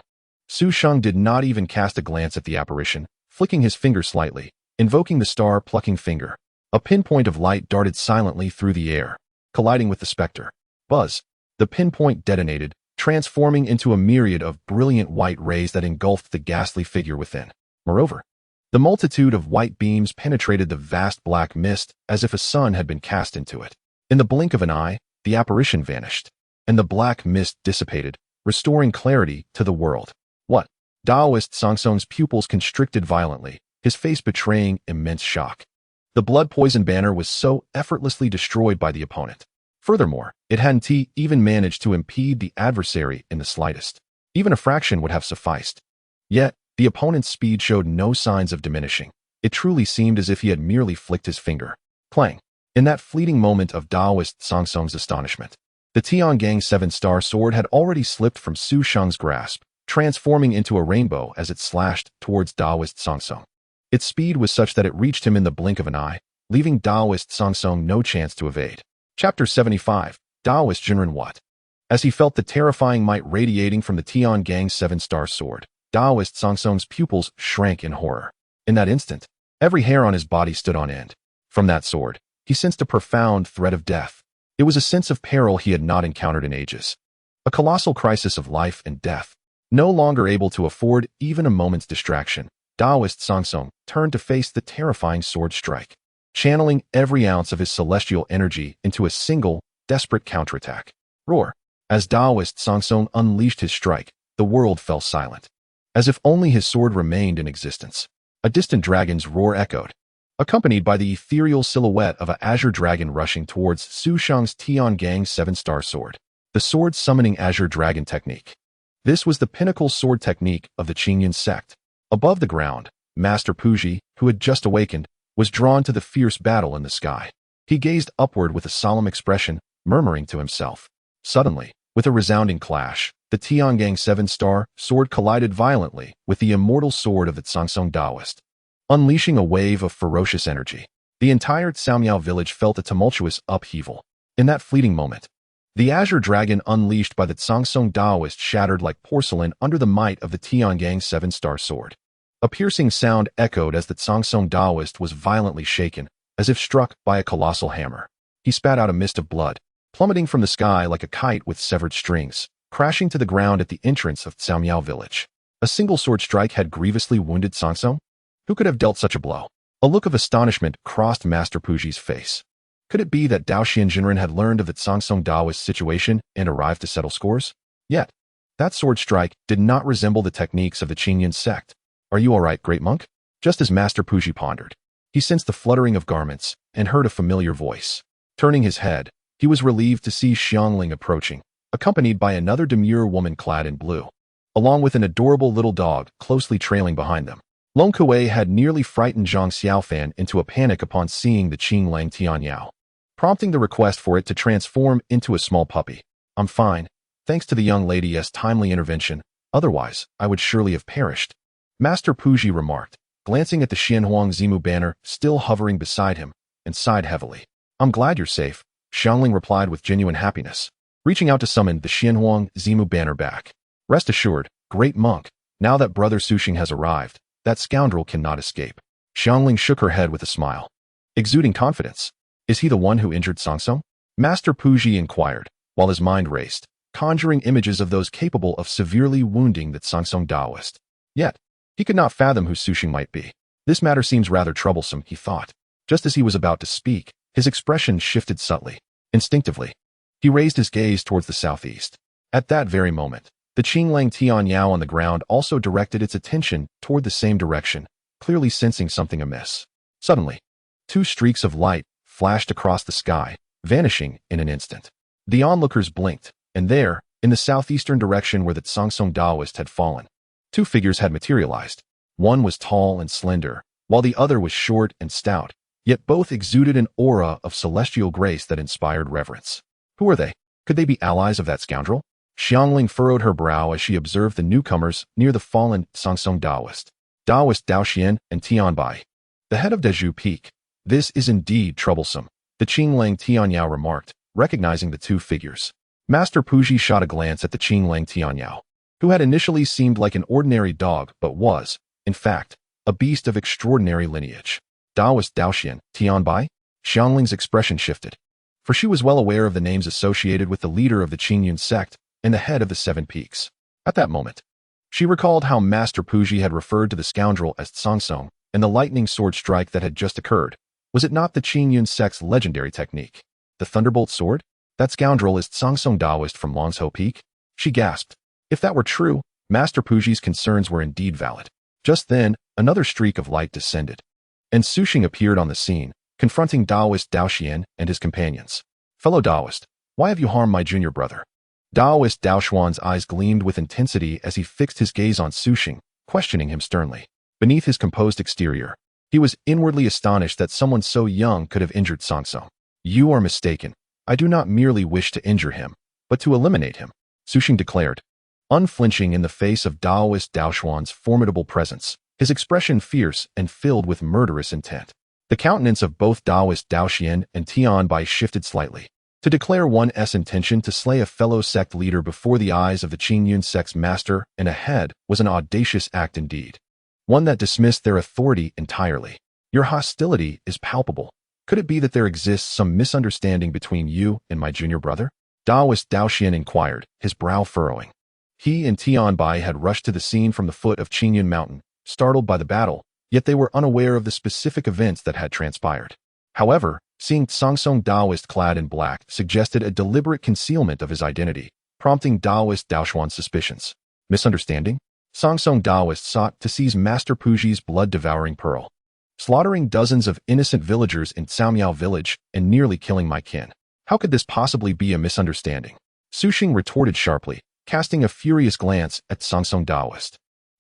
Su Sheng did not even cast a glance at the apparition, flicking his finger slightly, invoking the star-plucking finger. A pinpoint of light darted silently through the air, colliding with the specter. Buzz! The pinpoint detonated, transforming into a myriad of brilliant white rays that engulfed the ghastly figure within. Moreover, the multitude of white beams penetrated the vast black mist as if a sun had been cast into it. In the blink of an eye, the apparition vanished, and the black mist dissipated, restoring clarity to the world. What? Daoist Sangsong's pupils constricted violently, his face betraying immense shock. The blood-poisoned banner was so effortlessly destroyed by the opponent. Furthermore, it hadn't even managed to impede the adversary in the slightest. Even a fraction would have sufficed. Yet, the opponent's speed showed no signs of diminishing. It truly seemed as if he had merely flicked his finger. Clang! In that fleeting moment of Daoist Sangsong's astonishment, the Tiangang 7-star sword had already slipped from Su Sheng's grasp, transforming into a rainbow as it slashed towards Daoist Sangsong. Its speed was such that it reached him in the blink of an eye, leaving Daoist Sangsong no chance to evade. Chapter 75, Daoist Jinren What? As he felt the terrifying might radiating from the Tiangang 7-star sword, Daoist Sangsong's pupils shrank in horror. In that instant, every hair on his body stood on end. From that sword, he sensed a profound threat of death. It was a sense of peril he had not encountered in ages. A colossal crisis of life and death. No longer able to afford even a moment's distraction, Daoist Sangsong turned to face the terrifying sword strike, channeling every ounce of his celestial energy into a single, desperate counterattack. Roar! As Daoist Sangsong unleashed his strike, the world fell silent, as if only his sword remained in existence. A distant dragon's roar echoed, accompanied by the ethereal silhouette of an azure dragon rushing towards Su Sheng's Tiangang 7-star sword. The sword-summoning azure dragon technique. This was the pinnacle sword technique of the Qingyan sect. Above the ground, Master Puji, who had just awakened, was drawn to the fierce battle in the sky. He gazed upward with a solemn expression, murmuring to himself. Suddenly, with a resounding clash, the Tiangang 7-star sword collided violently with the immortal sword of the Sangsong Daoist, unleashing a wave of ferocious energy. The entire Caomiao village felt a tumultuous upheaval. In that fleeting moment, the azure dragon unleashed by the Sangsong Daoist shattered like porcelain under the might of the Tiangang 7-star sword. A piercing sound echoed as the Sangsong Daoist was violently shaken, as if struck by a colossal hammer. He spat out a mist of blood, plummeting from the sky like a kite with severed strings, crashing to the ground at the entrance of Xiaomiao village. A single sword strike had grievously wounded Sangsong? Who could have dealt such a blow? A look of astonishment crossed Master Puji's face. Could it be that Dao Xianjinren had learned of the Sangsong Daoist situation and arrived to settle scores? Yet, that sword strike did not resemble the techniques of the Qingyun sect. Are you all right, great monk? Just as Master Puji pondered, he sensed the fluttering of garments and heard a familiar voice. Turning his head, he was relieved to see Xiangling approaching, accompanied by another demure woman clad in blue, along with an adorable little dog closely trailing behind them. Long Kuei had nearly frightened Zhang Xiaofan into a panic upon seeing the Qinglang Tianyao, prompting the request for it to transform into a small puppy. I'm fine, thanks to the young lady's timely intervention, otherwise I would surely have perished, Master Puji remarked, glancing at the Xianhuang Zimu banner still hovering beside him, and sighed heavily. I'm glad you're safe, Xiangling replied with genuine happiness, reaching out to summon the Xianhuang Zimu banner back. Rest assured, great monk, now that Brother Sushing has arrived, that scoundrel cannot escape. Xiangling shook her head with a smile, exuding confidence. Is he the one who injured Sangsong? Master Puji inquired, while his mind raced, conjuring images of those capable of severely wounding the Sangsong Daoist. Yet, he could not fathom who Sushing might be. This matter seems rather troublesome, he thought. Just as he was about to speak, his expression shifted subtly. Instinctively, he raised his gaze towards the southeast. At that very moment, the Qinglang Tianyao on the ground also directed its attention toward the same direction, clearly sensing something amiss. Suddenly, two streaks of light flashed across the sky, vanishing in an instant. The onlookers blinked, and there, in the southeastern direction where the Sangsong Daoist had fallen, two figures had materialized. One was tall and slender, while the other was short and stout, yet both exuded an aura of celestial grace that inspired reverence. Who were they? Could they be allies of that scoundrel? Xiangling furrowed her brow as she observed the newcomers near the fallen Sangsong Daoist. Daoist Daoxian and Tianbai, the head of Dezhu Peak. This is indeed troublesome, the Qinglang Tianyao remarked, recognizing the two figures. Master Puji shot a glance at the Qinglang Tianyao, who had initially seemed like an ordinary dog but was, in fact, a beast of extraordinary lineage. Daoist Daoxian, Tianbai? Xiangling's expression shifted, for she was well aware of the names associated with the leader of the Qingyun sect and the head of the Seven Peaks. At that moment, she recalled how Master Puji had referred to the scoundrel as Sangsong and the lightning sword strike that had just occurred. Was it not the Qingyun sect's legendary technique? The Thunderbolt sword? That scoundrel is Sangsong Daoist from Longsho Peak? She gasped. If that were true, Master Puji's concerns were indeed valid. Just then, another streak of light descended, and Sushing appeared on the scene, confronting Daoist Daoxian and his companions. Fellow Daoist, why have you harmed my junior brother? Daoist Daoxuan's eyes gleamed with intensity as he fixed his gaze on Sushing, questioning him sternly. Beneath his composed exterior, he was inwardly astonished that someone so young could have injured Sangsong. You are mistaken. I do not merely wish to injure him, but to eliminate him, Sushing declared, unflinching in the face of Daoist Daoxuan's formidable presence, his expression fierce and filled with murderous intent. The countenance of both Daoist Daoxian and Tianbai shifted slightly. To declare one's intention to slay a fellow sect leader before the eyes of the Qingyun sect's master and a head was an audacious act indeed, one that dismissed their authority entirely. Your hostility is palpable. Could it be that there exists some misunderstanding between you and my junior brother? Daoist Daoxian inquired, his brow furrowing. He and Tianbai had rushed to the scene from the foot of Qingyun Mountain, startled by the battle, yet they were unaware of the specific events that had transpired. However, seeing Sangsong Daoist clad in black suggested a deliberate concealment of his identity, prompting Daoist Daoxuan's suspicions. Misunderstanding? Sangsong Daoist sought to seize Master Puji's blood-devouring pearl, slaughtering dozens of innocent villagers in Xiaomiao village and nearly killing my kin. How could this possibly be a misunderstanding? Sushing retorted sharply, casting a furious glance at Sangsong Daoist.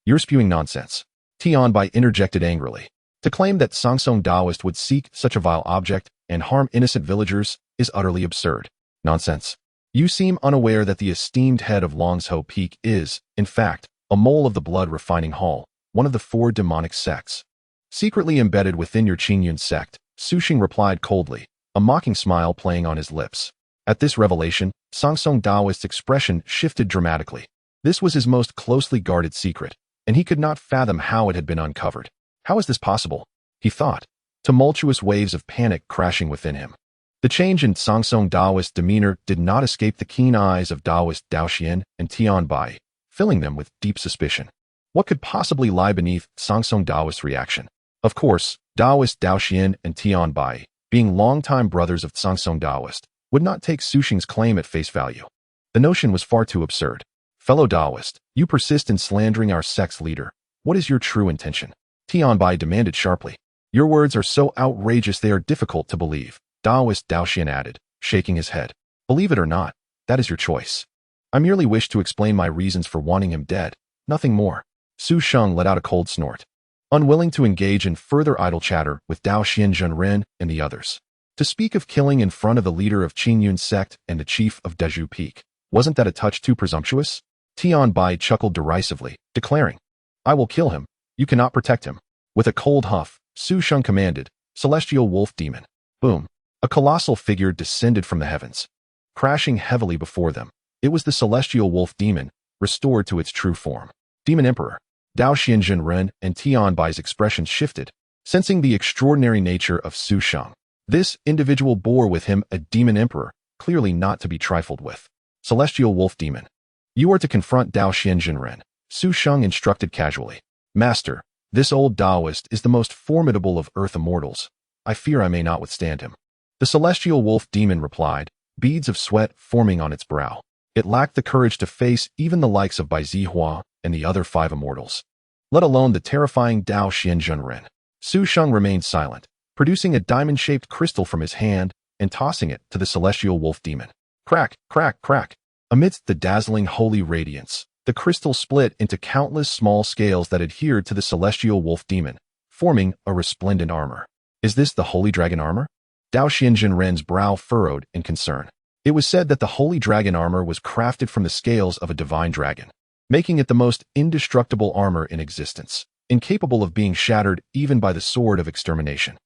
You're spewing nonsense, Tianbai interjected angrily. To claim that Sangsong Daoist would seek such a vile object and harm innocent villagers is utterly absurd. Nonsense. You seem unaware that the esteemed head of Longsho Peak is, in fact, a mole of the blood-refining hall, one of the 4 demonic sects. Secretly embedded within your Qingyun sect, Sushing replied coldly, a mocking smile playing on his lips. At this revelation, Sangsong Daoist's expression shifted dramatically. This was his most closely guarded secret, and he could not fathom how it had been uncovered. How is this possible? He thought, tumultuous waves of panic crashing within him. The change in Sangsong Daoist demeanor did not escape the keen eyes of Daoist Dao Xian and Tian Bai, filling them with deep suspicion. What could possibly lie beneath Sangsong Daoist's reaction? Of course, Daoist Dao Xian and Tian Bai, being longtime brothers of Sangsong Daoist, would not take Su Sheng's claim at face value. The notion was far too absurd. Fellow Daoist, you persist in slandering our sect's leader. What is your true intention? Tian Bai demanded sharply. Your words are so outrageous they are difficult to believe, Daoist Dao Xian added, shaking his head. Believe it or not, that is your choice. I merely wish to explain my reasons for wanting him dead, nothing more. Su Sheng let out a cold snort, unwilling to engage in further idle chatter with Dao Xian Zhenren and the others. To speak of killing in front of the leader of Qingyun sect and the chief of Deju Peak, wasn't that a touch too presumptuous? Tian Bai chuckled derisively, declaring, I will kill him. You cannot protect him. With a cold huff, Su Sheng commanded, Celestial Wolf Demon. Boom. A colossal figure descended from the heavens, crashing heavily before them. It was the Celestial Wolf Demon, restored to its true form. Demon Emperor. Dao Xian Zhenren and Tian Bai's expression shifted, sensing the extraordinary nature of Su Sheng. This individual bore with him a Demon Emperor, clearly not to be trifled with. Celestial Wolf Demon. You are to confront Dao Xian Zhenren, Su Sheng instructed casually. Master, this old Daoist is the most formidable of Earth immortals. I fear I may not withstand him. The Celestial Wolf Demon replied, beads of sweat forming on its brow. It lacked the courage to face even the likes of Bai Zihua and the other 5 immortals, let alone the terrifying Dao Xian Zhenren. Su Sheng remained silent, producing a diamond-shaped crystal from his hand and tossing it to the Celestial Wolf Demon. Crack, crack, crack. Amidst the dazzling holy radiance, the crystal split into countless small scales that adhered to the Celestial Wolf Demon, forming a resplendent armor. Is this the Holy Dragon armor? Dao Xian Zhenren's brow furrowed in concern. It was said that the Holy Dragon armor was crafted from the scales of a divine dragon, making it the most indestructible armor in existence, incapable of being shattered even by the sword of extermination.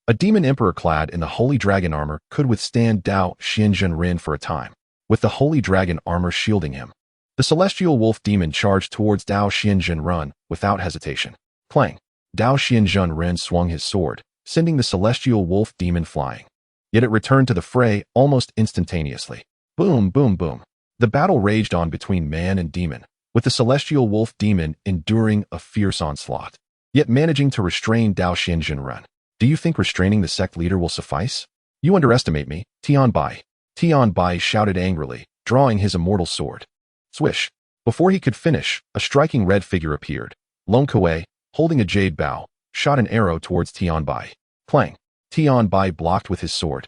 A demon emperor clad in the Holy Dragon armor could withstand Dao Xian Zhenren for a time, with the Holy Dragon armor shielding him. The Celestial Wolf Demon charged towards Dao Xian Zhenren without hesitation. Clang! Dao Xian Zhenren swung his sword, sending the Celestial Wolf Demon flying. Yet it returned to the fray almost instantaneously. Boom, boom, boom. The battle raged on between man and demon, with the Celestial Wolf Demon enduring a fierce onslaught, yet managing to restrain Dao Xian Zhenren. Do you think restraining the sect leader will suffice? You underestimate me, Tian Bai. Tian Bai shouted angrily, drawing his immortal sword. Swish. Before he could finish, a striking red figure appeared. Long Kuei, holding a jade bow, shot an arrow towards Tian Bai. Clang. Tian Bai blocked with his sword,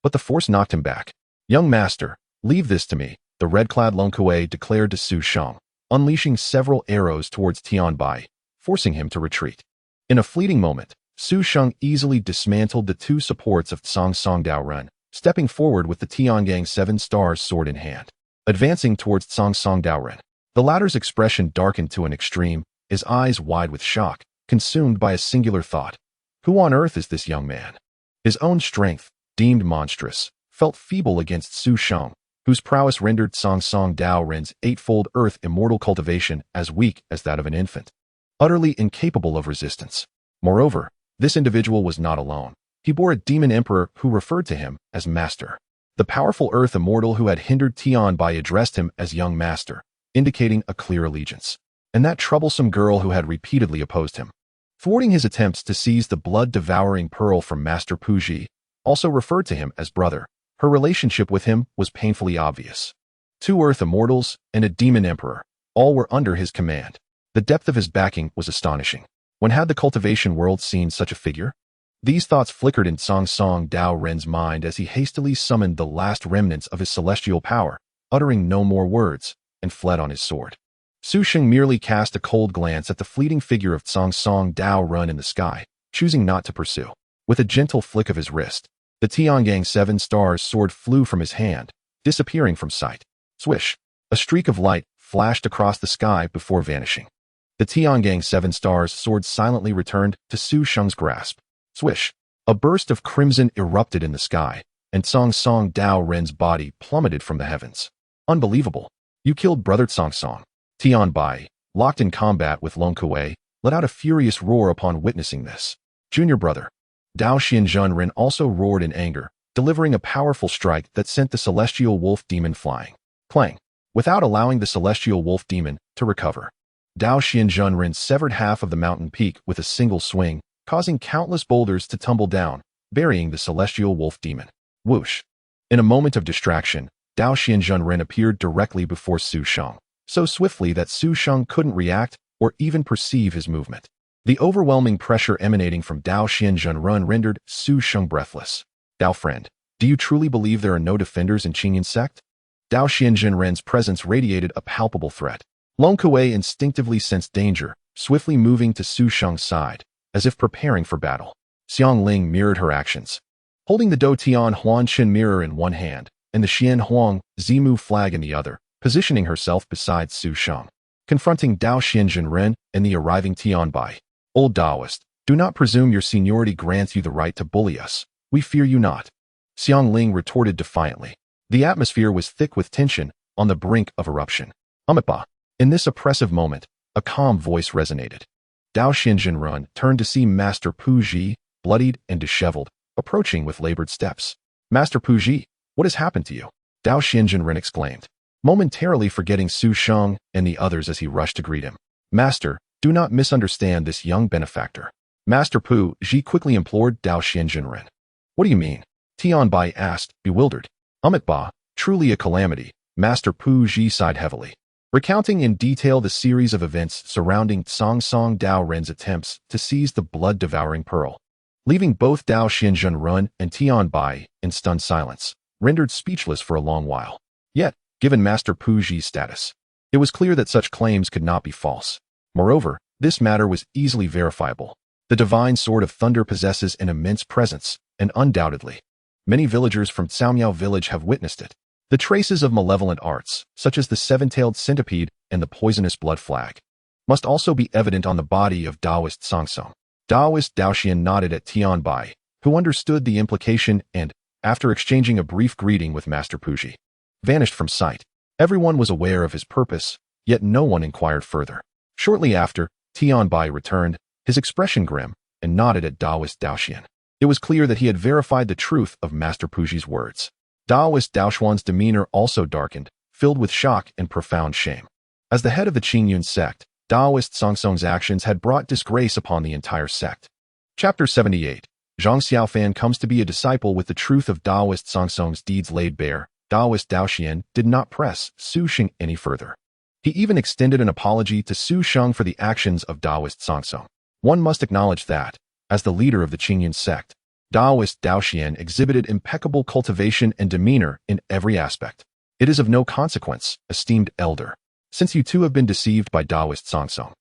but the force knocked him back. Young master, leave this to me, the red-clad Long Kuei declared to Su Sheng, unleashing several arrows towards Tian Bai, forcing him to retreat. In a fleeting moment, Su Sheng easily dismantled the 2 supports of Sangsong Daoren, stepping forward with the Tiangang 7 Stars sword in hand, advancing towards Sangsong Daoren. The latter's expression darkened to an extreme, his eyes wide with shock, consumed by a singular thought. Who on earth is this young man? His own strength, deemed monstrous, felt feeble against Su Sheng, whose prowess rendered Sangsong Daoren's 8-fold earth immortal cultivation as weak as that of an infant, utterly incapable of resistance. Moreover, this individual was not alone. He bore a demon emperor who referred to him as master. The powerful earth immortal who had hindered Tian Bai addressed him as young master, indicating a clear allegiance. And that troublesome girl who had repeatedly opposed him, thwarting his attempts to seize the blood-devouring pearl from Master Puji, also referred to him as brother. Her relationship with him was painfully obvious. 2 earth immortals and a demon emperor, all were under his command. The depth of his backing was astonishing. When had the cultivation world seen such a figure? These thoughts flickered in Sangsong Daoren's mind as he hastily summoned the last remnants of his celestial power, uttering no more words, and fled on his sword. Su Sheng merely cast a cold glance at the fleeting figure of Sangsong Daoren in the sky, choosing not to pursue. With a gentle flick of his wrist, the Tiangang 7 Stars sword flew from his hand, disappearing from sight. Swish! A streak of light flashed across the sky before vanishing. The Tiangang 7 Stars sword silently returned to Su Sheng's grasp. Swish! A burst of crimson erupted in the sky, and Sangsong Daoren's body plummeted from the heavens. Unbelievable! You killed brother Sangsong. Tian Bai, locked in combat with Long Kuei, let out a furious roar upon witnessing this. Junior brother. Dao Xian Zhenren also roared in anger, delivering a powerful strike that sent the celestial wolf demon flying. Clang! Without allowing the celestial wolf demon to recover, Dao Xianxia severed half of the mountain peak with a single swing, causing countless boulders to tumble down, burying the celestial wolf demon. Whoosh! In a moment of distraction, Dao Xianxia appeared directly before Su Sheng, so swiftly that Su Sheng couldn't react or even perceive his movement. The overwhelming pressure emanating from Dao Xianxia rendered Su Sheng breathless. Dao friend, do you truly believe there are no defenders in Qingyun sect? Dao Xianxin's presence radiated a palpable threat. Long Kuei instinctively sensed danger, swiftly moving to Su Sheng's side, as if preparing for battle. Xiang Ling mirrored her actions. Holding the Do Tian Huan Qin mirror in one hand, and the Xian Huang Zimu flag in the other, positioning herself beside Su Sheng. Confronting Dao Xianxin and the arriving Tian Bai. Old Taoist, do not presume your seniority grants you the right to bully us. We fear you not. Xiang Ling retorted defiantly. The atmosphere was thick with tension, on the brink of eruption. Amipa. In this oppressive moment, a calm voice resonated. Dao Xianxin turned to see Master Pu Ji, bloodied and disheveled, approaching with labored steps. Master Pu Ji, what has happened to you? Dao Xianxin exclaimed, momentarily forgetting Su Sheng and the others as he rushed to greet him. Master, do not misunderstand this young benefactor. Master Pu Ji quickly implored Dao Xianxin. What do you mean? Tian Bai asked, bewildered. Ba, truly a calamity. Master Pu Ji sighed heavily, recounting in detail the series of events surrounding Song Dao Ren's attempts to seize the blood-devouring pearl, leaving both Dao Xianxin and Tian Bai in stunned silence, rendered speechless for a long while. Yet, given Master Pu Ji's status, it was clear that such claims could not be false. Moreover, this matter was easily verifiable. The divine sword of thunder possesses an immense presence, and undoubtedly, many villagers from Caomiao village have witnessed it. The traces of malevolent arts, such as the seven-tailed centipede and the poisonous blood flag, must also be evident on the body of Taoist Sangsong. Taoist Daoxian nodded at Tian Bai, who understood the implication and, after exchanging a brief greeting with Master Pu Ji, vanished from sight. Everyone was aware of his purpose, yet no one inquired further. Shortly after, Tian Bai returned, his expression grim, and nodded at Taoist Daoxian. It was clear that he had verified the truth of Master Pu Ji's words. Taoist Daoxuan's demeanor also darkened, filled with shock and profound shame. As the head of the Qingyun sect, Taoist Sangsong's actions had brought disgrace upon the entire sect. Chapter 78. Zhang Xiaofan comes to be a disciple with the truth of Taoist Sangsong's deeds laid bare. Taoist Daoxian did not press Su Sheng any further. He even extended an apology to Su Sheng for the actions of Taoist Sangsong. One must acknowledge that, as the leader of the Qingyun sect, Taoist Daoxian exhibited impeccable cultivation and demeanor in every aspect. It is of no consequence, esteemed elder, since you too have been deceived by Taoist Sangsong.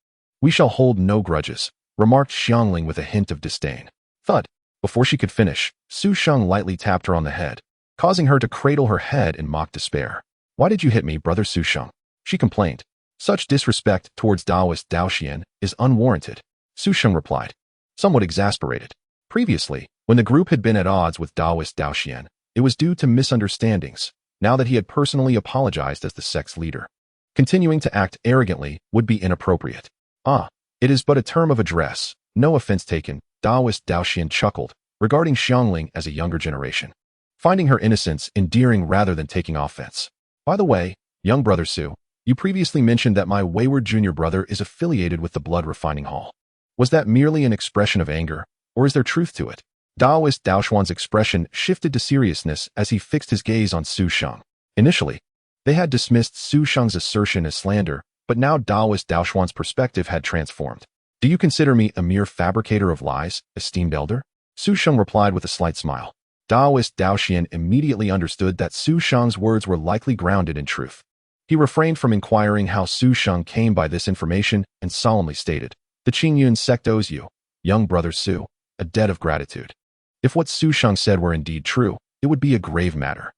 We shall hold no grudges, remarked Xiangling with a hint of disdain. Thud. Before she could finish, Su Sheng lightly tapped her on the head, causing her to cradle her head in mock despair. Why did you hit me, brother Su Sheng? She complained. Such disrespect towards Taoist Daoxian is unwarranted, Su Sheng replied, somewhat exasperated. Previously, when the group had been at odds with Taoist Daoxian, it was due to misunderstandings. Now that he had personally apologized as the sect's leader, continuing to act arrogantly would be inappropriate. It is but a term of address, no offense taken, Taoist Daoxian chuckled, regarding Xiangling as a younger generation, finding her innocence endearing rather than taking offense. By the way, young brother Su, you previously mentioned that my wayward junior brother is affiliated with the Blood Refining Hall. Was that merely an expression of anger, or is there truth to it? Taoist Daoxuan's expression shifted to seriousness as he fixed his gaze on Su Sheng. Initially, they had dismissed Su Sheng's assertion as slander, but now Taoist Daoxuan's perspective had transformed. Do you consider me a mere fabricator of lies, esteemed elder? Su Sheng replied with a slight smile. Taoist Daoxian immediately understood that Su Sheng's words were likely grounded in truth. He refrained from inquiring how Su Sheng came by this information and solemnly stated, the Qingyun sect owes you, young brother Su, a debt of gratitude. If what Su Sheng said were indeed true, it would be a grave matter.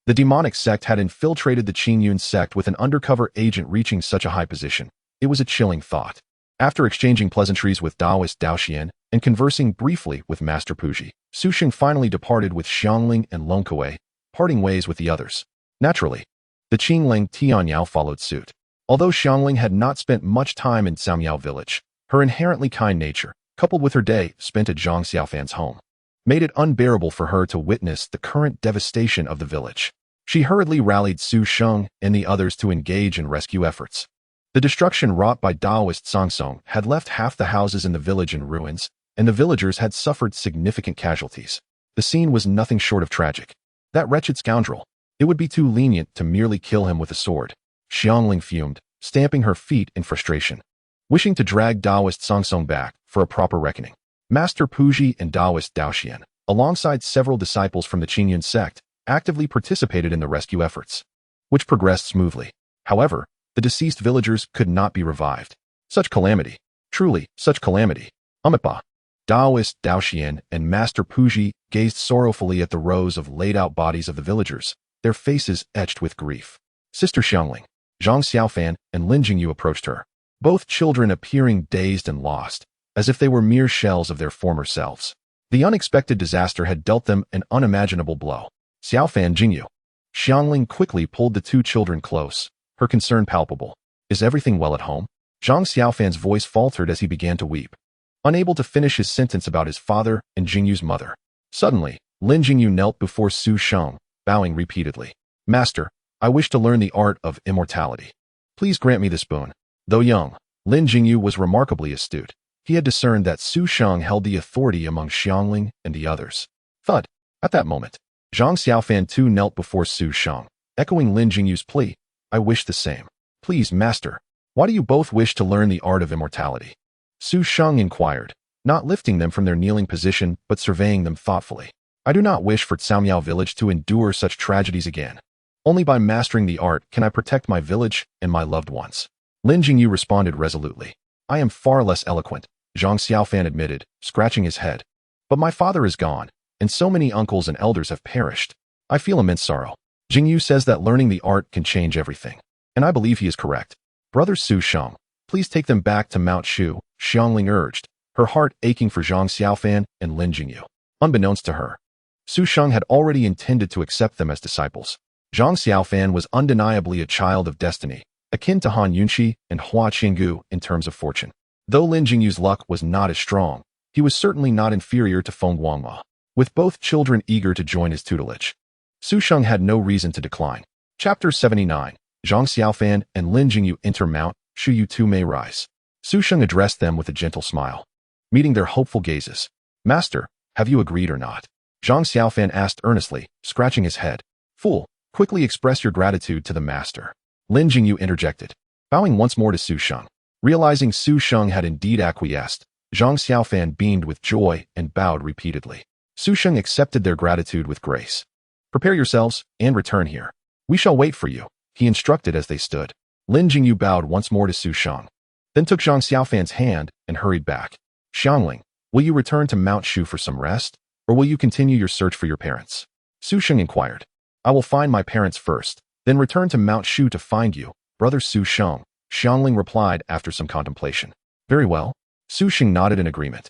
The demonic sect had infiltrated the Qingyun sect with an undercover agent reaching such a high position. It was a chilling thought. After exchanging pleasantries with Taoist Daoxian and conversing briefly with Master Pu Ji, Su Sheng finally departed with Xiangling and Long Kuei, parting ways with the others. Naturally, the Qingling Tianyao followed suit. Although Xiangling had not spent much time in Caomiao village, her inherently kind nature, coupled with her day spent at Zhang Xiaofan's home, made it unbearable for her to witness the current devastation of the village. She hurriedly rallied Su Sheng and the others to engage in rescue efforts. The destruction wrought by Taoist Sangsong had left half the houses in the village in ruins, and the villagers had suffered significant casualties. The scene was nothing short of tragic. That wretched scoundrel! It would be too lenient to merely kill him with a sword. Xiangling fumed, stamping her feet in frustration, wishing to drag Taoist Sangsong back for a proper reckoning. Master Puji and Taoist Daoxian, alongside several disciples from the Qingyun sect, actively participated in the rescue efforts, which progressed smoothly. However, the deceased villagers could not be revived. Such calamity! Truly, such calamity! Amipa! Taoist Daoxian and Master Puji gazed sorrowfully at the rows of laid-out bodies of the villagers, their faces etched with grief. Sister Xiangling, Zhang Xiaofan, and Lin Jingyu approached her, both children appearing dazed and lost, as if they were mere shells of their former selves. The unexpected disaster had dealt them an unimaginable blow. Xiaofan Jingyu. Xiangling quickly pulled the two children close, her concern palpable. Is everything well at home? Zhang Xiaofan's voice faltered as he began to weep, unable to finish his sentence about his father and Jingyu's mother. Suddenly, Lin Jingyu knelt before Su Sheng, bowing repeatedly. Master, I wish to learn the art of immortality. Please grant me this boon. Though young, Lin Jingyu was remarkably astute. He had discerned that Su Sheng held the authority among Xiangling and the others. Thud! At that moment, Zhang Xiaofan too knelt before Su Sheng, echoing Lin Jingyu's plea. I wish the same. Please, master, why do you both wish to learn the art of immortality? Su Sheng inquired, not lifting them from their kneeling position but surveying them thoughtfully. I do not wish for Caomiao village to endure such tragedies again. Only by mastering the art can I protect my village and my loved ones. Lin Jingyu responded resolutely. I am far less eloquent, Zhang Xiaofan admitted, scratching his head. But my father is gone, and so many uncles and elders have perished. I feel immense sorrow. Jingyu says that learning the art can change everything, and I believe he is correct. Brother Su Sheng, please take them back to Mount Shu, Xiangling urged, her heart aching for Zhang Xiaofan and Lin Jingyu. Unbeknownst to her, Su Sheng had already intended to accept them as disciples. Zhang Xiaofan was undeniably a child of destiny, akin to Han Yunxi and Hua Qinggu in terms of fortune. Though Lin Jingyu's luck was not as strong, he was certainly not inferior to Feng Guangma, with both children eager to join his tutelage. Su Sheng had no reason to decline. Chapter 79. Zhang Xiaofan and Lin Jingyu enter Mount Shu. You too may rise. Su Sheng addressed them with a gentle smile, meeting their hopeful gazes. Master, have you agreed or not? Zhang Xiaofan asked earnestly, scratching his head. Fool, quickly express your gratitude to the master. Lin Jingyu interjected, bowing once more to Su Sheng. Realizing Su Sheng had indeed acquiesced, Zhang Xiaofan beamed with joy and bowed repeatedly. Su Sheng accepted their gratitude with grace. Prepare yourselves and return here. We shall wait for you, he instructed as they stood. Lin Jingyu bowed once more to Su Sheng, then took Zhang Xiaofan's hand and hurried back. Xiangling, will you return to Mount Shu for some rest, or will you continue your search for your parents? Su Sheng inquired. I will find my parents first, then return to Mount Shu to find you, brother Su Sheng, Xiangling replied after some contemplation. Very well. Su Sheng nodded in agreement,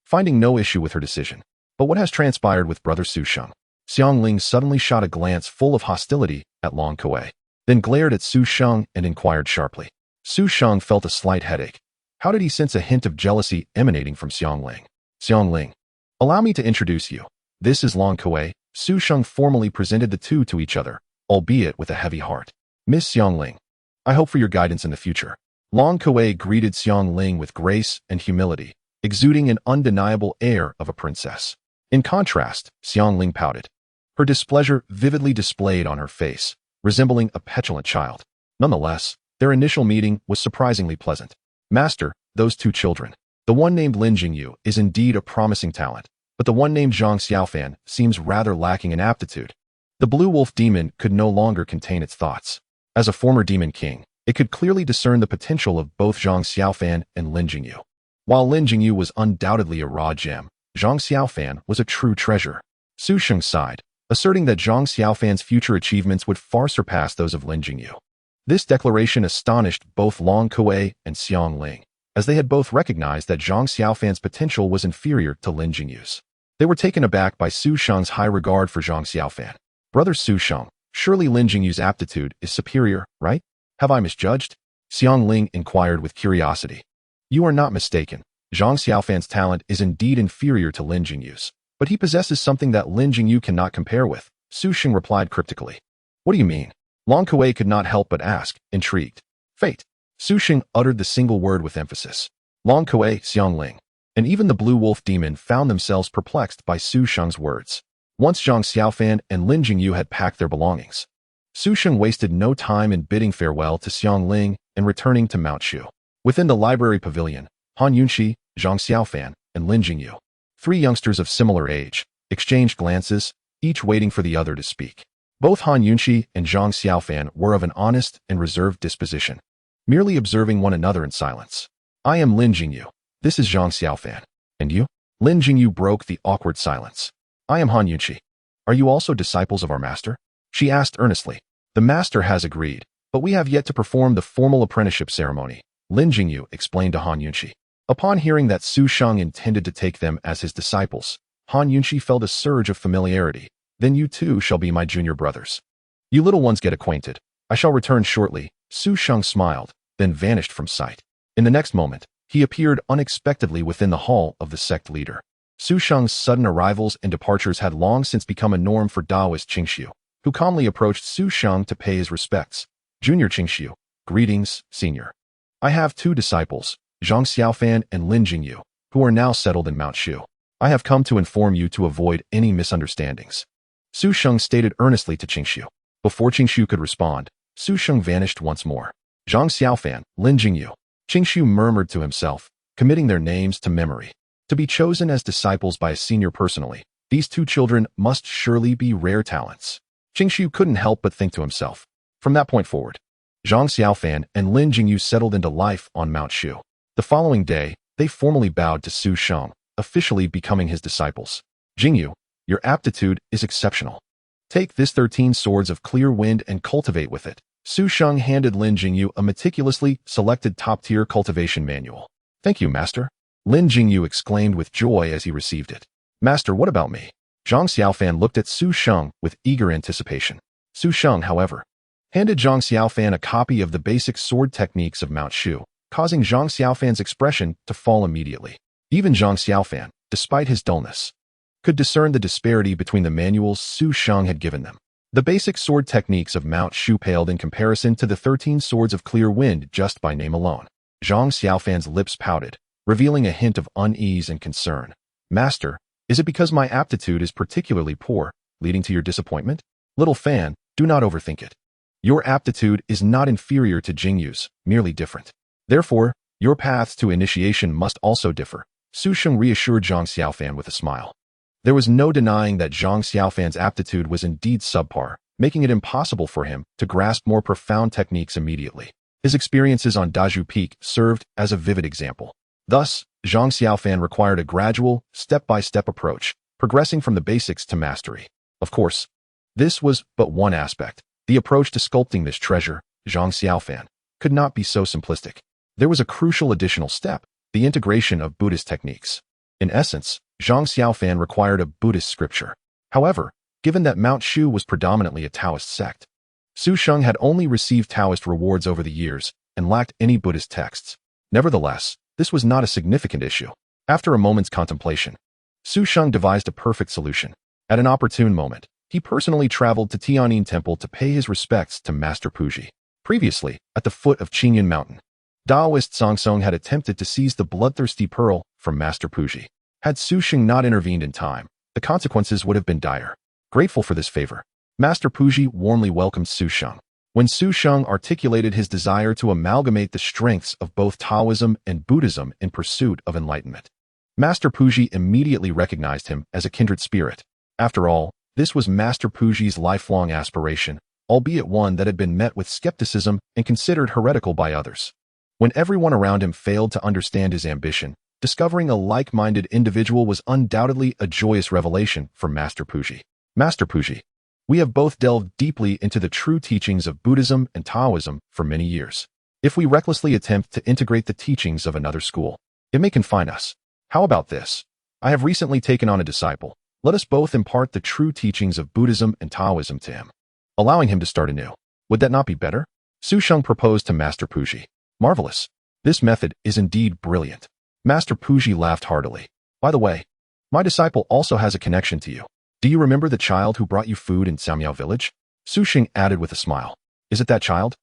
finding no issue with her decision. But what has transpired with brother Su Sheng? Xiangling suddenly shot a glance full of hostility at Long Kuei, then glared at Su Sheng and inquired sharply. Su Sheng felt a slight headache. How did he sense a hint of jealousy emanating from Xiangling? Xiangling, allow me to introduce you. This is Long Kuei. Su Sheng formally presented the two to each other, albeit with a heavy heart. Miss Xiangling, I hope for your guidance in the future. Long Kuei greeted Xiangling with grace and humility, exuding an undeniable air of a princess. In contrast, Xiangling pouted, her displeasure vividly displayed on her face, resembling a petulant child. Nonetheless, their initial meeting was surprisingly pleasant. Master, those two children. The one named Lin Jingyu is indeed a promising talent, but the one named Zhang Xiaofan seems rather lacking in aptitude. The blue wolf demon could no longer contain its thoughts. As a former demon king, it could clearly discern the potential of both Zhang Xiaofan and Lin Jingyu. While Lin Jingyu was undoubtedly a raw gem, Zhang Xiaofan was a true treasure. Su Sheng sighed, asserting that Zhang Xiaofan's future achievements would far surpass those of Lin Jingyu. This declaration astonished both Long Kuei and Xiangling, as they had both recognized that Zhang Xiaofan's potential was inferior to Lin Jingyu's. They were taken aback by Su Sheng's high regard for Zhang Xiaofan. Brother Su Sheng, surely Lin Jingyu's aptitude is superior, right? Have I misjudged? Xiangling inquired with curiosity. You are not mistaken. Zhang Xiaofan's talent is indeed inferior to Lin Jingyu's. But he possesses something that Lin Jingyu cannot compare with, Su Sheng replied cryptically. What do you mean? Long Kuei could not help but ask, intrigued. Fate. Su Sheng uttered the single word with emphasis. Long Kuei, Xiangling. And even the Blue Wolf Demon found themselves perplexed by Su Sheng's words. Once Zhang Xiaofan and Lin Jingyu had packed their belongings, Su Sheng wasted no time in bidding farewell to Xiangling and returning to Mount Shu. Within the library pavilion, Han Yunxi, Zhang Xiaofan, and Lin Jingyu, 3 youngsters of similar age, exchanged glances, each waiting for the other to speak. Both Han Yunxi and Zhang Xiaofan were of an honest and reserved disposition, merely observing one another in silence. I am Lin Jingyu. This is Zhang Xiaofan. And you? Lin Jingyu broke the awkward silence. I am Han Yunxi. Are you also disciples of our master? She asked earnestly. The master has agreed, but we have yet to perform the formal apprenticeship ceremony, Lin Jingyu explained to Han Yunxi. Upon hearing that Su Sheng intended to take them as his disciples, Han Yunxi felt a surge of familiarity. Then you too shall be my junior brothers. You little ones get acquainted. I shall return shortly. Su Sheng smiled, then vanished from sight. In the next moment, he appeared unexpectedly within the hall of the sect leader. Su Sheng's sudden arrivals and departures had long since become a norm for Taoist Qingshu, who calmly approached Su Sheng to pay his respects. Junior Qingshu, greetings, senior. I have 2 disciples, Zhang Xiaofan and Lin Jingyu, who are now settled in Mount Shu. I have come to inform you to avoid any misunderstandings. Su Sheng stated earnestly to Qingshu. Before Qingshu could respond, Su Sheng vanished once more. Zhang Xiaofan, Lin Jingyu. Qingshu murmured to himself, committing their names to memory. To be chosen as disciples by a senior personally, these 2 children must surely be rare talents. Qingshu couldn't help but think to himself. From that point forward, Zhang Xiaofan and Lin Jingyu settled into life on Mount Shu. The following day, they formally bowed to Su Sheng, officially becoming his disciples. Jingyu, your aptitude is exceptional. Take this 13 swords of clear wind and cultivate with it. Su Sheng handed Lin Jingyu a meticulously selected top-tier cultivation manual. Thank you, master. Lin Jingyu exclaimed with joy as he received it. Master, what about me? Zhang Xiaofan looked at Su Sheng with eager anticipation. Su Sheng, however, handed Zhang Xiaofan a copy of the basic sword techniques of Mount Shu, causing Zhang Xiaofan's expression to fall immediately. Even Zhang Xiaofan, despite his dullness, could discern the disparity between the manuals Su Sheng had given them. The basic sword techniques of Mount Shu paled in comparison to the 13 swords of clear wind just by name alone. Zhang Xiaofan's lips pouted, revealing a hint of unease and concern. Master, is it because my aptitude is particularly poor, leading to your disappointment? Little fan, do not overthink it. Your aptitude is not inferior to Jingyu's, merely different. Therefore, your paths to initiation must also differ, Su Sheng reassured Zhang Xiaofan with a smile. There was no denying that Zhang Xiaofan's aptitude was indeed subpar, making it impossible for him to grasp more profound techniques immediately. His experiences on Daju Peak served as a vivid example. Thus, Zhang Xiaofan required a gradual, step-by-step approach, progressing from the basics to mastery. Of course, this was but one aspect. The approach to sculpting this treasure, Zhang Xiaofan, could not be so simplistic. There was a crucial additional step, the integration of Buddhist techniques. In essence, Zhang Xiaofan required a Buddhist scripture. However, given that Mount Shu was predominantly a Taoist sect, Su Sheng had only received Taoist rewards over the years and lacked any Buddhist texts. Nevertheless, this was not a significant issue. After a moment's contemplation, Su Sheng devised a perfect solution. At an opportune moment, he personally traveled to Tianyin Temple to pay his respects to Master Puji. Previously, at the foot of Qingyun Mountain, Taoist Song had attempted to seize the bloodthirsty pearl from Master Puji. Had Su Sheng not intervened in time, the consequences would have been dire. Grateful for this favor, Master Puji warmly welcomed Su Sheng. When Su Sheng articulated his desire to amalgamate the strengths of both Taoism and Buddhism in pursuit of enlightenment, Master Puji immediately recognized him as a kindred spirit. After all, this was Master Puji's lifelong aspiration, albeit one that had been met with skepticism and considered heretical by others. When everyone around him failed to understand his ambition, discovering a like-minded individual was undoubtedly a joyous revelation for Master Puji. Master Puji, we have both delved deeply into the true teachings of Buddhism and Taoism for many years. If we recklessly attempt to integrate the teachings of another school, it may confine us. How about this? I have recently taken on a disciple. Let us both impart the true teachings of Buddhism and Taoism to him, allowing him to start anew. Would that not be better? Su Sheng proposed to Master Puji. Marvelous. This method is indeed brilliant. Master Puji laughed heartily. By the way, My disciple also has a connection to you. Do you remember the child who brought you food in Xianxia village? Sheng added with a smile. Is it that child?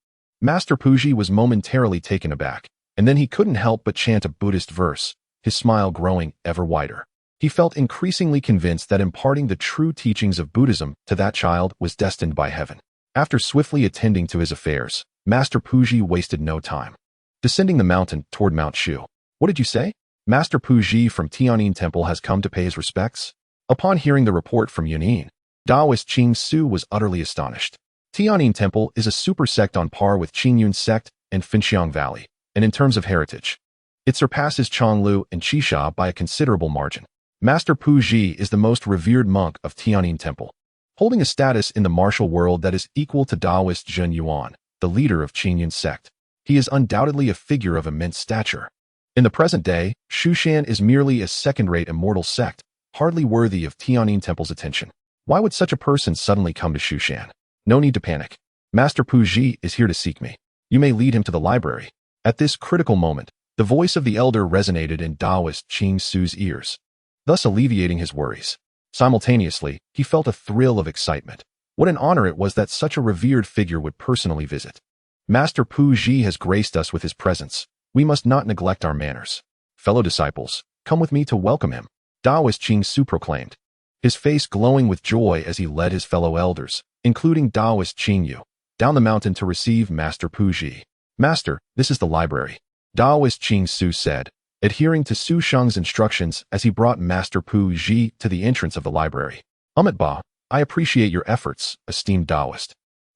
Master Puji was momentarily taken aback, and then he couldn't help but chant a Buddhist verse, his smile growing ever wider. He felt increasingly convinced that imparting the true teachings of Buddhism to that child was destined by heaven. After swiftly attending to his affairs, Master Puji wasted no time. Descending the mountain toward Mount Shu. What did you say? Master Puji from Tianyin Temple has come to pay his respects? Upon hearing the report from Yunin, Taoist Qing Su was utterly astonished. Tianyin Temple is a super sect on par with Qingyun Sect and Finxiang Valley, and in terms of heritage, it surpasses Chong Lou and Qisha by a considerable margin. Master Puji is the most revered monk of Tianyin Temple, holding a status in the martial world that is equal to Taoist Zhen Yuan, the leader of Qingyun Sect. He is undoubtedly a figure of immense stature. In the present day, Shushan is merely a second-rate immortal sect, hardly worthy of Tianyin Temple's attention. Why would such a person suddenly come to Shushan? No need to panic. Master Puji is here to seek me. You may lead him to the library. At this critical moment, the voice of the elder resonated in Taoist Qing Su's ears, thus alleviating his worries. Simultaneously, he felt a thrill of excitement. What an honor it was that such a revered figure would personally visit. Master Puji has graced us with his presence. We must not neglect our manners. Fellow disciples, come with me to welcome him, Taoist Qing Su proclaimed, his face glowing with joy as he led his fellow elders, including Taoist Qing Yu, down the mountain to receive Master Puji. Master, this is the library, Taoist Qing Su said, adhering to Su Sheng's instructions as he brought Master Puji to the entrance of the library. Ba, I appreciate your efforts, esteemed Taoist.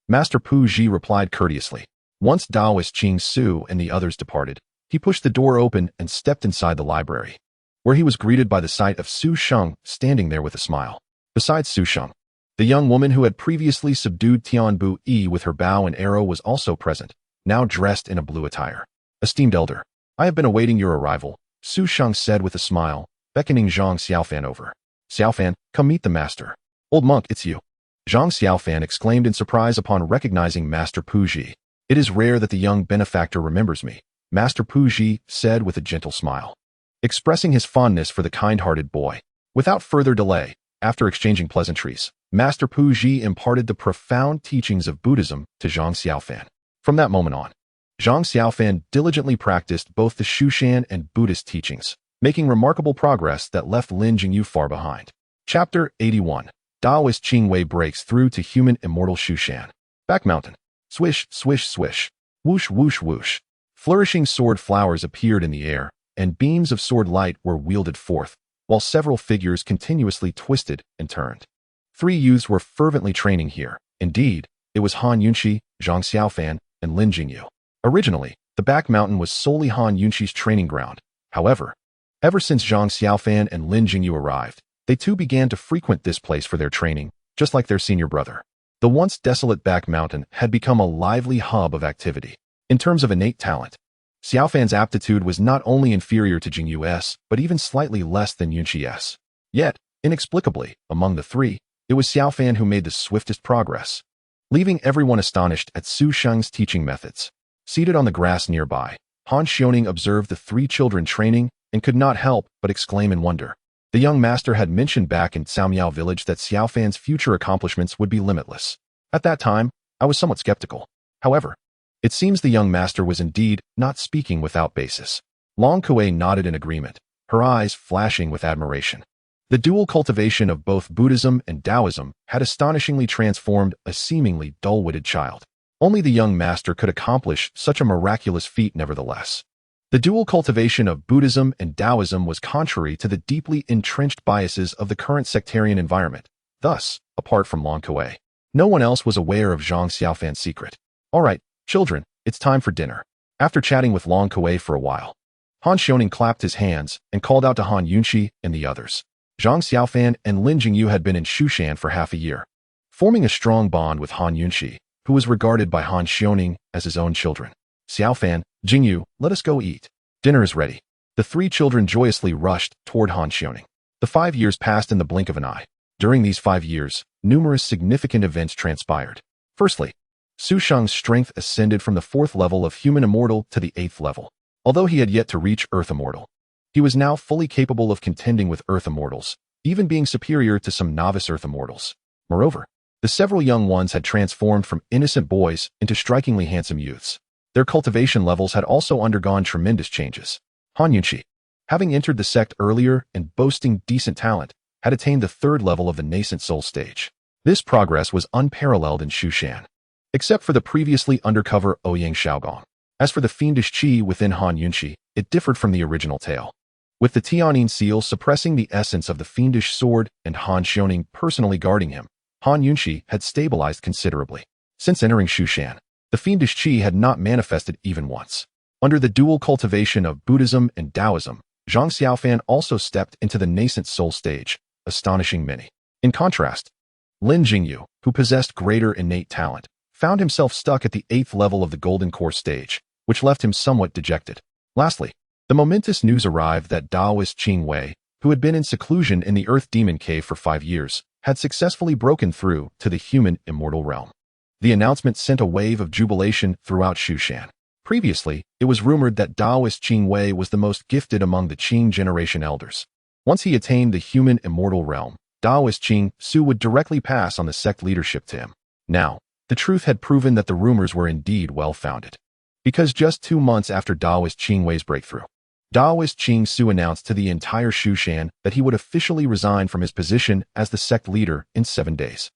Master Puji replied courteously. Once Taoist Qing Su and the others departed, he pushed the door open and stepped inside the library, where he was greeted by the sight of Su Sheng standing there with a smile. Besides Su Sheng, the young woman who had previously subdued Tian Bu Yi with her bow and arrow was also present, now dressed in a blue attire. Esteemed elder, I have been awaiting your arrival, Su Sheng said with a smile, beckoning Zhang Xiaofan over. Xiaofan, come meet the master. Old monk, it's you. Zhang Xiaofan exclaimed in surprise upon recognizing Master Puji. It is rare that the young benefactor remembers me, Master Puji said with a gentle smile, expressing his fondness for the kind-hearted boy. Without further delay, after exchanging pleasantries, Master Puji imparted the profound teachings of Buddhism to Zhang Xiaofan. From that moment on, Zhang Xiaofan diligently practiced both the Shushan and Buddhist teachings, making remarkable progress that left Lin Jingyu far behind. Chapter 81. Taoist Qing Wei breaks through to human immortal Shushan. Back mountain. Swish, swish, swish. Whoosh, whoosh, whoosh. Flourishing sword flowers appeared in the air, and beams of sword light were wielded forth, while several figures continuously twisted and turned. 3 youths were fervently training here. Indeed, it was Han Yunxi, Zhang Xiaofan, and Lin Jingyu. Originally, the back mountain was solely Han Yunxi's training ground. However, ever since Zhang Xiaofan and Lin Jingyu arrived, they too began to frequent this place for their training, just like their senior brother. The once desolate back mountain had become a lively hub of activity. In terms of innate talent, Xiaofan's aptitude was not only inferior to Jingyu's, but even slightly less than Yunxi's. Yet, inexplicably, among the 3, it was Xiaofan who made the swiftest progress, leaving everyone astonished at Su Sheng's teaching methods. Seated on the grass nearby, Han Xiaoning observed the 3 children training and could not help but exclaim in wonder. The young master had mentioned back in Xiaomiao village that Xiaofan's future accomplishments would be limitless. At that time, I was somewhat skeptical. However, it seems the young master was indeed not speaking without basis. Long Kuei nodded in agreement, her eyes flashing with admiration. The dual cultivation of both Buddhism and Taoism had astonishingly transformed a seemingly dull-witted child. Only the young master could accomplish such a miraculous feat nevertheless. The dual cultivation of Buddhism and Taoism was contrary to the deeply entrenched biases of the current sectarian environment. Thus, apart from Long Kuei, no one else was aware of Zhang Xiaofan's secret. All right, children, it's time for dinner. After chatting with Long Kuei for a while, Han Xiaoning clapped his hands and called out to Han Yunxi and the others. Zhang Xiaofan and Lin Jingyu had been in Shushan for half a year, forming a strong bond with Han Yunxi, who was regarded by Han Xiaoning as his own children. Xiaofan, Jingyu, let us go eat. Dinner is ready. The 3 children joyously rushed toward Han Xiaoning. The 5 years passed in the blink of an eye. During these 5 years, numerous significant events transpired. Firstly, Su Sheng's strength ascended from the 4th level of human immortal to the 8th level. Although he had yet to reach Earth Immortal, He was now fully capable of contending with Earth Immortals, even being superior to some novice Earth Immortals. Moreover, the several young ones had transformed from innocent boys into strikingly handsome youths. Their cultivation levels had also undergone tremendous changes. Han Yunqi, having entered the sect earlier and boasting decent talent, had attained the third level of the nascent soul stage. This progress was unparalleled in Shushan, except for the previously undercover Ouyang Xiaogong. As for the fiendish qi within Han Yunqi, it differed from the original tale. With the Tianyin seal suppressing the essence of the fiendish sword and Han Xiaoning personally guarding him, Han Yunqi had stabilized considerably. Since entering Shushan, the fiendish qi had not manifested even once. Under the dual cultivation of Buddhism and Taoism, Zhang Xiaofan also stepped into the nascent soul stage, astonishing many. In contrast, Lin Jingyu, who possessed greater innate talent, found himself stuck at the 8th level of the Golden Core stage, which left him somewhat dejected. Lastly, the momentous news arrived that Taoist Qing Wei, who had been in seclusion in the Earth Demon Cave for 5 years, had successfully broken through to the human immortal realm. The announcement sent a wave of jubilation throughout Shushan. Previously, it was rumored that Taoist Qing Wei was the most gifted among the Qing generation elders. Once he attained the human immortal realm, Taoist Qing Su would directly pass on the sect leadership to him. Now, the truth had proven that the rumors were indeed well-founded. Because just 2 months after Taoist Qing Wei's breakthrough, Taoist Qing Su announced to the entire Shushan that he would officially resign from his position as the sect leader in 7 days,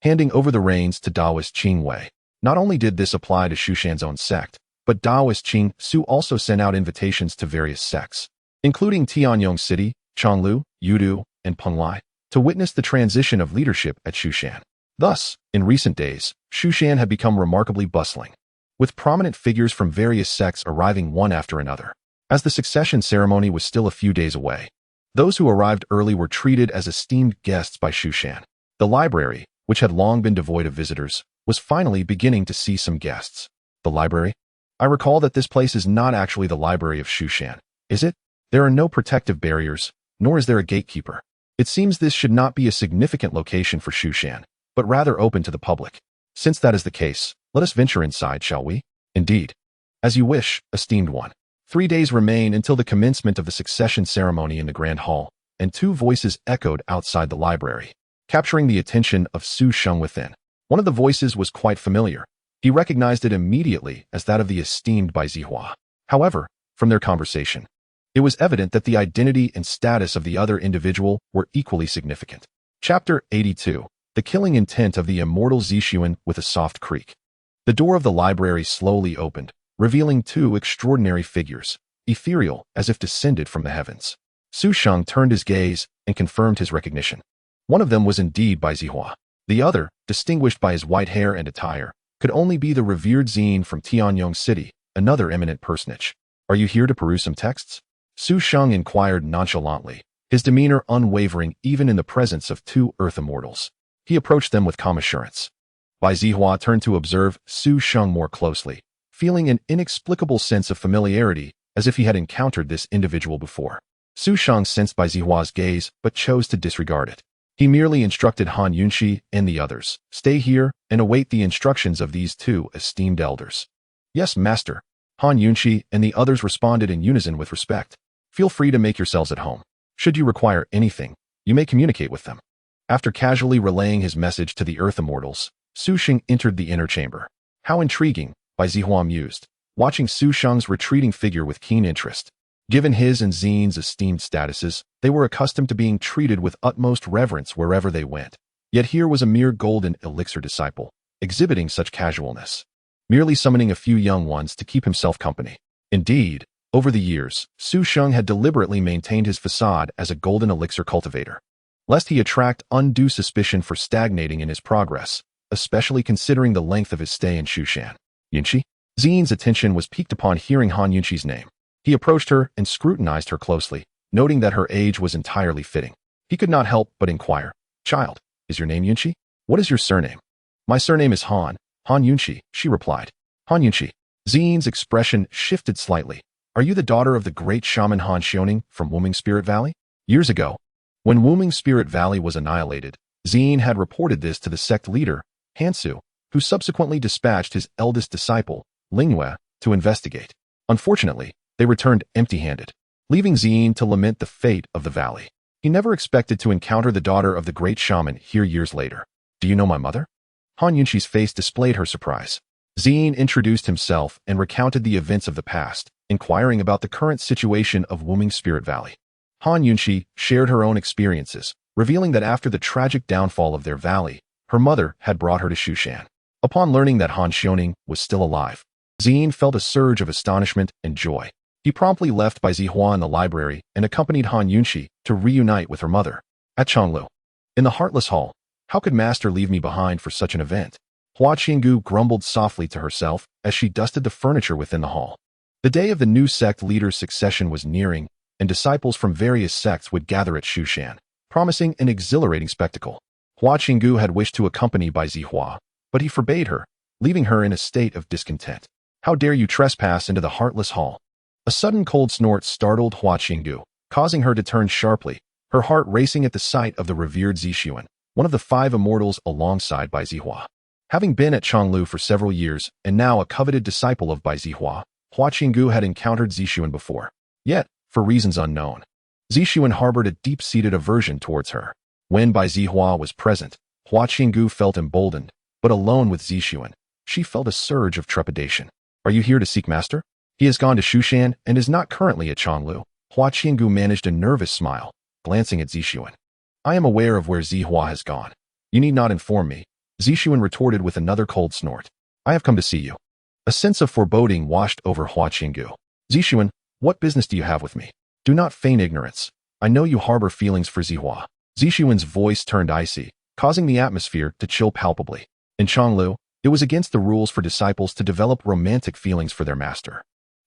handing over the reins to Taoist Qing Wei. Not only did this apply to Shushan's own sect, but Taoist Qing Su also sent out invitations to various sects, including Tianyong City, Chong Lou, Yudu, and Penglai, to witness the transition of leadership at Shushan. Thus, in recent days, Shushan had become remarkably bustling, with prominent figures from various sects arriving one after another. As the succession ceremony was still a few days away, those who arrived early were treated as esteemed guests by Shushan. The library, which had long been devoid of visitors, was finally beginning to see some guests. The library? I recall that this place is not actually the library of Shushan, is it? There are no protective barriers, nor is there a gatekeeper. It seems this should not be a significant location for Shushan, but rather open to the public. Since that is the case, let us venture inside, shall we? Indeed. As you wish, esteemed one. 3 days remain until the commencement of the succession ceremony in the Grand Hall, and 2 voices echoed outside the library, capturing the attention of Su Sheng within. One of the voices was quite familiar. He recognized it immediately as that of the esteemed Bai Zihua. However, from their conversation, it was evident that the identity and status of the other individual were equally significant. Chapter 82. The Killing Intent of the Immortal Zixuan with a Soft Creak. The door of the library slowly opened, revealing 2 extraordinary figures, ethereal as if descended from the heavens. Su Sheng turned his gaze and confirmed his recognition. One of them was indeed Bai Zihua. The other, distinguished by his white hair and attire, could only be the revered Zine from Tianyong City, another eminent personage. Are you here to peruse some texts? Su Sheng inquired nonchalantly, his demeanor unwavering even in the presence of 2 Earth Immortals. He approached them with calm assurance. Bai Zihua turned to observe Su Sheng more closely, feeling an inexplicable sense of familiarity as if he had encountered this individual before. Su Sheng sensed Bai Zihua's gaze but chose to disregard it. He merely instructed Han Yunqi and the others, "Stay here and await the instructions of these 2 esteemed elders." "Yes, master." Han Yunqi and the others responded in unison with respect. "Feel free to make yourselves at home. Should you require anything, you may communicate with them." After casually relaying his message to the Earth Immortals, Su Sheng entered the inner chamber. How intriguing, Bai Zihua mused, watching Su Sheng's retreating figure with keen interest. Given his and Zine's esteemed statuses, they were accustomed to being treated with utmost reverence wherever they went. Yet here was a mere golden elixir disciple, exhibiting such casualness, merely summoning a few young ones to keep himself company. Indeed, over the years, Su Sheng had deliberately maintained his facade as a golden elixir cultivator, lest he attract undue suspicion for stagnating in his progress, especially considering the length of his stay in Shushan. Yunqi? Zine's attention was piqued upon hearing Han Yunqi's name. He approached her and scrutinized her closely, noting that her age was entirely fitting. He could not help but inquire, "Child, is your name Yunqi? What is your surname?" "My surname is Han Yunqi," she replied. Han Yunqi. Zine's expression shifted slightly. "Are you the daughter of the great shaman Han Xiaoning from Wuming Spirit Valley?" Years ago, when Wuming Spirit Valley was annihilated, Zine had reported this to the sect leader, Hansu, who subsequently dispatched his eldest disciple, Lingyue, to investigate. Unfortunately, they returned empty-handed. leaving Ziyin to lament the fate of the valley. He never expected to encounter the daughter of the great shaman here years later. Do you know my mother? Han Yunqi's face displayed her surprise. Ziyin introduced himself and recounted the events of the past, inquiring about the current situation of Wuming Spirit Valley. Han Yunqi shared her own experiences, revealing that after the tragic downfall of their valley, her mother had brought her to Shushan. Upon learning that Han Xiaoning was still alive, Ziyin felt a surge of astonishment and joy. He promptly left Bai Zihua in the library and accompanied Han Yunqi to reunite with her mother at Chong Lou. In the Heartless Hall, how could Master leave me behind for such an event? Hua Qinggu grumbled softly to herself as she dusted the furniture within the hall. The day of the new sect leader's succession was nearing, and disciples from various sects would gather at Shushan, promising an exhilarating spectacle. Hua Qinggu had wished to accompany Bai Zihua, but he forbade her, leaving her in a state of discontent. How dare you trespass into the Heartless Hall? A sudden cold snort startled Hua Qinggu, causing her to turn sharply, her heart racing at the sight of the revered Zixuan, one of the 5 immortals alongside Bai Zihua. Having been at Chong Lou for several years and now a coveted disciple of Bai Zihua, Hua Qinggu had encountered Zixuan before. Yet, for reasons unknown, Zixuan harbored a deep-seated aversion towards her. When Bai Zihua was present, Hua Qinggu felt emboldened, but alone with Zixuan, she felt a surge of trepidation. Are you here to seek Master? He has gone to Shushan and is not currently at Chong Lou. Hua Qinggu managed a nervous smile, glancing at Zixuan. I am aware of where Zihua has gone. You need not inform me, Zixuan retorted with another cold snort. I have come to see you. A sense of foreboding washed over Hua Qinggu. Zixuan, what business do you have with me? Do not feign ignorance. I know you harbor feelings for Zihua. Zixuan's voice turned icy, causing the atmosphere to chill palpably. In Chong Lou, it was against the rules for disciples to develop romantic feelings for their master.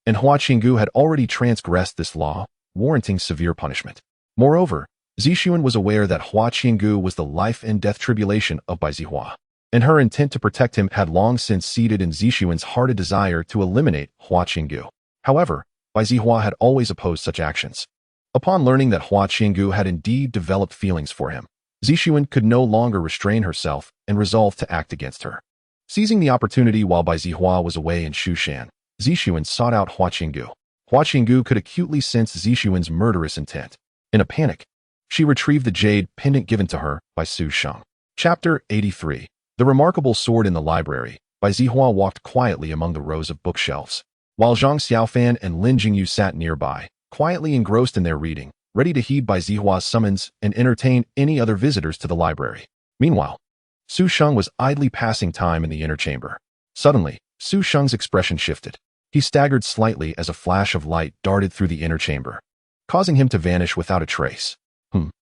And Hua Qinggu had already transgressed this law, warranting severe punishment. Moreover, Zixuan was aware that Hua Qinggu was the life and death tribulation of Bai Zihua, and her intent to protect him had long since seeded in Zixuan's heart a desire to eliminate Hua Qinggu. However, Bai Zihua had always opposed such actions. Upon learning that Hua Qinggu had indeed developed feelings for him, Zixuan could no longer restrain herself and resolved to act against her. Seizing the opportunity while Bai Zihua was away in Shushan, Zixuan sought out Hua Qinggu. Hua Qinggu could acutely sense Zixuan's murderous intent. In a panic, she retrieved the jade pendant given to her by Su Sheng. Chapter 83. The Remarkable Sword in the Library. Bai Zihua walked quietly among the rows of bookshelves, while Zhang Xiaofan and Lin Jingyu sat nearby, quietly engrossed in their reading, ready to heed Bai Zihua's summons and entertain any other visitors to the library. Meanwhile, Su Sheng was idly passing time in the inner chamber. Suddenly, Su Sheng's expression shifted. He staggered slightly as a flash of light darted through the inner chamber, causing him to vanish without a trace.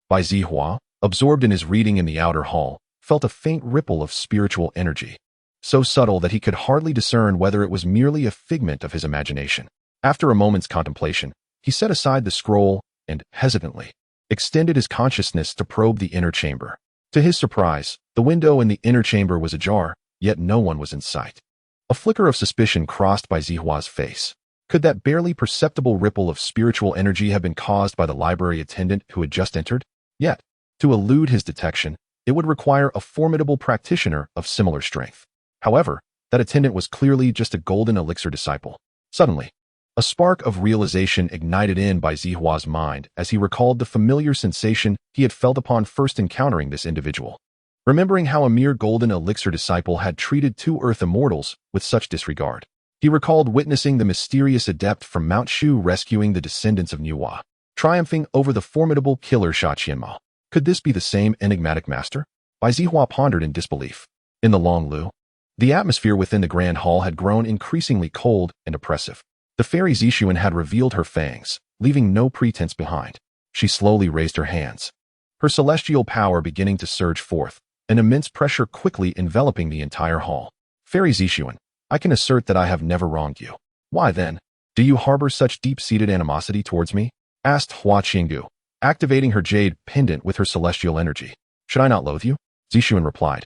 Bai Zihua, absorbed in his reading in the outer hall, felt a faint ripple of spiritual energy, so subtle that he could hardly discern whether it was merely a figment of his imagination. After a moment's contemplation, he set aside the scroll and, hesitantly, extended his consciousness to probe the inner chamber. To his surprise, the window in the inner chamber was ajar, yet no one was in sight. A flicker of suspicion crossed Bai Zihua's face. Could that barely perceptible ripple of spiritual energy have been caused by the library attendant who had just entered? Yet, to elude his detection, it would require a formidable practitioner of similar strength. However, that attendant was clearly just a golden elixir disciple. Suddenly, a spark of realization ignited in Bai Zihua's mind as he recalled the familiar sensation he had felt upon first encountering this individual. Remembering how a mere golden elixir disciple had treated 2 earth immortals with such disregard, he recalled witnessing the mysterious adept from Mount Shu rescuing the descendants of Nuwa, triumphing over the formidable killer Sha Qianmao. Could this be the same enigmatic master? Bai Zihua pondered in disbelief. In the Long Lu, the atmosphere within the grand hall had grown increasingly cold and oppressive. The fairy Zixuan had revealed her fangs, leaving no pretense behind. She slowly raised her hands, her celestial power beginning to surge forth, an immense pressure quickly enveloping the entire hall. Fairy Zixuan, I can assert that I have never wronged you. Why then, do you harbor such deep-seated animosity towards me? Asked Hua Qinggu, activating her jade pendant with her celestial energy. Should I not loathe you? Zixuan replied,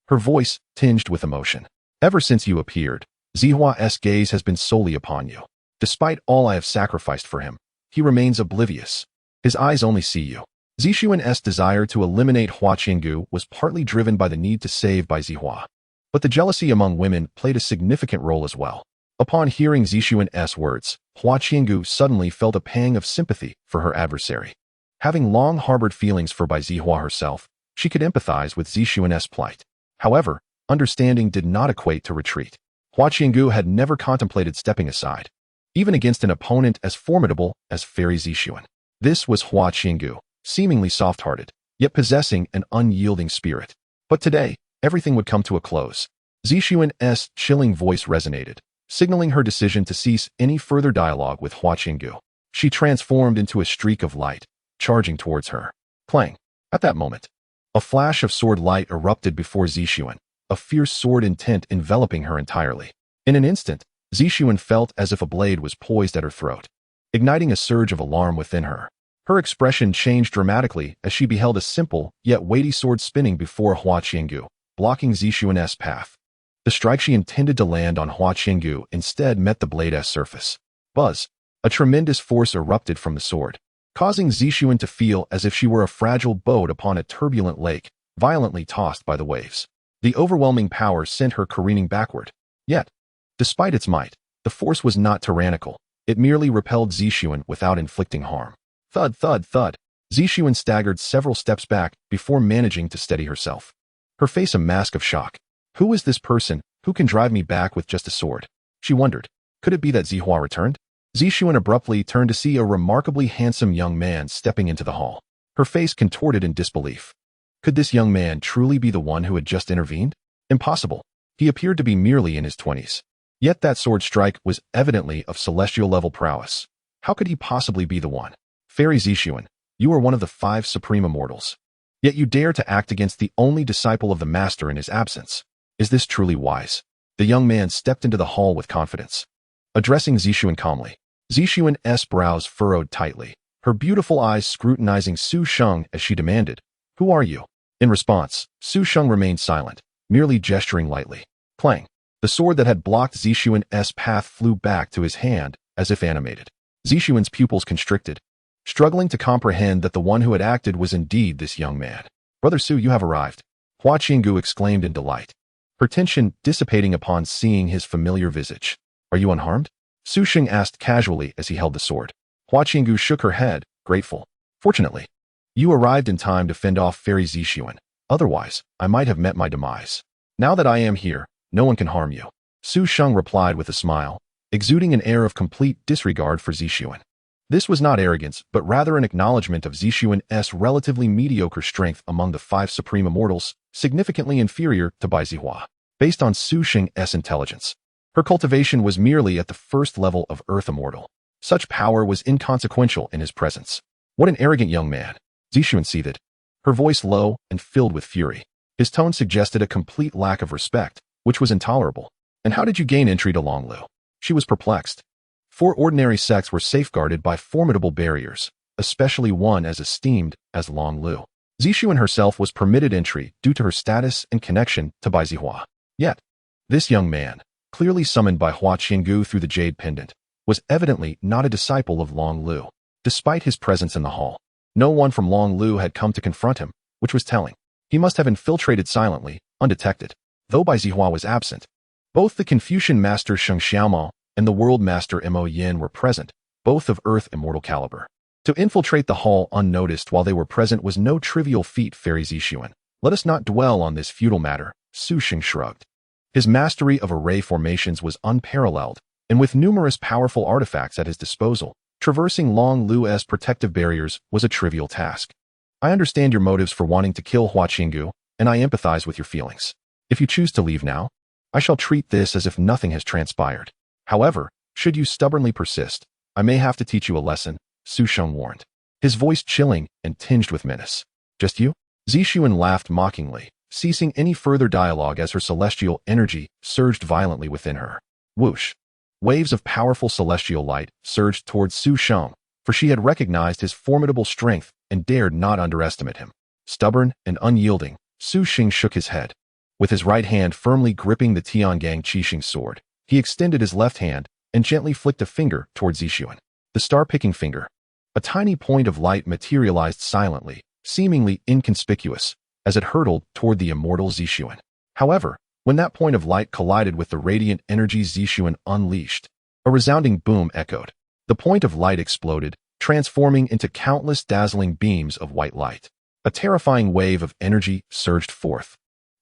her voice tinged with emotion. Ever since you appeared, Zihua's gaze has been solely upon you. Despite all I have sacrificed for him, he remains oblivious. His eyes only see you. Zixuan's desire to eliminate Hua Qinggu was partly driven by the need to save Bai Zihua. But the jealousy among women played a significant role as well. Upon hearing Zixuan's words, Hua Qiangu suddenly felt a pang of sympathy for her adversary. Having long harbored feelings for Bai Zihua herself, she could empathize with Zixuan's plight. However, understanding did not equate to retreat. Hua Qiangu had never contemplated stepping aside, even against an opponent as formidable as Fairy Zixuan. This was Hua Qiangu, seemingly soft-hearted, yet possessing an unyielding spirit. But today, everything would come to a close. Zixuan's chilling voice resonated, signaling her decision to cease any further dialogue with Hua Qiangu. She transformed into a streak of light, charging towards her. Clang! At that moment, a flash of sword light erupted before Zixuan, a fierce sword intent enveloping her entirely. In an instant, Zixuan felt as if a blade was poised at her throat, igniting a surge of alarm within her. Her expression changed dramatically as she beheld a simple, yet weighty sword spinning before Hua Qiangu, blocking Zixuan's path. The strike she intended to land on Hua Qiangu instead met the blade's surface. Buzz! A tremendous force erupted from the sword, causing Zixuan to feel as if she were a fragile boat upon a turbulent lake, violently tossed by the waves. The overwhelming power sent her careening backward. Yet, despite its might, the force was not tyrannical. It merely repelled Zixuan without inflicting harm. Thud, thud, thud. Zixuan staggered several steps back before managing to steady herself, her face a mask of shock. Who is this person who can drive me back with just a sword? She wondered. Could it be that Zihua returned? Zixuan abruptly turned to see a remarkably handsome young man stepping into the hall, her face contorted in disbelief. Could this young man truly be the one who had just intervened? Impossible. He appeared to be merely in his 20s. Yet that sword strike was evidently of celestial-level prowess. How could he possibly be the one? Fairy Zixuan, you are one of the 5 supreme immortals. Yet you dare to act against the only disciple of the master in his absence. Is this truly wise? The young man stepped into the hall with confidence, addressing Zixuan calmly. Zixuan's brows furrowed tightly, her beautiful eyes scrutinizing Su Sheng as she demanded, "Who are you?" In response, Su Sheng remained silent, merely gesturing lightly. Clang! The sword that had blocked Zixuan's path flew back to his hand, as if animated. Zixuan's pupils constricted, struggling to comprehend that the one who had acted was indeed this young man. "Brother Su, you have arrived," Hua Qiangu exclaimed in delight, her tension dissipating upon seeing his familiar visage. "Are you unharmed?" Su Sheng asked casually as he held the sword. Hua Qiangu shook her head, grateful. "Fortunately, you arrived in time to fend off Fairy Zixuan. Otherwise, I might have met my demise. Now that I am here, no one can harm you." Su Sheng replied with a smile, exuding an air of complete disregard for Zixuan. This was not arrogance, but rather an acknowledgement of Zixuan's relatively mediocre strength among the 5 supreme immortals, significantly inferior to Bai Zihua. Based on Su Sheng's intelligence, her cultivation was merely at the first level of Earth Immortal. Such power was inconsequential in his presence. What an arrogant young man! Zixuan seethed, her voice low and filled with fury. His tone suggested a complete lack of respect, which was intolerable. "And how did you gain entry to Long Lu?" She was perplexed. 4 ordinary sects were safeguarded by formidable barriers, especially one as esteemed as Long Lu. Zixuan herself was permitted entry due to her status and connection to Bai Zihua. Yet, this young man, clearly summoned by Hua Qiangu through the jade pendant, was evidently not a disciple of Long Lu. Despite his presence in the hall, no one from Long Lu had come to confront him, which was telling. He must have infiltrated silently, undetected. Though Bai Zihua was absent, both the Confucian master Sheng Xiaomao and the world master Mo Yin were present, both of Earth Immortal caliber. To infiltrate the hall unnoticed while they were present was no trivial feat, Fairy Zixuan. Let us not dwell on this futile matter, Su Sheng shrugged. His mastery of array formations was unparalleled, and with numerous powerful artifacts at his disposal, traversing Long Lu's protective barriers was a trivial task. I understand your motives for wanting to kill Hua Qiangu, and I empathize with your feelings. If you choose to leave now, I shall treat this as if nothing has transpired. However, should you stubbornly persist, I may have to teach you a lesson, Su Sheng warned, his voice chilling and tinged with menace. Just you? Zixuan laughed mockingly, ceasing any further dialogue as her celestial energy surged violently within her. Whoosh! Waves of powerful celestial light surged towards Su Sheng, for she had recognized his formidable strength and dared not underestimate him. Stubborn and unyielding, Su Sheng shook his head. With his right hand firmly gripping the Tiangang Qixing sword, he extended his left hand and gently flicked a finger towards Zixuan. The star-picking finger. A tiny point of light materialized silently, seemingly inconspicuous, as it hurtled toward the immortal Zixuan. However, when that point of light collided with the radiant energy Zixuan unleashed, a resounding boom echoed. The point of light exploded, transforming into countless dazzling beams of white light. A terrifying wave of energy surged forth,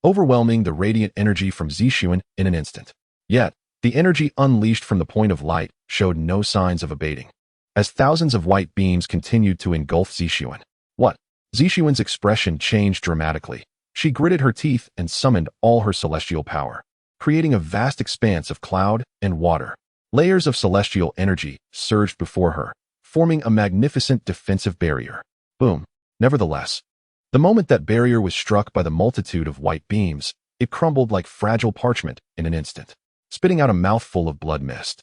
overwhelming the radiant energy from Zixuan in an instant. Yet, the energy unleashed from the point of light showed no signs of abating, as thousands of white beams continued to engulf Zixuan. What? Zixuan's expression changed dramatically. She gritted her teeth and summoned all her celestial power, creating a vast expanse of cloud and water. Layers of celestial energy surged before her, forming a magnificent defensive barrier. Boom. Nevertheless, the moment that barrier was struck by the multitude of white beams, it crumbled like fragile parchment in an instant, spitting out a mouthful of blood mist.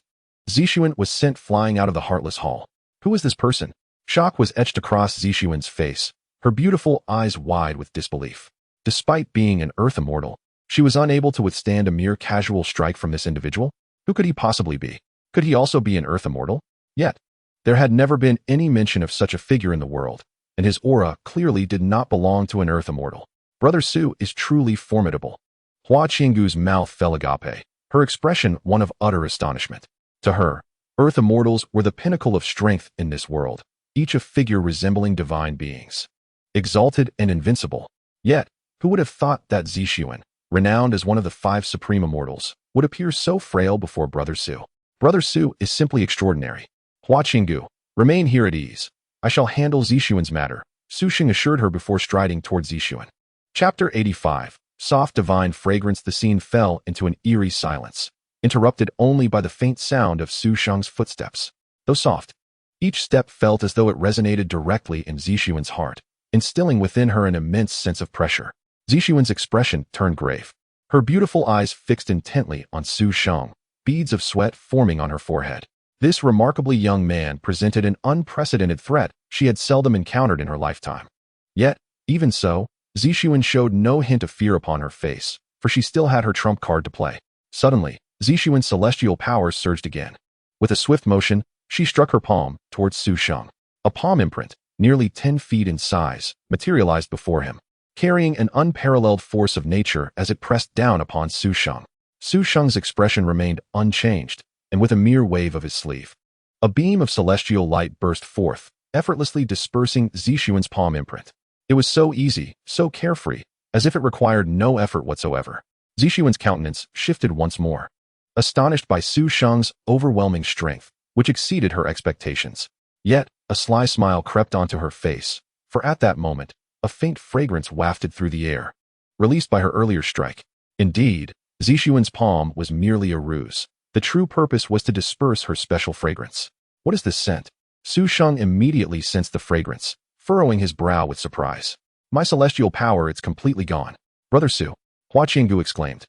Zixuan was sent flying out of the Heartless Hall. Who was this person? Shock was etched across Zixuan's face, her beautiful eyes wide with disbelief. Despite being an Earth Immortal, she was unable to withstand a mere casual strike from this individual. Who could he possibly be? Could he also be an Earth Immortal? Yet, there had never been any mention of such a figure in the world, and his aura clearly did not belong to an Earth Immortal. Brother Shu is truly formidable. Hua Qinggu's mouth fell agape, her expression one of utter astonishment. To her, Earth Immortals were the pinnacle of strength in this world, each a figure resembling divine beings, exalted and invincible. Yet, who would have thought that Zixuan, renowned as one of the 5 supreme immortals, would appear so frail before Brother Shu? Brother Shu is simply extraordinary. Hua Qinggu, remain here at ease. I shall handle Zixuan's matter, Su Sheng assured her before striding towards Zixuan. Chapter 85. Soft divine fragrance. The scene fell into an eerie silence, interrupted only by the faint sound of Su Sheng's footsteps. Though soft, each step felt as though it resonated directly in Zixuan's heart, instilling within her an immense sense of pressure. Zixuan's expression turned grave, her beautiful eyes fixed intently on Su Sheng, beads of sweat forming on her forehead. This remarkably young man presented an unprecedented threat she had seldom encountered in her lifetime. Yet, even so, Zixuan showed no hint of fear upon her face, for she still had her trump card to play. Suddenly, Zixuan's celestial powers surged again. With a swift motion, she struck her palm towards Su Sheng. A palm imprint, nearly 10 feet in size, materialized before him, carrying an unparalleled force of nature as it pressed down upon Su Sheng. Su Sheng's expression remained unchanged, and with a mere wave of his sleeve, a beam of celestial light burst forth, effortlessly dispersing Zixuan's palm imprint. It was so easy, so carefree, as if it required no effort whatsoever. Zixuan's countenance shifted once more, astonished by Su Sheng's overwhelming strength, which exceeded her expectations. Yet, a sly smile crept onto her face, for at that moment, a faint fragrance wafted through the air, released by her earlier strike. Indeed, Zixuan's palm was merely a ruse. The true purpose was to disperse her special fragrance. What is this scent? Su Sheng immediately sensed the fragrance, furrowing his brow with surprise. My celestial power, it's completely gone. Brother Shu, Hua Qinggu exclaimed,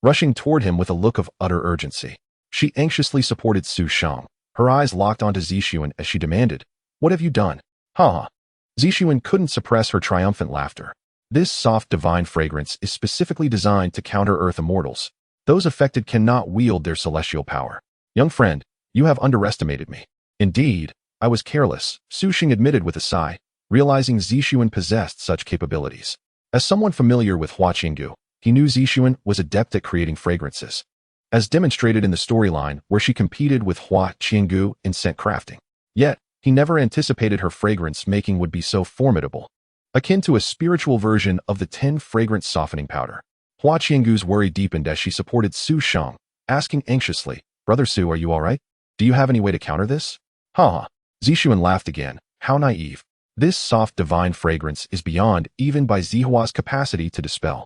rushing toward him with a look of utter urgency. She anxiously supported Su Sheng, her eyes locked onto Zixuan as she demanded, what have you done? Ha! Zixuan couldn't suppress her triumphant laughter. This soft divine fragrance is specifically designed to counter Earth Immortals. Those affected cannot wield their celestial power. Young friend, you have underestimated me. Indeed, I was careless, Su Sheng admitted with a sigh, realizing Zixuan possessed such capabilities. As someone familiar with Hua Qinggu, he knew Zixuan was adept at creating fragrances, as demonstrated in the storyline where she competed with Hua Qinggu in scent crafting. Yet, he never anticipated her fragrance making would be so formidable, akin to a spiritual version of the 10 fragrance softening powder. Hua Qinggu's worry deepened as she supported Su Sheng, asking anxiously, Brother Shu, are you all right? Do you have any way to counter this? Ha! Zixuan laughed again. How naive. This soft divine fragrance is beyond even by Zihua's capacity to dispel.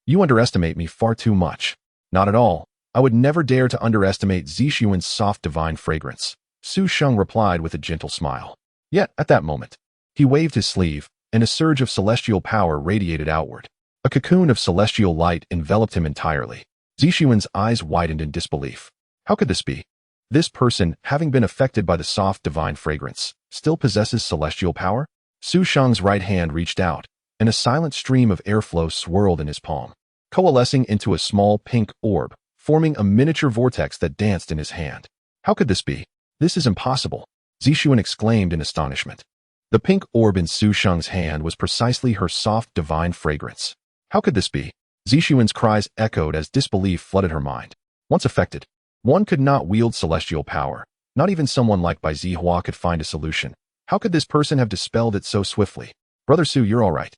You underestimate me far too much. Not at all. I would never dare to underestimate Zixuan's soft divine fragrance, Su Sheng replied with a gentle smile. Yet, at that moment, he waved his sleeve, and a surge of celestial power radiated outward. A cocoon of celestial light enveloped him entirely. Zixuan's eyes widened in disbelief. How could this be? This person, having been affected by the soft divine fragrance, still possesses celestial power? Su Sheng's right hand reached out, and a silent stream of airflow swirled in his palm, coalescing into a small pink orb, forming a miniature vortex that danced in his hand. How could this be? This is impossible, Zixuan exclaimed in astonishment. The pink orb in Su Sheng's hand was precisely her soft divine fragrance. How could this be? Zixuan's cries echoed as disbelief flooded her mind. Once affected, one could not wield celestial power, Not even someone like Bai Zihua could find a solution. How could this person have dispelled it so swiftly? Brother Su, you're all right.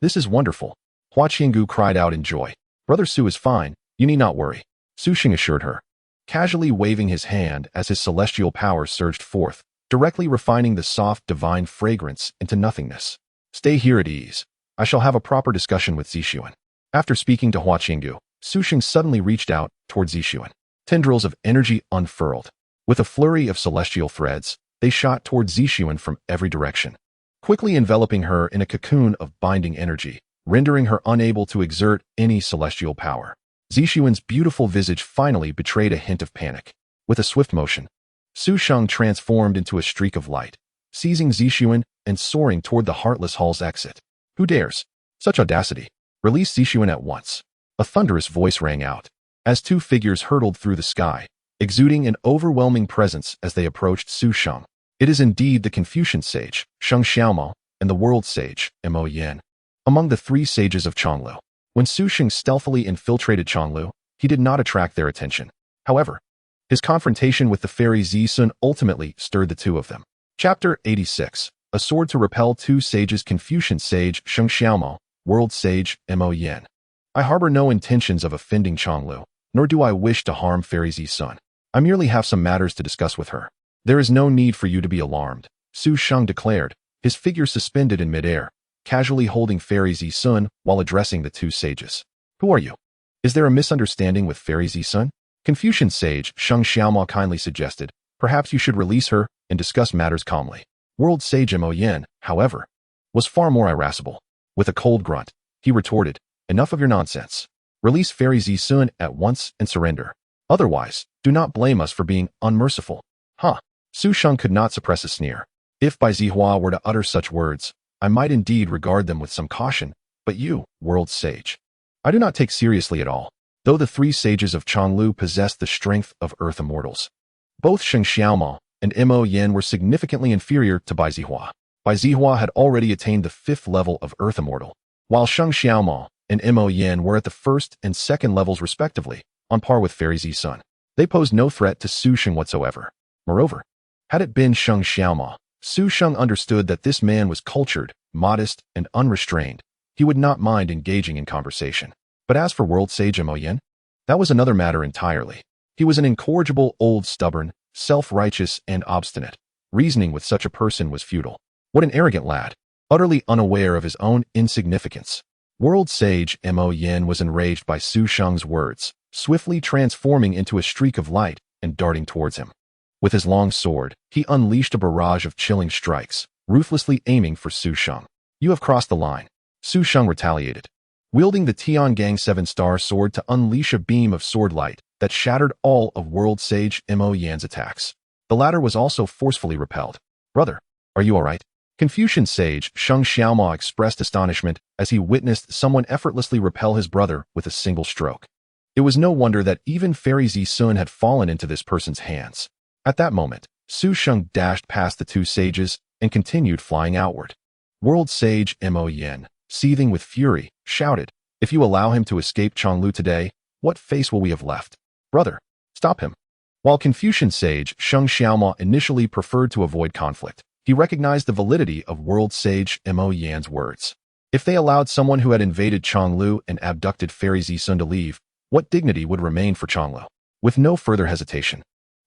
This is wonderful. Hua Qiangu cried out in joy. Brother Su is fine. You need not worry. Su Sheng assured her, casually waving his hand as his celestial power surged forth, directly refining the soft, divine fragrance into nothingness. Stay here at ease. I shall have a proper discussion with Zixuan. After speaking to Hua Qiangu, Su Sheng suddenly reached out toward Zixuan. Tendrils of energy unfurled. With a flurry of celestial threads, they shot toward Zixuan from every direction, quickly enveloping her in a cocoon of binding energy, rendering her unable to exert any celestial power. Zixuan's beautiful visage finally betrayed a hint of panic. With a swift motion, Su Sheng transformed into a streak of light, seizing Zixuan and soaring toward the Heartless Hall's exit. Who dares? Such audacity. Release Zixuan at once. A thunderous voice rang out, as two figures hurtled through the sky, exuding an overwhelming presence as they approached Su Sheng. It is indeed the Confucian sage, Sheng Xiaomao, and the world sage, Mo Yin. Among the three sages of Chong Lou, when Su Sheng stealthily infiltrated Chong Lou, he did not attract their attention. However, his confrontation with the fairy Zi Sun ultimately stirred the two of them. Chapter 86. A sword to repel two sages. Confucian sage Sheng Xiaomao, world sage Mo Yin. I harbor no intentions of offending Chong Lou, nor do I wish to harm fairy Zi Sun. I merely have some matters to discuss with her. There is no need for you to be alarmed, Su Sheng declared, his figure suspended in midair, casually holding fairy Zi Sun while addressing the two sages. Who are you? Is there a misunderstanding with fairy Zi Sun? Confucian sage Sheng Xiaomao kindly suggested, perhaps you should release her and discuss matters calmly. World sage Mo Yin, however, was far more irascible. With a cold grunt, he retorted, enough of your nonsense. Release fairy Zi Sun at once and surrender. Otherwise, do not blame us for being unmerciful. Huh. Su Sheng could not suppress a sneer. If Bai Zihua were to utter such words, I might indeed regard them with some caution, but you, world sage, I do not take seriously at all. Though the three sages of Chong Lou possessed the strength of earth immortals, both Sheng Xiaomao and Mo Yin were significantly inferior to Bai Zihua. Bai Zihua had already attained the 5th level of earth immortal, while Sheng Xiaomao and Mo Yin were at the 1st and 2nd levels respectively, on par with fairy Zi Sun. They posed no threat to Su Sheng whatsoever. Moreover, had it been Sheng Xiaomao, Su Sheng understood that this man was cultured, modest, and unrestrained. He would not mind engaging in conversation. But as for world sage Mo Yin, that was another matter entirely. He was an incorrigible, old, stubborn, self-righteous, and obstinate. Reasoning with such a person was futile. What an arrogant lad, utterly unaware of his own insignificance. World sage Mo Yin was enraged by Su Sheng's words, swiftly transforming into a streak of light and darting towards him. With his long sword, he unleashed a barrage of chilling strikes, ruthlessly aiming for Su Sheng. You have crossed the line. Su Sheng retaliated, wielding the Tiangang 7-star sword to unleash a beam of sword light that shattered all of world sage Mo Yin's attacks. The latter was also forcefully repelled. Brother, are you all right? Confucian sage Sheng Xiaomao expressed astonishment as he witnessed someone effortlessly repel his brother with a single stroke. It was no wonder that even fairy Zi Sun had fallen into this person's hands. At that moment, Su Sheng dashed past the two sages and continued flying outward. World sage Mo Yin, seething with fury, shouted, if you allow him to escape Chong Lou today, what face will we have left? Brother, stop him. While Confucian sage Sheng Xiaomao initially preferred to avoid conflict, he recognized the validity of world sage Mo Yin's words. If they allowed someone who had invaded Chong Lou and abducted fairy Zi Sun to leave, what dignity would remain for Chong Lou? With no further hesitation,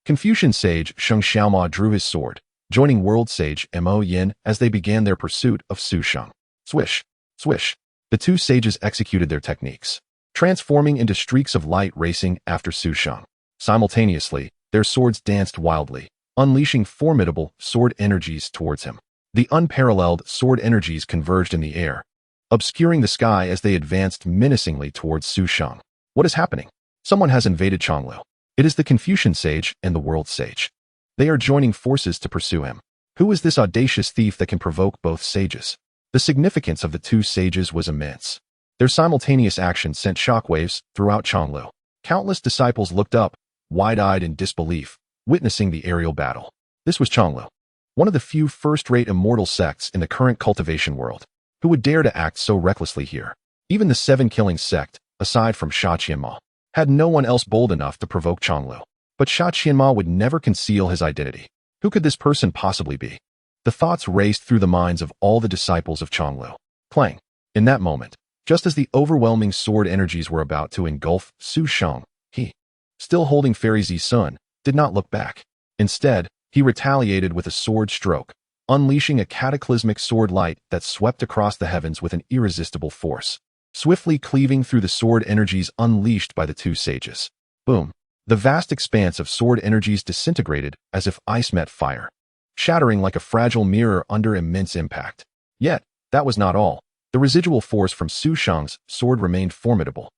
Confucian sage Sheng Xiaomao drew his sword, joining world sage Mo Yin as they began their pursuit of Su Sheng. Swish, swish. The two sages executed their techniques, transforming into streaks of light racing after Su Sheng. Simultaneously, their swords danced wildly, unleashing formidable sword energies towards him. The unparalleled sword energies converged in the air, obscuring the sky as they advanced menacingly towards Su Sheng. What is happening? Someone has invaded Chong Lou. It is the Confucian sage and the world sage. They are joining forces to pursue him. Who is this audacious thief that can provoke both sages? The significance of the two sages was immense. Their simultaneous action sent shockwaves throughout Chong Lou. Countless disciples looked up, wide-eyed in disbelief, witnessing the aerial battle. This was Chong Lou, one of the few first-rate immortal sects in the current cultivation world. Who would dare to act so recklessly here? Even the 7 killing sect, aside from Sha Qianma, had no one else bold enough to provoke Chong Lou. But Sha Qianma would never conceal his identity. Who could this person possibly be? The thoughts raced through the minds of all the disciples of Chong Lou. Clang. In that moment, just as the overwhelming sword energies were about to engulf Su Sheng, he, still holding Fairy Zi Sun, did not look back. Instead, he retaliated with a sword stroke, unleashing a cataclysmic sword light that swept across the heavens with an irresistible force, swiftly cleaving through the sword energies unleashed by the two sages. Boom! The vast expanse of sword energies disintegrated as if ice met fire, shattering like a fragile mirror under immense impact. Yet, that was not all. The residual force from Su Sheng's sword remained formidable.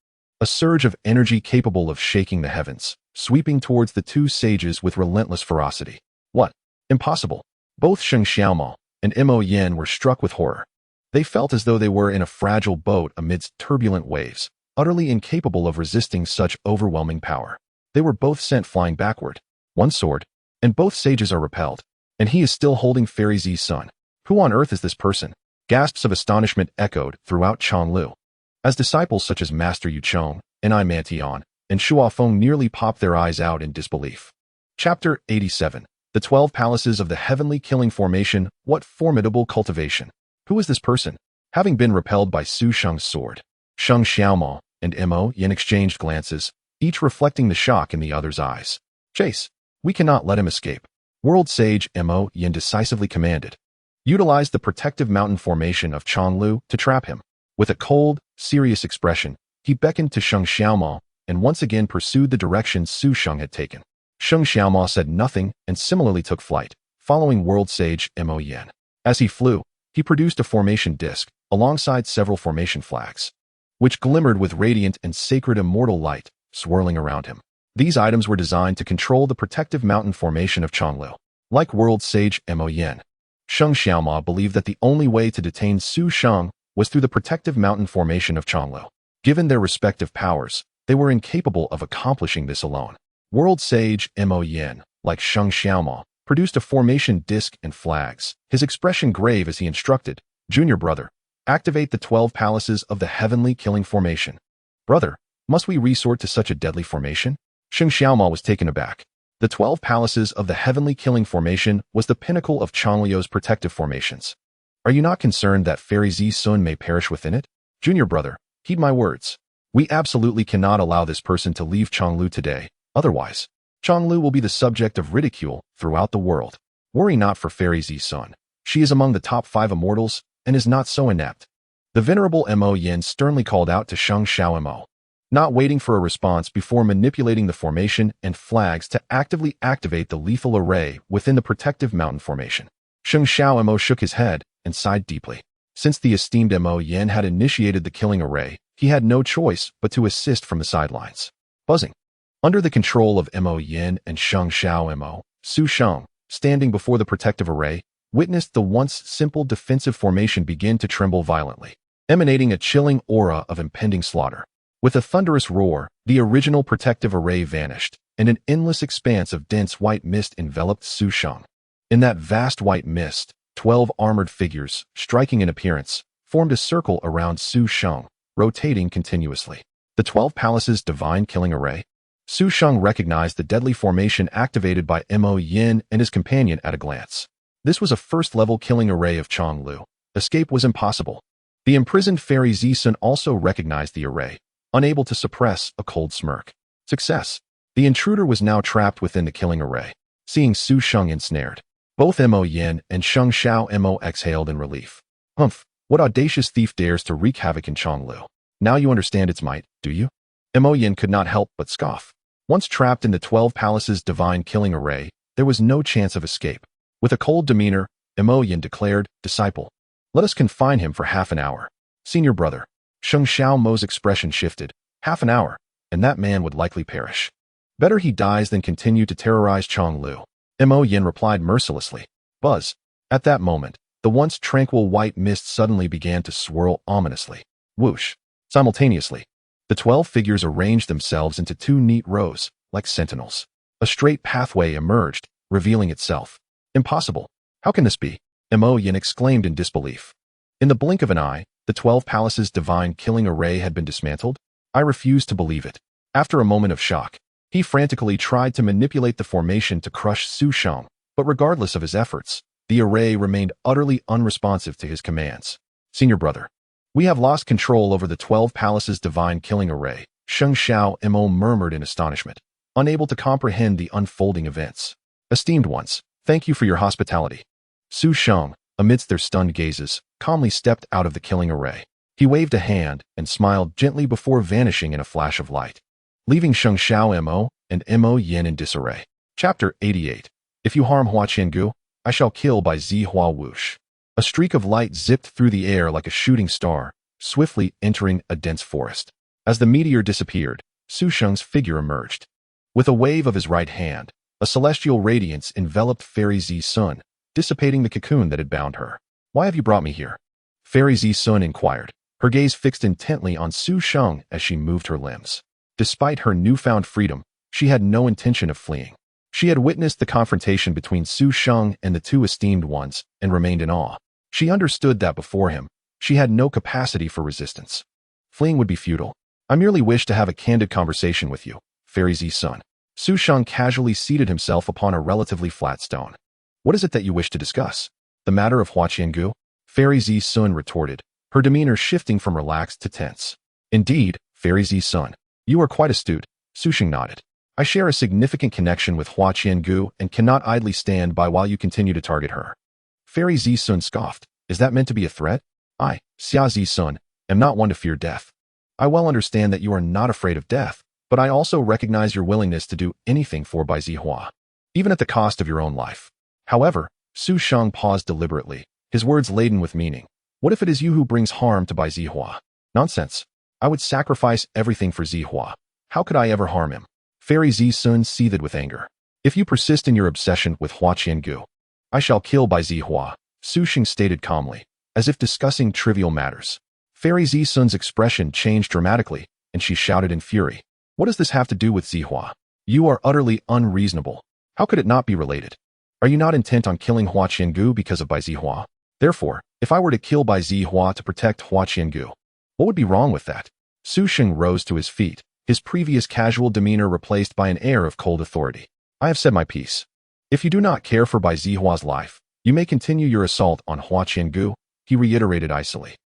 A surge of energy capable of shaking the heavens, sweeping towards the two sages with relentless ferocity. What? Impossible. Both Sheng Xiaomao and Mo Yen were struck with horror. They felt as though they were in a fragile boat amidst turbulent waves, utterly incapable of resisting such overwhelming power. They were both sent flying backward. One sword, and both sages are repelled. And he is still holding Fairy Zi's son. Who on earth is this person? Gasps of astonishment echoed throughout Chong Lou, as disciples such as Master Yu Chong, and I Mantian, and Shuafeng nearly popped their eyes out in disbelief. Chapter 87. The 12 Palaces of the Heavenly Killing Formation. What formidable cultivation! Who is this person? Having been repelled by Su Sheng's sword, Sheng Xiaomao and Mo Yen exchanged glances, each reflecting the shock in the other's eyes. Chase! We cannot let him escape. World Sage Mo Yen decisively commanded. Utilize the protective mountain formation of Chong Lou to trap him. With a cold, serious expression, he beckoned to Sheng Xiaomao and once again pursued the direction Su Sheng had taken. Sheng Xiaomao said nothing and similarly took flight, following World Sage Mo Yen. As he flew, he produced a formation disc, alongside several formation flags, which glimmered with radiant and sacred immortal light, swirling around him. These items were designed to control the protective mountain formation of Chong Lou. Like World Sage Mo Yen, Sheng Xiaomao believed that the only way to detain Su Sheng was through the protective mountain formation of Chong Lou. Given their respective powers, they were incapable of accomplishing this alone. World Sage Mo Yen, like Sheng Xiaomao, produced a formation disc and flags, his expression grave as he instructed, Junior brother, activate the 12 Palaces of the Heavenly Killing Formation. Brother, must we resort to such a deadly formation? Sheng Xiaomao was taken aback. The 12 Palaces of the Heavenly Killing Formation was the pinnacle of Chong Liu's protective formations. Are you not concerned that Fairy Zi Sun may perish within it? Junior brother, heed my words. We absolutely cannot allow this person to leave Chong Lou today, otherwise, Chong Lou will be the subject of ridicule throughout the world. Worry not for Fairy Zi Sun. She is among the top 5 immortals and is not so inept. The venerable Mo Yen sternly called out to Sheng Xiaomao, not waiting for a response before manipulating the formation and flags to actively activate the lethal array within the protective mountain formation. Sheng Xiaomao shook his head and sighed deeply. Since the esteemed Mo Yen had initiated the killing array, he had no choice but to assist from the sidelines. Buzzing. Under the control of Mo Yen and Sheng Xiaomao, Su Sheng, standing before the protective array, witnessed the once simple defensive formation begin to tremble violently, emanating a chilling aura of impending slaughter. With a thunderous roar, the original protective array vanished, and an endless expanse of dense white mist enveloped Su Sheng. In that vast white mist, 12 armored figures, striking in appearance, formed a circle around Su Sheng, rotating continuously. The 12 Palaces Divine Killing Array? Su Sheng recognized the deadly formation activated by Mo Yen and his companion at a glance. This was a first-level killing array of Chong Lou. Escape was impossible. The imprisoned Fairy Zi Sun also recognized the array, unable to suppress a cold smirk. Success. The intruder was now trapped within the killing array. Seeing Su Sheng ensnared, both Mo Yen and Sheng Xiaomao exhaled in relief. Humph, what audacious thief dares to wreak havoc in Chong Lou? Now you understand its might, do you? Mo Yen could not help but scoff. Once trapped in the 12 Palaces Divine Killing Array, there was no chance of escape. With a cold demeanor, Mo Yen declared, Disciple, let us confine him for half an hour. Senior brother. Sheng Xiaomao's expression shifted. Half an hour, and that man would likely perish. Better he dies than continue to terrorize Chong Lou. Mo Yen replied mercilessly. Buzz. At that moment, the once tranquil white mist suddenly began to swirl ominously. Whoosh. Simultaneously, the 12 figures arranged themselves into 2 neat rows, like sentinels. A straight pathway emerged, revealing itself. Impossible. How can this be? Mo Yen exclaimed in disbelief. In the blink of an eye, the 12 Palaces Divine Killing Array had been dismantled? I refused to believe it. After a moment of shock, He frantically tried to manipulate the formation to crush Su Sheng, but regardless of his efforts, the array remained utterly unresponsive to his commands. Senior brother, we have lost control over the 12 Palaces Divine Killing Array, Sheng Xiao Mo murmured in astonishment, unable to comprehend the unfolding events. Esteemed ones, thank you for your hospitality. Su Sheng, amidst their stunned gazes, calmly stepped out of the killing array. He waved a hand and smiled gently before vanishing in a flash of light, leaving Sheng Xiao Mo and Mo Yin in disarray. Chapter 88. If you harm Hua Qiangu, I shall kill by Zihua Whoosh. A streak of light zipped through the air like a shooting star, swiftly entering a dense forest. As the meteor disappeared, Su Sheng's figure emerged. With a wave of his right hand, a celestial radiance enveloped Fairy Zi Sun, dissipating the cocoon that had bound her. Why have you brought me here? Fairy Zi Sun inquired, her gaze fixed intently on Su Sheng as she moved her limbs. Despite her newfound freedom, she had no intention of fleeing. She had witnessed the confrontation between Su Sheng and the two esteemed ones and remained in awe. She understood that before him, she had no capacity for resistance. Fleeing would be futile. I merely wish to have a candid conversation with you, Fairy Zi Sun. Su Sheng casually seated himself upon a relatively flat stone. What is it that you wish to discuss? The matter of Hua Qiangu? Fairy Zi Sun retorted, her demeanor shifting from relaxed to tense. Indeed, Fairy Zi Sun, you are quite astute. Su Sheng nodded. I share a significant connection with Hua Qiangu and cannot idly stand by while you continue to target her. Fairy Zi Sun scoffed. Is that meant to be a threat? I, Xia Zi Sun, am not one to fear death. I well understand that you are not afraid of death, but I also recognize your willingness to do anything for Bai Zihua, even at the cost of your own life. However, Su Sheng paused deliberately, his words laden with meaning. What if it is you who brings harm to Bai Zihua? Nonsense. I would sacrifice everything for Zihua. How could I ever harm him? Fairy Zi Sun seethed with anger. If you persist in your obsession with Hua Qiangu, I shall kill Bai Zihua, Su Sheng stated calmly, as if discussing trivial matters. Fairy Zi Sun's expression changed dramatically, and she shouted in fury. What does this have to do with Zihua? You are utterly unreasonable. How could it not be related? Are you not intent on killing Hua Qiangu because of Bai Zihua? Therefore, if I were to kill Bai Zihua to protect Hua Qiangu, what would be wrong with that? Su Sheng rose to his feet, his previous casual demeanor replaced by an air of cold authority. I have said my piece. If you do not care for Bai Zihua's life, you may continue your assault on Hua Qiangu, he reiterated icily.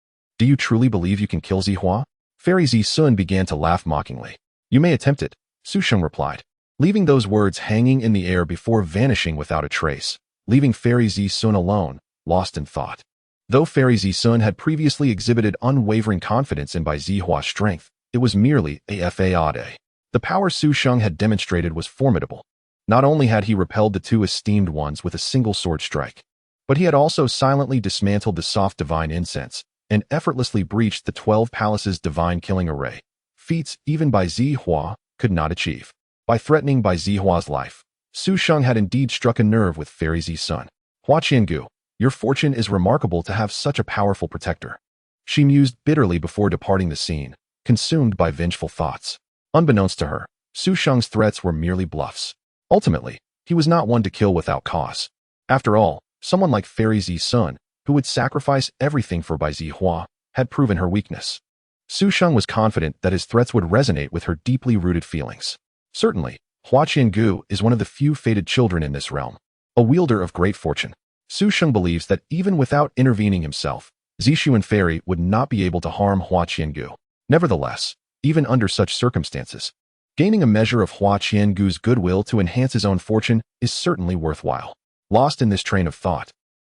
Do you truly believe you can kill Zihua? Fairy Zi Sun began to laugh mockingly. You may attempt it, Su Sheng replied, leaving those words hanging in the air before vanishing without a trace, leaving Fairy Zi Sun alone, lost in thought. Though Fairy Zi Sun had previously exhibited unwavering confidence in Bai Zihua's strength, it was merely a fade. The power Su Sheng had demonstrated was formidable. Not only had he repelled the two esteemed ones with a single sword strike, but he had also silently dismantled the soft divine incense and effortlessly breached the 12 Palaces Divine Killing Array, feats even Bai Zihua could not achieve. By threatening Bai Zihua's life, Su Sheng had indeed struck a nerve with Fairy Zi Sun. Hua Qiangu, your fortune is remarkable to have such a powerful protector. She mused bitterly before departing the scene, consumed by vengeful thoughts. Unbeknownst to her, Su Sheng's threats were merely bluffs. Ultimately, he was not one to kill without cause. After all, someone like Fairy Zi Sun, who would sacrifice everything for Bai Zihua, had proven her weakness. Su Sheng was confident that his threats would resonate with her deeply rooted feelings. Certainly, Hua Qiangu is one of the few fated children in this realm, a wielder of great fortune. Su Sheng believes that even without intervening himself, Zishu and Fairy would not be able to harm Hua Qiangu. Nevertheless, even under such circumstances, gaining a measure of Hua Qiangu's goodwill to enhance his own fortune is certainly worthwhile. Lost in this train of thought,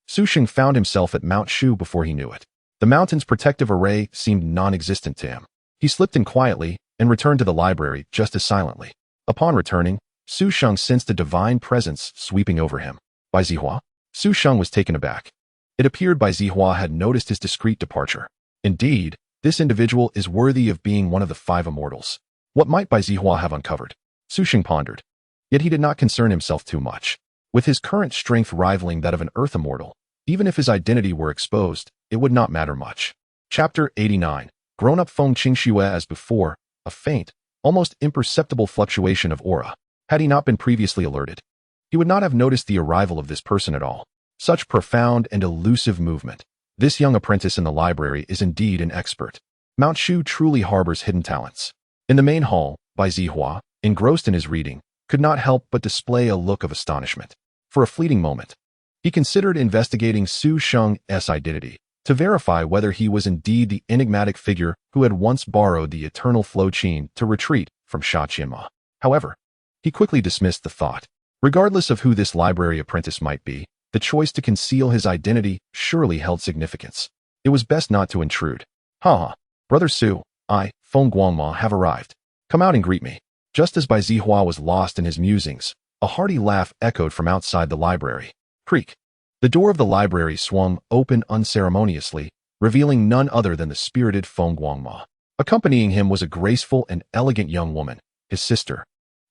Su Sheng found himself at Mount Shu before he knew it. The mountain's protective array seemed non-existent to him. He slipped in quietly and returned to the library just as silently. Upon returning, Su Sheng sensed a divine presence sweeping over him. Bai Zihua? Su Sheng was taken aback. It appeared Bai Zihua had noticed his discreet departure. Indeed, this individual is worthy of being one of the 5 immortals. What might Bai Zihua have uncovered? Su Sheng pondered. Yet he did not concern himself too much. With his current strength rivaling that of an earth immortal, even if his identity were exposed, it would not matter much. Chapter 89. Grown-up Feng Qingxue as before, a faint, almost imperceptible fluctuation of aura. Had he not been previously alerted, he would not have noticed the arrival of this person at all. Such profound and elusive movement. This young apprentice in the library is indeed an expert. Mount Shu truly harbors hidden talents. In the main hall, Bai Zihua, engrossed in his reading, could not help but display a look of astonishment. For a fleeting moment, he considered investigating Su Sheng's identity to verify whether he was indeed the enigmatic figure who had once borrowed the eternal flow chain to retreat from xianxia. However, he quickly dismissed the thought. Regardless of who this library apprentice might be, the choice to conceal his identity surely held significance. It was best not to intrude. Ha! Brother Su, I, Feng Guangma, have arrived. Come out and greet me. Just as Bai Zihua was lost in his musings, a hearty laugh echoed from outside the library. Creak. The door of the library swung open unceremoniously, revealing none other than the spirited Feng Guangma. Accompanying him was a graceful and elegant young woman, his sister,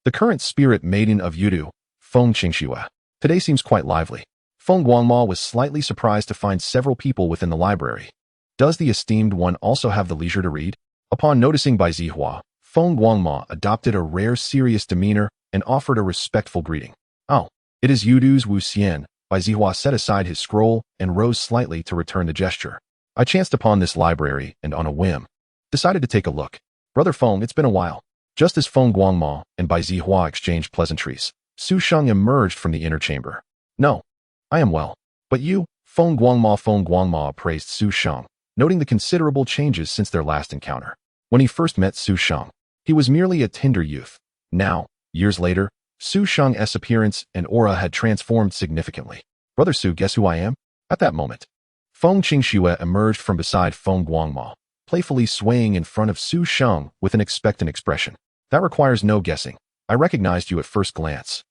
the current spirit maiden of Yudu, Feng Qingxue. Today seems quite lively. Feng Guangma was slightly surprised to find several people within the library. Does the esteemed one also have the leisure to read? Upon noticing Bai Zihua, Feng Guangma adopted a rare serious demeanor and offered a respectful greeting. Oh, it is Yudu's Wu Xian. Bai Zihua set aside his scroll and rose slightly to return the gesture. I chanced upon this library and on a whim decided to take a look. Brother Feng, it's been a while. Just as Feng Guangma and Bai Zihua exchanged pleasantries, Su Sheng emerged from the inner chamber. No, I am well. But you, Feng Guangma praised Su Sheng, noting the considerable changes since their last encounter. When he first met Su Sheng, he was merely a tender youth. Now, years later, Su Sheng's appearance and aura had transformed significantly. Brother Su, guess who I am? At that moment, Feng Qingxue emerged from beside Feng Guangma, playfully swaying in front of Su Sheng with an expectant expression. That requires no guessing. I recognized you at first glance.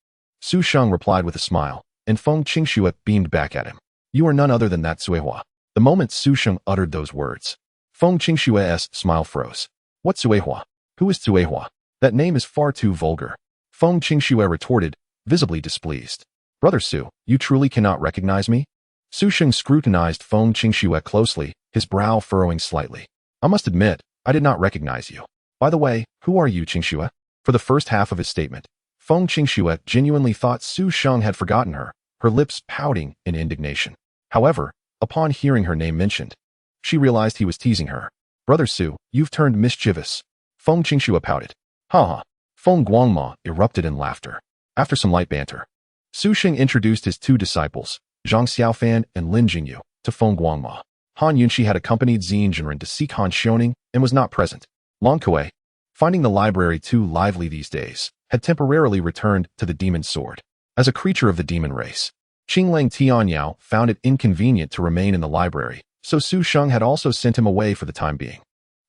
Su Sheng replied with a smile, and Feng Qingxue beamed back at him. You are none other than that Suihua. The moment Su Sheng uttered those words, Feng Qingxue's smile froze. What Suihua? Who is Suihua? That name is far too vulgar. Feng Qingxue retorted, visibly displeased. Brother Su, you truly cannot recognize me? Su Sheng scrutinized Feng Qingxue closely, his brow furrowing slightly. I must admit, I did not recognize you. By the way, who are you, Qingxue? For the first half of his statement, Feng Qingxue genuinely thought Su Sheng had forgotten her, her lips pouting in indignation. However, upon hearing her name mentioned, she realized he was teasing her. Brother Su, you've turned mischievous. Feng Qingxue pouted. Ha ha. Feng Guangma erupted in laughter. After some light banter, Su Sheng introduced his two disciples, Zhang Xiaofan and Lin Jingyu, to Feng Guangma. Han Yunxi had accompanied Xin Zhenren to seek Han Xiaoning and was not present. Long Kuei, finding the library too lively these days, had temporarily returned to the demon sword. As a creature of the demon race, Qinglang Tianyao found it inconvenient to remain in the library, so Su Sheng had also sent him away for the time being.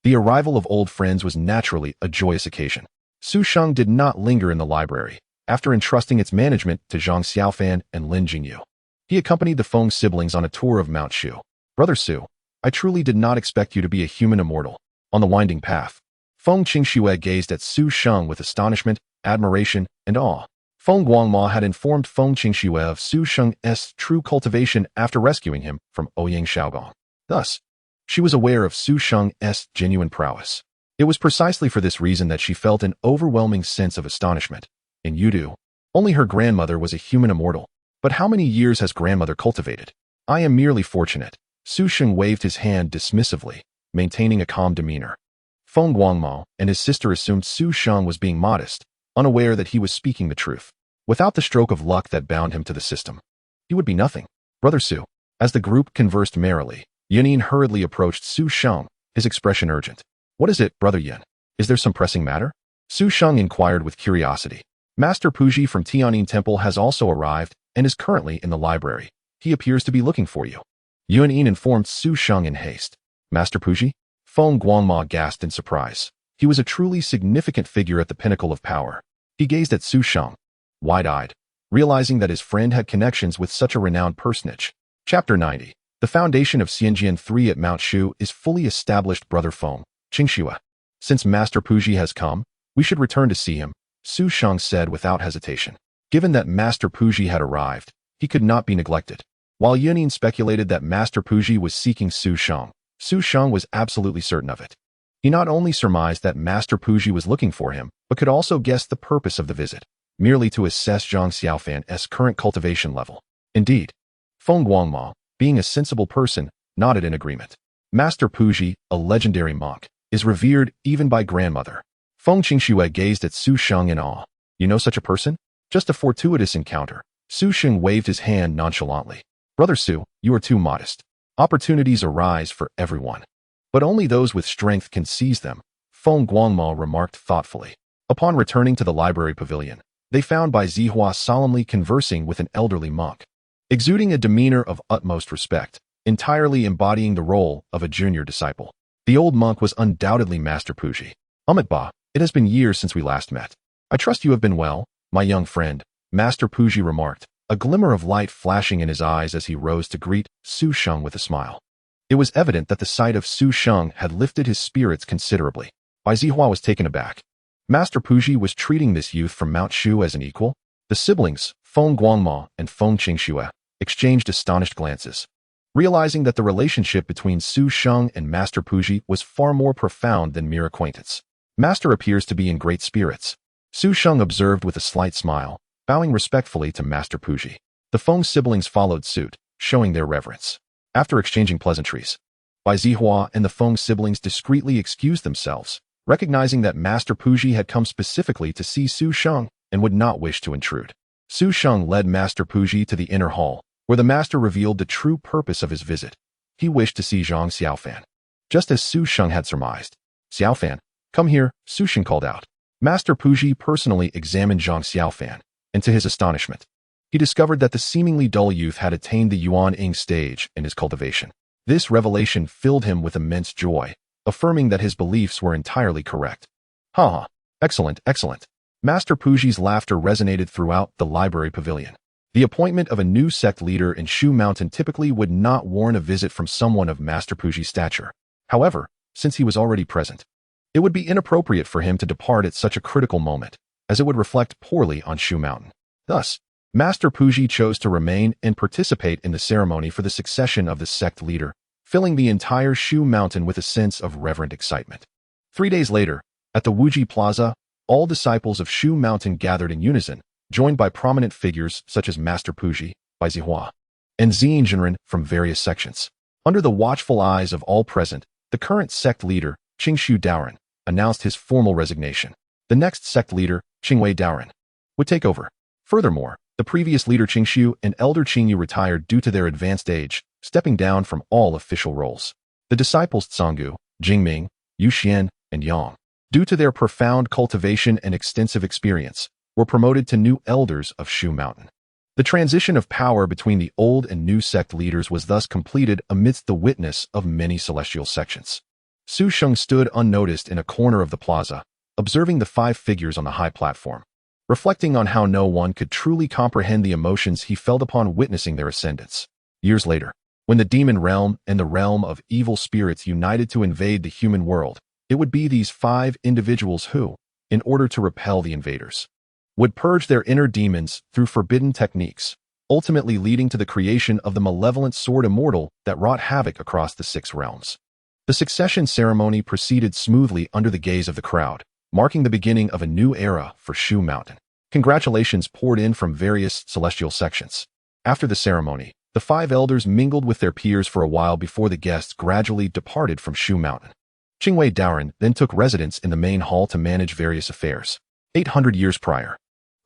The arrival of old friends was naturally a joyous occasion. Su Sheng did not linger in the library, after entrusting its management to Zhang Xiaofan and Lin Jingyu. He accompanied the Feng siblings on a tour of Mount Shu. Brother Su, I truly did not expect you to be a human immortal. On the winding path, Feng Qingxue gazed at Su Sheng with astonishment, admiration, and awe. Feng Guangma had informed Feng Qingxue of Su Sheng's true cultivation after rescuing him from Ouyang Shaogong. Thus, she was aware of Su Sheng's genuine prowess. It was precisely for this reason that she felt an overwhelming sense of astonishment. In Yudu, only her grandmother was a human immortal. But how many years has grandmother cultivated? I am merely fortunate. Su Sheng waved his hand dismissively, maintaining a calm demeanor. Feng Guangma and his sister assumed Su Sheng was being modest, unaware that he was speaking the truth. Without the stroke of luck that bound him to the system, he would be nothing. Brother Su. As the group conversed merrily, Yanin hurriedly approached Su Sheng, his expression urgent. What is it, Brother Yan? Is there some pressing matter? Su Sheng inquired with curiosity. Master Puji from Tianyin Temple has also arrived and is currently in the library. He appears to be looking for you. Yuan informed Su Sheng in haste. Master Puji? Feng Guangma gasped in surprise. He was a truly significant figure at the pinnacle of power. He gazed at Su Sheng, wide-eyed, realizing that his friend had connections with such a renowned personage. Chapter 90. The foundation of Xianjian 3 at Mount Shu is fully established. Brother Feng, Qingxue. Since Master Puji has come, we should return to see him, Su Sheng said without hesitation. Given that Master Puji had arrived, he could not be neglected. While Yunin speculated that Master Puji was seeking Su Sheng was absolutely certain of it. He not only surmised that Master Puji was looking for him, but could also guess the purpose of the visit, merely to assess Zhang Xiaofan's current cultivation level. Indeed, Feng Guangma, being a sensible person, nodded in agreement. Master Puji, a legendary monk, is revered even by grandmother. Feng Qingxue gazed at Su Sheng in awe. You know such a person? Just a fortuitous encounter. Su Sheng waved his hand nonchalantly. Brother Su, you are too modest. Opportunities arise for everyone. But only those with strength can seize them, Feng Guangmo remarked thoughtfully. Upon returning to the library pavilion, they found Bai Zihua solemnly conversing with an elderly monk. Exuding a demeanor of utmost respect, entirely embodying the role of a junior disciple. The old monk was undoubtedly Master Puji. Ba, it has been years since we last met. I trust you have been well, my young friend, Master Puji remarked, a glimmer of light flashing in his eyes as he rose to greet Su Sheng with a smile. It was evident that the sight of Su Sheng had lifted his spirits considerably. Bai Zihua was taken aback. Master Puji was treating this youth from Mount Shu as an equal. The siblings, Feng Guangmo and Feng Qingxue, exchanged astonished glances. Realizing that the relationship between Su Sheng and Master Puji was far more profound than mere acquaintance. Master appears to be in great spirits. Su Sheng observed with a slight smile, bowing respectfully to Master Puji. The Feng siblings followed suit, showing their reverence. After exchanging pleasantries, Bai Zihua and the Feng siblings discreetly excused themselves, recognizing that Master Puji had come specifically to see Su Sheng and would not wish to intrude. Su Sheng led Master Puji to the inner hall, where the master revealed the true purpose of his visit. He wished to see Zhang Xiaofan. Just as Su Sheng had surmised. Xiaofan, come here, Su Sheng called out. Master Puji personally examined Zhang Xiaofan, and to his astonishment, he discovered that the seemingly dull youth had attained the Yuan Ying stage in his cultivation. This revelation filled him with immense joy, affirming that his beliefs were entirely correct. Ha! Excellent, excellent. Master Puji's laughter resonated throughout the library pavilion. The appointment of a new sect leader in Shu Mountain typically would not warrant a visit from someone of Master Puji's stature. However, since he was already present, it would be inappropriate for him to depart at such a critical moment, as it would reflect poorly on Shu Mountain. Thus, Master Puji chose to remain and participate in the ceremony for the succession of the sect leader, filling the entire Shu Mountain with a sense of reverent excitement. 3 days later, at the Wuji Plaza, all disciples of Shu Mountain gathered in unison, joined by prominent figures such as Master Puji, Bai Zihua, and Xianxia from various sections. Under the watchful eyes of all present, the current sect leader, Qingshu Daoren, announced his formal resignation. The next sect leader, Qingwei Daoren, would take over. Furthermore, the previous leader Qingshu and Elder Qingyu retired due to their advanced age, stepping down from all official roles. The disciples Canggu, Jingming, Yuxian, and Yang, due to their profound cultivation and extensive experience, were promoted to new elders of Shu Mountain. The transition of power between the old and new sect leaders was thus completed amidst the witness of many celestial sections. Su Sheng stood unnoticed in a corner of the plaza, observing the 5 figures on the high platform, reflecting on how no one could truly comprehend the emotions he felt upon witnessing their ascendance. Years later, when the demon realm and the realm of evil spirits united to invade the human world, it would be these 5 individuals who, in order to repel the invaders, would purge their inner demons through forbidden techniques, ultimately leading to the creation of the malevolent sword Immortal that wrought havoc across the 6 realms. The succession ceremony proceeded smoothly under the gaze of the crowd, marking the beginning of a new era for Shu Mountain. Congratulations poured in from various celestial sections. After the ceremony, the 5 elders mingled with their peers for a while before the guests gradually departed from Shu Mountain. Qingwei Daoren then took residence in the main hall to manage various affairs. 800 years prior,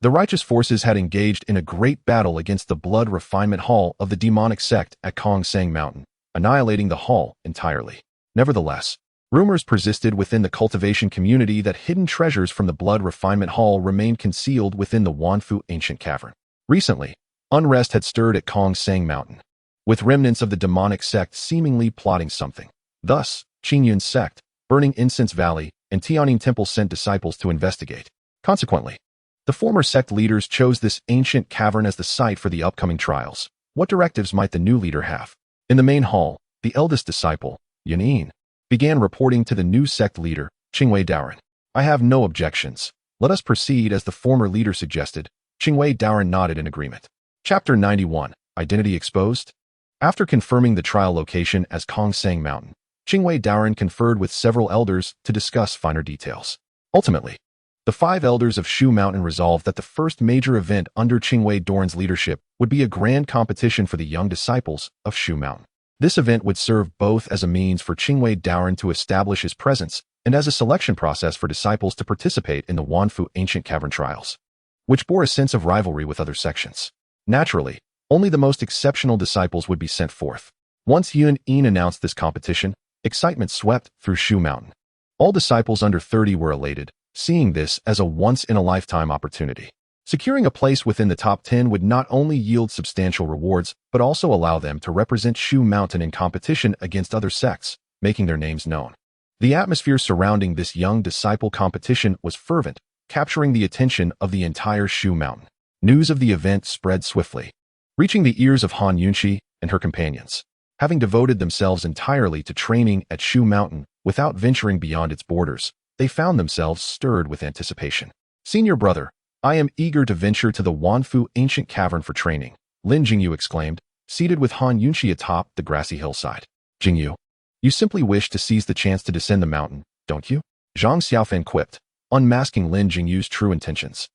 the righteous forces had engaged in a great battle against the blood refinement hall of the demonic sect at Kongsang Mountain, annihilating the hall entirely. Nevertheless, rumors persisted within the cultivation community that hidden treasures from the blood refinement hall remained concealed within the Wanfu ancient cavern. Recently, unrest had stirred at Kongsang Mountain, with remnants of the demonic sect seemingly plotting something. Thus, Qingyun's sect, Burning Incense Valley, and Tianning Temple sent disciples to investigate. Consequently, the former sect leaders chose this ancient cavern as the site for the upcoming trials. What directives might the new leader have? In the main hall, the eldest disciple, Yanin, began reporting to the new sect leader, Qingwei Daoren. I have no objections. Let us proceed as the former leader suggested. Qingwei Daoren nodded in agreement. Chapter 91, Identity Exposed? After confirming the trial location as Kongsang Mountain, Qingwei Daoren conferred with several elders to discuss finer details. Ultimately, the 5 elders of Shu Mountain resolved that the first major event under Qingwei Daoren's leadership would be a grand competition for the young disciples of Shu Mountain. This event would serve both as a means for Qingwei Daoren to establish his presence and as a selection process for disciples to participate in the Wanfu Ancient Cavern Trials, which bore a sense of rivalry with other sections. Naturally, only the most exceptional disciples would be sent forth. Once Yun announced this competition, excitement swept through Shu Mountain. All disciples under 30 were elated, seeing this as a once-in-a-lifetime opportunity. Securing a place within the top 10 would not only yield substantial rewards, but also allow them to represent Shu Mountain in competition against other sects, making their names known. The atmosphere surrounding this young disciple competition was fervent, capturing the attention of the entire Shu Mountain. News of the event spread swiftly, reaching the ears of Han Yunqi and her companions. Having devoted themselves entirely to training at Shu Mountain without venturing beyond its borders, they found themselves stirred with anticipation. Senior brother, I am eager to venture to the Wanfu Ancient Cavern for training, Lin Jingyu exclaimed, seated with Han Yunqi atop the grassy hillside. Jingyu, you simply wish to seize the chance to descend the mountain, don't you? Zhang Xiaofan quipped, unmasking Lin Jingyu's true intentions.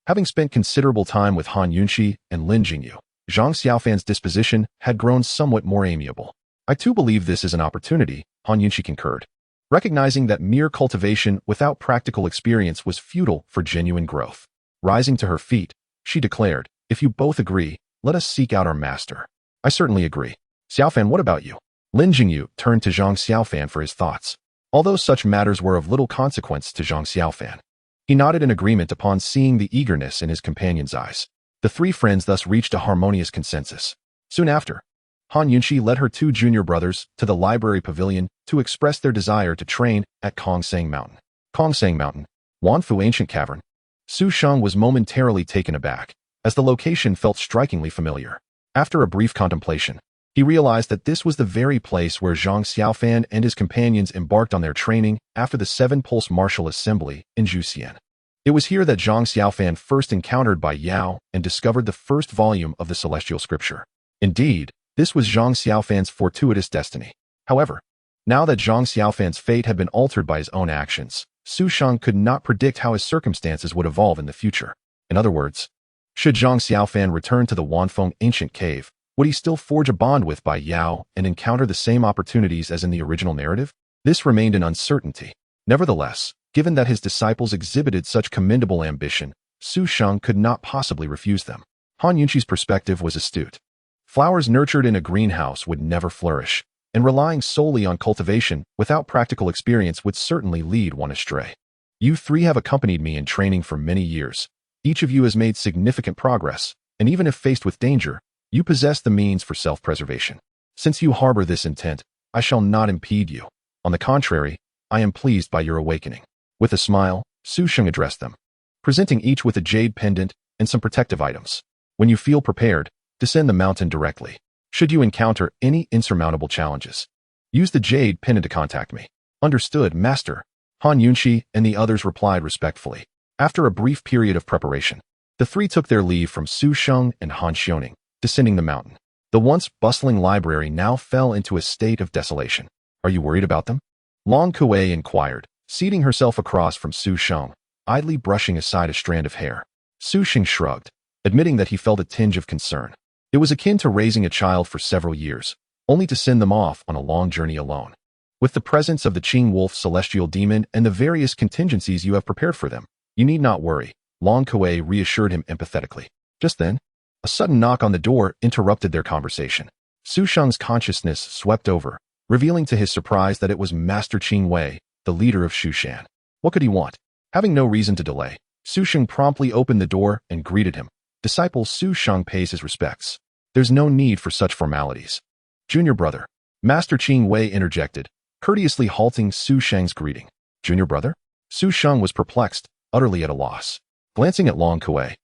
Having spent considerable time with Han Yunqi and Lin Jingyu, Zhang Xiaofan's disposition had grown somewhat more amiable. I too believe this is an opportunity, Han Yunqi concurred, recognizing that mere cultivation without practical experience was futile for genuine growth. Rising to her feet, she declared, if you both agree, let us seek out our master. I certainly agree. Xiaofan, what about you? Lin Jingyu turned to Zhang Xiaofan for his thoughts. Although such matters were of little consequence to Zhang Xiaofan, he nodded in agreement upon seeing the eagerness in his companion's eyes. The three friends thus reached a harmonious consensus. Soon after, Han Yunqi led her two junior brothers to the library pavilion to express their desire to train at Kongsang Mountain. Kongsang Mountain, Wanfu Ancient Cavern. Su Sheng was momentarily taken aback, as the location felt strikingly familiar. After a brief contemplation, he realized that this was the very place where Zhang Xiaofan and his companions embarked on their training after the Seven Pulse Martial Assembly in Zhuxian. It was here that Zhang Xiaofan first encountered Bai Yao and discovered the first volume of the Celestial Scripture. Indeed, this was Zhang Xiaofan's fortuitous destiny. However, now that Zhang Xiaofan's fate had been altered by his own actions, Su Sheng could not predict how his circumstances would evolve in the future. In other words, should Zhang Xiaofan return to the Wanfeng Ancient Cave, would he still forge a bond with Bai Yao and encounter the same opportunities as in the original narrative? This remained an uncertainty. Nevertheless, given that his disciples exhibited such commendable ambition, Su Sheng could not possibly refuse them. Han Yunqi's perspective was astute. Flowers nurtured in a greenhouse would never flourish, and relying solely on cultivation without practical experience would certainly lead one astray. You three have accompanied me in training for many years. Each of you has made significant progress, and even if faced with danger, you possess the means for self-preservation. Since you harbor this intent, I shall not impede you. On the contrary, I am pleased by your awakening. With a smile, Su Sheng addressed them, presenting each with a jade pendant and some protective items. When you feel prepared, descend the mountain directly. Should you encounter any insurmountable challenges, use the jade pendant to contact me. Understood, Master. Han Yunqi and the others replied respectfully. After a brief period of preparation, the three took their leave from Su Sheng and Han Xioning, descending the mountain. The once bustling library now fell into a state of desolation. Are you worried about them? Long Kuei inquired, seating herself across from Su Sheng, idly brushing aside a strand of hair. Su Sheng shrugged, admitting that he felt a tinge of concern. It was akin to raising a child for several years, only to send them off on a long journey alone. With the presence of the Qing Wolf Celestial Demon and the various contingencies you have prepared for them, you need not worry, Long Kuei reassured him empathetically. Just then, a sudden knock on the door interrupted their conversation. Su Sheng's consciousness swept over, revealing to his surprise that it was Master Qing Wei, the leader of Shushan. What could he want? Having no reason to delay, Su Sheng promptly opened the door and greeted him. Disciple Su Sheng pays his respects. There's no need for such formalities. Junior brother, Master Qing Wei interjected, courteously halting Su Sheng's greeting. Junior brother? Su Sheng was perplexed, utterly at a loss. Glancing at Long Kuei,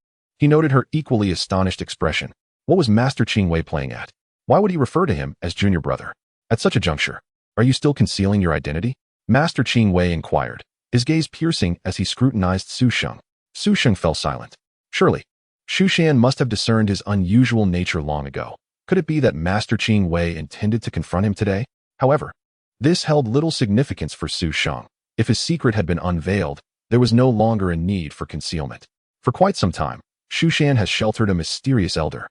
he noted her equally astonished expression. What was Master Qing Wei playing at? Why would he refer to him as junior brother? At such a juncture, are you still concealing your identity? Master Qing Wei inquired, his gaze piercing as he scrutinized Su Sheng. Su Sheng fell silent. Surely, Shushan must have discerned his unusual nature long ago. Could it be that Master Qing Wei intended to confront him today? However, this held little significance for Su Sheng. If his secret had been unveiled, there was no longer a need for concealment. For quite some time, Shushan has sheltered a mysterious elder,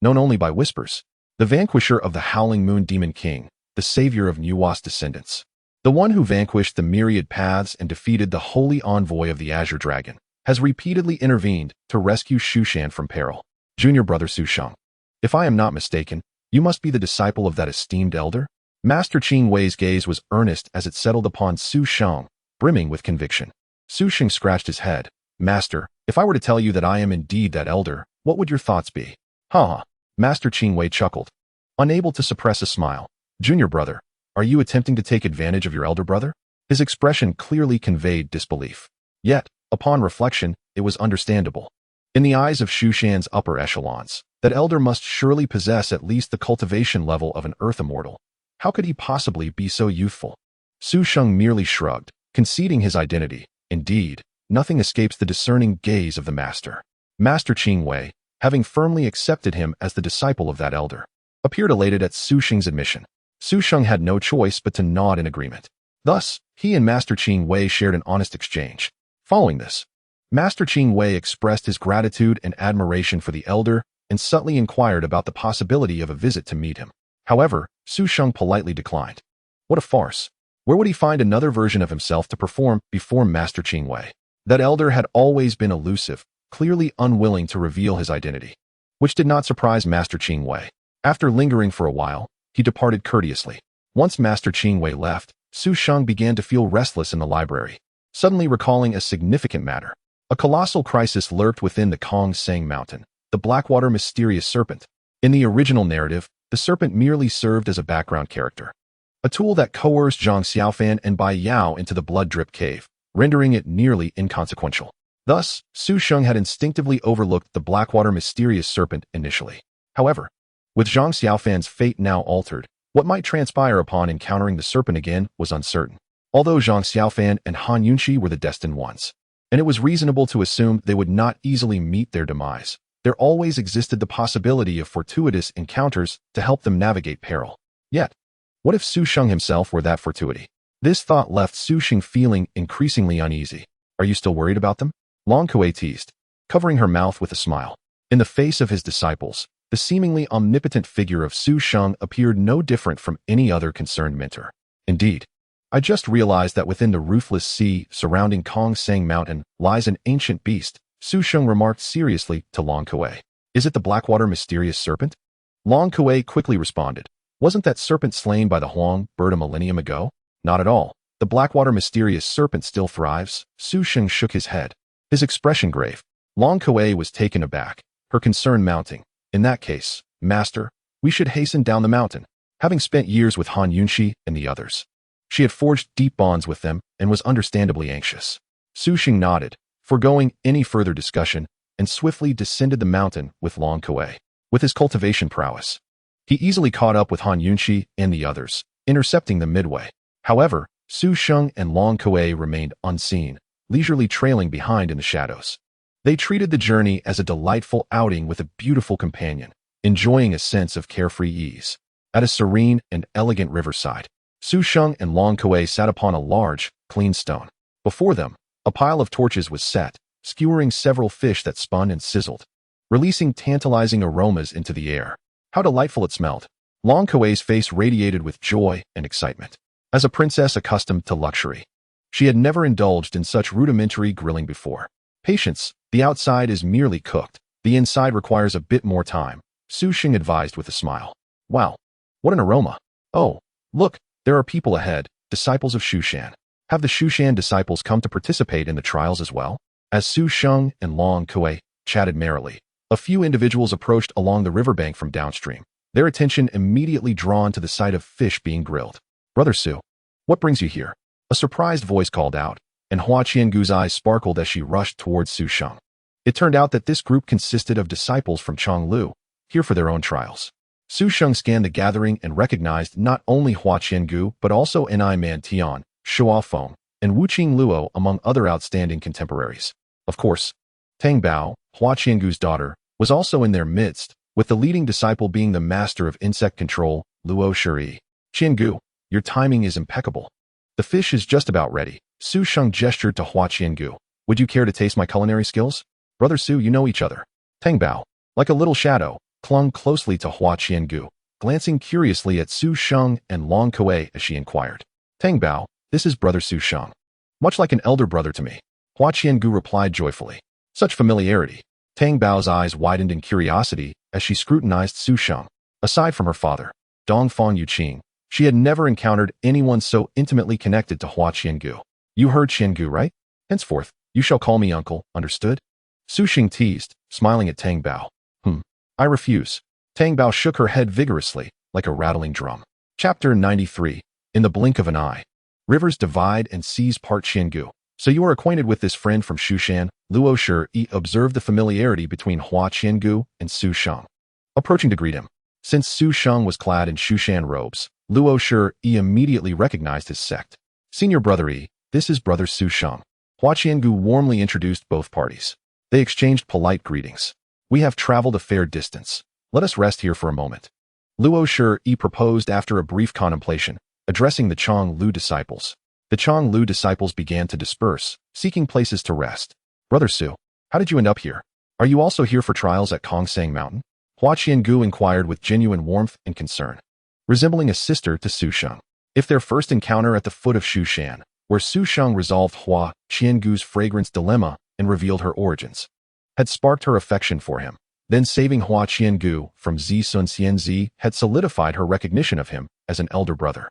known only by whispers, the vanquisher of the Howling Moon Demon King, the savior of Nuwa's descendants. The one who vanquished the myriad paths and defeated the holy envoy of the Azure Dragon, has repeatedly intervened to rescue Shu Shan from peril. Junior brother Su Sheng. If I am not mistaken, you must be the disciple of that esteemed elder? Master Qing Wei's gaze was earnest as it settled upon Su Sheng, brimming with conviction. Su Sheng scratched his head. Master, if I were to tell you that I am indeed that elder, what would your thoughts be? Ha! Master Qing Wei chuckled, unable to suppress a smile. Junior brother, are you attempting to take advantage of your elder brother? His expression clearly conveyed disbelief. Yet, upon reflection, it was understandable. In the eyes of Shu Shan's upper echelons, that elder must surely possess at least the cultivation level of an earth immortal. How could he possibly be so youthful? Su Sheng merely shrugged, conceding his identity. Indeed, nothing escapes the discerning gaze of the master. Master Qing Wei, having firmly accepted him as the disciple of that elder, appeared elated at Su Sheng's admission. Su Sheng had no choice but to nod in agreement. Thus, he and Master Qing Wei shared an honest exchange. Following this, Master Qing Wei expressed his gratitude and admiration for the elder and subtly inquired about the possibility of a visit to meet him. However, Su Sheng politely declined. What a farce. Where would he find another version of himself to perform before Master Qing Wei? That elder had always been elusive, clearly unwilling to reveal his identity, which did not surprise Master Qing Wei. After lingering for a while, he departed courteously. Once Master Qing Wei left, Su Sheng began to feel restless in the library, suddenly recalling a significant matter. A colossal crisis lurked within the Shu Mountain, the Blackwater mysterious serpent. In the original narrative, the serpent merely served as a background character, a tool that coerced Zhang Xiaofan and Bai Yao into the Blood Drip Cave, rendering it nearly inconsequential. Thus, Su Sheng had instinctively overlooked the Blackwater mysterious serpent initially. However, with Zhang Xiaofan's fate now altered, what might transpire upon encountering the serpent again was uncertain. Although Zhang Xiaofan and Han Yunqi were the destined ones, and it was reasonable to assume they would not easily meet their demise, there always existed the possibility of fortuitous encounters to help them navigate peril. Yet, what if Su Sheng himself were that fortuity? This thought left Su Sheng feeling increasingly uneasy. Are you still worried about them? Long Kuei teased, covering her mouth with a smile. In the face of his disciples, the seemingly omnipotent figure of Su Sheng appeared no different from any other concerned mentor. Indeed, I just realized that within the ruthless sea surrounding Shu Mountain lies an ancient beast, Su Sheng remarked seriously to Long Kuei. Is it the Blackwater mysterious serpent? Long Kuei quickly responded. Wasn't that serpent slain by the Huang bird a millennium ago? Not at all. The Blackwater mysterious serpent still thrives. Su Sheng shook his head, his expression grave. Long Kuei was taken aback, her concern mounting. In that case, master, we should hasten down the mountain. Having spent years with Han Yunqi and the others, she had forged deep bonds with them and was understandably anxious. Su Sheng nodded, foregoing any further discussion, and swiftly descended the mountain with Long Kuei. With his cultivation prowess, he easily caught up with Han Yunqi and the others, intercepting them midway. However, Su Sheng and Long Kuei remained unseen, leisurely trailing behind in the shadows. They treated the journey as a delightful outing with a beautiful companion, enjoying a sense of carefree ease. At a serene and elegant riverside, Su Sheng and Long Kuei sat upon a large, clean stone. Before them, a pile of torches was set, skewering several fish that spun and sizzled, releasing tantalizing aromas into the air. How delightful it smelled. Long Kuei's face radiated with joy and excitement. As a princess accustomed to luxury, she had never indulged in such rudimentary grilling before. Patience, the outside is merely cooked. The inside requires a bit more time, Su Sheng advised with a smile. Wow, what an aroma. Oh, look, there are people ahead, disciples of Shu Shan. Have the Shu Shan disciples come to participate in the trials as well? As Su Sheng and Long Kuei chatted merrily, a few individuals approached along the riverbank from downstream, their attention immediately drawn to the sight of fish being grilled. Brother Su, what brings you here? A surprised voice called out, and Hua Qiangu's eyes sparkled as she rushed towards Su Sheng. It turned out that this group consisted of disciples from Chong Lou, here for their own trials. Su Sheng scanned the gathering and recognized not only Hua Qiangu but also Ni Man Tian, Shuo Feng, and Wu Qing Luo among other outstanding contemporaries. Of course, Tang Bao, Hua Qiangu's daughter, was also in their midst, with the leading disciple being the master of insect control, Luo Shuri. Qiangu, your timing is impeccable. The fish is just about ready. Su Sheng gestured to Hua Qiangu. Would you care to taste my culinary skills? Brother Su, you know each other. Tang Bao, like a little shadow, clung closely to Hua Qiangu, glancing curiously at Su Sheng and Long Kuei as she inquired. Tang Bao, this is Brother Su Sheng. Much like an elder brother to me. Hua Qiangu replied joyfully. Such familiarity. Tang Bao's eyes widened in curiosity as she scrutinized Su Sheng. Aside from her father, Dongfang Yuqing, she had never encountered anyone so intimately connected to Hua Qiangu. You heard Qiangu, right? Henceforth, you shall call me uncle, understood? Su Sheng teased, smiling at Tang Bao. I refuse. Tang Bao shook her head vigorously, like a rattling drum. Chapter 93. In the blink of an eye. Rivers divide and seas part. Qiangu. So you are acquainted with this friend from Shushan? Luo Shi observed the familiarity between Hua Qiangu and Su Sheng. Approaching to greet him. Since Su Sheng was clad in Shushan robes, Luo Shi immediately recognized his sect. Senior brother Yi, this is brother Su Sheng. Hua Qiangu warmly introduced both parties. They exchanged polite greetings. We have traveled a fair distance. Let us rest here for a moment. Luo Shi proposed after a brief contemplation, addressing the Chong Lou disciples. The Chong Lou disciples began to disperse, seeking places to rest. Brother Su, how did you end up here? Are you also here for trials at Shu Mountain? Hua Qiangu inquired with genuine warmth and concern, resembling a sister to Su Sheng. If their first encounter at the foot of Shushan, where Su Sheng resolved Hua Qiangu's fragrance dilemma and revealed her origins, had sparked her affection for him, then saving Hua Qiangu from Sun Xianzi had solidified her recognition of him as an elder brother.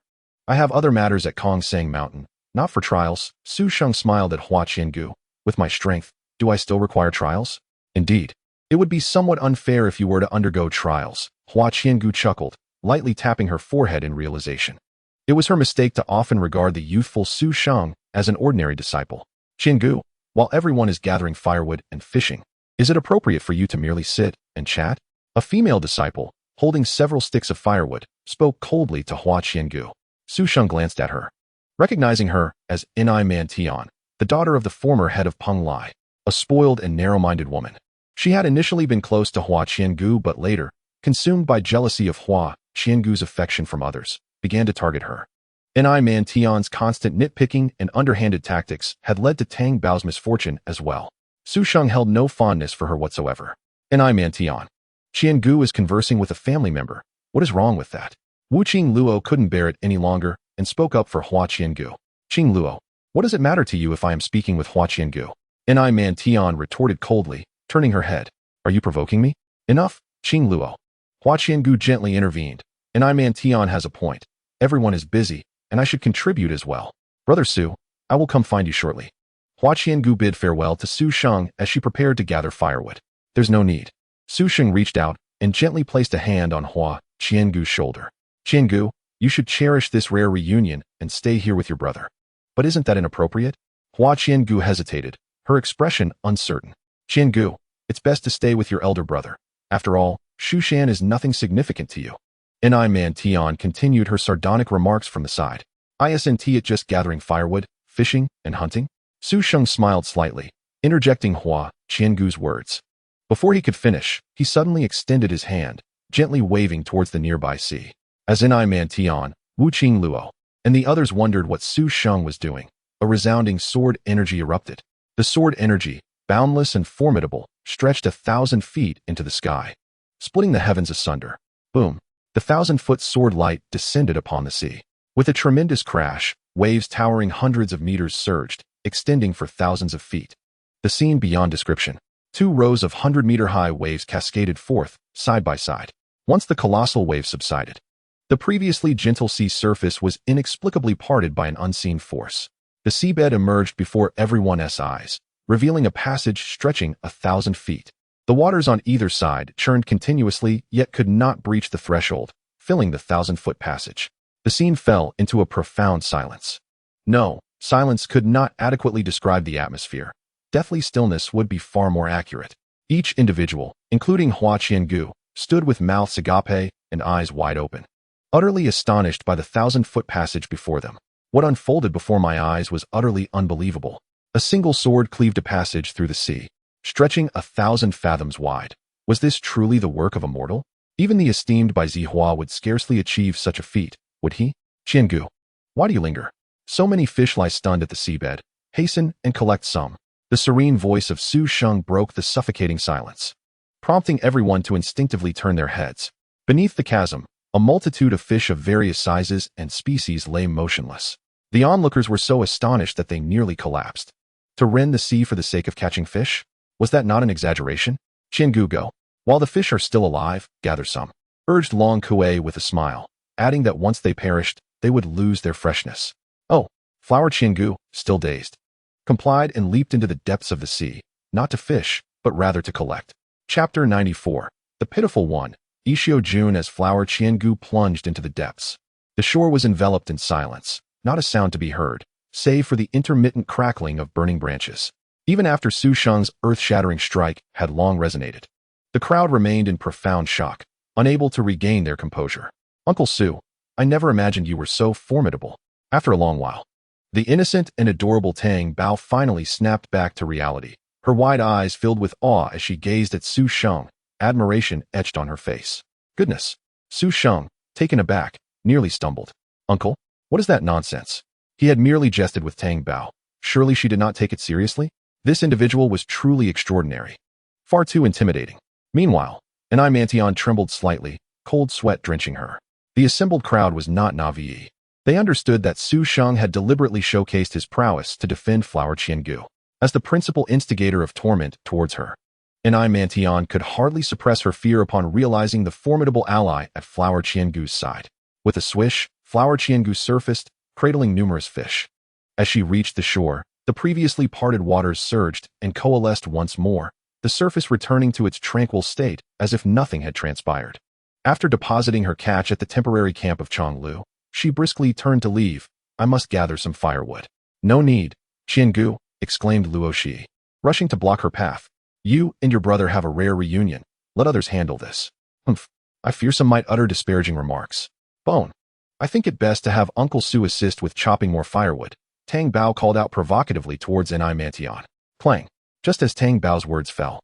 I have other matters at Shu Mountain, not for trials. Su Sheng smiled at Hua Qiangu. With my strength, do I still require trials? Indeed. It would be somewhat unfair if you were to undergo trials. Hua Qiangu chuckled, lightly tapping her forehead in realization. It was her mistake to often regard the youthful Su Sheng as an ordinary disciple. Qiangu, while everyone is gathering firewood and fishing, is it appropriate for you to merely sit and chat? A female disciple, holding several sticks of firewood, spoke coldly to Hua Qiangu. Su Sheng glanced at her. Recognizing her as Nai Man Tian, the daughter of the former head of Peng Lai, a spoiled and narrow-minded woman. She had initially been close to Hua Qiangu but later, consumed by jealousy of Hua Qiangu's affection from others, began to target her. Nai Man Tian's constant nitpicking and underhanded tactics had led to Tang Bao's misfortune as well. Su Sheng held no fondness for her whatsoever. Nai Man Tian. Qiangu is conversing with a family member. What is wrong with that? Wu Qing Luo couldn't bear it any longer and spoke up for Hua Qiangu. Qing Luo, what does it matter to you if I am speaking with Hua Qiangu? Nai Man Tian retorted coldly, turning her head. Are you provoking me? Enough, Qing Luo. Hua Qiangu gently intervened. Nai Man Tian has a point. Everyone is busy, and I should contribute as well. Brother Su, I will come find you shortly. Hua Qiangu bid farewell to Su Sheng as she prepared to gather firewood. There's no need. Su Sheng reached out and gently placed a hand on Hua Qiangu's shoulder. Qiangu, you should cherish this rare reunion and stay here with your brother. But isn't that inappropriate? Hua Qiangu hesitated, her expression uncertain. Qiangu, it's best to stay with your elder brother. After all, Shushan is nothing significant to you. Nai Man Tian continued her sardonic remarks from the side. Isn't it just gathering firewood, fishing, and hunting? Su Sheng smiled slightly, interjecting Hua Qiangu's words. Before he could finish, he suddenly extended his hand, gently waving towards the nearby sea. As Nai Man Tian, Wu Qing Luo, and the others wondered what Su Sheng was doing, a resounding sword energy erupted. The sword energy, boundless and formidable, stretched 1,000 feet into the sky, splitting the heavens asunder. Boom! The 1,000-foot sword light descended upon the sea. With a tremendous crash, waves towering hundreds of meters surged, extending for thousands of feet. The scene beyond description. 2 rows of 100-meter-high waves cascaded forth, side by side. Once the colossal wave subsided, the previously gentle sea surface was inexplicably parted by an unseen force. The seabed emerged before everyone's eyes, revealing a passage stretching 1,000 feet. The waters on either side churned continuously yet could not breach the threshold, filling the 1,000-foot passage. The scene fell into a profound silence. No, silence could not adequately describe the atmosphere. Deathly stillness would be far more accurate. Each individual, including Hua Qiangu, stood with mouths agape and eyes wide open, utterly astonished by the 1,000-foot passage before them. What unfolded before my eyes was utterly unbelievable. A single sword cleaved a passage through the sea, stretching 1,000 fathoms wide. Was this truly the work of a mortal? Even the esteemed Bai Zihua would scarcely achieve such a feat, would he? Qiangu, why do you linger? So many fish lie stunned at the seabed. Hasten and collect some. The serene voice of Su Sheng broke the suffocating silence, prompting everyone to instinctively turn their heads. Beneath the chasm, a multitude of fish of various sizes and species lay motionless. The onlookers were so astonished that they nearly collapsed. To rend the sea for the sake of catching fish? Was that not an exaggeration? Xiangu, go. While the fish are still alive, gather some, urged Long Kuei with a smile, adding that once they perished, they would lose their freshness. Oh, Flower Xiangu, still dazed, complied and leaped into the depths of the sea, not to fish, but rather to collect. Chapter 94. The Pitiful One. Ishio Jun as Flower Qiangu plunged into the depths. The shore was enveloped in silence, not a sound to be heard, save for the intermittent crackling of burning branches. Even after Su Sheng's earth-shattering strike had long resonated, the crowd remained in profound shock, unable to regain their composure. Uncle Su, I never imagined you were so formidable. After a long while, the innocent and adorable Tang Bao finally snapped back to reality. Her wide eyes filled with awe as she gazed at Su Sheng, admiration etched on her face. Goodness! Su Sheng, taken aback, nearly stumbled. Uncle, what is that nonsense? He had merely jested with Tang Bao. Surely she did not take it seriously? This individual was truly extraordinary. Far too intimidating. Meanwhile, Mantion trembled slightly, cold sweat drenching her. The assembled crowd was not naive. They understood that Su Sheng had deliberately showcased his prowess to defend Flower Qiangu as the principal instigator of torment towards her. Mantion could hardly suppress her fear upon realizing the formidable ally at Flower Qiangu's side. With a swish, Flower Qiangu surfaced, cradling numerous fish. As she reached the shore, the previously parted waters surged and coalesced once more, the surface returning to its tranquil state as if nothing had transpired. After depositing her catch at the temporary camp of Chong Lou, she briskly turned to leave. I must gather some firewood. No need, Qiangu, exclaimed Luoshi, rushing to block her path. You and your brother have a rare reunion. Let others handle this. Humph. I fear some might utter disparaging remarks. Bone. I think it best to have Uncle Su assist with chopping more firewood. Tang Bao called out provocatively towards Mantion. Clang. Just as Tang Bao's words fell,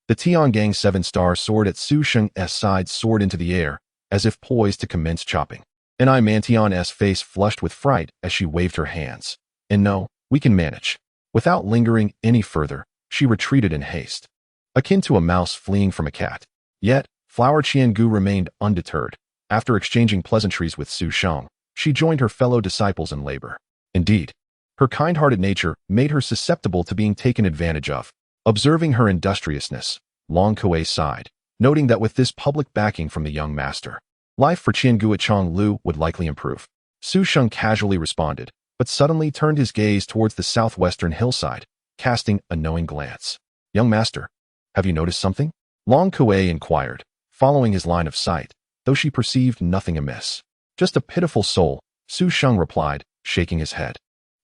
the Tiangang 7-star sword at Su Sheng's side soared into the air, as if poised to commence chopping. Mantion's face flushed with fright as she waved her hands. And no, we can manage. Without lingering any further, she retreated in haste, akin to a mouse fleeing from a cat. Yet, Flower Qiangu remained undeterred. After exchanging pleasantries with Su Sheng, she joined her fellow disciples in labor. Indeed, her kind-hearted nature made her susceptible to being taken advantage of. Observing her industriousness, Long Kuei sighed, noting that with this public backing from the young master, life for Qiangu at Chong Lou would likely improve. Su Sheng casually responded, but suddenly turned his gaze towards the southwestern hillside, casting a knowing glance. Young master, have you noticed something? Long Kuei inquired, following his line of sight, though she perceived nothing amiss. Just a pitiful soul, Su Sheng replied, shaking his head.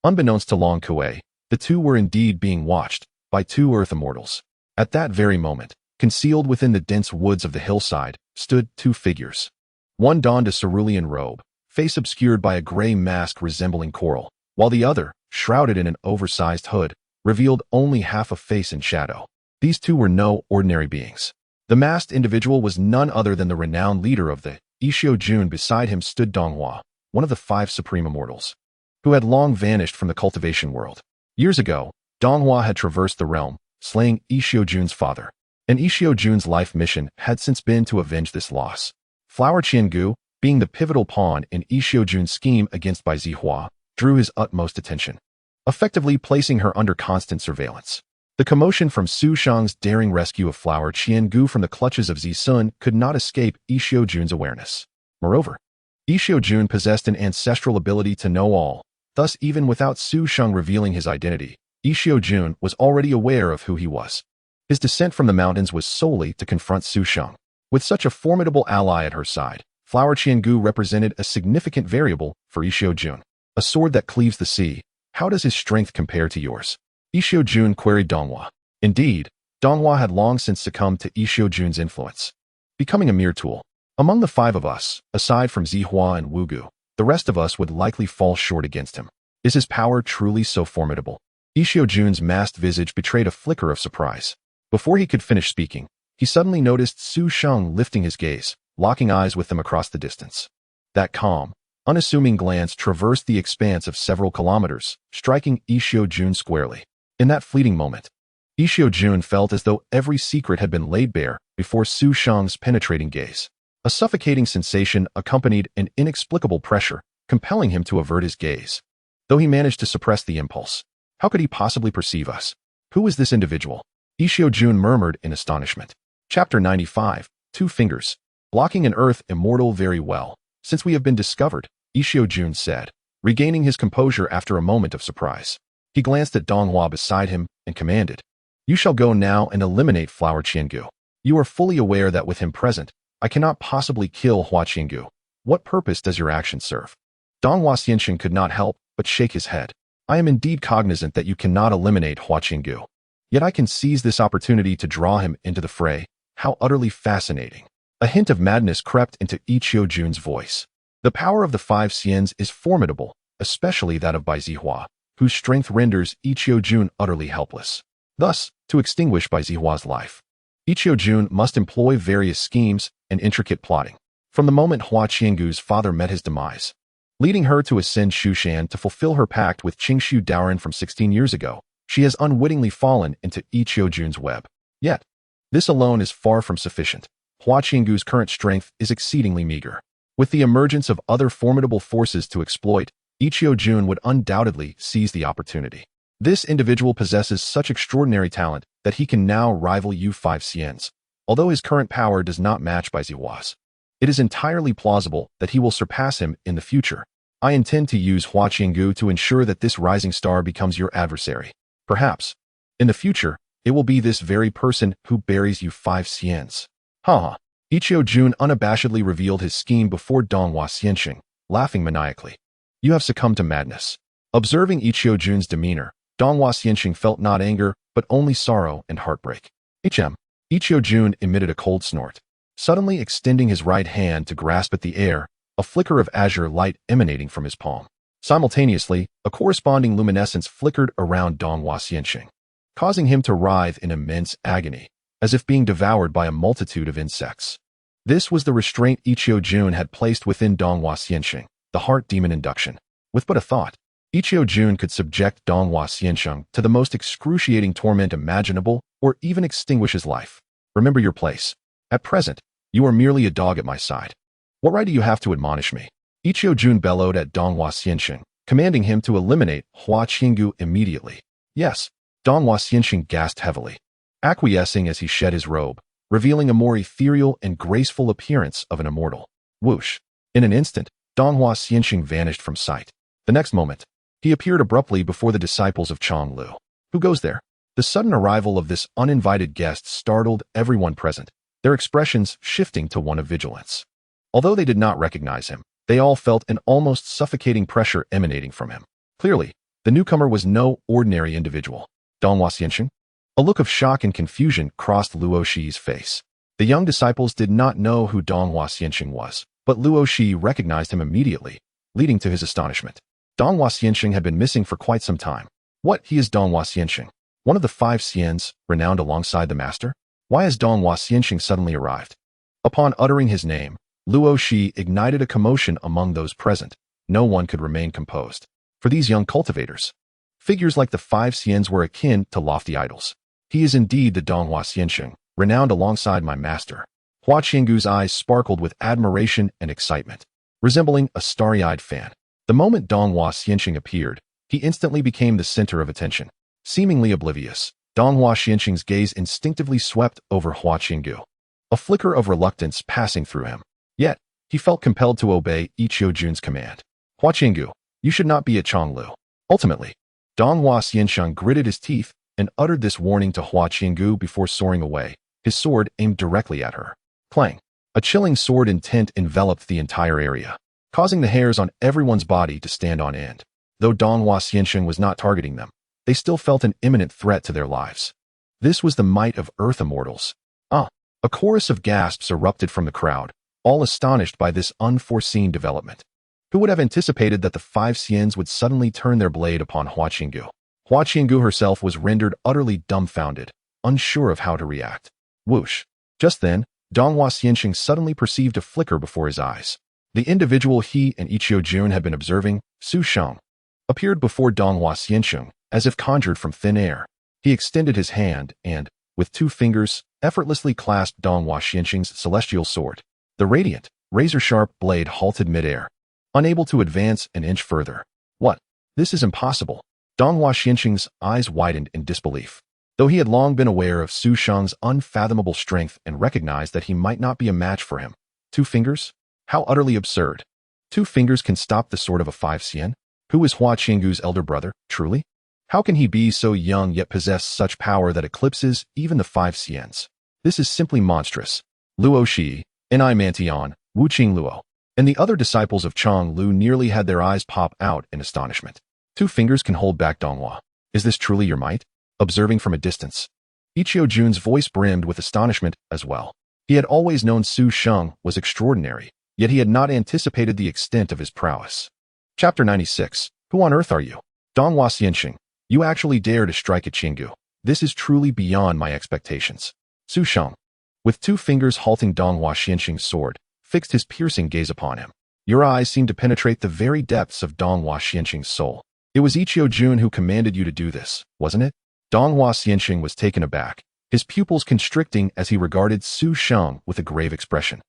Unbeknownst to Long Kuei, the two were indeed being watched by two earth immortals. At that very moment, concealed within the dense woods of the hillside, stood two figures. One donned a cerulean robe, face obscured by a gray mask resembling coral, while the other, shrouded in an oversized hood, revealed only half a face in shadow. These two were no ordinary beings. The masked individual was none other than the renowned leader of the Ishio Jun. Beside him stood Donghua, one of the 5 supreme immortals, who had long vanished from the cultivation world. Years ago, Donghua had traversed the realm, slaying Ishio Jun's father, and Ishio Jun's life mission had since been to avenge this loss. Flower Qiangu, being the pivotal pawn in Ishio Jun's scheme against Bai Zihua, drew his utmost attention, effectively placing her under constant surveillance. The commotion from Su Sheng's daring rescue of Flower Qiangu from the clutches of Zisun could not escape Ishio Jun's awareness. Moreover, Ishio Jun possessed an ancestral ability to know all, thus even without Su Sheng revealing his identity, Ishio Jun was already aware of who he was. His descent from the mountains was solely to confront Su Sheng. With such a formidable ally at her side, Flower Qiangu represented a significant variable for Ishio Jun. A sword that cleaves the sea, how does his strength compare to yours? Ishio Jun queried Donghua. Indeed, Donghua had long since succumbed to Ishio Jun's influence, becoming a mere tool. Among the 5 of us, aside from Zihua and Wugu, the rest of us would likely fall short against him. Is his power truly so formidable? Ishio Jun's masked visage betrayed a flicker of surprise. Before he could finish speaking, he suddenly noticed Su Sheng lifting his gaze, locking eyes with them across the distance. That calm, unassuming glance traversed the expanse of several kilometers, striking Ishio Jun squarely. In that fleeting moment, Ishio Jun felt as though every secret had been laid bare before Su Sheng's penetrating gaze. A suffocating sensation accompanied an inexplicable pressure, compelling him to avert his gaze. though he managed to suppress the impulse. How could he possibly perceive us? Who is this individual? Xiaojun murmured in astonishment. Chapter 95, Two Fingers. Blocking an earth immortal very well. Since we have been discovered, Xiaojun said, regaining his composure after a moment of surprise. He glanced at Donghua beside him and commanded, "You shall go now and eliminate Flower Qiangu. You are fully aware that with him present, I cannot possibly kill Hua Qiangu. What purpose does your action serve?" Donghua Xianxing could not help but shake his head. "I am indeed cognizant that you cannot eliminate Hua Qiangu. Yet I can seize this opportunity to draw him into the fray. How utterly fascinating." A hint of madness crept into Xiaojun's voice. The power of the five xians is formidable, especially that of Bai Zihua, whose strength renders Xiaojun utterly helpless. Thus, to extinguish Bai Zihua's life, Xiaojun must employ various schemes and intricate plotting. From the moment Hua Qiangu's father met his demise, leading her to ascend Shushan to fulfill her pact with Qingshu Daoren from 16 years ago, she has unwittingly fallen into Xiaojun's web. Yet, this alone is far from sufficient. Hua Qiangu's current strength is exceedingly meager. With the emergence of other formidable forces to exploit, Xiaojun would undoubtedly seize the opportunity. This individual possesses such extraordinary talent that he can now rival U5 Xians, although his current power does not match Bai Zihua's. It is entirely plausible that he will surpass him in the future. I intend to use Hua Qiangu to ensure that this rising star becomes your adversary. Perhaps, in the future, it will be this very person who buries U5 Xians. Ha! Xiaojun unabashedly revealed his scheme before Donghua Xianxing, laughing maniacally. "You have succumbed to madness." Observing Xiaojun's demeanor, Donghua Xianxing felt not anger, but only sorrow and heartbreak. Xiaojun emitted a cold snort, suddenly extending his right hand to grasp at the air, a flicker of azure light emanating from his palm. Simultaneously, a corresponding luminescence flickered around Donghua Xianxing, causing him to writhe in immense agony, as if being devoured by a multitude of insects. This was the restraint Xiaojun had placed within Donghua Xianxing, the heart demon induction. With but a thought, Xiaojun could subject Donghua Xianxing to the most excruciating torment imaginable or even extinguish his life. Remember your place. At present, you are merely a dog at my side. What right do you have to admonish me? Xiaojun bellowed at Donghua Xianxing, commanding him to eliminate Hua Qiangu immediately. Yes, Donghua Xianxing gasped heavily, acquiescing as he shed his robe, revealing a more ethereal and graceful appearance of an immortal. Whoosh! In an instant, Donghua Xianxing vanished from sight. The next moment, he appeared abruptly before the disciples of Chong Lou. Who goes there? The sudden arrival of this uninvited guest startled everyone present, their expressions shifting to one of vigilance. Although they did not recognize him, they all felt an almost suffocating pressure emanating from him. Clearly, the newcomer was no ordinary individual. Donghua Xianxing? A look of shock and confusion crossed Luo Shi's face. The young disciples did not know who Donghua Xianxing was, but Luo Shi recognized him immediately, leading to his astonishment. Donghua Xianxing had been missing for quite some time. What? He is Donghua Xianxing, one of the five xians, renowned alongside the master? Why has Donghua Xianxing suddenly arrived? Upon uttering his name, Luo Shi ignited a commotion among those present. No one could remain composed. For these young cultivators, figures like the five xians were akin to lofty idols. He is indeed the Donghua Xianxing, renowned alongside my master. Hua Qiangu's eyes sparkled with admiration and excitement, resembling a starry-eyed fan. The moment Donghua Xianxing appeared, he instantly became the center of attention. Seemingly oblivious, Donghua Xianxing's gaze instinctively swept over Hua Qiangu, a flicker of reluctance passing through him. Yet, he felt compelled to obey Xiaojun's command. Hua Qiangu, you should not be at Chong Lou. Ultimately, Donghua Xianxing gritted his teeth and uttered this warning to Hua Qiangu before soaring away, his sword aimed directly at her. Clang! A chilling sword intent enveloped the entire area, causing the hairs on everyone's body to stand on end. Though Donghua Xianxing was not targeting them, they still felt an imminent threat to their lives. This was the might of Earth Immortals. A chorus of gasps erupted from the crowd, all astonished by this unforeseen development. Who would have anticipated that the five xians would suddenly turn their blade upon Hua Qiangu? Hua Qiangu herself was rendered utterly dumbfounded, unsure of how to react. Whoosh! Just then, Donghua Xianxing suddenly perceived a flicker before his eyes. The individual he and Xiaojun had been observing, Su Sheng, appeared before Donghua Xianxing, as if conjured from thin air. He extended his hand and, with two fingers, effortlessly clasped Donghua Xianxing's celestial sword. The radiant, razor-sharp blade halted mid-air, unable to advance an inch further. What? This is impossible. Donghua Xianxing's eyes widened in disbelief. Though he had long been aware of Su Sheng's unfathomable strength and recognized that he might not be a match for him. 2 fingers? How utterly absurd. 2 fingers can stop the sword of a 5 xian? Who is Hua Qiangu's elder brother, truly? How can he be so young yet possess such power that eclipses even the 5 xians? This is simply monstrous. Luo Shi, Ni Mantian, Wu Qing Luo, and the other disciples of Chong Lou nearly had their eyes pop out in astonishment. 2 fingers can hold back Donghua. Is this truly your might? Observing from a distance. Ichio Jun's voice brimmed with astonishment as well. He had always known Su Sheng was extraordinary, yet he had not anticipated the extent of his prowess. Chapter 96. Who on earth are you? Donghua Xianxing. You actually dare to strike at Qinggu. This is truly beyond my expectations. Su Sheng, with 2 fingers halting Donghua Xianxing's sword, fixed his piercing gaze upon him. Your eyes seemed to penetrate the very depths of Donghua Xianxing's soul. It was Ichio Jun who commanded you to do this, wasn't it? Donghua Xianxing was taken aback, his pupils constricting as he regarded Su Sheng with a grave expression.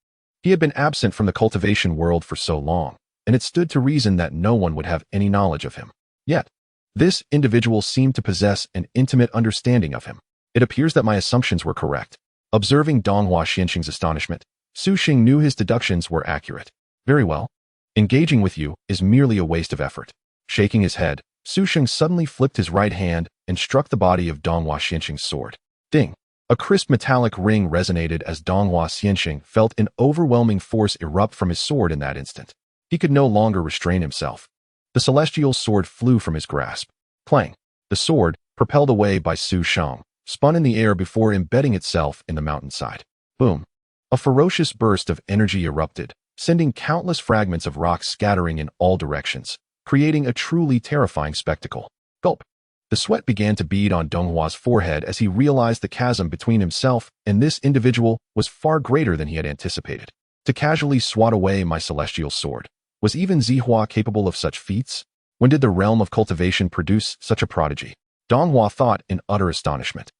He had been absent from the cultivation world for so long, and it stood to reason that no one would have any knowledge of him. Yet, this individual seemed to possess an intimate understanding of him. It appears that my assumptions were correct. Observing Donghua Xianxing's astonishment, Su Sheng knew his deductions were accurate. Very well. Engaging with you is merely a waste of effort. Shaking his head, Su Sheng suddenly flipped his right hand and struck the body of Donghua Xianxing's sword. Ding! A crisp metallic ring resonated as Donghua Xianxing felt an overwhelming force erupt from his sword in that instant. He could no longer restrain himself. The celestial sword flew from his grasp. Clang! The sword, propelled away by Su Sheng, spun in the air before embedding itself in the mountainside. Boom! A ferocious burst of energy erupted, sending countless fragments of rock scattering in all directions, creating a truly terrifying spectacle. Gulp! The sweat began to bead on Donghua's forehead as he realized the chasm between himself and this individual was far greater than he had anticipated. To casually swat away my celestial sword. Was even Zihua capable of such feats? When did the realm of cultivation produce such a prodigy? Donghua thought in utter astonishment.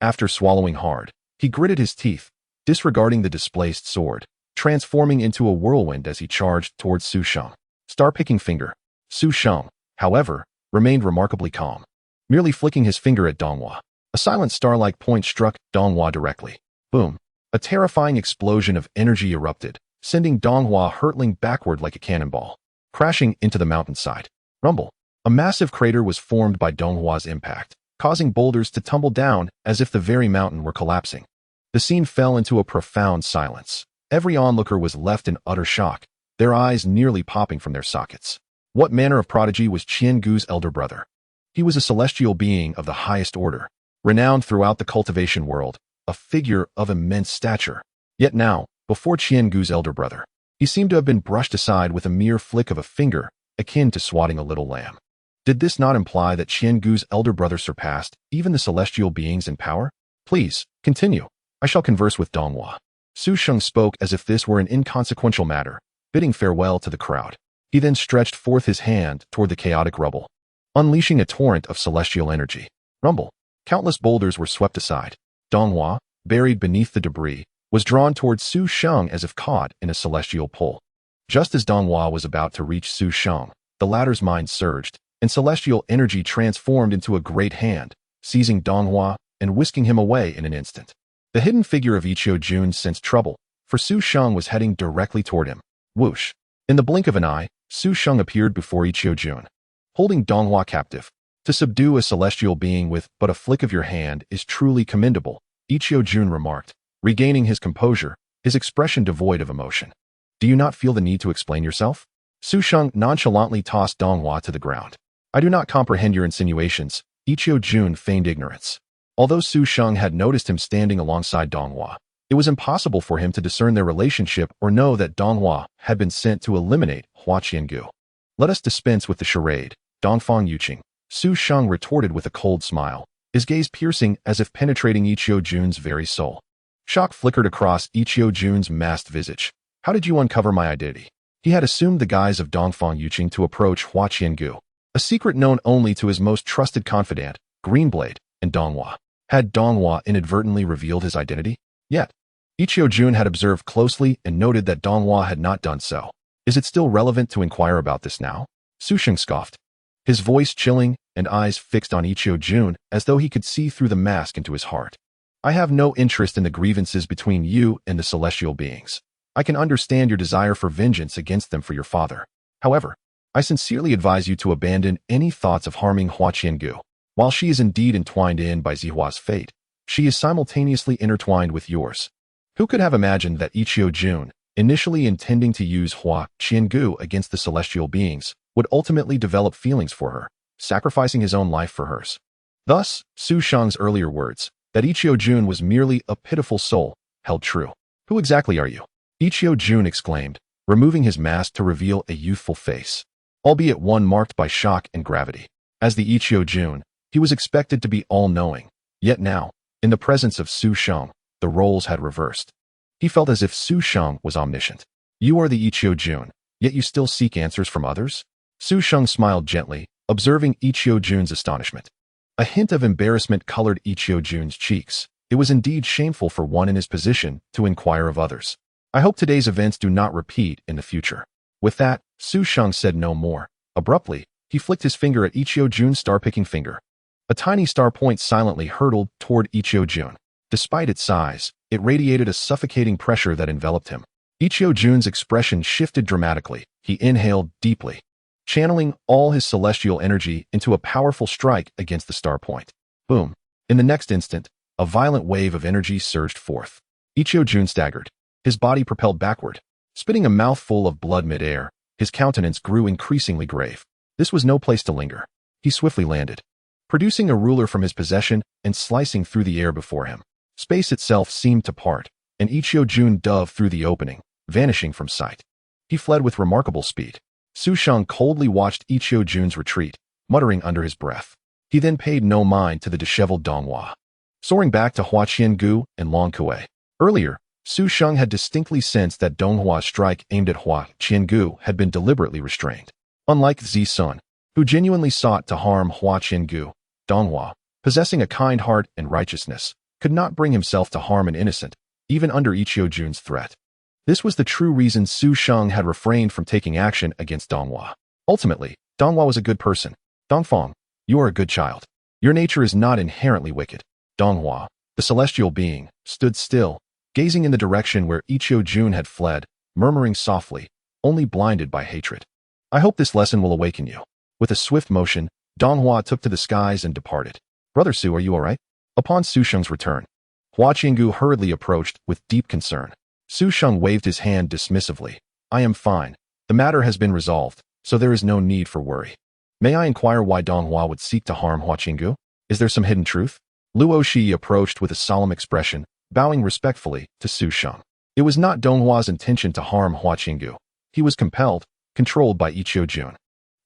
After swallowing hard, he gritted his teeth, disregarding the displaced sword, transforming into a whirlwind as he charged towards Su Sheng. Star-picking finger. Su Sheng, however, remained remarkably calm, merely flicking his finger at Donghua. A silent star-like point struck Donghua directly. Boom! A terrifying explosion of energy erupted, sending Donghua hurtling backward like a cannonball, crashing into the mountainside. Rumble! A massive crater was formed by Donghua's impact, causing boulders to tumble down as if the very mountain were collapsing. The scene fell into a profound silence. Every onlooker was left in utter shock, their eyes nearly popping from their sockets. What manner of prodigy was Qiangu's elder brother? He was a celestial being of the highest order, renowned throughout the cultivation world, a figure of immense stature. Yet now, before Qiangu's elder brother, he seemed to have been brushed aside with a mere flick of a finger, akin to swatting a little lamb. Did this not imply that Qiangu's elder brother surpassed even the celestial beings in power? Please, continue. I shall converse with Donghua. Su Sheng spoke as if this were an inconsequential matter, bidding farewell to the crowd. He then stretched forth his hand toward the chaotic rubble, unleashing a torrent of celestial energy. Rumble! Countless boulders were swept aside. Donghua, buried beneath the debris, was drawn towards Su Sheng as if caught in a celestial pull. Just as Donghua was about to reach Su Sheng, the latter's mind surged, and celestial energy transformed into a great hand, seizing Donghua and whisking him away in an instant. The hidden figure of Ichio Jun sensed trouble, for Su Sheng was heading directly toward him. Whoosh! In the blink of an eye, Su Sheng appeared before Ichio Jun, holding Donghua captive. To subdue a celestial being with but a flick of your hand is truly commendable, Ichio Jun remarked, regaining his composure, his expression devoid of emotion. Do you not feel the need to explain yourself? Su Sheng nonchalantly tossed Donghua to the ground. I do not comprehend your insinuations, Ichio Jun feigned ignorance. Although Su Sheng had noticed him standing alongside Donghua, it was impossible for him to discern their relationship or know that Donghua had been sent to eliminate Hua Qiangu. Let us dispense with the charade, Dongfang Yuqing, Su Sheng retorted with a cold smile, his gaze piercing as if penetrating Ichio Jun's very soul. Shock flickered across Ichio Jun's masked visage. How did you uncover my identity? He had assumed the guise of Dongfang Yuqing to approach Hua Qiangu, a secret known only to his most trusted confidant, Greenblade, and Donghua. Had Donghua inadvertently revealed his identity? Yet, Ichio Jun had observed closely and noted that Donghua had not done so. Is it still relevant to inquire about this now? Su Sheng scoffed. his voice chilling and eyes fixed on Ichio-jun as though he could see through the mask into his heart. I have no interest in the grievances between you and the celestial beings. I can understand your desire for vengeance against them for your father. However, I sincerely advise you to abandon any thoughts of harming Hua Qiangu. While she is indeed entwined in by Zihua's fate, she is simultaneously intertwined with yours. Who could have imagined that Ichio-jun, initially intending to use Hua Qiangu against the celestial beings, would ultimately develop feelings for her, sacrificing his own life for hers? Thus, Su Sheng's earlier words, that Ichio-jun was merely a pitiful soul, held true. Who exactly are you? Ichio-jun exclaimed, removing his mask to reveal a youthful face, albeit one marked by shock and gravity. As the Ichio-jun, he was expected to be all-knowing, yet now, in the presence of Su Sheng, the roles had reversed. He felt as if Su Sheng was omniscient. You are the Ichio-jun, yet you still seek answers from others? Su Sheng smiled gently, observing Ichio-jun's astonishment. A hint of embarrassment colored Ichio-jun's cheeks. It was indeed shameful for one in his position to inquire of others. I hope today's events do not repeat in the future. With that, Su Sheng said no more. Abruptly, he flicked his finger at Ichio-jun's star-picking finger. A tiny star point silently hurtled toward Ichio-jun. Despite its size, it radiated a suffocating pressure that enveloped him. Ichio-jun's expression shifted dramatically. He inhaled deeply, channeling all his celestial energy into a powerful strike against the star point. Boom! In the next instant, a violent wave of energy surged forth. Ichio-jun staggered. His body propelled backward. Spitting a mouthful of blood mid-air, his countenance grew increasingly grave. This was no place to linger. He swiftly landed, producing a ruler from his possession and slicing through the air before him. Space itself seemed to part, and Ichio-jun dove through the opening, vanishing from sight. He fled with remarkable speed. Su Sheng coldly watched Ichio-jun's retreat, muttering under his breath. He then paid no mind to the disheveled Donghua, soaring back to Hua Qiangu and Long Kuei. Earlier, Su Sheng had distinctly sensed that Donghua's strike aimed at Hua Qiangu had been deliberately restrained. Unlike Zi Sun, who genuinely sought to harm Hua Qiangu, Donghua, possessing a kind heart and righteousness, could not bring himself to harm an innocent, even under Ichio-jun's threat. This was the true reason Su Sheng had refrained from taking action against Donghua. Ultimately, Donghua was a good person. Dongfang, you are a good child. Your nature is not inherently wicked. Donghua, the celestial being, stood still, gazing in the direction where Ichio-jun had fled, murmuring softly, only blinded by hatred. I hope this lesson will awaken you. With a swift motion, Donghua took to the skies and departed. Brother Su, are you all right? Upon Su Sheng's return, Hua Qiangu hurriedly approached with deep concern. Su Sheng waved his hand dismissively. I am fine. The matter has been resolved, so there is no need for worry. May I inquire why Donghua would seek to harm Hua Qiangu? Is there some hidden truth? Luo Shi approached with a solemn expression, bowing respectfully to Su Sheng. It was not Donghua's intention to harm Hua Qiangu. He was compelled, controlled by Ichio-jun.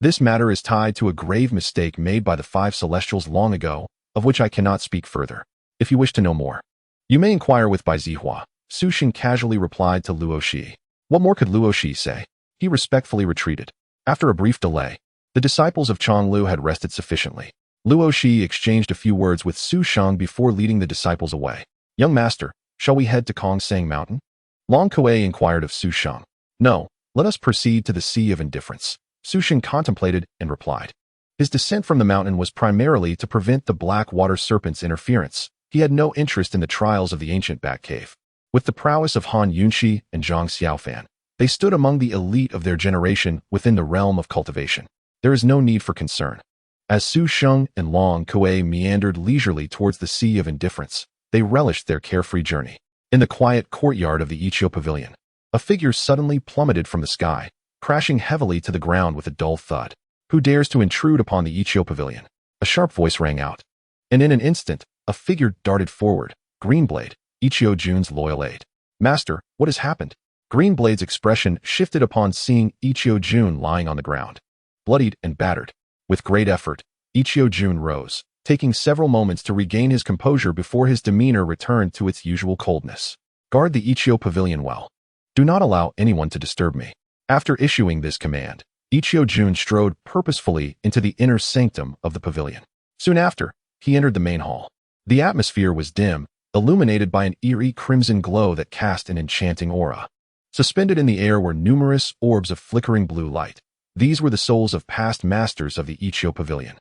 This matter is tied to a grave mistake made by the five celestials long ago, of which I cannot speak further. If you wish to know more, you may inquire with Bai Zihua. Su Sheng casually replied to Luo Shi. What more could Luo Shi say? He respectfully retreated. After a brief delay, the disciples of Chong Lou had rested sufficiently. Luo Shi exchanged a few words with Su Sheng before leading the disciples away. Young master, shall we head to Kongsang Mountain? Long Kuei inquired of Su Sheng. No, let us proceed to the Sea of Indifference. Su Sheng contemplated and replied. His descent from the mountain was primarily to prevent the black water serpent's interference. He had no interest in the trials of the ancient Batcave. With the prowess of Han Yunxi and Zhang Xiaofan, they stood among the elite of their generation within the realm of cultivation. There is no need for concern. As Su Sheng and Long Kuei meandered leisurely towards the Sea of Indifference, they relished their carefree journey. In the quiet courtyard of the Ichio Pavilion, a figure suddenly plummeted from the sky, crashing heavily to the ground with a dull thud. Who dares to intrude upon the Ichio Pavilion? A sharp voice rang out. And in an instant, a figure darted forward. Greenblade, Ichio-jun's loyal aide. Master, what has happened? Greenblade's expression shifted upon seeing Ichio-jun lying on the ground, bloodied and battered. With great effort, Ichio-jun rose, taking several moments to regain his composure before his demeanor returned to its usual coldness. Guard the Ichio Pavilion well. Do not allow anyone to disturb me. After issuing this command, Ichio-jun strode purposefully into the inner sanctum of the pavilion. Soon after, he entered the main hall. The atmosphere was dim, illuminated by an eerie crimson glow that cast an enchanting aura. Suspended in the air were numerous orbs of flickering blue light, These were the souls of past masters of the Ichio Pavilion.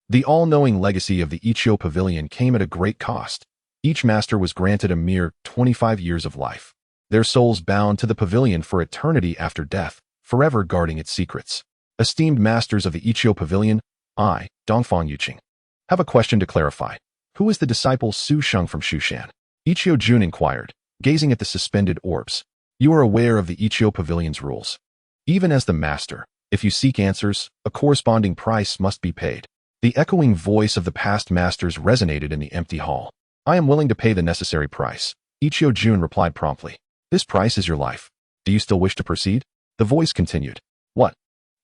The all-knowing legacy of the Ichio Pavilion came at a great cost. Each master was granted a mere 25 years of life. Their souls bound to the pavilion for eternity after death, forever guarding its secrets. Esteemed masters of the Ichio Pavilion, I, Dongfang Yuqing, have a question to clarify. Who is the disciple Su Sheng from Shushan? Ichio Jun inquired, gazing at the suspended orbs. You are aware of the Ichio Pavilion's rules. Even as the master, if you seek answers, a corresponding price must be paid. The echoing voice of the past masters resonated in the empty hall. I am willing to pay the necessary price. Ichio Jun replied promptly. This price is your life. Do you still wish to proceed? The voice continued. What?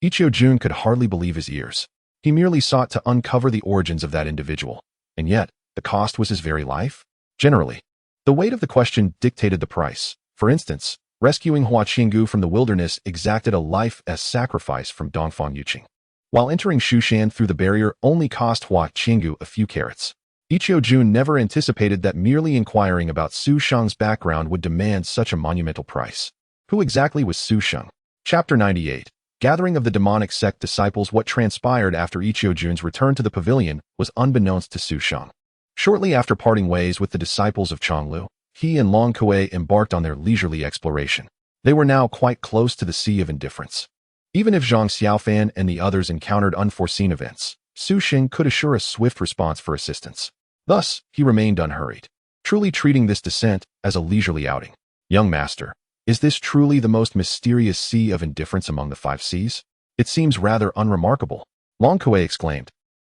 Ichio Jun could hardly believe his ears. He merely sought to uncover the origins of that individual. And yet, the cost was his very life? Generally, the weight of the question dictated the price. For instance, rescuing Hua Qinggu from the wilderness exacted a life as sacrifice from Dongfang Yuqing, while entering Shushan through the barrier only cost Hua Qinggu a few carats. Ichio Jun never anticipated that merely inquiring about Su Sheng's background would demand such a monumental price. Who exactly was Su Sheng? Chapter 98. Gathering of the demonic sect disciples. What transpired after Ichio Jun's return to the pavilion was unbeknownst to Su Sheng. Shortly after parting ways with the disciples of Chong Lou, he and Long Kuei embarked on their leisurely exploration. They were now quite close to the Sea of Indifference. Even if Zhang Xiaofan and the others encountered unforeseen events, Su Sheng could assure a swift response for assistance. Thus, he remained unhurried, truly treating this descent as a leisurely outing. Young master, is this truly the most mysterious Sea of Indifference among the 5 seas? It seems rather unremarkable, Long Kuei exclaimed,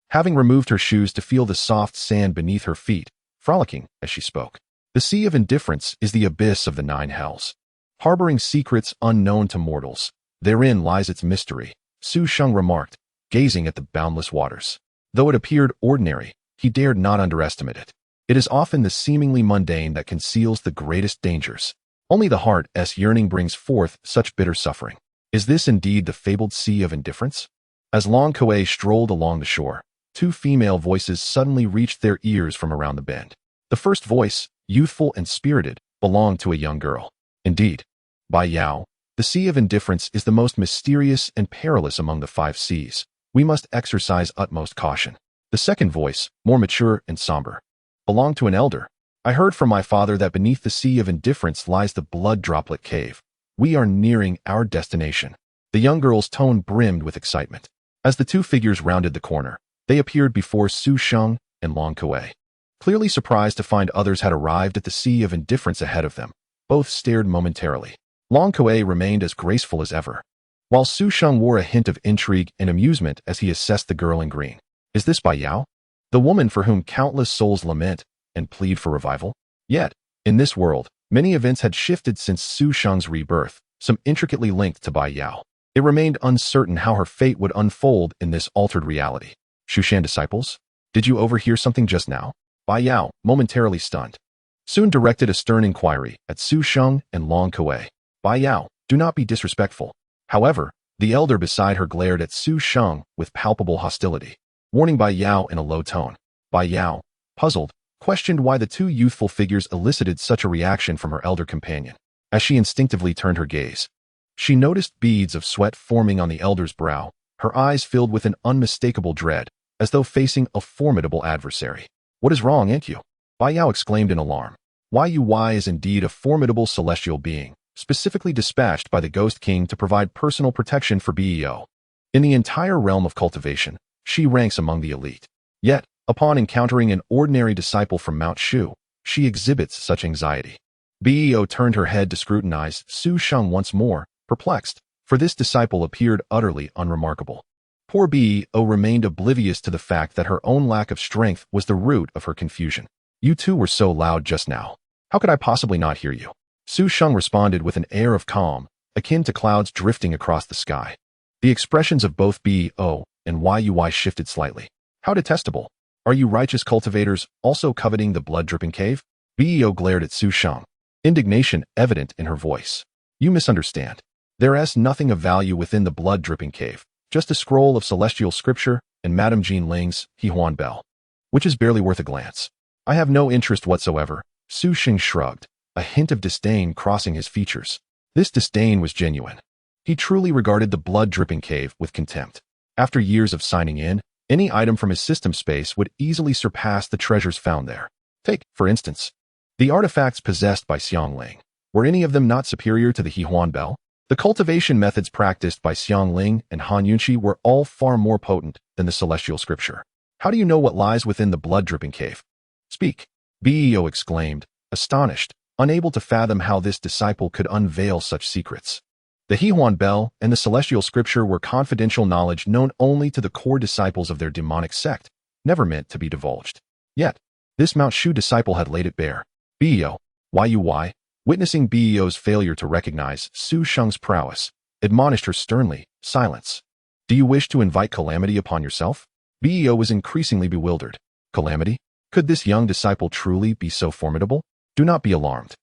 having removed her shoes to feel the soft sand beneath her feet, frolicking as she spoke. The Sea of Indifference is the abyss of the 9 hells, harboring secrets unknown to mortals. Therein lies its mystery, Su Sheng remarked, gazing at the boundless waters. Though it appeared ordinary, he dared not underestimate it. It is often the seemingly mundane that conceals the greatest dangers. Only the heart's yearning brings forth such bitter suffering. Is this indeed the fabled Sea of Indifference? As Long Kuei strolled along the shore, 2 female voices suddenly reached their ears from around the bend. The first voice, youthful and spirited, belonged to a young girl. Indeed, Bai Yao, the Sea of Indifference is the most mysterious and perilous among the 5 seas. We must exercise utmost caution. The second voice, more mature and somber, belonged to an elder. I heard from my father that beneath the Sea of Indifference lies the blood droplet cave. We are nearing our destination. The young girl's tone brimmed with excitement. As the 2 figures rounded the corner, they appeared before Su Sheng and Long Kuei. Clearly surprised to find others had arrived at the Sea of Indifference ahead of them, both stared momentarily. Long Kuei remained as graceful as ever, while Su Sheng wore a hint of intrigue and amusement as he assessed the girl in green. Is this Bai Yao? The woman for whom countless souls lament and plead for revival? Yet, in this world, many events had shifted since Su Sheng's rebirth, some intricately linked to Bai Yao. It remained uncertain how her fate would unfold in this altered reality. Shushan disciples? Did you overhear something just now? Bai Yao, momentarily stunned, soon directed a stern inquiry at Su Sheng and Long Kuei. Bai Yao, do not be disrespectful. However, the elder beside her glared at Su Sheng with palpable hostility, warning Bai Yao in a low tone. Bai Yao, puzzled, questioned why the 2 youthful figures elicited such a reaction from her elder companion. As she instinctively turned her gaze, she noticed beads of sweat forming on the elder's brow, her eyes filled with an unmistakable dread, as though facing a formidable adversary. What is wrong, ain't you? Bai Yao exclaimed in alarm. Yui is indeed a formidable celestial being, specifically dispatched by the Ghost King to provide personal protection for Beo. In the entire realm of cultivation, she ranks among the elite. Yet, upon encountering an ordinary disciple from Mount Shu, she exhibits such anxiety. Beo turned her head to scrutinize Su Sheng once more, perplexed, for this disciple appeared utterly unremarkable. Poor Beo remained oblivious to the fact that her own lack of strength was the root of her confusion. You 2 were so loud just now. How could I possibly not hear you? Su Sheng responded with an air of calm, akin to clouds drifting across the sky. The expressions of both Beo and Yui shifted slightly. How detestable. Are you righteous cultivators also coveting the blood-dripping cave? Beo glared at Su Sheng, indignation evident in her voice. You misunderstand. There's nothing of value within the blood-dripping cave, just a scroll of celestial scripture and Madame Jean Ling's Hehuan Bell, which is barely worth a glance. I have no interest whatsoever. Su Sheng shrugged, a hint of disdain crossing his features. This disdain was genuine. He truly regarded the blood-dripping cave with contempt. After years of signing in, any item from his system space would easily surpass the treasures found there. Take, for instance, the artifacts possessed by Xiangling. Were any of them not superior to the Hehuan Bell? The cultivation methods practiced by Xiangling and Han Yunqi were all far more potent than the celestial scripture. How do you know what lies within the blood-dripping cave? Speak, Beo exclaimed, astonished, unable to fathom how this disciple could unveil such secrets. The Hehuan Bell and the celestial scripture were confidential knowledge known only to the core disciples of their demonic sect, never meant to be divulged. Yet, this Mount Shu disciple had laid it bare. Beo, Yui, witnessing Beo's failure to recognize Su Sheng's prowess, admonished her sternly, silence. Do you wish to invite calamity upon yourself? Beo was increasingly bewildered. Calamity? Could this young disciple truly be so formidable? Do not be alarmed.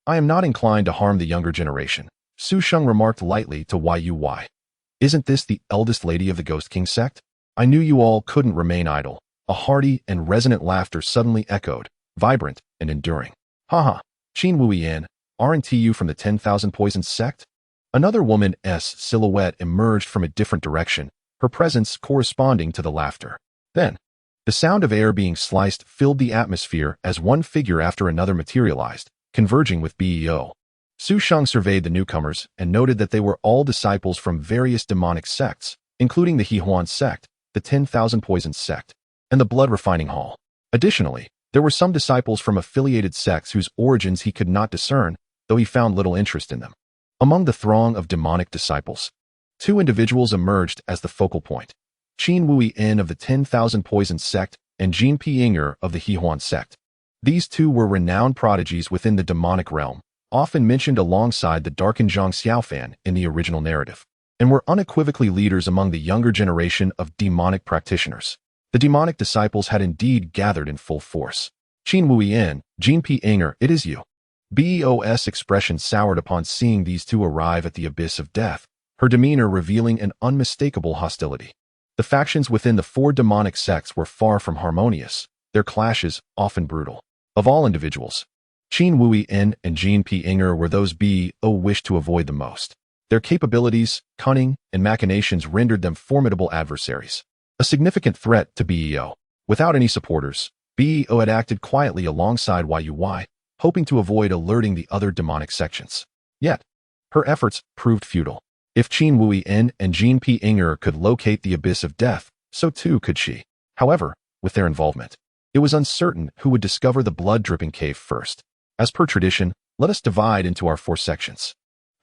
I am not inclined to harm the younger generation, Su Sheng remarked lightly to Yui. Isn't this the eldest lady of the Ghost King sect? I knew you all couldn't remain idle. A hearty and resonant laughter suddenly echoed, vibrant and enduring. Haha, Qin Wuyin, aren't you from the 10,000 Poisons sect? Another woman's silhouette emerged from a different direction, her presence corresponding to the laughter. Then, the sound of air being sliced filled the atmosphere as one figure after another materialized, converging with Beo. Su Sheng surveyed the newcomers and noted that they were all disciples from various demonic sects, including the Hehuan sect, the 10,000 Poisons sect, and the Blood Refining Hall. Additionally, there were some disciples from affiliated sects whose origins he could not discern, though he found little interest in them. Among the throng of demonic disciples, two individuals emerged as the focal point. Qin Wuyin of the 10,000 Poisons sect and Jin Pinger of the Hehuan sect. These two were renowned prodigies within the demonic realm, often mentioned alongside the darkened Zhang Xiaofan in the original narrative, and were unequivocally leaders among the younger generation of demonic practitioners. The demonic disciples had indeed gathered in full force. Qin Wuyin, Jin Pinger, it is you. Beo's expression soured upon seeing these two arrive at the abyss of death, her demeanor revealing an unmistakable hostility. The factions within the four demonic sects were far from harmonious, their clashes often brutal. Of all individuals, Qin Wuyin and Jin Pinger were those Bo wished to avoid the most. Their capabilities, cunning, and machinations rendered them formidable adversaries. A significant threat to Bo. Without any supporters, Bo had acted quietly alongside Yui, hoping to avoid alerting the other demonic sections. Yet, her efforts proved futile. If Qin Wuyin and Jin Pinger could locate the abyss of death, so too could she. However, with their involvement, it was uncertain who would discover the blood-dripping cave first. As per tradition, let us divide into our 4 sections.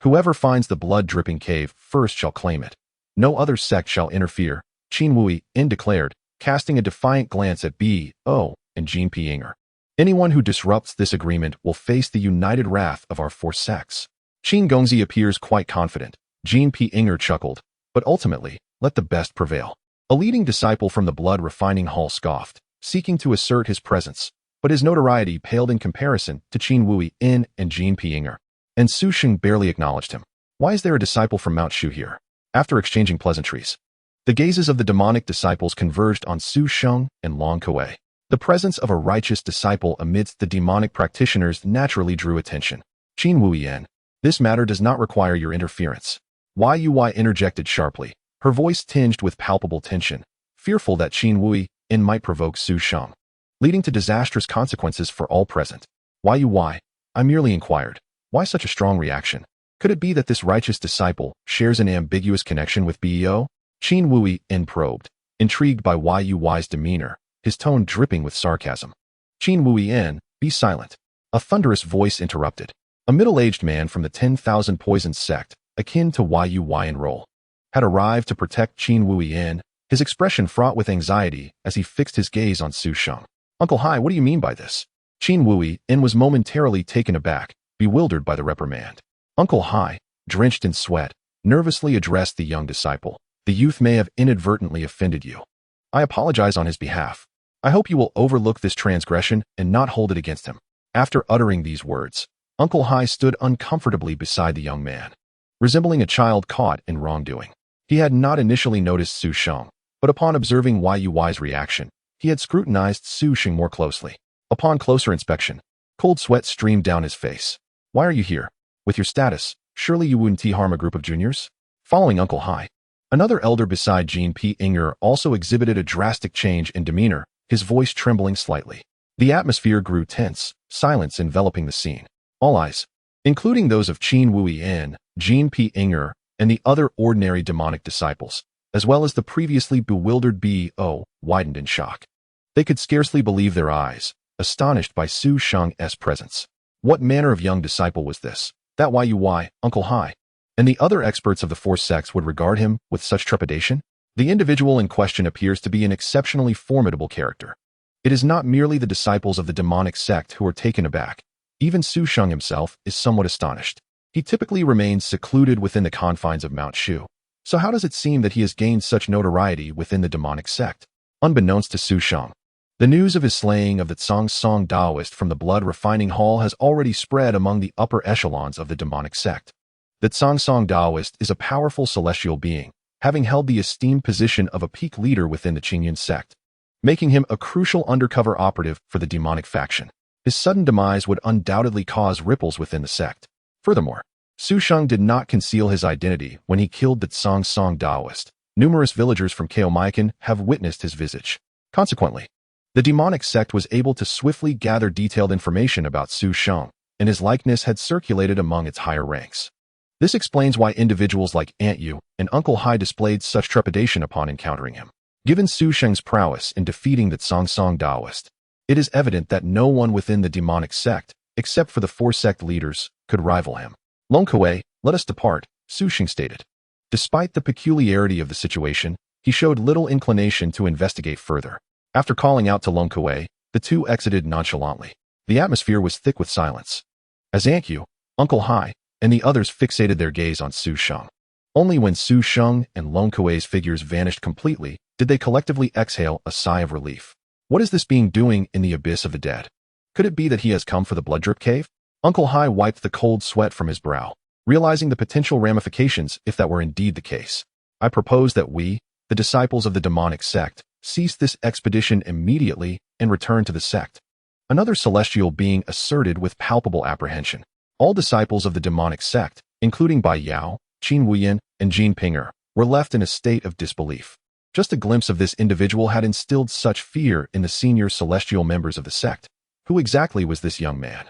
Whoever finds the blood-dripping cave first shall claim it. No other sect shall interfere, Qin Wuyin declared, casting a defiant glance at Bo and Jin Pinger. Anyone who disrupts this agreement will face the united wrath of our 4 sects. Qin Gongzi appears quite confident. Jin Pinger chuckled, but ultimately, let the best prevail. A leading disciple from the Blood Refining Hall scoffed, seeking to assert his presence, but his notoriety paled in comparison to Qin Wuyin and Jin Pinger, and Su Sheng barely acknowledged him. Why is there a disciple from Mount Shu here? After exchanging pleasantries, the gazes of the demonic disciples converged on Su Sheng and Long Kuei. The presence of a righteous disciple amidst the demonic practitioners naturally drew attention. Qin Wuyin, this matter does not require your interference. Yui interjected sharply, her voice tinged with palpable tension, fearful that Qin Wuyin might provoke Su Sheng, leading to disastrous consequences for all present. Yui, I merely inquired, why such a strong reaction? Could it be that this righteous disciple shares an ambiguous connection with Bo? Qin Wuyin probed, intrigued by Yui's demeanor, his tone dripping with sarcasm. Qin Wuyin, be silent. A thunderous voice interrupted. A middle-aged man from the 10,000 Poisons sect, akin to Yui in role, had arrived to protect Qin Wuyin, his expression fraught with anxiety as he fixed his gaze on Su Sheng. Uncle Hai, what do you mean by this? Qin Wuyin was momentarily taken aback, bewildered by the reprimand. Uncle Hai, drenched in sweat, nervously addressed the young disciple. The youth may have inadvertently offended you. I apologize on his behalf. I hope you will overlook this transgression and not hold it against him. After uttering these words, Uncle Hai stood uncomfortably beside the young man, resembling a child caught in wrongdoing. He had not initially noticed Su Sheng, but upon observing Yui's reaction, he had scrutinized Su Sheng more closely. Upon closer inspection, cold sweat streamed down his face. Why are you here? With your status, surely you wouldn't harm a group of juniors? Following Uncle Hai, another elder beside Jean P. Inger also exhibited a drastic change in demeanor, his voice trembling slightly. The atmosphere grew tense, silence enveloping the scene. All eyes, including those of Qin Wuyin, Jean P. Inger, and the other ordinary demonic disciples, as well as the previously bewildered B.O., widened in shock. They could scarcely believe their eyes, astonished by Su Sheng's presence. What manner of young disciple was this? That Yui, Uncle Hai, and the other experts of the four sects would regard him with such trepidation? The individual in question appears to be an exceptionally formidable character. It is not merely the disciples of the demonic sect who are taken aback. Even Su Sheng himself is somewhat astonished. He typically remains secluded within the confines of Mount Shu. So how does it seem that he has gained such notoriety within the demonic sect? Unbeknownst to Su Sheng, the news of his slaying of the xianxia Taoist from the blood refining hall has already spread among the upper echelons of the demonic sect. The xianxia Taoist is a powerful celestial being, having held the esteemed position of a peak leader within the Qingyun sect, making him a crucial undercover operative for the demonic faction. His sudden demise would undoubtedly cause ripples within the sect. Furthermore, Su Sheng did not conceal his identity when he killed the xianxia Taoist. Numerous villagers from Kaomaikan have witnessed his visage. Consequently, the demonic sect was able to swiftly gather detailed information about Su Sheng, and his likeness had circulated among its higher ranks. This explains why individuals like Aunt Yu and Uncle Hai displayed such trepidation upon encountering him. Given Su Sheng's prowess in defeating the xianxia Taoist, it is evident that no one within the demonic sect, except for the four sect leaders, could rival him. Long Kuei, let us depart, Su Sheng stated. Despite the peculiarity of the situation, he showed little inclination to investigate further. After calling out to Long Kuei, the two exited nonchalantly. The atmosphere was thick with silence, as Aunt Yu, Uncle Hai, and the others fixated their gaze on Su Sheng. Only when Su Sheng and Long Kuei's figures vanished completely did they collectively exhale a sigh of relief. What is this being doing in the abyss of the dead? Could it be that he has come for the blood drip cave? Uncle Hai wiped the cold sweat from his brow, realizing the potential ramifications if that were indeed the case. I propose that we, the disciples of the demonic sect, cease this expedition immediately and return to the sect. Another celestial being asserted with palpable apprehension. All disciples of the demonic sect, including Bai Yao, Qin Wuyin, and Jean Pinger, were left in a state of disbelief. Just a glimpse of this individual had instilled such fear in the senior celestial members of the sect. Who exactly was this young man?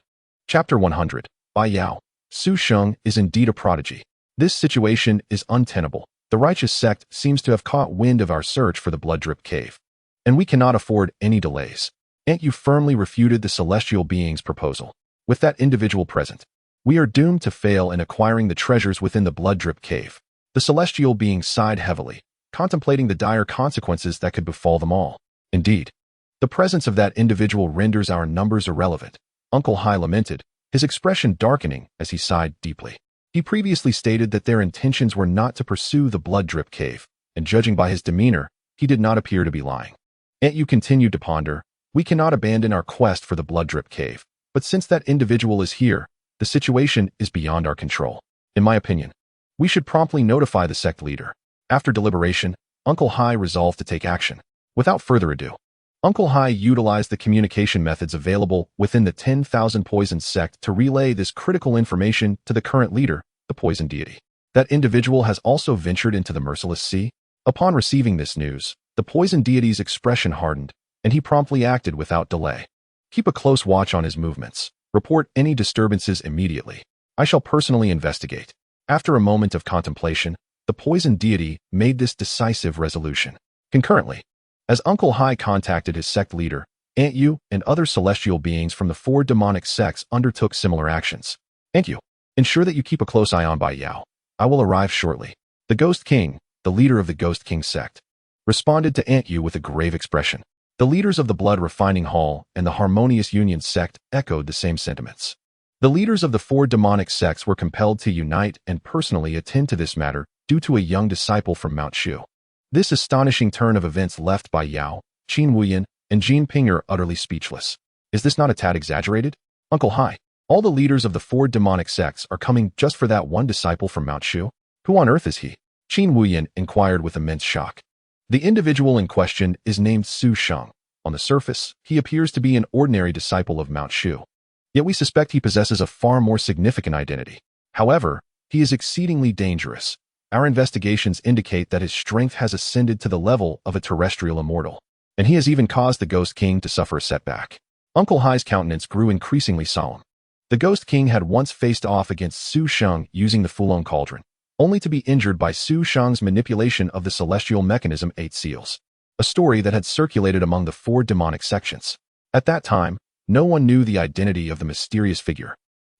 Chapter 100. Bai Yao. Su Sheng is indeed a prodigy. This situation is untenable. The righteous sect seems to have caught wind of our search for the blood drip cave, and we cannot afford any delays. Aunt Yu firmly refuted the celestial being's proposal. With that individual present, we are doomed to fail in acquiring the treasures within the blood drip cave. The celestial being sighed heavily, contemplating the dire consequences that could befall them all. Indeed, the presence of that individual renders our numbers irrelevant, Uncle Hai lamented, his expression darkening as he sighed deeply. He previously stated that their intentions were not to pursue the blood drip cave, and judging by his demeanor, he did not appear to be lying. Aunt Yu continued to ponder, we cannot abandon our quest for the blood drip cave, but since that individual is here, the situation is beyond our control. In my opinion, we should promptly notify the sect leader. After deliberation, Uncle Hai resolved to take action. Without further ado, Uncle Hai utilized the communication methods available within the 10,000 Poison sect to relay this critical information to the current leader, the Poison Deity. That individual has also ventured into the Merciless Sea. Upon receiving this news, the Poison Deity's expression hardened, and he promptly acted without delay. Keep a close watch on his movements. Report any disturbances immediately. I shall personally investigate. After a moment of contemplation, the Poison Deity made this decisive resolution. Concurrently, as Uncle Hai contacted his sect leader, Aunt Yu and other celestial beings from the four demonic sects undertook similar actions. Aunt Yu, ensure that you keep a close eye on Bai Yao. I will arrive shortly. The Ghost King, the leader of the Ghost King sect, responded to Aunt Yu with a grave expression. The leaders of the Blood Refining Hall and the Harmonious Union sect echoed the same sentiments. The leaders of the four demonic sects were compelled to unite and personally attend to this matter due to a young disciple from Mount Shu. This astonishing turn of events left Bai Yao, Qin Wuyin, and Jean Pinger utterly speechless. Is this not a tad exaggerated? Uncle Hai, all the leaders of the four demonic sects are coming just for that one disciple from Mount Shu? Who on earth is he? Qin Wuyin inquired with immense shock. The individual in question is named Su Sheng. On the surface, he appears to be an ordinary disciple of Mount Shu. Yet we suspect he possesses a far more significant identity. However, he is exceedingly dangerous. Our investigations indicate that his strength has ascended to the level of a terrestrial immortal, and he has even caused the Ghost King to suffer a setback. Uncle Hai's countenance grew increasingly solemn. The Ghost King had once faced off against Su Sheng using the Fulong Cauldron, only to be injured by Su Sheng's manipulation of the celestial mechanism 8 Seals, a story that had circulated among the 4 demonic sections. At that time, no one knew the identity of the mysterious figure,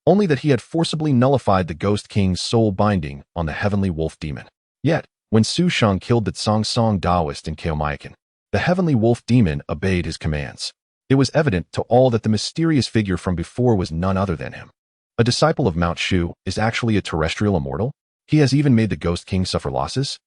only that he had forcibly nullified the Ghost King's soul binding on the Heavenly Wolf Demon. Yet, when Su Sheng killed the Song Taoist in Kaomayakan, the Heavenly Wolf Demon obeyed his commands. It was evident to all that the mysterious figure from before was none other than him. A disciple of Mount Shu is actually a terrestrial immortal? He has even made the Ghost King suffer losses?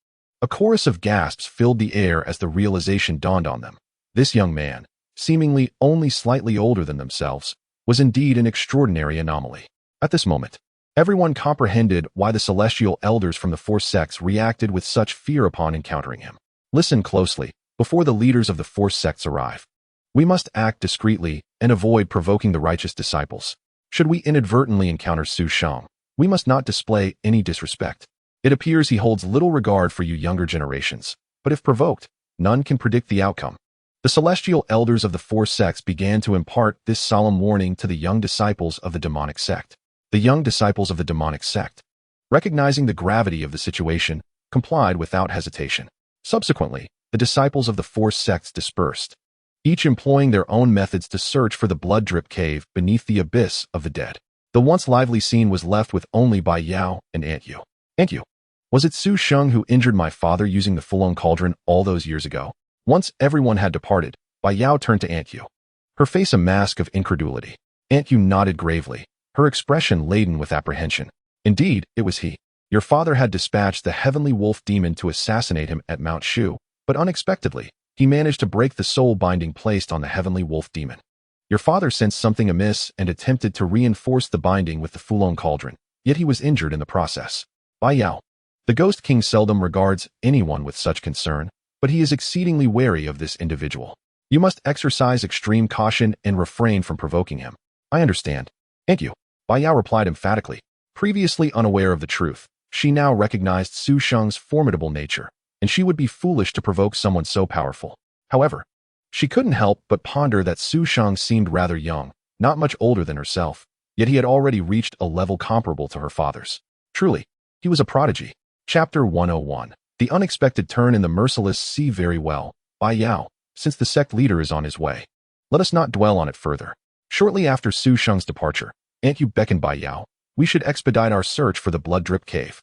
A chorus of gasps filled the air as the realization dawned on them. This young man, seemingly only slightly older than themselves, was indeed an extraordinary anomaly. At this moment, everyone comprehended why the celestial elders from the 4 sects reacted with such fear upon encountering him. Listen closely, before the leaders of the 4 sects arrive. We must act discreetly and avoid provoking the righteous disciples. Should we inadvertently encounter Su Sheng, we must not display any disrespect. It appears he holds little regard for you younger generations, but if provoked, none can predict the outcome. The celestial elders of the 4 sects began to impart this solemn warning to the young disciples of the demonic sect. The young disciples of the demonic sect, recognizing the gravity of the situation, complied without hesitation. Subsequently, the disciples of the 4 sects dispersed, each employing their own methods to search for the blood drip cave beneath the abyss of the dead. The once lively scene was left with only Bai Yao and Aunt Yu. Aunt Yu, was it Su Sheng who injured my father using the Fulong Cauldron all those years ago? Once everyone had departed, Bai Yao turned to Aunt Yu, her face a mask of incredulity. Aunt Yu nodded gravely, her expression laden with apprehension. Indeed, it was he. Your father had dispatched the Heavenly Wolf Demon to assassinate him at Mount Shu, but unexpectedly, he managed to break the soul binding placed on the Heavenly Wolf Demon. Your father sensed something amiss and attempted to reinforce the binding with the Fulong Cauldron, yet he was injured in the process. Bai Yao. The Ghost King seldom regards anyone with such concern, but he is exceedingly wary of this individual. You must exercise extreme caution and refrain from provoking him. I understand. Thank you. Bai Yao replied emphatically. Previously unaware of the truth, she now recognized Su Sheng's formidable nature, and she would be foolish to provoke someone so powerful. However, she couldn't help but ponder that Su Sheng seemed rather young, not much older than herself, yet he had already reached a level comparable to her father's. Truly, he was a prodigy. Chapter 101. The unexpected turn in the merciless sea. Very well, Bai Yao, since the sect leader is on his way, let us not dwell on it further. Shortly after Su Sheng's departure, Aunt Yu beckoned Bai Yao. We should expedite our search for the blood drip cave.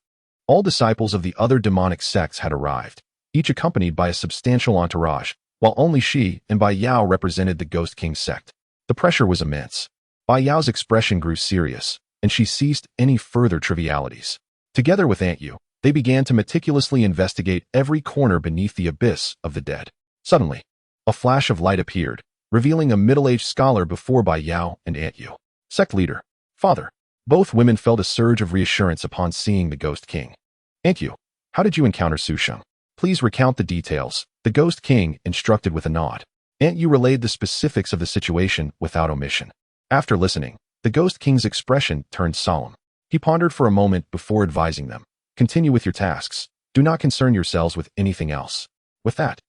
All disciples of the other demonic sects had arrived, each accompanied by a substantial entourage, while only she and Bai Yao represented the Ghost King sect. The pressure was immense. Bai Yao's expression grew serious, and she ceased any further trivialities. Together with Aunt Yu, they began to meticulously investigate every corner beneath the abyss of the dead. Suddenly, a flash of light appeared, revealing a middle-aged scholar before Bai Yao and Aunt Yu. Sect leader, father. Both women felt a surge of reassurance upon seeing the Ghost King. Aunt Yu, how did you encounter Su Sheng? Please recount the details, the Ghost King instructed with a nod. Aunt Yu relayed the specifics of the situation without omission. After listening, the Ghost King's expression turned solemn. He pondered for a moment before advising them. Continue with your tasks. Do not concern yourselves with anything else. With that,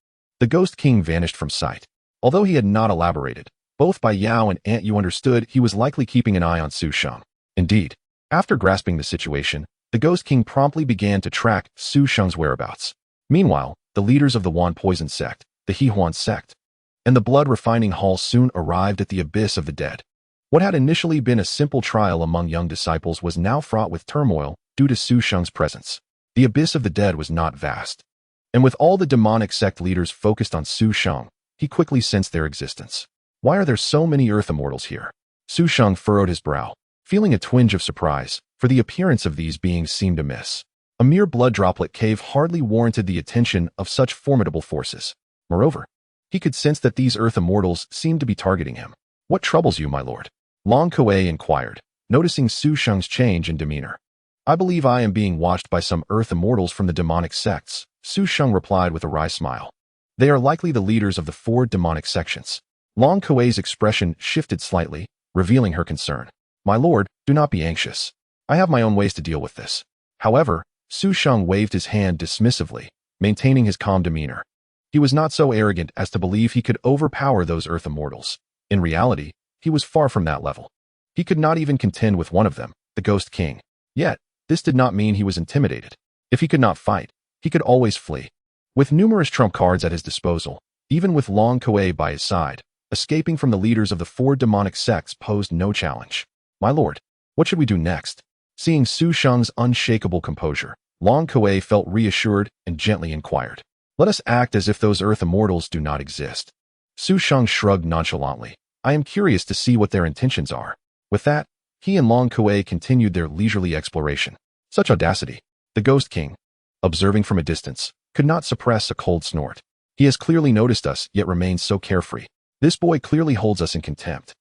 the Ghost King vanished from sight. Although he had not elaborated, both Bai Yao and Aunt Yu understood he was likely keeping an eye on Su Sheng. Indeed, after grasping the situation, the Ghost King promptly began to track Su Sheng's whereabouts. Meanwhile, the leaders of the Wan Poison Sect, the Hehuan Sect, and the Blood Refining Hall soon arrived at the abyss of the dead. What had initially been a simple trial among young disciples was now fraught with turmoil due to Su Sheng's presence. The abyss of the dead was not vast, and with all the demonic sect leaders focused on Su Sheng, he quickly sensed their existence. Why are there so many Earth Immortals here? Su Sheng furrowed his brow, feeling a twinge of surprise, for the appearance of these beings seemed amiss. A mere blood droplet cave hardly warranted the attention of such formidable forces. Moreover, he could sense that these Earth Immortals seemed to be targeting him. What troubles you, my lord? Long Kuei inquired, noticing Su Sheng's change in demeanor. I believe I am being watched by some Earth Immortals from the demonic sects, Su Sheng replied with a wry smile. They are likely the leaders of the 4 demonic sections. Long Kuei's expression shifted slightly, revealing her concern. My lord, do not be anxious. I have my own ways to deal with this. However, Sheng waved his hand dismissively, maintaining his calm demeanor. He was not so arrogant as to believe he could overpower those Earth Immortals. In reality, he was far from that level. He could not even contend with one of them, the Ghost King. Yet, this did not mean he was intimidated. If he could not fight, he could always flee. With numerous trump cards at his disposal, even with Long Kuei by his side, escaping from the leaders of the 4 demonic sects posed no challenge. My lord, what should we do next? Seeing Sheng's unshakable composure, Long Kuei felt reassured and gently inquired. Let us act as if those Earth Immortals do not exist. Sheng shrugged nonchalantly. I am curious to see what their intentions are. With that, he and Long Kuei continued their leisurely exploration. Such audacity. The Ghost King, observing from a distance, could not suppress a cold snort. He has clearly noticed us, yet remains so carefree. This boy clearly holds us in contempt.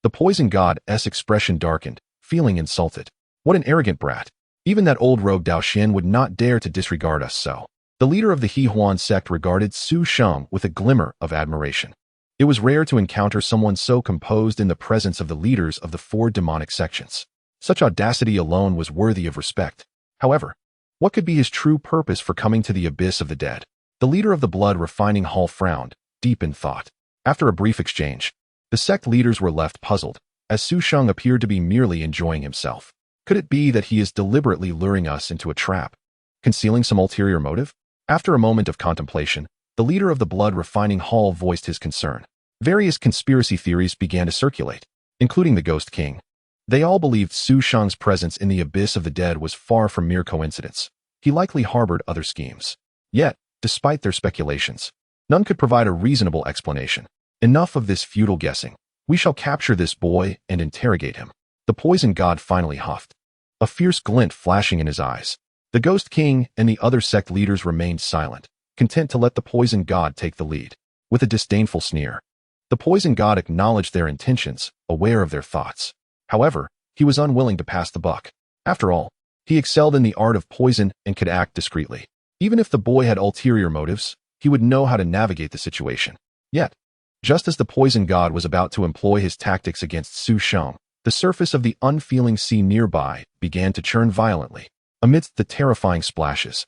The poison god's expression darkened, feeling insulted. What an arrogant brat. Even that old rogue Dao Xin would not dare to disregard us so. The leader of the He sect regarded Sheng with a glimmer of admiration. It was rare to encounter someone so composed in the presence of the leaders of the 4 demonic sections. Such audacity alone was worthy of respect. However, what could be his true purpose for coming to the abyss of the dead? The leader of the blood refining hall frowned, deep in thought. After a brief exchange, the sect leaders were left puzzled, as Sheng appeared to be merely enjoying himself. Could it be that he is deliberately luring us into a trap, concealing some ulterior motive? After a moment of contemplation, the leader of the blood refining hall voiced his concern. Various conspiracy theories began to circulate, including the Ghost King. They all believed Sheng's presence in the abyss of the dead was far from mere coincidence. He likely harbored other schemes. Yet, despite their speculations, none could provide a reasonable explanation. Enough of this futile guessing. We shall capture this boy and interrogate him. The poison god finally huffed, a fierce glint flashing in his eyes. The Ghost King and the other sect leaders remained silent, content to let the poison god take the lead. With a disdainful sneer, the poison god acknowledged their intentions, aware of their thoughts. However, he was unwilling to pass the buck. After all, he excelled in the art of poison and could act discreetly. Even if the boy had ulterior motives, he would know how to navigate the situation. Yet, just as the poison god was about to employ his tactics against Sheng, the surface of the unfeeling sea nearby began to churn violently. Amidst the terrifying splashes,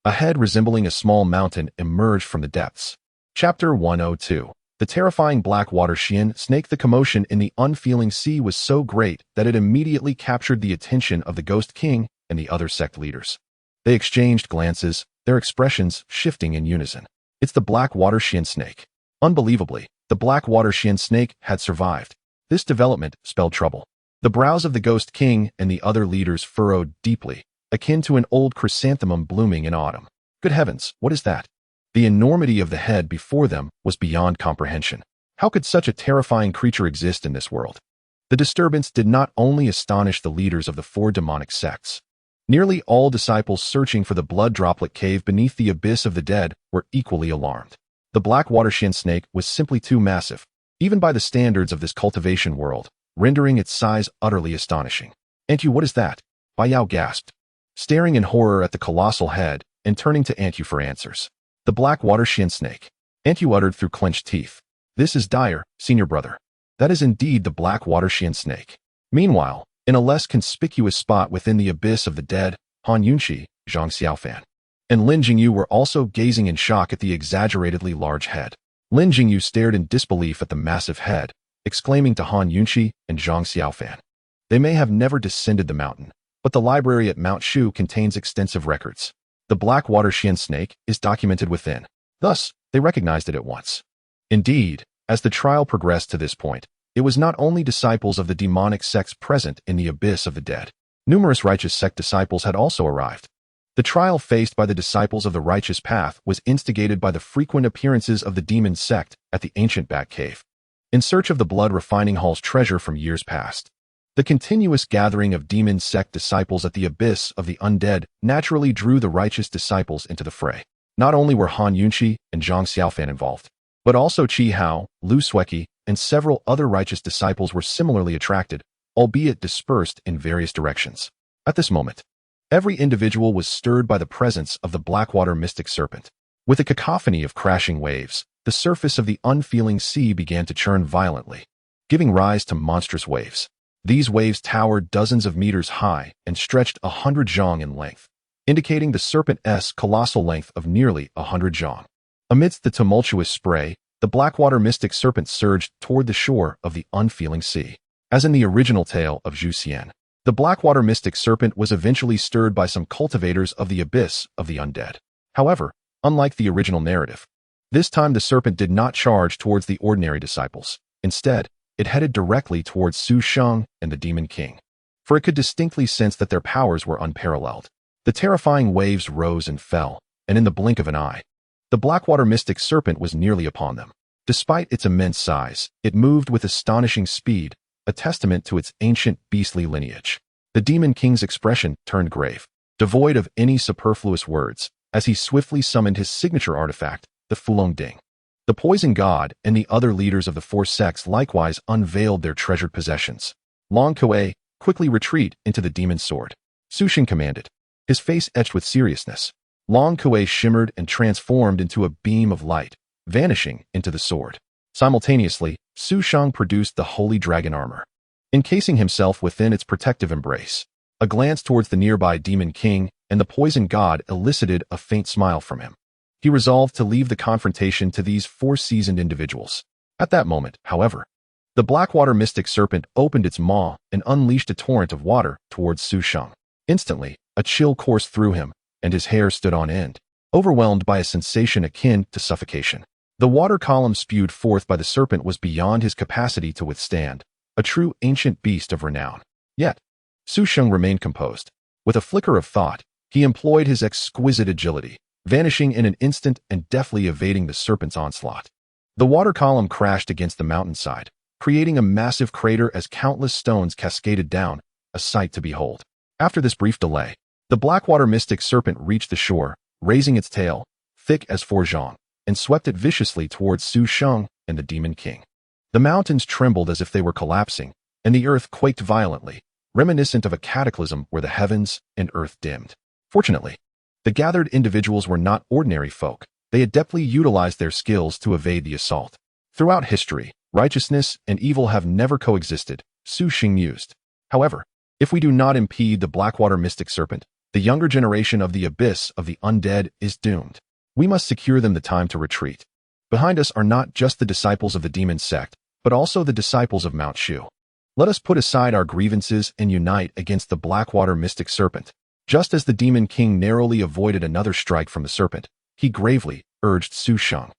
a head resembling a small mountain emerged from the depths. Chapter 102. The terrifying black water xian snake. The commotion in the unfeeling sea was so great that it immediately captured the attention of the Ghost King and the other sect leaders. They exchanged glances, their expressions shifting in unison. It's the black water xian snake. Unbelievably, the black water xian snake had survived. This development spelled trouble. The brows of the Ghost King and the other leaders furrowed deeply, akin to an old chrysanthemum blooming in autumn. Good heavens, what is that? The enormity of the head before them was beyond comprehension. How could such a terrifying creature exist in this world? The disturbance did not only astonish the leaders of the 4 demonic sects. Nearly all disciples searching for the blood droplet cave beneath the abyss of the dead were equally alarmed. The black water xian snake was simply too massive, even by the standards of this cultivation world, rendering its size utterly astonishing. Antu, what is that? Yao gasped, staring in horror at the colossal head and turning to Antu for answers. The black water xian snake. Antu uttered through clenched teeth. This is dire, senior brother. That is indeed the black water xian snake. Meanwhile, in a less conspicuous spot within the abyss of the dead, Han Yunxi, Zhang Xiaofan, and Lin Jingyu were also gazing in shock at the exaggeratedly large head. Lin Jingyu stared in disbelief at the massive head, exclaiming to Han Yunxi and Zhang Xiaofan. They may have never descended the mountain, but the library at Mount Shu contains extensive records. The black water xian snake is documented within. Thus, they recognized it at once. Indeed, as the trial progressed to this point, it was not only disciples of the demonic sects present in the abyss of the dead. Numerous righteous sect disciples had also arrived. The trial faced by the disciples of the righteous path was instigated by the frequent appearances of the demon sect at the ancient Bat Cave, in search of the blood refining hall's treasure from years past. The continuous gathering of demon sect disciples at the abyss of the undead naturally drew the righteous disciples into the fray. Not only were Han Yunxi and Zhang Xiaofan involved, but also Qi Hao, Lu Sueki, and several other righteous disciples were similarly attracted, albeit dispersed in various directions. At this moment, every individual was stirred by the presence of the Blackwater mystic serpent. With a cacophony of crashing waves, the surface of the unfeeling sea began to churn violently, giving rise to monstrous waves. These waves towered dozens of meters high and stretched 100 zhang in length, indicating the serpent's colossal length of nearly 100 zhang. Amidst the tumultuous spray, the Blackwater mystic serpent surged toward the shore of the unfeeling sea. As in the original tale of Zhu Xian, the Blackwater mystic serpent was eventually stirred by some cultivators of the abyss of the undead. However, unlike the original narrative, this time the serpent did not charge towards the ordinary disciples. Instead, it headed directly towards Su Sheng and the Demon King, for it could distinctly sense that their powers were unparalleled. The terrifying waves rose and fell, and in the blink of an eye, the Blackwater mystic serpent was nearly upon them. Despite its immense size, it moved with astonishing speed, a testament to its ancient beastly lineage. The Demon King's expression turned grave, devoid of any superfluous words, as he swiftly summoned his signature artifact, the Fulong Ding. The Poison God and the other leaders of the four sects likewise unveiled their treasured possessions. Long Kuei, quickly retreat into the Demon Sword, Su Sheng commanded, his face etched with seriousness. Long Kuei shimmered and transformed into a beam of light, vanishing into the sword. Simultaneously, Su Sheng produced the Holy Dragon armor, encasing himself within its protective embrace. A glance towards the nearby Demon King and the Poison God elicited a faint smile from him. He resolved to leave the confrontation to these four seasoned individuals. At that moment, however, the Blackwater mystic serpent opened its maw and unleashed a torrent of water towards Su Sheng. Instantly, a chill coursed through him, and his hair stood on end, overwhelmed by a sensation akin to suffocation. The water column spewed forth by the serpent was beyond his capacity to withstand, a true ancient beast of renown. Yet, Su Sheng remained composed. With a flicker of thought, he employed his exquisite agility, vanishing in an instant and deftly evading the serpent's onslaught. The water column crashed against the mountainside, creating a massive crater as countless stones cascaded down, a sight to behold. After this brief delay, the Blackwater mystic serpent reached the shore, raising its tail, thick as four zhang, and swept it viciously towards Su Sheng and the Demon King. The mountains trembled as if they were collapsing, and the earth quaked violently, reminiscent of a cataclysm where the heavens and earth dimmed. Fortunately, the gathered individuals were not ordinary folk. They adeptly utilized their skills to evade the assault. Throughout history, righteousness and evil have never coexisted, Su Sheng mused. However, if we do not impede the Blackwater mystic serpent, the younger generation of the abyss of the undead is doomed. We must secure them the time to retreat. Behind us are not just the disciples of the Demon Sect, but also the disciples of Mount Shu. Let us put aside our grievances and unite against the Blackwater mystic serpent. Just as the Demon King narrowly avoided another strike from the serpent, he gravely urged Su Sheng.